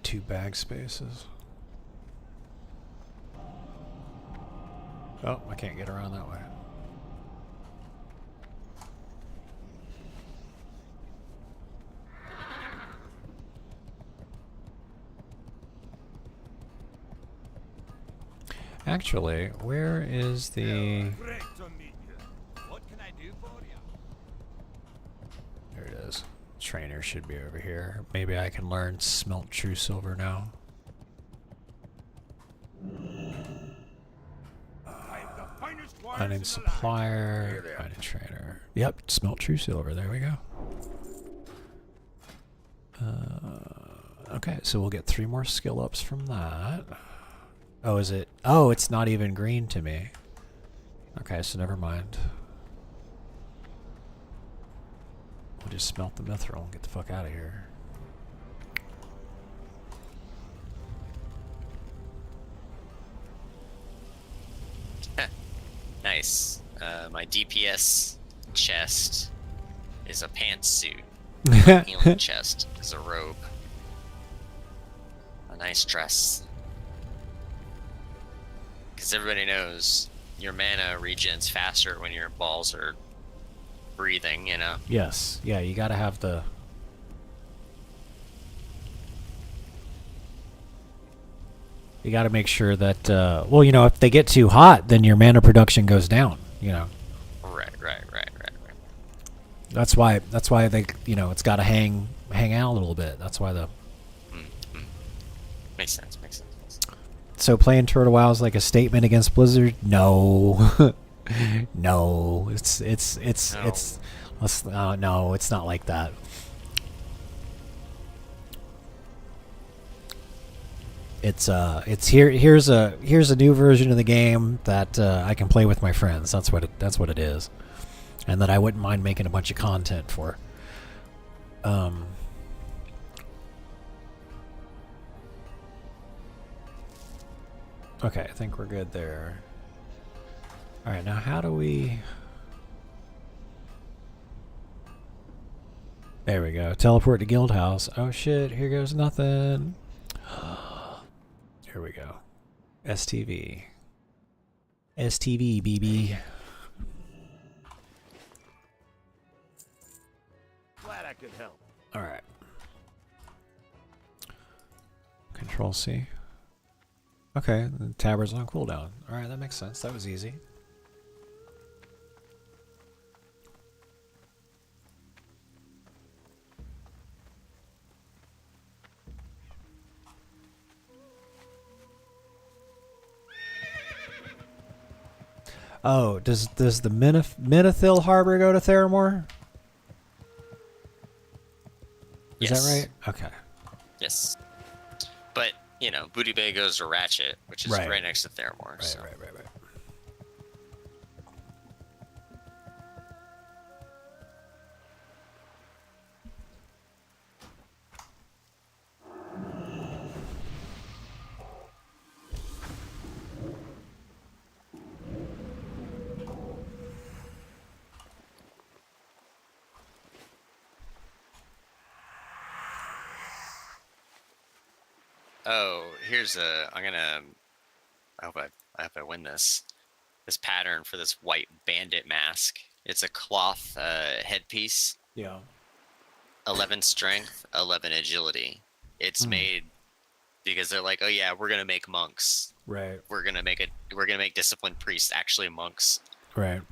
2 bag spaces. Oh, I can't get around that way. Actually, where is the... Great to meet you. What can I do for you? There it is. Trainer should be over here. Maybe I can learn smelt true silver now. I have the finest wines Finding in the supplier. Here they are. Finding trainer. Yep, smelt true silver. There we go. Okay, so we'll get 3 more skill ups from that. Oh, is it? Oh, it's not even green to me. Okay, so never mind. We'll just smelt the mithril and get the fuck out of here. Nice. My DPS chest is a pantsuit. Healing chest is a robe. A nice dress. Because everybody knows your mana regens faster when your balls are breathing, you know? Yes, yeah, you gotta have the... You gotta make sure that, well, you know, if they get too hot, then your mana production goes down, you know. Right. That's why they, you know, it's gotta hang out a little bit. That's why the... Makes sense. So playing Turtle WoW is like a statement against Blizzard? No. No, it's no, it's not like that. It's here's a new version of the game that I can play with my friends. That's what it is, and that I wouldn't mind making a bunch of content for. Okay, I think we're good there. All right, now how do we... There we go. Teleport to Guild House. Oh shit, here goes nothing. Here we go. STV. STV, BB. Glad I could help. All right. Control C. Okay, the tabard's on cooldown. All right, that makes sense. That was easy. Oh, does the Menethil Harbor go to Theramore? Is Yes. that right? Okay. Yes. But, you know, Booty Bay goes to Ratchet, which is Right. right next to Theramore. Right, so. right. Oh, here's a. I'm gonna. I hope I win this. This pattern for this white bandit mask. It's a cloth headpiece. Yeah. 11 strength, 11 agility. It's made because they're like, oh yeah, we're gonna make monks. Right. We're gonna make disciplined priests actually monks. Right.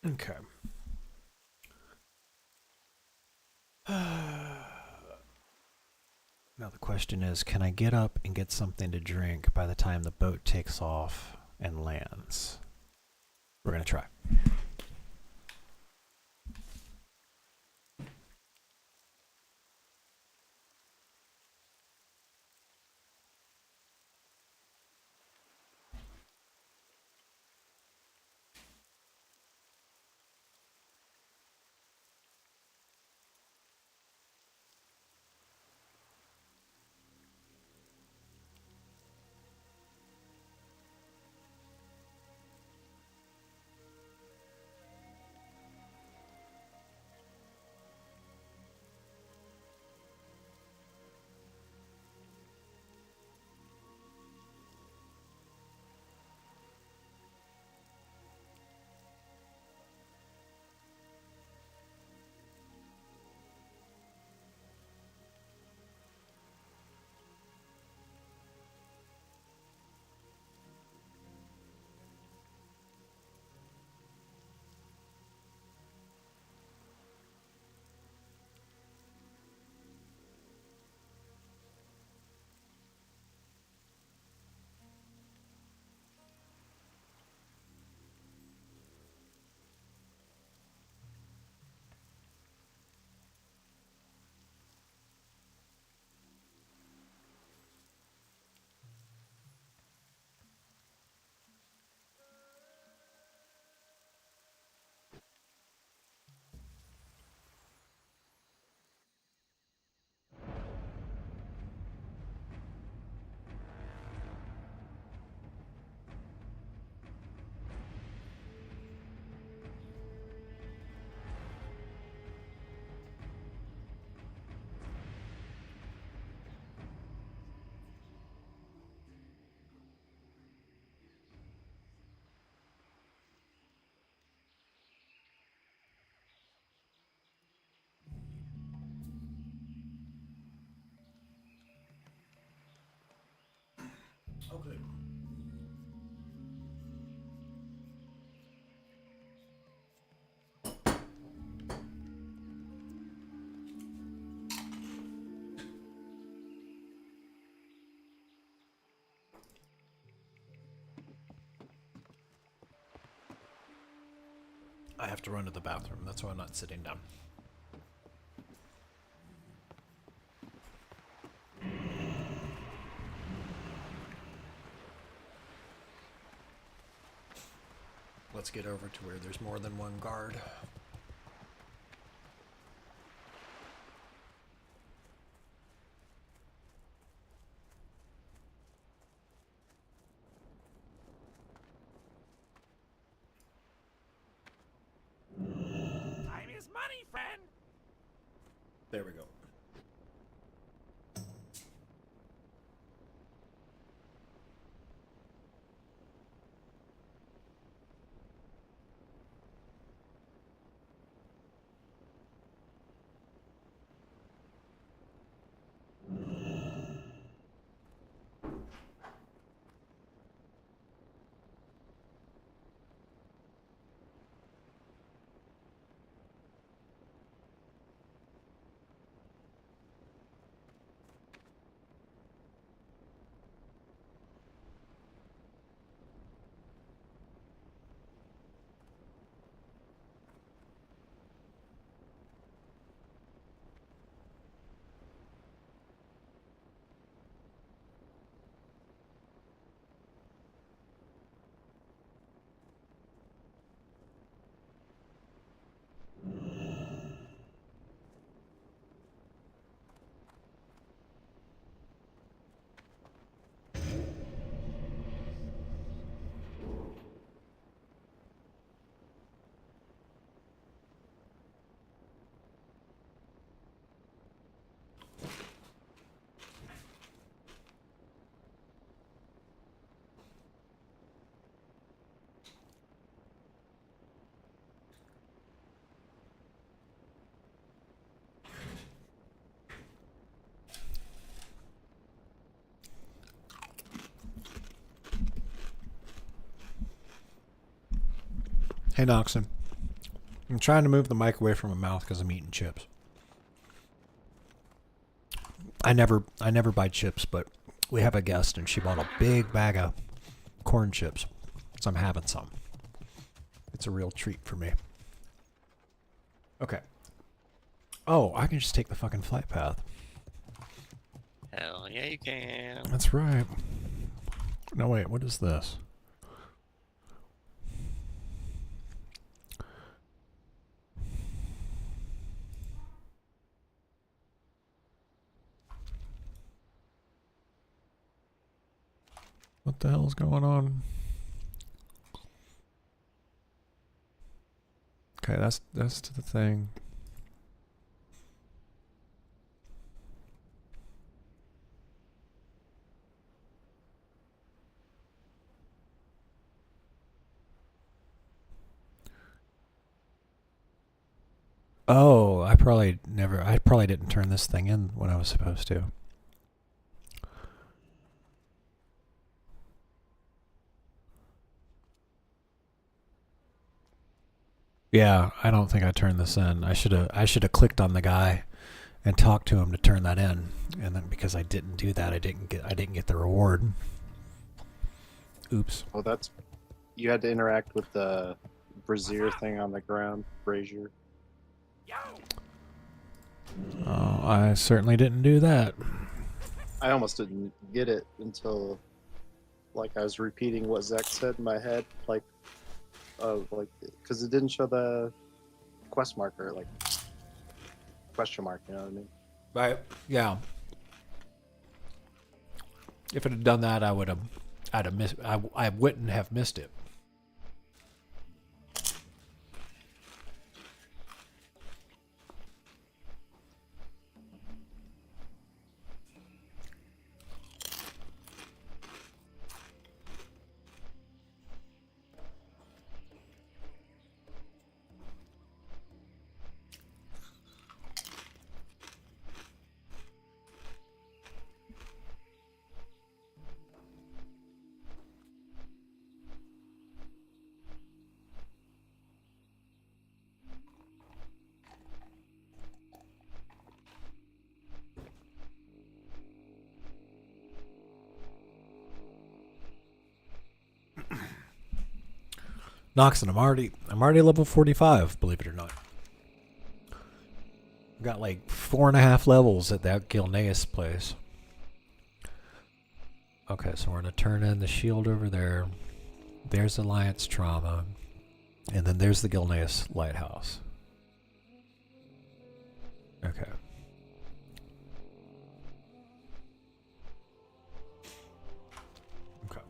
Okay. Now the question is, can I get up and get something to drink by the time the boat takes off and lands? We're going to try. Okay. I have to run to the bathroom. That's why I'm not sitting down. Let's get over to where there's more than one guard. Time is money, friend. There we go. Hey, Noxon. I'm trying to move the mic away from my mouth because I'm eating chips. I never buy chips, but we have a guest and she bought a big bag of corn chips, so I'm having some. It's a real treat for me. Okay. Oh, I can just take the fucking flight path. Hell yeah, you can. That's right. No, wait, what is this? What the hell's going on? Okay, that's to the thing. Oh, I probably didn't turn this thing in when I was supposed to. Yeah, I don't think I turned this in. I should have clicked on the guy and talked to him to turn that in. And then because I didn't do that, I didn't get the reward. Oops. Oh, that's... You had to interact with the brazier thing on the ground. Brazier. Oh, I certainly didn't do that. I almost didn't get it until, like, I was repeating what Zek said in my head, like, because it didn't show the quest marker, like, question mark, you know what I mean? Right. Yeah. If it had done that, I wouldn't have missed it. Noxon, I'm already level 45, believe it or not. I've got like 4.5 levels at that Gilneas place. Okay, so we're gonna turn in the shield over there. There's Alliance Trauma. And then there's the Gilneas Lighthouse. Okay. Okay.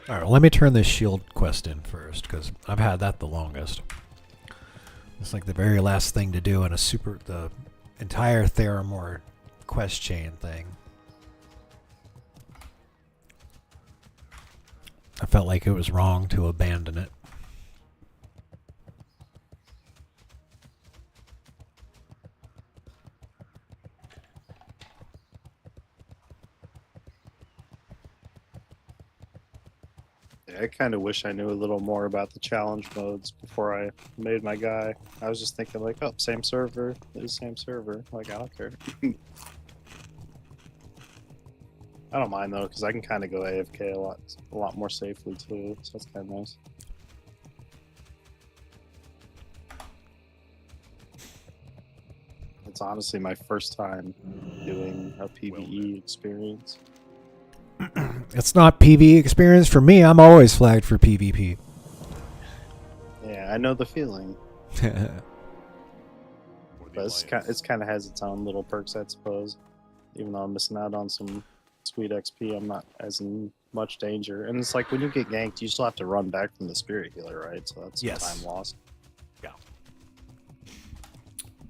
Alright, well, let me turn this shield quest in first, because I've had that the longest. It's like the very last thing to do in the entire Theramore quest chain thing. I felt like it was wrong to abandon it. Yeah, I kind of wish I knew a little more about the challenge modes before I made my guy. I was just thinking like, oh, same server, is same server. Like, I don't care. I don't mind though, because I can kind of go AFK a lot more safely too. So that's kind of nice. It's honestly my first time doing a PvE experience. It's not PvE experience for me. I'm always flagged for PvP. Yeah, I know the feeling. For the But it's Alliance. kind of has its own little perks, I suppose. Even though I'm missing out on some sweet XP, I'm not as in much danger. And it's like when you get ganked, you still have to run back from the spirit healer, right? So that's Yes. time lost.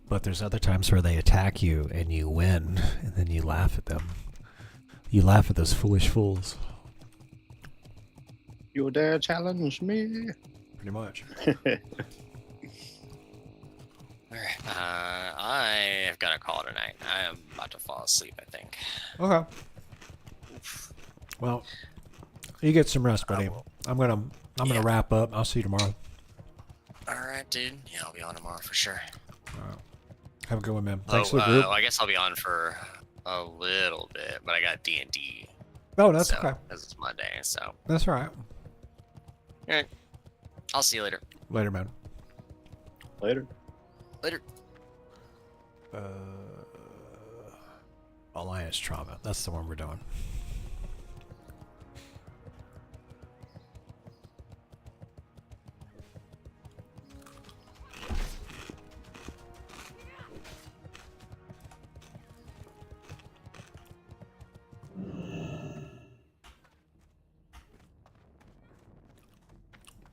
But there's other times where they attack you and you win, and then you laugh at them. You laugh at those foolish fools. You dare challenge me? Pretty much. Alright, I have got a call tonight. I am about to fall asleep, I think. Okay. Well, you get some rest, buddy. I'm gonna Yeah. wrap up. I'll see you tomorrow. Alright, dude. Yeah, I'll be on tomorrow for sure. Have a good one, man. Oh, Thanks for the group. I guess I'll be on for a little bit, but I got D&D. Oh, that's so, okay. This is Monday, so. That's all right. Alright. I'll see you later. Later, man. Later. Later. Alliance Trauma. That's the one we're doing.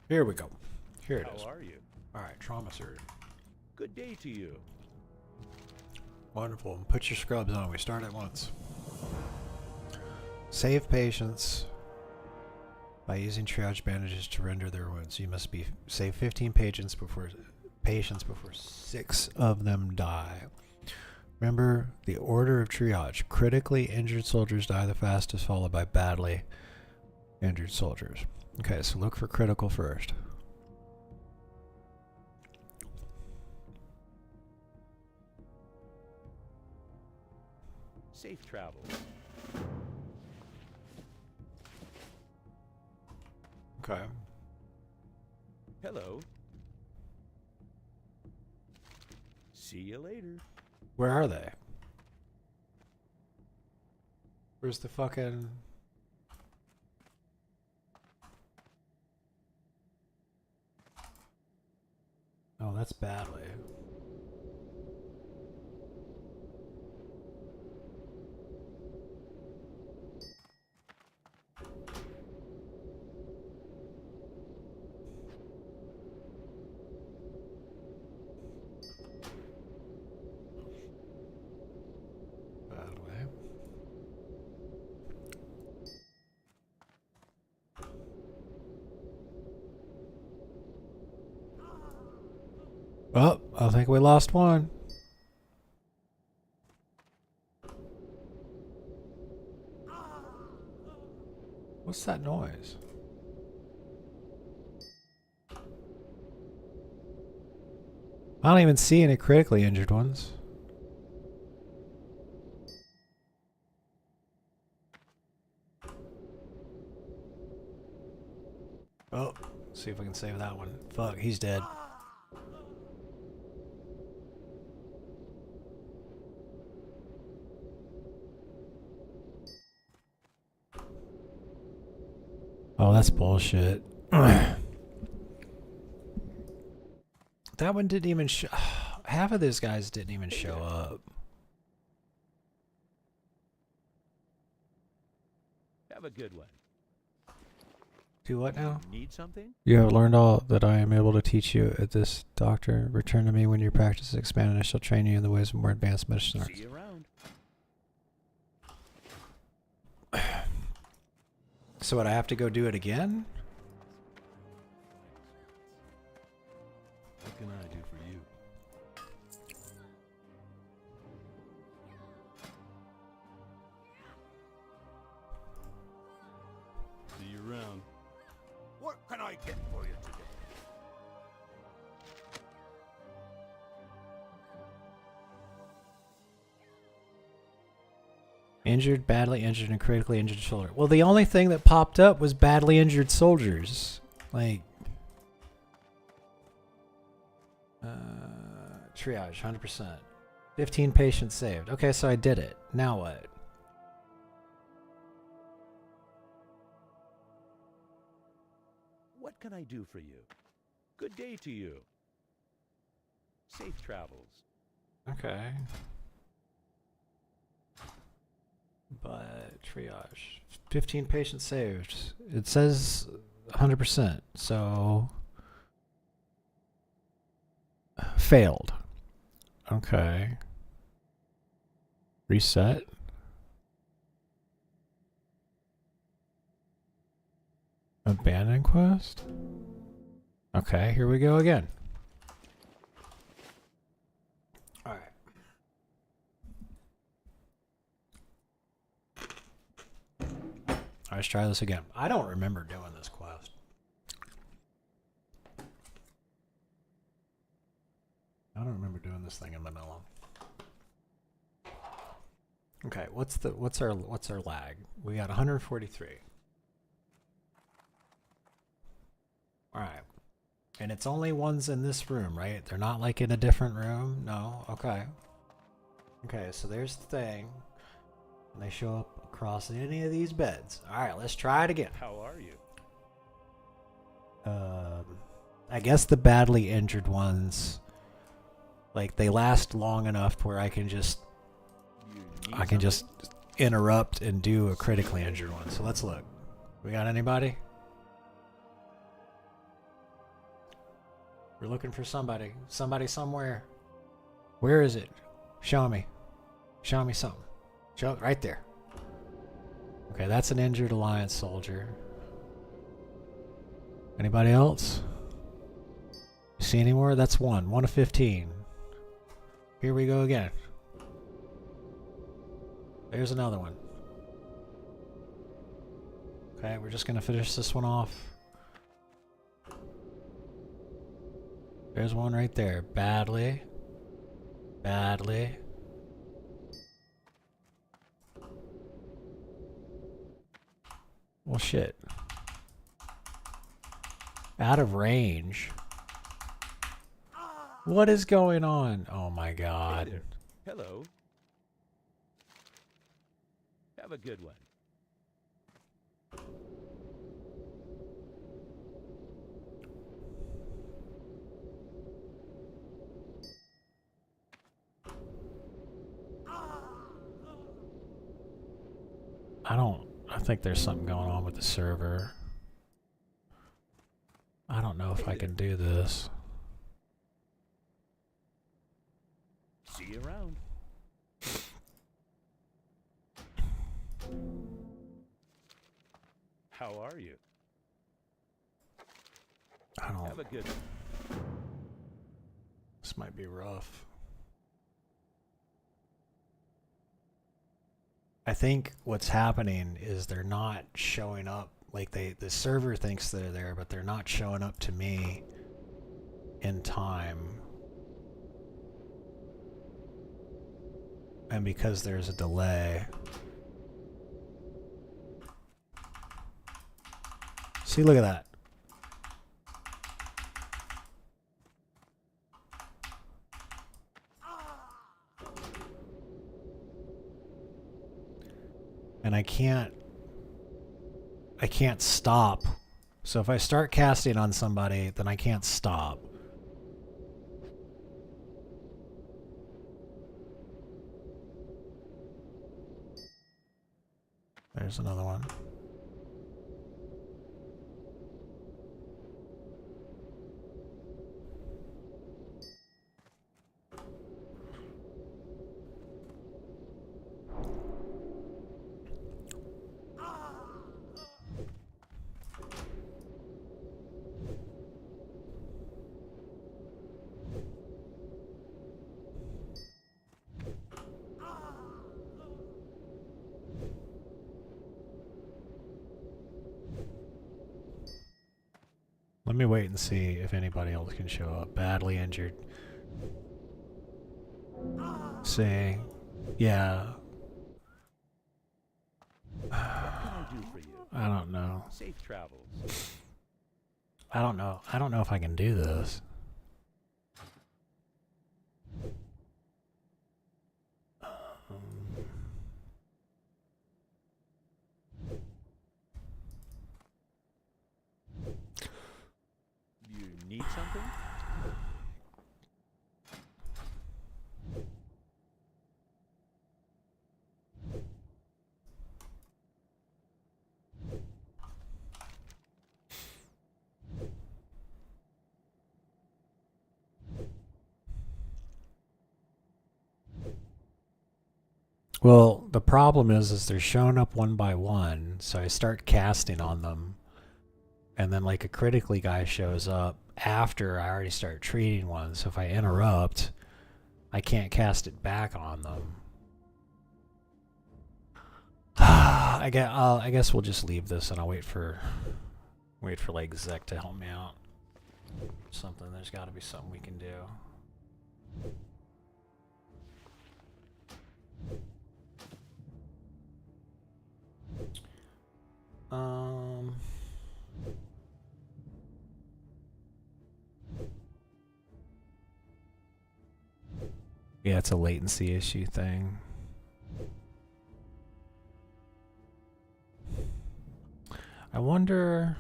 Here we go. Here it is. How are you? All right, Trauma Surge. Good day to you. Wonderful. Put your scrubs on. We start at once. Save patients by using triage bandages to render their wounds. You must save 15 patients before 6 of them die. Remember the order of triage. Critically injured soldiers die the fastest, followed by badly injured soldiers. Okay, so look for critical first. Safe travel. Okay. Hello. See you later. Where are they? Where's the fucking... Oh, that's badly. Badly. Well, I think we lost one. What's that noise? I don't even see any critically injured ones. Oh, see if we can save that one. Fuck, he's dead. Oh, that's bullshit. That one didn't even show. Half of those guys didn't even show up. Have a good one. Do what now? Need something? You have learned all that I am able to teach you at this doctor. Return to me when your practice is expanded. I shall train you in the ways of more advanced medicine arts. See you around. So would I have to go do it again? What can I do for you? See you around. What can I get for you today? Injured, badly injured, and critically injured soldier. Well, the only thing that popped up was badly injured soldiers. Like, triage, 100%. 15 patients saved. Okay, so I did it. Now what? What can I do for you? Good day to you. Safe travels. Okay. But triage. 15 patients saved. It says 100%. So failed. Okay. Reset. Abandon quest? Okay, here we go again. Alright. Let's try this again. I don't remember doing this quest. I don't remember doing this thing in vanilla. Okay, what's our lag? We got 143. All right. And it's only ones in this room, right? They're not like in a different room? No? Okay. Okay, so there's the thing. And they show up across any of these beds. All right, let's try it again. How are you? I guess the badly injured ones, like, they last long enough where I can just just interrupt and do a critically injured one. So let's look. We got anybody? We're looking for somebody. Somebody somewhere. Where is it? Show me. Show me something. Show it right there. Okay, that's an injured Alliance soldier. Anybody else? You see any more? That's one. 1 of 15. Here we go again. There's another one. Okay, we're just gonna finish this one off. There's one right there. Badly. Badly. Well, shit. Out of range. What is going on? Oh my god. Hey there. Hello. Have a good one. I think there's something going on with the server. I don't know if I can do this. See you around. How are you? I don't. Have a good one. This might be rough. I think what's happening is they're not showing up. Like the server thinks they're there, but they're not showing up to me in time And because there's a delay. See, look at that. And I can't stop. So if I start casting on somebody, then I can't stop. There's another one. Let me wait and see if anybody else can show up. Badly injured. See? Yeah. What can I do for you? I don't know. Safe travels. I don't know. I don't know if I can do this. You need something? Well, the problem is they're showing up one by one, so I start casting on them, and then like a critically guy shows up after I already start treating one, so if I interrupt, I can't cast it back on them. I guess we'll just leave this and I'll wait for like Zek to help me out. Something, there's got to be something we can do. Yeah, it's a latency issue thing. I wonder...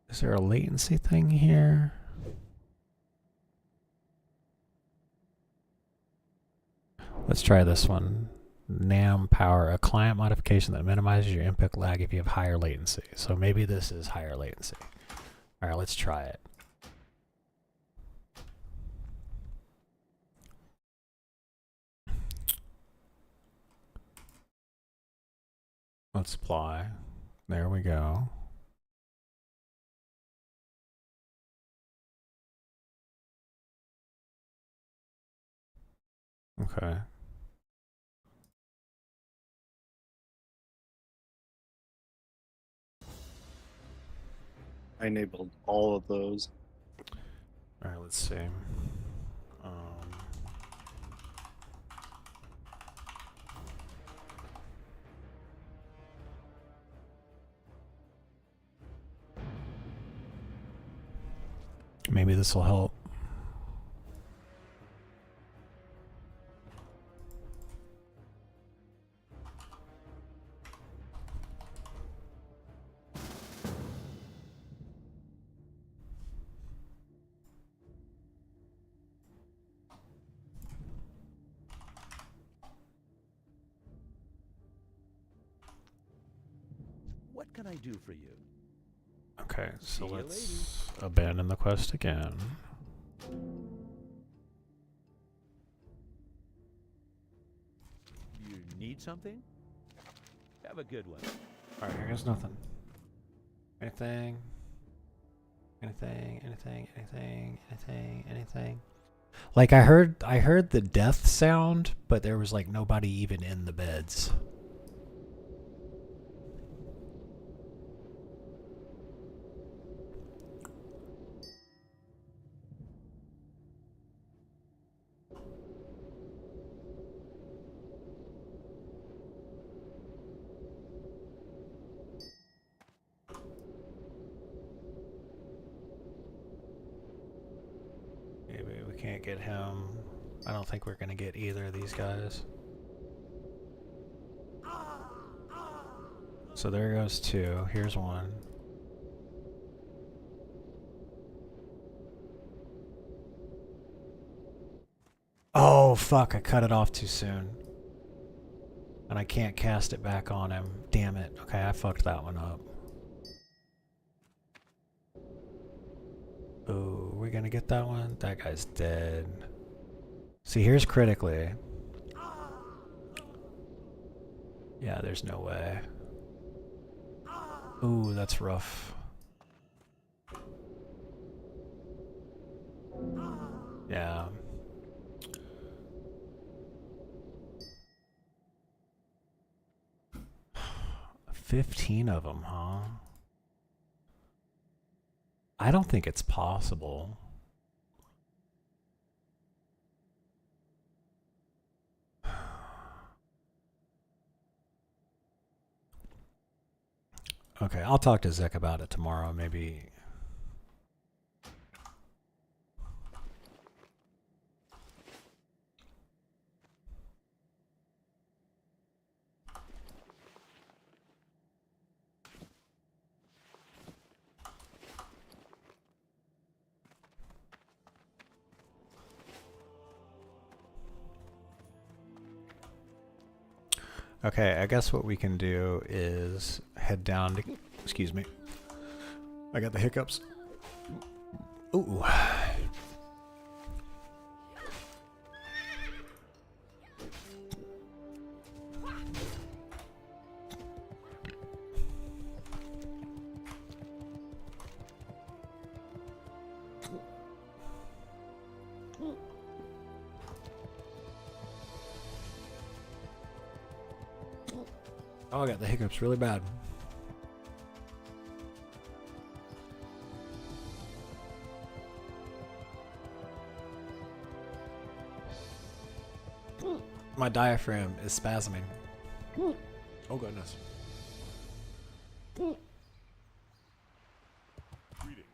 Is there a latency thing here? Let's try this one. NAM power, a client modification that minimizes your input lag if you have higher latency. So maybe this is higher latency. All right, let's try it. Let's apply. There we go. Okay. I enabled all of those. All right, let's see. Maybe this will help. What can I do for you? Okay, so See you let's abandon the quest again. You need something? Have a good one. Alright, here goes nothing. Anything? Anything, anything, anything, anything, anything. Like I heard the death sound, but there was like nobody even in the beds. get him. I don't think we're gonna get either of these guys. So there goes two. Here's one. Oh, fuck. I cut it off too soon. And I can't cast it back on him. Damn it. Okay, I fucked that one up. Oh, we gonna get that one? That guy's dead. See, here's critically. Yeah, there's no way. Ooh, that's rough. Yeah. $15 of them, huh? I don't think it's possible. Okay, I'll talk to Zek about it tomorrow, maybe. Okay, I guess what we can do is head down to... Excuse me. I got the hiccups. Ooh. Oh, I got the hiccups really bad. My diaphragm is spasming. Oh goodness. Greetings.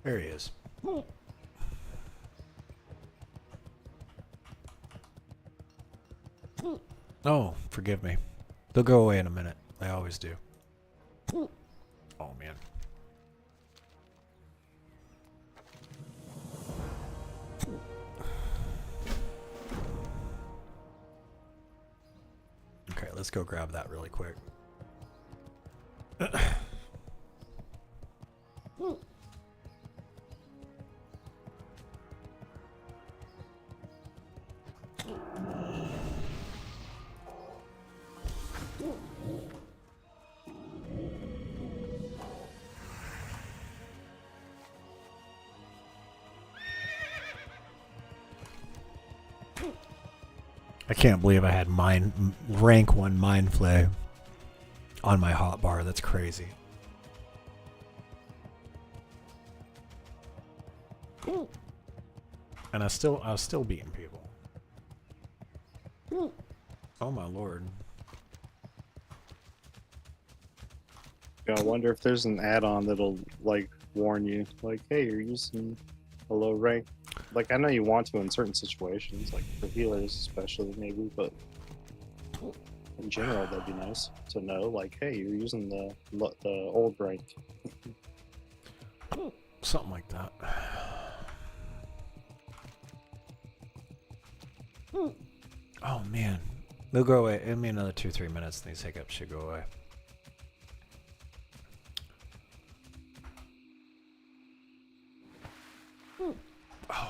There he is. Oh, forgive me. They'll go away in a minute. They always do. Oh, man. Okay, let's go grab that really quick. I can't believe I had rank 1 mind flay on my hotbar. That's crazy. And I was still beating people. Oh my lord. Yeah, I wonder if there's an add-on that'll like warn you, like, hey, you're using a low rank. Like, I know you want to in certain situations, like for healers especially, maybe, but in general, that'd be nice to know, like, hey, you're using the old rank. Something like that. Oh man. They'll go away. It'll be another 2-3 minutes and these hiccups should go away. Oh.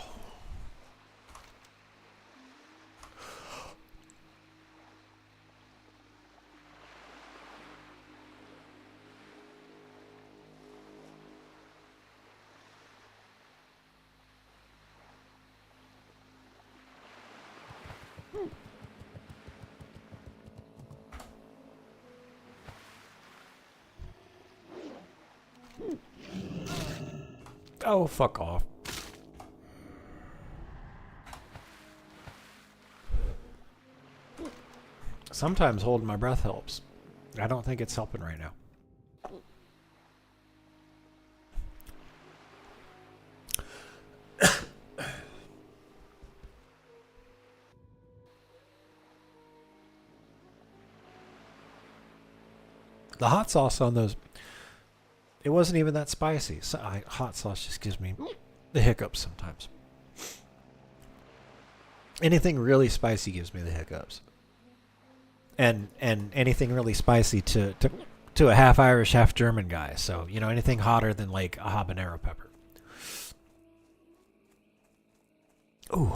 Oh, fuck off. Sometimes holding my breath helps. I don't think it's helping right now. The hot sauce on those, it wasn't even that spicy. So hot sauce just gives me the hiccups sometimes. Anything really spicy gives me the hiccups. And anything really spicy to a half Irish, half German guy. So, you know, anything hotter than like a habanero pepper. Ooh.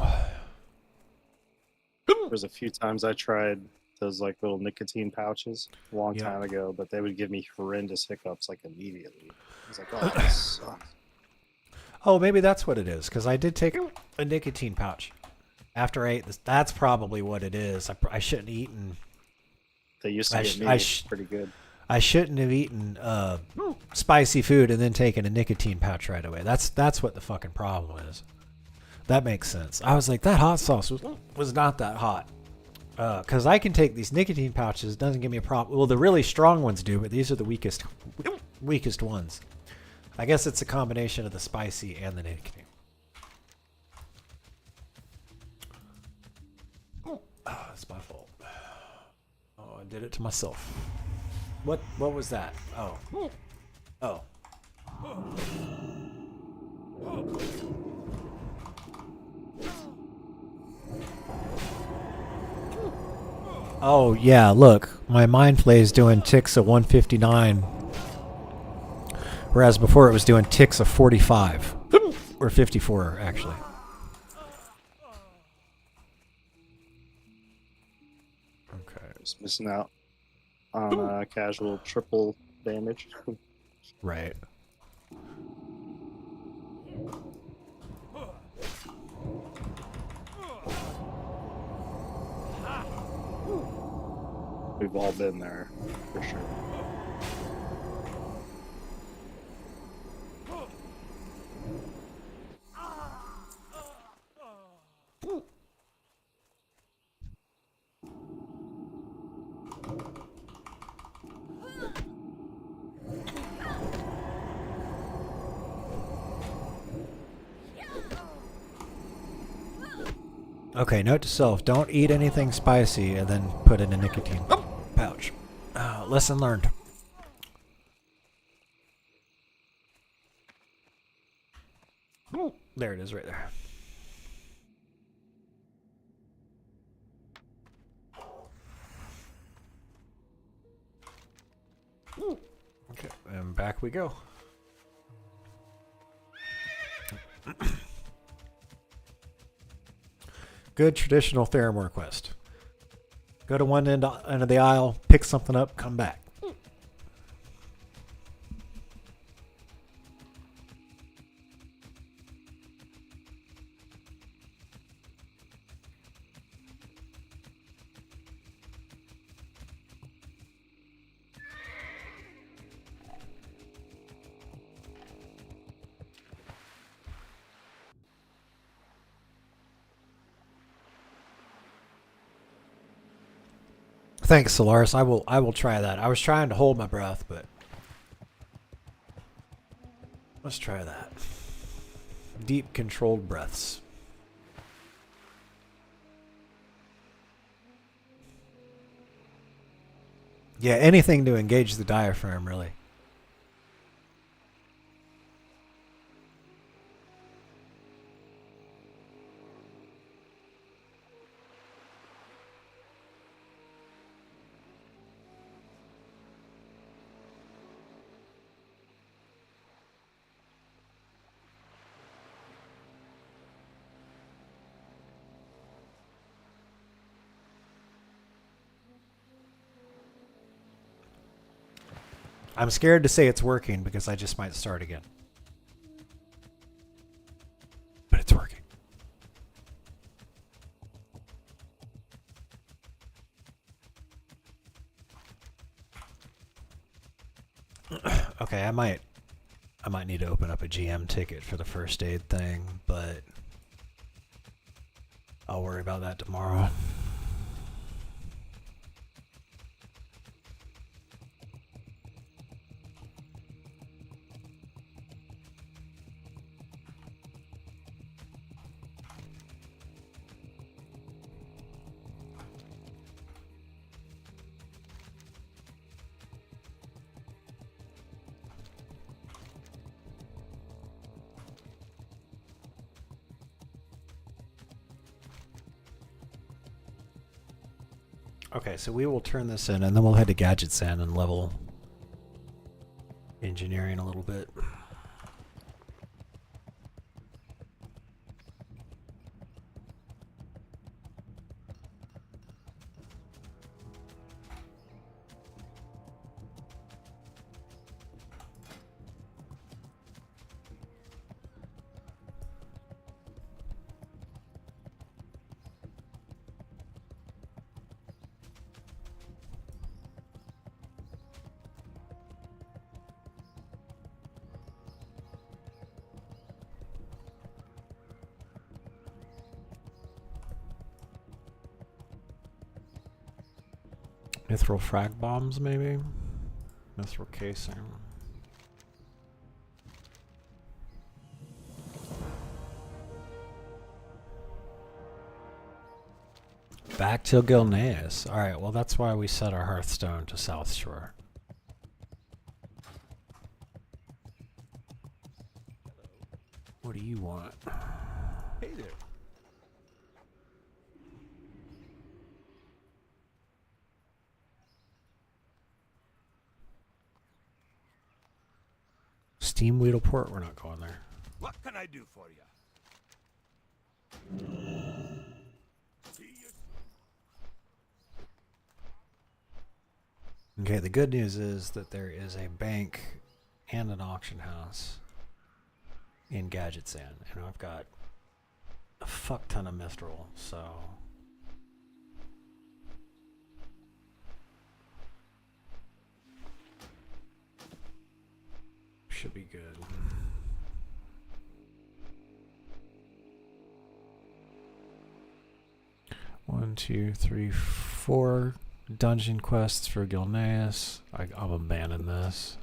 There's a few times I tried those like little nicotine pouches a long Yeah. time ago, but they would give me horrendous hiccups like immediately. I was like, oh, this sucks. Oh, maybe that's what it is. Because I did take a nicotine pouch after I ate this. That's probably what it is. I shouldn't have eaten. They used to I get sh- me I sh- pretty good. I shouldn't have eaten spicy food and then taken a nicotine pouch right away. That's what the fucking problem is. That makes sense. I was like, that hot sauce was not that hot. Because I can take these nicotine pouches. It doesn't give me a problem. Well, the really strong ones do, but these are the weakest ones. I guess it's a combination of the spicy and the nicotine. Oh, it's my fault. Oh, I did it to myself. What was that? Oh. Oh. Oh, yeah, look. My mind flay's doing ticks of 159. Whereas before it was doing ticks of 45. Or 54, actually. Okay. Just missing out on casual triple damage. Right. We've all been there, for sure. Okay, note to self, don't eat anything spicy and then put in a nicotine pouch. Lesson learned. There it is right there. Okay, and back we go. Good traditional Theramore quest. Go to one end of the aisle, pick something up, come back. Thanks, Solaris. I will try that. I was trying to hold my breath, but let's try that. Deep controlled breaths. Yeah, anything to engage the diaphragm, really. I'm scared to say it's working because I just might start again. But it's working. Okay, I might need to open up a GM ticket for the first aid thing, but I'll worry about that tomorrow. Okay, so we will turn this in, and then we'll head to Gadgets in and level engineering a little bit. Mithril frag bombs, maybe? Mithril casing. Back to Gilneas. Alright, well that's why we set our Hearthstone to South Shore. What do you want? Hey there. Steam Weedleport? We're not going there. What can I do for you? See you. Okay, the good news is that there is a bank and an auction house in Gadgets Inn, and I've got a fuck ton of Mithril, so should be good. One, two, three, 4 dungeon quests for Gilneas. I'll abandon this.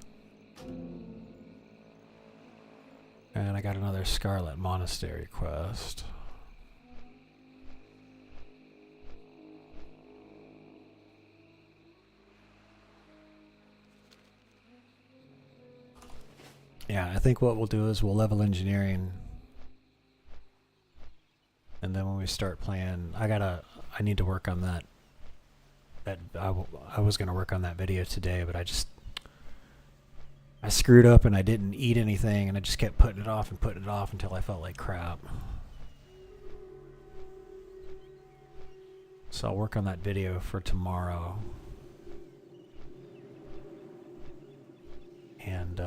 And I got another Scarlet Monastery quest. Yeah, I think what we'll do is we'll level engineering, and then when we start playing, I need to work on that. I was gonna work on that video today, but I screwed up and I didn't eat anything, and I just kept putting it off until I felt like crap. So I'll work on that video for tomorrow. And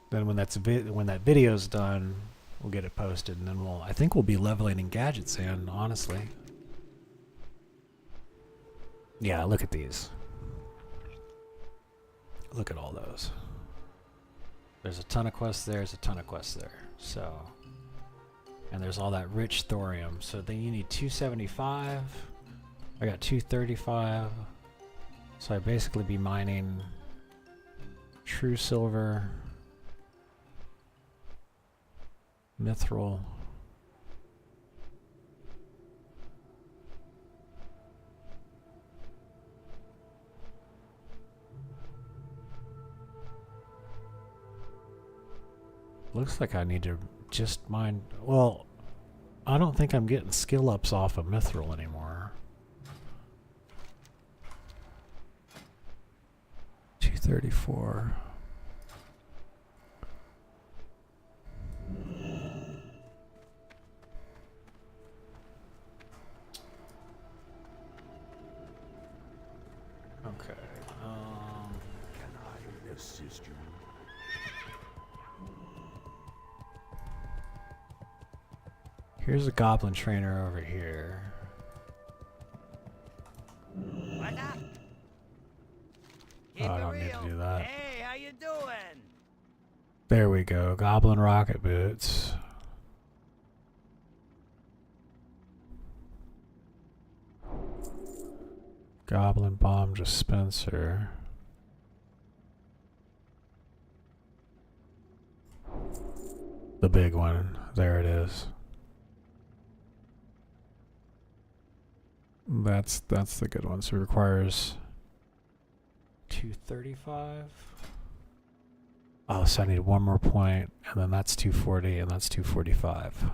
then when that video's done, we'll get it posted, and then I think we'll be leveling in Gadgets in, honestly. Yeah, look at these. Look at all those. There's a ton of quests there, there's a ton of quests there. So, and there's all that rich thorium. So then you need 275. I got 235. So I basically be mining true silver, mithril, looks like I need to just mine. Well, I don't think I'm getting skill ups off of mithril anymore. 234. Okay. Can I assist you? Here's a goblin trainer over here. What up? Oh, I don't need to do that. Hey, how you doing? There we go. Goblin rocket boots. Goblin bomb dispenser. The big one. There it is. That's the good one. So it requires 235. Oh, so I need one more point, and then that's 240, and that's 245.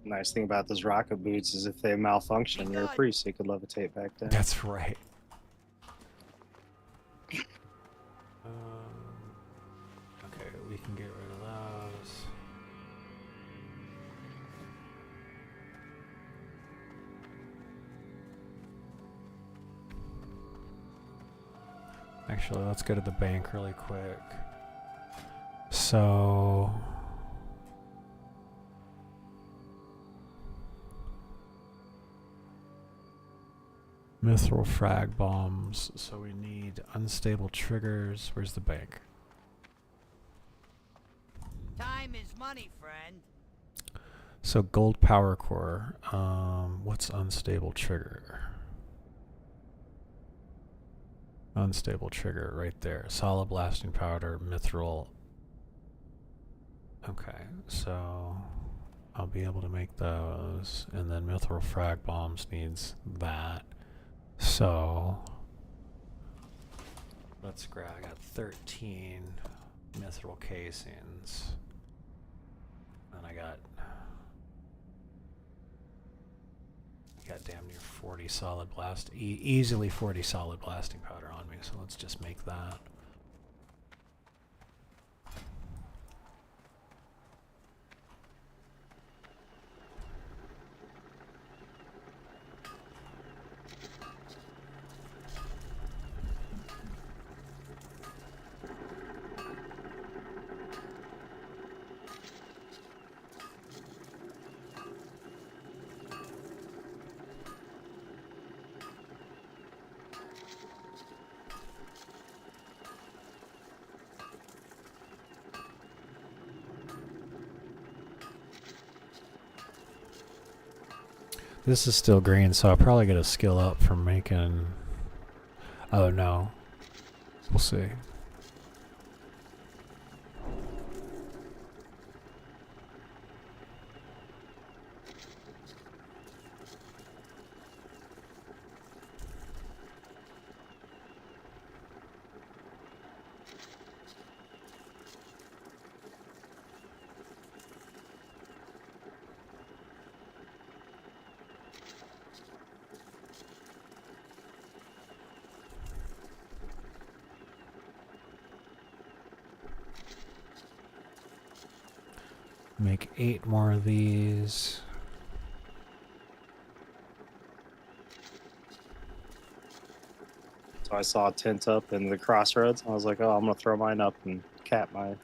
Nice thing about those rocket boots is if they malfunction, Be you're a good. priest, so you could levitate back down. That's right. Okay, we can get rid of those. Actually, let's go to the bank really quick. So... Mithril frag bombs. So we need unstable triggers. Where's the bank? Time is money, friend. So gold power core. What's unstable trigger? Unstable trigger right there. Solid blasting powder, mithril. Okay, so I'll be able to make those, and then mithril frag bombs needs that. So let's grab. I got 13 mithril casings, and I got damn near 40 solid blast, easily 40 solid blasting powder on me. So let's just make that. This is still green, so I'll probably get a skill up from making... Oh no. We'll see. Make 8 more of these. So I saw a tent up in the crossroads. I was like, oh, I'm gonna throw mine up and cap my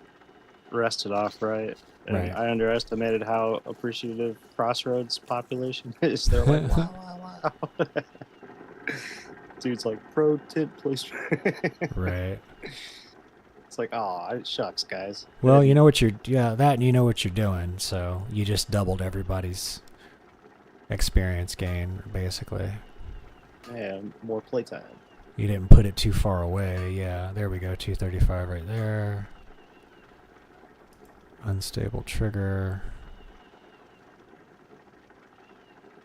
rested off, right? And Right. I underestimated how appreciative crossroads population is. They're like, wow, wow, wow. Dude's like, pro tip placement. Right. It's like, oh, shucks, guys. Well, you know what you're... Yeah, that and you know what you're doing, so you just doubled everybody's experience gain, basically. Yeah, more playtime. You didn't put it too far away. Yeah, there we go. 235 right there. Unstable trigger.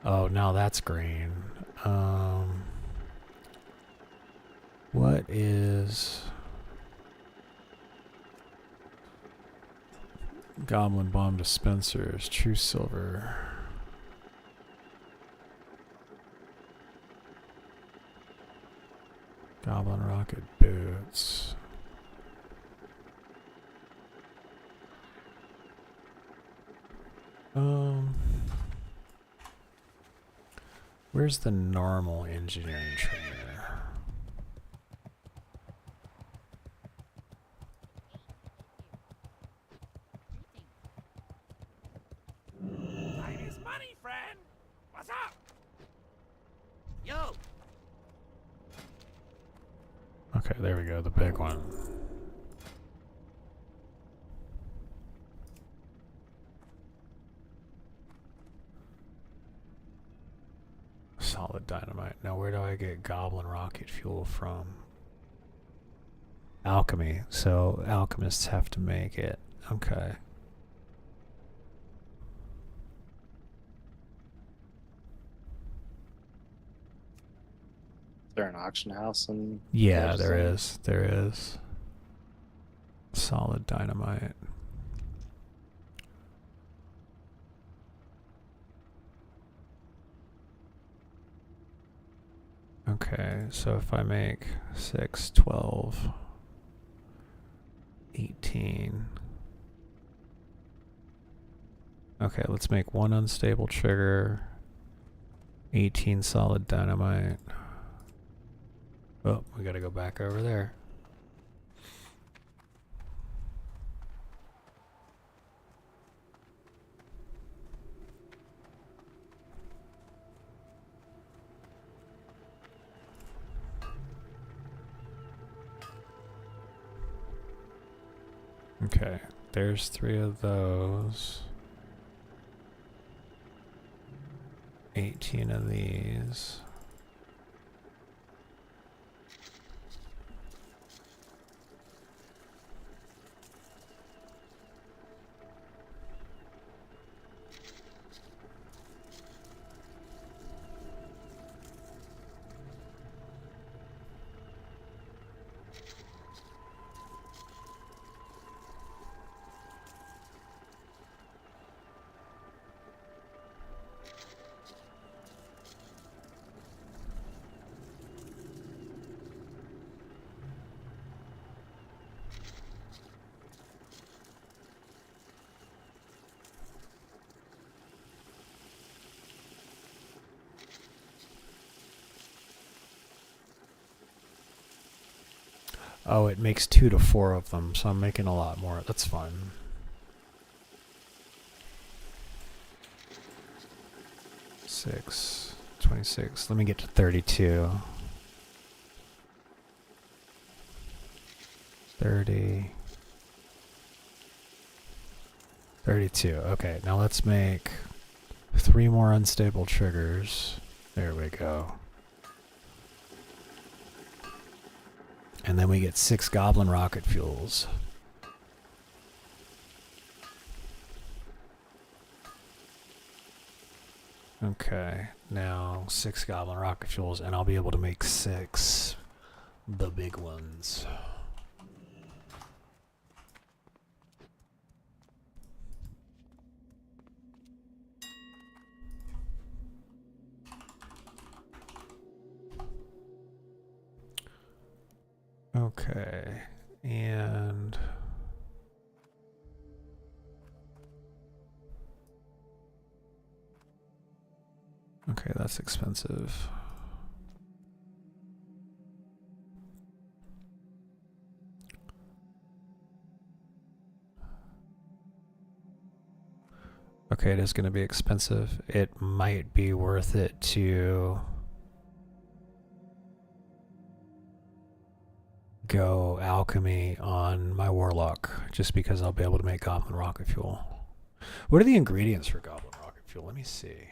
Oh, now that's green. What is... Goblin bomb dispensers, true silver. Goblin rocket boots. Where's the normal engineering trainer? Time is money, friend. What's up? Yo. Okay, there we go, the big one. Solid dynamite. Now where do I get goblin rocket fuel from? Alchemy. So alchemists have to make it. Okay. Is there an auction house? And Yeah, there is. There is. Solid dynamite. Okay, so if I make 6, 12, 18. Okay, let's make 1 unstable trigger, 18 solid dynamite. Oh, we gotta go back over there. Okay, there's 3 of those. 18 of these. Oh, it makes 2 to 4 of them, so I'm making a lot more. That's fine. Six, 26. Let me get to 32. 30. 32. Okay, now let's make 3 more unstable triggers. There we go. And then we get 6 goblin rocket fuels. Okay, now 6 goblin rocket fuels, and I'll be able to make 6, the big ones. Okay, and okay, that's expensive. Okay, it is going to be expensive. It might be worth it to go alchemy on my warlock, just because I'll be able to make goblin rocket fuel. What are the ingredients for goblin rocket fuel? Let me see.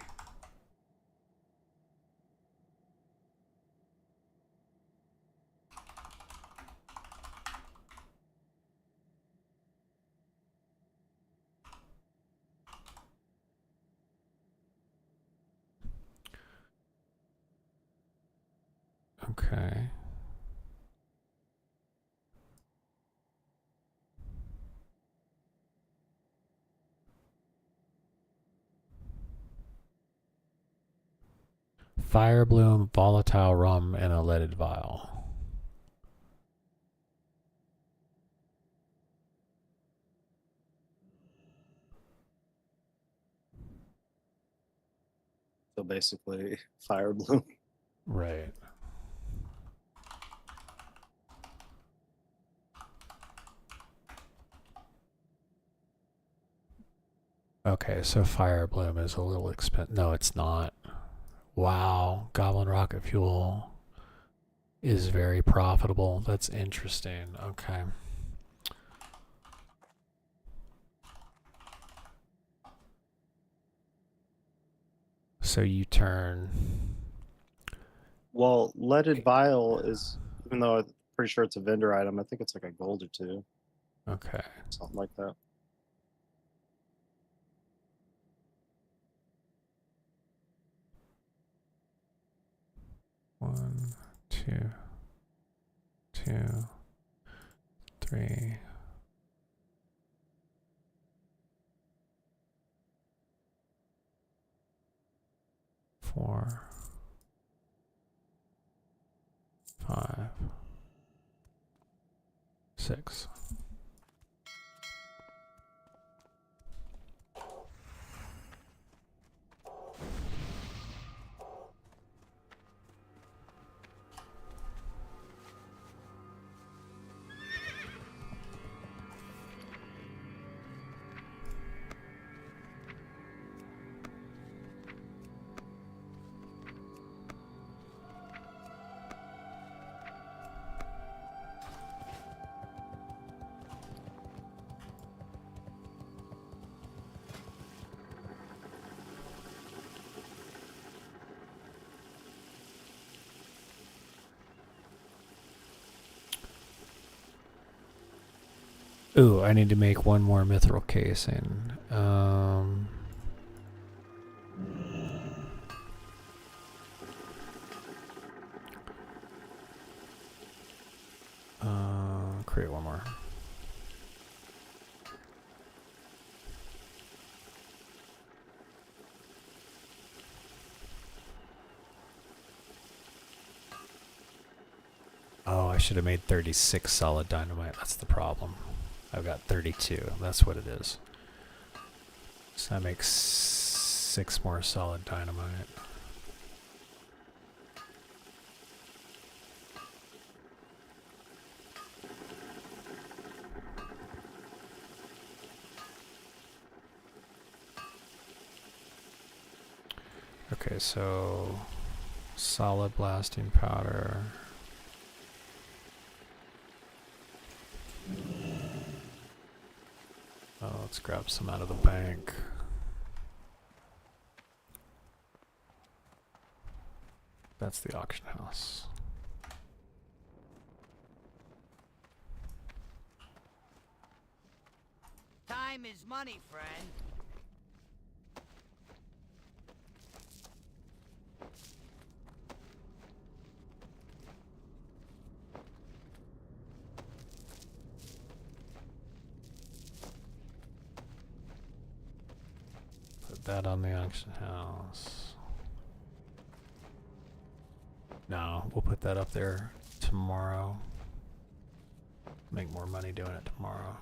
Okay. Fire bloom, volatile rum, and a leaded vial. So basically, fire bloom. Right. Okay, so fire bloom is a little expensive. No, it's not. Wow, goblin rocket fuel is very profitable. That's interesting. Okay. So you turn. Well, leaded vial is, even though I'm pretty sure it's a vendor item, I think it's like a gold or 2, Okay. something like that. One, two, 3. Four. 6. Ooh, I need to make one more mithril casing. Create one more. Oh, I should have made 36 solid dynamite. That's the problem. I've got 32. That's what it is. So that makes 6 more solid dynamite. Okay, so solid blasting powder. Oh, let's grab some out of the bank. That's the auction house. Time is money, friend. Put that on the auction house. No, we'll put that up there tomorrow. Make more money doing it tomorrow.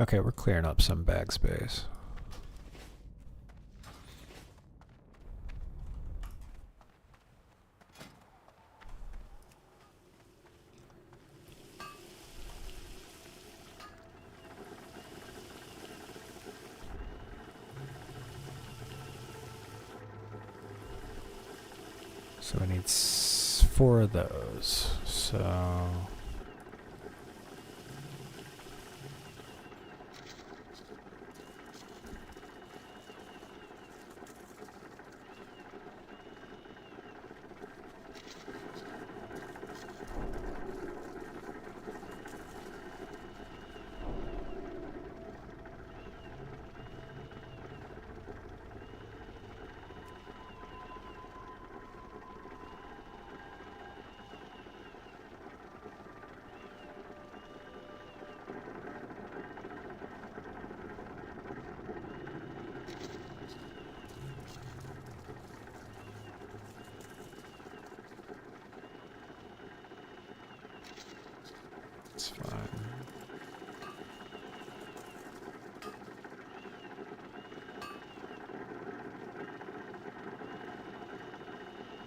Okay, we're clearing up some bag space. So we need 4 of those. So it's fine.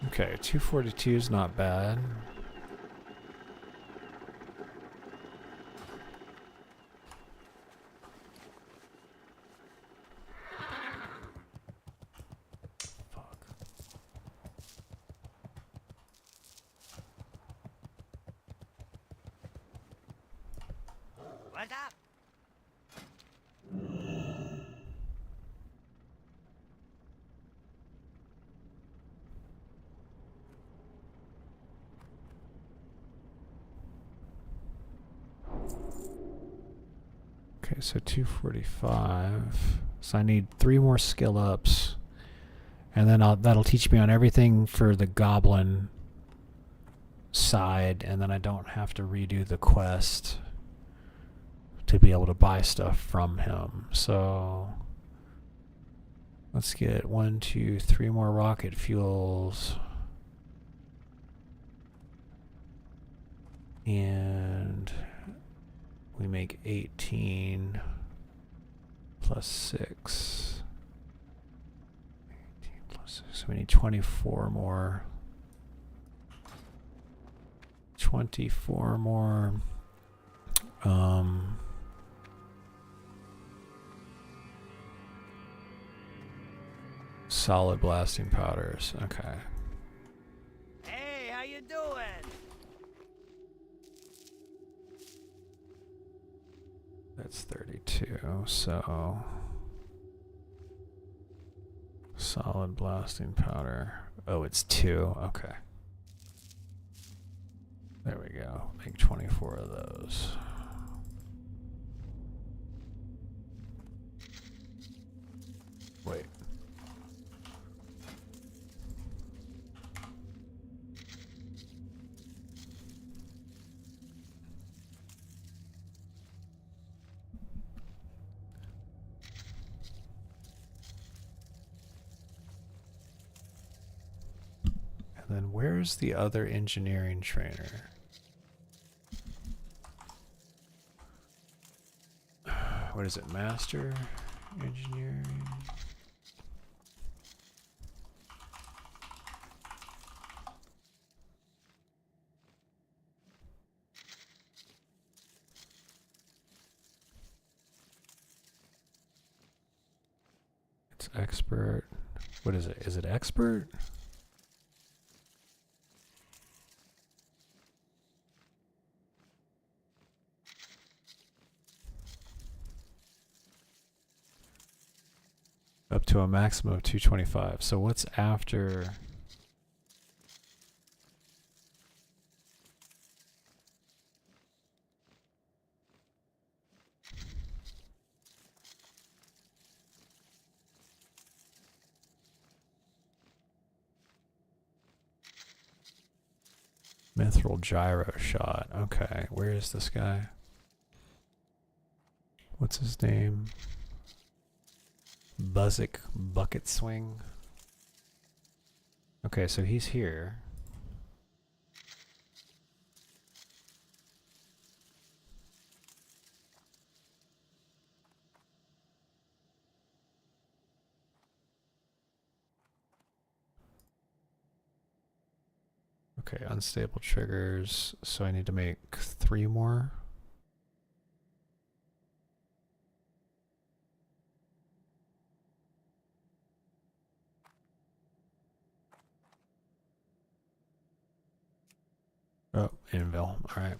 Okay, 242 is not bad. Fuck. What's up? Okay, so 245. So I need 3 more skill ups. And then that'll teach me on everything for the goblin side, and then I don't have to redo the quest to be able to buy stuff from him. So let's get 1, 2, 3 more rocket fuels. And we make 18 plus 6. 18 plus 6. So we need 24 more. 24 more. Solid blasting powders. Okay. Hey, how you doing? That's 32. So solid blasting powder. Oh, it's 2. Okay. There we go. Make 24 of those. Wait. And then where's the other engineering trainer? What is it? Master engineering? It's expert. What is it? Is it expert? Up to a maximum of 225. So what's after? Mithril gyro shot. Okay, where is this guy? What's his name? Buzzik bucket swing. Okay, so he's here. Okay, unstable triggers. So I need to make 3 more. Oh, anvil. All right.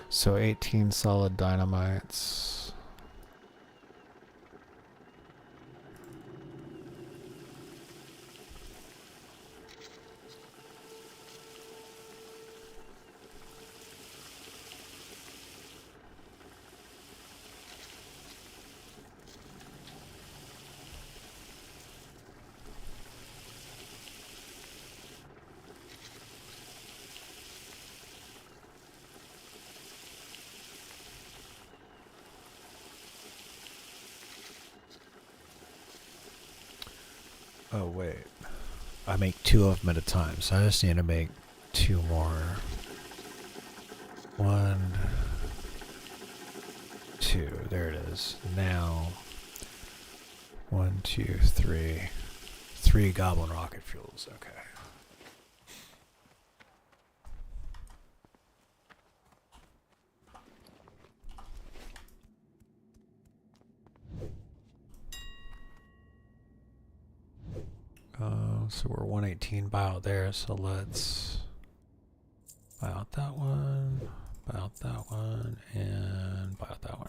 So 18 solid dynamites. Oh, wait. I make 2 of them at a time, so I just need to make 2 more. 1, 2. There it is. Now, 1, 2, 3. 3 goblin rocket fuels. Okay. So we're 118 buy out there, so let's buy out that one, buy out that one, and buy out that one.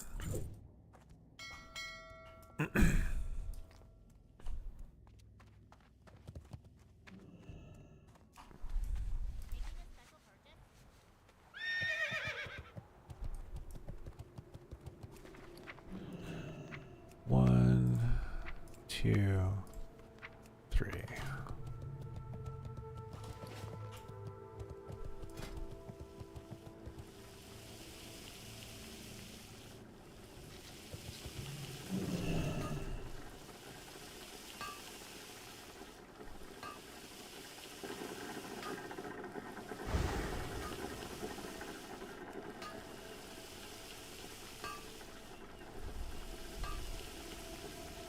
One, two, three.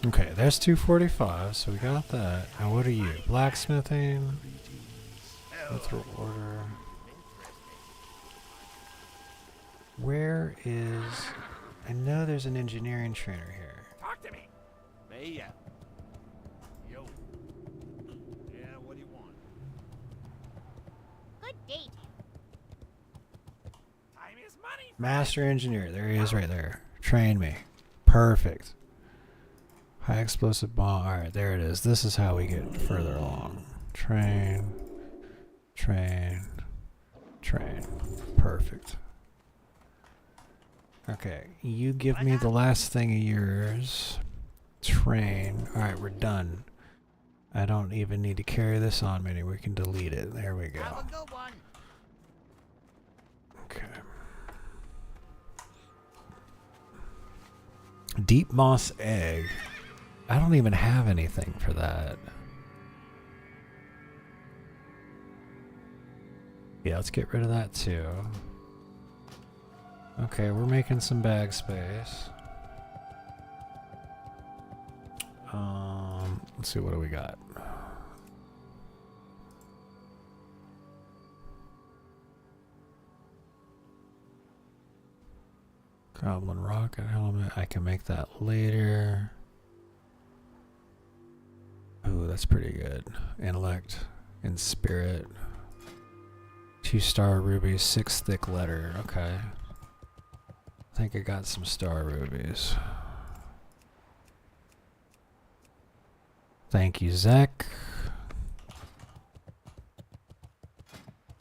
Okay, there's 245, so we got that. Now what are you? Blacksmithing? Let's order. Where is... I know there's an engineering trainer here. Talk to me. Hey, yeah. Yo. Yeah, what do you want? Good date. Time is money. Master engineer, there he is right there. Train me. Perfect. High explosive bomb. Alright, there it is. This is how we get further along. Train. Train. Train. Perfect. Okay, you give me the last thing of yours. Train. Alright, we're done. I don't even need to carry this on me. We can delete it. There we go. Have a good one. Okay. Deep moss egg. I don't even have anything for that. Yeah, let's get rid of that too. Okay, we're making some bag space. Let's see, what do we got? Goblin rocket helmet. I can make that later. Ooh, that's pretty good. Intellect and spirit. 2-star rubies, 6 thick letter. Okay. I think I got some star rubies. Thank you, Zach.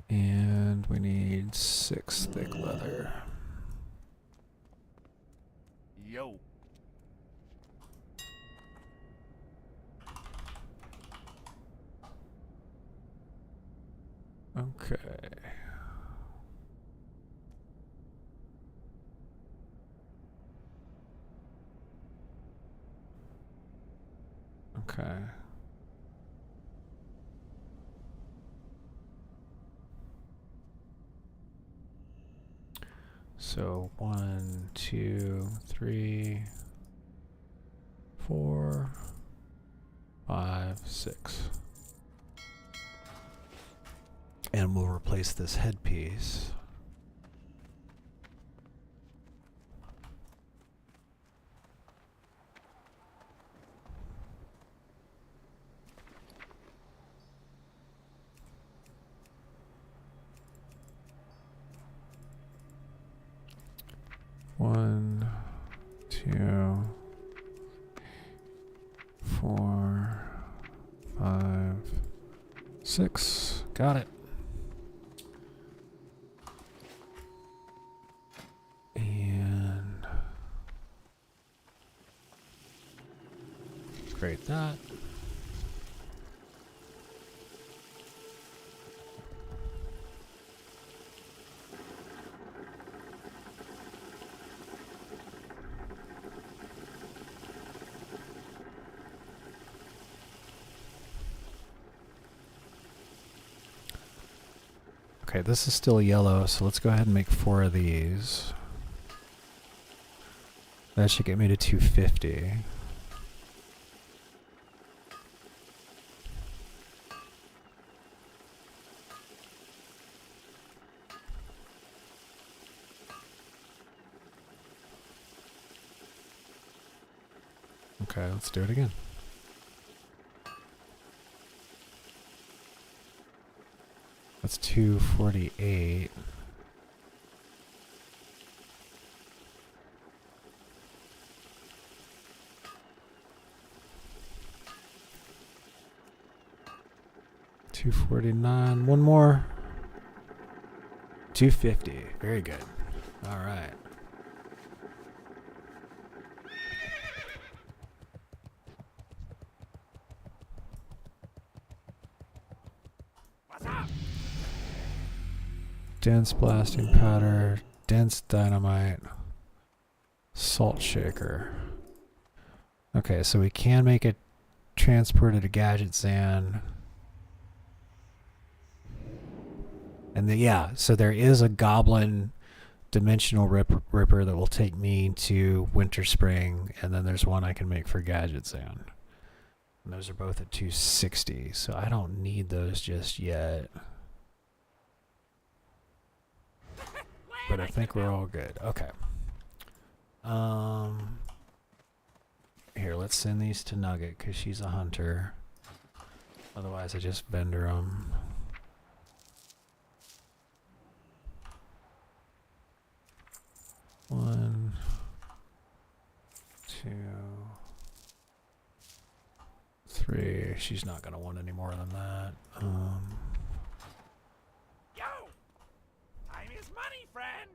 And we need 6 thick leather. Yo. Okay. Okay. So 1, 2, 3, 4, 5, 6. And we'll replace this headpiece. One, 2, 4, 5, 6. Got it. And create that. Okay, this is still yellow, so let's go ahead and make 4 of these. That should get me to 250. Okay, let's do it again. That's 248. $249. One more. 250. Very good. All right. What's up? Dense blasting powder, dense dynamite, salt shaker. Okay, so we can make it transported to Gadget Zan. And yeah, so there is a goblin dimensional ripper that will take me to Winter Spring, and then there's one I can make for Gadget Zan. And those are both at 260, so I don't need those just yet. But I think we're all good. Okay. Here, let's send these to Nugget because she's a hunter. Otherwise, I just vendor them. One, two, three. She's not gonna want any more than that. Yo! Time is money, friend!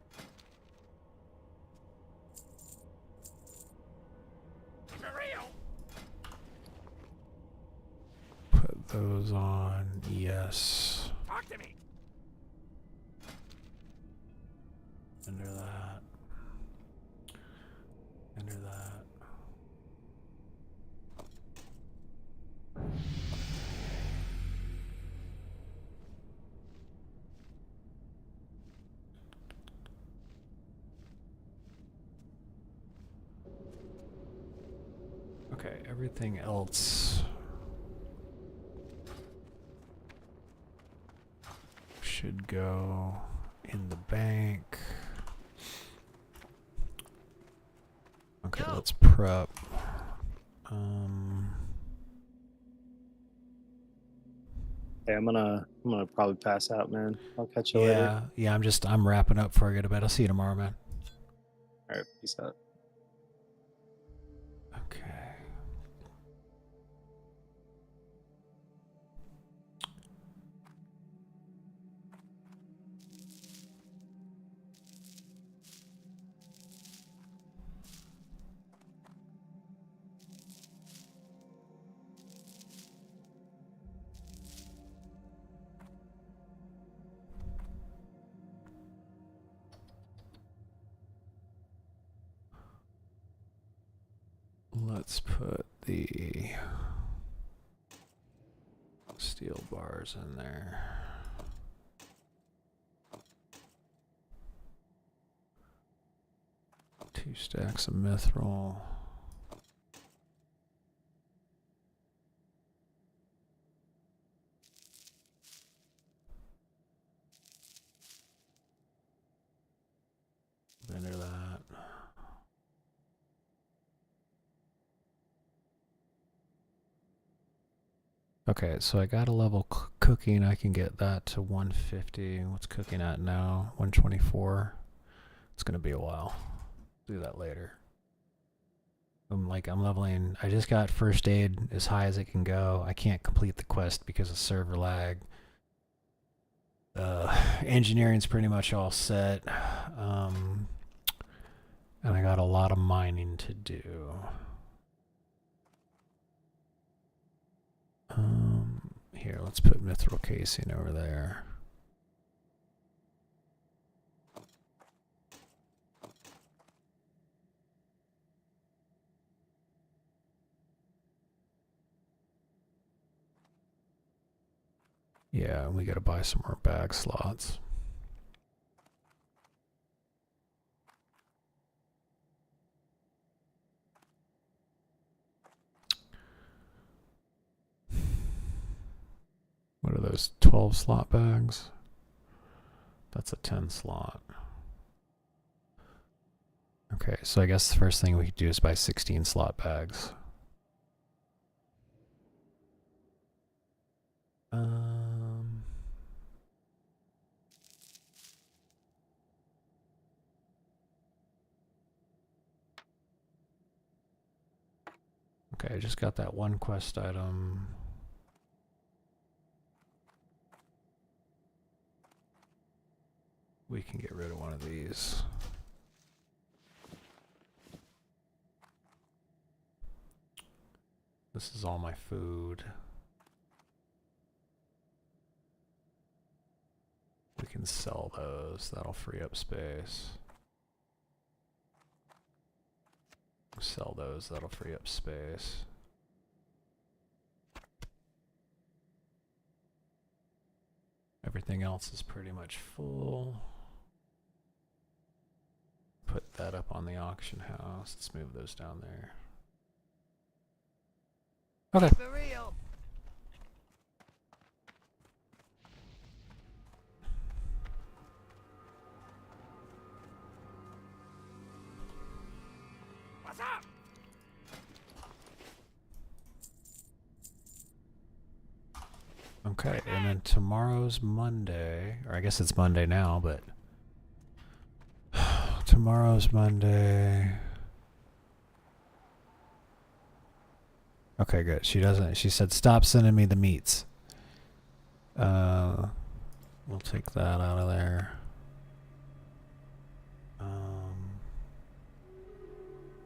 Keep it real! Put those on. Yes. Talk to me! Enter that. Enter that. Okay, everything else should go in the bank. Okay, let's prep. Hey, I'm gonna probably pass out, man. I'll catch you later. Yeah, I'm wrapping up before I go to bed. I'll see you tomorrow, man. All right, peace out. Okay. Let's put the steel bars in there. Two stacks of mithril. Enter that. Okay, so I got a level cooking. I can get that to 150. What's cooking at now? 124. It's gonna be a while. Do that later. I'm leveling. I just got first aid as high as it can go. I can't complete the quest because of server lag. Engineering's pretty much all set. And I got a lot of mining to do. Here, let's put mithril casing over there. Yeah, we gotta buy some more bag slots. What are those 12 slot bags? That's a 10 slot. Okay, so I guess the first thing we could do is buy 16 slot bags. Okay, I just got that one quest item. We can get rid of one of these. This is all my food. We can sell those. That'll free up space. Sell those. That'll free up space. Everything else is pretty much full. Put that up on the auction house. Let's move those down there. Okay. For real. What's up? Okay, and then tomorrow's Monday, or I guess it's Monday now, but tomorrow's Monday. Okay, good. She doesn't. She said, "Stop sending me the meats." We'll take that out of there.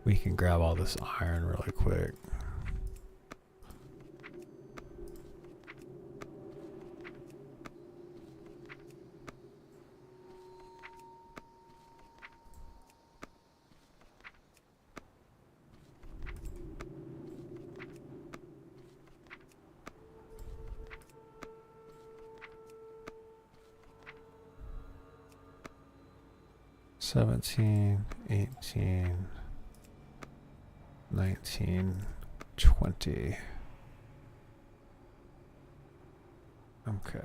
We can grab all this iron really quick. $17, $18, $19, $20. Okay.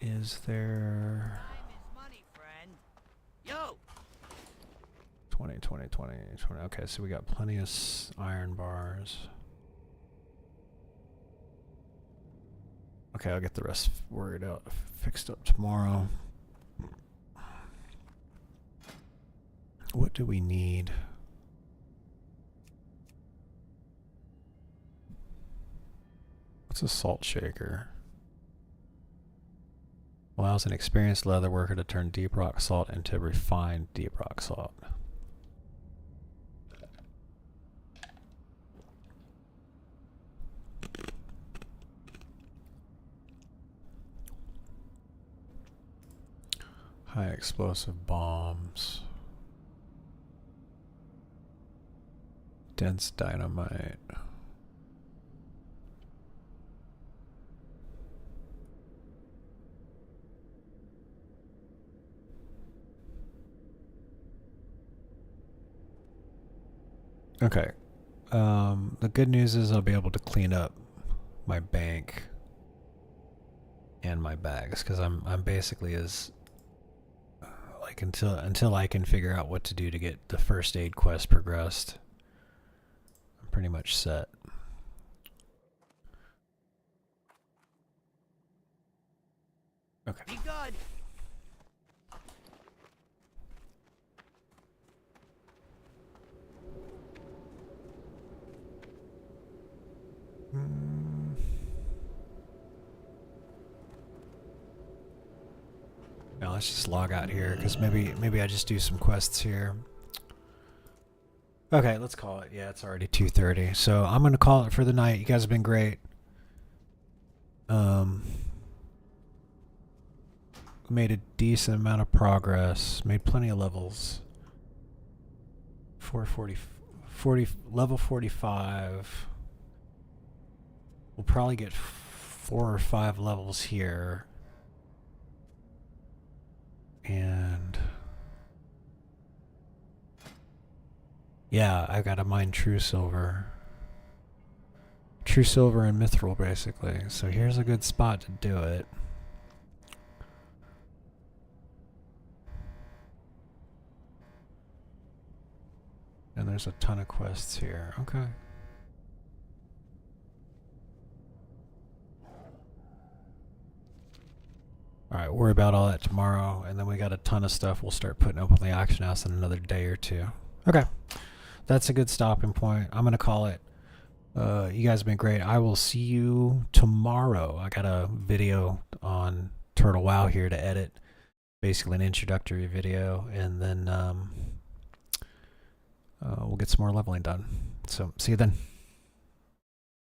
Is there Time is money, friend. Yo. 20, 20, 20, 20? Okay, so we got plenty of iron bars. Okay, I'll get the rest worried out, fixed up tomorrow. What do we need? What's a salt shaker? Allows an experienced leather worker to turn deep rock salt into refined deep rock salt. High explosive bombs. Dense dynamite. Okay. The good news is I'll be able to clean up my bank and my bags because I'm basically as like until I can figure out what to do to get the first aid quest progressed. I'm pretty much set. Okay. Be good. Now let's just log out here because maybe I just do some quests here. Okay, let's call it. Yeah, it's already 2:30, so I'm gonna call it for the night. You guys have been great. Made a decent amount of progress. Made plenty of levels. 40 level 45. We'll probably get 4 or 5 levels here. And yeah, I gotta mine true silver. True silver and mithril basically. So here's a good spot to do it. And there's a ton of quests here. Okay. Alright, worry about all that tomorrow, and then we got a ton of stuff we'll start putting up on the auction house in another day or two. Okay. That's a good stopping point. I'm going to call it. You guys have been great. I will see you tomorrow. I got a video on Turtle WoW here to edit. Basically an introductory video. And then we'll get some more leveling done. So see you then.